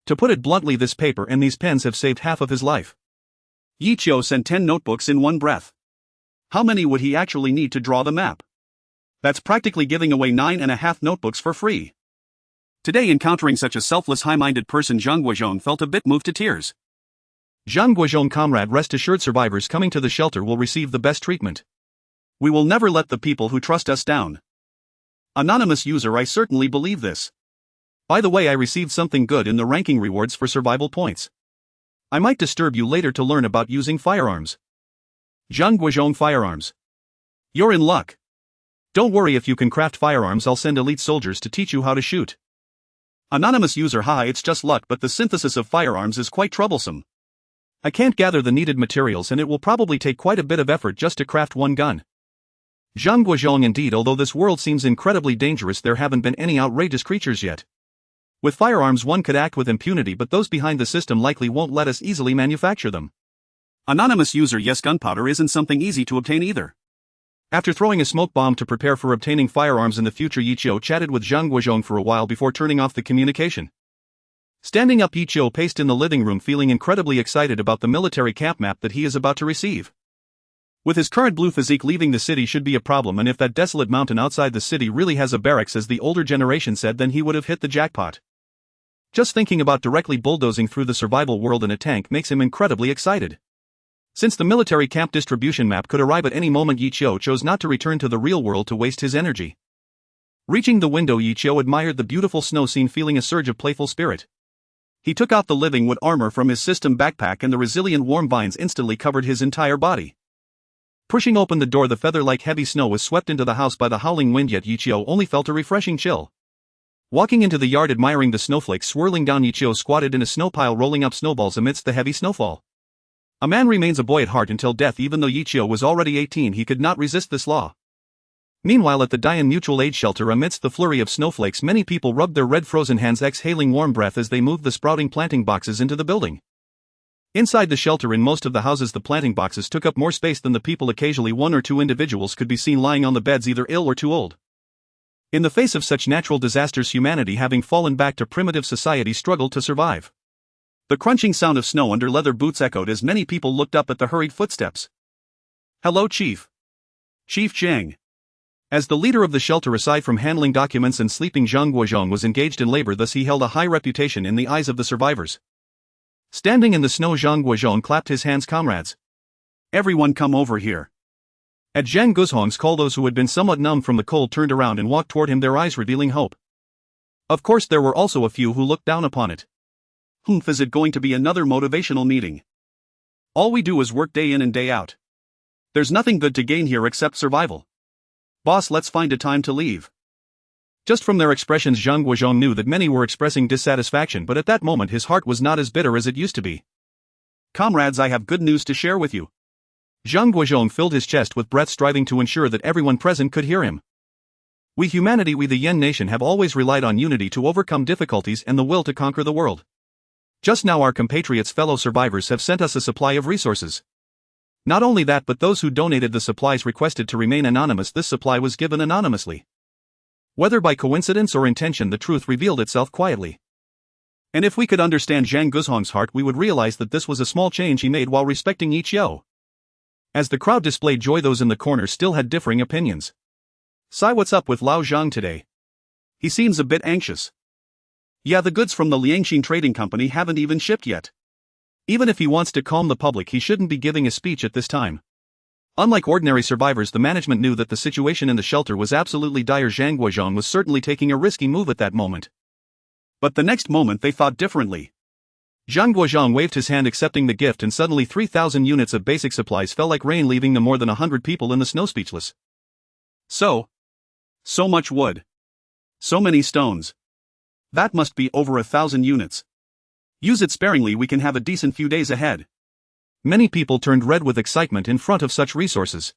To put it bluntly, this paper and these pens have saved half of his life. Yi Qiu sent 10 notebooks in one breath. How many would he actually need to draw the map? That's practically giving away 9.5 notebooks for free. Today, encountering such a selfless, high-minded person, Zhang Guozhong felt a bit moved to tears. Zhang Guozhong, comrade, rest assured, survivors coming to the shelter will receive the best treatment. We will never let the people who trust us down. Anonymous user, I certainly believe this. By the way, I received something good in the ranking rewards for survival points. I might disturb you later to learn about using firearms. Zhang Guozhong, firearms. You're in luck. Don't worry, if you can craft firearms, I'll send elite soldiers to teach you how to shoot. Anonymous user, hi, it's just luck, but the synthesis of firearms is quite troublesome. I can't gather the needed materials, and it will probably take quite a bit of effort just to craft one gun. Zhang Guozhong, indeed, although this world seems incredibly dangerous, there haven't been any outrageous creatures yet. With firearms one could act with impunity, but those behind the system likely won't let us easily manufacture them. Anonymous user, yes, gunpowder isn't something easy to obtain either. After throwing a smoke bomb to prepare for obtaining firearms in the future, Yi Qiu chatted with Zhang Guozhong for a while before turning off the communication. Standing up, Yi Qiu paced in the living room, feeling incredibly excited about the military camp map that he is about to receive. With his current blue physique, leaving the city should be a problem, and if that desolate mountain outside the city really has a barracks, as the older generation said, then he would have hit the jackpot. Just thinking about directly bulldozing through the survival world in a tank makes him incredibly excited. Since the military camp distribution map could arrive at any moment, Yi Qiu chose not to return to the real world to waste his energy. Reaching the window, Yi Qiu admired the beautiful snow scene, feeling a surge of playful spirit. He took out the living wood armor from his system backpack, and the resilient warm vines instantly covered his entire body. Pushing open the door, the feather-like heavy snow was swept into the house by the howling wind, yet Yi Qiu only felt a refreshing chill. Walking into the yard, admiring the snowflakes swirling down, Yi Qiu squatted in a snow pile, rolling up snowballs amidst the heavy snowfall. A man remains a boy at heart until death. Even though Yi Qiu was already 18, he could not resist this law. Meanwhile at the Dian Mutual Aid Shelter amidst the flurry of snowflakes many people rubbed their red frozen hands exhaling warm breath as they moved the sprouting planting boxes into the building. Inside the shelter in most of the houses the planting boxes took up more space than the people. Occasionally one or two individuals could be seen lying on the beds either ill or too old. In the face of such natural disasters humanity having fallen back to primitive society struggled to survive. The crunching sound of snow under leather boots echoed as many people looked up at the hurried footsteps. "Hello, Chief. Chief Zhang." As the leader of the shelter aside from handling documents and sleeping, Zhang Guozhong was engaged in labor, thus he held a high reputation in the eyes of the survivors. Standing in the snow, Zhang Guozhong clapped his hands. "Comrades, everyone come over here." At Zhang Guozhong's call those who had been somewhat numb from the cold turned around and walked toward him, their eyes revealing hope. Of course there were also a few who looked down upon it. Is it going to be another motivational meeting? All we do is work day in and day out. There's nothing good to gain here except survival. Boss, let's find a time to leave. Just from their expressions Zhang Guozhong knew that many were expressing dissatisfaction, but at that moment his heart was not as bitter as it used to be. "Comrades, I have good news to share with you." Zhang Guozhong filled his chest with breath, striving to ensure that everyone present could hear him. "We humanity, we the Yen nation have always relied on unity to overcome difficulties and the will to conquer the world. Just now our compatriots, fellow survivors, have sent us a supply of resources. Not only that, but those who donated the supplies requested to remain anonymous. This supply was given anonymously. Whether by coincidence or intention, the truth revealed itself quietly. And if we could understand Zhang Guozhong's heart, we would realize that this was a small change he made while respecting each yo." As the crowd displayed joy, those in the corner still had differing opinions. "Sai, what's up with Lao Zhang today? He seems a bit anxious." "Yeah, the goods from the Liangxin Trading Company haven't even shipped yet. Even if he wants to calm the public, he shouldn't be giving a speech at this time." Unlike ordinary survivors, the management knew that the situation in the shelter was absolutely dire. Zhang Guozhong was certainly taking a risky move at that moment. But the next moment they thought differently. Zhang Guozhong waved his hand accepting the gift, and suddenly 3,000 units of basic supplies fell like rain, leaving the more than 100 people in the snow speechless. So much wood. So many stones. That must be over 1,000 units. Use it sparingly, we can have a decent few days ahead. Many people turned red with excitement in front of such resources.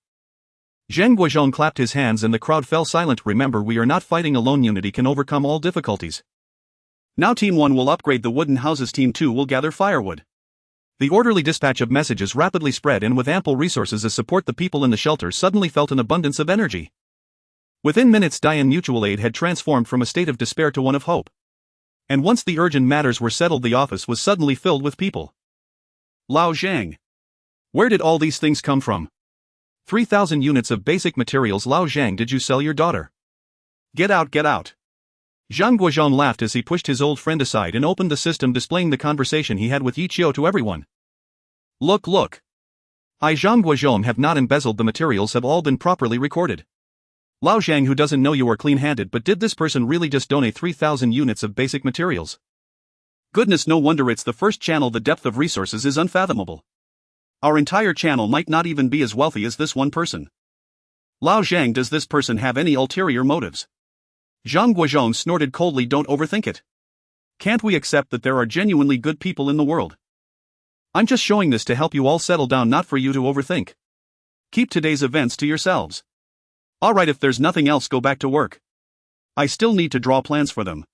Zhang Guozhong clapped his hands and the crowd fell silent. "Remember, we are not fighting alone. Unity can overcome all difficulties. Now Team 1 will upgrade the wooden houses, Team 2 will gather firewood." The orderly dispatch of messages rapidly spread, and with ample resources as support, the people in the shelter suddenly felt an abundance of energy. Within minutes Dian Mutual Aid had transformed from a state of despair to one of hope. And once the urgent matters were settled, the office was suddenly filled with people. "Lao Zhang, where did all these things come from? 3,000 units of basic materials. Lao Zhang, did you sell your daughter? Get out, get out." Zhang Guozhong laughed as he pushed his old friend aside and opened the system, displaying the conversation he had with Yichio to everyone. Look. I, Zhang Guozhong, have not embezzled. The materials have all been properly recorded. Lao Zhang, who doesn't know you are clean-handed, but did this person really just donate 3,000 units of basic materials? Goodness, no wonder it's the first channel. The depth of resources is unfathomable. Our entire channel might not even be as wealthy as this one person. Lao Zhang, does this person have any ulterior motives? Zhang Guozhong snorted coldly. Don't overthink it. Can't we accept that there are genuinely good people in the world? I'm just showing this to help you all settle down, not for you to overthink. Keep today's events to yourselves. Alright, if there's nothing else, go back to work. I still need to draw plans for them.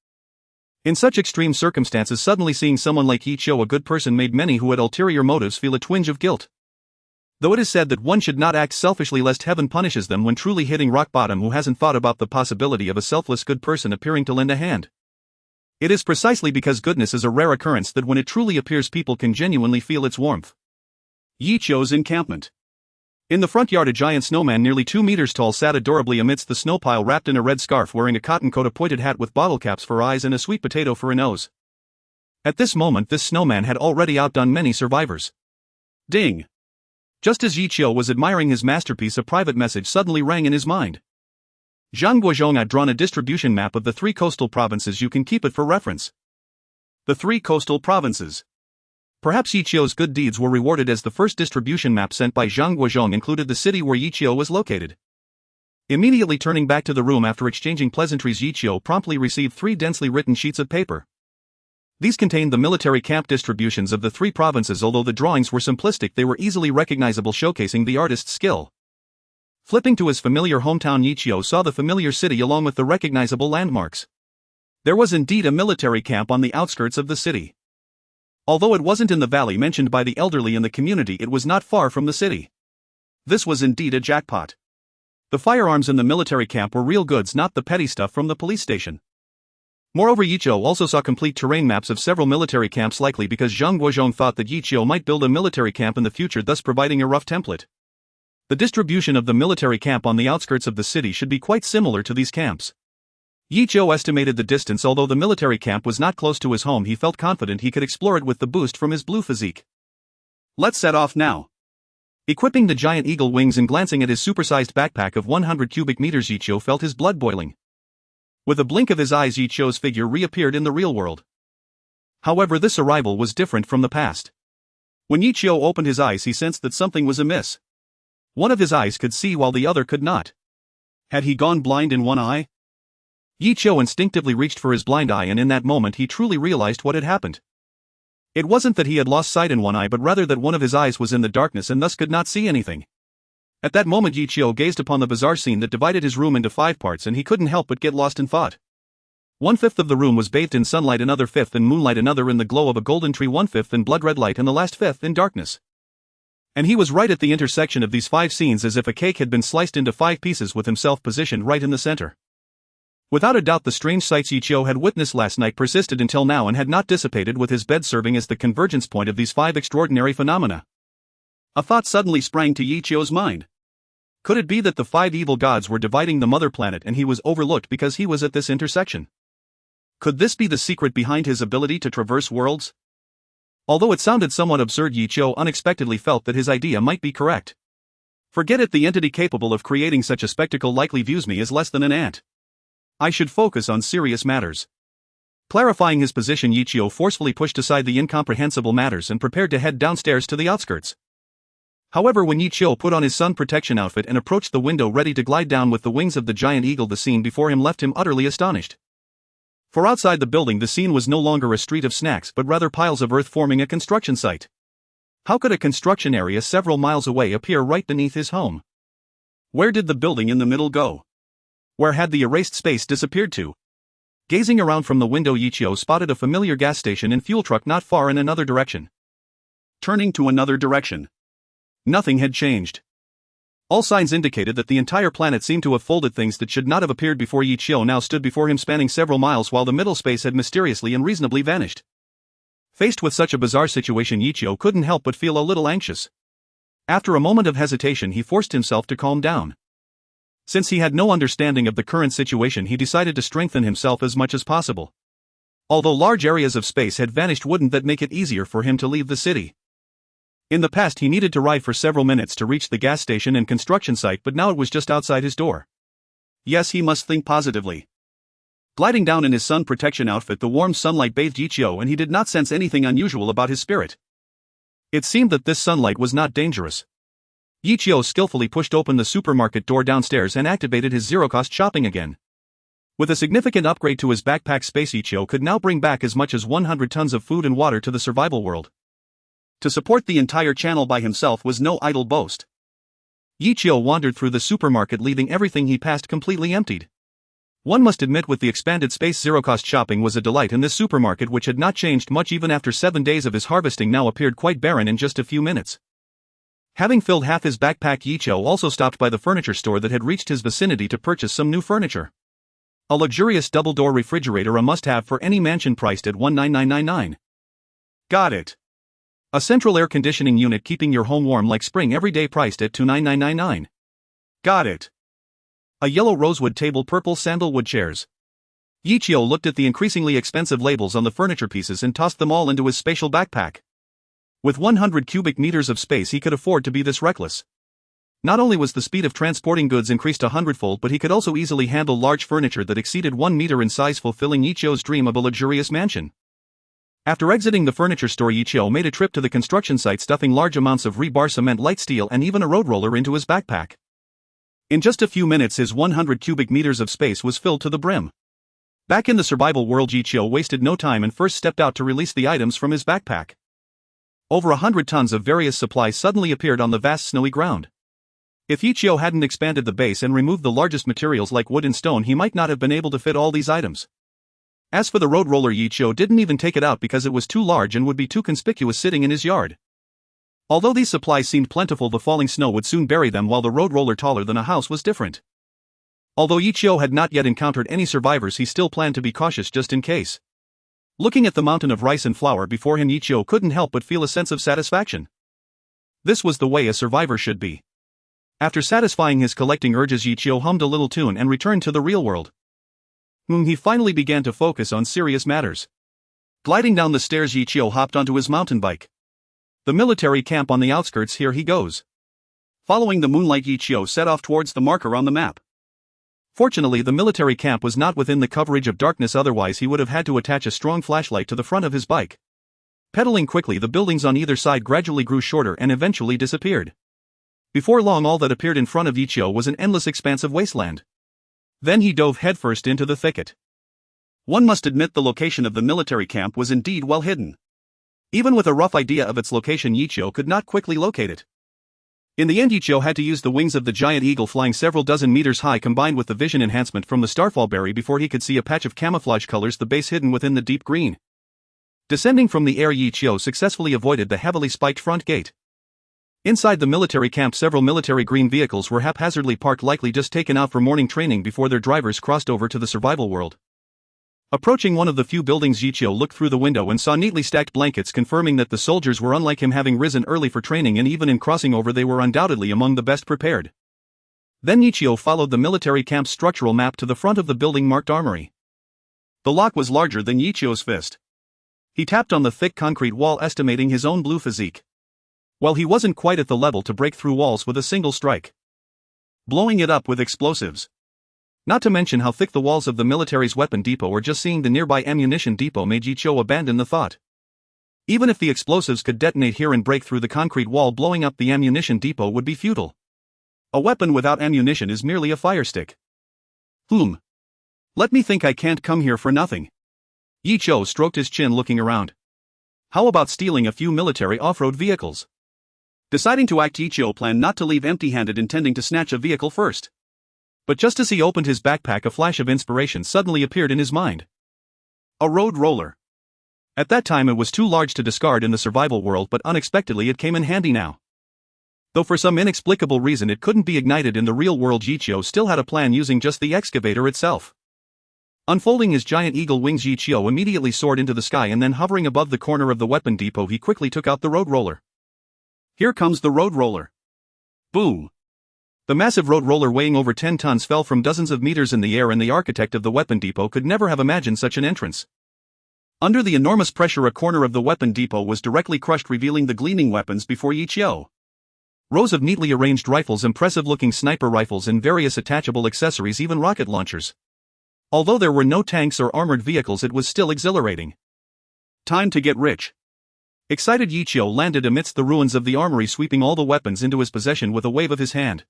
In such extreme circumstances, suddenly seeing someone like Yichio, a good person, made many who had ulterior motives feel a twinge of guilt. Though it is said that one should not act selfishly lest heaven punishes them when truly hitting rock bottom, who hasn't thought about the possibility of a selfless good person appearing to lend a hand? It is precisely because goodness is a rare occurrence that when it truly appears, people can genuinely feel its warmth. Yichio's encampment. In the front yard, a giant snowman nearly 2 meters tall sat adorably amidst the snow pile, wrapped in a red scarf, wearing a cotton coat, a pointed hat with bottle caps for eyes, and a sweet potato for a nose. At this moment this snowman had already outdone many survivors. Ding! Just as Yichio was admiring his masterpiece, a private message suddenly rang in his mind. Zhang Guozhong had drawn a distribution map of the 3 coastal provinces. You can keep it for reference. The 3 coastal provinces. Perhaps Yichio's good deeds were rewarded, as the first distribution map sent by Zhang Guozhong included the city where Yichio was located. Immediately turning back to the room after exchanging pleasantries, Yichio promptly received 3 densely written sheets of paper. These contained the military camp distributions of the 3 provinces. Although the drawings were simplistic, they were easily recognizable, showcasing the artist's skill. Flipping to his familiar hometown, Yichio saw the familiar city along with the recognizable landmarks. There was indeed a military camp on the outskirts of the city. Although it wasn't in the valley mentioned by the elderly in the community, it was not far from the city. This was indeed a jackpot. The firearms in the military camp were real goods, not the petty stuff from the police station. Moreover, Yichio also saw complete terrain maps of several military camps, likely because Zhang Guozhong thought that Yichio might build a military camp in the future, thus providing a rough template. The distribution of the military camp on the outskirts of the city should be quite similar to these camps. Yichio estimated the distance. Although the military camp was not close to his home, he felt confident he could explore it with the boost from his blue physique. Let's set off now. Equipping the giant eagle wings and glancing at his supersized backpack of 100 cubic meters, Yichio felt his blood boiling. With a blink of his eyes, Yichio's figure reappeared in the real world. However, this arrival was different from the past. When Yichio opened his eyes, he sensed that something was amiss. One of his eyes could see while the other could not. Had he gone blind in one eye? Yichio instinctively reached for his blind eye, and in that moment he truly realized what had happened. It wasn't that he had lost sight in one eye, but rather that one of his eyes was in the darkness and thus could not see anything. At that moment, Yichio gazed upon the bizarre scene that divided his room into 5 parts, and he couldn't help but get lost in thought. 1/5 of the room was bathed in sunlight, another 1/5 in moonlight, another in the glow of a golden tree, 1/5 in blood red light, and the last 1/5 in darkness. And he was right at the intersection of these 5 scenes, as if a cake had been sliced into 5 pieces with himself positioned right in the center. Without a doubt, the strange sights Yichio had witnessed last night persisted until now and had not dissipated, with his bed serving as the convergence point of these 5 extraordinary phenomena. A thought suddenly sprang to Yichio's mind. Could it be that the 5 evil gods were dividing the mother planet and he was overlooked because he was at this intersection? Could this be the secret behind his ability to traverse worlds? Although it sounded somewhat absurd, Yichio unexpectedly felt that his idea might be correct. Forget it, the entity capable of creating such a spectacle likely views me as less than an ant. I should focus on serious matters. Clarifying his position, Yichio forcefully pushed aside the incomprehensible matters and prepared to head downstairs to the outskirts. However, when Yichio put on his sun protection outfit and approached the window ready to glide down with the wings of the giant eagle, the scene before him left him utterly astonished. For outside the building, the scene was no longer a street of snacks but rather piles of earth forming a construction site. How could a construction area several miles away appear right beneath his home? Where did the building in the middle go? Where had the erased space disappeared to? Gazing around from the window, Yichio spotted a familiar gas station and fuel truck not far in another direction. Turning to another direction. Nothing had changed. All signs indicated that the entire planet seemed to have folded. Things that should not have appeared before Yichio now stood before him, spanning several miles, while the middle space had mysteriously and reasonably vanished. Faced with such a bizarre situation, Yichio couldn't help but feel a little anxious. After a moment of hesitation, he forced himself to calm down. Since he had no understanding of the current situation, he decided to strengthen himself as much as possible. Although large areas of space had vanished, wouldn't that make it easier for him to leave the city? In the past, he needed to ride for several minutes to reach the gas station and construction site, but now it was just outside his door. Yes, he must think positively. Gliding down in his sun protection outfit, the warm sunlight bathed Yichio, and he did not sense anything unusual about his spirit. It seemed that this sunlight was not dangerous. Yichio skillfully pushed open the supermarket door downstairs and activated his zero-cost shopping again. With a significant upgrade to his backpack space, Yichio could now bring back as much as 100 tons of food and water to the survival world. To support the entire channel by himself was no idle boast. Yichio wandered through the supermarket, leaving everything he passed completely emptied. One must admit, with the expanded space, zero-cost shopping was a delight, and this supermarket, which had not changed much even after 7 days of his harvesting, now appeared quite barren in just a few minutes. Having filled half his backpack, Yichio also stopped by the furniture store that had reached his vicinity to purchase some new furniture. A luxurious double-door refrigerator, a must-have for any mansion, priced at $19999. Got it. A central air conditioning unit keeping your home warm like spring every day, priced at $29999. Got it. A yellow rosewood table, purple sandalwood chairs. Yichio looked at the increasingly expensive labels on the furniture pieces and tossed them all into his spatial backpack. With 100 cubic meters of space, he could afford to be this reckless. Not only was the speed of transporting goods increased 100-fold, but he could also easily handle large furniture that exceeded 1 meter in size, fulfilling Yichio's dream of a luxurious mansion. After exiting the furniture store, Yichio made a trip to the construction site, stuffing large amounts of rebar, cement, light steel, and even a road roller into his backpack. In just a few minutes, his 100 cubic meters of space was filled to the brim. Back in the survival world, Yichio wasted no time and first stepped out to release the items from his backpack. Over 100 tons of various supplies suddenly appeared on the vast snowy ground. If Ichio hadn't expanded the base and removed the largest materials like wood and stone, he might not have been able to fit all these items. As for the road roller, Ichio didn't even take it out because it was too large and would be too conspicuous sitting in his yard. Although these supplies seemed plentiful, the falling snow would soon bury them, while the road roller, taller than a house, was different. Although Ichio had not yet encountered any survivors, he still planned to be cautious just in case. Looking at the mountain of rice and flour before him, Ichio couldn't help but feel a sense of satisfaction. This was the way a survivor should be. After satisfying his collecting urges, Ichio hummed a little tune and returned to the real world. He finally began to focus on serious matters. Gliding down the stairs, Ichio hopped onto his mountain bike. The military camp on the outskirts, here he goes. Following the moonlight, Ichio set off towards the marker on the map. Fortunately, the military camp was not within the coverage of darkness, otherwise he would have had to attach a strong flashlight to the front of his bike. Pedaling quickly, the buildings on either side gradually grew shorter and eventually disappeared. Before long, all that appeared in front of Ichio was an endless expanse of wasteland. Then he dove headfirst into the thicket. One must admit the location of the military camp was indeed well hidden. Even with a rough idea of its location, Ichio could not quickly locate it. In the end, Ichio had to use the wings of the giant eagle flying several dozen meters high combined with the vision enhancement from the starfall berry before he could see a patch of camouflage colors, the base hidden within the deep green. Descending from the air, Ichio successfully avoided the heavily spiked front gate. Inside the military camp, several military green vehicles were haphazardly parked, likely just taken out for morning training before their drivers crossed over to the survival world. Approaching one of the few buildings, Ichio looked through the window and saw neatly stacked blankets, confirming that the soldiers were unlike him, having risen early for training, and even in crossing over they were undoubtedly among the best prepared. Then Ichio followed the military camp's structural map to the front of the building marked Armory. The lock was larger than Ichio's fist. He tapped on the thick concrete wall, estimating his own blue physique. Well, he wasn't quite at the level to break through walls with a single strike. Blowing it up with explosives. Not to mention how thick the walls of the military's weapon depot or just seeing the nearby ammunition depot made Ichio abandon the thought. Even if the explosives could detonate here and break through the concrete wall, blowing up the ammunition depot would be futile. A weapon without ammunition is merely a fire stick. Let me think, I can't come here for nothing. Ichio stroked his chin, looking around. How about stealing a few military off-road vehicles? Deciding to act, Ichio planned not to leave empty-handed, intending to snatch a vehicle first. But just as he opened his backpack, a flash of inspiration suddenly appeared in his mind. A road roller. At that time, it was too large to discard in the survival world, but unexpectedly it came in handy now. Though for some inexplicable reason it couldn't be ignited in the real world, Ichio still had a plan using just the excavator itself. Unfolding his giant eagle wings, Ichio immediately soared into the sky, and then hovering above the corner of the weapon depot, he quickly took out the road roller. Here comes the road roller. Boom! The massive road roller, weighing over 10 tons, fell from dozens of meters in the air, and the architect of the weapon depot could never have imagined such an entrance. Under the enormous pressure, a corner of the weapon depot was directly crushed, revealing the gleaming weapons before Ichio. Rows of neatly arranged rifles, impressive-looking sniper rifles, and various attachable accessories, even rocket launchers. Although there were no tanks or armored vehicles, it was still exhilarating. Time to get rich. Excited, Ichio landed amidst the ruins of the armory, sweeping all the weapons into his possession with a wave of his hand.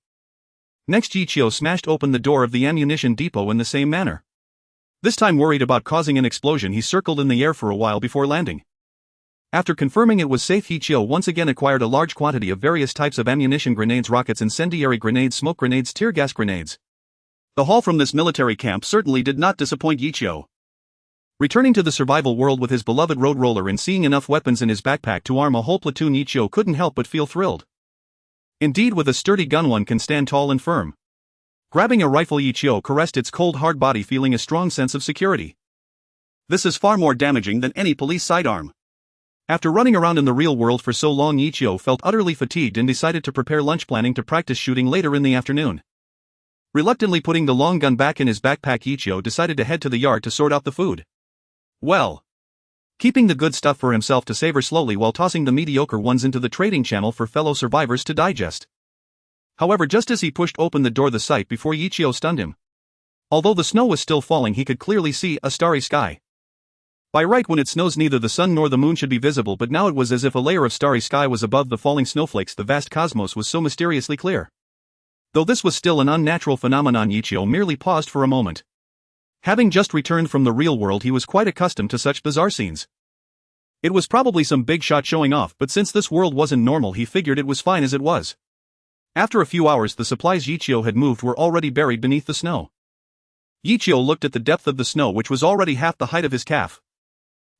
Next, Ichio smashed open the door of the ammunition depot in the same manner. This time, worried about causing an explosion, he circled in the air for a while before landing. After confirming it was safe, Ichio once again acquired a large quantity of various types of ammunition: grenades, rockets, incendiary grenades, smoke grenades, tear gas grenades. The haul from this military camp certainly did not disappoint Ichio. Returning to the survival world with his beloved road roller and seeing enough weapons in his backpack to arm a whole platoon, Ichio couldn't help but feel thrilled. Indeed, with a sturdy gun one can stand tall and firm. Grabbing a rifle, Ichio caressed its cold hard body, feeling a strong sense of security. This is far more damaging than any police sidearm. After running around in the real world for so long, Ichio felt utterly fatigued and decided to prepare lunch, planning to practice shooting later in the afternoon. Reluctantly putting the long gun back in his backpack, Ichio decided to head to the yard to sort out the food. Well, keeping the good stuff for himself to savor slowly while tossing the mediocre ones into the trading channel for fellow survivors to digest. However, just as he pushed open the door, the sight before Ichio stunned him. Although the snow was still falling, he could clearly see a starry sky. By right, when it snows, neither the sun nor the moon should be visible, but now it was as if a layer of starry sky was above the falling snowflakes. The vast cosmos was so mysteriously clear. Though this was still an unnatural phenomenon, Ichio merely paused for a moment. Having just returned from the real world, he was quite accustomed to such bizarre scenes. It was probably some big shot showing off, but since this world wasn't normal, he figured it was fine as it was. After a few hours, the supplies Yichio had moved were already buried beneath the snow. Yichio looked at the depth of the snow, which was already half the height of his calf.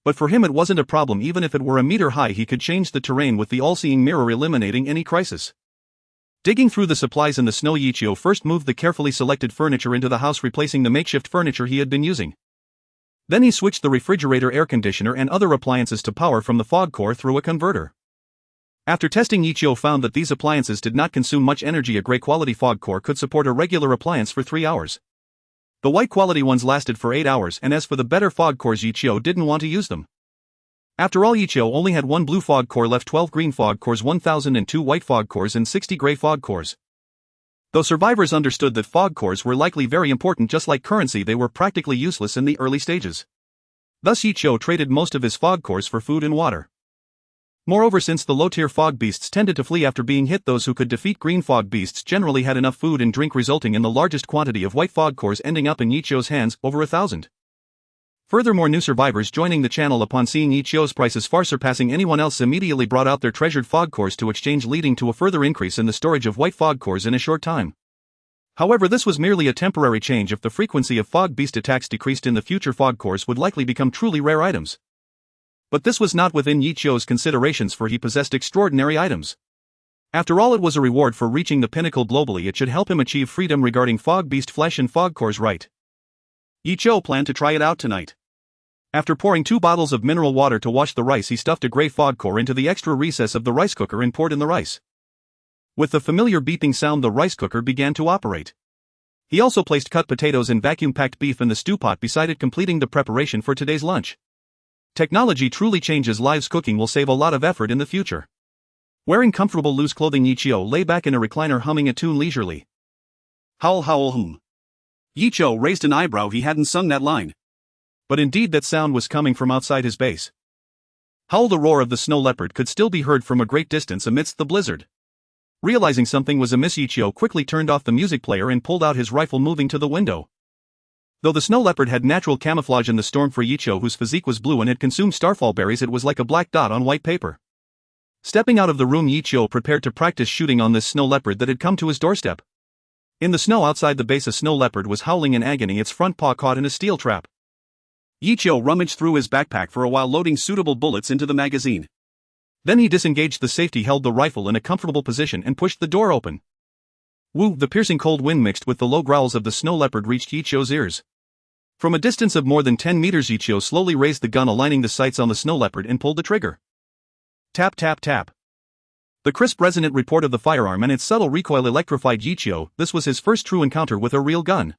But for him it wasn't a problem. Even if it were a meter high, he could change the terrain with the all-seeing mirror, eliminating any crisis. Digging through the supplies in the snow, Yichio first moved the carefully selected furniture into the house, replacing the makeshift furniture he had been using. Then he switched the refrigerator, air conditioner and other appliances to power from the fog core through a converter. After testing, Yichio found that these appliances did not consume much energy. A gray quality fog core could support a regular appliance for 3 hours. The white quality ones lasted for 8 hours, and as for the better fog cores, Yichio didn't want to use them. After all, Yichio only had 1 blue fog core left, 12 green fog cores, 1002 white fog cores and 60 gray fog cores. Though survivors understood that fog cores were likely very important, just like currency, they were practically useless in the early stages. Thus Yichio traded most of his fog cores for food and water. Moreover, since the low-tier fog beasts tended to flee after being hit, those who could defeat green fog beasts generally had enough food and drink, resulting in the largest quantity of white fog cores ending up in Yichio's hands, over 1,000. Furthermore, new survivors joining the channel upon seeing Yichio's prices far surpassing anyone else immediately brought out their treasured fog cores to exchange, leading to a further increase in the storage of white fog cores in a short time. However, this was merely a temporary change. If the frequency of fog beast attacks decreased in the future, fog cores would likely become truly rare items. But this was not within Yichio's considerations, for he possessed extraordinary items. After all, it was a reward for reaching the pinnacle globally. It should help him achieve freedom regarding fog beast flesh and fog cores, right? Yichio planned to try it out tonight. After pouring 2 bottles of mineral water to wash the rice, he stuffed a gray fog core into the extra recess of the rice cooker and poured in the rice. With the familiar beeping sound, the rice cooker began to operate. He also placed cut potatoes and vacuum-packed beef in the stew pot beside it, completing the preparation for today's lunch. Technology truly changes lives. Cooking will save a lot of effort in the future. Wearing comfortable loose clothing, Yichio lay back in a recliner humming a tune leisurely. Howl howl hum. Yichio raised an eyebrow. He hadn't sung that line. But indeed that sound was coming from outside his base. Howl. The roar of the snow leopard could still be heard from a great distance amidst the blizzard. Realizing something was amiss, Yichio quickly turned off the music player and pulled out his rifle, moving to the window. Though the snow leopard had natural camouflage in the storm, for Yichio, whose physique was blue and had consumed starfall berries, it was like a black dot on white paper. Stepping out of the room, Yichio prepared to practice shooting on this snow leopard that had come to his doorstep. In the snow outside the base, a snow leopard was howling in agony, its front paw caught in a steel trap. Yichio rummaged through his backpack for a while, loading suitable bullets into the magazine. Then he disengaged the safety, held the rifle in a comfortable position and pushed the door open. Woo! The piercing cold wind mixed with the low growls of the snow leopard reached Yichio's ears. From a distance of more than 10 meters, Yichio slowly raised the gun, aligning the sights on the snow leopard, and pulled the trigger. Tap tap tap. The crisp resonant report of the firearm and its subtle recoil electrified Yichio. This was his first true encounter with a real gun.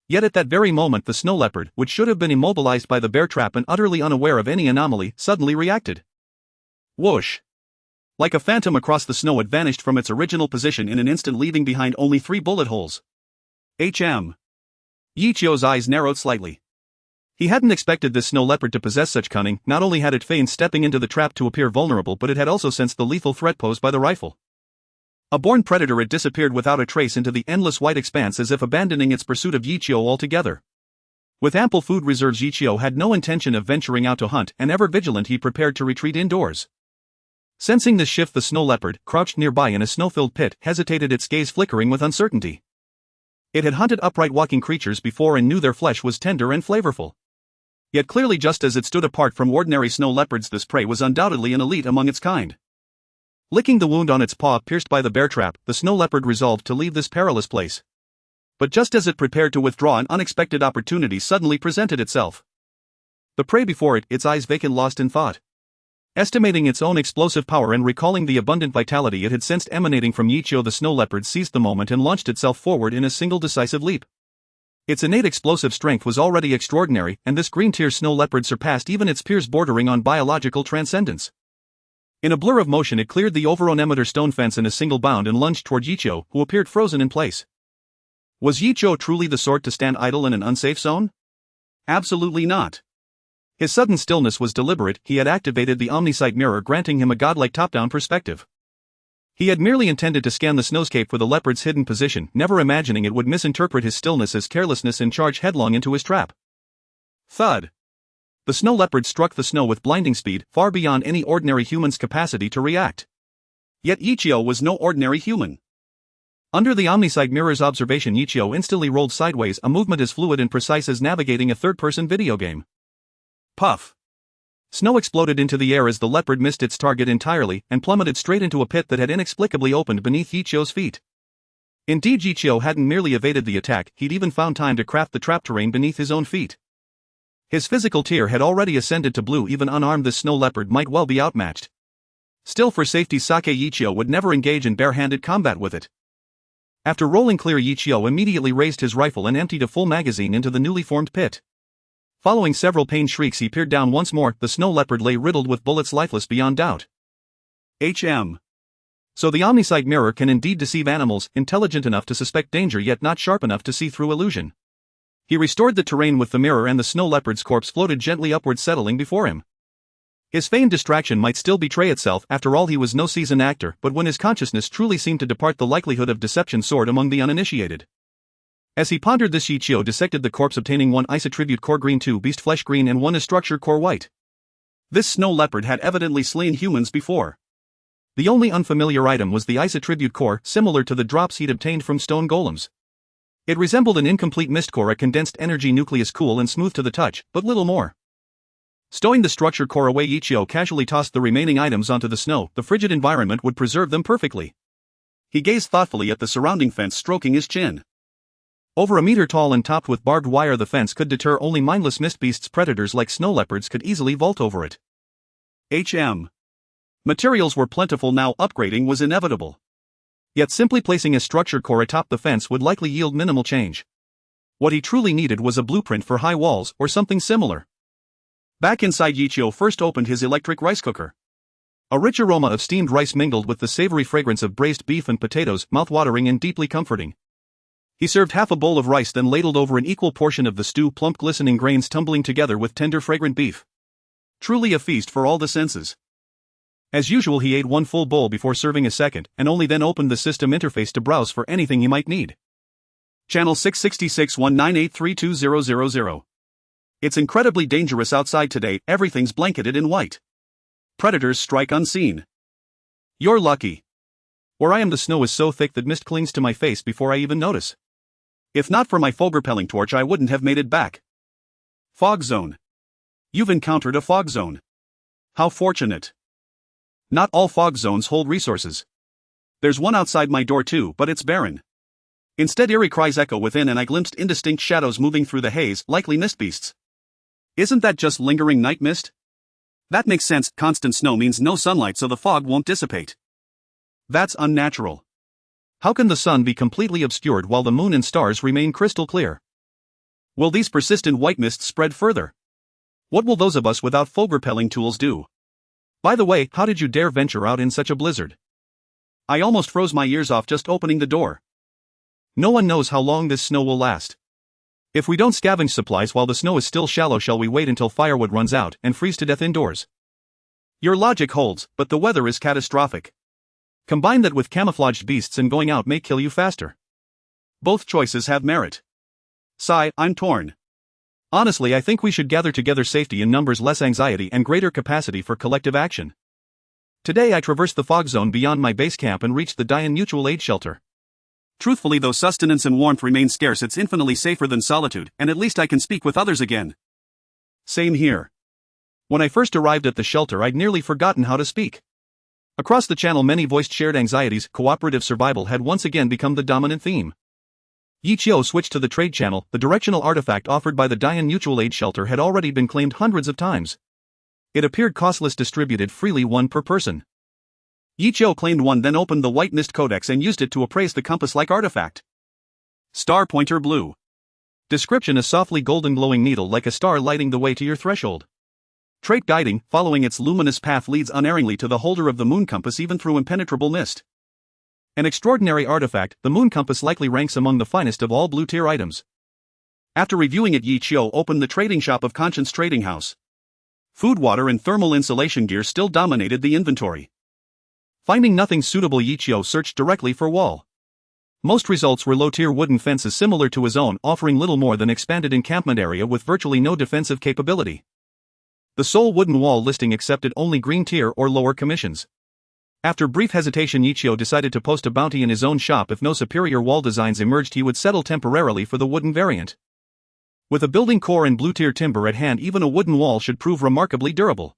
Yet at that very moment, the snow leopard, which should have been immobilized by the bear trap and utterly unaware of any anomaly, suddenly reacted. Whoosh! Like a phantom across the snow, it vanished from its original position in an instant, leaving behind only 3 bullet holes. HM. Yichio's eyes narrowed slightly. He hadn't expected this snow leopard to possess such cunning. Not only had it feigned stepping into the trap to appear vulnerable, but it had also sensed the lethal threat posed by the rifle. A born predator, it disappeared without a trace into the endless white expanse, as if abandoning its pursuit of Yichio altogether. With ample food reserves, Yichio had no intention of venturing out to hunt, and ever vigilant, he prepared to retreat indoors. Sensing this shift, the snow leopard, crouched nearby in a snow-filled pit, hesitated, its gaze flickering with uncertainty. It had hunted upright walking creatures before and knew their flesh was tender and flavorful. Yet clearly, just as it stood apart from ordinary snow leopards, this prey was undoubtedly an elite among its kind. Licking the wound on its paw pierced by the bear trap, the snow leopard resolved to leave this perilous place. But just as it prepared to withdraw, an unexpected opportunity suddenly presented itself. The prey before it, its eyes vacant, lost in thought. Estimating its own explosive power and recalling the abundant vitality it had sensed emanating from Yichio, the snow leopard seized the moment and launched itself forward in a single decisive leap. Its innate explosive strength was already extraordinary, and this green-tier snow leopard surpassed even its peers, bordering on biological transcendence. In a blur of motion, it cleared the over-1 stone fence in a single bound and lunged toward Yichio, who appeared frozen in place. Was Yichio truly the sort to stand idle in an unsafe zone? Absolutely not. His sudden stillness was deliberate. He had activated the omnisite mirror, granting him a godlike top-down perspective. He had merely intended to scan the snowscape for the leopard's hidden position, never imagining it would misinterpret his stillness as carelessness and charge headlong into his trap. Thud! The snow leopard struck the snow with blinding speed, far beyond any ordinary human's capacity to react. Yet Yichio was no ordinary human. Under the omniside mirror's observation, Yichio instantly rolled sideways, a movement as fluid and precise as navigating a third-person video game. Puff. Snow exploded into the air as the leopard missed its target entirely and plummeted straight into a pit that had inexplicably opened beneath Yichio's feet. Indeed, Yichio hadn't merely evaded the attack, he'd even found time to craft the trap terrain beneath his own feet. His physical tier had already ascended to blue. Even unarmed, this snow leopard might well be outmatched. Still, for safety's sake, Yichio would never engage in bare-handed combat with it. After rolling clear, Yichio immediately raised his rifle and emptied a full magazine into the newly formed pit. Following several pained shrieks, he peered down once more. The snow leopard lay riddled with bullets, lifeless beyond doubt. So the omniside mirror can indeed deceive animals, intelligent enough to suspect danger yet not sharp enough to see through illusion. He restored the terrain with the mirror and the snow leopard's corpse floated gently upward, settling before him. His feigned distraction might still betray itself. After all, he was no seasoned actor, but when his consciousness truly seemed to depart, the likelihood of deception soared among the uninitiated. As he pondered this, Yichio dissected the corpse, obtaining one ice attribute core green, two beast flesh green, and one structure core white. This snow leopard had evidently slain humans before. The only unfamiliar item was the ice attribute core, similar to the drops he'd obtained from stone golems. It resembled an incomplete mist core, a condensed energy nucleus, cool and smooth to the touch, but little more. Stowing the structure core away, Yichio casually tossed the remaining items onto the snow. The frigid environment would preserve them perfectly. He gazed thoughtfully at the surrounding fence, stroking his chin. Over a meter tall and topped with barbed wire, the fence could deter only mindless mist beasts. Predators like snow leopards could easily vault over it. Materials were plentiful now, upgrading was inevitable. Yet simply placing a structure core atop the fence would likely yield minimal change. What he truly needed was a blueprint for high walls, or something similar. Back inside, Yichio first opened his electric rice cooker. A rich aroma of steamed rice mingled with the savory fragrance of braised beef and potatoes, mouth-watering and deeply comforting. He served half a bowl of rice, then ladled over an equal portion of the stew, plump glistening grains tumbling together with tender fragrant beef. Truly a feast for all the senses. As usual, he ate one full bowl before serving a second, and only then opened the system interface to browse for anything he might need. Channel 666-198-32000. It's incredibly dangerous outside today, everything's blanketed in white. Predators strike unseen. You're lucky. Where I am, the snow is so thick that mist clings to my face before I even notice. If not for my fog repelling torch, I wouldn't have made it back. Fog zone. You've encountered a fog zone. How fortunate. Not all fog zones hold resources. There's one outside my door too, but it's barren. Instead, eerie cries echo within, and I glimpsed indistinct shadows moving through the haze, likely mist beasts. Isn't that just lingering night mist? That makes sense. Constant snow means no sunlight, so the fog won't dissipate. That's unnatural. How can the sun be completely obscured while the moon and stars remain crystal clear? Will these persistent white mists spread further? What will those of us without fog-repelling tools do? By the way, how did you dare venture out in such a blizzard? I almost froze my ears off just opening the door. No one knows how long this snow will last. If we don't scavenge supplies while the snow is still shallow, shall we wait until firewood runs out and freeze to death indoors? Your logic holds, but the weather is catastrophic. Combine that with camouflaged beasts and going out may kill you faster. Both choices have merit. Sigh, I'm torn. Honestly, I think we should gather together. Safety in numbers, less anxiety, and greater capacity for collective action. Today I traversed the fog zone beyond my base camp and reached the Dian Mutual Aid Shelter. Truthfully, though sustenance and warmth remain scarce, it's infinitely safer than solitude, and at least I can speak with others again. Same here. When I first arrived at the shelter, I'd nearly forgotten how to speak. Across the channel, many voiced shared anxieties. Cooperative survival had once again become the dominant theme. Yichio switched to the trade channel. The directional artifact offered by the Dian Mutual Aid Shelter had already been claimed hundreds of times. It appeared costless, distributed freely, one per person. Yichio claimed one, then opened the White Mist Codex and used it to appraise the compass-like artifact. Star pointer blue. Description: a softly golden glowing needle like a star lighting the way to your threshold. Trait: guiding, following its luminous path leads unerringly to the holder of the moon compass even through impenetrable mist. An extraordinary artifact, the moon compass likely ranks among the finest of all blue-tier items. After reviewing it, Yichio opened the trading shop of Conscience Trading House. Food, water, and thermal insulation gear still dominated the inventory. Finding nothing suitable, Yichio searched directly for wall. Most results were low-tier wooden fences similar to his own, offering little more than expanded encampment area with virtually no defensive capability. The sole wooden wall listing accepted only green tier or lower commissions. After brief hesitation, Yichio decided to post a bounty in his own shop. If no superior wall designs emerged, he would settle temporarily for the wooden variant. With a building core and blue-tier timber at hand, even a wooden wall should prove remarkably durable.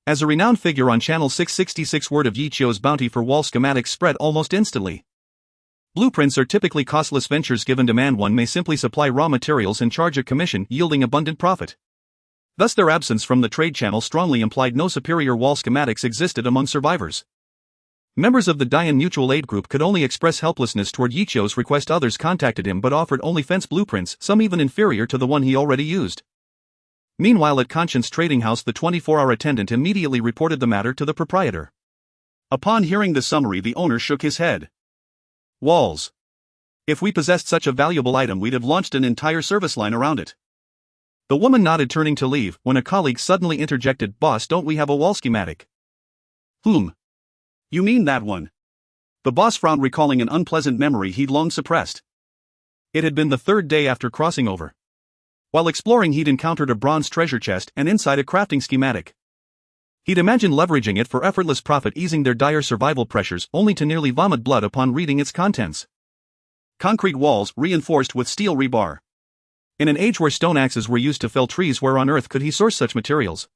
As a renowned figure on Channel 666, word of Yichio's bounty for wall schematics spread almost instantly. Blueprints are typically costless ventures. Given demand, one may simply supply raw materials and charge a commission, yielding abundant profit. Thus their absence from the trade channel strongly implied no superior wall schematics existed among survivors. Members of the Dian Mutual Aid Group could only express helplessness toward Yichio's request. Others contacted him but offered only fence blueprints, some even inferior to the one he already used. Meanwhile, at Conscience Trading House, the 24-hour attendant immediately reported the matter to the proprietor. Upon hearing the summary, the owner shook his head. Walls. If we possessed such a valuable item, we'd have launched an entire service line around it. The woman nodded, turning to leave, when a colleague suddenly interjected, "Boss, don't we have a wall schematic?" You mean that one?" The boss frowned, recalling an unpleasant memory he'd long suppressed. It had been the third day after crossing over. While exploring, he'd encountered a bronze treasure chest, and inside a crafting schematic. He'd imagined leveraging it for effortless profit, easing their dire survival pressures, only to nearly vomit blood upon reading its contents. Concrete walls, reinforced with steel rebar. In an age where stone axes were used to fell trees, where on earth could he source such materials?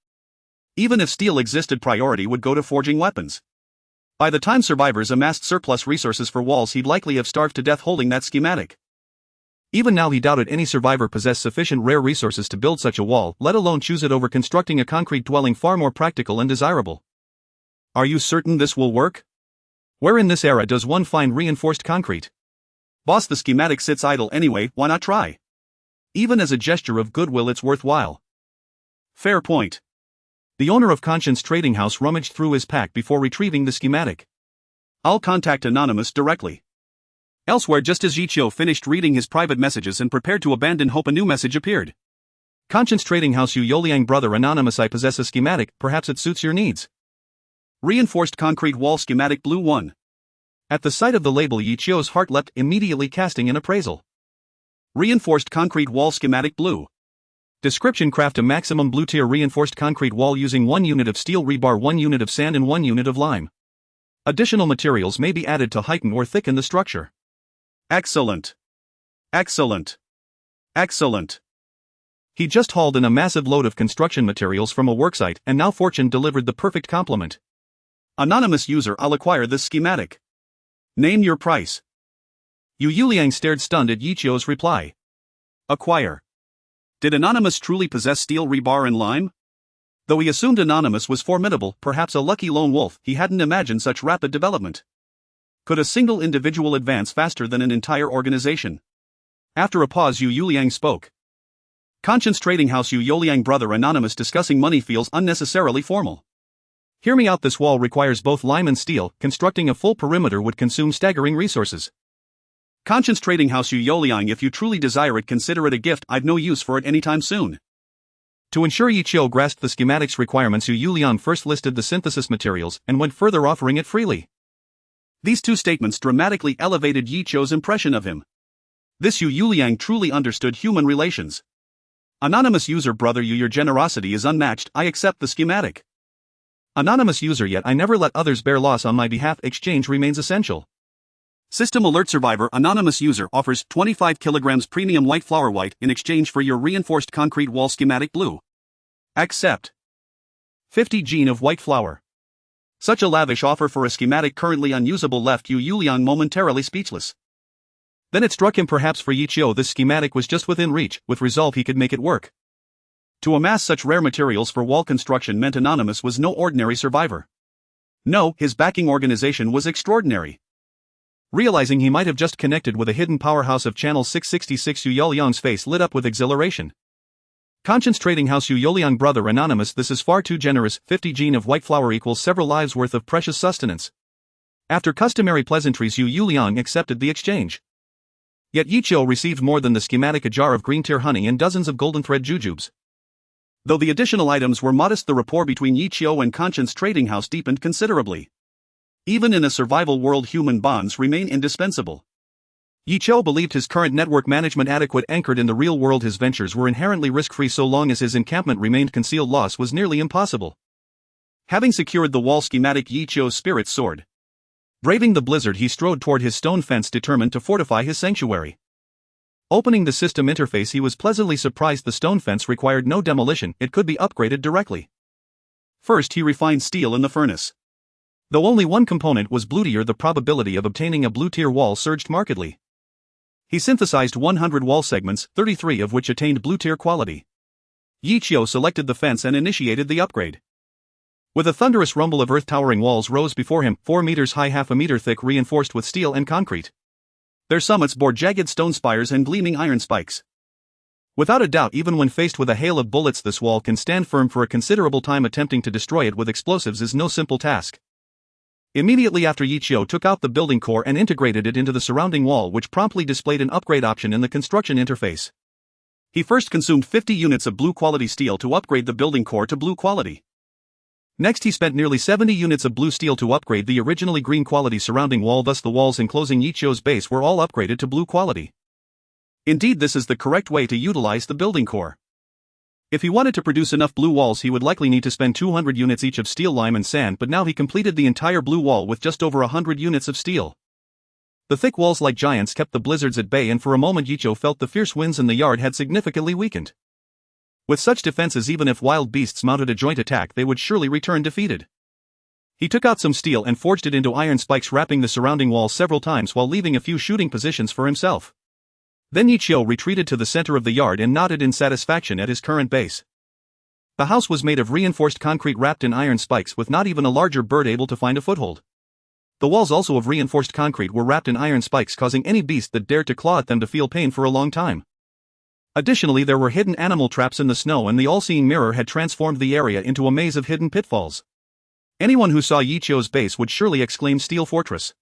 Even if steel existed, priority would go to forging weapons. By the time survivors amassed surplus resources for walls, he'd likely have starved to death holding that schematic. Even now, he doubted any survivor possessed sufficient rare resources to build such a wall, let alone choose it over constructing a concrete dwelling far more practical and desirable. "Are you certain this will work? Where in this era does one find reinforced concrete?" "Boss, the schematic sits idle anyway, why not try? Even as a gesture of goodwill, it's worthwhile." "Fair point." The owner of Conscience Trading House rummaged through his pack before retrieving the schematic. "I'll contact Anonymous directly." Elsewhere, just as Yichio finished reading his private messages and prepared to abandon hope, a new message appeared. "Conscience Trading House, Yu Yoliang brother Anonymous, I possess a schematic, perhaps it suits your needs. Reinforced concrete wall schematic blue 1. At the sight of the label, Yichio's heart leapt, immediately casting an appraisal. Reinforced concrete wall schematic blue. Description: craft a maximum blue tier reinforced concrete wall using 1 unit of steel rebar, 1 unit of sand and 1 unit of lime. Additional materials may be added to heighten or thicken the structure. Excellent. Excellent. Excellent. He just hauled in a massive load of construction materials from a worksite, and now fortune delivered the perfect complement. Anonymous user, I'll acquire this schematic. Name your price. Yu Yuliang stared stunned at Yichio's reply. Acquire. Did Anonymous truly possess steel rebar and lime? Though he assumed Anonymous was formidable, perhaps a lucky lone wolf, he hadn't imagined such rapid development. Could a single individual advance faster than an entire organization? After a pause, Yu Yuliang spoke. Conscience Trading House, Yu Yuliang brother Anonymous, discussing money feels unnecessarily formal. Hear me out, this wall requires both lime and steel, constructing a full perimeter would consume staggering resources. Conscience Trading House, Yu Yuliang, if you truly desire it, consider it a gift, I've no use for it anytime soon. To ensure Yichio grasped the schematic's requirements, Yu Yuliang first listed the synthesis materials, and went further, offering it freely. These two statements dramatically elevated Yichio's impression of him. This Yu Yuliang truly understood human relations. Anonymous user, brother Yu, your generosity is unmatched, I accept the schematic. Anonymous user, yet I never let others bear loss on my behalf, exchange remains essential. System alert, survivor Anonymous user offers 25 kilograms premium white flour white in exchange for your reinforced concrete wall schematic blue. Accept. 50 gene of white flour. Such a lavish offer for a schematic currently unusable left Yu Yuliang momentarily speechless. Then it struck him, perhaps for Yichio this schematic was just within reach, with resolve he could make it work. To amass such rare materials for wall construction meant Anonymous was no ordinary survivor. No, his backing organization was extraordinary. Realizing he might have just connected with a hidden powerhouse of Channel 666, Yu Yuliang's face lit up with exhilaration. Conscience Trading House, Yu Yuliang brother Anonymous, this is far too generous. 50 gene of white flour equals several lives worth of precious sustenance. After customary pleasantries, Yu Yuliang accepted the exchange. Yet Yichio received more than the schematic: a jar of green tier honey and dozens of golden thread jujubes. Though the additional items were modest, the rapport between Yichio and Conscience Trading House deepened considerably. Even in a survival world, human bonds remain indispensable. Yichio believed his current network management adequate. Anchored in the real world, his ventures were inherently risk-free so long as his encampment remained concealed. Loss was nearly impossible. Having secured the wall schematic, Yichio's spirits soared. Braving the blizzard, he strode toward his stone fence, determined to fortify his sanctuary. Opening the system interface, he was pleasantly surprised the stone fence required no demolition, it could be upgraded directly. First, he refined steel in the furnace. Though only one component was blue tier, the probability of obtaining a blue tier wall surged markedly. He synthesized 100 wall segments, 33 of which attained blue tier quality. Yichio selected the fence and initiated the upgrade. With a thunderous rumble of earth-towering walls rose before him, 4 meters high, half a meter thick, reinforced with steel and concrete. Their summits bore jagged stone spires and gleaming iron spikes. Without a doubt, even when faced with a hail of bullets, this wall can stand firm for a considerable time. Attempting to destroy it with explosives is no simple task. Immediately after, Yichio took out the building core and integrated it into the surrounding wall, which promptly displayed an upgrade option in the construction interface. He first consumed 50 units of blue quality steel to upgrade the building core to blue quality. Next, he spent nearly 70 units of blue steel to upgrade the originally green quality surrounding wall, thus the walls enclosing Yichio's base were all upgraded to blue quality. Indeed, this is the correct way to utilize the building core. If he wanted to produce enough blue walls, he would likely need to spend 200 units each of steel, lime and sand, but now he completed the entire blue wall with just over 100 units of steel. The thick walls like giants kept the blizzards at bay, and for a moment Yichio felt the fierce winds in the yard had significantly weakened. With such defenses, even if wild beasts mounted a joint attack, they would surely return defeated. He took out some steel and forged it into iron spikes, wrapping the surrounding wall several times while leaving a few shooting positions for himself. Then Yichio retreated to the center of the yard and nodded in satisfaction at his current base. The house was made of reinforced concrete wrapped in iron spikes, with not even a larger bird able to find a foothold. The walls, also of reinforced concrete, were wrapped in iron spikes, causing any beast that dared to claw at them to feel pain for a long time. Additionally, there were hidden animal traps in the snow, and the all-seeing mirror had transformed the area into a maze of hidden pitfalls. Anyone who saw Yichio's base would surely exclaim, "Steel Fortress."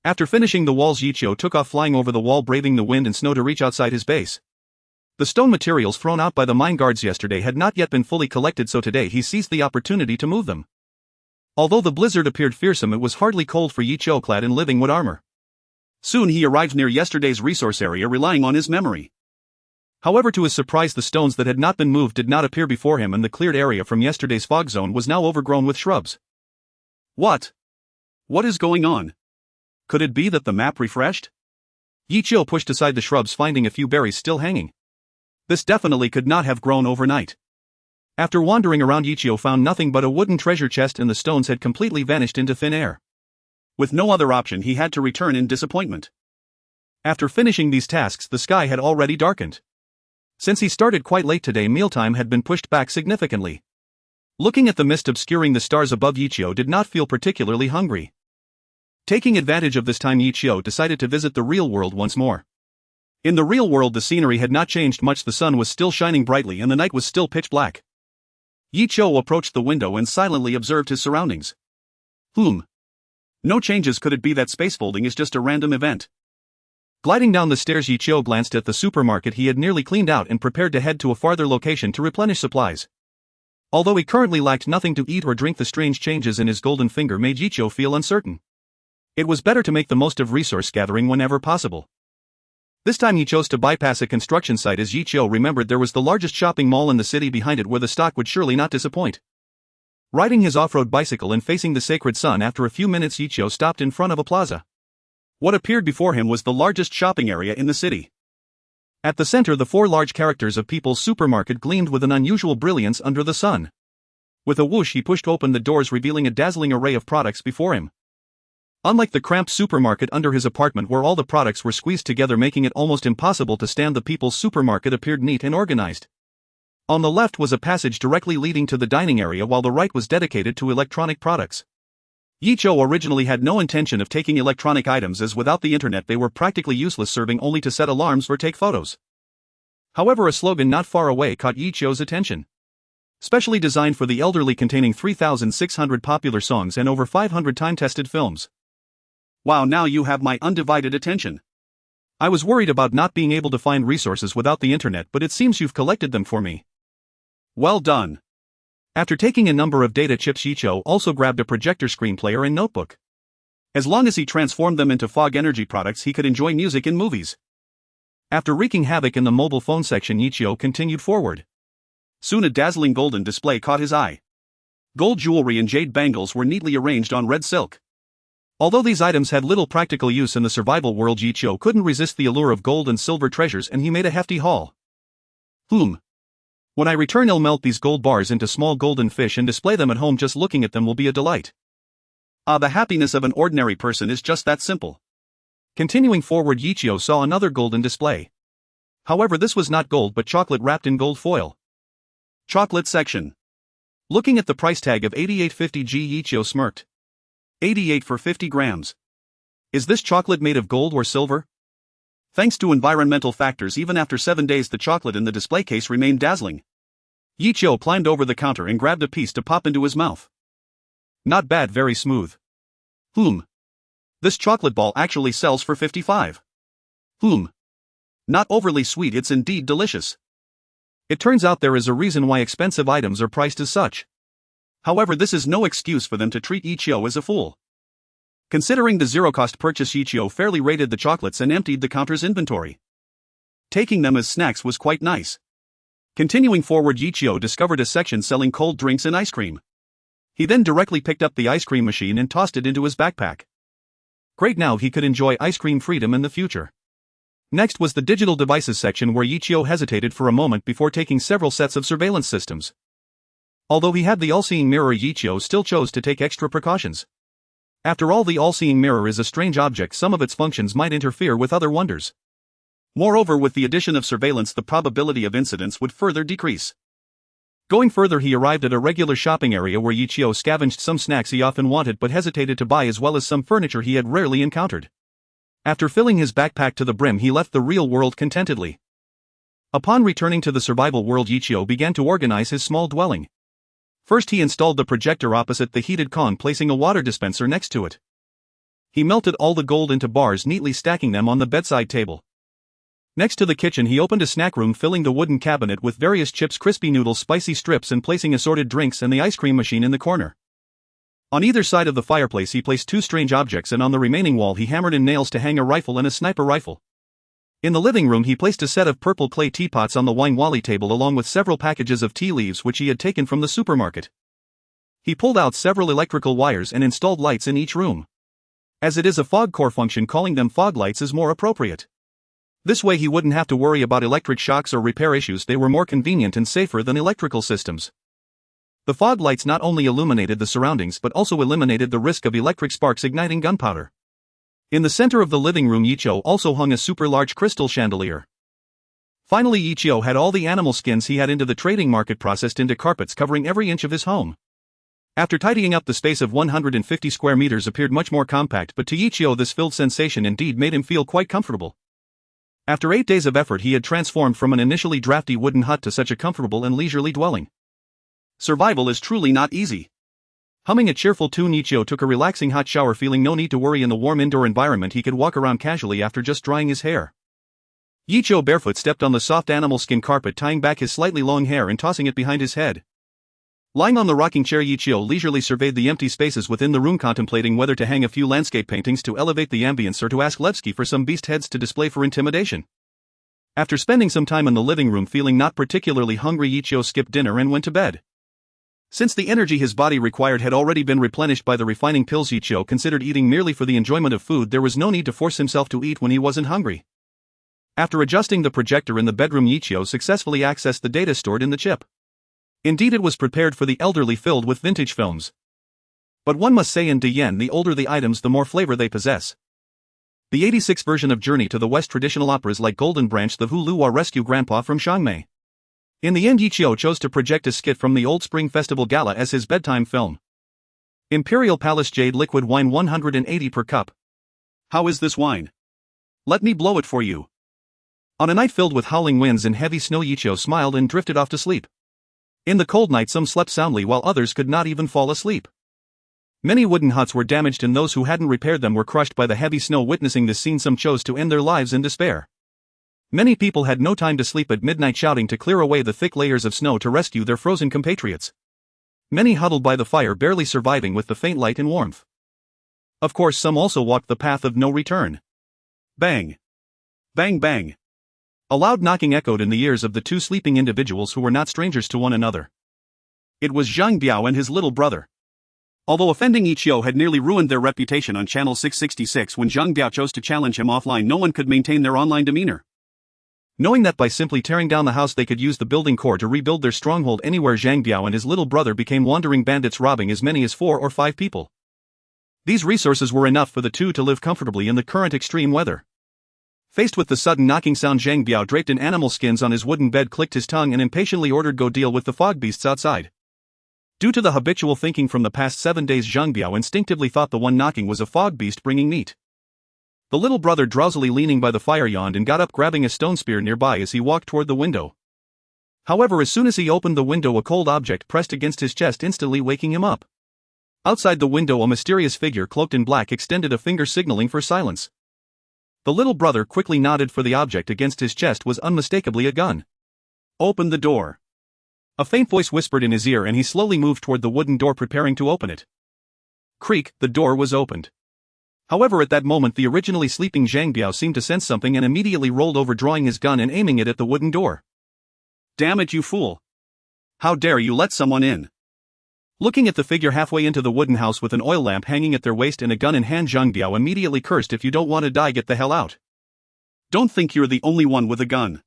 After finishing the walls, Yichio took off, flying over the wall, braving the wind and snow to reach outside his base. The stone materials thrown out by the mine guards yesterday had not yet been fully collected, so today he seized the opportunity to move them. Although the blizzard appeared fearsome, it was hardly cold for Yichio, clad in living wood armor. Soon he arrived near yesterday's resource area, relying on his memory. However, to his surprise, the stones that had not been moved did not appear before him, and the cleared area from yesterday's fog zone was now overgrown with shrubs. What is going on? Could it be that the map refreshed? Yichio pushed aside the shrubs, finding a few berries still hanging. This definitely could not have grown overnight. After wandering around, Yichio found nothing but a wooden treasure chest, and the stones had completely vanished into thin air. With no other option, he had to return in disappointment. After finishing these tasks, the sky had already darkened. Since he started quite late today, mealtime had been pushed back significantly. Looking at the mist obscuring the stars above, Yichio did not feel particularly hungry. Taking advantage of this time, Yichio decided to visit the real world once more. In the real world, the scenery had not changed much. The sun was still shining brightly and the night was still pitch black. Yichio approached the window and silently observed his surroundings. No changes. Could it be that spacefolding is just a random event? Gliding down the stairs, Yichio glanced at the supermarket he had nearly cleaned out and prepared to head to a farther location to replenish supplies. Although he currently lacked nothing to eat or drink, the strange changes in his golden finger made Yichio feel uncertain. It was better to make the most of resource gathering whenever possible. This time he chose to bypass a construction site, as Yichio remembered there was the largest shopping mall in the city behind it, where the stock would surely not disappoint. Riding his off-road bicycle and facing the sacred sun, after a few minutes Yichio stopped in front of a plaza. What appeared before him was the largest shopping area in the city. At the center, the 4 large characters of People's Supermarket gleamed with an unusual brilliance under the sun. With a whoosh, he pushed open the doors, revealing a dazzling array of products before him. Unlike the cramped supermarket under his apartment, where all the products were squeezed together, making it almost impossible to stand, the People's Supermarket appeared neat and organized. On the left was a passage directly leading to the dining area, while the right was dedicated to electronic products. Yichio originally had no intention of taking electronic items, as without the internet they were practically useless, serving only to set alarms or take photos. However, a slogan not far away caught Yichio's attention. Specially designed for the elderly, containing 3,600 popular songs and over 500 time-tested films. Wow, now you have my undivided attention. I was worried about not being able to find resources without the internet, but it seems you've collected them for me. Well done. After taking a number of data chips, Yichio also grabbed a projector, screen player and notebook. As long as he transformed them into fog energy products, he could enjoy music and movies. After wreaking havoc in the mobile phone section, Yichio continued forward. Soon a dazzling golden display caught his eye. Gold jewelry and jade bangles were neatly arranged on red silk. Although these items had little practical use in the survival world, Yichio couldn't resist the allure of gold and silver treasures, and he made a hefty haul. When I return, I'll melt these gold bars into small golden fish and display them at home. Just looking at them will be a delight. The happiness of an ordinary person is just that simple. Continuing forward, Yichio saw another golden display. However, this was not gold but chocolate wrapped in gold foil. Chocolate section. Looking at the price tag of 88.50 G, Yichio smirked. 88 for 50 grams. Is this chocolate made of gold or silver? Thanks to environmental factors, even after 7 days the chocolate in the display case remained dazzling. Yichio climbed over the counter and grabbed a piece to pop into his mouth. Not bad, very smooth. This chocolate ball actually sells for 55. Not overly sweet, it's indeed delicious. It turns out there is a reason why expensive items are priced as such. However, this is no excuse for them to treat Yichio as a fool. Considering the zero-cost purchase, Yichio fairly rated the chocolates and emptied the counter's inventory. Taking them as snacks was quite nice. Continuing forward, Yichio discovered a section selling cold drinks and ice cream. He then directly picked up the ice cream machine and tossed it into his backpack. Great, now he could enjoy ice cream freedom in the future. Next was the digital devices section, where Yichio hesitated for a moment before taking several sets of surveillance systems. Although he had the all-seeing mirror, Yichio still chose to take extra precautions. After all, the all-seeing mirror is a strange object. Some of its functions might interfere with other wonders. Moreover, with the addition of surveillance, the probability of incidents would further decrease. Going further, he arrived at a regular shopping area where Yichio scavenged some snacks he often wanted but hesitated to buy, as well as some furniture he had rarely encountered. After filling his backpack to the brim, he left the real world contentedly. Upon returning to the survival world, Yichio began to organize his small dwelling. First, he installed the projector opposite the heated con, placing a water dispenser next to it. He melted all the gold into bars, neatly stacking them on the bedside table. Next to the kitchen, he opened a snack room, filling the wooden cabinet with various chips, crispy noodles, spicy strips, and placing assorted drinks and the ice cream machine in the corner. On either side of the fireplace, he placed two strange objects, and on the remaining wall he hammered in nails to hang a rifle and a sniper rifle. In the living room, he placed a set of purple clay teapots on the wine wally table, along with several packages of tea leaves which he had taken from the supermarket. He pulled out several electrical wires and installed lights in each room. As it is a fog core function, calling them fog lights is more appropriate. This way he wouldn't have to worry about electric shocks or repair issues. They were more convenient and safer than electrical systems. The fog lights not only illuminated the surroundings but also eliminated the risk of electric sparks igniting gunpowder. In the center of the living room, Yichio also hung a super large crystal chandelier. Finally, Yichio had all the animal skins he had into the trading market processed into carpets, covering every inch of his home. After tidying up, the space of 150 square meters appeared much more compact, but to Yichio this filled sensation indeed made him feel quite comfortable. After 8 days of effort, he had transformed from an initially drafty wooden hut to such a comfortable and leisurely dwelling. Survival is truly not easy. Humming a cheerful tune, Yichio took a relaxing hot shower, feeling no need to worry. In the warm indoor environment, he could walk around casually after just drying his hair. Yichio barefoot stepped on the soft animal skin carpet, tying back his slightly long hair and tossing it behind his head. Lying on the rocking chair, Yichio leisurely surveyed the empty spaces within the room, contemplating whether to hang a few landscape paintings to elevate the ambience or to ask Levski for some beast heads to display for intimidation. After spending some time in the living room feeling not particularly hungry, Yichio skipped dinner and went to bed. Since the energy his body required had already been replenished by the refining pills, Yichio considered eating merely for the enjoyment of food. There was no need to force himself to eat when he wasn't hungry. After adjusting the projector in the bedroom, Yichio successfully accessed the data stored in the chip. Indeed, it was prepared for the elderly, filled with vintage films. But one must say, in yen, the older the items, the more flavor they possess. The 86 version of Journey to the West, traditional operas like Golden Branch, The Huluwa Rescue Grandpa from Chiangmai. In the end, Yichio chose to project a skit from the Old Spring Festival Gala as his bedtime film. Imperial Palace Jade Liquid Wine, 180 per cup. How is this wine? Let me blow it for you. On a night filled with howling winds and heavy snow, Yichio smiled and drifted off to sleep. In the cold night, some slept soundly while others could not even fall asleep. Many wooden huts were damaged and those who hadn't repaired them were crushed by the heavy snow. Witnessing this scene, some chose to end their lives in despair. Many people had no time to sleep at midnight, shouting to clear away the thick layers of snow to rescue their frozen compatriots. Many huddled by the fire, barely surviving with the faint light and warmth. Of course, some also walked the path of no return. Bang! Bang bang! A loud knocking echoed in the ears of the two sleeping individuals who were not strangers to one another. It was Zhang Biao and his little brother. Although offending Ichio had nearly ruined their reputation on Channel 666 when Zhang Biao chose to challenge him offline, no one could maintain their online demeanor. Knowing that by simply tearing down the house they could use the building core to rebuild their stronghold anywhere, Zhang Biao and his little brother became wandering bandits, robbing as many as 4 or 5 people. These resources were enough for the two to live comfortably in the current extreme weather. Faced with the sudden knocking sound, Zhang Biao, draped in animal skins on his wooden bed, clicked his tongue and impatiently ordered, "Go deal with the fog beasts outside." Due to the habitual thinking from the past 7 days, Zhang Biao instinctively thought the one knocking was a fog beast bringing meat. The little brother, drowsily leaning by the fire, yawned and got up, grabbing a stone spear nearby as he walked toward the window. However, as soon as he opened the window, a cold object pressed against his chest, instantly waking him up. Outside the window, a mysterious figure cloaked in black extended a finger, signaling for silence. The little brother quickly nodded, for the object against his chest was unmistakably a gun. "Open the door," a faint voice whispered in his ear, and he slowly moved toward the wooden door, preparing to open it. Creak, the door was opened. However, at that moment the originally sleeping Zhang Biao seemed to sense something and immediately rolled over, drawing his gun and aiming it at the wooden door. "Damn it, you fool! How dare you let someone in?" Looking at the figure halfway into the wooden house with an oil lamp hanging at their waist and a gun in hand, Zhang Biao immediately cursed, "If you don't want to die, get the hell out. Don't think you're the only one with a gun."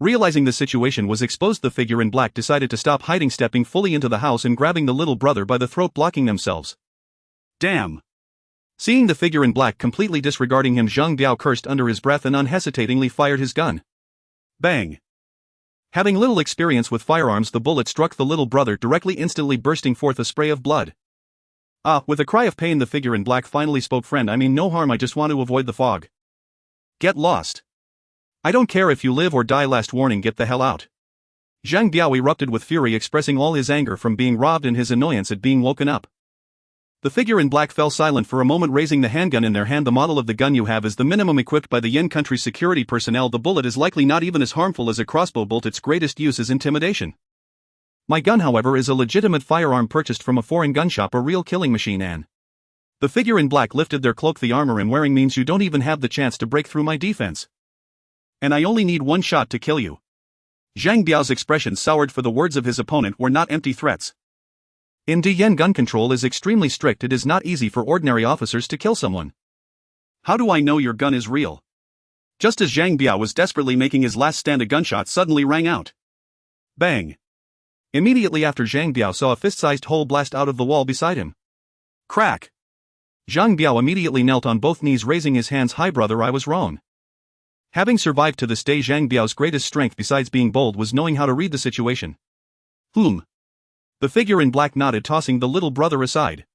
Realizing the situation was exposed, the figure in black decided to stop hiding, stepping fully into the house and grabbing the little brother by the throat, blocking themselves. "Damn!" Seeing the figure in black completely disregarding him, Zhang Biao cursed under his breath and unhesitatingly fired his gun. Bang! Having little experience with firearms, the bullet struck the little brother directly, instantly bursting forth a spray of blood. With a cry of pain, the figure in black finally spoke, "Friend, I mean no harm, I just want to avoid the fog. Get lost. I don't care if you live or die, last warning, get the hell out." Zhang Biao erupted with fury, expressing all his anger from being robbed and his annoyance at being woken up. The figure in black fell silent for a moment, raising the handgun in their hand. "The model of the gun you have is the minimum equipped by the Yen country's security personnel. The bullet is likely not even as harmful as a crossbow bolt. Its greatest use is intimidation. My gun, however, is a legitimate firearm purchased from a foreign gun shop, a real killing machine." And the figure in black lifted their cloak. "The armor I'm wearing means you don't even have the chance to break through my defense. And I only need one shot to kill you." Zhang Biao's expression soured, for the words of his opponent were not empty threats. In Yen, gun control is extremely strict. It is not easy for ordinary officers to kill someone. "How do I know your gun is real?" Just as Zhang Biao was desperately making his last stand, a gunshot suddenly rang out. Bang! Immediately after, Zhang Biao saw a fist-sized hole blast out of the wall beside him. Crack! Zhang Biao immediately knelt on both knees, raising his hands high. "Brother, I was wrong." Having survived to this day, Zhang Biao's greatest strength, besides being bold, was knowing how to read the situation. The figure in black nodded, tossing the little brother aside.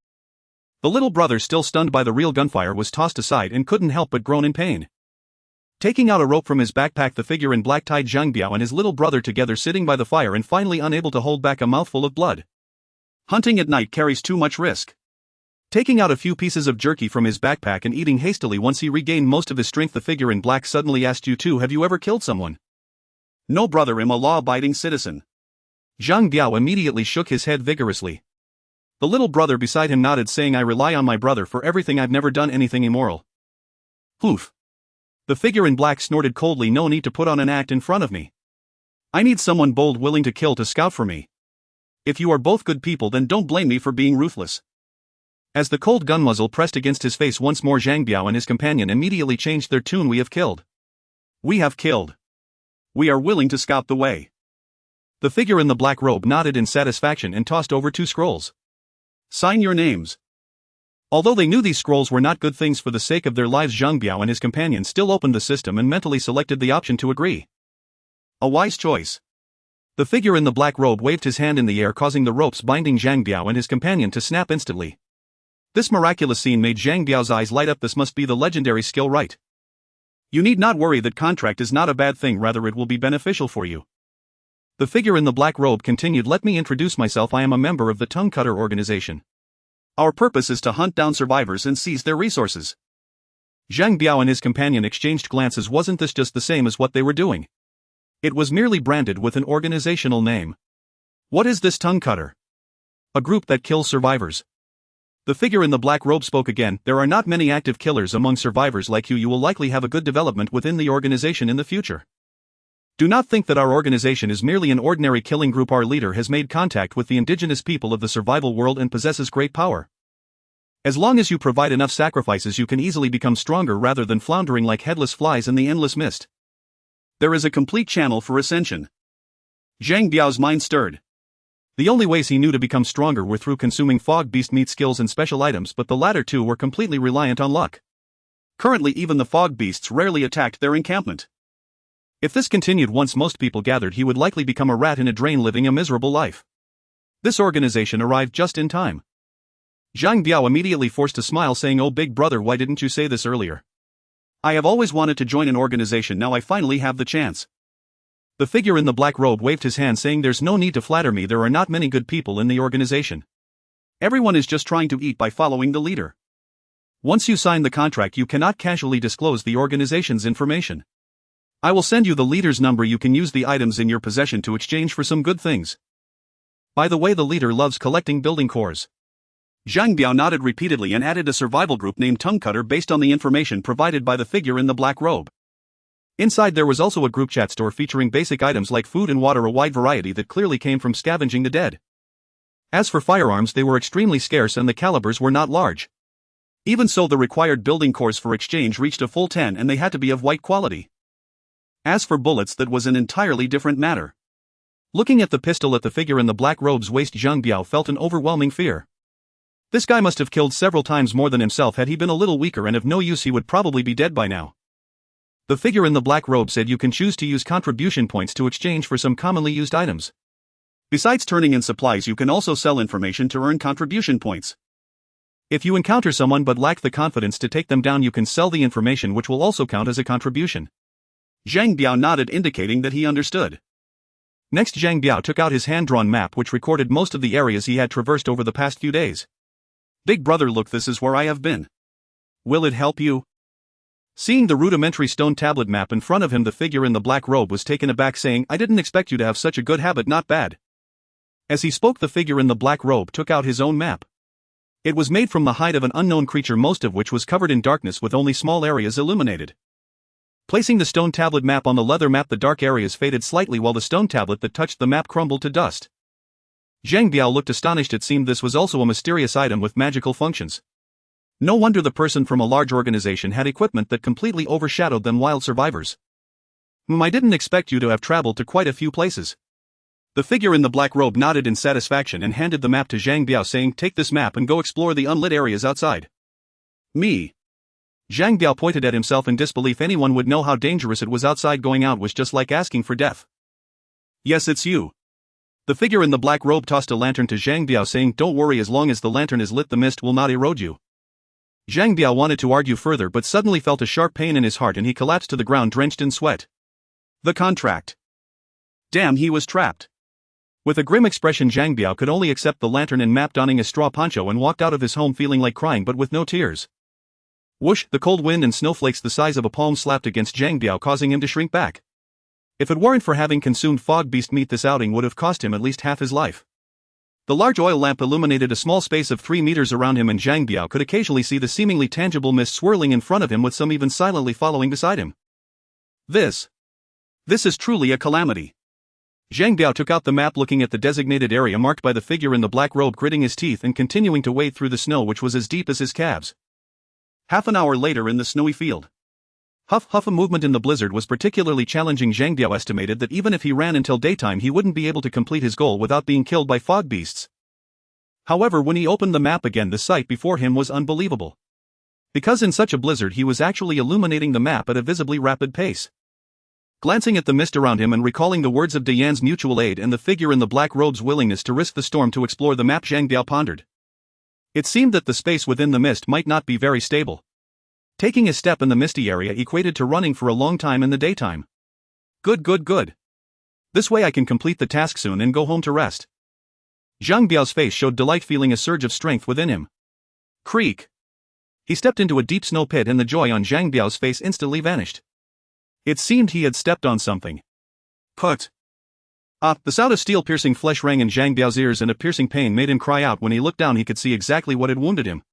The little brother, still stunned by the real gunfire, was tossed aside and couldn't help but groan in pain. Taking out a rope from his backpack, the figure in black tied Zhang Biao and his little brother together, sitting by the fire and finally unable to hold back a mouthful of blood. Hunting at night carries too much risk. Taking out a few pieces of jerky from his backpack and eating hastily once he regained most of his strength, the figure in black suddenly asked, "You too, have you ever killed someone?" "No, brother, I'm a law-abiding citizen." Zhang Biao immediately shook his head vigorously. The little brother beside him nodded, saying, "I rely on my brother for everything. I've never done anything immoral." Poof. The figure in black snorted coldly, "No need to put on an act in front of me. I need someone bold, willing to kill, to scout for me. If you are both good people, then don't blame me for being ruthless." As the cold gun muzzle pressed against his face once more, Zhang Biao and his companion immediately changed their tune. "We have killed. We have killed. We are willing to scout the way." The figure in the black robe nodded in satisfaction and tossed over 2 scrolls. "Sign your names." Although they knew these scrolls were not good things for the sake of their lives, Zhang Biao and his companion still opened the system and mentally selected the option to agree. A wise choice. The figure in the black robe waved his hand in the air, causing the ropes binding Zhang Biao and his companion to snap instantly. This miraculous scene made Zhang Biao's eyes light up. This must be the legendary skill, right? You need not worry, that contract is not a bad thing, rather it will be beneficial for you. The figure in the black robe continued, "Let me introduce myself. I am a member of the Tongue Cutter organization. Our purpose is to hunt down survivors and seize their resources." Zhang Biao and his companion exchanged glances. Wasn't this just the same as what they were doing? It was merely branded with an organizational name. What is this Tongue Cutter? A group that kills survivors. The figure in the black robe spoke again. "There are not many active killers among survivors like you. You will likely have a good development within the organization in the future. Do not think that our organization is merely an ordinary killing group. Our leader has made contact with the indigenous people of the survival world and possesses great power. As long as you provide enough sacrifices, you can easily become stronger rather than floundering like headless flies in the endless mist. There is a complete channel for ascension. Zhang Biao's mind stirred. The only ways he knew to become stronger were through consuming fog beast meat skills and special items, but the latter two were completely reliant on luck. Currently, even the fog beasts rarely attacked their encampment. If this continued, once most people gathered, he would likely become a rat in a drain living a miserable life. This organization arrived just in time. Zhang Biao immediately forced a smile, saying, "Oh big brother, why didn't you say this earlier? I have always wanted to join an organization, now I finally have the chance." The figure in the black robe waved his hand, saying, "There's no need to flatter me, there are not many good people in the organization. Everyone is just trying to eat by following the leader. Once you sign the contract, you cannot casually disclose the organization's information. I will send you the leader's number, you can use the items in your possession to exchange for some good things. By the way, the leader loves collecting building cores." Zhang Biao nodded repeatedly and added a survival group named Tongue Cutter based on the information provided by the figure in the black robe. Inside there was also a group chat store featuring basic items like food and water, a wide variety that clearly came from scavenging the dead. As for firearms, they were extremely scarce and the calibers were not large. Even so, the required building cores for exchange reached a full 10 and they had to be of white quality. As for bullets, that was an entirely different matter. Looking at the pistol at the figure in the black robe's waist, Zhang Biao felt an overwhelming fear. This guy must have killed several times more than himself. Had he been a little weaker and of no use, he would probably be dead by now. The figure in the black robe said, "You can choose to use contribution points to exchange for some commonly used items. Besides turning in supplies, you can also sell information to earn contribution points. If you encounter someone but lack the confidence to take them down, you can sell the information, which will also count as a contribution." Zhang Biao nodded, indicating that he understood. Next, Zhang Biao took out his hand-drawn map, which recorded most of the areas he had traversed over the past few days. "Big brother, look, this is where I have been. Will it help you?" Seeing the rudimentary stone tablet map in front of him, the figure in the black robe was taken aback, saying, "I didn't expect you to have such a good habit, not bad." As he spoke, the figure in the black robe took out his own map. It was made from the hide of an unknown creature, most of which was covered in darkness with only small areas illuminated. Placing the stone tablet map on the leather map, the dark areas faded slightly while the stone tablet that touched the map crumbled to dust. Zhang Biao looked astonished. It seemed this was also a mysterious item with magical functions. No wonder the person from a large organization had equipment that completely overshadowed them wild survivors. I didn't expect you to have traveled to quite a few places." The figure in the black robe nodded in satisfaction and handed the map to Zhang Biao, saying, "Take this map and go explore the unlit areas outside." "Me?" Zhang Biao pointed at himself in disbelief. Anyone would know how dangerous it was outside. Going out was just like asking for death. "Yes, it's you." The figure in the black robe tossed a lantern to Zhang Biao, saying, "Don't worry, as long as the lantern is lit, the mist will not erode you." Zhang Biao wanted to argue further but suddenly felt a sharp pain in his heart and he collapsed to the ground, drenched in sweat. The contract. Damn, he was trapped. With a grim expression, Zhang Biao could only accept the lantern and map, donning a straw poncho, and walked out of his home feeling like crying but with no tears. Whoosh, the cold wind and snowflakes the size of a palm slapped against Zhang Biao, causing him to shrink back. If it weren't for having consumed fog beast meat, this outing would have cost him at least half his life. The large oil lamp illuminated a small space of 3 meters around him, and Zhang Biao could occasionally see the seemingly tangible mist swirling in front of him, with some even silently following beside him. This is truly a calamity. Zhang Biao took out the map, looking at the designated area marked by the figure in the black robe, gritting his teeth and continuing to wade through the snow, which was as deep as his calves. Half an hour later, in the snowy field. Huff huff, a movement in the blizzard was particularly challenging. Zhang Biao estimated that even if he ran until daytime, he wouldn't be able to complete his goal without being killed by fog beasts. However, when he opened the map again, the sight before him was unbelievable. Because in such a blizzard, he was actually illuminating the map at a visibly rapid pace. Glancing at the mist around him and recalling the words of Diane's mutual aid and the figure in the black robe's willingness to risk the storm to explore the map, Zhang Biao pondered. It seemed that the space within the mist might not be very stable. Taking a step in the misty area equated to running for a long time in the daytime. Good. This way I can complete the task soon and go home to rest. Zhang Biao's face showed delight, feeling a surge of strength within him. Creak. He stepped into a deep snow pit and the joy on Zhang Biao's face instantly vanished. It seemed he had stepped on something. Put. The sound of steel-piercing flesh rang in Zhang Biao's ears, and a piercing pain made him cry out. When he looked down, he could see exactly what had wounded him.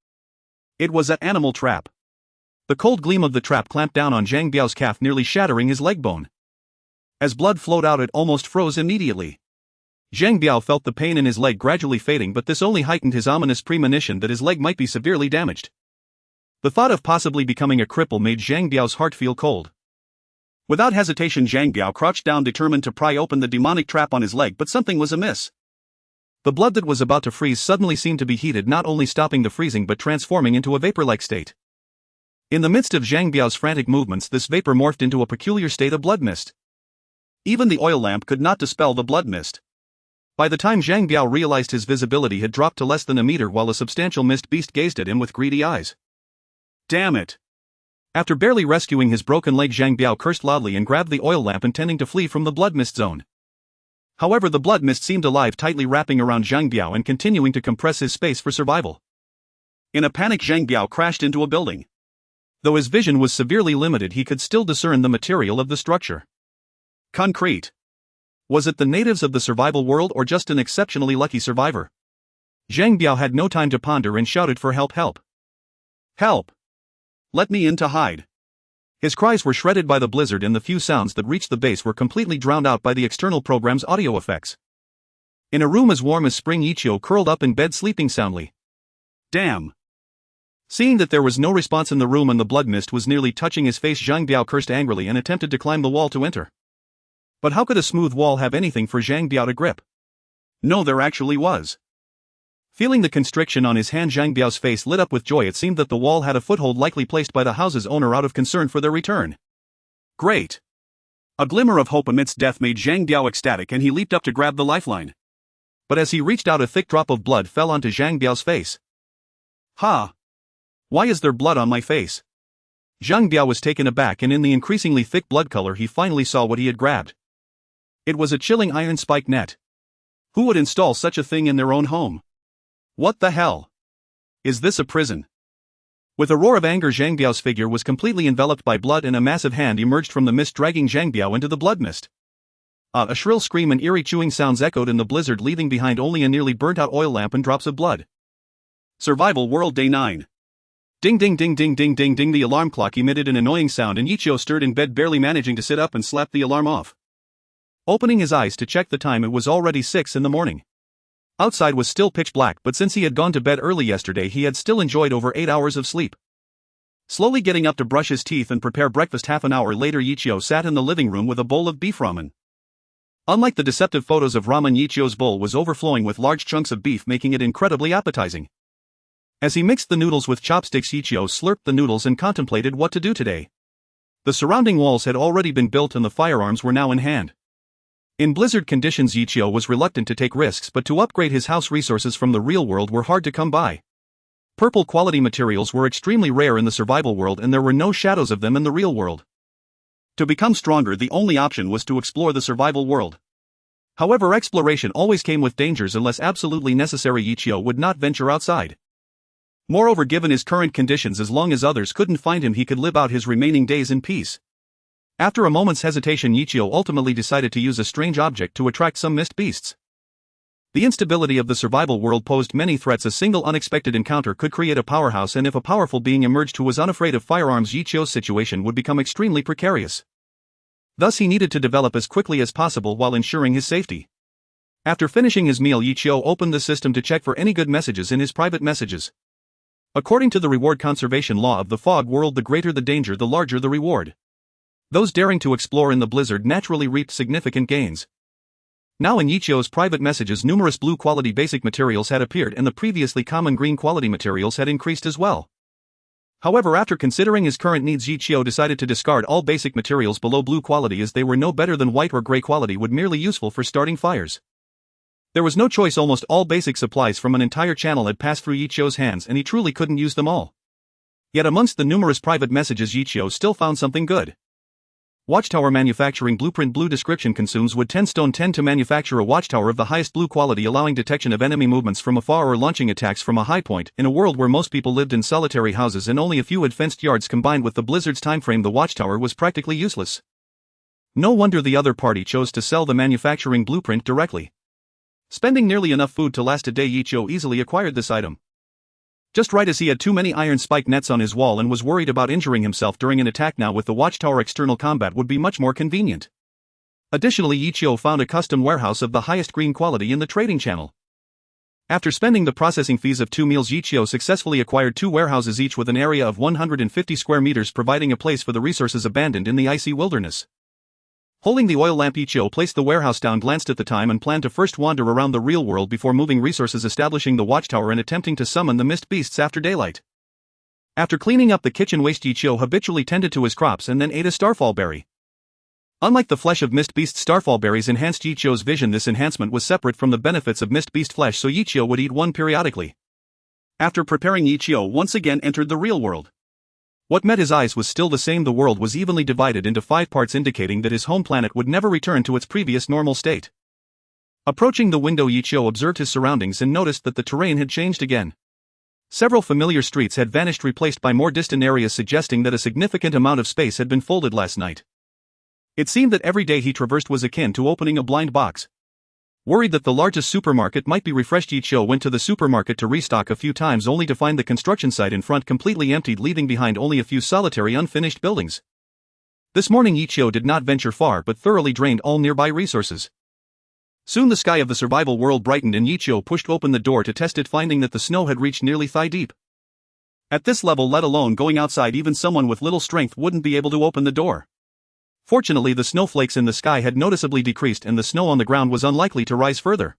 It was an animal trap. The cold gleam of the trap clamped down on Zhang Biao's calf, nearly shattering his leg bone. As blood flowed out, it almost froze immediately. Zhang Biao felt the pain in his leg gradually fading, but this only heightened his ominous premonition that his leg might be severely damaged. The thought of possibly becoming a cripple made Zhang Biao's heart feel cold. Without hesitation, Zhang Biao crouched down, determined to pry open the demonic trap on his leg, but something was amiss. The blood that was about to freeze suddenly seemed to be heated, not only stopping the freezing but transforming into a vapor-like state. In the midst of Zhang Biao's frantic movements, this vapor morphed into a peculiar state of blood mist. Even the oil lamp could not dispel the blood mist. By the time Zhang Biao realized, his visibility had dropped to less than a meter, while a substantial mist beast gazed at him with greedy eyes. Damn it! After barely rescuing his broken leg, Zhang Biao cursed loudly and grabbed the oil lamp, intending to flee from the blood mist zone. However, the blood mist seemed alive, tightly wrapping around Zhang Biao and continuing to compress his space for survival. In a panic, Zhang Biao crashed into a building. Though his vision was severely limited, he could still discern the material of the structure. Concrete. Was it the natives of the survival world or just an exceptionally lucky survivor? Zhang Biao had no time to ponder and shouted for help. Help! Help! Let me in to hide. His cries were shredded by the blizzard, and the few sounds that reached the base were completely drowned out by the external program's audio effects. In a room as warm as spring, Yichio curled up in bed, sleeping soundly. Damn! Seeing that there was no response in the room and the blood mist was nearly touching his face, Zhang Biao cursed angrily and attempted to climb the wall to enter. But how could a smooth wall have anything for Zhang Biao to grip? No, there actually was. Feeling the constriction on his hand, Zhang Biao's face lit up with joy. It seemed that the wall had a foothold, likely placed by the house's owner out of concern for their return. Great! A glimmer of hope amidst death made Zhang Biao ecstatic, and he leaped up to grab the lifeline. But as he reached out, a thick drop of blood fell onto Zhang Biao's face. Ha! Why is there blood on my face? Zhang Biao was taken aback, and in the increasingly thick blood color he finally saw what he had grabbed. It was a chilling iron spike net. Who would install such a thing in their own home? What the hell? Is this a prison? With a roar of anger, Zhang Biao's figure was completely enveloped by blood, and a massive hand emerged from the mist, dragging Zhang Biao into the blood mist. A shrill scream and eerie chewing sounds echoed in the blizzard, leaving behind only a nearly burnt-out oil lamp and drops of blood. Survival World Day 9. Ding ding ding ding ding ding ding. The alarm clock emitted an annoying sound, and Yichio stirred in bed, barely managing to sit up and slap the alarm off. Opening his eyes to check the time, it was already 6 in the morning. Outside was still pitch black, but since he had gone to bed early yesterday, he had still enjoyed over 8 hours of sleep. Slowly getting up to brush his teeth and prepare breakfast, half an hour later, Yichio sat in the living room with a bowl of beef ramen. Unlike the deceptive photos of ramen, Yichio's bowl was overflowing with large chunks of beef, making it incredibly appetizing. As he mixed the noodles with chopsticks, Yichio slurped the noodles and contemplated what to do today. The surrounding walls had already been built and the firearms were now in hand. In blizzard conditions, Yichio was reluctant to take risks, but to upgrade his house, resources from the real world were hard to come by. Purple quality materials were extremely rare in the survival world, and there were no shadows of them in the real world. To become stronger, the only option was to explore the survival world. However, exploration always came with dangers. Unless absolutely necessary, Yichio would not venture outside. Moreover, given his current conditions, as long as others couldn't find him, he could live out his remaining days in peace. After a moment's hesitation, Yichio ultimately decided to use a strange object to attract some mist beasts. The instability of the survival world posed many threats. A single unexpected encounter could create a powerhouse, and if a powerful being emerged who was unafraid of firearms, Yichio's situation would become extremely precarious. Thus he needed to develop as quickly as possible while ensuring his safety. After finishing his meal, Yichio opened the system to check for any good messages in his private messages. According to the reward conservation law of the fog world, the greater the danger, the larger the reward. Those daring to explore in the blizzard naturally reaped significant gains. Now in Yichio's private messages, numerous blue quality basic materials had appeared, and the previously common green quality materials had increased as well. However, after considering his current needs, Yichio decided to discard all basic materials below blue quality, as they were no better than white or gray quality, would merely useful for starting fires. There was no choice. Almost all basic supplies from an entire channel had passed through Yichio's hands, and he truly couldn't use them all. Yet amongst the numerous private messages, Yichio still found something good. Watchtower manufacturing blueprint. Blue description: consumes wood 10 stone 10 to manufacture a watchtower of the highest blue quality, allowing detection of enemy movements from afar or launching attacks from a high point. In a world where most people lived in solitary houses and only a few had fenced yards, combined with the blizzard's timeframe, the watchtower was practically useless. No wonder the other party chose to sell the manufacturing blueprint directly. Spending nearly enough food to last a day, Yichio easily acquired this item. Just right, as he had too many iron spike nets on his wall and was worried about injuring himself during an attack. Now with the watchtower, external combat would be much more convenient. Additionally, Ichio found a custom warehouse of the highest green quality in the trading channel. After spending the processing fees of 2 meals, Ichio successfully acquired 2 warehouses each with an area of 150 square meters, providing a place for the resources abandoned in the icy wilderness. Holding the oil lamp, Ichio placed the warehouse down, glanced at the time, and planned to first wander around the real world before moving resources, establishing the watchtower and attempting to summon the mist beasts after daylight. After cleaning up the kitchen waste, Ichio habitually tended to his crops and then ate a starfall berry. Unlike the flesh of mist beast, starfall berries enhanced Ichio's vision. This enhancement was separate from the benefits of mist beast flesh, so Ichio would eat one periodically. After preparing, Ichio once again entered the real world. What met his eyes was still the same. The world was evenly divided into 5 parts, indicating that his home planet would never return to its previous normal state. Approaching the window, Ichio observed his surroundings and noticed that the terrain had changed again. Several familiar streets had vanished, replaced by more distant areas, suggesting that a significant amount of space had been folded last night. It seemed that every day he traversed was akin to opening a blind box. Worried that the largest supermarket might be refreshed, Ichio went to the supermarket to restock a few times, only to find the construction site in front completely emptied, leaving behind only a few solitary unfinished buildings. This morning, Ichio did not venture far but thoroughly drained all nearby resources. Soon the sky of the survival world brightened and Ichio pushed open the door to test it, finding that the snow had reached nearly thigh deep. At this level, let alone going outside, even someone with little strength wouldn't be able to open the door. Fortunately, the snowflakes in the sky had noticeably decreased and the snow on the ground was unlikely to rise further.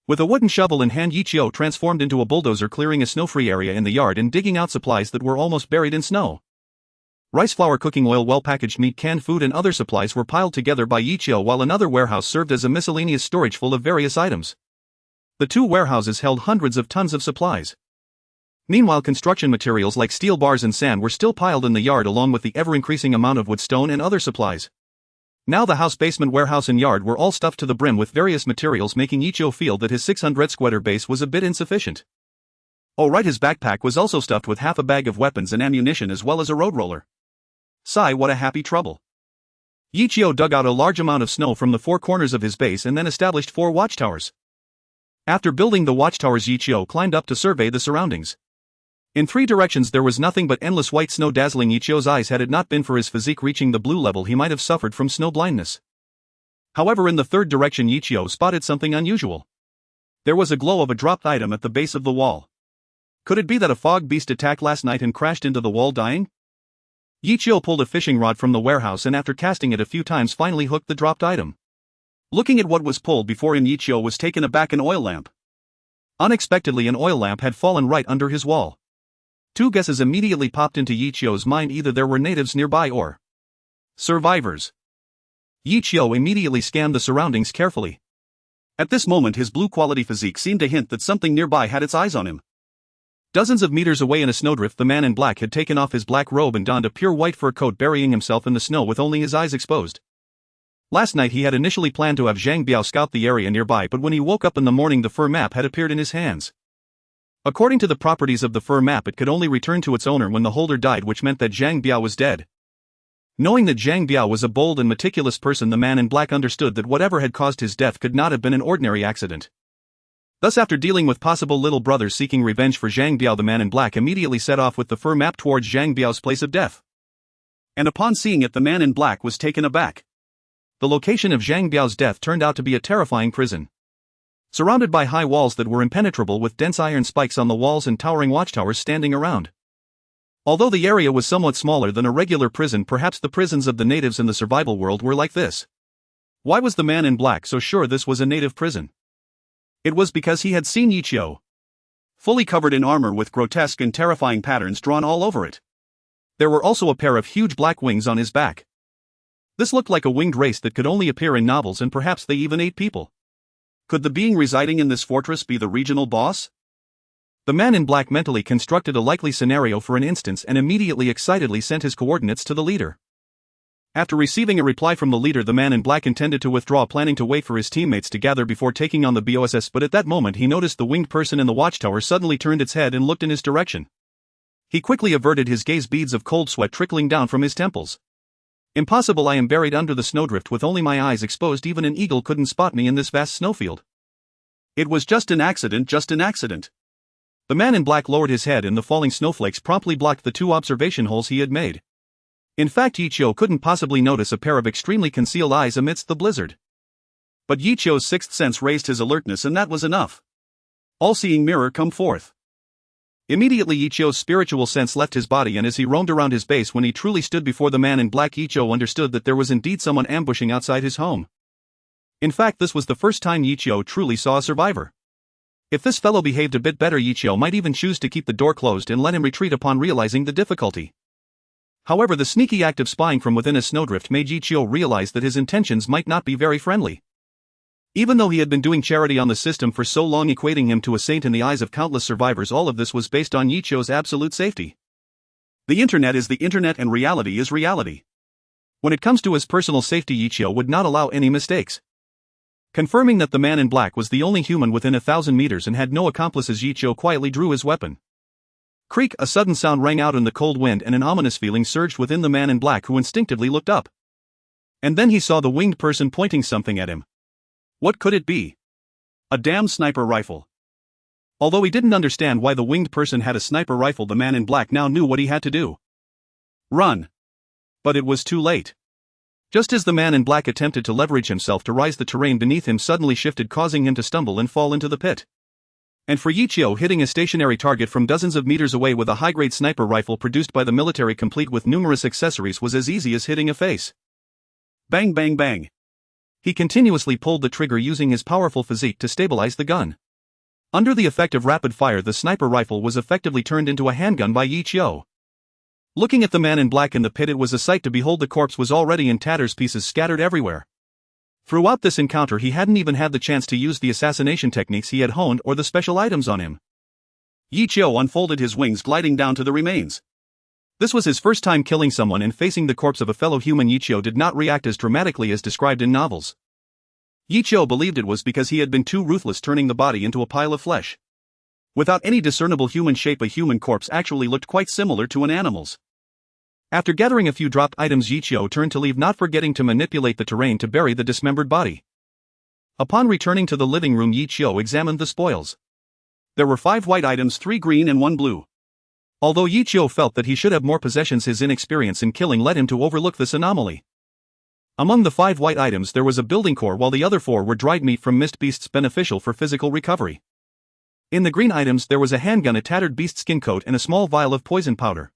With a wooden shovel in hand, Ichio transformed into a bulldozer, clearing a snow-free area in the yard and digging out supplies that were almost buried in snow. Rice flour, cooking oil, well-packaged meat, canned food and other supplies were piled together by Ichio, while another warehouse served as a miscellaneous storage full of various items. The 2 warehouses held hundreds of tons of supplies. Meanwhile, construction materials like steel bars and sand were still piled in the yard, along with the ever-increasing amount of wood, stone and other supplies. Now the house, basement, warehouse and yard were all stuffed to the brim with various materials, making Ichio feel that his 600 square base was a bit insufficient. Oh right, his backpack was also stuffed with half a bag of weapons and ammunition as well as a road roller. Sigh, what a happy trouble. Ichio dug out a large amount of snow from the 4 corners of his base and then established 4 watchtowers. After building the watchtowers, Ichio climbed up to survey the surroundings. In 3 directions there was nothing but endless white snow, dazzling Ichio's eyes. Had it not been for his physique reaching the blue level, he might have suffered from snow blindness. However, in the 3rd direction, Ichio spotted something unusual. There was a glow of a dropped item at the base of the wall. Could it be that a fog beast attacked last night and crashed into the wall, dying? Ichio pulled a fishing rod from the warehouse and after casting it a few times finally hooked the dropped item. Looking at what was pulled before him, Ichio was taken aback. An oil lamp. Unexpectedly, an oil lamp had fallen right under his wall. 2 guesses immediately popped into Ichio's mind: either there were natives nearby or survivors. Ichio immediately scanned the surroundings carefully. At this moment, his blue-quality physique seemed to hint that something nearby had its eyes on him. Dozens of meters away in a snowdrift, the man in black had taken off his black robe and donned a pure white fur coat, burying himself in the snow with only his eyes exposed. Last night he had initially planned to have Zhang Biao scout the area nearby, but when he woke up in the morning, the fur map had appeared in his hands. According to the properties of the fur map, it could only return to its owner when the holder died, which meant that Zhang Biao was dead. Knowing that Zhang Biao was a bold and meticulous person, the man in black understood that whatever had caused his death could not have been an ordinary accident. Thus, after dealing with possible little brothers seeking revenge for Zhang Biao, the man in black immediately set off with the fur map towards Zhang Biao's place of death. And upon seeing it, the man in black was taken aback. The location of Zhang Biao's death turned out to be a terrifying prison. Surrounded by high walls that were impenetrable, with dense iron spikes on the walls and towering watchtowers standing around. Although the area was somewhat smaller than a regular prison, perhaps the prisons of the natives in the survival world were like this. Why was the man in black so sure this was a native prison? It was because he had seen Ichio, fully covered in armor with grotesque and terrifying patterns drawn all over it. There were also a pair of huge black wings on his back. This looked like a winged race that could only appear in novels, and perhaps they even ate people. Could the being residing in this fortress be the regional boss? The man in black mentally constructed a likely scenario for an instance and immediately excitedly sent his coordinates to the leader. After receiving a reply from the leader, the man in black intended to withdraw, planning to wait for his teammates to gather before taking on the BOSS, but at that moment he noticed the winged person in the watchtower suddenly turned its head and looked in his direction. He quickly averted his gaze, beads of cold sweat trickling down from his temples. Impossible, I am buried under the snowdrift with only my eyes exposed. Even an eagle couldn't spot me in this vast snowfield. It was just an accident, just an accident. The man in black lowered his head and the falling snowflakes promptly blocked the 2 observation holes he had made. In fact, Yichio couldn't possibly notice a pair of extremely concealed eyes amidst the blizzard. But Yichio's sixth sense raised his alertness, and that was enough. All-seeing mirror, come forth. Immediately Yichio's spiritual sense left his body, and as he roamed around his base, when he truly stood before the man in black, Yichio understood that there was indeed someone ambushing outside his home. In fact, this was the first time Yichio truly saw a survivor. If this fellow behaved a bit better, Yichio might even choose to keep the door closed and let him retreat upon realizing the difficulty. However, the sneaky act of spying from within a snowdrift made Yichio realize that his intentions might not be very friendly. Even though he had been doing charity on the system for so long, equating him to a saint in the eyes of countless survivors, all of this was based on Yichio's absolute safety. The internet is the internet and reality is reality. When it comes to his personal safety, Yichio would not allow any mistakes. Confirming that the man in black was the only human within 1,000 meters and had no accomplices, Yichio quietly drew his weapon. Creak! A sudden sound rang out in the cold wind, and an ominous feeling surged within the man in black, who instinctively looked up. And then he saw the winged person pointing something at him. What could it be? A damn sniper rifle. Although he didn't understand why the winged person had a sniper rifle, the man in black now knew what he had to do. Run. But it was too late. Just as the man in black attempted to leverage himself to rise, the terrain beneath him suddenly shifted, causing him to stumble and fall into the pit. And for Yichio, hitting a stationary target from dozens of meters away with a high-grade sniper rifle produced by the military, complete with numerous accessories, was as easy as hitting a face. Bang bang bang. He continuously pulled the trigger, using his powerful physique to stabilize the gun. Under the effect of rapid fire, the sniper rifle was effectively turned into a handgun by Yichio. Looking at the man in black in the pit, it was a sight to behold. The corpse was already in tatters, pieces scattered everywhere. Throughout this encounter, he hadn't even had the chance to use the assassination techniques he had honed or the special items on him. Yichio unfolded his wings, gliding down to the remains. This was his first time killing someone, and facing the corpse of a fellow human, Yichio did not react as dramatically as described in novels. Yichio believed it was because he had been too ruthless, turning the body into a pile of flesh. Without any discernible human shape, a human corpse actually looked quite similar to an animal's. After gathering a few dropped items, Yichio turned to leave, not forgetting to manipulate the terrain to bury the dismembered body. Upon returning to the living room, Yichio examined the spoils. There were 5 white items, 3 green and 1 blue. Although Yichio felt that he should have more possessions, his inexperience in killing led him to overlook this anomaly. Among the 5 white items there was a building core, while the other 4 were dried meat from missed beasts, beneficial for physical recovery. In the green items there was a handgun, a tattered beast skin coat, and a small vial of poison powder.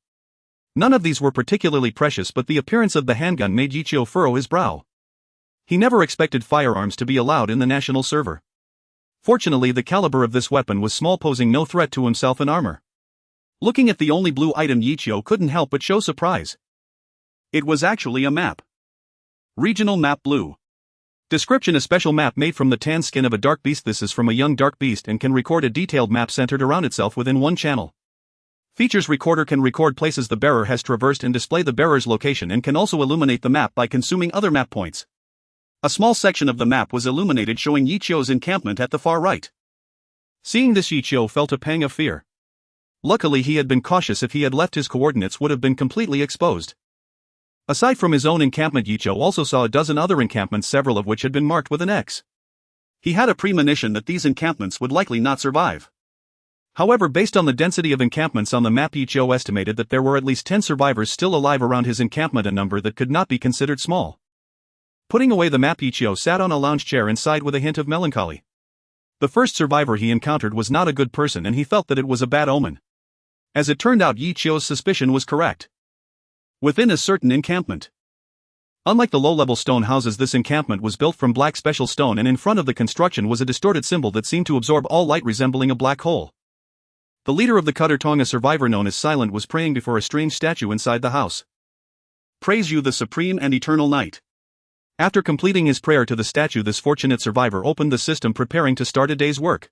None of these were particularly precious, but the appearance of the handgun made Yichio furrow his brow. He never expected firearms to be allowed in the national server. Fortunately, the caliber of this weapon was small, posing no threat to himself in armor. Looking at the only blue item, Yichio couldn't help but show surprise. It was actually a map. Regional Map Blue. Description: a special map made from the tan skin of a dark beast. This is from a young dark beast and can record a detailed map centered around itself within one channel. Features: recorder can record places the bearer has traversed and display the bearer's location, and can also illuminate the map by consuming other map points. A small section of the map was illuminated, showing Yichio's encampment at the far right. Seeing this, Yichio felt a pang of fear. Luckily, he had been cautious. If he had left, his coordinates would have been completely exposed. Aside from his own encampment, Yichio also saw a dozen other encampments, several of which had been marked with an X. He had a premonition that these encampments would likely not survive. However, based on the density of encampments on the map, Yichio estimated that there were at least 10 survivors still alive around his encampment, a number that could not be considered small. Putting away the map, Yichio sat on a lounge chair and sighed with a hint of melancholy. The first survivor he encountered was not a good person, and he felt that it was a bad omen. As it turned out, Yichio's suspicion was correct. Within a certain encampment. Unlike the low-level stone houses, this encampment was built from black special stone, and in front of the construction was a distorted symbol that seemed to absorb all light, resembling a black hole. The leader of the Cutter Tongue, a survivor known as Silent, was praying before a strange statue inside the house. Praise you, the supreme and eternal night. After completing his prayer to the statue, this fortunate survivor opened the system, preparing to start a day's work.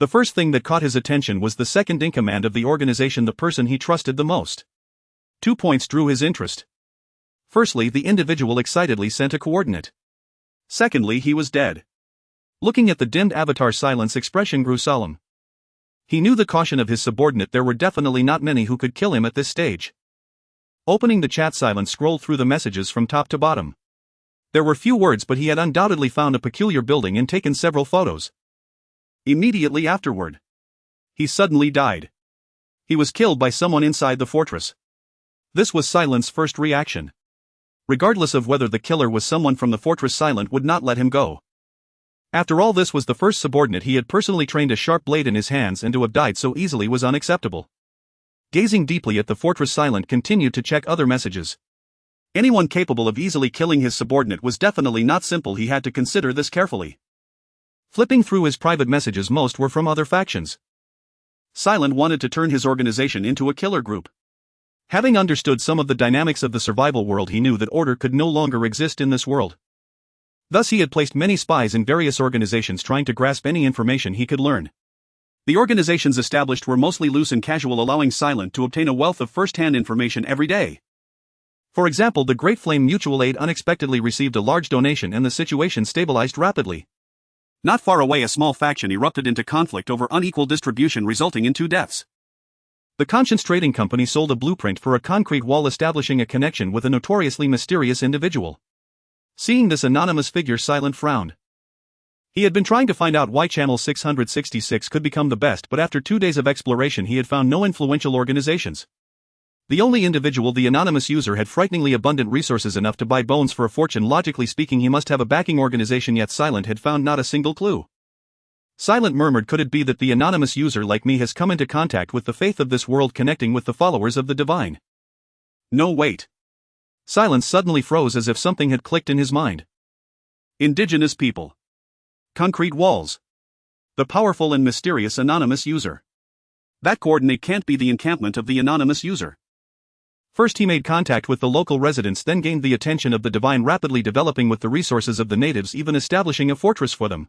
The first thing that caught his attention was the second-in-command of the organization, the person he trusted the most. 2 points drew his interest. Firstly, the individual excitedly sent a coordinate. Secondly, he was dead. Looking at the dimmed avatar, Silent's expression grew solemn. He knew the caution of his subordinate. There were definitely not many who could kill him at this stage. Opening the chat, Silent scrolled through the messages from top to bottom. There were few words, but he had undoubtedly found a peculiar building and taken several photos. Immediately afterward, he suddenly died. He was killed by someone inside the fortress. This was Silent's first reaction. Regardless of whether the killer was someone from the fortress, Silent would not let him go. After all, this was the first subordinate he had personally trained a sharp blade in his hands, and to have died so easily was unacceptable. Gazing deeply at the fortress, Silent continued to check other messages. Anyone capable of easily killing his subordinate was definitely not simple. He had to consider this carefully. Flipping through his private messages, most were from other factions. Silent wanted to turn his organization into a killer group. Having understood some of the dynamics of the survival world, he knew that order could no longer exist in this world. Thus he had placed many spies in various organizations trying to grasp any information he could learn. The organizations established were mostly loose and casual, allowing Silent to obtain a wealth of first-hand information every day. For example, the Great Flame Mutual Aid unexpectedly received a large donation and the situation stabilized rapidly. Not far away, a small faction erupted into conflict over unequal distribution, resulting in 2 deaths. The Conscience Trading Company sold a blueprint for a concrete wall establishing a connection with a notoriously mysterious individual. Seeing this anonymous figure, Silent frowned. He had been trying to find out why Channel 666 could become the best, but after 2 days of exploration he had found no influential organizations. The only individual, the anonymous user, had frighteningly abundant resources enough to buy bones for a fortune. Logically speaking, he must have a backing organization, yet Silent had found not a single clue. Silent murmured, could it be that the anonymous user like me has come into contact with the faith of this world, connecting with the followers of the divine? No, wait. Silent suddenly froze as if something had clicked in his mind. Indigenous people. Concrete walls. The powerful and mysterious anonymous user. That coordinate can't be the encampment of the anonymous user. First he made contact with the local residents, then gained the attention of the divine, rapidly developing with the resources of the natives, even establishing a fortress for them.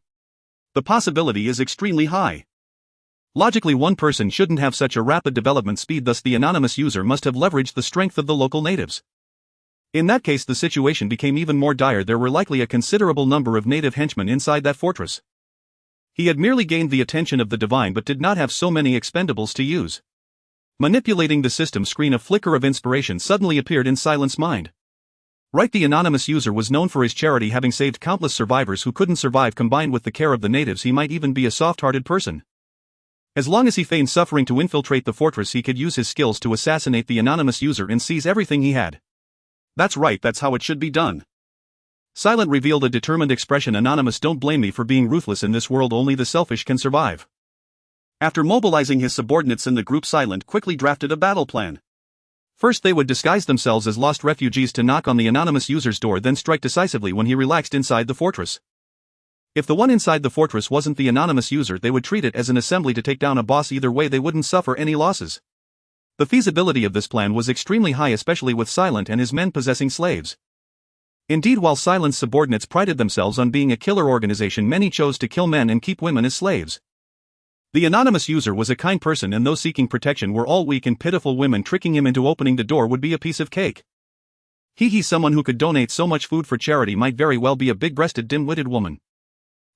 The possibility is extremely high. Logically, one person shouldn't have such a rapid development speed, thus the anonymous user must have leveraged the strength of the local natives. In that case, the situation became even more dire. There were likely a considerable number of native henchmen inside that fortress. He had merely gained the attention of the divine but did not have so many expendables to use. Manipulating the system screen, a flicker of inspiration suddenly appeared in Silent's mind. Right, the anonymous user was known for his charity, having saved countless survivors who couldn't survive. Combined with the care of the natives, he might even be a soft-hearted person. As long as he feigned suffering to infiltrate the fortress, he could use his skills to assassinate the anonymous user and seize everything he had. That's right, that's how it should be done. Silent revealed a determined expression. Anonymous, don't blame me for being ruthless. In this world only the selfish can survive. After mobilizing his subordinates in the group, Silent quickly drafted a battle plan. First, they would disguise themselves as lost refugees to knock on the anonymous user's door, then strike decisively when he relaxed inside the fortress. If the one inside the fortress wasn't the anonymous user, they would treat it as an assembly to take down a boss. Either way, they wouldn't suffer any losses. The feasibility of this plan was extremely high, especially with Silent and his men possessing slaves. Indeed, while Silent's subordinates prided themselves on being a killer organization, many chose to kill men and keep women as slaves. The anonymous user was a kind person, and those seeking protection were all weak and pitiful women. Tricking him into opening the door would be a piece of cake. Someone who could donate so much food for charity might very well be a big-breasted, dim-witted woman.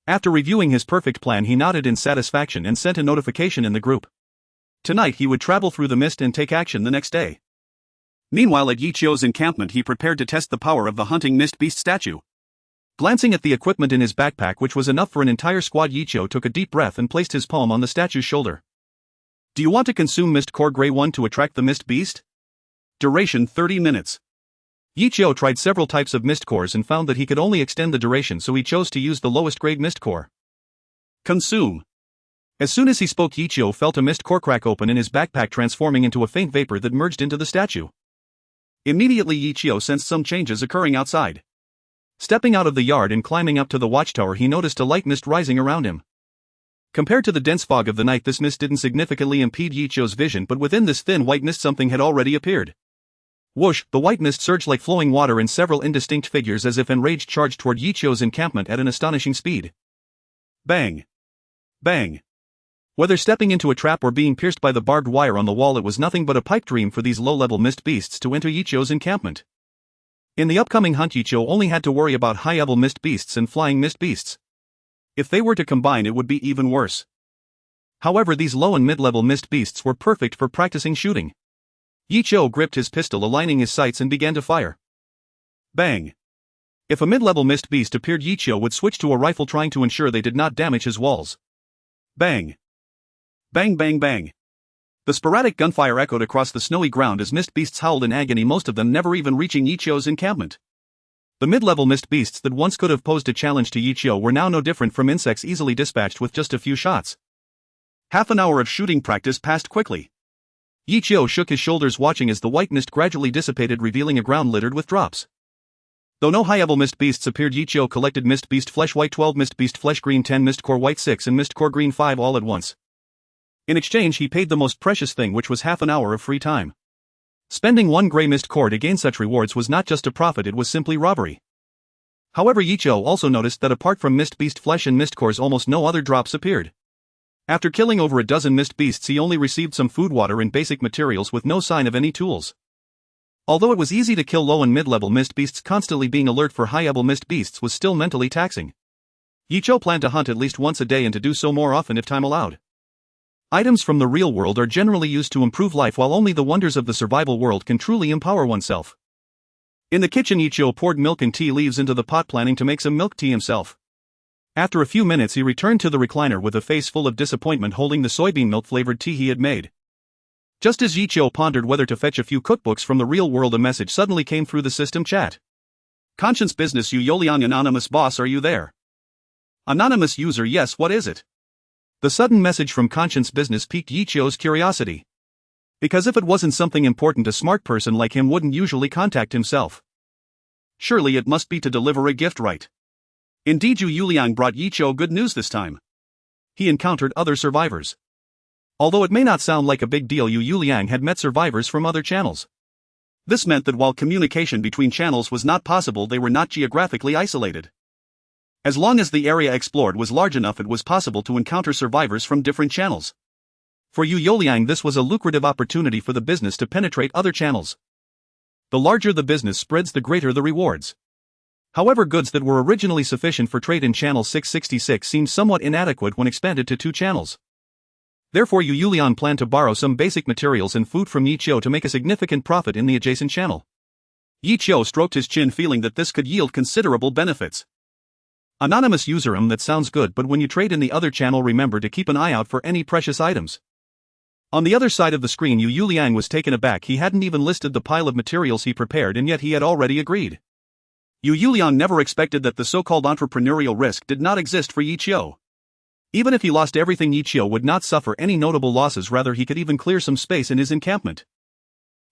After reviewing his perfect plan, he nodded in satisfaction and sent a notification in the group. Tonight he would travel through the mist and take action the next day. Meanwhile, at Yichio's encampment, he prepared to test the power of the hunting mist beast statue. Glancing at the equipment in his backpack, which was enough for an entire squad, Yichio took a deep breath and placed his palm on the statue's shoulder. Do you want to consume Mist Core Grey 1 to attract the mist beast? Duration 30 minutes. Yichio tried several types of mist cores and found that he could only extend the duration, so he chose to use the lowest grade mist core. Consume. As soon as he spoke, Yichio felt a mist core crack open in his backpack, transforming into a faint vapor that merged into the statue. Immediately Yichio sensed some changes occurring outside. Stepping out of the yard and climbing up to the watchtower, he noticed a light mist rising around him. Compared to the dense fog of the night, this mist didn't significantly impede Yichio's vision, but within this thin white mist something had already appeared. Whoosh, the white mist surged like flowing water, and several indistinct figures, as if enraged, charged toward Yichio's encampment at an astonishing speed. Bang! Bang! Whether stepping into a trap or being pierced by the barbed wire on the wall, it was nothing but a pipe dream for these low-level mist beasts to enter Yichio's encampment. In the upcoming hunt, Yichio only had to worry about high-level mist beasts and flying mist beasts. If they were to combine, it would be even worse. However, these low and mid-level mist beasts were perfect for practicing shooting. Yichio gripped his pistol, aligning his sights, and began to fire. Bang! If a mid-level mist beast appeared, Yichio would switch to a rifle, trying to ensure they did not damage his walls. Bang! Bang bang bang! The sporadic gunfire echoed across the snowy ground as mist beasts howled in agony, most of them never even reaching Ichio's encampment. The mid-level mist beasts that once could have posed a challenge to Ichio were now no different from insects easily dispatched with just a few shots. Half an hour of shooting practice passed quickly. Ichio shook his shoulders watching as the white mist gradually dissipated, revealing a ground littered with drops. Though no high-level mist beasts appeared, Ichio collected mist beast flesh white 12, mist beast flesh green 10, mist core white 6 and mist core green 5 all at once. In exchange he paid the most precious thing, which was half an hour of free time. Spending one grey mist core to gain such rewards was not just a profit, it was simply robbery. However, Ichio also noticed that apart from mist beast flesh and mist cores, almost no other drops appeared. After killing over a dozen mist beasts, he only received some food, water and basic materials with no sign of any tools. Although it was easy to kill low and mid-level mist beasts, constantly being alert for high-level mist beasts was still mentally taxing. Ichio planned to hunt at least once a day and to do so more often if time allowed. Items from the real world are generally used to improve life, while only the wonders of the survival world can truly empower oneself. In the kitchen, Ichio poured milk and tea leaves into the pot, planning to make some milk tea himself. After a few minutes he returned to the recliner with a face full of disappointment, holding the soybean milk-flavored tea he had made. Just as Ichio pondered whether to fetch a few cookbooks from the real world, a message suddenly came through the system chat. Conscience Business Yuliang Anonymous Boss, are you there? Anonymous user, yes, what is it? The sudden message from Conscience Business piqued Ichio's curiosity. Because if it wasn't something important, a smart person like him wouldn't usually contact himself. Surely it must be to deliver a gift, right? Indeed, Yuliang brought Ichio good news this time. He encountered other survivors. Although it may not sound like a big deal, Yuliang had met survivors from other channels. This meant that while communication between channels was not possible, they were not geographically isolated. As long as the area explored was large enough, it was possible to encounter survivors from different channels. For Yuliang, this was a lucrative opportunity for the business to penetrate other channels. The larger the business spreads, the greater the rewards. However, goods that were originally sufficient for trade in Channel 666 seemed somewhat inadequate when expanded to 2 channels. Therefore, Yuliang planned to borrow some basic materials and food from Ichio to make a significant profit in the adjacent channel. Ichio stroked his chin, feeling that this could yield considerable benefits. Anonymous user, that sounds good, but when you trade in the other channel, remember to keep an eye out for any precious items. On the other side of the screen, Yuliang was taken aback. He hadn't even listed the pile of materials he prepared, and yet he had already agreed. Yuliang never expected that the so-called entrepreneurial risk did not exist for Ichio. Even if he lost everything, Ichio would not suffer any notable losses, rather he could even clear some space in his encampment.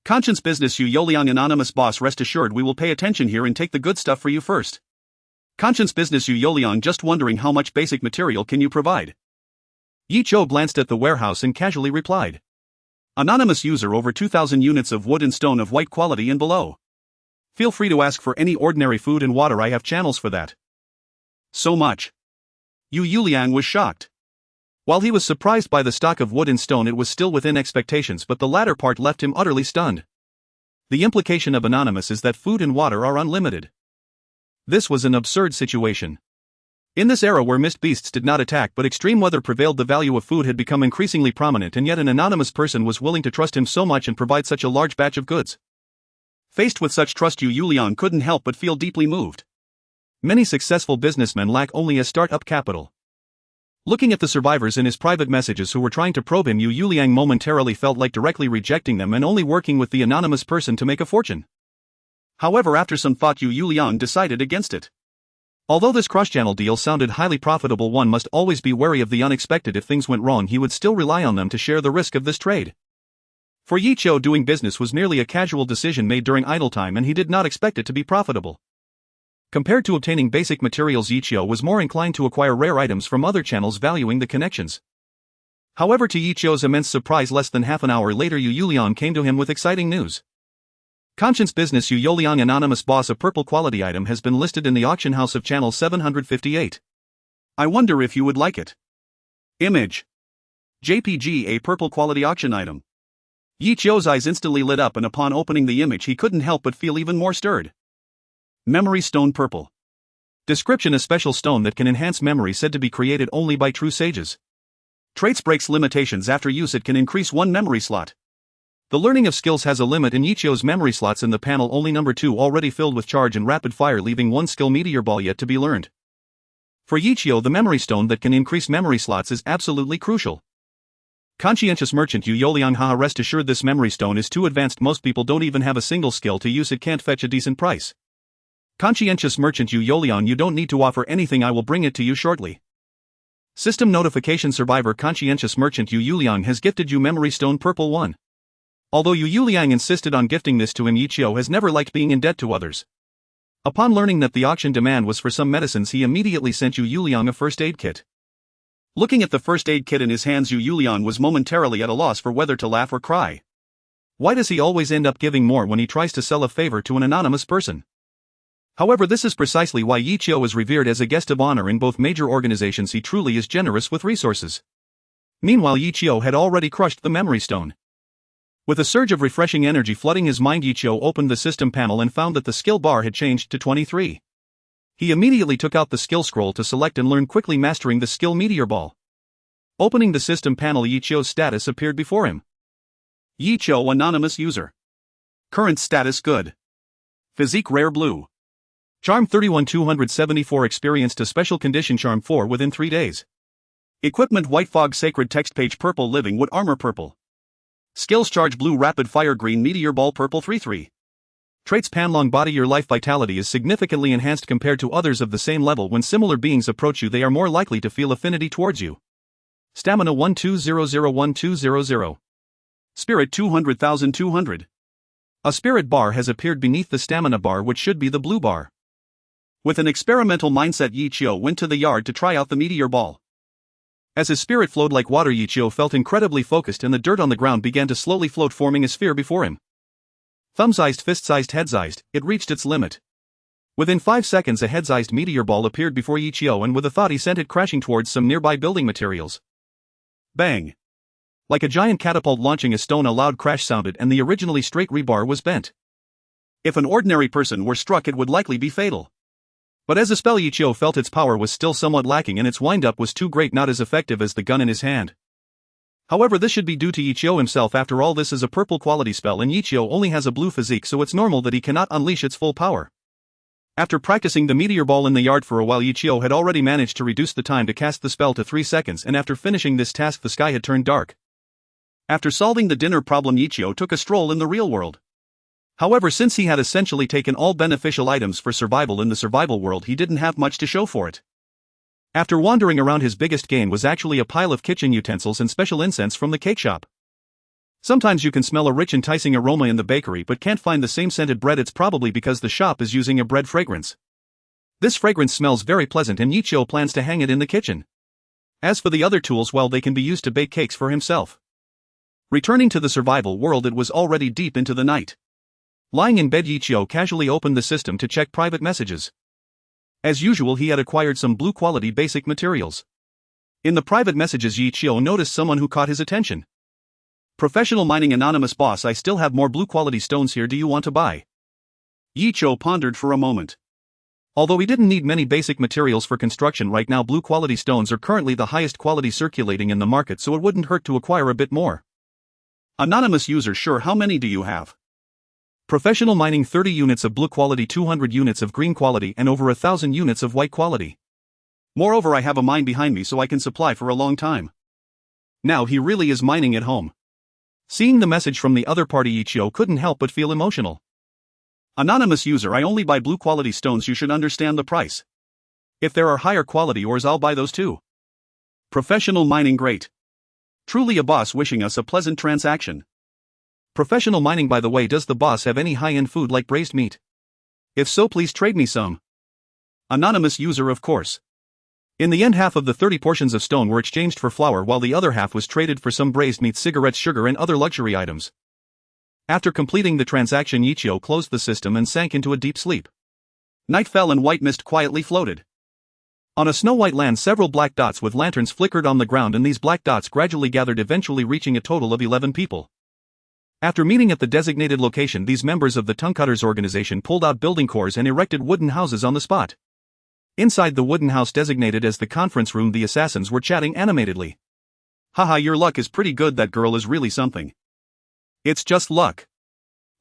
Conscience Business Yuliang Anonymous Boss, rest assured we will pay attention here and take the good stuff for you first. Conscience Business Yuliang, just wondering how much basic material can you provide? Ichio glanced at the warehouse and casually replied. Anonymous user, over 2,000 units of wood and stone of white quality and below. Feel free to ask for any ordinary food and water, I have channels for that. So much. Yuliang was shocked. While he was surprised by the stock of wood and stone, it was still within expectations, but the latter part left him utterly stunned. The implication of Anonymous is that food and water are unlimited. This was an absurd situation. In this era where mist beasts did not attack but extreme weather prevailed, the value of food had become increasingly prominent, and yet an anonymous person was willing to trust him so much and provide such a large batch of goods. Faced with such trust, Yuliang couldn't help but feel deeply moved. Many successful businessmen lack only a start-up capital. Looking at the survivors in his private messages who were trying to probe him, Yuliang momentarily felt like directly rejecting them and only working with the anonymous person to make a fortune. However, after some thought, Yuliang decided against it. Although this cross-channel deal sounded highly profitable, one must always be wary of the unexpected. If things went wrong, he would still rely on them to share the risk of this trade. For Ichio, doing business was merely a casual decision made during idle time, and he did not expect it to be profitable. Compared to obtaining basic materials, Ichio was more inclined to acquire rare items from other channels, valuing the connections. However, to Ichio's immense surprise, less than half an hour later, Yuliang came to him with exciting news. Conscience Business Yuliang Anonymous Boss, a purple quality item has been listed in the auction house of channel 758. I wonder if you would like it. Image. JPG, a purple quality auction item. Ichio's eyes instantly lit up, and upon opening the image he couldn't help but feel even more stirred. Memory Stone Purple. Description: a special stone that can enhance memory, said to be created only by true sages. Traits: breaks limitations. After use it can increase 1 memory slot. The learning of skills has a limit, and Ichio's memory slots in the panel only number 2, already filled with charge and rapid fire, leaving 1 skill meteor ball yet to be learned. For Ichio, the memory stone that can increase memory slots is absolutely crucial. Conscientious merchant Yu Yoliang, haha, rest assured this memory stone is too advanced, most people don't even have a single skill to use it, can't fetch a decent price. Conscientious merchant Yu Yoliang, you don't need to offer anything, I will bring it to you shortly. System notification, survivor conscientious merchant Yu Yuliang has gifted you memory stone purple 1. Although Yu Yuliang insisted on gifting this to him, Yichio has never liked being in debt to others. Upon learning that the auction demand was for some medicines, he immediately sent Yu Yuliang a first aid kit. Looking at the first aid kit in his hands, Yu Yuliang was momentarily at a loss for whether to laugh or cry. Why does he always end up giving more when he tries to sell a favor to an anonymous person? However, this is precisely why Yichio is revered as a guest of honor in both major organizations. He truly is generous with resources. Meanwhile, Yichio had already crushed the memory stone. With a surge of refreshing energy flooding his mind, Yichio opened the system panel and found that the skill bar had changed to 23. He immediately took out the skill scroll to select and learn quickly, mastering the skill meteor ball. Opening the system panel, Yichio's status appeared before him. Yichio, anonymous user. Current status good. Physique rare blue. Charm 31,274, experienced a special condition charm 4 within 3 days. Equipment white fog sacred text page purple living wood armor purple. Skills charge blue rapid fire green meteor ball purple 3-3. Traits Panlong body, your life vitality is significantly enhanced compared to others of the same level. When similar beings approach you, they are more likely to feel affinity towards you. Stamina 12001200. Spirit 200,200. A spirit bar has appeared beneath the stamina bar, which should be the blue bar. With an experimental mindset, Yichio went to the yard to try out the meteor ball. As his spirit flowed like water, Yichio felt incredibly focused and the dirt on the ground began to slowly float, forming a sphere before him. Thumb-sized, fist-sized, head-sized, it reached its limit. Within 5 seconds a head-sized meteor ball appeared before Yichio, and with a thought he sent it crashing towards some nearby building materials. Bang! Like a giant catapult launching a stone, a loud crash sounded and the originally straight rebar was bent. If an ordinary person were struck, it would likely be fatal. But as a spell, Yichio felt its power was still somewhat lacking and its wind-up was too great, not as effective as the gun in his hand. However, this should be due to Yichio himself. After all, this is a purple quality spell and Yichio only has a blue physique, so it's normal that he cannot unleash its full power. After practicing the meteor ball in the yard for a while, Yichio had already managed to reduce the time to cast the spell to 3 seconds, and after finishing this task the sky had turned dark. After solving the dinner problem, Yichio took a stroll in the real world. However, since he had essentially taken all beneficial items for survival in the survival world, he didn't have much to show for it. After wandering around, his biggest gain was actually a pile of kitchen utensils and special incense from the cake shop. Sometimes you can smell a rich, enticing aroma in the bakery but can't find the same scented bread. It's probably because the shop is using a bread fragrance. This fragrance smells very pleasant and Yichio plans to hang it in the kitchen. As for the other tools, well, they can be used to bake cakes for himself. Returning to the survival world, it was already deep into the night. Lying in bed, Yichio casually opened the system to check private messages. As usual, he had acquired some blue-quality basic materials. In the private messages, Yichio noticed someone who caught his attention. Professional mining, anonymous boss, I still have more blue-quality stones here, do you want to buy? Yichio pondered for a moment. Although he didn't need many basic materials for construction right now, blue-quality stones are currently the highest quality circulating in the market, so it wouldn't hurt to acquire a bit more. Anonymous user, sure, how many do you have? Professional mining, 30 units of blue quality, 200 units of green quality and over 1,000 units of white quality. Moreover, I have a mine behind me so I can supply for a long time. Now he really is mining at home. Seeing the message from the other party, Yichio couldn't help but feel emotional. Anonymous user, I only buy blue quality stones, you should understand the price. If there are higher quality ores, I'll buy those too. Professional mining, great. Truly a boss, wishing us a pleasant transaction. Professional mining, by the way, does the boss have any high-end food like braised meat? If so, please trade me some. Anonymous user, of course. In the end, half of the 30 portions of stone were exchanged for flour, while the other half was traded for some braised meat, cigarettes, sugar and other luxury items. After completing the transaction, Yichio closed the system and sank into a deep sleep. Night fell and white mist quietly floated. On a snow-white land, several black dots with lanterns flickered on the ground, and these black dots gradually gathered, eventually reaching a total of 11 people. After meeting at the designated location, these members of the Tonguecutters organization pulled out building cores and erected wooden houses on the spot. Inside the wooden house designated as the conference room, the assassins were chatting animatedly. Haha, your luck is pretty good, that girl is really something. It's just luck.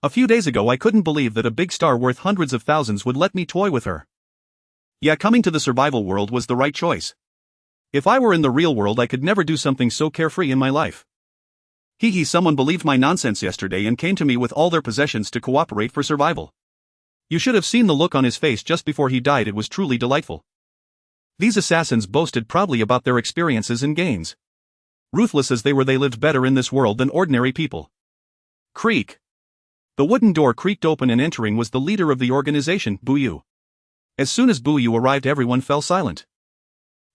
A few days ago I couldn't believe that a big star worth hundreds of thousands would let me toy with her. Yeah, coming to the survival world was the right choice. If I were in the real world, I could never do something so carefree in my life. Someone believed my nonsense yesterday and came to me with all their possessions to cooperate for survival. You should have seen the look on his face just before he died, it was truly delightful. These assassins boasted proudly about their experiences and gains. Ruthless as they were, they lived better in this world than ordinary people. Creak. The wooden door creaked open and entering was the leader of the organization, Buyu. As soon as Buyu arrived, everyone fell silent.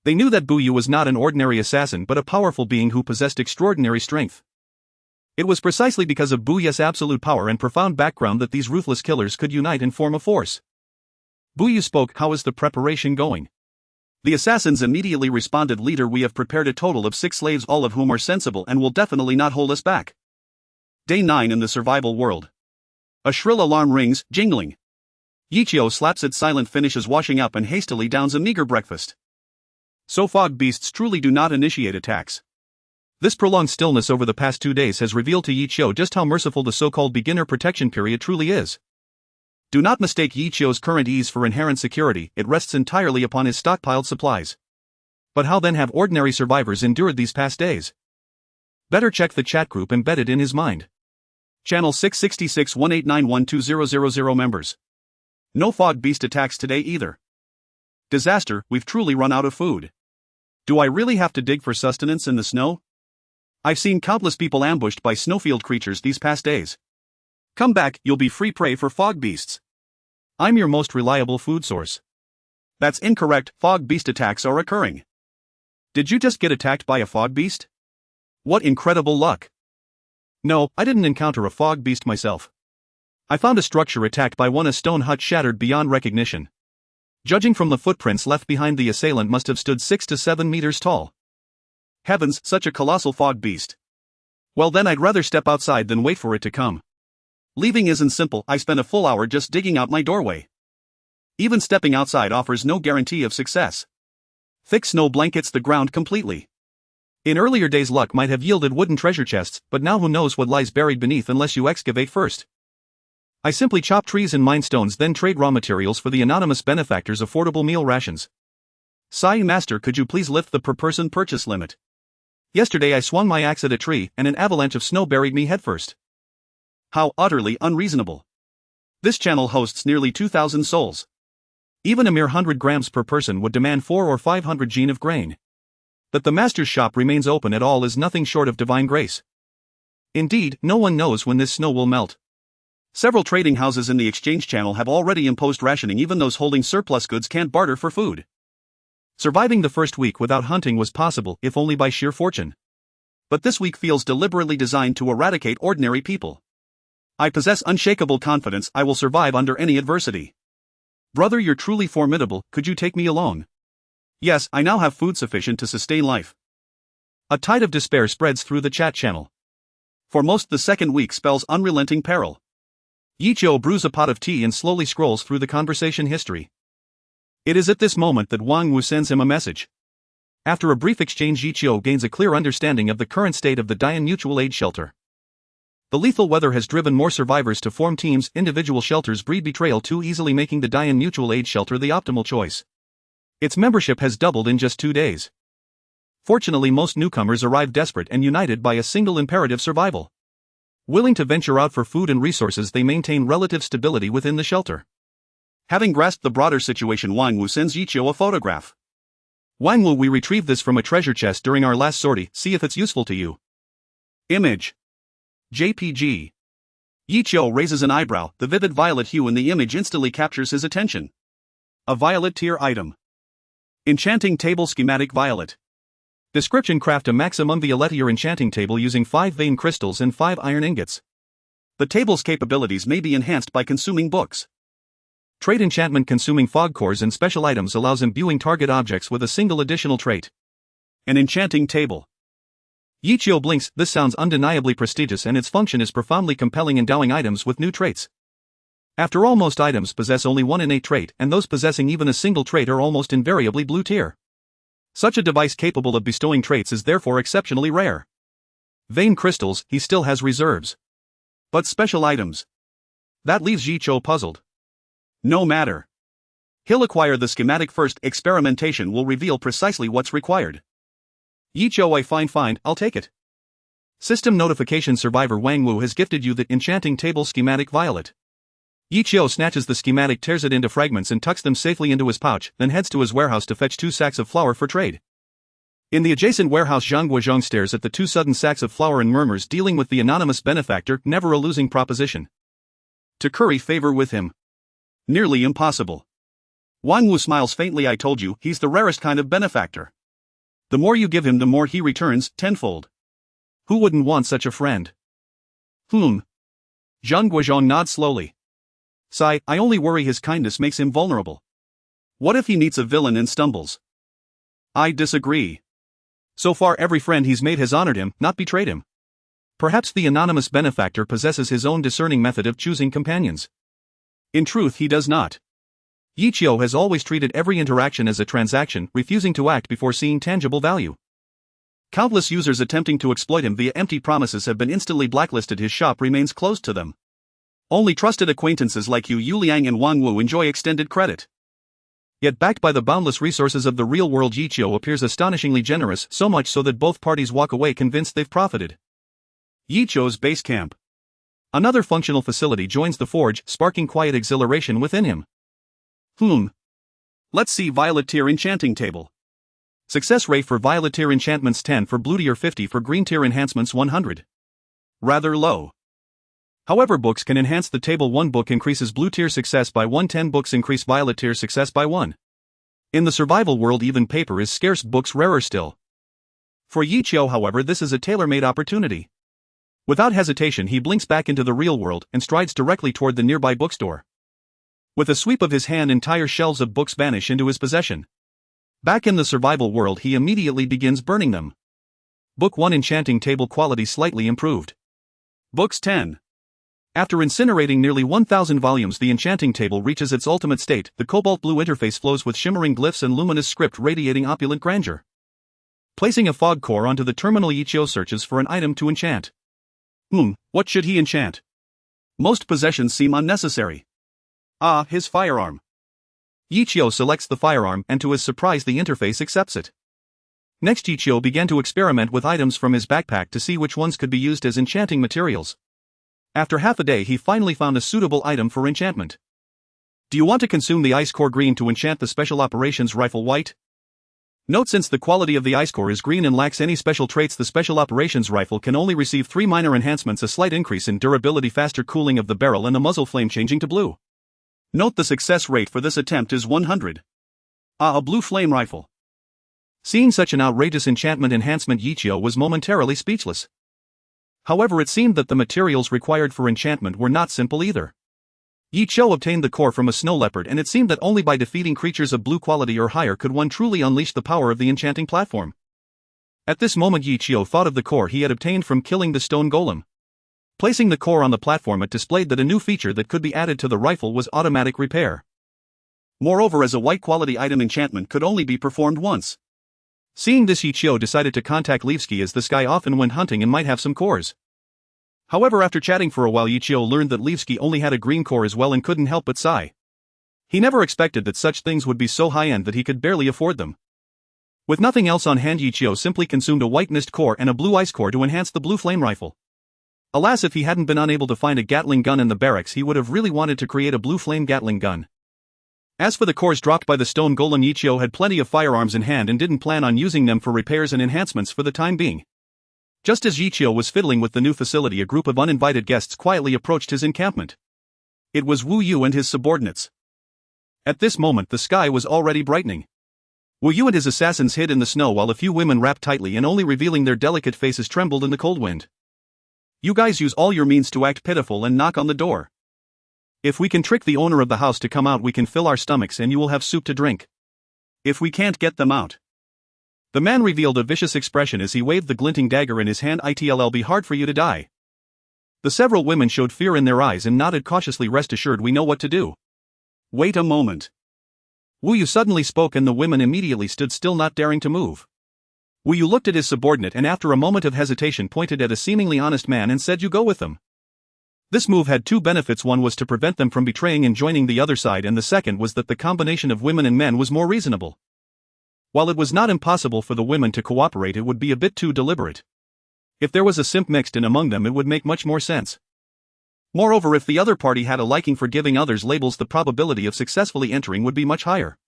They knew that Buyu was not an ordinary assassin but a powerful being who possessed extraordinary strength. It was precisely because of Buyu's absolute power and profound background that these ruthless killers could unite and form a force. Buyu spoke. How is the preparation going? The assassins immediately responded, Leader, we have prepared a total of 6 slaves, all of whom are sensible and will definitely not hold us back. Day 9 in the survival world. A shrill alarm rings, jingling. Yichio slaps its silent, finishes washing up and hastily downs a meager breakfast. So fog beasts truly do not initiate attacks. This prolonged stillness over the past 2 days has revealed to Yichio just how merciful the so-called beginner protection period truly is. Do not mistake Yichio's current ease for inherent security, it rests entirely upon his stockpiled supplies. But how then have ordinary survivors endured these past days? Better check the chat group embedded in his mind. Channel 666-189-12000 members. No fog beast attacks today either. Disaster, we've truly run out of food. Do I really have to dig for sustenance in the snow? I've seen countless people ambushed by snowfield creatures these past days. Come back, you'll be free prey for fog beasts. I'm your most reliable food source. That's incorrect, fog beast attacks are occurring. Did you just get attacked by a fog beast? What incredible luck. No, I didn't encounter a fog beast myself. I found a structure attacked by one, a stone hut shattered beyond recognition. Judging from the footprints left behind, the assailant must have stood 6 to 7 meters tall. Heavens, such a colossal fog beast. Well then, I'd rather step outside than wait for it to come. Leaving isn't simple. I spent a full hour just digging out my doorway. Even stepping outside offers no guarantee of success. Thick snow blankets the ground completely. In earlier days, luck might have yielded wooden treasure chests, but now who knows what lies buried beneath unless you excavate first. I simply chop trees and mine stones, then trade raw materials for the anonymous benefactor's affordable meal rations. Sai Master, could you please lift the per-person purchase limit? Yesterday I swung my axe at a tree and an avalanche of snow buried me headfirst. How utterly unreasonable. This channel hosts nearly 2,000 souls. Even a mere 100 grams per person would demand 400 or 500 gene of grain. That the master's shop remains open at all is nothing short of divine grace. Indeed, no one knows when this snow will melt. Several trading houses in the exchange channel have already imposed rationing. Even those holding surplus goods can't barter for food. Surviving the first week without hunting was possible, if only by sheer fortune. But this week feels deliberately designed to eradicate ordinary people. I possess unshakable confidence I will survive under any adversity. Brother, you're truly formidable, could you take me along? Yes, I now have food sufficient to sustain life. A tide of despair spreads through the chat channel. For most, the second week spells unrelenting peril. Yichio brews a pot of tea and slowly scrolls through the conversation history. It is at this moment that Wang Wu sends him a message. After a brief exchange, Yichio gains a clear understanding of the current state of the Dian Mutual Aid Shelter. The lethal weather has driven more survivors to form teams. Individual shelters breed betrayal too easily, making the Dian Mutual Aid Shelter the optimal choice. Its membership has doubled in just 2 days. Fortunately, most newcomers arrive desperate and united by a single imperative: survival. Willing to venture out for food and resources, they maintain relative stability within the shelter. Having grasped the broader situation, Wang Wu sends Yichio a photograph. Wang Wu, we retrieved this from a treasure chest during our last sortie, see if it's useful to you. Image. JPG. Yichio raises an eyebrow. The vivid violet hue in the image instantly captures his attention. A violet tier item. Enchanting table schematic violet. Description: craft a maximum violet tier enchanting table using 5 vein crystals and 5 iron ingots. The table's capabilities may be enhanced by consuming books. Trait: enchantment consuming fog cores and special items allows imbuing target objects with a single additional trait. An enchanting table. Yichio blinks. This sounds undeniably prestigious, and its function is profoundly compelling, endowing items with new traits. After all, most items possess only one innate trait, and those possessing even a single trait are almost invariably blue tier. Such a device capable of bestowing traits is therefore exceptionally rare. Vein crystals, he still has reserves. But special items? That leaves Yichio puzzled. No matter. He'll acquire the schematic first. Experimentation will reveal precisely what's required. Yichio, I fine, I'll take it. System notification survivor Wang Wu has gifted you the enchanting table schematic violet. Yi Qiu snatches the schematic, tears it into fragments and tucks them safely into his pouch, then heads to his warehouse to fetch 2 sacks of flour for trade. In the adjacent warehouse, Zhang Guozhong stares at the 2 sudden sacks of flour and murmurs, dealing with the anonymous benefactor, never a losing proposition. To curry favor with him. Nearly impossible. Wang Wu smiles faintly. I told you, he's the rarest kind of benefactor. The more you give him, the more he returns, tenfold. Who wouldn't want such a friend? Zhang Guozhong nods slowly. Sigh, I only worry his kindness makes him vulnerable. What if he meets a villain and stumbles? I disagree. So far every friend he's made has honored him, not betrayed him. Perhaps the anonymous benefactor possesses his own discerning method of choosing companions. In truth, he does not. Yi Qiu has always treated every interaction as a transaction, refusing to act before seeing tangible value. Countless users attempting to exploit him via empty promises have been instantly blacklisted. His shop remains closed to them. Only trusted acquaintances like Yu Liang and Wang Wu enjoy extended credit. Yet backed by the boundless resources of the real world, Yi Qiu appears astonishingly generous, so much so that both parties walk away convinced they've profited. Yi Qiu's base camp. Another functional facility joins the forge, sparking quiet exhilaration within him. Let's see Violet Tier Enchanting Table. Success rate for Violet Tier enchantments 10, for Blue Tier 50, for Green Tier enhancements 100. Rather low. However, books can enhance the table. 1 book increases Blue Tier success by 1, 10 books increase Violet Tier success by 1. In the survival world, even paper is scarce, books rarer still. For Yi Qiu, however, this is a tailor-made opportunity. Without hesitation, he blinks back into the real world and strides directly toward the nearby bookstore. With a sweep of his hand, entire shelves of books vanish into his possession. Back in the survival world, he immediately begins burning them. Book 1 Enchanting Table quality slightly improved. Books 10. After incinerating nearly 1,000 volumes, the enchanting table reaches its ultimate state. The cobalt blue interface flows with shimmering glyphs and luminous script radiating opulent grandeur. Placing a fog core onto the terminal, Yi Qiu searches for an item to enchant. What should he enchant? Most possessions seem unnecessary. His firearm. Yi Qiu selects the firearm, and to his surprise the interface accepts it. Next, Yi Qiu began to experiment with items from his backpack to see which ones could be used as enchanting materials. After half a day, he finally found a suitable item for enchantment. Do you want to consume the ice core green to enchant the special operations rifle white? Note: since the quality of the ice core is green and lacks any special traits, the special operations rifle can only receive 3 minor enhancements: a slight increase in durability, faster cooling of the barrel, and the muzzle flame changing to blue. Note the success rate for this attempt is 100. A blue flame rifle. Seeing such an outrageous enchantment enhancement, Yi Qiu was momentarily speechless. However, it seemed that the materials required for enchantment were not simple either. Yi Qiu obtained the core from a snow leopard, and it seemed that only by defeating creatures of blue quality or higher could one truly unleash the power of the enchanting platform. At this moment, Yi Qiu thought of the core he had obtained from killing the stone golem. Placing the core on the platform, it displayed that a new feature that could be added to the rifle was automatic repair. Moreover, as a white quality item, enchantment could only be performed once. Seeing this, Yi Qiu decided to contact Levski, as this guy often went hunting and might have some cores. However, after chatting for a while, Yi Qiu learned that Levski only had a green core as well and couldn't help but sigh. He never expected that such things would be so high-end that he could barely afford them. With nothing else on hand, Yi Qiu simply consumed a white mist core and a blue ice core to enhance the blue flame rifle. Alas, if he hadn't been unable to find a Gatling gun in the barracks, he would have really wanted to create a blue flame Gatling gun. As for the cores dropped by the stone golem, Yi Qiu had plenty of firearms in hand and didn't plan on using them for repairs and enhancements for the time being. Just as Yi Qiu was fiddling with the new facility, a group of uninvited guests quietly approached his encampment. It was Wu Yu and his subordinates. At this moment, the sky was already brightening. Wu Yu and his assassins hid in the snow while a few women wrapped tightly and only revealing their delicate faces trembled in the cold wind. You guys use all your means to act pitiful and knock on the door. If we can trick the owner of the house to come out, we can fill our stomachs and you will have soup to drink. If we can't get them out. The man revealed a vicious expression as he waved the glinting dagger in his hand. It'll be hard for you to die. The several women showed fear in their eyes and nodded cautiously. Rest assured, we know what to do. Wait a moment. Wu Yu suddenly spoke and the women immediately stood still, not daring to move. Wu Yu looked at his subordinate and after a moment of hesitation pointed at a seemingly honest man and said, "You go with them." This move had 2 benefits. One was to prevent them from betraying and joining the other side, and the second was that the combination of women and men was more reasonable. While it was not impossible for the women to cooperate, it would be a bit too deliberate. If there was a simp mixed in among them, it would make much more sense. Moreover, if the other party had a liking for giving others labels, the probability of successfully entering would be much higher.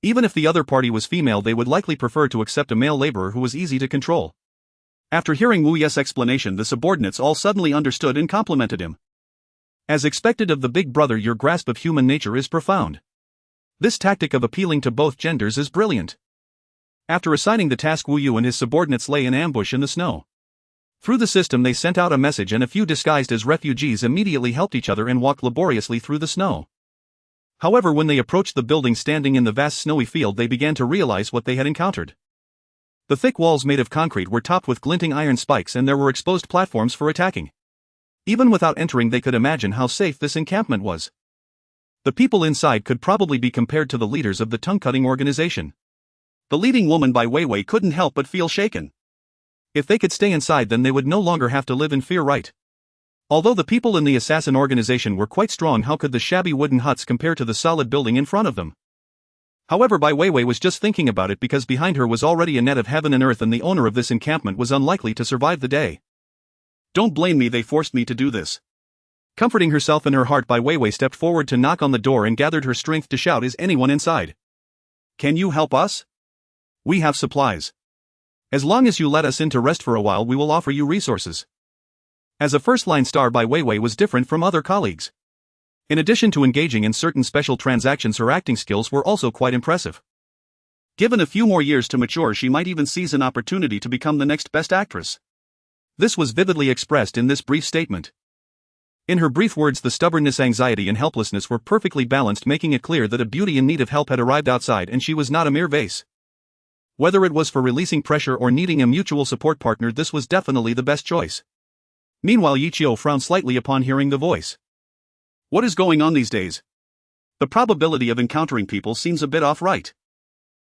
Even if the other party was female, they would likely prefer to accept a male laborer who was easy to control. After hearing Wu Ye's explanation, the subordinates all suddenly understood and complimented him. As expected of the big brother, your grasp of human nature is profound. This tactic of appealing to both genders is brilliant. After assigning the task, Wu Yu and his subordinates lay in ambush in the snow. Through the system they sent out a message, and a few disguised as refugees immediately helped each other and walked laboriously through the snow. However, when they approached the building standing in the vast snowy field, they began to realize what they had encountered. The thick walls made of concrete were topped with glinting iron spikes, and there were exposed platforms for attacking. Even without entering, they could imagine how safe this encampment was. The people inside could probably be compared to the leaders of the tongue-cutting organization. The leading woman Bai Weiwei couldn't help but feel shaken. If they could stay inside, then they would no longer have to live in fear, right? Although the people in the assassin organization were quite strong, how could the shabby wooden huts compare to the solid building in front of them? However, Bai Weiwei was just thinking about it because behind her was already a net of heaven and earth, and the owner of this encampment was unlikely to survive the day. Don't blame me, they forced me to do this. Comforting herself in her heart, Bai Weiwei stepped forward to knock on the door and gathered her strength to shout, "Is anyone inside? Can you help us? We have supplies. As long as you let us in to rest for a while, we will offer you resources." As a first-line star, Bai Weiwei was different from other colleagues. In addition to engaging in certain special transactions, her acting skills were also quite impressive. Given a few more years to mature, she might even seize an opportunity to become the next best actress. This was vividly expressed in this brief statement. In her brief words, the stubbornness, anxiety, and helplessness were perfectly balanced, making it clear that a beauty in need of help had arrived outside, and she was not a mere vase. Whether it was for releasing pressure or needing a mutual support partner, this was definitely the best choice. Meanwhile, Yi Qiu frowned slightly upon hearing the voice. What is going on these days? The probability of encountering people seems a bit off, right?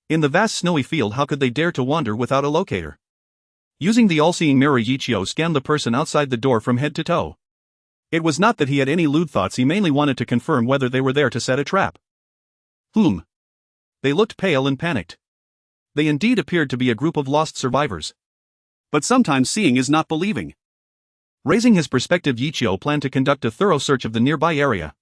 In the vast snowy field, how could they dare to wander without a locator? Using the all-seeing mirror, Yi Qiu scanned the person outside the door from head to toe. It was not that he had any lewd thoughts, he mainly wanted to confirm whether they were there to set a trap. They looked pale and panicked. They indeed appeared to be a group of lost survivors. But sometimes seeing is not believing. Raising his perspective, Yi Qiu planned to conduct a thorough search of the nearby area.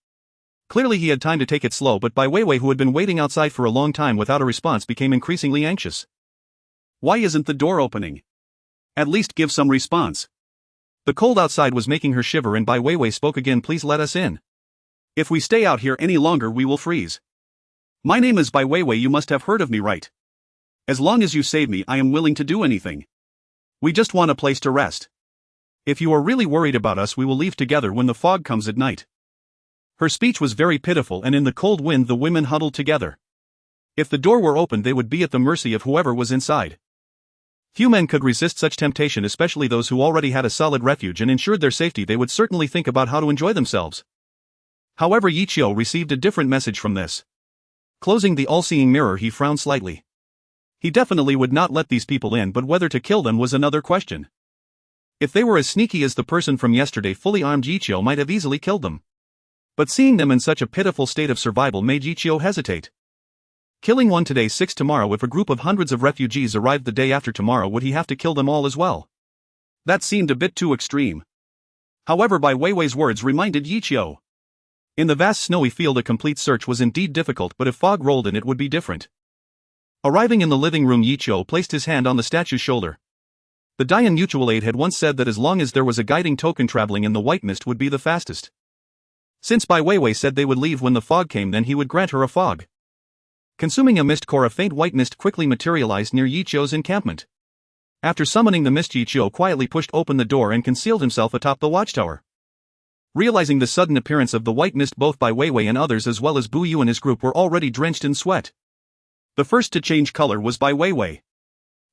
Clearly he had time to take it slow, but Bai Weiwei, who had been waiting outside for a long time without a response, became increasingly anxious. Why isn't the door opening? At least give some response. The cold outside was making her shiver, and Bai Weiwei spoke again. Please let us in. If we stay out here any longer, we will freeze. My name is Bai Weiwei, you must have heard of me, right? As long as you save me, I am willing to do anything. We just want a place to rest. If you are really worried about us, we will leave together when the fog comes at night. Her speech was very pitiful, and in the cold wind the women huddled together. If the door were opened, they would be at the mercy of whoever was inside. Few men could resist such temptation, especially those who already had a solid refuge and ensured their safety. They would certainly think about how to enjoy themselves. However, Yi Qiu received a different message from this. Closing the all-seeing mirror, he frowned slightly. He definitely would not let these people in, but whether to kill them was another question. If they were as sneaky as the person from yesterday, fully armed, Yi Qiu might have easily killed them. But seeing them in such a pitiful state of survival made Yi Qiu hesitate. Killing one today, 6 tomorrow. If a group of hundreds of refugees arrived the day after tomorrow, would he have to kill them all as well? That seemed a bit too extreme. However, Bai Weiwei's words reminded Yi Qiu. In the vast snowy field, a complete search was indeed difficult, but if fog rolled in, it would be different. Arriving in the living room, Yi Qiu placed his hand on the statue's shoulder. The Dian Mutual Aid had once said that as long as there was a guiding token, traveling in the white mist would be the fastest. Since Bai Weiwei said they would leave when the fog came, then he would grant her a fog. Consuming a mist core, a faint white mist quickly materialized near Yi Qiu's encampment. After summoning the mist, Yi Qiu quietly pushed open the door and concealed himself atop the watchtower. Realizing the sudden appearance of the white mist, both Bai Weiwei and others as well as Bu Yu and his group were already drenched in sweat. The first to change color was Bai Weiwei.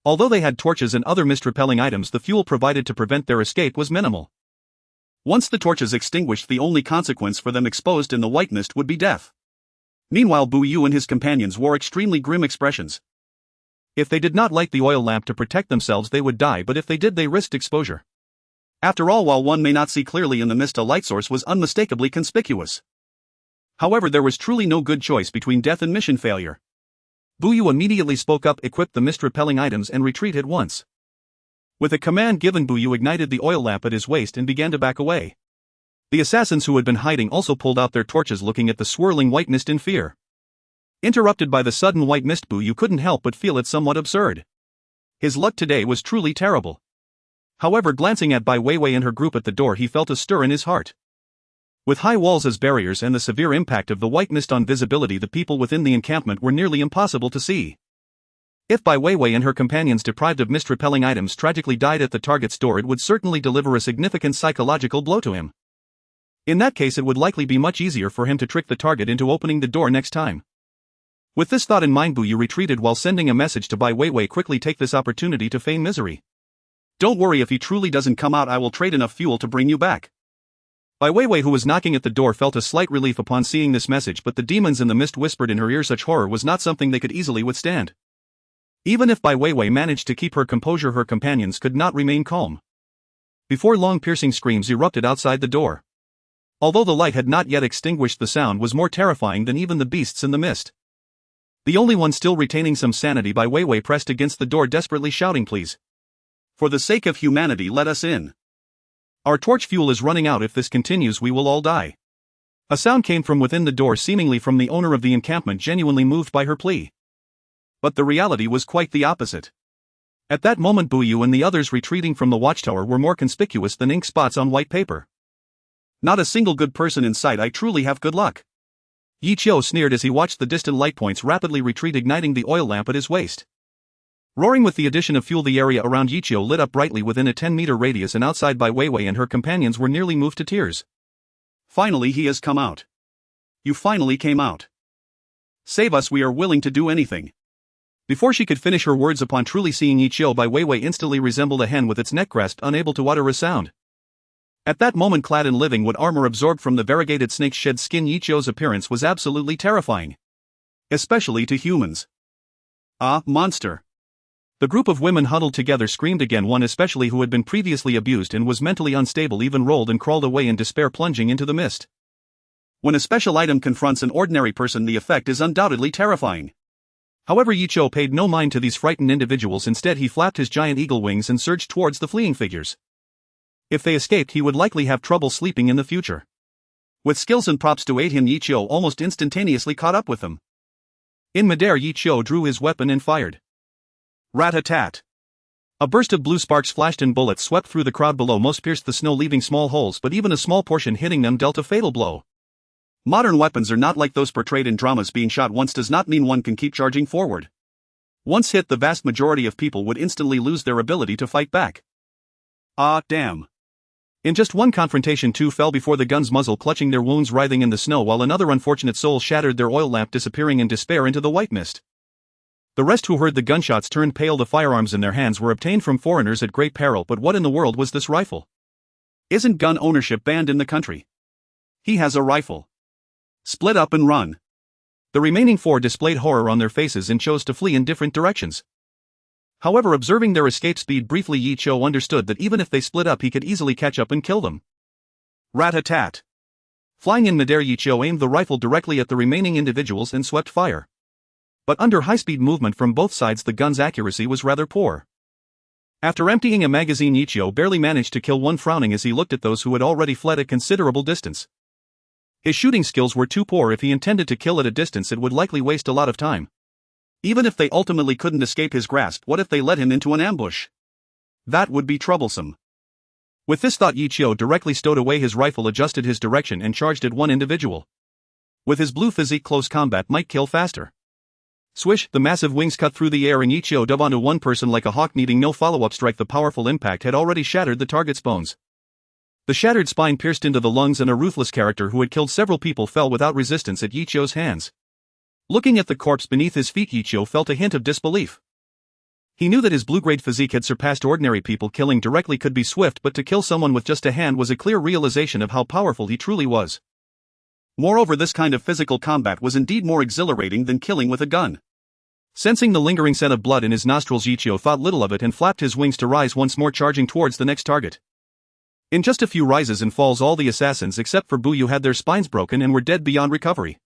Although they had torches and other mist-repelling items, the fuel provided to prevent their escape was minimal. Once the torches extinguished, the only consequence for them exposed in the white mist would be death. Meanwhile, Bu Yu and his companions wore extremely grim expressions. If they did not light the oil lamp to protect themselves, they would die, but if they did, they risked exposure. After all, while one may not see clearly in the mist, a light source was unmistakably conspicuous. However, there was truly no good choice between death and mission failure. Bu Yu immediately spoke up, equip the mist-repelling items and retreat at once. With a command given, Buyu ignited the oil lamp at his waist and began to back away. The assassins who had been hiding also pulled out their torches, looking at the swirling white mist in fear. Interrupted by the sudden white mist, Buyu couldn't help but feel it somewhat absurd. His luck today was truly terrible. However, glancing at Bai Weiwei and her group at the door, he felt a stir in his heart. With high walls as barriers and the severe impact of the white mist on visibility, the people within the encampment were nearly impossible to see. If Bai Weiwei and her companions, deprived of mist-repelling items, tragically died at the target's door, it would certainly deliver a significant psychological blow to him. In that case, it would likely be much easier for him to trick the target into opening the door next time. With this thought in mind, Buyu retreated while sending a message to Bai Weiwei, quickly take this opportunity to feign misery. Don't worry, if he truly doesn't come out, I will trade enough fuel to bring you back. Bai Weiwei, who was knocking at the door, felt a slight relief upon seeing this message, but the demons in the mist whispered in her ear such horror was not something they could easily withstand. Even if Bai Weiwei managed to keep her composure, her companions could not remain calm. Before long, piercing screams erupted outside the door. Although the light had not yet extinguished, the sound was more terrifying than even the beasts in the mist. The only one still retaining some sanity, Bai Weiwei pressed against the door, desperately shouting, "Please. For the sake of humanity, let us in. Our torch fuel is running out. If this continues, we will all die." A sound came from within the door, seemingly from the owner of the encampment, genuinely moved by her plea. But the reality was quite the opposite. At that moment, Buyu and the others retreating from the watchtower were more conspicuous than ink spots on white paper. "Not a single good person in sight. I truly have good luck." Yi Qiu sneered as he watched the distant light points rapidly retreat, igniting the oil lamp at his waist. Roaring with the addition of fuel, the area around Yi Qiu lit up brightly within a 10-meter radius, and outside, Bai Weiwei and her companions were nearly moved to tears. "Finally he has come out. You finally came out. Save us, we are willing to do anything." Before she could finish her words, upon truly seeing Yi Qiu, Bai Weiwei instantly resembled a hen with its neck grasped, unable to utter a sound. At that moment, clad in living wood armor absorbed from the variegated snake's shed skin, Yi Qiu's appearance was absolutely terrifying. Especially to humans. "Ah, monster." The group of women huddled together screamed again. One especially, who had been previously abused and was mentally unstable, even rolled and crawled away in despair, plunging into the mist. When a special item confronts an ordinary person, the effect is undoubtedly terrifying. However, Yi Qiu paid no mind to these frightened individuals. Instead, he flapped his giant eagle wings and surged towards the fleeing figures. If they escaped, he would likely have trouble sleeping in the future. With skills and props to aid him, Yi Qiu almost instantaneously caught up with them. In midair, Yi Qiu drew his weapon and fired. Rat-a-tat. A burst of blue sparks flashed and bullets swept through the crowd below. Most pierced the snow, leaving small holes, but even a small portion hitting them dealt a fatal blow. Modern weapons are not like those portrayed in dramas. Being shot once does not mean one can keep charging forward. Once hit, the vast majority of people would instantly lose their ability to fight back. Ah, damn. In just one confrontation, two fell before the gun's muzzle, clutching their wounds, writhing in the snow, while another unfortunate soul shattered their oil lamp, disappearing in despair into the white mist. The rest, who heard the gunshots, turned pale. The firearms in their hands were obtained from foreigners at great peril. But what in the world was this rifle? Isn't gun ownership banned in the country? He has a rifle. Split up and run. The remaining four displayed horror on their faces and chose to flee in different directions. However, observing their escape speed briefly, Yi Qiu understood that even if they split up, he could easily catch up and kill them. Rat-a-tat. Flying in midair, Yi Qiu aimed the rifle directly at the remaining individuals and swept fire. But under high-speed movement from both sides, the gun's accuracy was rather poor. After emptying a magazine, Yi Qiu barely managed to kill one, frowning as he looked at those who had already fled a considerable distance. His shooting skills were too poor. If he intended to kill at a distance, it would likely waste a lot of time. Even if they ultimately couldn't escape his grasp, what if they led him into an ambush? That would be troublesome. With this thought, Yi Qiu directly stowed away his rifle, adjusted his direction, and charged at one individual. With his blue physique, close combat might kill faster. Swish, the massive wings cut through the air and Yi Qiu dove onto one person like a hawk, needing no follow-up strike. The powerful impact had already shattered the target's bones. The shattered spine pierced into the lungs, and a ruthless character who had killed several people fell without resistance at Yi Qiu's hands. Looking at the corpse beneath his feet, Yi Qiu felt a hint of disbelief. He knew that his blue-grade physique had surpassed ordinary people. Killing directly could be swift, but to kill someone with just a hand was a clear realization of how powerful he truly was. Moreover, this kind of physical combat was indeed more exhilarating than killing with a gun. Sensing the lingering scent of blood in his nostrils, Yi Qiu thought little of it and flapped his wings to rise once more, charging towards the next target. In just a few rises and falls, all the assassins except for Buyu had their spines broken and were dead beyond recovery.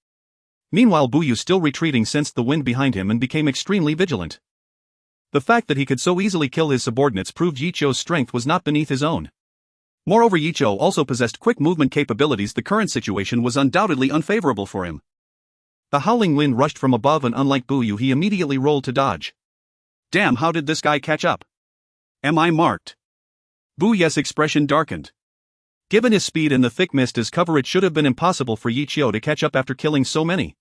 Meanwhile, Buyu, still retreating, sensed the wind behind him and became extremely vigilant. The fact that he could so easily kill his subordinates proved Yichio's strength was not beneath his own. Moreover, Yichio also possessed quick movement capabilities. The current situation was undoubtedly unfavorable for him. The howling wind rushed from above and unlike Buyu, he immediately rolled to dodge. Damn, how did this guy catch up? Am I marked? Buyu's expression darkened. Given his speed and the thick mist as cover, it should have been impossible for Yichio to catch up after killing so many.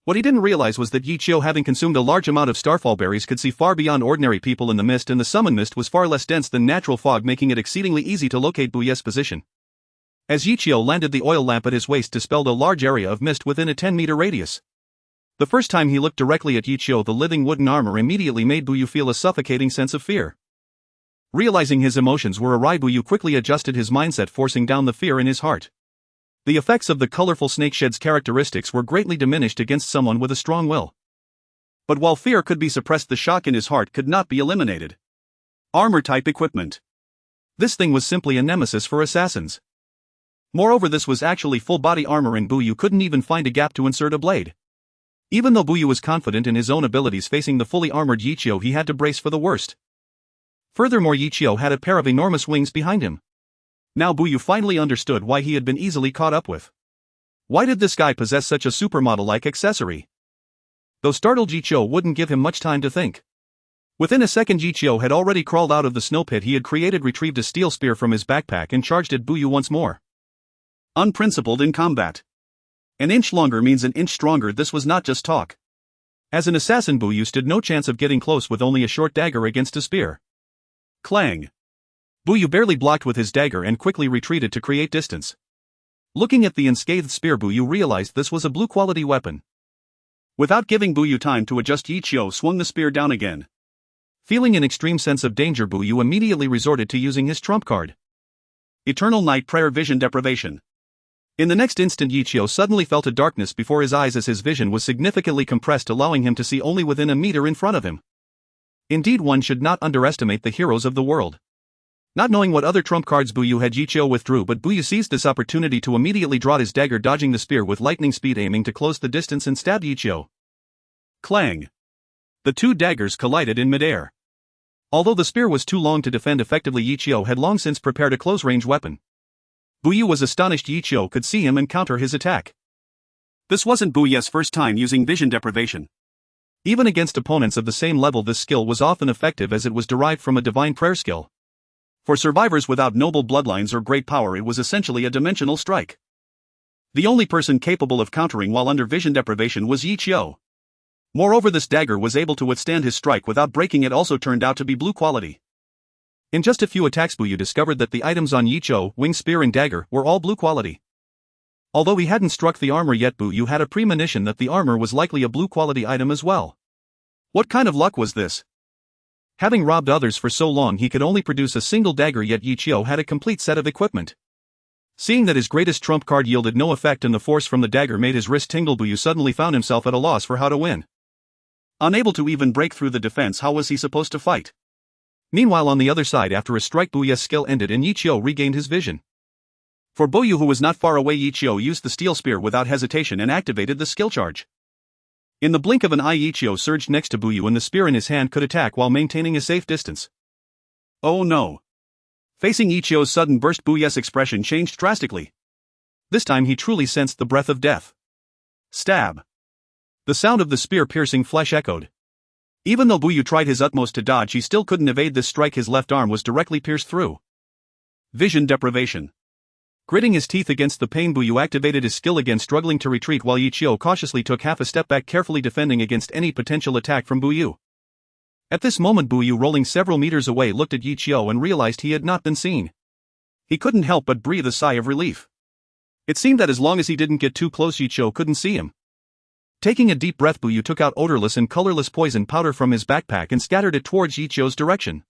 What he didn't realize was that Yichio, having consumed a large amount of starfall berries, could see far beyond ordinary people in the mist, and the summon mist was far less dense than natural fog, making it exceedingly easy to locate Buyu's position. As Yichio landed, the oil lamp at his waist dispelled a large area of mist within a 10-meter radius. The first time he looked directly at Yichio, the living wooden armor immediately made Buyu feel a suffocating sense of fear. Realizing his emotions were awry, Buyu quickly adjusted his mindset, forcing down the fear in his heart. The effects of the colorful snakeshed's characteristics were greatly diminished against someone with a strong will. But while fear could be suppressed, the shock in his heart could not be eliminated. Armor-type equipment. This thing was simply a nemesis for assassins. Moreover, this was actually full-body armor, and Buyu couldn't even find a gap to insert a blade. Even though Buyu was confident in his own abilities, facing the fully armored Yichio, he had to brace for the worst. Furthermore, Yichio had a pair of enormous wings behind him. Now Buyu finally understood why he had been easily caught up with. Why did this guy possess such a supermodel-like accessory? Though startled, Yichio wouldn't give him much time to think. Within a second, Yichio had already crawled out of the snow pit he had created, retrieved a steel spear from his backpack, and charged at Buyu once more. Unprincipled in combat. An inch longer means an inch stronger. This was not just talk. As an assassin, Buyu stood no chance of getting close with only a short dagger against a spear. Clang. Buyu barely blocked with his dagger and quickly retreated to create distance. Looking at the unscathed spear, Buyu realized this was a blue-quality weapon. Without giving Buyu time to adjust, Yichio swung the spear down again. Feeling an extreme sense of danger, Buyu immediately resorted to using his trump card. Eternal Night Prayer Vision Deprivation. In the next instant, Yichio suddenly felt a darkness before his eyes as his vision was significantly compressed, allowing him to see only within a meter in front of him. Indeed, one should not underestimate the heroes of the world. Not knowing what other trump cards Buyu had, Yichio withdrew, but Buyu seized this opportunity to immediately draw his dagger, dodging the spear with lightning speed, aiming to close the distance and stab Yichio. Clang. The two daggers collided in midair. Although the spear was too long to defend effectively, Yichio had long since prepared a close-range weapon. Buyu was astonished Yichio could see him and counter his attack. This wasn't Buyu's first time using vision deprivation. Even against opponents of the same level, this skill was often effective, as it was derived from a divine prayer skill. For survivors without noble bloodlines or great power, it was essentially a dimensional strike. The only person capable of countering while under vision deprivation was Yichio. Moreover, this dagger was able to withstand his strike without breaking. It also turned out to be blue quality. In just a few attacks, Buyu discovered that the items on Yichio, wing, spear and dagger, were all blue quality. Although he hadn't struck the armor yet, Buyu had a premonition that the armor was likely a blue quality item as well. What kind of luck was this? Having robbed others for so long, he could only produce a single dagger, yet Yichio had a complete set of equipment. Seeing that his greatest trump card yielded no effect and the force from the dagger made his wrist tingle, Buyu suddenly found himself at a loss for how to win. Unable to even break through the defense, how was he supposed to fight? Meanwhile, on the other side, after a strike, Buyu's skill ended and Yichio regained his vision. For Buyu, who was not far away, Yichio used the steel spear without hesitation and activated the skill charge. In the blink of an eye, Yichio surged next to Buyu and the spear in his hand could attack while maintaining a safe distance. Oh no. Facing Yichio's sudden burst, Buyu's expression changed drastically. This time he truly sensed the breath of death. Stab. The sound of the spear piercing flesh echoed. Even though Buyu tried his utmost to dodge, he still couldn't evade this strike. His left arm was directly pierced through. Vision deprivation. Gritting his teeth against the pain, Buyu activated his skill again, struggling to retreat while Yichio cautiously took half a step back, carefully defending against any potential attack from Buyu. At this moment, Buyu, rolling several meters away, looked at Yichio and realized he had not been seen. He couldn't help but breathe a sigh of relief. It seemed that as long as he didn't get too close, Yichio couldn't see him. Taking a deep breath, Buyu took out odorless and colorless poison powder from his backpack and scattered it towards Yichio's direction.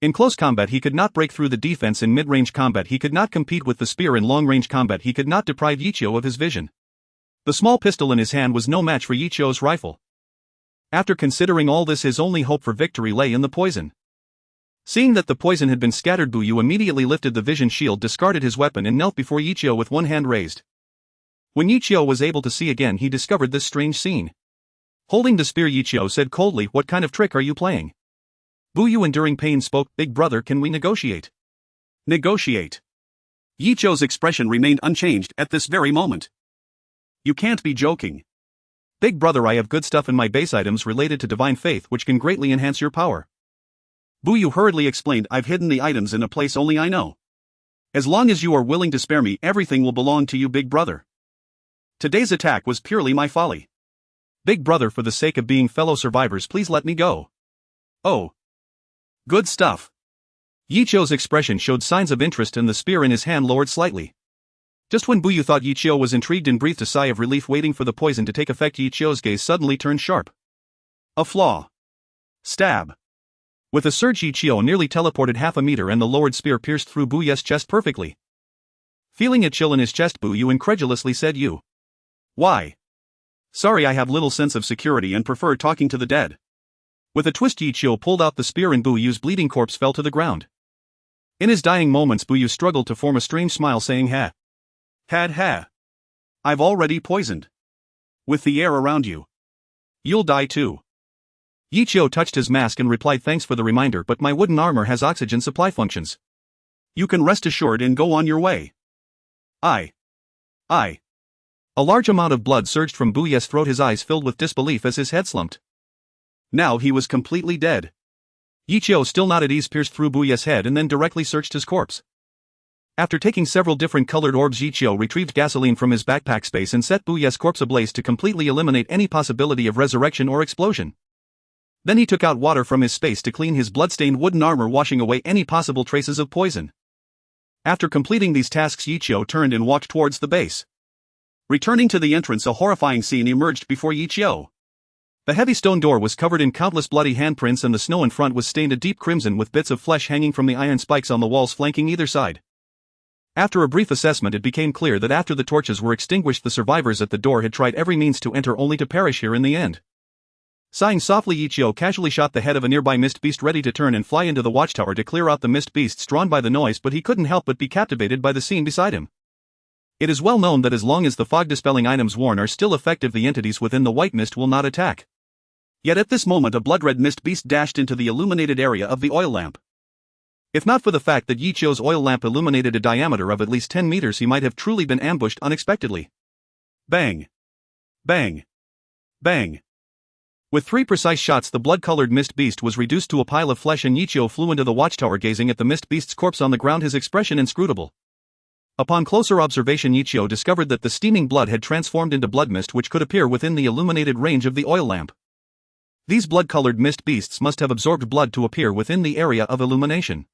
In close combat, he could not break through the defense. In mid-range combat, he could not compete with the spear. In long-range combat, he could not deprive Yichio of his vision. The small pistol in his hand was no match for Yichio's rifle. After considering all this, his only hope for victory lay in the poison. Seeing that the poison had been scattered, Buyu immediately lifted the vision shield, discarded his weapon and knelt before Yichio with one hand raised. When Yichio was able to see again, he discovered this strange scene. Holding the spear, Yichio said coldly, "What kind of trick are you playing?" Bu Yu, enduring pain, spoke, "Big brother, can we negotiate?" Negotiate? Yichio's expression remained unchanged at this very moment. You can't be joking. Big brother, I have good stuff in my base items related to divine faith which can greatly enhance your power. Bu Yu hurriedly explained, I've hidden the items in a place only I know. As long as you are willing to spare me, everything will belong to you, big brother. Today's attack was purely my folly. Big brother, for the sake of being fellow survivors, please let me go. Oh. Good stuff. Yichio's expression showed signs of interest and the spear in his hand lowered slightly. Just when Bu Yu thought Yichio was intrigued and breathed a sigh of relief waiting for the poison to take effect, Yichio's gaze suddenly turned sharp. A flaw. Stab. With a surge, Yichio nearly teleported half a meter and the lowered spear pierced through Bu Yu's chest perfectly. Feeling a chill in his chest, Bu Yu incredulously said, "You. Why? Sorry, I have little sense of security and prefer talking to the dead." With a twist, Yichio pulled out the spear and Bu Yu's bleeding corpse fell to the ground. In his dying moments, Bu Yu struggled to form a strange smile, saying, "Ha. Ha. I've already poisoned. With the air around you. You'll die too." Yichio touched his mask and replied, "Thanks for the reminder, but my wooden armor has oxygen supply functions. You can rest assured and go on your way." I. A large amount of blood surged from Bu Yu's throat, his eyes filled with disbelief as his head slumped. Now he was completely dead. Yichio, still not at ease, pierced through Bu Yu's head and then directly searched his corpse. After taking several different colored orbs, Yichio retrieved gasoline from his backpack space and set Bu Yu's corpse ablaze to completely eliminate any possibility of resurrection or explosion. Then he took out water from his space to clean his bloodstained wooden armor, washing away any possible traces of poison. After completing these tasks, Yichio turned and walked towards the base. Returning to the entrance, a horrifying scene emerged before Yichio. The heavy stone door was covered in countless bloody handprints and the snow in front was stained a deep crimson with bits of flesh hanging from the iron spikes on the walls flanking either side. After a brief assessment, it became clear that after the torches were extinguished, the survivors at the door had tried every means to enter only to perish here in the end. Sighing softly, Yichio casually shot the head of a nearby mist beast, ready to turn and fly into the watchtower to clear out the mist beasts drawn by the noise, but he couldn't help but be captivated by the scene beside him. It is well known that as long as the fog-dispelling items worn are still effective, the entities within the white mist will not attack. Yet at this moment a blood-red mist beast dashed into the illuminated area of the oil lamp. If not for the fact that Yichio's oil lamp illuminated a diameter of at least 10 meters, he might have truly been ambushed unexpectedly. Bang! Bang! Bang! With 3 precise shots, the blood-colored mist beast was reduced to a pile of flesh and Yichio flew into the watchtower, gazing at the mist beast's corpse on the ground, his expression inscrutable. Upon closer observation, Yichio discovered that the steaming blood had transformed into blood mist which could appear within the illuminated range of the oil lamp. These blood-colored mist beasts must have absorbed blood to appear within the area of illumination.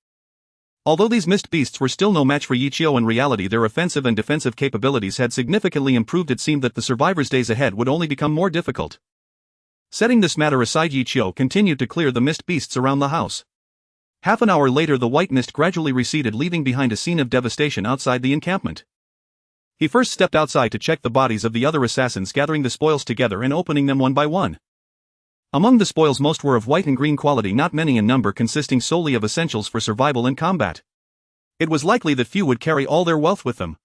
Although these mist beasts were still no match for Yichio, in reality their offensive and defensive capabilities had significantly improved. It seemed that the survivors' days ahead would only become more difficult. Setting this matter aside, Yichio continued to clear the mist beasts around the house. Half an hour later, the white mist gradually receded, leaving behind a scene of devastation outside the encampment. He first stepped outside to check the bodies of the other assassins, gathering the spoils together and opening them one by one. Among the spoils, most were of white and green quality, not many in number, consisting solely of essentials for survival and combat. It was likely that few would carry all their wealth with them.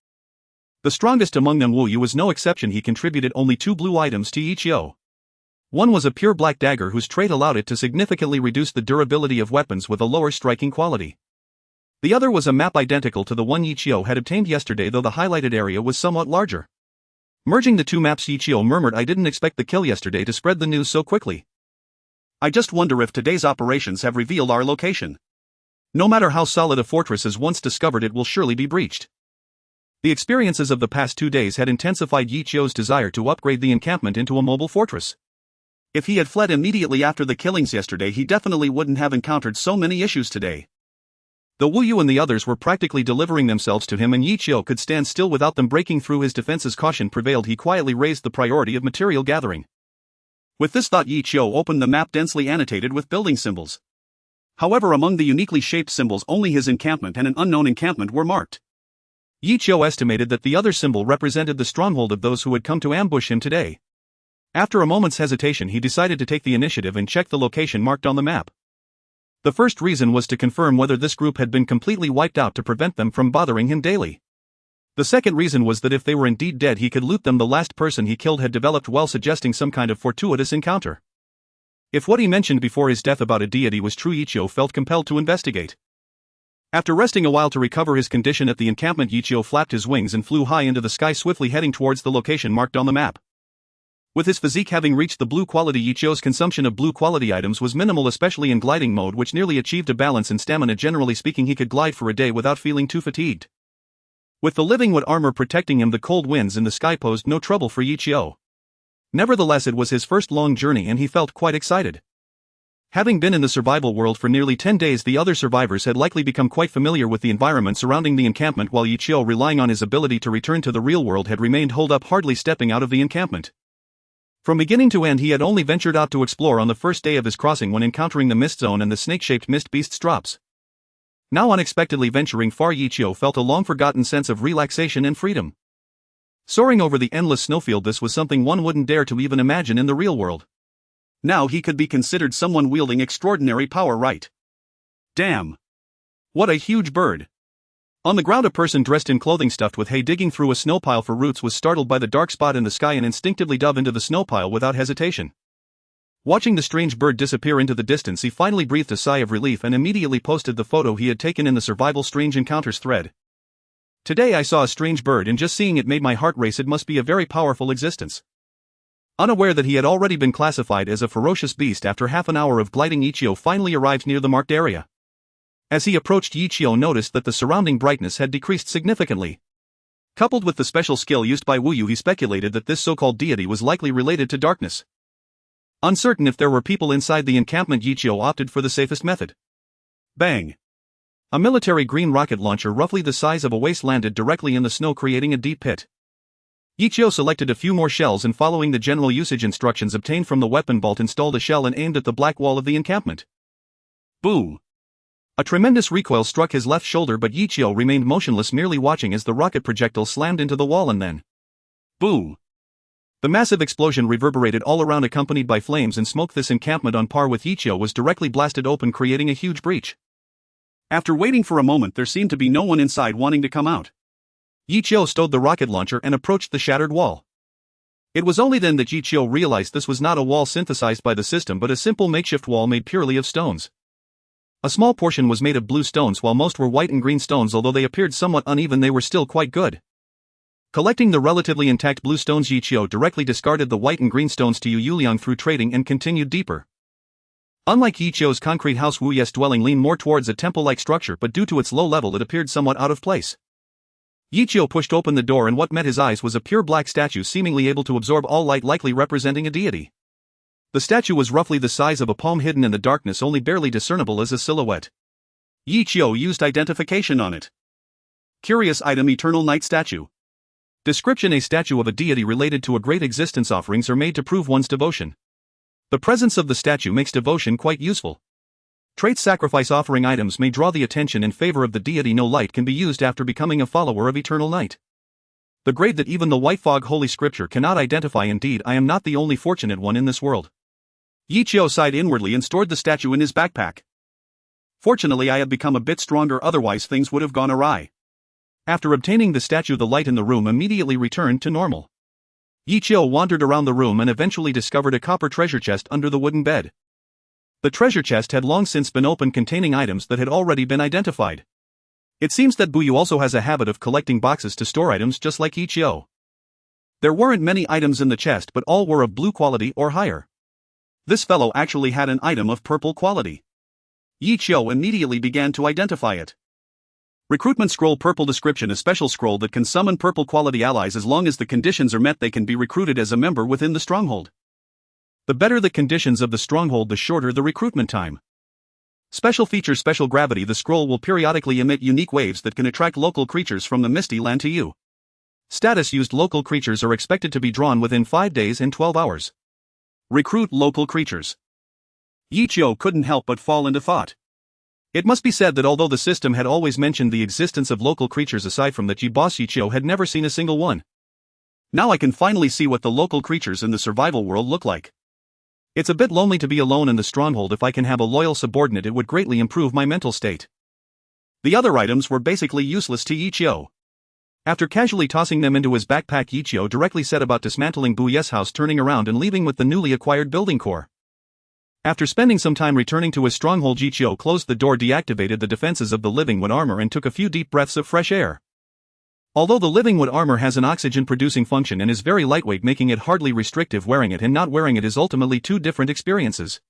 The strongest among them, Wu Yu, was no exception. He contributed only 2 blue items to Yichio. One was a pure black dagger whose trait allowed it to significantly reduce the durability of weapons with a lower striking quality. The other was a map identical to the one Yichio had obtained yesterday, though the highlighted area was somewhat larger. Merging the 2 maps, Yichio murmured, "I didn't expect the kill yesterday to spread the news so quickly. I just wonder if today's operations have revealed our location. No matter how solid a fortress is once discovered, it will surely be breached." The experiences of the past 2 days had intensified Yichio's desire to upgrade the encampment into a mobile fortress. If he had fled immediately after the killings yesterday, he definitely wouldn't have encountered so many issues today. The Wu Yu and the others were practically delivering themselves to him, and Yichio could stand still without them breaking through his defenses. Caution prevailed. He quietly raised the priority of material gathering. With this thought, Yichio opened the map densely annotated with building symbols. However, among the uniquely shaped symbols, only his encampment and an unknown encampment were marked. Yichio estimated that the other symbol represented the stronghold of those who had come to ambush him today. After a moment's hesitation, he decided to take the initiative and check the location marked on the map. The first reason was to confirm whether this group had been completely wiped out to prevent them from bothering him daily. The second reason was that if they were indeed dead he could loot them. The last person he killed had developed well, suggesting some kind of fortuitous encounter. If what he mentioned before his death about a deity was true, Ichio felt compelled to investigate. After resting a while to recover his condition at the encampment, Ichio flapped his wings and flew high into the sky, swiftly heading towards the location marked on the map. With his physique having reached the blue quality, Ichio's consumption of blue quality items was minimal, especially in gliding mode, which nearly achieved a balance in stamina. Generally speaking, he could glide for a day without feeling too fatigued. With the living wood armor protecting him, the cold winds in the sky posed no trouble for Ichio. Nevertheless, it was his first long journey and he felt quite excited. Having been in the survival world for nearly 10 days, the other survivors had likely become quite familiar with the environment surrounding the encampment, while Ichio, relying on his ability to return to the real world, had remained holed up, hardly stepping out of the encampment. From beginning to end, he had only ventured out to explore on the first day of his crossing when encountering the mist zone and the snake-shaped mist beast's drops. Now unexpectedly venturing far, Ichio felt a long-forgotten sense of relaxation and freedom. Soaring over the endless snowfield, this was something one wouldn't dare to even imagine in the real world. Now he could be considered someone wielding extraordinary power, right? Damn! What a huge bird! On the ground, a person dressed in clothing stuffed with hay digging through a snow pile for roots was startled by the dark spot in the sky and instinctively dove into the snow pile without hesitation. Watching the strange bird disappear into the distance, he finally breathed a sigh of relief and immediately posted the photo he had taken in the Survival Strange Encounters thread. Today I saw a strange bird, and just seeing it made my heart race. It must be a very powerful existence. Unaware that he had already been classified as a ferocious beast, after half an hour of gliding, Ichio finally arrived near the marked area. As he approached, Ichio noticed that the surrounding brightness had decreased significantly. Coupled with the special skill used by Wuyu, he speculated that this so-called deity was likely related to darkness. Uncertain if there were people inside the encampment, Ichio opted for the safest method. Bang! A military green rocket launcher roughly the size of a waist landed directly in the snow, creating a deep pit. Ichio selected a few more shells and, following the general usage instructions obtained from the weapon vault, installed a shell and aimed at the black wall of the encampment. Boom! A tremendous recoil struck his left shoulder, but Ichio remained motionless, merely watching as the rocket projectile slammed into the wall, and then boom! The massive explosion reverberated all around, accompanied by flames and smoke. This encampment, on par with Ichio, was directly blasted open, creating a huge breach. After waiting for a moment, there seemed to be no one inside wanting to come out. Ichio stowed the rocket launcher and approached the shattered wall. It was only then that Ichio realized this was not a wall synthesized by the system, but a simple makeshift wall made purely of stones. A small portion was made of blue stones, while most were white and green stones. Although they appeared somewhat uneven, they were still quite good. Collecting the relatively intact blue stones, Ichio directly discarded the white and green stones to Yu Yuliang through trading and continued deeper. Unlike Ichio's concrete house, Wu Ye's dwelling leaned more towards a temple-like structure, but due to its low level it appeared somewhat out of place. Ichio pushed open the door, and what met his eyes was a pure black statue, seemingly able to absorb all light, likely representing a deity. The statue was roughly the size of a palm, hidden in the darkness, only barely discernible as a silhouette. Ichio used identification on it. Curious item: Eternal Night Statue. Description: a statue of a deity related to a great existence. Offerings are made to prove one's devotion. The presence of the statue makes devotion quite useful. Traits: sacrifice offering items may draw the attention in favor of the deity. No light can be used after becoming a follower of Eternal Night. The grade that even the white fog holy scripture cannot identify. Indeed, I am not the only fortunate one in this world. Ichio sighed inwardly and stored the statue in his backpack. Fortunately, I have become a bit stronger, otherwise things would have gone awry. After obtaining the statue, the light in the room immediately returned to normal. Ichio wandered around the room and eventually discovered a copper treasure chest under the wooden bed. The treasure chest had long since been opened, containing items that had already been identified. It seems that Buyu also has a habit of collecting boxes to store items, just like Ichio. There weren't many items in the chest, but all were of blue quality or higher. This fellow actually had an item of purple quality. Ichio immediately began to identify it. Recruitment scroll: purple. Description: a special scroll that can summon purple quality allies. As long as the conditions are met, they can be recruited as a member within the stronghold. The better the conditions of the stronghold, the shorter the recruitment time. Special feature: special gravity. The scroll will periodically emit unique waves that can attract local creatures from the misty land to you. Status: used local creatures are expected to be drawn within 5 days and 12 hours. Recruit local creatures. Ichio couldn't help but fall into thought. It must be said that although the system had always mentioned the existence of local creatures, aside from the G-Boss, Ichio had never seen a single one. Now I can finally see what the local creatures in the survival world look like. It's a bit lonely to be alone in the stronghold. If I can have a loyal subordinate, it would greatly improve my mental state. The other items were basically useless to Ichio. After casually tossing them into his backpack, Yichio directly set about dismantling Buy's house, turning around and leaving with the newly acquired building core. After spending some time returning to his stronghold, Yichio closed the door, deactivated the defenses of the living wood armor and took a few deep breaths of fresh air. Although the living wood armor has an oxygen-producing function and is very lightweight, making it hardly restrictive, wearing it and not wearing it is ultimately two different experiences.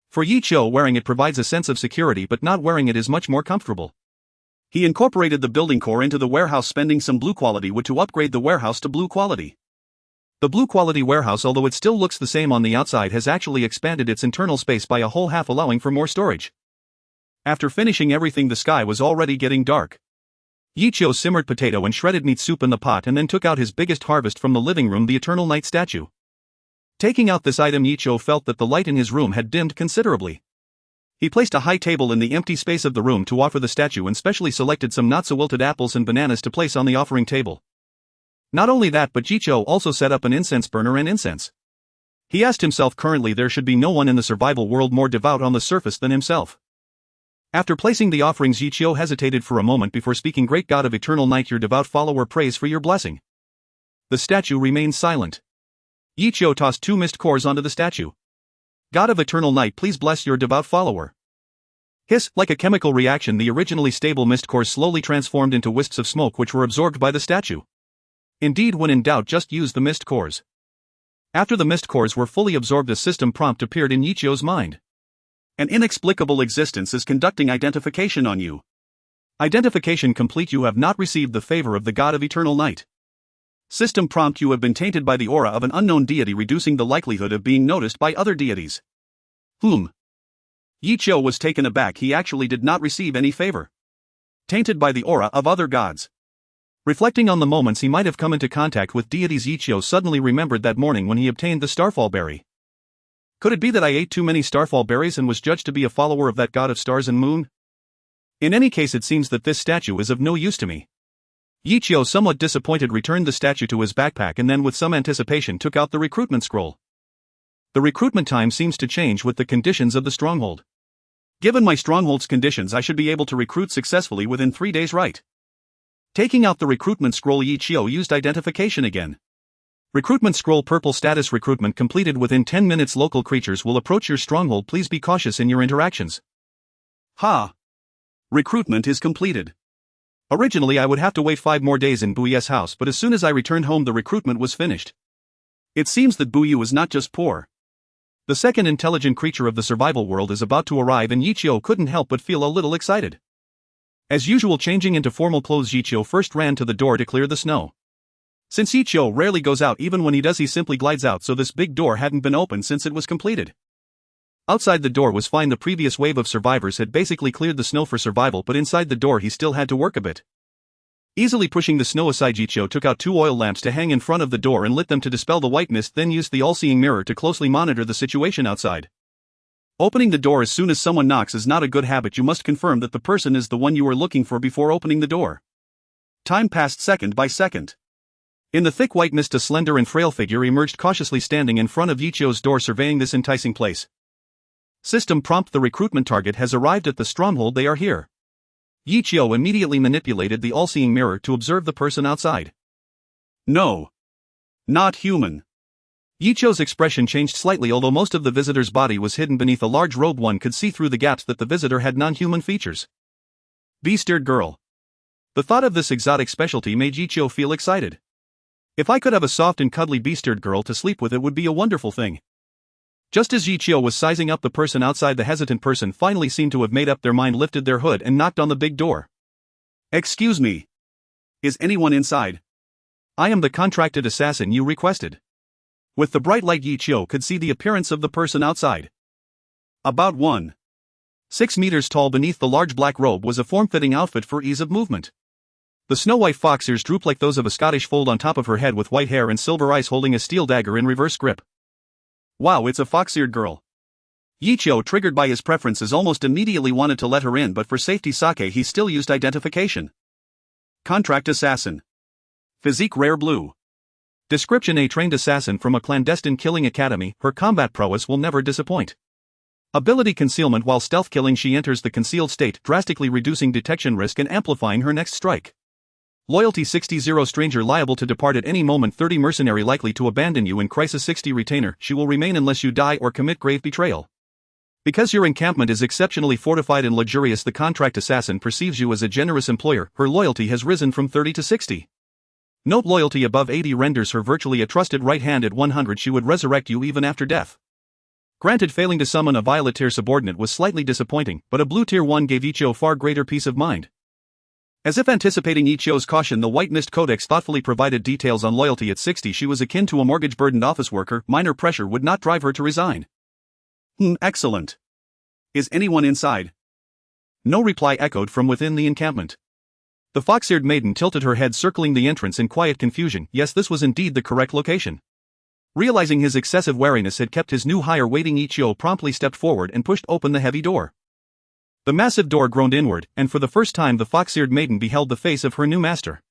For Yichio, wearing it provides a sense of security, but not wearing it is much more comfortable. He incorporated the building core into the warehouse, spending some blue quality wood to upgrade the warehouse to blue quality. The blue quality warehouse, although it still looks the same on the outside, has actually expanded its internal space by a whole half, allowing for more storage. After finishing everything, the sky was already getting dark. Yichio simmered potato and shredded meat soup in the pot and then took out his biggest harvest from the living room, the Eternal Night statue. Taking out this item, Yichio felt that the light in his room had dimmed considerably. He placed a high table in the empty space of the room to offer the statue and specially selected some not-so-wilted apples and bananas to place on the offering table. Not only that, but Yichio also set up an incense burner and incense. He asked himself, currently there should be no one in the survival world more devout on the surface than himself. After placing the offerings, Yichio hesitated for a moment before speaking. Great God of Eternal Night, your devout follower prays for your blessing. The statue remained silent. Yichio tossed 2 mist cores onto the statue. God of Eternal Night, please bless your devout follower. Hiss, like a chemical reaction, the originally stable mist cores slowly transformed into wisps of smoke which were absorbed by the statue. Indeed, when in doubt, just use the mist cores. After the mist cores were fully absorbed, a system prompt appeared in Yichio's mind. An inexplicable existence is conducting identification on you. Identification complete. You have not received the favor of the God of Eternal Night. System prompt: you have been tainted by the aura of an unknown deity, reducing the likelihood of being noticed by other deities. Yichio was taken aback. He actually did not receive any favor. Tainted by the aura of other gods. Reflecting on the moments he might have come into contact with deities, Yichio suddenly remembered that morning when he obtained the starfall berry. Could it be that I ate too many starfall berries and was judged to be a follower of that god of stars and moon? In any case, it seems that this statue is of no use to me. Yichio, somewhat disappointed, returned the statue to his backpack and then with some anticipation took out the recruitment scroll. The recruitment time seems to change with the conditions of the stronghold. Given my stronghold's conditions, I should be able to recruit successfully within 3 days, right? Taking out the recruitment scroll, Yichio used identification again. Recruitment scroll: purple status, recruitment completed within 10 minutes. Local creatures will approach your stronghold. Please be cautious in your interactions. Recruitment is completed. Originally I would have to wait 5 more days in Buy's house, but as soon as I returned home the recruitment was finished. It seems that Buyu is not just poor. The second intelligent creature of the survival world is about to arrive, and Yichio couldn't help but feel a little excited. As usual, changing into formal clothes, Yichio first ran to the door to clear the snow. Since Yichio rarely goes out, even when he does he simply glides out, so this big door hadn't been opened since it was completed. Outside the door was fine. The previous wave of survivors had basically cleared the snow for survival, but inside the door he still had to work a bit. Easily pushing the snow aside, Yichio took out 2 oil lamps to hang in front of the door and lit them to dispel the white mist, then used the all-seeing mirror to closely monitor the situation outside. Opening the door as soon as someone knocks is not a good habit. You must confirm that the person is the one you are looking for before opening the door. Time passed second by second. In the thick white mist, a slender and frail figure emerged, cautiously standing in front of Yichio's door, surveying this enticing place. System prompt: the recruitment target has arrived at the stronghold. They are here. Yichio immediately manipulated the all-seeing mirror to observe the person outside. No. Not human. Yichio's expression changed slightly. Although most of the visitor's body was hidden beneath a large robe, one could see through the gaps that the visitor had non-human features. Beast-eared girl. The thought of this exotic specialty made Yichio feel excited. If I could have a soft and cuddly beast-eared girl to sleep with, it would be a wonderful thing. Just as Yichio was sizing up the person outside, the hesitant person finally seemed to have made up their mind, lifted their hood and knocked on the big door. Excuse me. Is anyone inside? I am the contracted assassin you requested. With the bright light, Yichio could see the appearance of the person outside. About 1.6 meters tall. Beneath the large black robe was a form-fitting outfit for ease of movement. The snow-white fox ears drooped like those of a Scottish fold on top of her head, with white hair and silver eyes, holding a steel dagger in reverse grip. Wow, it's a fox-eared girl. Yichio, triggered by his preferences, almost immediately wanted to let her in, but for safety's sake he still used identification. Contract assassin. Physique rare blue. Description: a trained assassin from a clandestine killing academy. Her combat prowess will never disappoint. Ability: concealment. While stealth killing, she enters the concealed state, drastically reducing detection risk and amplifying her next strike. Loyalty 60 stranger liable to depart at any moment. 30 mercenary likely to abandon you in crisis. 60 retainer, she will remain unless you die or commit grave betrayal. Because your encampment is exceptionally fortified and luxurious, the contract assassin perceives you as a generous employer. Her loyalty has risen from 30 to 60. Note loyalty above 80 renders her virtually a trusted right hand. At 100 she would resurrect you even after death. Granted, failing to summon a violet tier subordinate was slightly disappointing, but a blue tier 1 gave Ichio far greater peace of mind. As if anticipating Ichio's caution, the White Mist Codex thoughtfully provided details on loyalty. At 60 she was akin to a mortgage-burdened office worker. Minor pressure would not drive her to resign. Excellent. Is anyone inside? No reply echoed from within the encampment. The fox-eared maiden tilted her head, circling the entrance in quiet confusion. Yes, this was indeed the correct location. Realizing his excessive wariness had kept his new hire waiting, Ichio promptly stepped forward and pushed open the heavy door. The massive door groaned inward, and for the first time the fox-eared maiden beheld the face of her new master.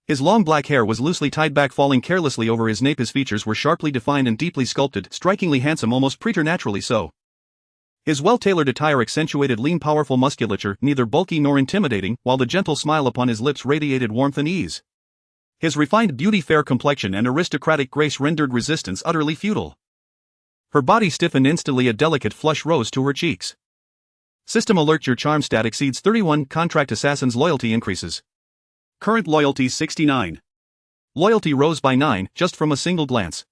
His long black hair was loosely tied back, falling carelessly over his nape. His features were sharply defined and deeply sculpted, strikingly handsome, almost preternaturally so. His well-tailored attire accentuated lean, powerful musculature, neither bulky nor intimidating, while the gentle smile upon his lips radiated warmth and ease. His refined beauty, fair complexion, and aristocratic grace rendered resistance utterly futile. Her body stiffened instantly, a delicate flush rose to her cheeks. System alert: your charm stat exceeds 31. Contract assassin's loyalty increases. Current loyalty 69. Loyalty rose by 9, just from a single glance.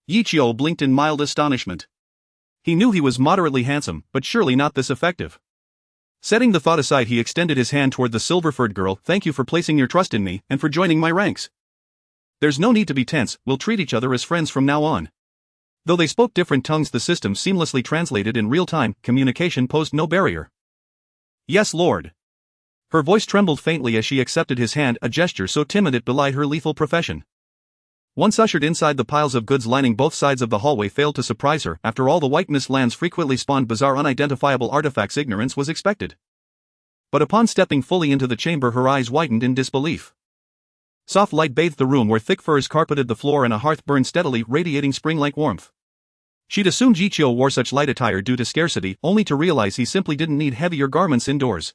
Ichio blinked in mild astonishment. He knew he was moderately handsome, but surely not this effective. Setting the thought aside, he extended his hand toward the silver-furred girl. Thank you for placing your trust in me, and for joining my ranks. There's no need to be tense, we'll treat each other as friends from now on. Though they spoke different tongues, the system seamlessly translated in real time. Communication posed no barrier. Yes, Lord. Her voice trembled faintly as she accepted his hand, a gesture so timid it belied her lethal profession. Once ushered inside, the piles of goods lining both sides of the hallway failed to surprise her. After all, the White Mist lands frequently spawned bizarre, unidentifiable artifacts. Ignorance was expected. But upon stepping fully into the chamber, her eyes widened in disbelief. Soft light bathed the room, where thick furs carpeted the floor and a hearth burned steadily, radiating spring-like warmth. She'd assumed Ichio wore such light attire due to scarcity, only to realize he simply didn't need heavier garments indoors.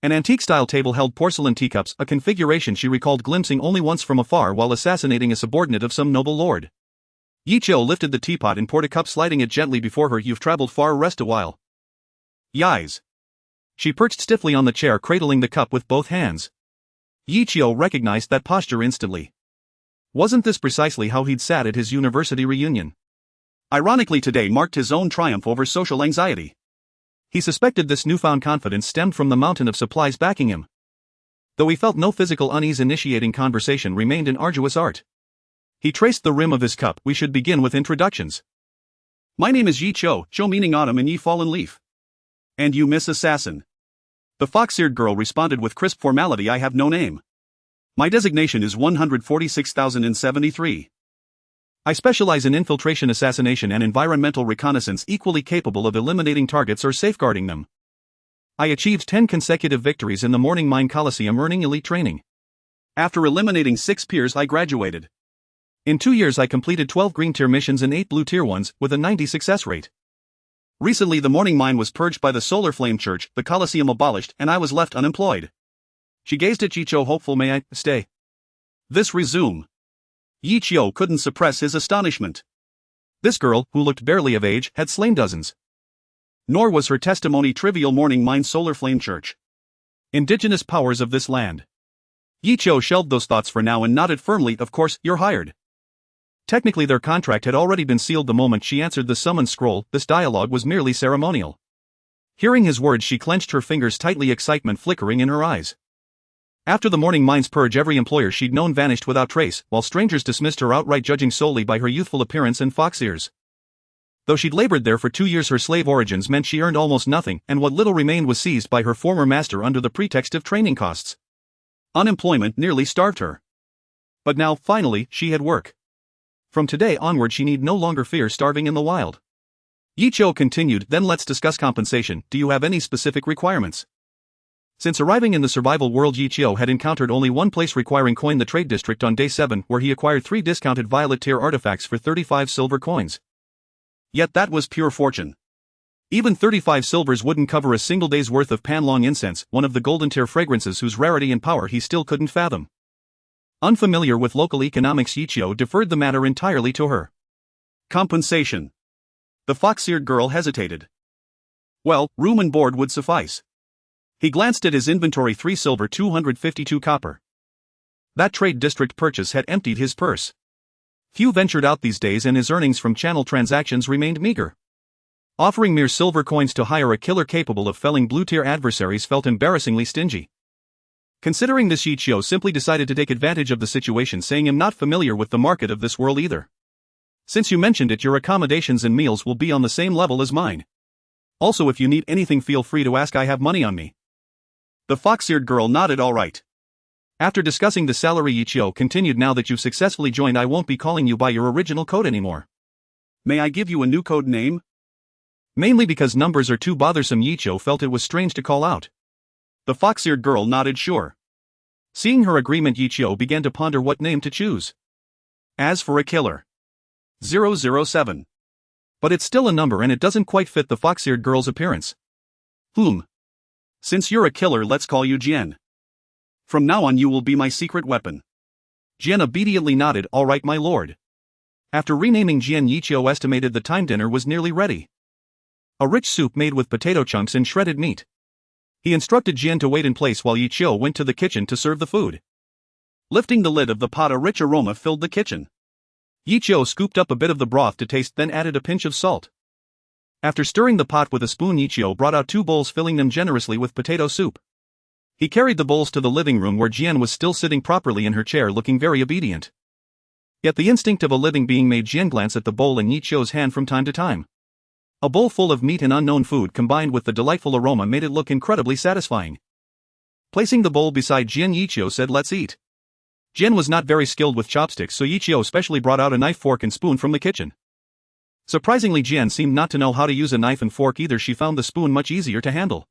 An antique-style table held porcelain teacups, a configuration she recalled glimpsing only once from afar while assassinating a subordinate of some noble lord. Ichio lifted the teapot and poured a cup, sliding it gently before her. You've traveled far, rest a while. Yais. She perched stiffly on the chair, cradling the cup with both hands. Ichio recognized that posture instantly. Wasn't this precisely how he'd sat at his university reunion? Ironically, today marked his own triumph over social anxiety. He suspected this newfound confidence stemmed from the mountain of supplies backing him. Though he felt no physical unease, initiating conversation remained an arduous art. He traced the rim of his cup. We should begin with introductions. My name is Ichio, Cho meaning autumn and Ye fallen leaf. And you, Miss Assassin? The fox-eared girl responded with crisp formality. I have no name. My designation is 146,073. I specialize in infiltration, assassination, and environmental reconnaissance, equally capable of eliminating targets or safeguarding them. I achieved 10 consecutive victories in the Morning Mine Coliseum, earning elite training. After eliminating 6 peers, I graduated. In 2 years I completed 12 green tier missions and 8 blue tier ones, with a 90 success rate. Recently the Morning Mine was purged by the Solar Flame Church, the Coliseum abolished, and I was left unemployed. She gazed at Ichio, hopeful. May I stay? This resume? Ichio couldn't suppress his astonishment. This girl, who looked barely of age, had slain dozens. Nor was her testimony trivial. Morning Mine, Solar Flame Church. Indigenous powers of this land. Ichio shelved those thoughts for now and nodded firmly. Of course, you're hired. Technically their contract had already been sealed the moment she answered the summons scroll. This dialogue was merely ceremonial. Hearing his words, she clenched her fingers tightly, excitement flickering in her eyes. After the Morning Mine's purge, every employer she'd known vanished without trace, while strangers dismissed her outright, judging solely by her youthful appearance and fox ears. Though she'd labored there for 2 years, her slave origins meant she earned almost nothing, and what little remained was seized by her former master under the pretext of training costs. Unemployment nearly starved her. But now, finally, she had work. From today onward she need no longer fear starving in the wild. Ichio continued, then let's discuss compensation. Do you have any specific requirements? Since arriving in the survival world, Ichio had encountered only one place requiring coin: the trade district on day 7, where he acquired 3 discounted violet tier artifacts for 35 silver coins. Yet that was pure fortune. Even 35 silvers wouldn't cover a single day's worth of Panlong incense, one of the golden tier fragrances whose rarity and power he still couldn't fathom. Unfamiliar with local economics, Yichio deferred the matter entirely to her. Compensation. The fox-eared girl hesitated. Well, room and board would suffice. He glanced at his inventory: 3 silver, 252 copper. That trade district purchase had emptied his purse. Few ventured out these days, and his earnings from channel transactions remained meager. Offering mere silver coins to hire a killer capable of felling blue-tier adversaries felt embarrassingly stingy. Considering this, Yichio simply decided to take advantage of the situation, saying, "I'm not familiar with the market of this world either. Since you mentioned it, your accommodations and meals will be on the same level as mine. Also, if you need anything, feel free to ask. I have money on me." The fox-eared girl nodded. "All right." After discussing the salary, Yichio continued, "Now that you've successfully joined, I won't be calling you by your original code anymore. May I give you a new code name?" Mainly because numbers are too bothersome, Yichio felt it was strange to call out. The fox-eared girl nodded sure. Seeing her agreement, Yichio began to ponder what name to choose. As for a killer, 007. But it's still a number and it doesn't quite fit the fox-eared girl's appearance. Since you're a killer, let's call you Jian. From now on you will be my secret weapon. Jian obediently nodded. "All right, my lord." After renaming Jian, Yichio estimated the time dinner was nearly ready. A rich soup made with potato chunks and shredded meat. He instructed Jian to wait in place while Yichio went to the kitchen to serve the food. Lifting the lid of the pot, a rich aroma filled the kitchen. Yichio scooped up a bit of the broth to taste, then added a pinch of salt. After stirring the pot with a spoon, Yichio brought out 2 bowls, filling them generously with potato soup. He carried the bowls to the living room where Jian was still sitting properly in her chair, looking very obedient. Yet the instinct of a living being made Jian glance at the bowl in Yichio's hand from time to time. A bowl full of meat and unknown food combined with the delightful aroma made it look incredibly satisfying. Placing the bowl beside Jian, Yichio said, "Let's eat." Jian was not very skilled with chopsticks, so Yichio specially brought out a knife, fork and spoon from the kitchen. Surprisingly, Jian seemed not to know how to use a knife and fork either. She found the spoon much easier to handle.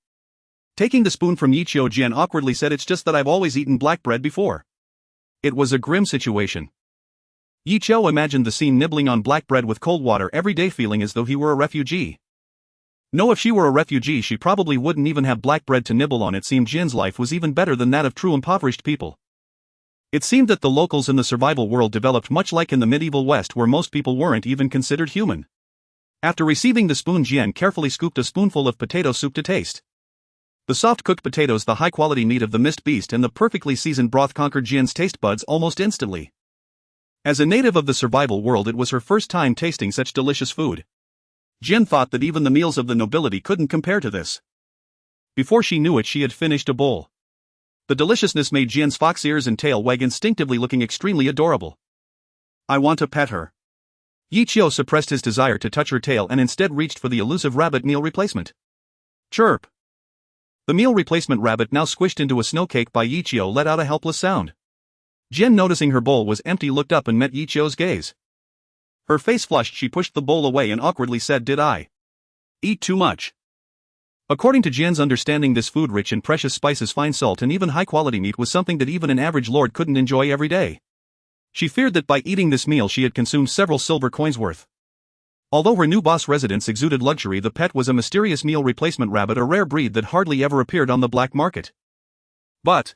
Taking the spoon from Yichio, Jian awkwardly said, "It's just that I've always eaten black bread before." It was a grim situation. Yichio imagined the scene, nibbling on black bread with cold water every day, feeling as though he were a refugee. No, if she were a refugee, she probably wouldn't even have black bread to nibble on. It seemed Jian's life was even better than that of true impoverished people. It seemed that the locals in the survival world developed much like in the medieval West, where most people weren't even considered human. After receiving the spoon, Jian carefully scooped a spoonful of potato soup to taste. The soft-cooked potatoes, the high-quality meat of the mist beast, and the perfectly seasoned broth conquered Jian's taste buds almost instantly. As a native of the survival world, it was her first time tasting such delicious food. Jian thought that even the meals of the nobility couldn't compare to this. Before she knew it, she had finished a bowl. The deliciousness made Jian's fox ears and tail wag instinctively, looking extremely adorable. "I want to pet her." Yichio suppressed his desire to touch her tail and instead reached for the elusive rabbit meal replacement. Chirp! The meal replacement rabbit, now squished into a snow cake by Yichio, let out a helpless sound. Jian, noticing her bowl was empty, looked up and met Yichio's gaze. Her face flushed. She pushed the bowl away and awkwardly said, "Did I eat too much?" According to Jian's understanding, this food, rich in precious spices, fine salt and even high-quality meat, was something that even an average lord couldn't enjoy every day. She feared that by eating this meal she had consumed several silver coins worth. Although her new boss residence exuded luxury, the pet was a mysterious meal replacement rabbit, a rare breed that hardly ever appeared on the black market. But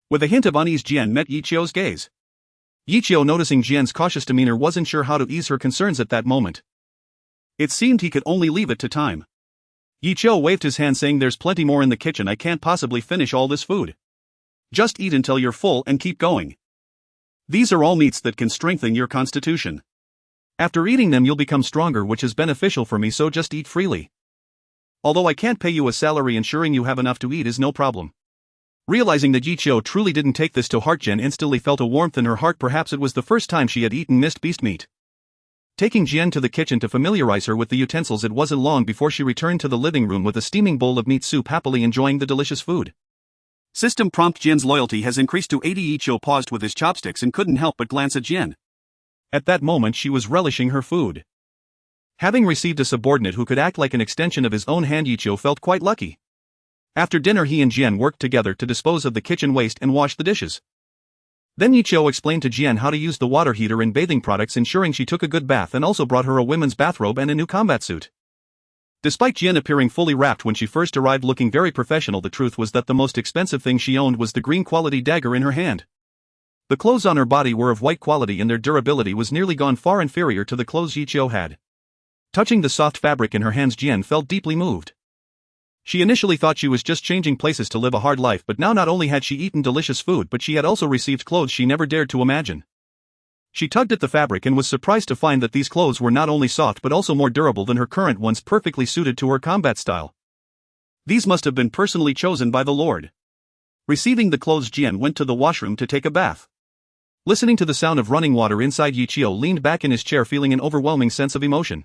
with a hint of unease, Jian met Yichio's gaze. Yichio, noticing Jian's cautious demeanor, wasn't sure how to ease her concerns at that moment. It seemed he could only leave it to time. Yichio waved his hand, saying, "There's plenty more in the kitchen. I can't possibly finish all this food. Just eat until you're full and keep going. These are all meats that can strengthen your constitution. After eating them you'll become stronger, which is beneficial for me, so just eat freely. Although I can't pay you a salary, ensuring you have enough to eat is no problem." Realizing that Yichio truly didn't take this to heart, Jian instantly felt a warmth in her heart. Perhaps it was the first time she had eaten mist beast meat. Taking Jian to the kitchen to familiarize her with the utensils, it wasn't long before she returned to the living room with a steaming bowl of meat soup, happily enjoying the delicious food. System prompt: Jian's loyalty has increased to 80. Yichio paused with his chopsticks and couldn't help but glance at Jian. At that moment she was relishing her food. Having received a subordinate who could act like an extension of his own hand, Yichio felt quite lucky. After dinner he and Jian worked together to dispose of the kitchen waste and wash the dishes. Then Yichio explained to Jian how to use the water heater and bathing products, ensuring she took a good bath, and also brought her a women's bathrobe and a new combat suit. Despite Jian appearing fully wrapped when she first arrived looking very professional, the truth was that the most expensive thing she owned was the green quality dagger in her hand. The clothes on her body were of white quality and their durability was nearly gone, far inferior to the clothes Yiqiu had. Touching the soft fabric in her hands, Jian felt deeply moved. She initially thought she was just changing places to live a hard life, but now not only had she eaten delicious food but she had also received clothes she never dared to imagine. She tugged at the fabric and was surprised to find that these clothes were not only soft but also more durable than her current ones, perfectly suited to her combat style. These must have been personally chosen by the Lord. Receiving the clothes, Jian went to the washroom to take a bath. Listening to the sound of running water inside, Yiqiu leaned back in his chair feeling an overwhelming sense of emotion.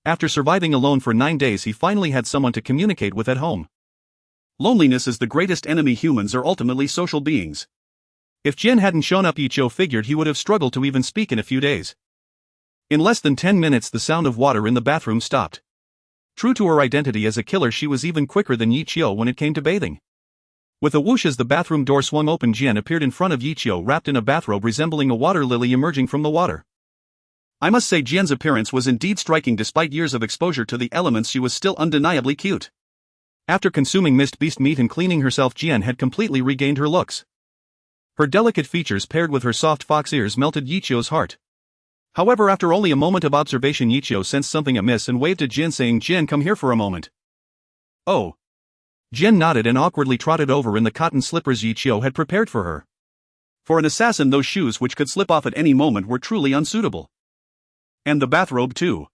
After surviving alone for 9 days, he finally had someone to communicate with at home. Loneliness is the greatest enemy. Humans are ultimately social beings. If Jian hadn't shown up, Yiqiu figured he would have struggled to even speak in a few days. In less than 10 minutes, the sound of water in the bathroom stopped. True to her identity as a killer, she was even quicker than Yiqiu when it came to bathing. With a whoosh, as the bathroom door swung open, Jian appeared in front of Yiqiu wrapped in a bathrobe resembling a water lily emerging from the water. I must say, Jian's appearance was indeed striking. Despite years of exposure to the elements, she was still undeniably cute. After consuming mist beast meat and cleaning herself, Jian had completely regained her looks. Her delicate features paired with her soft fox ears melted Yiqiu's heart. However, after only a moment of observation, Yiqiu sensed something amiss and waved at Jian, saying, "Jian, come here for a moment." "Oh." Jian nodded and awkwardly trotted over in the cotton slippers Yiqiu had prepared for her. For an assassin, those shoes, which could slip off at any moment, were truly unsuitable. And the bathrobe too.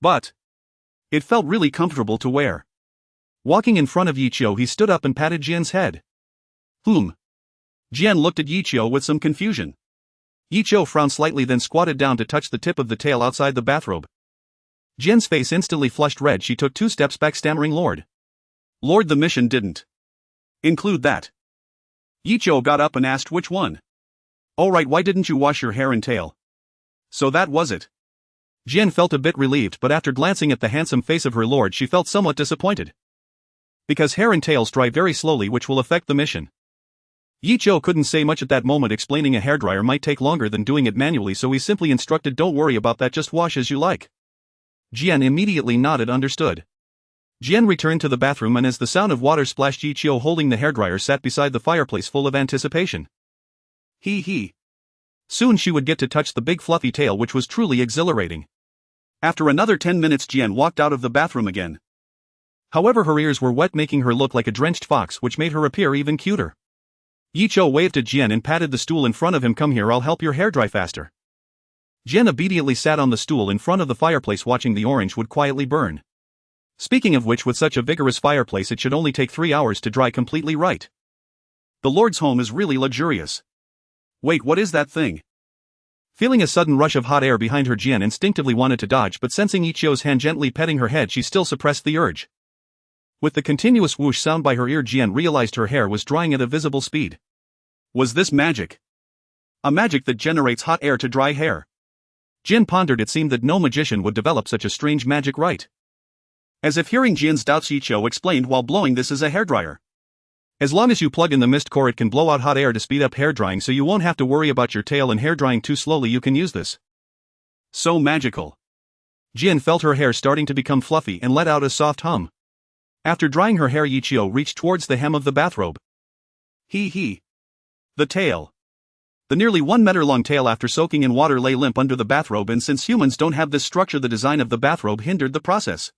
But it felt really comfortable to wear. Walking in front of Yiqiu, he stood up and patted Jian's head. Jian looked at Yiqiu with some confusion. Yiqiu frowned slightly, then squatted down to touch the tip of the tail outside the bathrobe. Jian's face instantly flushed red. She took 2 steps back, stammering, Lord, the mission didn't include that." Yiqiu got up and asked, "Which one?" "Oh right, why didn't you wash your hair and tail?" "So that was it." Jian felt a bit relieved, but after glancing at the handsome face of her lord, she felt somewhat disappointed. Because hair and tails dry very slowly, which will affect the mission. Yiqiu couldn't say much at that moment, explaining a hairdryer might take longer than doing it manually, so he simply instructed, "Don't worry about that, just wash as you like." Jian immediately nodded, understood. Jian returned to the bathroom, and as the sound of water splashed, Yiqiu holding the hairdryer sat beside the fireplace full of anticipation. Soon she would get to touch the big fluffy tail, which was truly exhilarating. After another 10 minutes, Jian walked out of the bathroom again. However, her ears were wet, making her look like a drenched fox, which made her appear even cuter. Yiqiu waved at Jian and patted the stool in front of him. "Come here, I'll help your hair dry faster." Jian obediently sat on the stool in front of the fireplace, watching the orange wood quietly burn. Speaking of which, with such a vigorous fireplace, it should only take 3 hours to dry completely right. The Lord's home is really luxurious. Wait, what is that thing? Feeling a sudden rush of hot air behind her, Jian instinctively wanted to dodge, but sensing Yiqiu's hand gently petting her head, she still suppressed the urge. With the continuous whoosh sound by her ear, Jian realized her hair was drying at a visible speed. Was this magic? A magic that generates hot air to dry hair? Jian pondered. It seemed that no magician would develop such a strange magic right. As if hearing Jian's doubts, Yiqiu explained, "While blowing, this is a hairdryer. As long as you plug in the mist core, it can blow out hot air to speed up hair drying, so you won't have to worry about your tail and hair drying too slowly. You can use this." So magical. Jian felt her hair starting to become fluffy and let out a soft hum. After drying her hair, Yiqiu reached towards the hem of the bathrobe. The tail. The nearly 1 meter long tail, after soaking in water, lay limp under the bathrobe, and since humans don't have this structure, the design of the bathrobe hindered the process.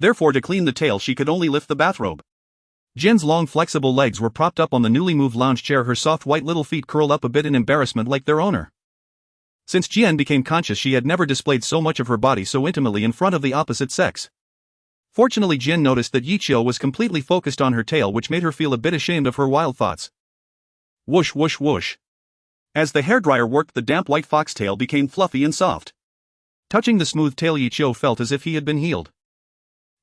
Therefore, to clean the tail, she could only lift the bathrobe. Jian's long flexible legs were propped up on the newly moved lounge chair, her soft white little feet curled up a bit in embarrassment like their owner. Since Jian became conscious, she had never displayed so much of her body so intimately in front of the opposite sex. Fortunately, Jian noticed that Yiqiu was completely focused on her tail, which made her feel a bit ashamed of her wild thoughts. Whoosh whoosh whoosh. As the hairdryer worked, the damp white foxtail became fluffy and soft. Touching the smooth tail, Yiqiu felt as if he had been healed.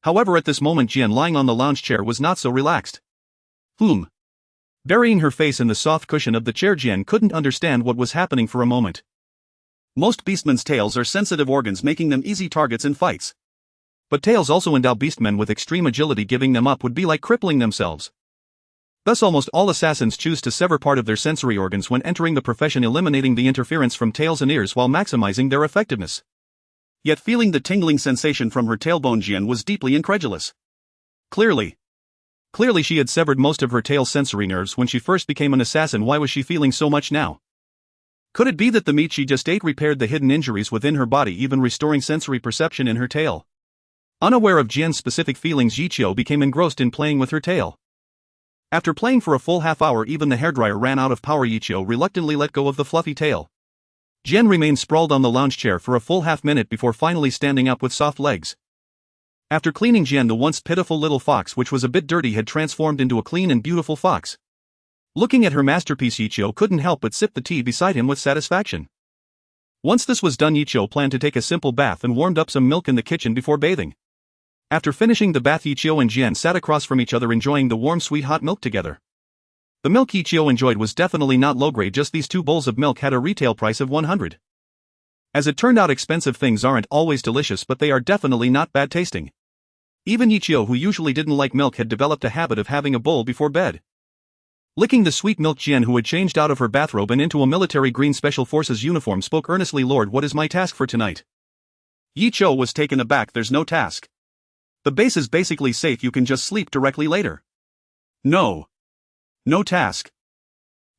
However, at this moment, Jian, lying on the lounge chair, was not so relaxed. Burying her face in the soft cushion of the chair, Jian couldn't understand what was happening for a moment. Most beastmen's tails are sensitive organs, making them easy targets in fights. But tails also endow beastmen with extreme agility. Giving them up would be like crippling themselves. Thus, almost all assassins choose to sever part of their sensory organs when entering the profession, eliminating the interference from tails and ears while maximizing their effectiveness. Yet feeling the tingling sensation from her tailbone, Jian was deeply incredulous. Clearly she had severed most of her tail's sensory nerves when she first became an assassin. Why was she feeling so much now? Could it be that the meat she just ate repaired the hidden injuries within her body, even restoring sensory perception in her tail? Unaware of Jian's specific feelings, Yi Qiu became engrossed in playing with her tail. After playing for a full half hour, even the hairdryer ran out of power. Yi Qiu reluctantly let go of the fluffy tail. Jian remained sprawled on the lounge chair for a full half minute before finally standing up with soft legs. After cleaning, Jian, the once pitiful little fox which was a bit dirty, had transformed into a clean and beautiful fox. Looking at her masterpiece, Yi Qiu couldn't help but sip the tea beside him with satisfaction. Once this was done, Yi Qiu planned to take a simple bath and warmed up some milk in the kitchen before bathing. After finishing the bath, Yi Qiu and Jian sat across from each other enjoying the warm sweet hot milk together. The milk Yi Qiu enjoyed was definitely not low grade, just these 2 bowls of milk had a retail price of 100. As it turned out, expensive things aren't always delicious, but they are definitely not bad tasting. Even Yi Qiu, who usually didn't like milk, had developed a habit of having a bowl before bed. Licking the sweet milk, Jian, who had changed out of her bathrobe and into a military green special forces uniform, spoke earnestly. Lord, what is my task for tonight? Yi Qiu was taken aback. There's no task. The base is basically safe, you can just sleep directly later. No task.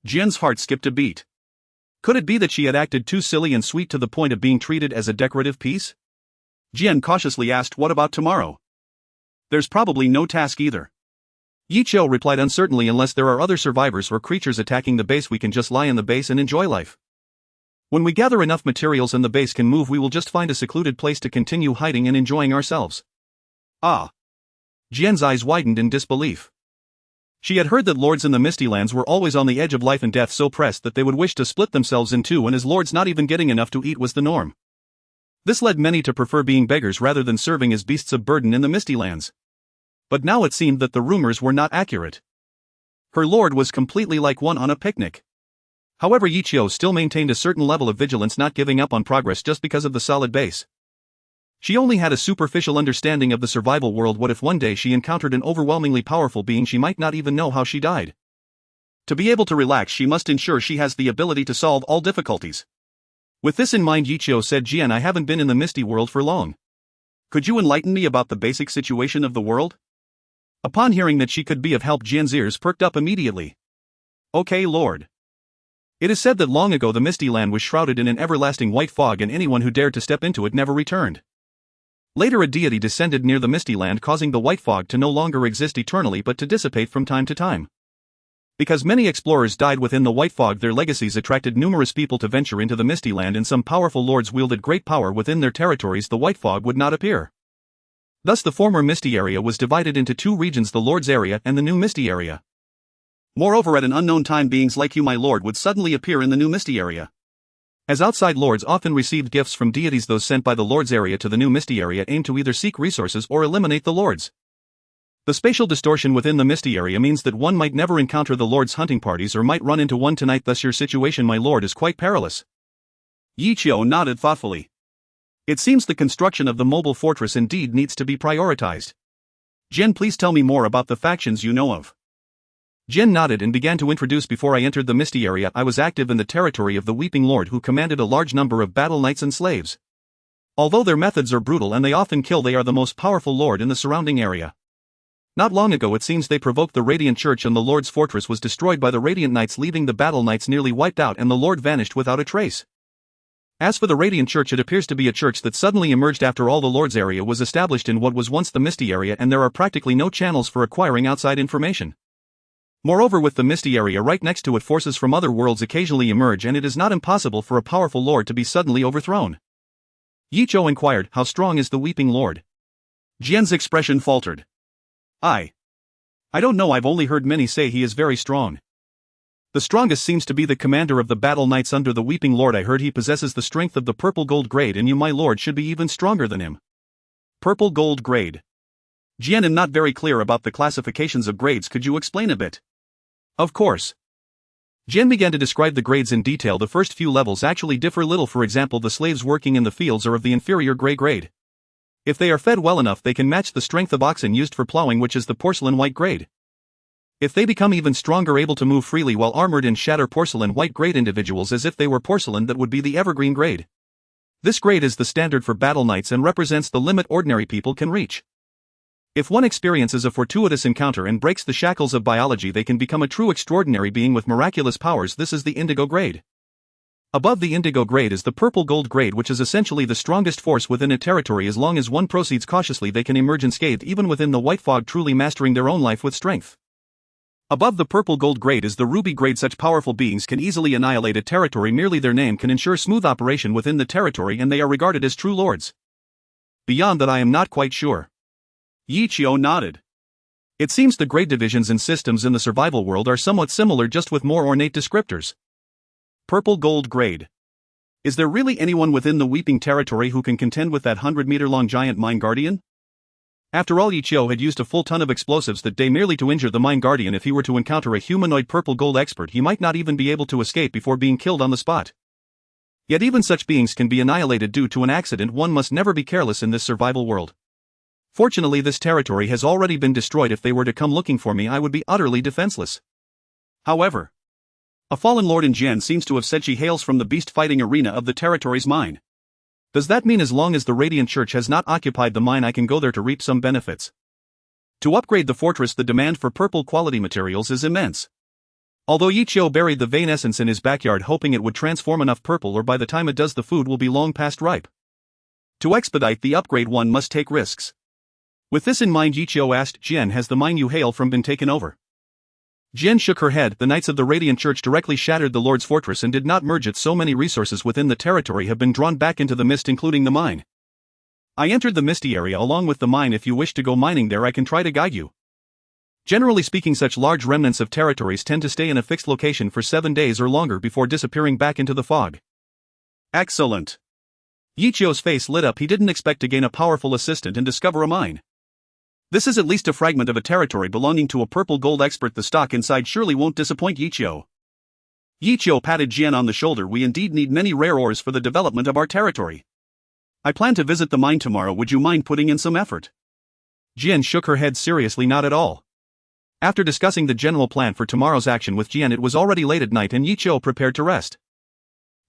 Jian's heart skipped a beat. Could it be that she had acted too silly and sweet to the point of being treated as a decorative piece? Jian cautiously asked, what about tomorrow? There's probably no task either. Yi Qiu replied uncertainly, unless there are other survivors or creatures attacking the base, we can just lie in the base and enjoy life. When we gather enough materials and the base can move, we will just find a secluded place to continue hiding and enjoying ourselves. Ah. Jian's eyes widened in disbelief. She had heard that lords in the Misty Lands were always on the edge of life and death, so pressed that they would wish to split themselves in two, and as lords not even getting enough to eat was the norm. This led many to prefer being beggars rather than serving as beasts of burden in the Misty Lands. But now it seemed that the rumors were not accurate. Her lord was completely like one on a picnic. However, Yi Qiu still maintained a certain level of vigilance, not giving up on progress just because of the solid base. She only had a superficial understanding of the survival world. What if one day she encountered an overwhelmingly powerful being? She might not even know how she died. To be able to relax, she must ensure she has the ability to solve all difficulties. With this in mind, Yi Qiu said, Jian, I haven't been in the Misty World for long. Could you enlighten me about the basic situation of the world? Upon hearing that she could be of help, Jian's ears perked up immediately. Okay, Lord. It is said that long ago the Misty Land was shrouded in an everlasting white fog, and anyone who dared to step into it never returned. Later a deity descended near the Misty Land, causing the white fog to no longer exist eternally but to dissipate from time to time. Because many explorers died within the white fog, their legacies attracted numerous people to venture into the Misty Land, and some powerful lords wielded great power within their territories. The white fog would not appear. Thus the former Misty area was divided into 2 regions, the Lord's area and the new Misty area. Moreover, at an unknown time, beings like you, my lord, would suddenly appear in the new Misty area. As outside lords often received gifts from deities, those sent by the Lord's area to the new Misty area aimed to either seek resources or eliminate the lords. The spatial distortion within the Misty area means that one might never encounter the Lord's hunting parties or might run into one tonight. Thus your situation, my lord, is quite perilous. Yi Qiu nodded thoughtfully. It seems the construction of the mobile fortress indeed needs to be prioritized. Jian, please tell me more about the factions you know of. Jian nodded and began to introduce. Before I entered the Misty area, I was active in the territory of the Weeping Lord, who commanded a large number of battle knights and slaves. Although their methods are brutal and they often kill, they are the most powerful lord in the surrounding area. Not long ago it seems they provoked the Radiant Church, and the Lord's fortress was destroyed by the Radiant Knights, leaving the battle knights nearly wiped out, and the Lord vanished without a trace. As for the Radiant Church, it appears to be a church that suddenly emerged after all the Lord's area was established in what was once the Misty area, and there are practically no channels for acquiring outside information. Moreover, with the Misty area right next to it, forces from other worlds occasionally emerge, and it is not impossible for a powerful lord to be suddenly overthrown. Yi Qiu inquired, how strong is the Weeping Lord? Jian's expression faltered. I don't know, I've only heard many say he is very strong. The strongest seems to be the commander of the battle knights under the Weeping Lord. I heard he possesses the strength of the purple gold grade, and you, my lord, should be even stronger than him. Purple gold grade. Jian, I'm not very clear about the classifications of grades, could you explain a bit? Of course. Jian began to describe the grades in detail. The first few levels actually differ little. For example, the slaves working in the fields are of the inferior gray grade. If they are fed well enough, they can match the strength of oxen used for plowing, which is the porcelain white grade. If they become even stronger, able to move freely while armored and shatter porcelain white grade individuals as if they were porcelain, that would be the evergreen grade. This grade is the standard for battle knights and represents the limit ordinary people can reach. If one experiences a fortuitous encounter and breaks the shackles of biology, they can become a true extraordinary being with miraculous powers. This is the indigo grade. Above the indigo grade is the purple gold grade, which is essentially the strongest force within a territory. As long as one proceeds cautiously, they can emerge unscathed even within the white fog, truly mastering their own life with strength. Above the purple gold grade is the ruby grade. Such powerful beings can easily annihilate a territory. Merely their name can ensure smooth operation within the territory, and they are regarded as true lords. Beyond that I am not quite sure. Yi Qiu nodded. It seems the grade divisions and systems in the survival world are somewhat similar, just with more ornate descriptors. Purple gold grade. Is there really anyone within the Weeping Territory who can contend with that 100-meter-long giant Mine Guardian? After all, Yi Qiu had used a full ton of explosives that day merely to injure the Mine Guardian. If he were to encounter a humanoid purple gold expert, he might not even be able to escape before being killed on the spot. Yet even such beings can be annihilated due to an accident. One must never be careless in this survival world. Fortunately, this territory has already been destroyed. If they were to come looking for me, I would be utterly defenseless. However, a fallen lord in Jian seems to have said she hails from the beast-fighting arena of the territory's mine. Does that mean as long as the Radiant Church has not occupied the mine, I can go there to reap some benefits? To upgrade the fortress, the demand for purple quality materials is immense. Although Yi Qiu buried the vein essence in his backyard hoping it would transform enough purple, or by the time it does the food will be long past ripe. To expedite the upgrade, one must take risks. With this in mind, Yi Qiu asked, Jian, has the mine you hail from been taken over? Jian shook her head. The Knights of the Radiant Church directly shattered the Lord's fortress and did not merge it. So many resources within the territory have been drawn back into the mist, including the mine. I entered the misty area along with the mine. If you wish to go mining there, I can try to guide you. Generally speaking, such large remnants of territories tend to stay in a fixed location for 7 days or longer before disappearing back into the fog. Excellent. Yi Qiu's face lit up. He didn't expect to gain a powerful assistant and discover a mine. This is at least a fragment of a territory belonging to a purple gold expert. The stock inside surely won't disappoint Yi Qiu. Yi Qiu patted Jian on the shoulder. We indeed need many rare ores for the development of our territory. I plan to visit the mine tomorrow. Would you mind putting in some effort? Jian shook her head seriously. Not at all. After discussing the general plan for tomorrow's action with Jian, it was already late at night and Yi Qiu prepared to rest.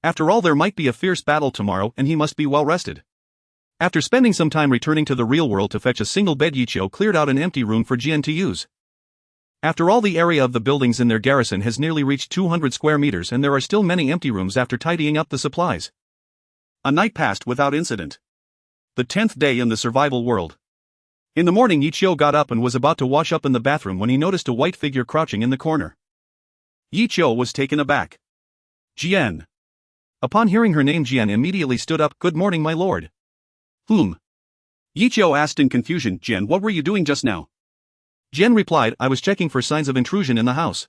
After all, there might be a fierce battle tomorrow and he must be well rested. After spending some time returning to the real world to fetch a single bed, Yi Qiu cleared out an empty room for Jian to use. After all, the area of the buildings in their garrison has nearly reached 200 square meters and there are still many empty rooms after tidying up the supplies. A night passed without incident. The 10th day in the survival world. In the morning, Yi Qiu got up and was about to wash up in the bathroom when he noticed a white figure crouching in the corner. Yi Qiu was taken aback. Jian. Upon hearing her name, Jian immediately stood up. Good morning, my lord. Yi Qiu asked in confusion. Jian, what were you doing just now? Jian replied, I was checking for signs of intrusion in the house.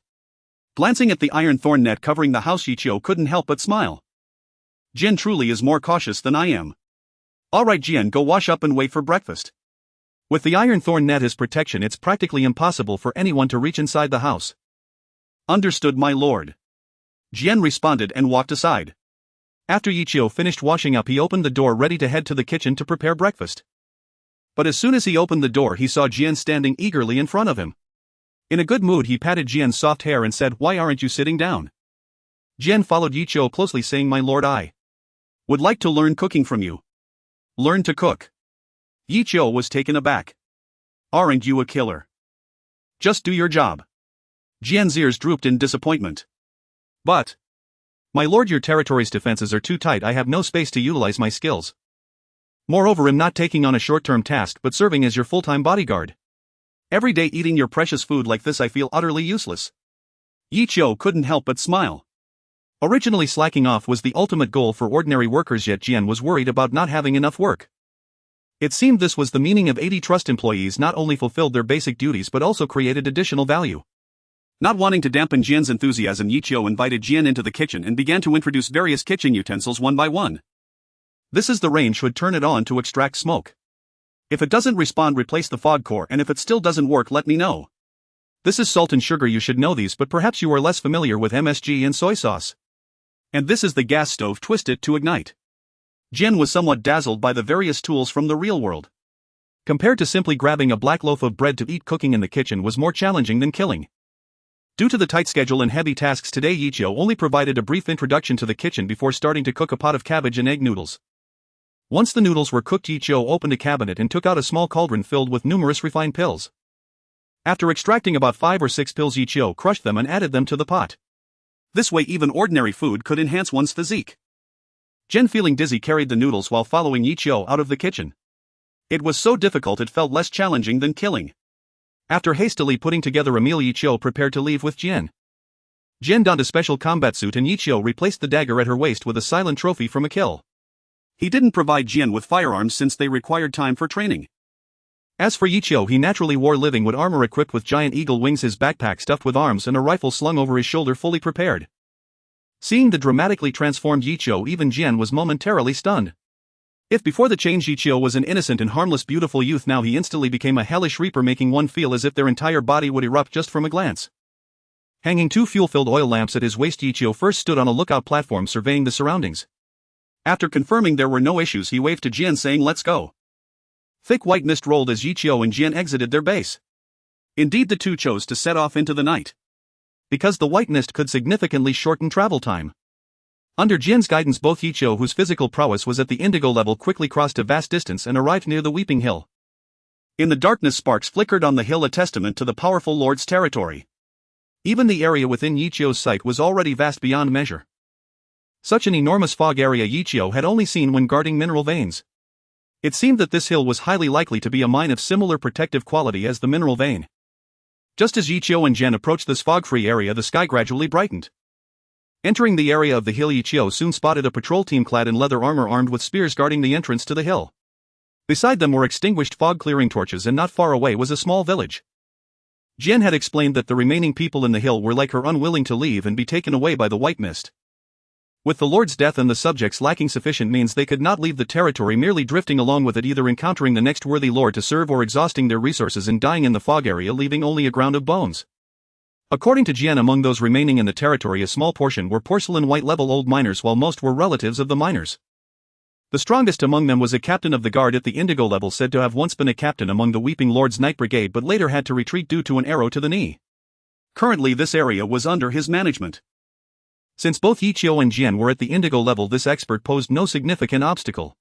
Glancing at the iron thorn net covering the house, Yi Qiu couldn't help but smile. Jian truly is more cautious than I am. Alright Jian, go wash up and wait for breakfast. With the iron thorn net as protection, it's practically impossible for anyone to reach inside the house. Understood, my lord. Jian responded and walked aside. After Yi Qiu finished washing up, he opened the door ready to head to the kitchen to prepare breakfast. But as soon as he opened the door, he saw Jian standing eagerly in front of him. In a good mood, he patted Jian's soft hair and said, Why aren't you sitting down? Jian followed Yi Qiu closely, saying, My lord, I would like to learn cooking from you. Learn to cook? Yi Qiu was taken aback. Aren't you a killer? Just do your job. Jian's ears drooped in disappointment. But, my lord, your territory's defenses are too tight. I have no space to utilize my skills. Moreover, I'm not taking on a short-term task but serving as your full-time bodyguard. Every day eating your precious food like this, I feel utterly useless. Yi Qiu couldn't help but smile. Originally, slacking off was the ultimate goal for ordinary workers, yet Jian was worried about not having enough work. It seemed this was the meaning of 80 trust employees not only fulfilled their basic duties but also created additional value. Not wanting to dampen Jian's enthusiasm, Yi Qiu invited Jian into the kitchen and began to introduce various kitchen utensils one by one. This is the range, should turn it on to extract smoke. If it doesn't respond, replace the fog core, and if it still doesn't work, let me know. This is salt and sugar. You should know these, but perhaps you are less familiar with MSG and soy sauce. And this is the gas stove, twist it to ignite. Jian was somewhat dazzled by the various tools from the real world. Compared to simply grabbing a black loaf of bread to eat, cooking in the kitchen was more challenging than killing. Due to the tight schedule and heavy tasks today, Yi Qiu only provided a brief introduction to the kitchen before starting to cook a pot of cabbage and egg noodles. Once the noodles were cooked, Yichio opened a cabinet and took out a small cauldron filled with numerous refined pills. After extracting about 5 or 6 pills, Yichio crushed them and added them to the pot. This way even ordinary food could enhance one's physique. Jen, feeling dizzy, carried the noodles while following Yichio out of the kitchen. It was so difficult it felt less challenging than killing. After hastily putting together a meal, Yichio prepared to leave with Jen. Jen donned a special combat suit and Yichio replaced the dagger at her waist with a silent trophy from a kill. He didn't provide Jen with firearms since they required time for training. As for Yichio, he naturally wore living wood armor equipped with giant eagle wings, his backpack stuffed with arms, and a rifle slung over his shoulder, fully prepared. Seeing the dramatically transformed Yichio, even Jen was momentarily stunned. If before the change Yichio was an innocent and harmless beautiful youth, now he instantly became a hellish reaper, making one feel as if their entire body would erupt just from a glance. Hanging 2 fuel-filled oil lamps at his waist, Yichio first stood on a lookout platform surveying the surroundings. After confirming there were no issues, he waved to Jen saying, "Let's go." Thick white mist rolled as Yichio and Jen exited their base. Indeed, the two chose to set off into the night, because the white mist could significantly shorten travel time. Under Jen's guidance, both Yichio, whose physical prowess was at the indigo level, quickly crossed a vast distance and arrived near the Weeping Hill. In the darkness, sparks flickered on the hill, a testament to the powerful lord's territory. Even the area within Yichio's sight was already vast beyond measure. Such an enormous fog area Yichio had only seen when guarding mineral veins. It seemed that this hill was highly likely to be a mine of similar protective quality as the mineral vein. Just as Yichio and Jen approached this fog-free area, the sky gradually brightened. Entering the area of the hill, Yichio soon spotted a patrol team clad in leather armor, armed with spears, guarding the entrance to the hill. Beside them were extinguished fog-clearing torches, and not far away was a small village. Jen had explained that the remaining people in the hill were like her, unwilling to leave and be taken away by the white mist. With the lord's death and the subjects lacking sufficient means, they could not leave the territory, merely drifting along with it, either encountering the next worthy lord to serve or exhausting their resources and dying in the fog area, leaving only a ground of bones. According to Jen, among those remaining in the territory, a small portion were porcelain white level old miners, while most were relatives of the miners. The strongest among them was a captain of the guard at the indigo level, said to have once been a captain among the Weeping Lord's Night Brigade, but later had to retreat due to an arrow to the knee. Currently this area was under his management. Since both Yichio and Jen were at the indigo level, this expert posed no significant obstacle.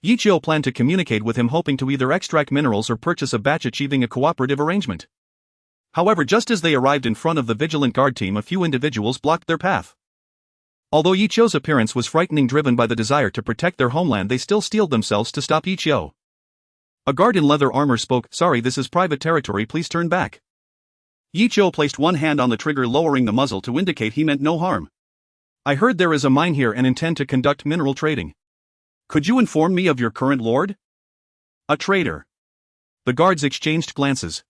Yichio planned to communicate with him, hoping to either extract minerals or purchase a batch, achieving a cooperative arrangement. However, just as they arrived in front of the vigilant guard team, a few individuals blocked their path. Although Yichio's appearance was frightening, driven by the desire to protect their homeland, they still steeled themselves to stop Yichio. A guard in leather armor spoke, "Sorry, this is private territory, please turn back." Yichio placed one hand on the trigger, lowering the muzzle to indicate he meant no harm. "I heard there is a mine here and intend to conduct mineral trading. Could you inform me of your current lord?" "A trader." The guards exchanged glances.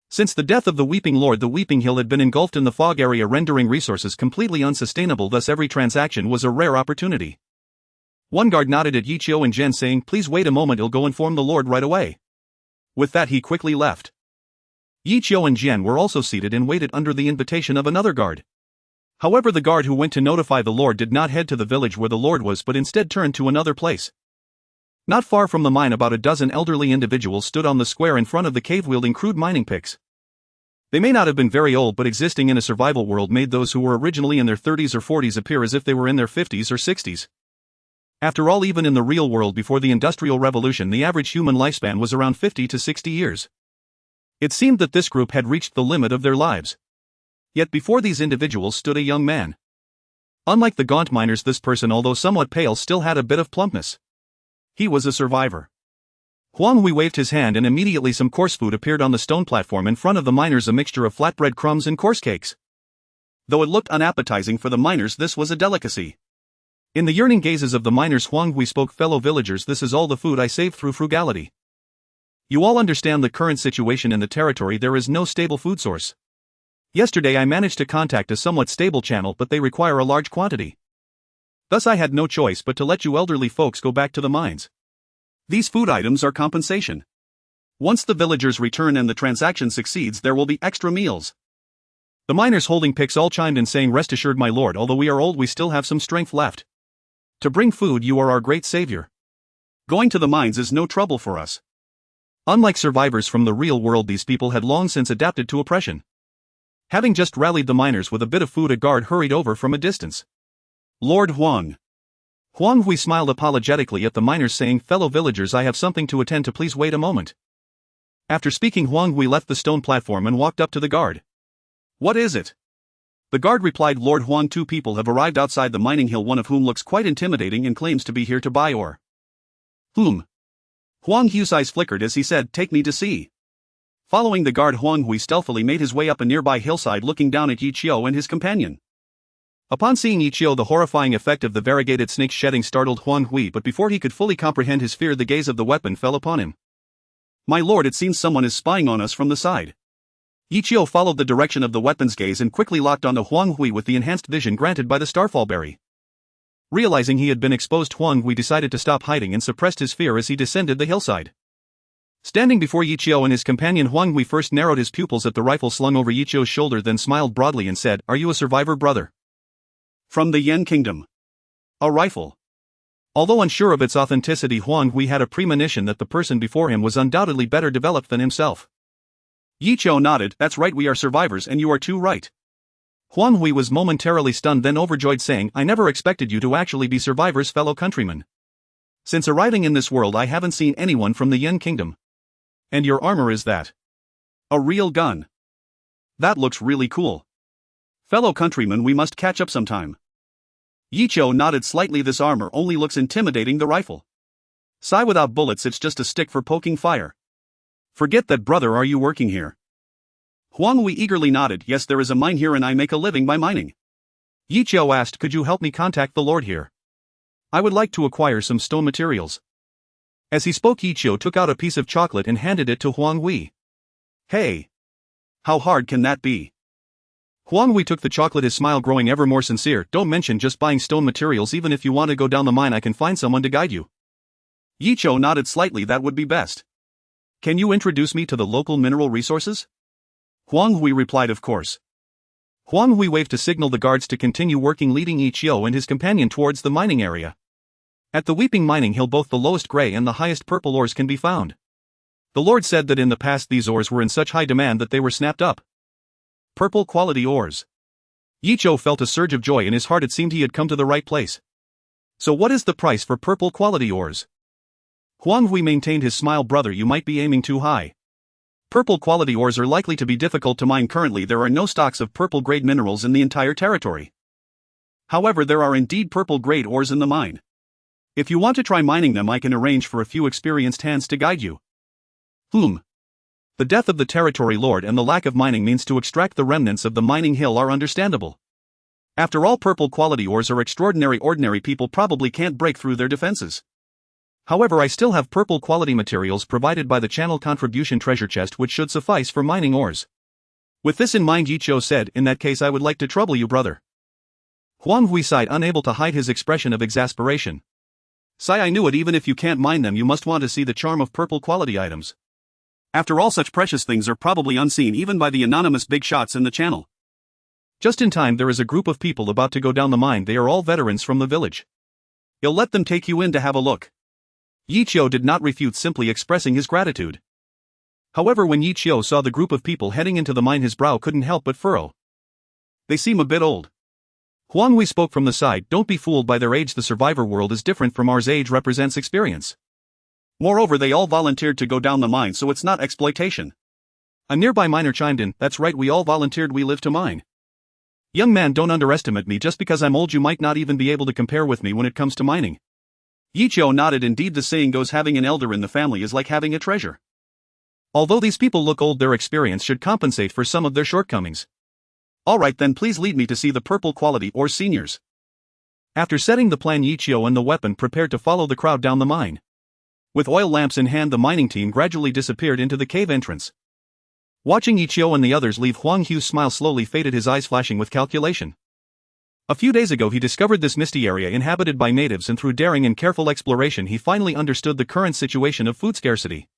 Since the death of the Weeping Lord, the Weeping Hill had been engulfed in the fog area, rendering resources completely unsustainable, thus every transaction was a rare opportunity. One guard nodded at Yichio and Jen, saying, "Please wait a moment, I'll go inform the lord right away." With that, he quickly left. Yichio and Jen were also seated and waited under the invitation of another guard. However, the guard who went to notify the lord did not head to the village where the lord was, but instead turned to another place. Not far from the mine, about a dozen elderly individuals stood on the square in front of the cave, wielding crude mining picks. They may not have been very old, but existing in a survival world made those who were originally in their 30s or 40s appear as if they were in their 50s or 60s. After all, even in the real world before the Industrial Revolution, the average human lifespan was around 50 to 60 years. It seemed that this group had reached the limit of their lives. Yet before these individuals stood a young man. Unlike the gaunt miners, this person, although somewhat pale, still had a bit of plumpness. He was a survivor. Huang Hui waved his hand and immediately some coarse food appeared on the stone platform in front of the miners, a mixture of flatbread crumbs and coarse cakes. Though it looked unappetizing for the miners, this was a delicacy. In the yearning gazes of the miners, Huang Hui spoke, "Fellow villagers, this is all the food I saved through frugality. You all understand the current situation in the territory. There is no stable food source. Yesterday I managed to contact a somewhat stable channel, but they require a large quantity. Thus I had no choice but to let you elderly folks go back to the mines. These food items are compensation. Once the villagers return and the transaction succeeds, there will be extra meals." The miners holding picks all chimed in, saying, "Rest assured, my lord, although we are old, we still have some strength left. To bring food, you are our great savior. Going to the mines is no trouble for us." Unlike survivors from the real world, these people had long since adapted to oppression. Having just rallied the miners with a bit of food, a guard hurried over from a distance. "Lord Huang." Huang Hui smiled apologetically at the miners, saying, "Fellow villagers, I have something to attend to, please wait a moment." After speaking, Huang Hui left the stone platform and walked up to the guard. "What is it?" The guard replied, "Lord Huang, 2 people have arrived outside the mining hill, one of whom looks quite intimidating and claims to be here to buy ore." "Whom?" Huang Hui's eyes flickered as he said, "Take me to see." Following the guard, Huang Hui stealthily made his way up a nearby hillside, looking down at Yi Qiu and his companion. Upon seeing Yi Qiu, the horrifying effect of the variegated snake shedding startled Huang Hui, but before he could fully comprehend his fear, the gaze of the weapon fell upon him. "My lord, it seems someone is spying on us from the side." Yi Qiu followed the direction of the weapon's gaze and quickly locked onto Huang Hui with the enhanced vision granted by the Starfall Berry. Realizing he had been exposed, Huang Hui decided to stop hiding and suppressed his fear as he descended the hillside. Standing before Yi Qiu and his companion, Huang Hui first narrowed his pupils at the rifle slung over Yi Qiu's shoulder, then smiled broadly and said, "Are you a survivor, brother?" "From the Yan Kingdom." "A rifle." Although unsure of its authenticity, Huang Hui had a premonition that the person before him was undoubtedly better developed than himself. Yi Qiu nodded, "That's right, we are survivors and you are too right." Huang Hui was momentarily stunned, then overjoyed, saying, "I never expected you to actually be survivors, fellow countrymen. Since arriving in this world I haven't seen anyone from the Yan Kingdom. And your armor, is that a real gun? That looks really cool. Fellow countrymen, we must catch up sometime." Yi Qiu nodded slightly. "This armor only looks intimidating, the rifle. Sigh, without bullets it's just a stick for poking fire." "Forget that, brother, are you working here?" Huang Hui eagerly nodded, "Yes, there is a mine here and I make a living by mining." Yi Qiu asked, "Could you help me contact the lord here? I would like to acquire some stone materials." As he spoke, Yi Qiu took out a piece of chocolate and handed it to Huang Hui. "Hey! How hard can that be?" Huang Hui took the chocolate, his smile growing ever more sincere. "Don't mention just buying stone materials, even if you want to go down the mine I can find someone to guide you." Yi Qiu nodded slightly, "That would be best. Can you introduce me to the local mineral resources?" Huang Hui replied, "Of course." Huang Hui waved to signal the guards to continue working, leading Yi Qiu and his companion towards the mining area. At the Weeping Mining Hill, both the lowest gray and the highest purple ores can be found. The Lord said that in the past these ores were in such high demand that they were snapped up. Purple quality ores. Yi Qiu felt a surge of joy in his heart. It seemed he had come to the right place. "So what is the price for purple quality ores?" Huang Hui maintained his smile, "Brother, you might be aiming too high. Purple quality ores are likely to be difficult to mine. Currently there are no stocks of purple grade minerals in the entire territory. However, there are indeed purple grade ores in the mine. If you want to try mining them, I can arrange for a few experienced hands to guide you." The death of the territory lord and the lack of mining means to extract the remnants of the mining hill are understandable. After all, purple quality ores are extraordinary. Ordinary people probably can't break through their defenses. However, I still have purple quality materials provided by the channel contribution treasure chest, which should suffice for mining ores. With this in mind, Yi Qiu said, "In that case I would like to trouble you, brother." Huang Hui sighed, unable to hide his expression of exasperation. "Sigh, I knew it. Even if you can't mine them, you must want to see the charm of purple quality items. After all, such precious things are probably unseen even by the anonymous big shots in the channel." Just in time, there is a group of people about to go down the mine. They are all veterans from the village. "You'll let them take you in to have a look?" Yi Qiu did not refute, simply expressing his gratitude. However, when Yi Qiu saw the group of people heading into the mine, his brow couldn't help but furrow. "They seem a bit old." Huang Hui spoke from the side, "Don't be fooled by their age. The survivor world is different from ours. Age represents experience. Moreover, they all volunteered to go down the mine, so it's not exploitation." A nearby miner chimed in, "That's right, we all volunteered. We live to mine." "Young man, don't underestimate me. Just because I'm old, you might not even be able to compare with me when it comes to mining." Yi Qiu nodded. "Indeed, the saying goes, having an elder in the family is like having a treasure." Although these people look old, their experience should compensate for some of their shortcomings. "Alright then, please lead me to see the purple quality ores, seniors." After setting the plan, Yi Qiu and the weapon prepared to follow the crowd down the mine. With oil lamps in hand, the mining team gradually disappeared into the cave entrance. Watching Yi Qiu and the others leave, Huang Hui's smile slowly faded, his eyes flashing with calculation. A few days ago he discovered this misty area inhabited by natives, and through daring and careful exploration he finally understood the current situation of food scarcity.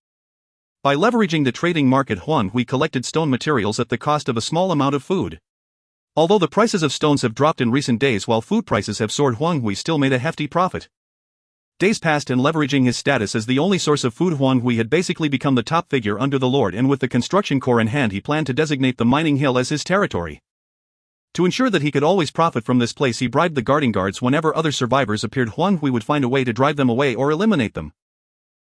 By leveraging the trading market, Huang Hui collected stone materials at the cost of a small amount of food. Although the prices of stones have dropped in recent days while food prices have soared, Huang Hui still made a hefty profit. Days passed, and leveraging his status as the only source of food, Huang Hui had basically become the top figure under the Lord, and with the construction corps in hand he planned to designate the mining hill as his territory. To ensure that he could always profit from this place, he bribed the guarding guards whenever other survivors appeared. Huang Hui would find a way to drive them away or eliminate them.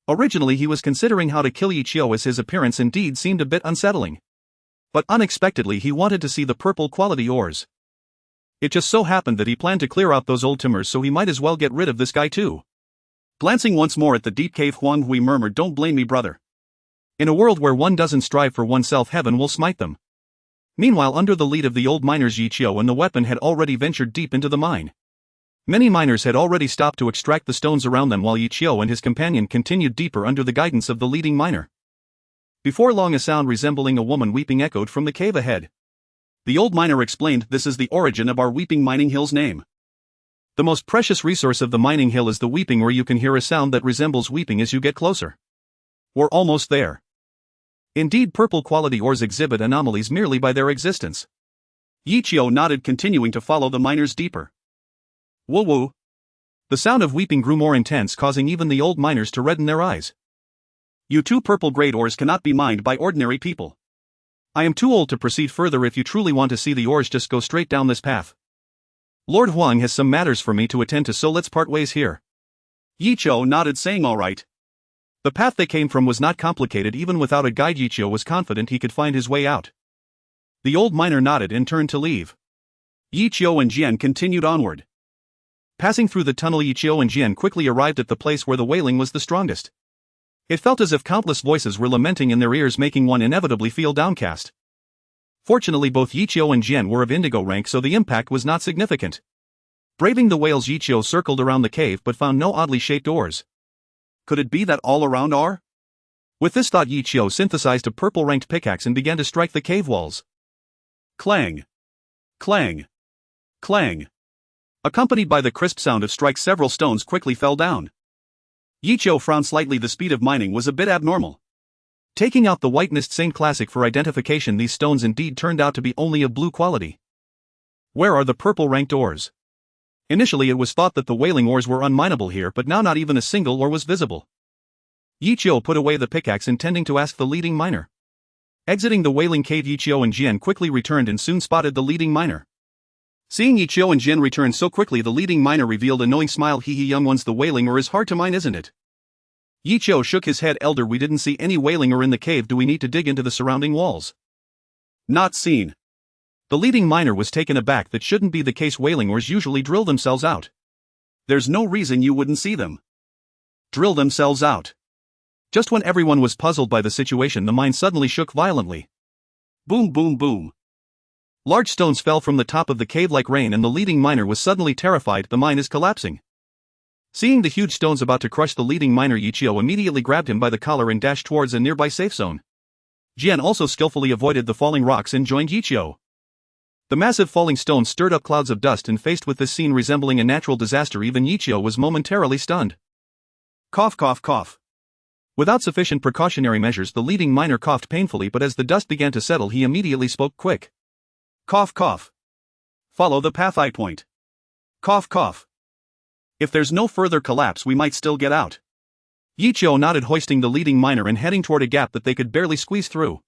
Originally he was considering how to kill Yi Qiu, as his appearance indeed seemed a bit unsettling. But unexpectedly he wanted to see the purple quality ores. It just so happened that he planned to clear out those old timbers, so he might as well get rid of this guy too. Glancing once more at the deep cave, Huang Hui murmured, "Don't blame me, brother. In a world where one doesn't strive for oneself, heaven will smite them." Meanwhile, under the lead of the old miners, Yi Qiu and the weapon had already ventured deep into the mine. Many miners had already stopped to extract the stones around them, while Yi Qiu and his companion continued deeper under the guidance of the leading miner. Before long, a sound resembling a woman weeping echoed from the cave ahead. The old miner explained, "This is the origin of our Weeping Mining Hill's name. The most precious resource of the mining hill is the weeping, where you can hear a sound that resembles weeping as you get closer. We're almost there." Indeed, purple quality ores exhibit anomalies merely by their existence. Yi Qiu nodded, continuing to follow the miners deeper. Woo woo. The sound of weeping grew more intense, causing even the old miners to redden their eyes. "You two purple grade ores cannot be mined by ordinary people. I am too old to proceed further. If you truly want to see the ores, just go straight down this path. Lord Huang has some matters for me to attend to, so let's part ways here." Yi Qiu nodded, saying all right. The path they came from was not complicated. Even without a guide, Yi Qiu was confident he could find his way out. The old miner nodded and turned to leave. Yi Qiu and Jian continued onward. Passing through the tunnel, Yi Qiu and Jian quickly arrived at the place where the wailing was the strongest. It felt as if countless voices were lamenting in their ears, making one inevitably feel downcast. Fortunately, both Yi Qiu and Jian were of indigo rank, so the impact was not significant. Braving the wails, Yi Qiu circled around the cave but found no oddly shaped ores. Could it be that all around are? With this thought, Yi Qiu synthesized a purple-ranked pickaxe and began to strike the cave walls. Clang! Clang! Clang! Accompanied by the crisp sound of strikes, several stones quickly fell down. Yi Qiu frowned slightly. The speed of mining was a bit abnormal. Taking out the whiteness Saint Classic for identification, these stones indeed turned out to be only of blue quality. Where are the purple-ranked ores? Initially it was thought that the wailing ores were unminable here, but now not even a single ore was visible. Yi Qiu put away the pickaxe, intending to ask the leading miner. Exiting the wailing cave, Yi Qiu and Jian quickly returned and soon spotted the leading miner. Seeing Yi Qiu and Jian return so quickly, the leading miner revealed a knowing smile. "Hee hee, young ones, the wailing ore is hard to mine, isn't it?" Yi Qiu shook his head. "Elder, we didn't see any wailing ore in the cave. Do we need to dig into the surrounding walls?" "Not seen." The leading miner was taken aback. That shouldn't be the case. Wailing ores usually drill themselves out. There's no reason you wouldn't see them. Drill themselves out. Just when everyone was puzzled by the situation, the mine suddenly shook violently. Boom, boom, boom. Large stones fell from the top of the cave like rain, and the leading miner was suddenly terrified. The mine is collapsing. Seeing the huge stones about to crush the leading miner, Yi Qiu immediately grabbed him by the collar and dashed towards a nearby safe zone. Jian also skillfully avoided the falling rocks and joined Yi Qiu. The massive falling stones stirred up clouds of dust, and faced with this scene resembling a natural disaster, even Yi Qiu was momentarily stunned. Cough, cough, cough. Without sufficient precautionary measures, the leading miner coughed painfully, but as the dust began to settle, he immediately spoke. "Quick. Cough, cough. Follow the path I point. Cough, cough. If there's no further collapse, we might still get out." Yi Qiu nodded, hoisting the leading miner and heading toward a gap that they could barely squeeze through.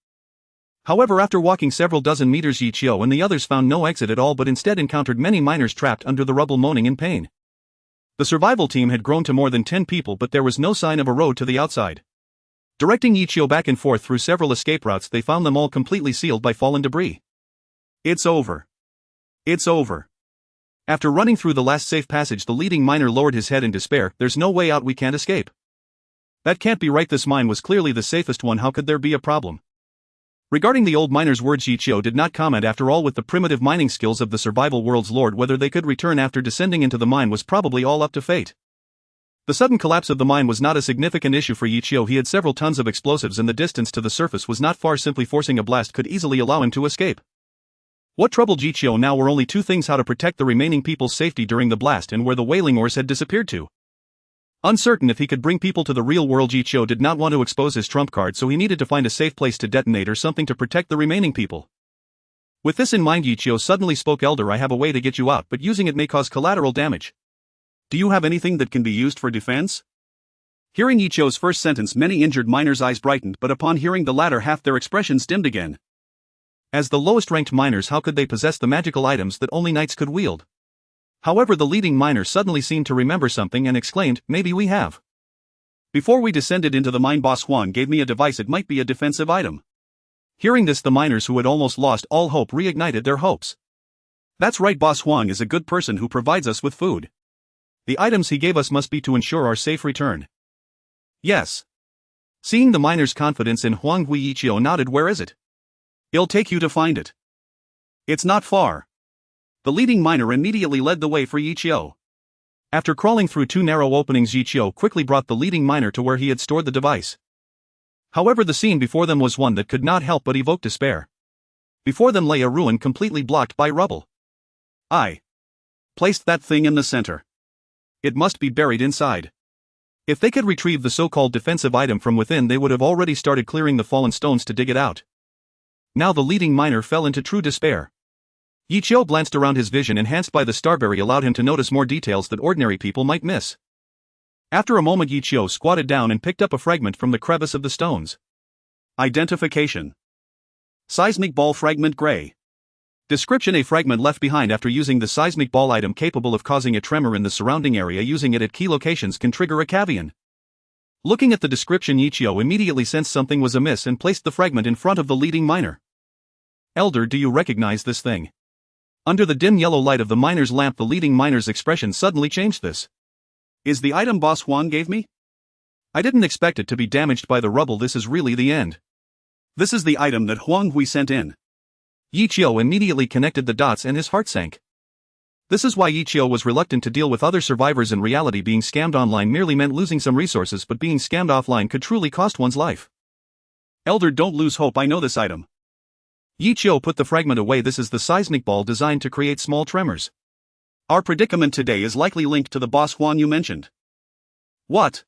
However, after walking several dozen meters, Yi Qiu and the others found no exit at all, but instead encountered many miners trapped under the rubble, moaning in pain. The survival team had grown to more than 10 people, but there was no sign of a road to the outside. Directing Yi Qiu back and forth through several escape routes, they found them all completely sealed by fallen debris. It's over. It's over. After running through the last safe passage, the leading miner lowered his head in despair. "There's no way out. We can't escape." That can't be right. This mine was clearly the safest one. How could there be a problem? Regarding the old miner's words, Yi Qiu did not comment. After all, with the primitive mining skills of the survival world's lord, whether they could return after descending into the mine was probably all up to fate. The sudden collapse of the mine was not a significant issue for Yi Qiu. He had several tons of explosives and the distance to the surface was not far. Simply forcing a blast could easily allow him to escape. What troubled Yi Qiu now were only two things: how to protect the remaining people's safety during the blast, and where the wailing ores had disappeared to. Uncertain if he could bring people to the real world, Yi Qiu did not want to expose his trump card, so he needed to find a safe place to detonate or something to protect the remaining people. With this in mind, Yi Qiu suddenly spoke. "Elder, I have a way to get you out, but using it may cause collateral damage. Do you have anything that can be used for defense?" Hearing Yi Qiu's first sentence, many injured miners' eyes brightened, but upon hearing the latter half, their expressions dimmed again. As the lowest-ranked miners, how could they possess the magical items that only knights could wield? However, the leading miner suddenly seemed to remember something and exclaimed, "Maybe we have." "Before we descended into the mine, Boss Huang gave me a device. It might be a defensive item." Hearing this, the miners who had almost lost all hope reignited their hopes. "That's right, Boss Huang is a good person who provides us with food. The items he gave us must be to ensure our safe return." "Yes." Seeing the miners' confidence in Huang Hui, Yichio nodded. "Where is it?" "It'll take you to find it. It's not far." The leading miner immediately led the way for Yichio. After crawling through 2 narrow openings, Yichio quickly brought the leading miner to where he had stored the device. However, the scene before them was one that could not help but evoke despair. Before them lay a ruin completely blocked by rubble. "I placed that thing in the center. It must be buried inside." If they could retrieve the so-called defensive item from within, they would have already started clearing the fallen stones to dig it out. Now the leading miner fell into true despair. Yichio glanced around. His vision, enhanced by the starberry, allowed him to notice more details that ordinary people might miss. After a moment, Yichio squatted down and picked up a fragment from the crevice of the stones. Identification: seismic ball fragment gray. Description: a fragment left behind after using the seismic ball item, capable of causing a tremor in the surrounding area. Using it at key locations can trigger a cavian. Looking at the description, Yichio immediately sensed something was amiss and placed the fragment in front of the leading miner. "Elder, do you recognize this thing?" Under the dim yellow light of the miner's lamp, the leading miner's expression suddenly changed. "This is the item Boss Huang gave me? I didn't expect it to be damaged by the rubble. This is really the end. This is the item that Huang Hui sent in." Yichio immediately connected the dots and his heart sank. This is why Yichio was reluctant to deal with other survivors. In reality, being scammed online merely meant losing some resources, but being scammed offline could truly cost one's life. "Elder, don't lose hope. I know this item." Yichio put the fragment away. "This is the seismic ball designed to create small tremors. Our predicament today is likely linked to the Boss Huang you mentioned." "What?"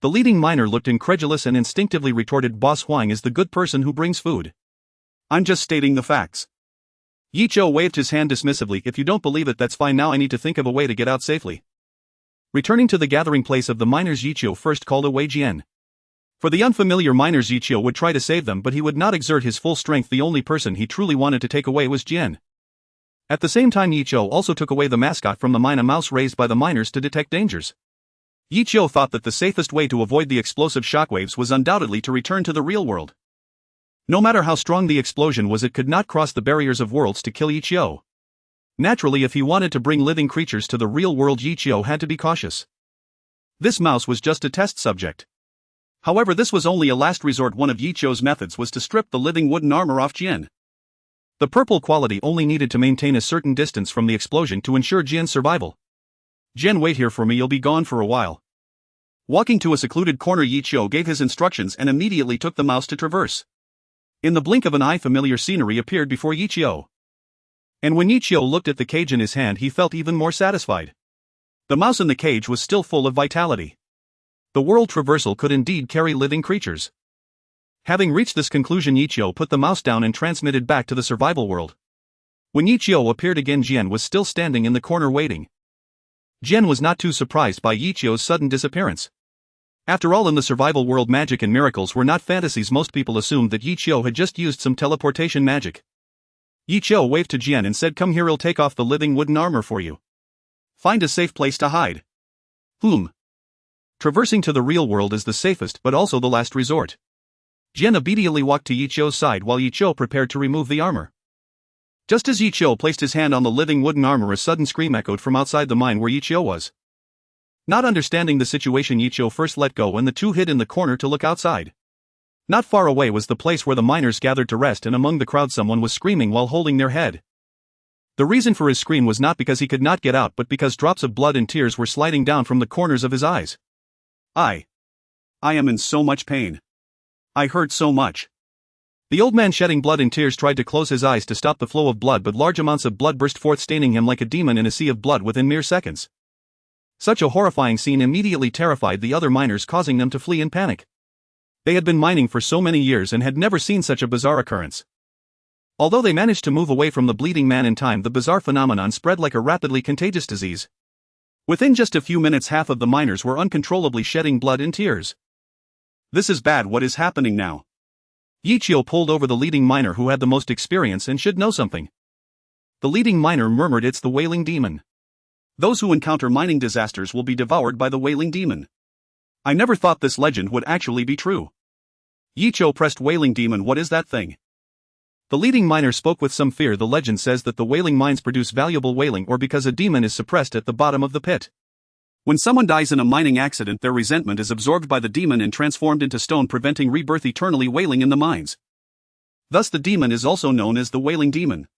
The leading miner looked incredulous and instinctively retorted, "Boss Huang is the good person who brings food. I'm just stating the facts." Yichio waved his hand dismissively. "If you don't believe it, that's fine. Now I need to think of a way to get out safely." Returning to the gathering place of the miners, Yichio first called away Jian. For the unfamiliar miners, Yichio would try to save them, but he would not exert his full strength. The only person he truly wanted to take away was Jian. At the same time, Yichio also took away the mascot from the mine, a mouse raised by the miners to detect dangers. Yichio thought that the safest way to avoid the explosive shockwaves was undoubtedly to return to the real world. No matter how strong the explosion was, it could not cross the barriers of worlds to kill Yichio. Naturally, if he wanted to bring living creatures to the real world, Yichio had to be cautious. This mouse was just a test subject. However, this was only a last resort. One of Yichio's methods was to strip the living wooden armor off Jian. The purple quality only needed to maintain a certain distance from the explosion to ensure Jian's survival. "Jian, wait here for me. You'll be gone for a while." Walking to a secluded corner, Yichio gave his instructions and immediately took the mouse to traverse. In the blink of an eye, familiar scenery appeared before Yichio. And when Yichio looked at the cage in his hand, he felt even more satisfied. The mouse in the cage was still full of vitality. The world traversal could indeed carry living creatures. Having reached this conclusion, Yichio put the mouse down and transmitted back to the survival world. When Yichio appeared again, Jian was still standing in the corner waiting. Jian was not too surprised by Yichio's sudden disappearance. After all, in the survival world, magic and miracles were not fantasies. Most people assumed that Yichio had just used some teleportation magic. Yichio waved to Jian and said, "Come here, I'll take off the living wooden armor for you. Find a safe place to hide." Traversing to the real world is the safest but also the last resort. Jian obediently walked to Yichio's side while Yichio prepared to remove the armor. Just as Yichio placed his hand on the living wooden armor, a sudden scream echoed from outside the mine where Yichio was. Not understanding the situation, Yichio first let go and the two hid in the corner to look outside. Not far away was the place where the miners gathered to rest, and among the crowd someone was screaming while holding their head. The reason for his scream was not because he could not get out, but because drops of blood and tears were sliding down from the corners of his eyes. I am in so much pain. I hurt so much." The old man, shedding blood and tears, tried to close his eyes to stop the flow of blood, but large amounts of blood burst forth, staining him like a demon in a sea of blood within mere seconds. Such a horrifying scene immediately terrified the other miners, causing them to flee in panic. They had been mining for so many years and had never seen such a bizarre occurrence. Although they managed to move away from the bleeding man in time, the bizarre phenomenon spread like a rapidly contagious disease. Within just a few minutes, half of the miners were uncontrollably shedding blood and tears. "This is bad. What is happening now?" Yichio pulled over the leading miner who had the most experience and should know something. The leading miner murmured, "It's the wailing demon. Those who encounter mining disasters will be devoured by the wailing demon." I never thought this legend would actually be true. Yichio pressed. "Wailing demon, what is that thing?" The leading miner spoke with some fear. "The legend says that the wailing mines produce valuable wailing ore because a demon is suppressed at the bottom of the pit. When someone dies in a mining accident, their resentment is absorbed by the demon and transformed into stone, preventing rebirth, eternally wailing in the mines. Thus the demon is also known as the wailing demon."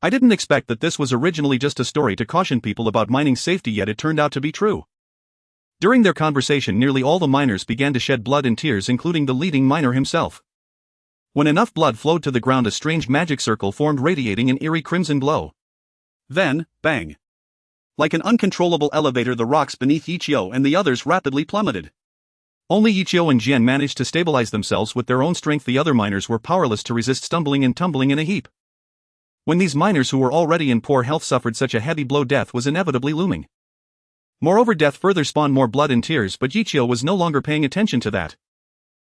I didn't expect that this was originally just a story to caution people about mining safety, yet it turned out to be true. During their conversation, nearly all the miners began to shed blood and tears, including the leading miner himself. When enough blood flowed to the ground, a strange magic circle formed, radiating an eerie crimson glow. Then, bang! Like an uncontrollable elevator, the rocks beneath Yichio and the others rapidly plummeted. Only Yichio and Jian managed to stabilize themselves with their own strength. The other miners were powerless to resist, stumbling and tumbling in a heap. When these miners, who were already in poor health, suffered such a heavy blow, death was inevitably looming. Moreover, death further spawned more blood and tears, but Yichio was no longer paying attention to that.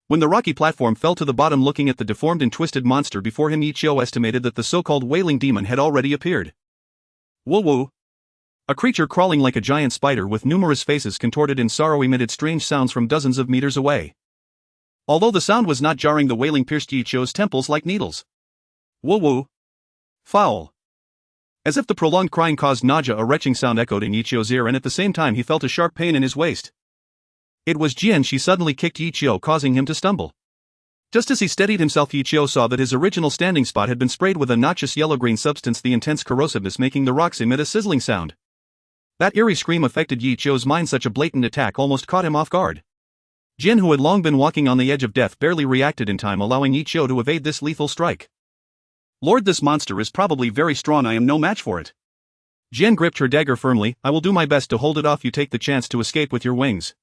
When the rocky platform fell to the bottom, looking at the deformed and twisted monster before him, Yichio estimated that the so-called wailing demon had already appeared. Woo-woo! A creature crawling like a giant spider with numerous faces contorted in sorrow emitted strange sounds from dozens of meters away. Although the sound was not jarring, the wailing pierced Yichio's temples like needles. Woo-woo! Foul! As if the prolonged crying caused nausea, a retching sound echoed in Yichio's ear, and at the same time he felt a sharp pain in his waist. It was Jian. She suddenly kicked Yichio, causing him to stumble. Just as he steadied himself, Yichio saw that his original standing spot had been sprayed with a noxious yellow-green substance, the intense corrosiveness making the rocks emit a sizzling sound. That eerie scream affected Yichio's mind. Such a blatant attack almost caught him off guard. Jian, who had long been walking on the edge of death, barely reacted in time, allowing Yichio to evade this lethal strike. "Lord, this monster is probably very strong. I am no match for it." Jian gripped her dagger firmly. "I will do my best to hold it off. You take the chance to escape with your wings."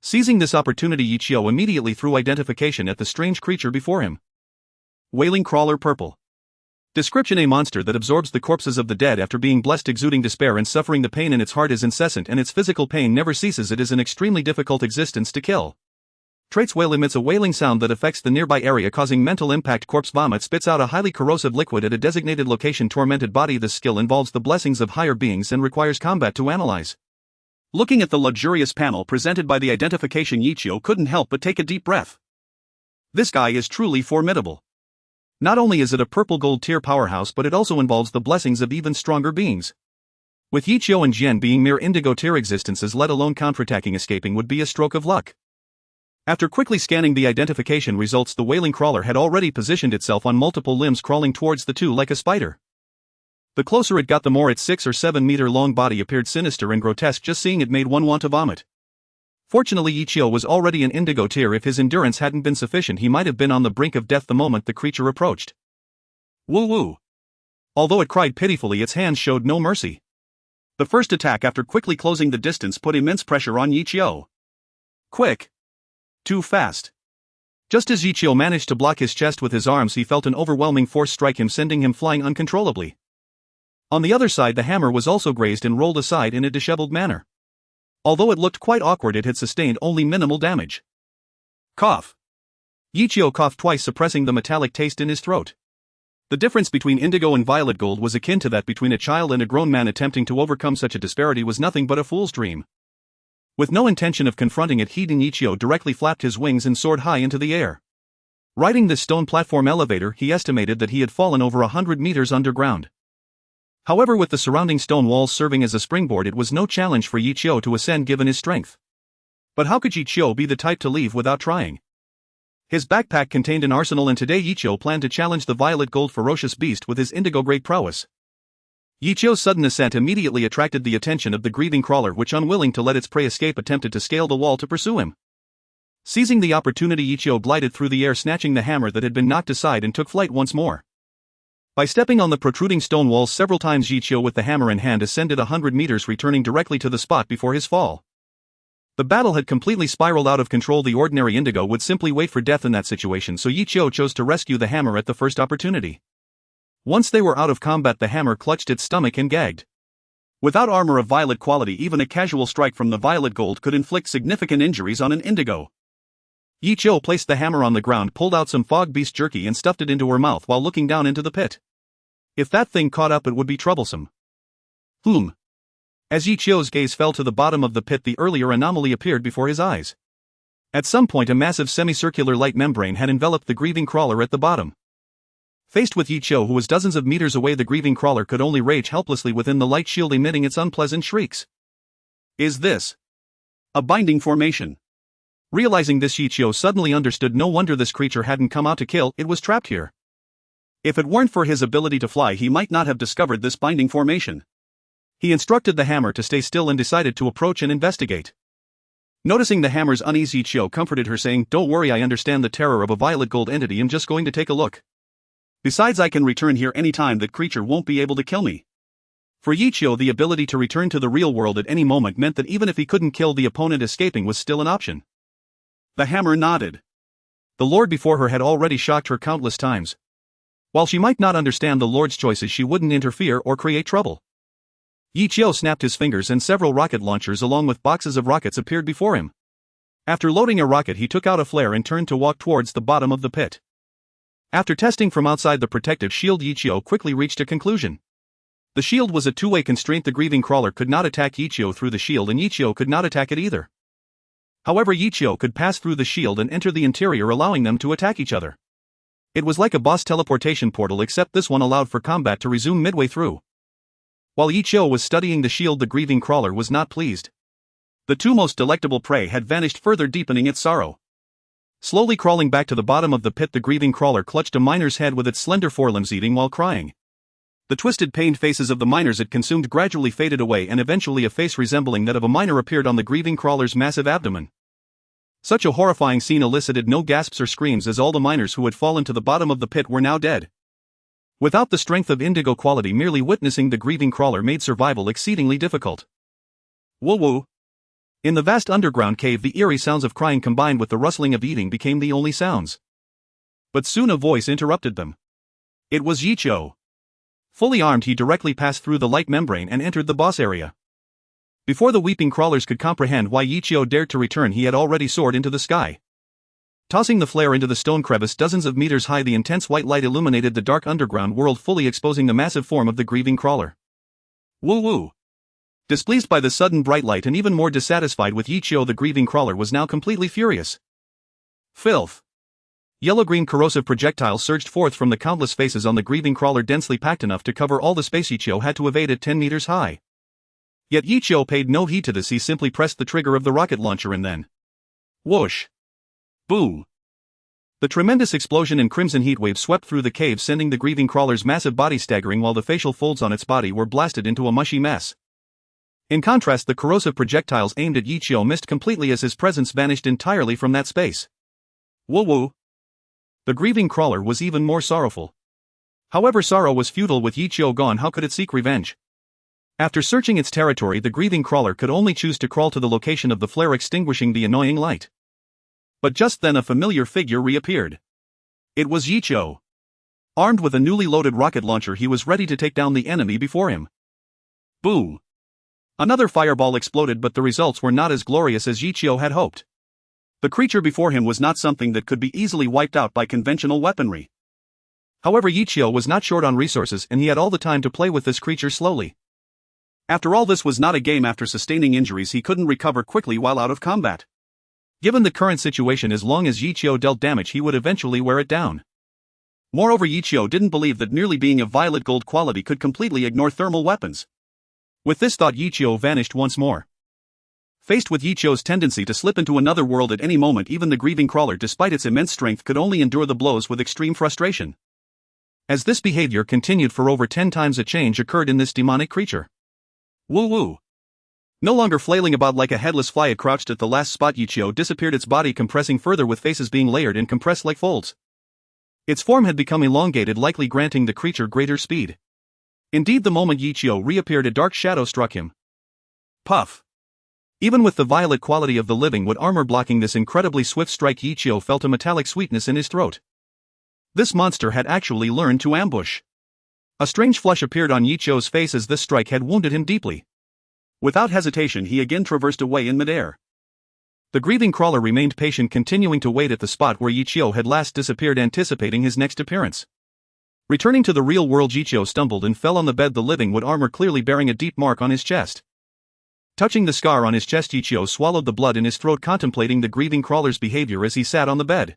Seizing this opportunity, Yichio immediately threw identification at the strange creature before him. Wailing crawler purple. Description: a monster that absorbs the corpses of the dead after being blessed, exuding despair and suffering. The pain in its heart is incessant and its physical pain never ceases. It is an extremely difficult existence to kill. Traits: whale emits a wailing sound that affects the nearby area, causing mental impact. Corpse vomit spits out a highly corrosive liquid at a designated location. Tormented body: this skill involves the blessings of higher beings and requires combat to analyze. Looking at the luxurious panel presented by the identification, Yichio couldn't help but take a deep breath. This guy is truly formidable. Not only is it a purple gold tier powerhouse, but it also involves the blessings of even stronger beings. With Yichio and Jian being mere indigo tier existences, let alone counterattacking, escaping would be a stroke of luck. After quickly scanning the identification results, the wailing crawler had already positioned itself on multiple limbs, crawling towards the two like a spider. The closer it got, the more its 6 or 7 meter long body appeared sinister and grotesque. Just seeing it made one want to vomit. Fortunately, Yichio was already an indigo tier. If his endurance hadn't been sufficient, he might have been on the brink of death the moment the creature approached. Woo-woo! Although it cried pitifully, its hands showed no mercy. The first attack, after quickly closing the distance, put immense pressure on Yichio. Quick! Too fast. Just as Yichio managed to block his chest with his arms, he felt an overwhelming force strike him, sending him flying uncontrollably. On the other side, the hammer was also grazed and rolled aside in a disheveled manner. Although it looked quite awkward, it had sustained only minimal damage. Cough. Yichio coughed twice, suppressing the metallic taste in his throat. The difference between indigo and violet gold was akin to that between a child and a grown man. Attempting to overcome such a disparity was nothing but a fool's dream. With no intention of confronting it, Yichio directly flapped his wings and soared high into the air. Riding this stone platform elevator, he estimated that he had fallen over 100 meters underground. However, with the surrounding stone walls serving as a springboard, it was no challenge for Yichio to ascend given his strength. But how could Yichio be the type to leave without trying? His backpack contained an arsenal, and today Yichio planned to challenge the violet gold ferocious beast with his indigo great prowess. Yichio's sudden ascent immediately attracted the attention of the grieving crawler, which, unwilling to let its prey escape, attempted to scale the wall to pursue him. Seizing the opportunity, Yichio glided through the air, snatching the hammer that had been knocked aside, and took flight once more. By stepping on the protruding stone walls several times, Yichio, with the hammer in hand, ascended 100 meters, returning directly to the spot before his fall. The battle had completely spiraled out of control. The ordinary indigo would simply wait for death in that situation, so Yichio chose to rescue the hammer at the first opportunity. Once they were out of combat, the hammer clutched its stomach and gagged. Without armor of violet quality, even a casual strike from the violet gold could inflict significant injuries on an indigo. Yi Qiu placed the hammer on the ground, pulled out some fog beast jerky and stuffed it into her mouth while looking down into the pit. If that thing caught up, it would be troublesome. As Yi Qiu's gaze fell to the bottom of the pit, the earlier anomaly appeared before his eyes. At some point a massive semicircular light membrane had enveloped the grieving crawler at the bottom. Faced with Yi Qiu, who was dozens of meters away, the grieving crawler could only rage helplessly within the light shield, emitting its unpleasant shrieks. Is this a binding formation? Realizing this, Yi Qiu suddenly understood. No wonder this creature hadn't come out to kill, it was trapped here. If it weren't for his ability to fly, he might not have discovered this binding formation. He instructed the hammer to stay still and decided to approach and investigate. Noticing the hammer's unease, Yi Qiu comforted her, saying, "Don't worry, I understand the terror of a violet gold entity. I'm just going to take a look. Besides, I can return here anytime. That creature won't be able to kill me." For Yi Qiu, the ability to return to the real world at any moment meant that even if he couldn't kill the opponent, escaping was still an option. The hammer nodded. The lord before her had already shocked her countless times. While she might not understand the lord's choices, she wouldn't interfere or create trouble. Yi Qiu snapped his fingers and several rocket launchers along with boxes of rockets appeared before him. After loading a rocket, he took out a flare and turned to walk towards the bottom of the pit. After testing from outside the protective shield, Yi Qiu quickly reached a conclusion. The shield was a two-way constraint. The grieving crawler could not attack Yi Qiu through the shield, and Yi Qiu could not attack it either. However, Yi Qiu could pass through the shield and enter the interior, allowing them to attack each other. It was like a boss teleportation portal, except this one allowed for combat to resume midway through. While Yi Qiu was studying the shield, the grieving crawler was not pleased. The two most delectable prey had vanished, further deepening its sorrow. Slowly crawling back to the bottom of the pit, the grieving crawler clutched a miner's head with its slender forelimbs, eating while crying. The twisted, pained faces of the miners it consumed gradually faded away, and eventually a face resembling that of a miner appeared on the grieving crawler's massive abdomen. Such a horrifying scene elicited no gasps or screams, as all the miners who had fallen to the bottom of the pit were now dead. Without the strength of indigo quality, merely witnessing the grieving crawler made survival exceedingly difficult. Woo-woo. In the vast underground cave, the eerie sounds of crying combined with the rustling of eating became the only sounds. But soon a voice interrupted them. It was Yi Qiu. Fully armed, he directly passed through the light membrane and entered the boss area. Before the weeping crawlers could comprehend why Yi Qiu dared to return, he had already soared into the sky. Tossing the flare into the stone crevice dozens of meters high, the intense white light illuminated the dark underground world, fully exposing the massive form of the grieving crawler. Woo-woo. Displeased by the sudden bright light and even more dissatisfied with Yi Qiu, the grieving crawler was now completely furious. Filth. Yellow-green corrosive projectiles surged forth from the countless faces on the grieving crawler, densely packed enough to cover all the space Yi Qiu had to evade at 10 meters high. Yet Yi Qiu paid no heed to this. He simply pressed the trigger of the rocket launcher and then... whoosh! Boom! The tremendous explosion and crimson heat wave swept through the cave, sending the grieving crawler's massive body staggering, while the facial folds on its body were blasted into a mushy mess. In contrast, the corrosive projectiles aimed at Yi Qiu missed completely as his presence vanished entirely from that space. Woo-woo! The grieving crawler was even more sorrowful. However, sorrow was futile. With Yi Qiu gone, how could it seek revenge? After searching its territory, the grieving crawler could only choose to crawl to the location of the flare, extinguishing the annoying light. But just then a familiar figure reappeared. It was Yi Qiu. Armed with a newly loaded rocket launcher, he was ready to take down the enemy before him. Boom! Another fireball exploded, but the results were not as glorious as Yi Qiu had hoped. The creature before him was not something that could be easily wiped out by conventional weaponry. However, Yi Qiu was not short on resources, and he had all the time to play with this creature slowly. After all, this was not a game. After sustaining injuries, he couldn't recover quickly while out of combat. Given the current situation, as long as Yi Qiu dealt damage, he would eventually wear it down. Moreover, Yi Qiu didn't believe that merely being of violet gold quality could completely ignore thermal weapons. With this thought, Yi Qiu vanished once more. Faced with Yi Qiu's tendency to slip into another world at any moment, even the grieving crawler, despite its immense strength, could only endure the blows with extreme frustration. As this behavior continued for over 10 times, a change occurred in this demonic creature. Woo-woo! No longer flailing about like a headless fly, it crouched at the last spot. Yi Qiu disappeared, its body compressing further, with faces being layered and compressed like folds. Its form had become elongated, likely granting the creature greater speed. Indeed, the moment Yi Qiu reappeared, a dark shadow struck him. Puff! Even with the violet quality of the living wood armor blocking this incredibly swift strike, Yi Qiu felt a metallic sweetness in his throat. This monster had actually learned to ambush. A strange flush appeared on Yi Qiu's face as this strike had wounded him deeply. Without hesitation, he again traversed away in midair. The grieving crawler remained patient, continuing to wait at the spot where Yichio had last disappeared, anticipating his next appearance. Returning to the real world, Yichio stumbled and fell on the bed, the living wood armor clearly bearing a deep mark on his chest. Touching the scar on his chest, Yichio swallowed the blood in his throat, contemplating the grieving crawler's behavior as he sat on the bed.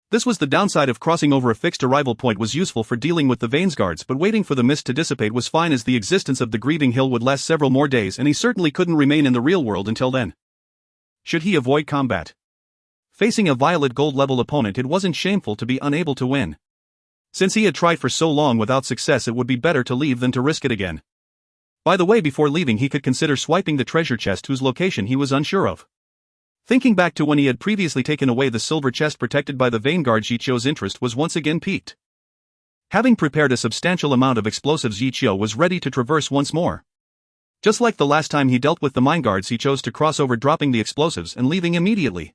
This was the downside of crossing over a fixed arrival point. Was useful for dealing with the veins guards, but waiting for the mist to dissipate was fine, as the existence of the grieving hill would last several more days and he certainly couldn't remain in the real world until then. Should he avoid combat? Facing a violet gold level opponent, it wasn't shameful to be unable to win. Since he had tried for so long without success, it would be better to leave than to risk it again. By the way, before leaving he could consider swiping the treasure chest, whose location he was unsure of. Thinking back to when he had previously taken away the silver chest protected by the vein guard, Yichio's interest was once again piqued. Having prepared a substantial amount of explosives, Yichio was ready to traverse once more. Just like the last time he dealt with the mine guards, he chose to cross over, dropping the explosives and leaving immediately.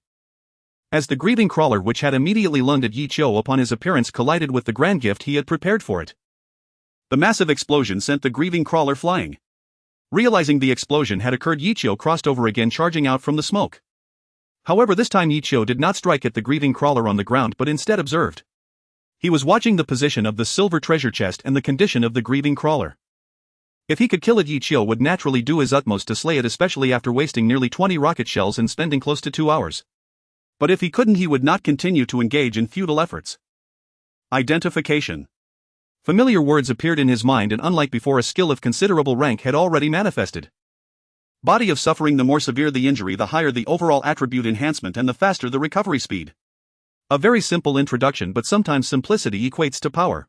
As the grieving crawler, which had immediately lunged at Yichio upon his appearance, collided with the grand gift he had prepared for it. The massive explosion sent the grieving crawler flying. Realizing the explosion had occurred, Yichio crossed over again, charging out from the smoke. However, this time Yichio did not strike at the grieving crawler on the ground, but instead observed. He was watching the position of the silver treasure chest and the condition of the grieving crawler. If he could kill it, Yichio would naturally do his utmost to slay it, especially after wasting nearly 20 rocket shells and spending close to 2 hours. But if he couldn't, he would not continue to engage in futile efforts. Identification. Familiar words appeared in his mind, and unlike before, a skill of considerable rank had already manifested. Body of suffering: the more severe the injury, the higher the overall attribute enhancement and the faster the recovery speed. A very simple introduction, but sometimes simplicity equates to power.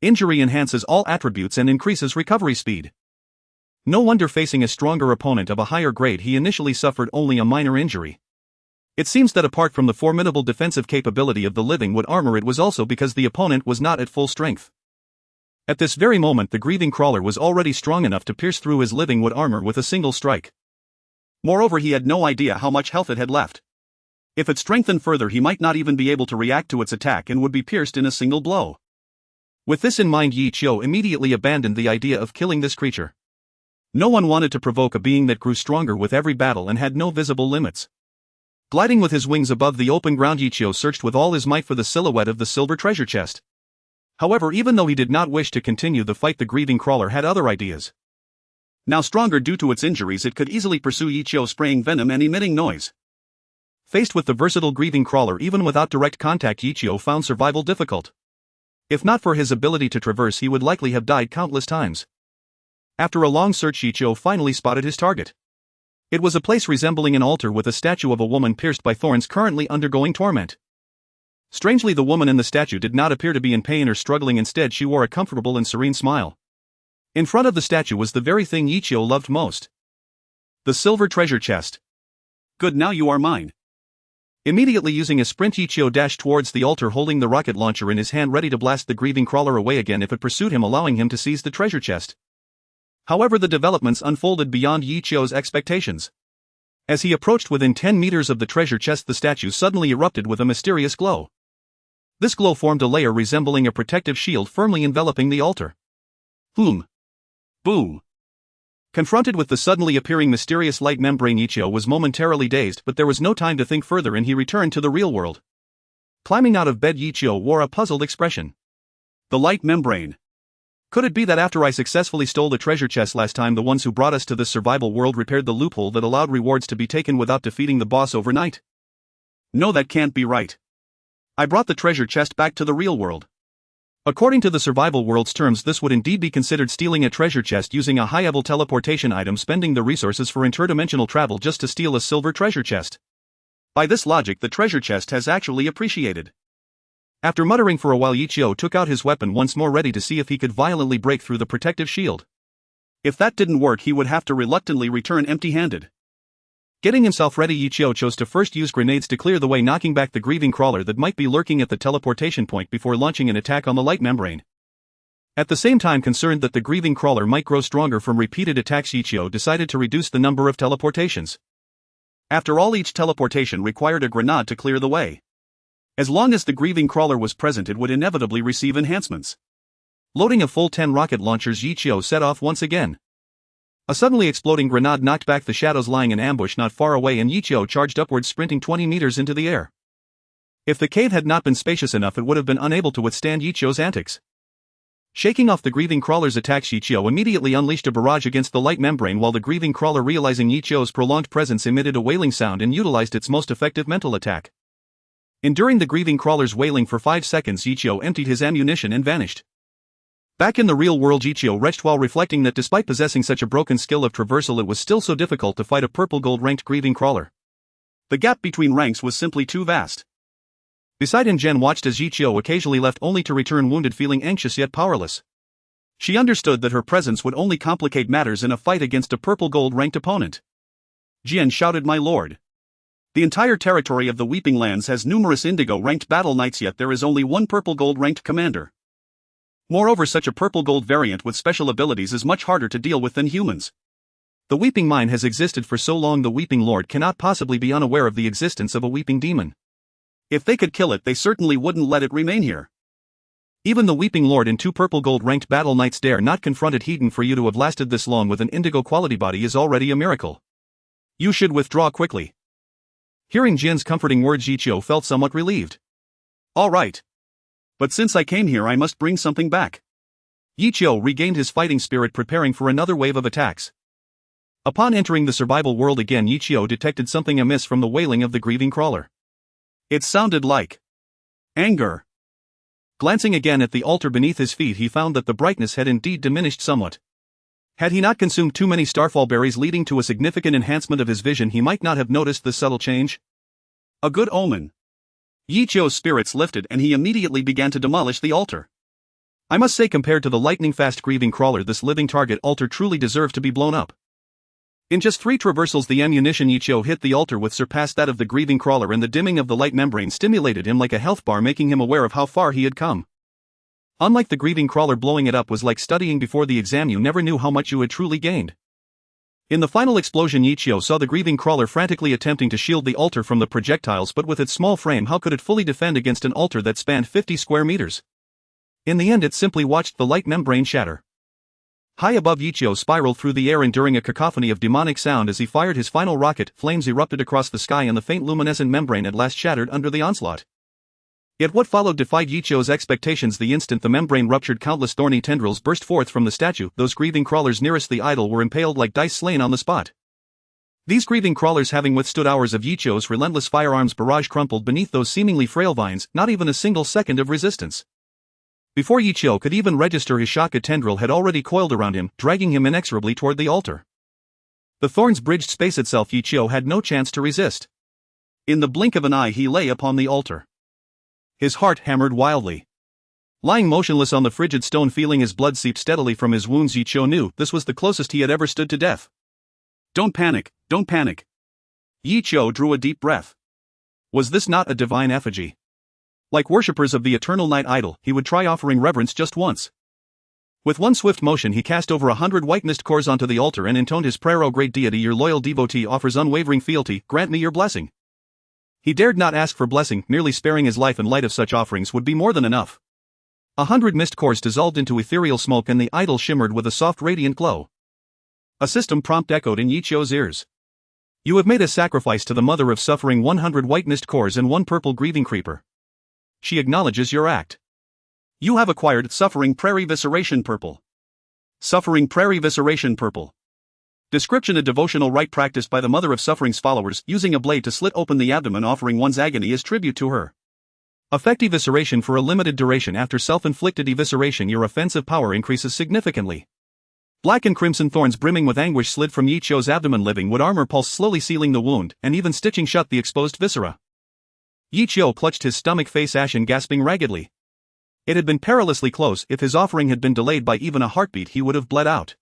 Injury enhances all attributes and increases recovery speed. No wonder, facing a stronger opponent of a higher grade, he initially suffered only a minor injury. It seems that apart from the formidable defensive capability of the living wood armor, it was also because the opponent was not at full strength. At this very moment, the grieving crawler was already strong enough to pierce through his living wood armor with a single strike. Moreover, he had no idea how much health it had left. If it strengthened further, he might not even be able to react to its attack and would be pierced in a single blow. With this in mind, Yichio immediately abandoned the idea of killing this creature. No one wanted to provoke a being that grew stronger with every battle and had no visible limits. Gliding with his wings above the open ground, Yichio searched with all his might for the silhouette of the silver treasure chest. However, even though he did not wish to continue the fight, the grieving crawler had other ideas. Now stronger due to its injuries, it could easily pursue Yichio, spraying venom and emitting noise. Faced with the versatile grieving crawler, even without direct contact, Yichio found survival difficult. If not for his ability to traverse, he would likely have died countless times. After a long search, Yichio finally spotted his target. It was a place resembling an altar with a statue of a woman pierced by thorns, currently undergoing torment. Strangely, the woman in the statue did not appear to be in pain or struggling. Instead, she wore a comfortable and serene smile. In front of the statue was the very thing Yichio loved most: the silver treasure chest. Good, now you are mine. Immediately using a sprint, Yichio dashed towards the altar, holding the rocket launcher in his hand, ready to blast the grieving crawler away again if it pursued him, allowing him to seize the treasure chest. However, the developments unfolded beyond Yichio's expectations. As he approached within 10 meters of the treasure chest, the statue suddenly erupted with a mysterious glow. This glow formed a layer resembling a protective shield, firmly enveloping the altar. Boom! Boom! Confronted with the suddenly appearing mysterious light membrane, Yichio was momentarily dazed, but there was no time to think further and he returned to the real world. Climbing out of bed, Yichio wore a puzzled expression. The light membrane. Could it be that after I successfully stole the treasure chest last time, the ones who brought us to this survival world repaired the loophole that allowed rewards to be taken without defeating the boss overnight? No, that can't be right. I brought the treasure chest back to the real world. According to the survival world's terms, this would indeed be considered stealing a treasure chest using a high-level teleportation item, spending the resources for interdimensional travel just to steal a silver treasure chest. By this logic, the treasure chest has actually appreciated. After muttering for a while, Yichio took out his weapon once more, ready to see if he could violently break through the protective shield. If that didn't work, he would have to reluctantly return empty-handed. Getting himself ready, Yichio chose to first use grenades to clear the way, knocking back the grieving crawler that might be lurking at the teleportation point before launching an attack on the light membrane. At the same time, concerned that the grieving crawler might grow stronger from repeated attacks, Yichio decided to reduce the number of teleportations. After all, each teleportation required a grenade to clear the way. As long as the grieving crawler was present, it would inevitably receive enhancements. Loading a full 10 rocket launchers, Yichio set off once again. A suddenly exploding grenade knocked back the shadows lying in ambush not far away, and Yichio charged upwards, sprinting 20 meters into the air. If the cave had not been spacious enough, it would have been unable to withstand Yichio's antics. Shaking off the grieving crawler's attacks, Yichio immediately unleashed a barrage against the light membrane, while the grieving crawler, realizing Yichio's prolonged presence, emitted a wailing sound and utilized its most effective mental attack. Enduring the grieving crawler's wailing for 5 seconds, Yichio emptied his ammunition and vanished. Back in the real world, Yichio retched while reflecting that despite possessing such a broken skill of traversal, it was still so difficult to fight a purple gold ranked grieving crawler. The gap between ranks was simply too vast. Beside him, Jen watched as Yichio occasionally left, only to return wounded, feeling anxious yet powerless. She understood that her presence would only complicate matters in a fight against a purple gold ranked opponent. Jian shouted, "My lord! The entire territory of the Weeping Lands has numerous indigo ranked battle knights, yet there is only one purple gold ranked commander. Moreover, such a purple gold variant with special abilities is much harder to deal with than humans. The Weeping Mine has existed for so long, the Weeping Lord cannot possibly be unaware of the existence of a weeping demon. If they could kill it, they certainly wouldn't let it remain here. Even the Weeping Lord and 2 purple gold ranked battle knights dare not confront it. Hedon, for you to have lasted this long with an indigo quality body is already a miracle. You should withdraw quickly." Hearing Jin's comforting words, Yichio felt somewhat relieved. "All right. But since I came here, I must bring something back." Yichio regained his fighting spirit, preparing for another wave of attacks. Upon entering the survival world again, Yichio detected something amiss from the wailing of the grieving crawler. It sounded like anger. Glancing again at the altar beneath his feet, he found that the brightness had indeed diminished somewhat. Had he not consumed too many starfall berries, leading to a significant enhancement of his vision, he might not have noticed this subtle change. A good omen. Yichio's spirits lifted and he immediately began to demolish the altar. I must say, compared to the lightning-fast grieving crawler, this living target altar truly deserved to be blown up. In just 3 traversals, the ammunition Yichio hit the altar with surpassed that of the grieving crawler, and the dimming of the light membrane stimulated him like a health bar, making him aware of how far he had come. Unlike the grieving crawler, blowing it up was like studying before the exam. You never knew how much you had truly gained. In the final explosion, Yichio saw the grieving crawler frantically attempting to shield the altar from the projectiles, but with its small frame, how could it fully defend against an altar that spanned 50 square meters? In the end, it simply watched the light membrane shatter. High above, Yichio spiraled through the air, enduring a cacophony of demonic sound as he fired his final rocket. Flames erupted across the sky and the faint luminescent membrane at last shattered under the onslaught. Yet what followed defied Yichio's expectations. The instant the membrane ruptured, countless thorny tendrils burst forth from the statue. Those grieving crawlers nearest the idol were impaled like dice, slain on the spot. These grieving crawlers, having withstood hours of Yichio's relentless firearms barrage, crumpled beneath those seemingly frail vines, not even a single second of resistance. Before Yichio could even register his shock, a tendril had already coiled around him, dragging him inexorably toward the altar. The thorns bridged space itself. Yichio had no chance to resist. In the blink of an eye, he lay upon the altar. His heart hammered wildly. Lying motionless on the frigid stone, feeling his blood seep steadily from his wounds, Yichio knew this was the closest he had ever stood to death. "Don't panic, don't panic." Yichio drew a deep breath. Was this not a divine effigy? Like worshippers of the eternal night idol, he would try offering reverence just once. With one swift motion, he cast over 100 white mist cores onto the altar and intoned his prayer. "O great deity, your loyal devotee offers unwavering fealty, grant me your blessing." He dared not ask for blessing, merely sparing his life in light of such offerings would be more than enough. 100 mist cores dissolved into ethereal smoke and the idol shimmered with a soft radiant glow. A system prompt echoed in Yichio's ears. "You have made a sacrifice to the mother of suffering. 100 white mist cores and 1 purple grieving creeper. She acknowledges your act. You have acquired Suffering Prairie Visceration Purple." Suffering Prairie Visceration Purple. Description: a devotional rite practiced by the Mother of Suffering's followers, using a blade to slit open the abdomen, offering one's agony as tribute to her. Effect: evisceration for a limited duration. After self-inflicted evisceration, your offensive power increases significantly. Black and crimson thorns brimming with anguish slid from Yichio's abdomen. Living wood armor pulse, slowly sealing the wound, and even stitching shut the exposed viscera. Yichio clutched his stomach, face ashen, gasping raggedly. It had been perilously close. If his offering had been delayed by even a heartbeat, he would have bled out.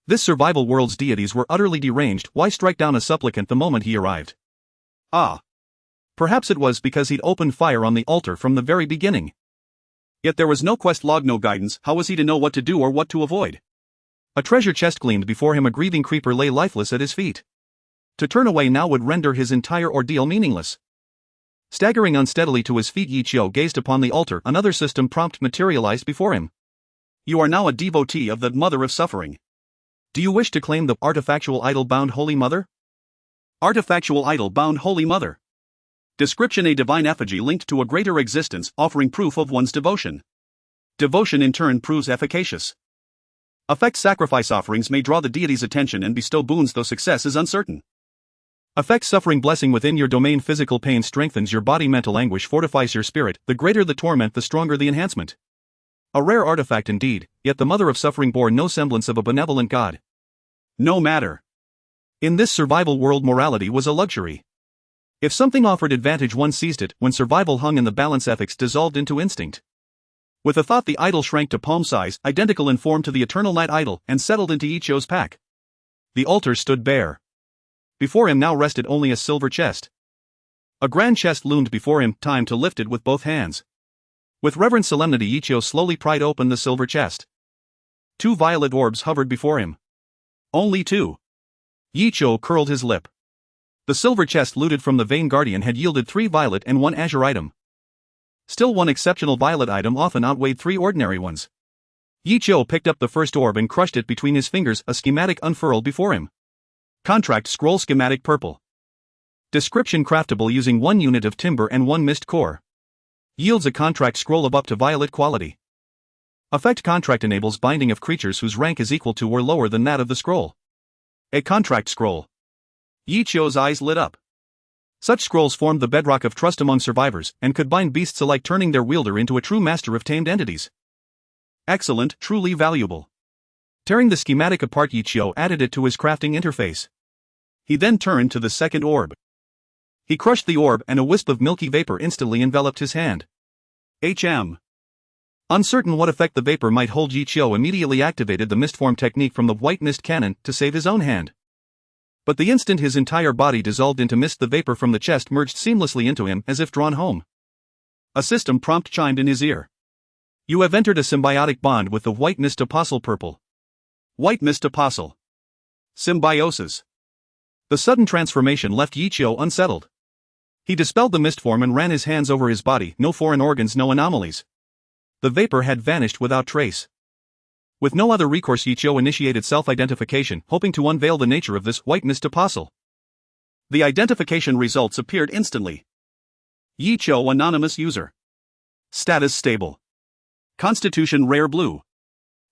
This survival world's deities were utterly deranged. Why strike down a supplicant the moment he arrived? Perhaps it was because he'd opened fire on the altar from the very beginning. Yet there was no quest log, no guidance. How was he to know what to do or what to avoid? A treasure chest gleamed before him. A grieving creeper lay lifeless at his feet. To turn away now would render his entire ordeal meaningless. Staggering unsteadily to his feet, Yichio gazed upon the altar. Another system prompt materialized before him. "You are now a devotee of the Mother of Suffering. Do you wish to claim the artifactual idol-bound Holy Mother? Artifactual idol-bound Holy Mother. Description: a divine effigy linked to a greater existence, offering proof of one's devotion. Devotion in turn proves efficacious. Effect: sacrifice offerings may draw the deity's attention and bestow boons, though success is uncertain. Effect: suffering blessing within your domain. Physical pain strengthens your body, mental anguish fortifies your spirit, the greater the torment the stronger the enhancement. A rare artifact indeed, yet the mother of suffering bore no semblance of a benevolent god. No matter. In this survival world, morality was a luxury. If something offered advantage, one seized it. When survival hung in the balance, ethics dissolved into instinct. With a thought, the idol shrank to palm size, identical in form to the eternal night idol, and settled into Ichio's pack. The altar stood bare. Before him now rested only a silver chest. A grand chest loomed before him, time to lift it with both hands. With reverent solemnity, Ichio slowly pried open the silver chest. 2 violet orbs hovered before him. Only 2. Ichio curled his lip. The silver chest looted from the vain guardian had yielded 3 violet and 1 azure item. Still, 1 exceptional violet item often outweighed 3 ordinary ones. Ichio picked up the first orb and crushed it between his fingers. A schematic unfurled before him. Contract scroll schematic purple. Description: craftable using 1 unit of timber and 1 mist core. Yields a contract scroll of up to violet quality. Effect: contract enables binding of creatures whose rank is equal to or lower than that of the scroll. A contract scroll. Ichio's eyes lit up. Such scrolls formed the bedrock of trust among survivors, and could bind beasts alike, turning their wielder into a true master of tamed entities. Excellent, truly valuable. Tearing the schematic apart, Ichio added it to his crafting interface. He then turned to the second orb. He crushed the orb, and a wisp of milky vapor instantly enveloped his hand. Uncertain what effect the vapor might hold, Ichio immediately activated the mistform technique from the white mist cannon to save his own hand. But the instant his entire body dissolved into mist, the vapor from the chest merged seamlessly into him as if drawn home. A system prompt chimed in his ear. You have entered a symbiotic bond with the white mist apostle. Purple. White mist apostle. Symbiosis. The sudden transformation left Ichio unsettled. He dispelled the mistform and ran his hands over his body. No foreign organs, no anomalies. The vapor had vanished without trace. With no other recourse, Ichio initiated self-identification, hoping to unveil the nature of this white mist apostle. The identification results appeared instantly. Ichio anonymous user. Status stable. Constitution rare blue.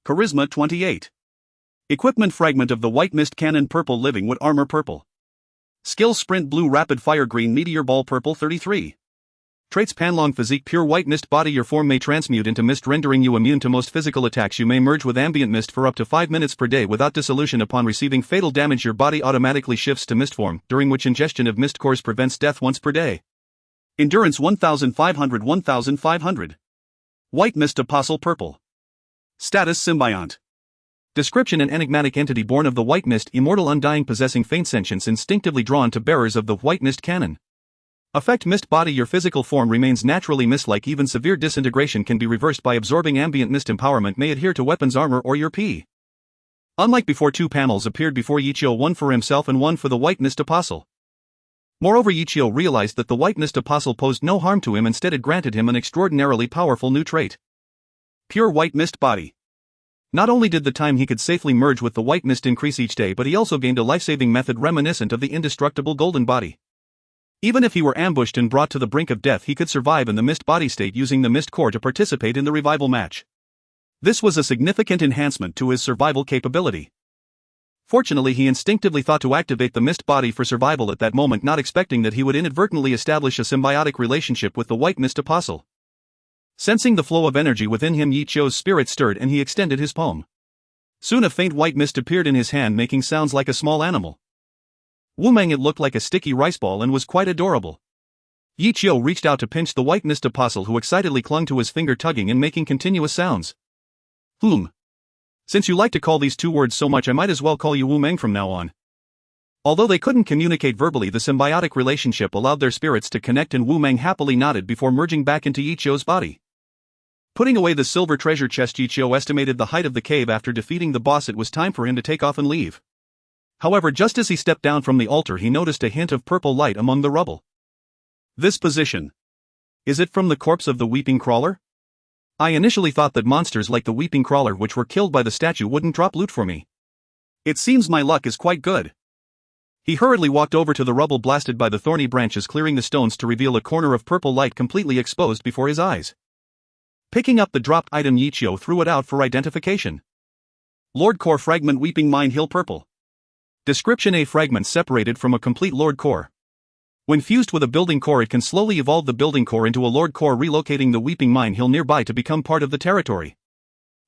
Charisma 28. Equipment fragment of the white mist cannon purple, living wood armor purple. Skill sprint blue, rapid fire green, meteor ball purple 33. Traits: panlong physique, pure white mist body. Your form may transmute into mist, rendering you immune to most physical attacks. You may merge with ambient mist for up to 5 minutes per day without dissolution. Upon receiving fatal damage, your body automatically shifts to mist form, during which ingestion of mist cores prevents death once per day. Endurance 1500 1500. White mist apostle purple. Status symbiont. Description: an enigmatic entity born of the white mist, immortal, undying, possessing faint sentience, instinctively drawn to bearers of the white mist cannon. Effect: mist body. Your physical form remains naturally mist-like. Even severe disintegration can be reversed by absorbing ambient mist. Empowerment may adhere to weapons, armor, or your P. Unlike before, 2 panels appeared before Ichio, 1 for himself and 1 for the white mist apostle. Moreover, Ichio realized that the white mist apostle posed no harm to him. Instead, it granted him an extraordinarily powerful new trait. Pure white mist body. Not only did the time he could safely merge with the white mist increase each day, but he also gained a life-saving method reminiscent of the indestructible golden body. Even if he were ambushed and brought to the brink of death, he could survive in the mist body state, using the mist core to participate in the revival match. This was a significant enhancement to his survival capability. Fortunately, he instinctively thought to activate the mist body for survival at that moment, not expecting that he would inadvertently establish a symbiotic relationship with the white mist apostle. Sensing the flow of energy within him, Ichio's spirit stirred and he extended his palm. Soon a faint white mist appeared in his hand, making sounds like a small animal. Wumang, it looked like a sticky rice ball and was quite adorable. Ichio reached out to pinch the white mist apostle, who excitedly clung to his finger, tugging and making continuous sounds. Since you like to call these 2 words so much, I might as well call you Wumang from now on. Although they couldn't communicate verbally, the symbiotic relationship allowed their spirits to connect, and Wumang happily nodded before merging back into Ichio's body. Putting away the silver treasure chest, Ichio estimated the height of the cave. After defeating the boss, it was time for him to take off and leave. However, just as he stepped down from the altar, he noticed a hint of purple light among the rubble. This position. Is it from the corpse of the weeping crawler? I initially thought that monsters like the weeping crawler, which were killed by the statue, wouldn't drop loot for me. It seems my luck is quite good. He hurriedly walked over to the rubble blasted by the thorny branches, clearing the stones to reveal a corner of purple light completely exposed before his eyes. Picking up the dropped item, Yichio threw it out for identification. Lord Core Fragment, Weeping Mine Hill Purple. Description: a fragment separated from a complete Lord Core. When fused with a building core, it can slowly evolve the building core into a Lord Core, relocating the Weeping Mine Hill nearby to become part of the territory.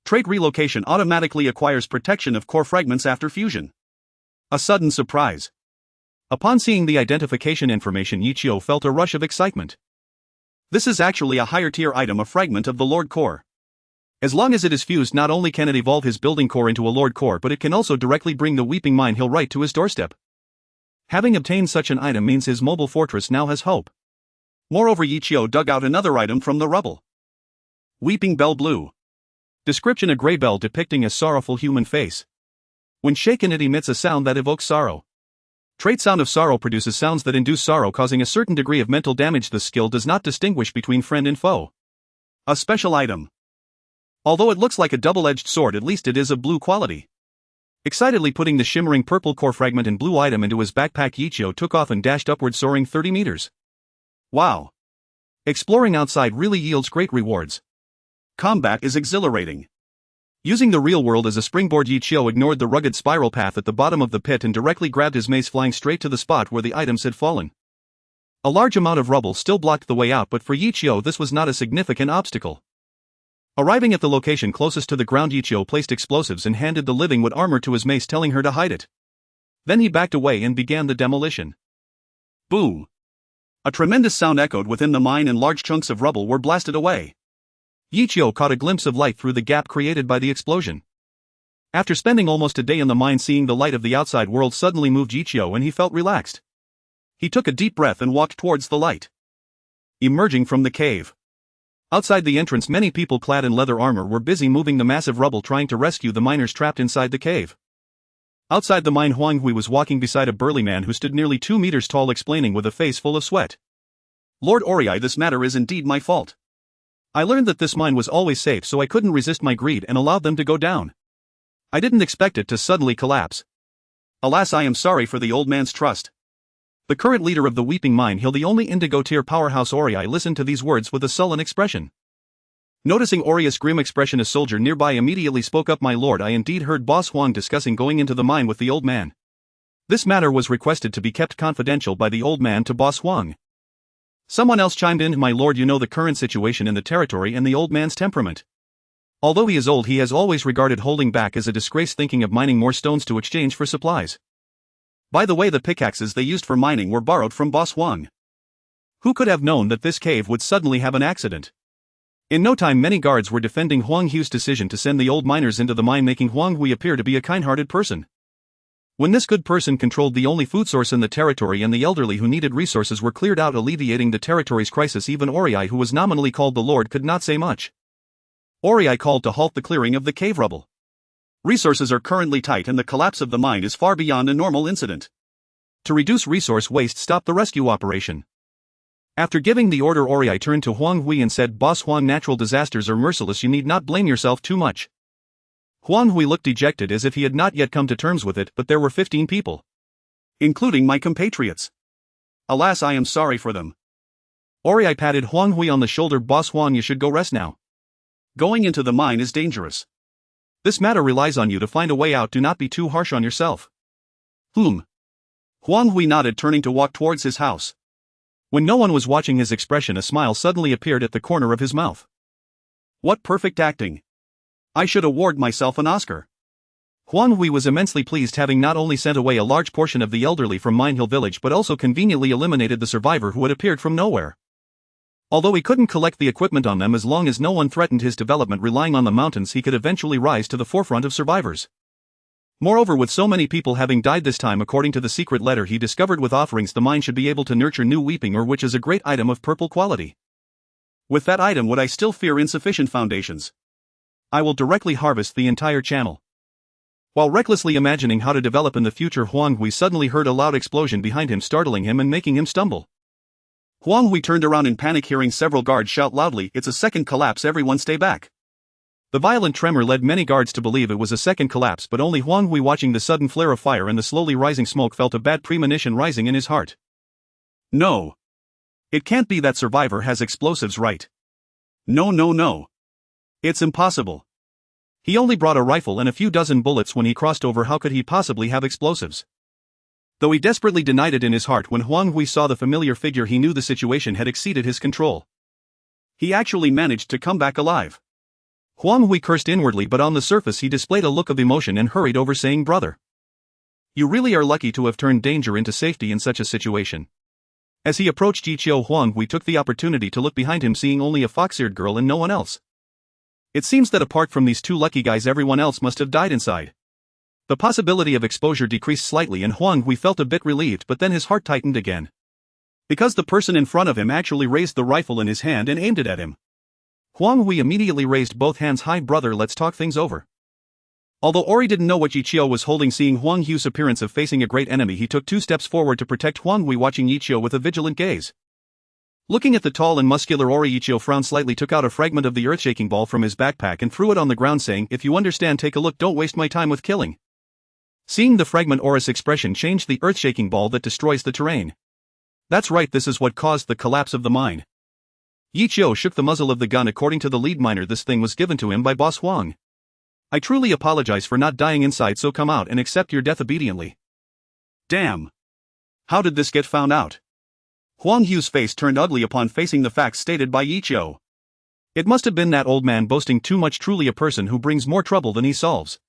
Trait: relocation automatically acquires protection of core fragments after fusion. A sudden surprise. Upon seeing the identification information, Yichio felt a rush of excitement. This is actually a higher tier item, a fragment of the Lord Core. As long as it is fused, not only can it evolve his building core into a Lord Core, but it can also directly bring the Weeping Mine Hill right to his doorstep. Having obtained such an item means his mobile fortress now has hope. Moreover, Yichio dug out another item from the rubble. Weeping Bell Blue. Description: a gray bell depicting a sorrowful human face. When shaken, it emits a sound that evokes sorrow. Trait: Sound of Sorrow produces sounds that induce sorrow, causing a certain degree of mental damage. The skill does not distinguish between friend and foe. A special item. Although it looks like a double-edged sword, at least it is of blue quality. Excitedly putting the shimmering purple core fragment and blue item into his backpack, Yichio took off and dashed upward, soaring 30 meters. Wow! Exploring outside really yields great rewards. Combat is exhilarating. Using the real world as a springboard, Yichio ignored the rugged spiral path at the bottom of the pit and directly grabbed his mace, flying straight to the spot where the items had fallen. A large amount of rubble still blocked the way out, but for Yichio this was not a significant obstacle. Arriving at the location closest to the ground, Yichio placed explosives and handed the living wood armor to his mace, telling her to hide it. Then he backed away and began the demolition. Boom! A tremendous sound echoed within the mine and large chunks of rubble were blasted away. Yichio caught a glimpse of light through the gap created by the explosion. After spending almost a day in the mine, seeing the light of the outside world suddenly moved Yichio and he felt relaxed. He took a deep breath and walked towards the light. Emerging from the cave. Outside the entrance, many people clad in leather armor were busy moving the massive rubble, trying to rescue the miners trapped inside the cave. Outside the mine, Huang Hui was walking beside a burly man who stood nearly 2 meters tall, explaining with a face full of sweat. Lord Oriai, this matter is indeed my fault. I learned that this mine was always safe, so I couldn't resist my greed and allowed them to go down. I didn't expect it to suddenly collapse. Alas, I am sorry for the old man's trust. The current leader of the Weeping Mine Hill, the only indigo tier powerhouse, Oriai, listened to these words with a sullen expression. Noticing Oriai's grim expression, a soldier nearby immediately spoke up. My lord, I indeed heard Boss Huang discussing going into the mine with the old man. This matter was requested to be kept confidential by the old man to Boss Huang. Someone else chimed in. My lord, you know the current situation in the territory and the old man's temperament. Although he is old, he has always regarded holding back as a disgrace, thinking of mining more stones to exchange for supplies. By the way, the pickaxes they used for mining were borrowed from Boss Huang. Who could have known that this cave would suddenly have an accident? In no time, many guards were defending Huang Hui's decision to send the old miners into the mine, making Huang Hui appear to be a kind-hearted person. When this good person controlled the only food source in the territory and the elderly who needed resources were cleared out, alleviating the territory's crisis, even Oriai, who was nominally called the Lord, could not say much. Oriai called to halt the clearing of the cave rubble. Resources are currently tight and the collapse of the mine is far beyond a normal incident. To reduce resource waste, stop the rescue operation. After giving the order, Oriai turned to Huang Hui and said, Boss Huang, natural disasters are merciless, you need not blame yourself too much. Huang Hui looked dejected, as if he had not yet come to terms with it, but there were 15 people, including my compatriots. Alas, I am sorry for them. Oriai patted Huang Hui on the shoulder. Boss Huang, you should go rest now. Going into the mine is dangerous. This matter relies on you to find a way out. Do not be too harsh on yourself. Huang Hui nodded, turning to walk towards his house. When no one was watching his expression, a smile suddenly appeared at the corner of his mouth. What perfect acting! I should award myself an Oscar. Huang Hui was immensely pleased, having not only sent away a large portion of the elderly from Mine Hill Village but also conveniently eliminated the survivor who had appeared from nowhere. Although he couldn't collect the equipment on them, as long as no one threatened his development relying on the mountains, he could eventually rise to the forefront of survivors. Moreover, with so many people having died this time, according to the secret letter he discovered with offerings, the mine should be able to nurture new weeping ore, which is a great item of purple quality. With that item, would I still fear insufficient foundations? I will directly harvest the entire channel. While recklessly imagining how to develop in the future, Huang Hui suddenly heard a loud explosion behind him, startling him and making him stumble. Huang Hui turned around in panic, hearing several guards shout loudly, It's a second collapse, everyone stay back. The violent tremor led many guards to believe it was a second collapse, but only Huang Hui, watching the sudden flare of fire and the slowly rising smoke, felt a bad premonition rising in his heart. No. It can't be that survivor has explosives, right? No. It's impossible. He only brought a rifle and a few dozen bullets when he crossed over. How could he possibly have explosives? Though he desperately denied it in his heart, when Huang Hui saw the familiar figure, he knew the situation had exceeded his control. He actually managed to come back alive. Huang Hui cursed inwardly, but on the surface he displayed a look of emotion and hurried over, saying, "Brother, you really are lucky to have turned danger into safety in such a situation." As he approached Yiqiu, Huang Hui took the opportunity to look behind him, seeing only a fox-eared girl and no one else. It seems that apart from these two lucky guys, everyone else must have died inside. The possibility of exposure decreased slightly and Huang Hui felt a bit relieved, but then his heart tightened again. Because the person in front of him actually raised the rifle in his hand and aimed it at him. Huang Hui immediately raised both hands high. "Brother, let's talk things over." Although Ori didn't know what Yiqiu was holding, seeing Huang Hui's appearance of facing a great enemy, he took 2 steps forward to protect Huang Hui, watching Yiqiu with a vigilant gaze. Looking at the tall and muscular Ori, Yiqiu frowned slightly, took out a fragment of the earth-shaking ball from his backpack and threw it on the ground, saying, "If you understand, take a look, don't waste my time with killing." Seeing the fragment, Ori's expression changed. "The earth-shaking ball that destroys the terrain. That's right, this is what caused the collapse of the mine." Yiqiu shook the muzzle of the gun. "According to the lead miner, this thing was given to him by Boss Huang. I truly apologize for not dying inside, so come out and accept your death obediently." Damn. How did this get found out? Huang Hui's face turned ugly upon facing the facts stated by Yiqiu. It must have been that old man boasting too much, truly a person who brings more trouble than he solves.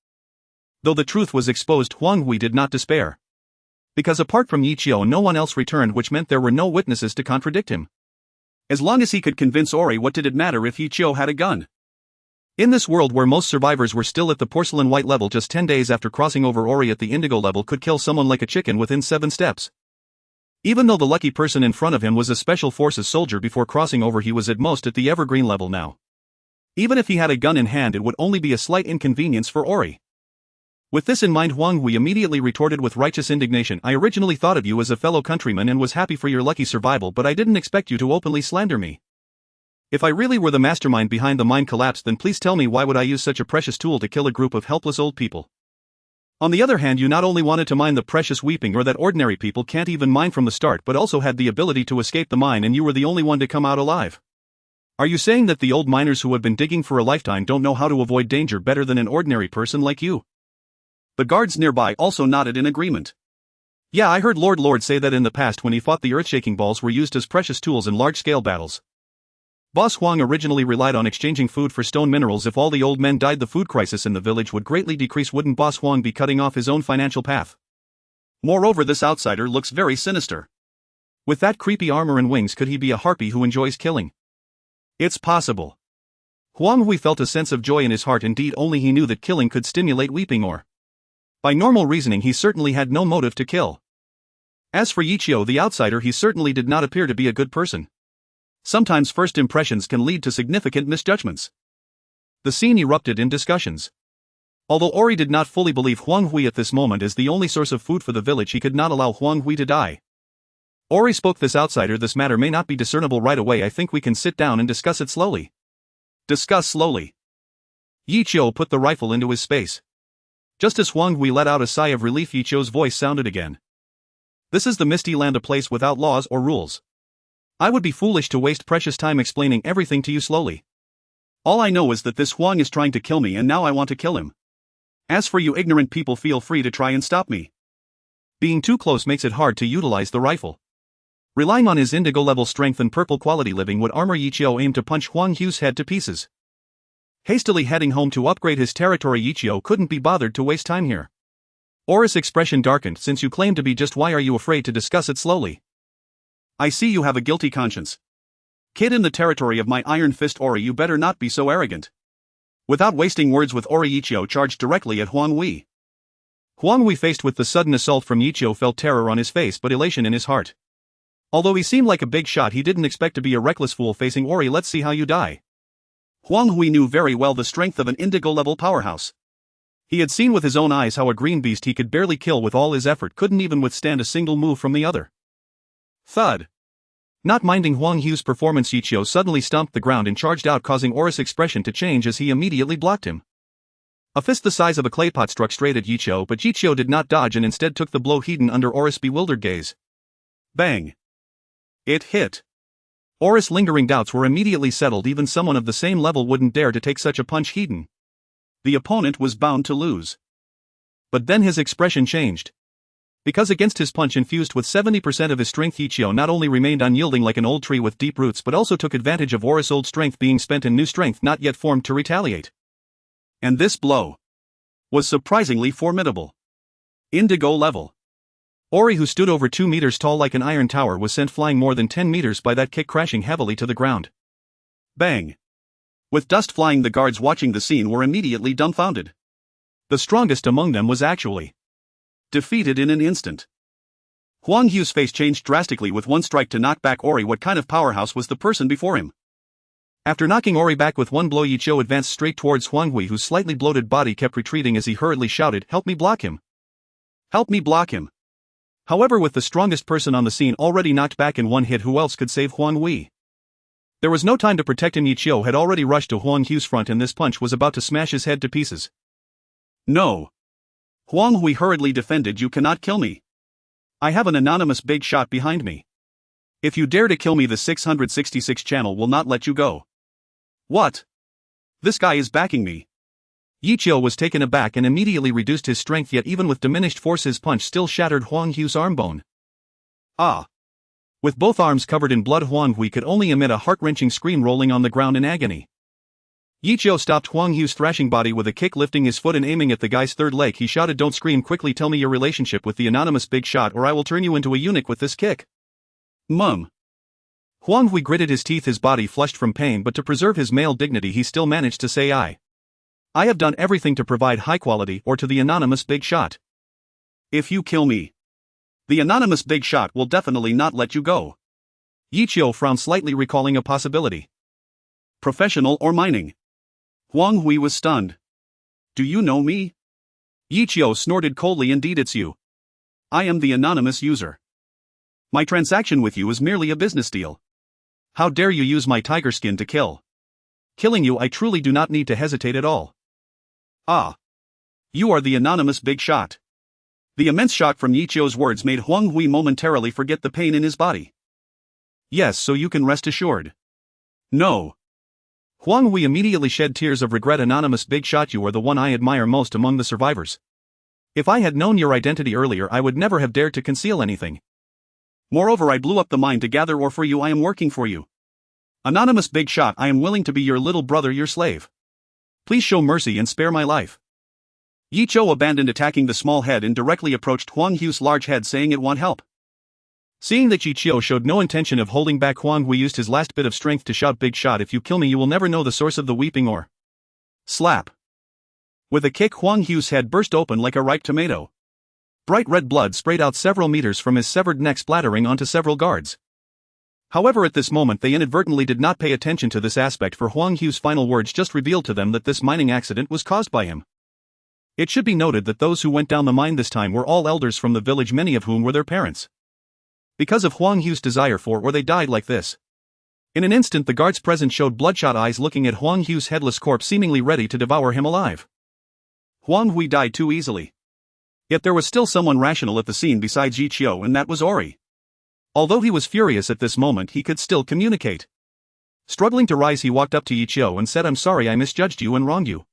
Though the truth was exposed, Huang Hui did not despair. Because apart from Yiqiu, no one else returned, which meant there were no witnesses to contradict him. As long as he could convince Ori, what did it matter if Yiqiu had a gun? In this world where most survivors were still at the porcelain white level just 10 days after crossing over, Ori at the indigo level could kill someone like a chicken within 7 steps. Even though the lucky person in front of him was a special forces soldier before crossing over, he was at most at the evergreen level now. Even if he had a gun in hand, it would only be a slight inconvenience for Ori. With this in mind, Huang Hui immediately retorted with righteous indignation, "I originally thought of you as a fellow countryman and was happy for your lucky survival, but I didn't expect you to openly slander me. If I really were the mastermind behind the mine collapse, then please tell me, why would I use such a precious tool to kill a group of helpless old people? On the other hand, you not only wanted to mine the precious weeping ore that ordinary people can't even mine from the start, but also had the ability to escape the mine, and you were the only one to come out alive. Are you saying that the old miners who have been digging for a lifetime don't know how to avoid danger better than an ordinary person like you?" The guards nearby also nodded in agreement. "Yeah, I heard Lord say that in the past when he fought, the earth-shaking balls were used as precious tools in large-scale battles. Boss Huang originally relied on exchanging food for stone minerals. If all the old men died, the food crisis in the village would greatly decrease. Wouldn't Boss Huang be cutting off his own financial path? Moreover, this outsider looks very sinister. With that creepy armor and wings, could he be a harpy who enjoys killing? It's possible." Huang Hui felt a sense of joy in his heart. Indeed, only he knew that killing could stimulate weeping ore. By normal reasoning, he certainly had no motive to kill. As for Yiqiu, the outsider, he certainly did not appear to be a good person. Sometimes first impressions can lead to significant misjudgments. The scene erupted in discussions. Although Ori did not fully believe Huang Hui at this moment as the only source of food for the village, he could not allow Huang Hui to die. Ori spoke, "This outsider, this matter may not be discernible right away. I think we can sit down and discuss it slowly." "Discuss slowly." Yiqiu put the rifle into his space. Just as Huang Hui let out a sigh of relief, Yiqiu's voice sounded again. "This is the Misty Land, a place without laws or rules. I would be foolish to waste precious time explaining everything to you slowly. All I know is that this Huang is trying to kill me, and now I want to kill him. As for you ignorant people, feel free to try and stop me. Being too close makes it hard to utilize the rifle." Relying on his indigo-level strength and purple quality living would armor, Yiqiu aimed to punch Huang Hui's head to pieces. Hastily heading home to upgrade his territory, Yiqiu couldn't be bothered to waste time here. Ori's expression darkened. "Since you claim to be just, why are you afraid to discuss it slowly? I see you have a guilty conscience. Kid in the territory of my iron fist, Ori, you better not be so arrogant." Without wasting words with Ori, Yiqiu charged directly at Huang Hui. Huang Hui, faced with the sudden assault from Yiqiu, felt terror on his face but elation in his heart. Although he seemed like a big shot, he didn't expect to be a reckless fool facing Ori. "Let's see how you die." Huang Hui knew very well the strength of an indigo-level powerhouse. He had seen with his own eyes how a green beast he could barely kill with all his effort couldn't even withstand a single move from the other. Thud. Not minding Huang Hu's performance, Yiqiu suddenly stomped the ground and charged out, causing Aura's expression to change as he immediately blocked him. A fist the size of a clay pot struck straight at Yiqiu, but Yiqiu did not dodge and instead took the blow hidden under Aura's bewildered gaze. Bang! It hit. Aura's lingering doubts were immediately settled. Even someone of the same level wouldn't dare to take such a punch hidden. The opponent was bound to lose. But then his expression changed. Because against his punch infused with 70% of his strength, Yiqiu not only remained unyielding like an old tree with deep roots but also took advantage of Aura's old strength being spent and new strength not yet formed to retaliate. And this blow was surprisingly formidable. Indigo level. Ori, who stood over 2 meters tall like an iron tower, was sent flying more than 10 meters by that kick, crashing heavily to the ground. Bang! With dust flying, the guards watching the scene were immediately dumbfounded. The strongest among them was actually defeated in an instant. Huang Hu's face changed drastically with one strike to knock back Ori. What kind of powerhouse was the person before him? After knocking Ori back with one blow, Yiqiu advanced straight towards Huang Hui, whose slightly bloated body kept retreating as he hurriedly shouted, "Help me block him! Help me block him!" However, with the strongest person on the scene already knocked back in one hit, who else could save Huang Hui? There was no time to protect him. Yiqiu had already rushed to Huang Hu's front and this punch was about to smash his head to pieces. No! Huang Hui hurriedly defended. "You cannot kill me. I have an anonymous big shot behind me. If you dare to kill me, the 666 channel will not let you go." What? This guy is backing me. Yiqiu was taken aback and immediately reduced his strength, yet even with diminished force his punch still shattered Huang Hu's arm bone. Ah! With both arms covered in blood, Huang Hui could only emit a heart-wrenching scream, rolling on the ground in agony. Yiqiu stopped Huang Hu's thrashing body with a kick, lifting his foot and aiming at the guy's third leg. He shouted, "Don't scream, quickly tell me your relationship with the anonymous big shot or I will turn you into a eunuch with this kick." Mum. Huang Hui gritted his teeth, his body flushed from pain, but to preserve his male dignity he still managed to say, I have done everything to provide high quality or to the anonymous big shot. If you kill me, the anonymous big shot will definitely not let you go." Yiqiu frowned slightly, recalling a possibility. Professional or mining? Huang Hui was stunned. "Do you know me?" Yiqiu snorted coldly. "Indeed it's you. I am the anonymous user. My transaction with you is merely a business deal. How dare you use my tiger skin to kill? Killing you, I truly do not need to hesitate at all." Ah. You are the anonymous big shot. The immense shock from Yiqiu's words made Huang Hui momentarily forget the pain in his body. "Yes, so you can rest assured." "No." Huang Hui immediately shed tears of regret. "Anonymous big shot, you are the one I admire most among the survivors. If I had known your identity earlier, I would never have dared to conceal anything. Moreover, I blew up the mine to gather ore for you. I am working for you. Anonymous big shot, I am willing to be your little brother, your slave. Please show mercy and spare my life." Yiqiu abandoned attacking the small head and directly approached Huang Hu's large head, saying it want help. Seeing that Yiqiu showed no intention of holding back, Huang Hui used his last bit of strength to shout, "Big shot, if you kill me you will never know the source of the weeping ore." Slap. With a kick, Huang Hu's head burst open like a ripe tomato. Bright red blood sprayed out several meters from his severed neck, splattering onto several guards. However, at this moment they inadvertently did not pay attention to this aspect, for Huang Hu's final words just revealed to them that this mining accident was caused by him. It should be noted that those who went down the mine this time were all elders from the village, many of whom were their parents. Because of Huang Hu's desire for or they died like this. In an instant the guards present showed bloodshot eyes looking at Huang Hu's headless corpse, seemingly ready to devour him alive. Huang Hui died too easily. Yet there was still someone rational at the scene besides Yiqiu, and that was Ori. Although he was furious at this moment, he could still communicate. Struggling to rise, he walked up to Yiqiu and said, "I'm sorry, I misjudged you and wronged you."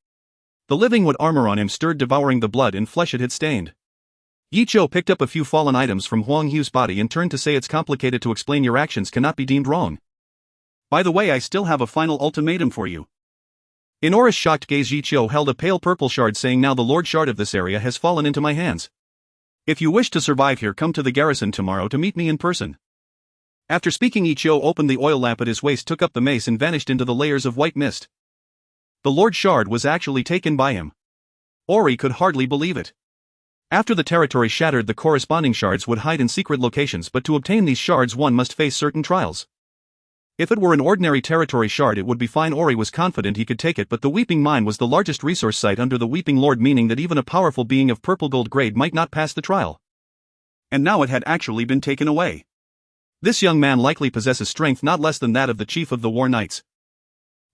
The living wood armor on him stirred, devouring the blood and flesh it had stained. Yiqiu picked up a few fallen items from Huang Hu's body and turned to say, "It's complicated to explain. Your actions cannot be deemed wrong. By the way, I still have a final ultimatum for you." In Aura's shocked gaze, Yiqiu held a pale purple shard, saying, "Now the Lord Shard of this area has fallen into my hands. If you wish to survive here, come to the garrison tomorrow to meet me in person." After speaking, Yiqiu opened the oil lamp at his waist, took up the mace and vanished into the layers of white mist. The Lord Shard was actually taken by him. Ori could hardly believe it. After the territory shattered, the corresponding shards would hide in secret locations, but to obtain these shards one must face certain trials. If it were an ordinary territory shard it would be fine. Ori was confident he could take it, but the Weeping Mine was the largest resource site under the Weeping Lord, meaning that even a powerful being of purple gold grade might not pass the trial. And now it had actually been taken away. This young man likely possesses strength not less than that of the chief of the war knights.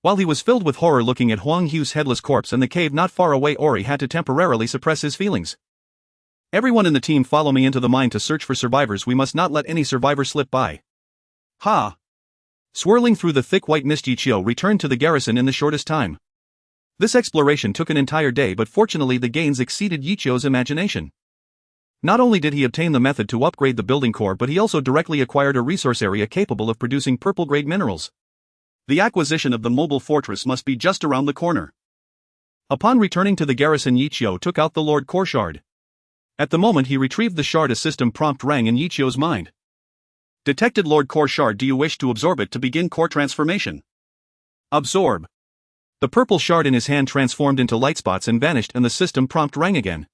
While he was filled with horror looking at Huang Hu's headless corpse in the cave not far away, Ori had to temporarily suppress his feelings. Everyone in the team, follow me into the mine to search for survivors. We must not let any survivor slip by. Ha! Swirling through the thick white mist, Yi Qiu returned to the garrison in the shortest time. This exploration took an entire day, but fortunately the gains exceeded Yi Qiu's imagination. Not only did he obtain the method to upgrade the building core, but he also directly acquired a resource area capable of producing purple-grade minerals. The acquisition of the mobile fortress must be just around the corner. Upon returning to the garrison, Yi Qiu took out the Lord Core Shard. At the moment he retrieved the shard, a system prompt rang in Yi Qiu's mind. Detected Lord Core Shard. Do you wish to absorb it to begin core transformation? Absorb. The purple shard in his hand transformed into light spots and vanished, and the system prompt rang again.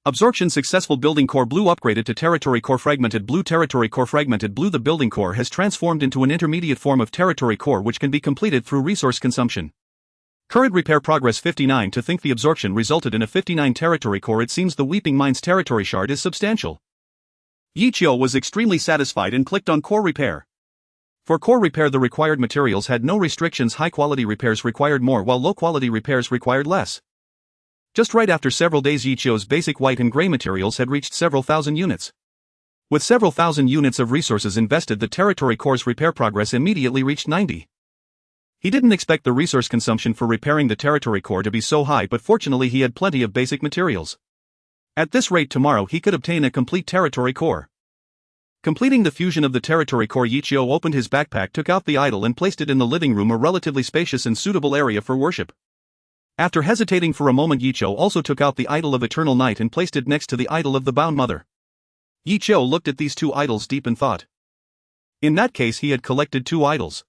Absorption successful. Building core blue upgraded to territory core fragmented blue. Territory core fragmented blue. The building core has transformed into an intermediate form of territory core which can be completed through resource consumption. Current repair progress 59. To think the absorption resulted in a 59 territory core. It seems the Weeping Mine's territory shard is substantial. Yi Qiu was extremely satisfied and clicked on core repair. For core repair the required materials had no restrictions. High quality repairs required more while low quality repairs required less. Just right, after several days Yi Qiu's basic white and gray materials had reached several thousand units. With several thousand units of resources invested, the territory core's repair progress immediately reached 90. He didn't expect the resource consumption for repairing the territory core to be so high, but fortunately he had plenty of basic materials. At this rate, tomorrow he could obtain a complete territory core. Completing the fusion of the territory core, Yi Qiu opened his backpack, took out the idol and placed it in the living room, a relatively spacious and suitable area for worship. After hesitating for a moment, Yi Qiu also took out the idol of Eternal Night and placed it next to the idol of the Bound Mother. Yi Qiu looked at these two idols deep in thought. In that case he had collected 2 idols.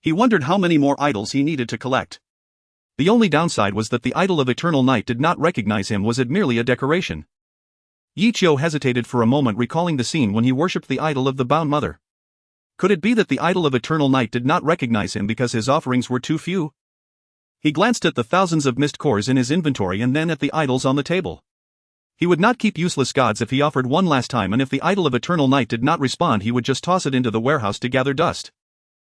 He wondered how many more idols he needed to collect. The only downside was that the idol of Eternal Night did not recognize him. Was it merely a decoration? Yi Qiu hesitated for a moment, recalling the scene when he worshipped the idol of the Bound Mother. Could it be that the idol of Eternal Night did not recognize him because his offerings were too few? He glanced at the thousands of mist cores in his inventory and then at the idols on the table. He would not keep useless gods if he offered one last time, and if the idol of Eternal Night did not respond he would just toss it into the warehouse to gather dust.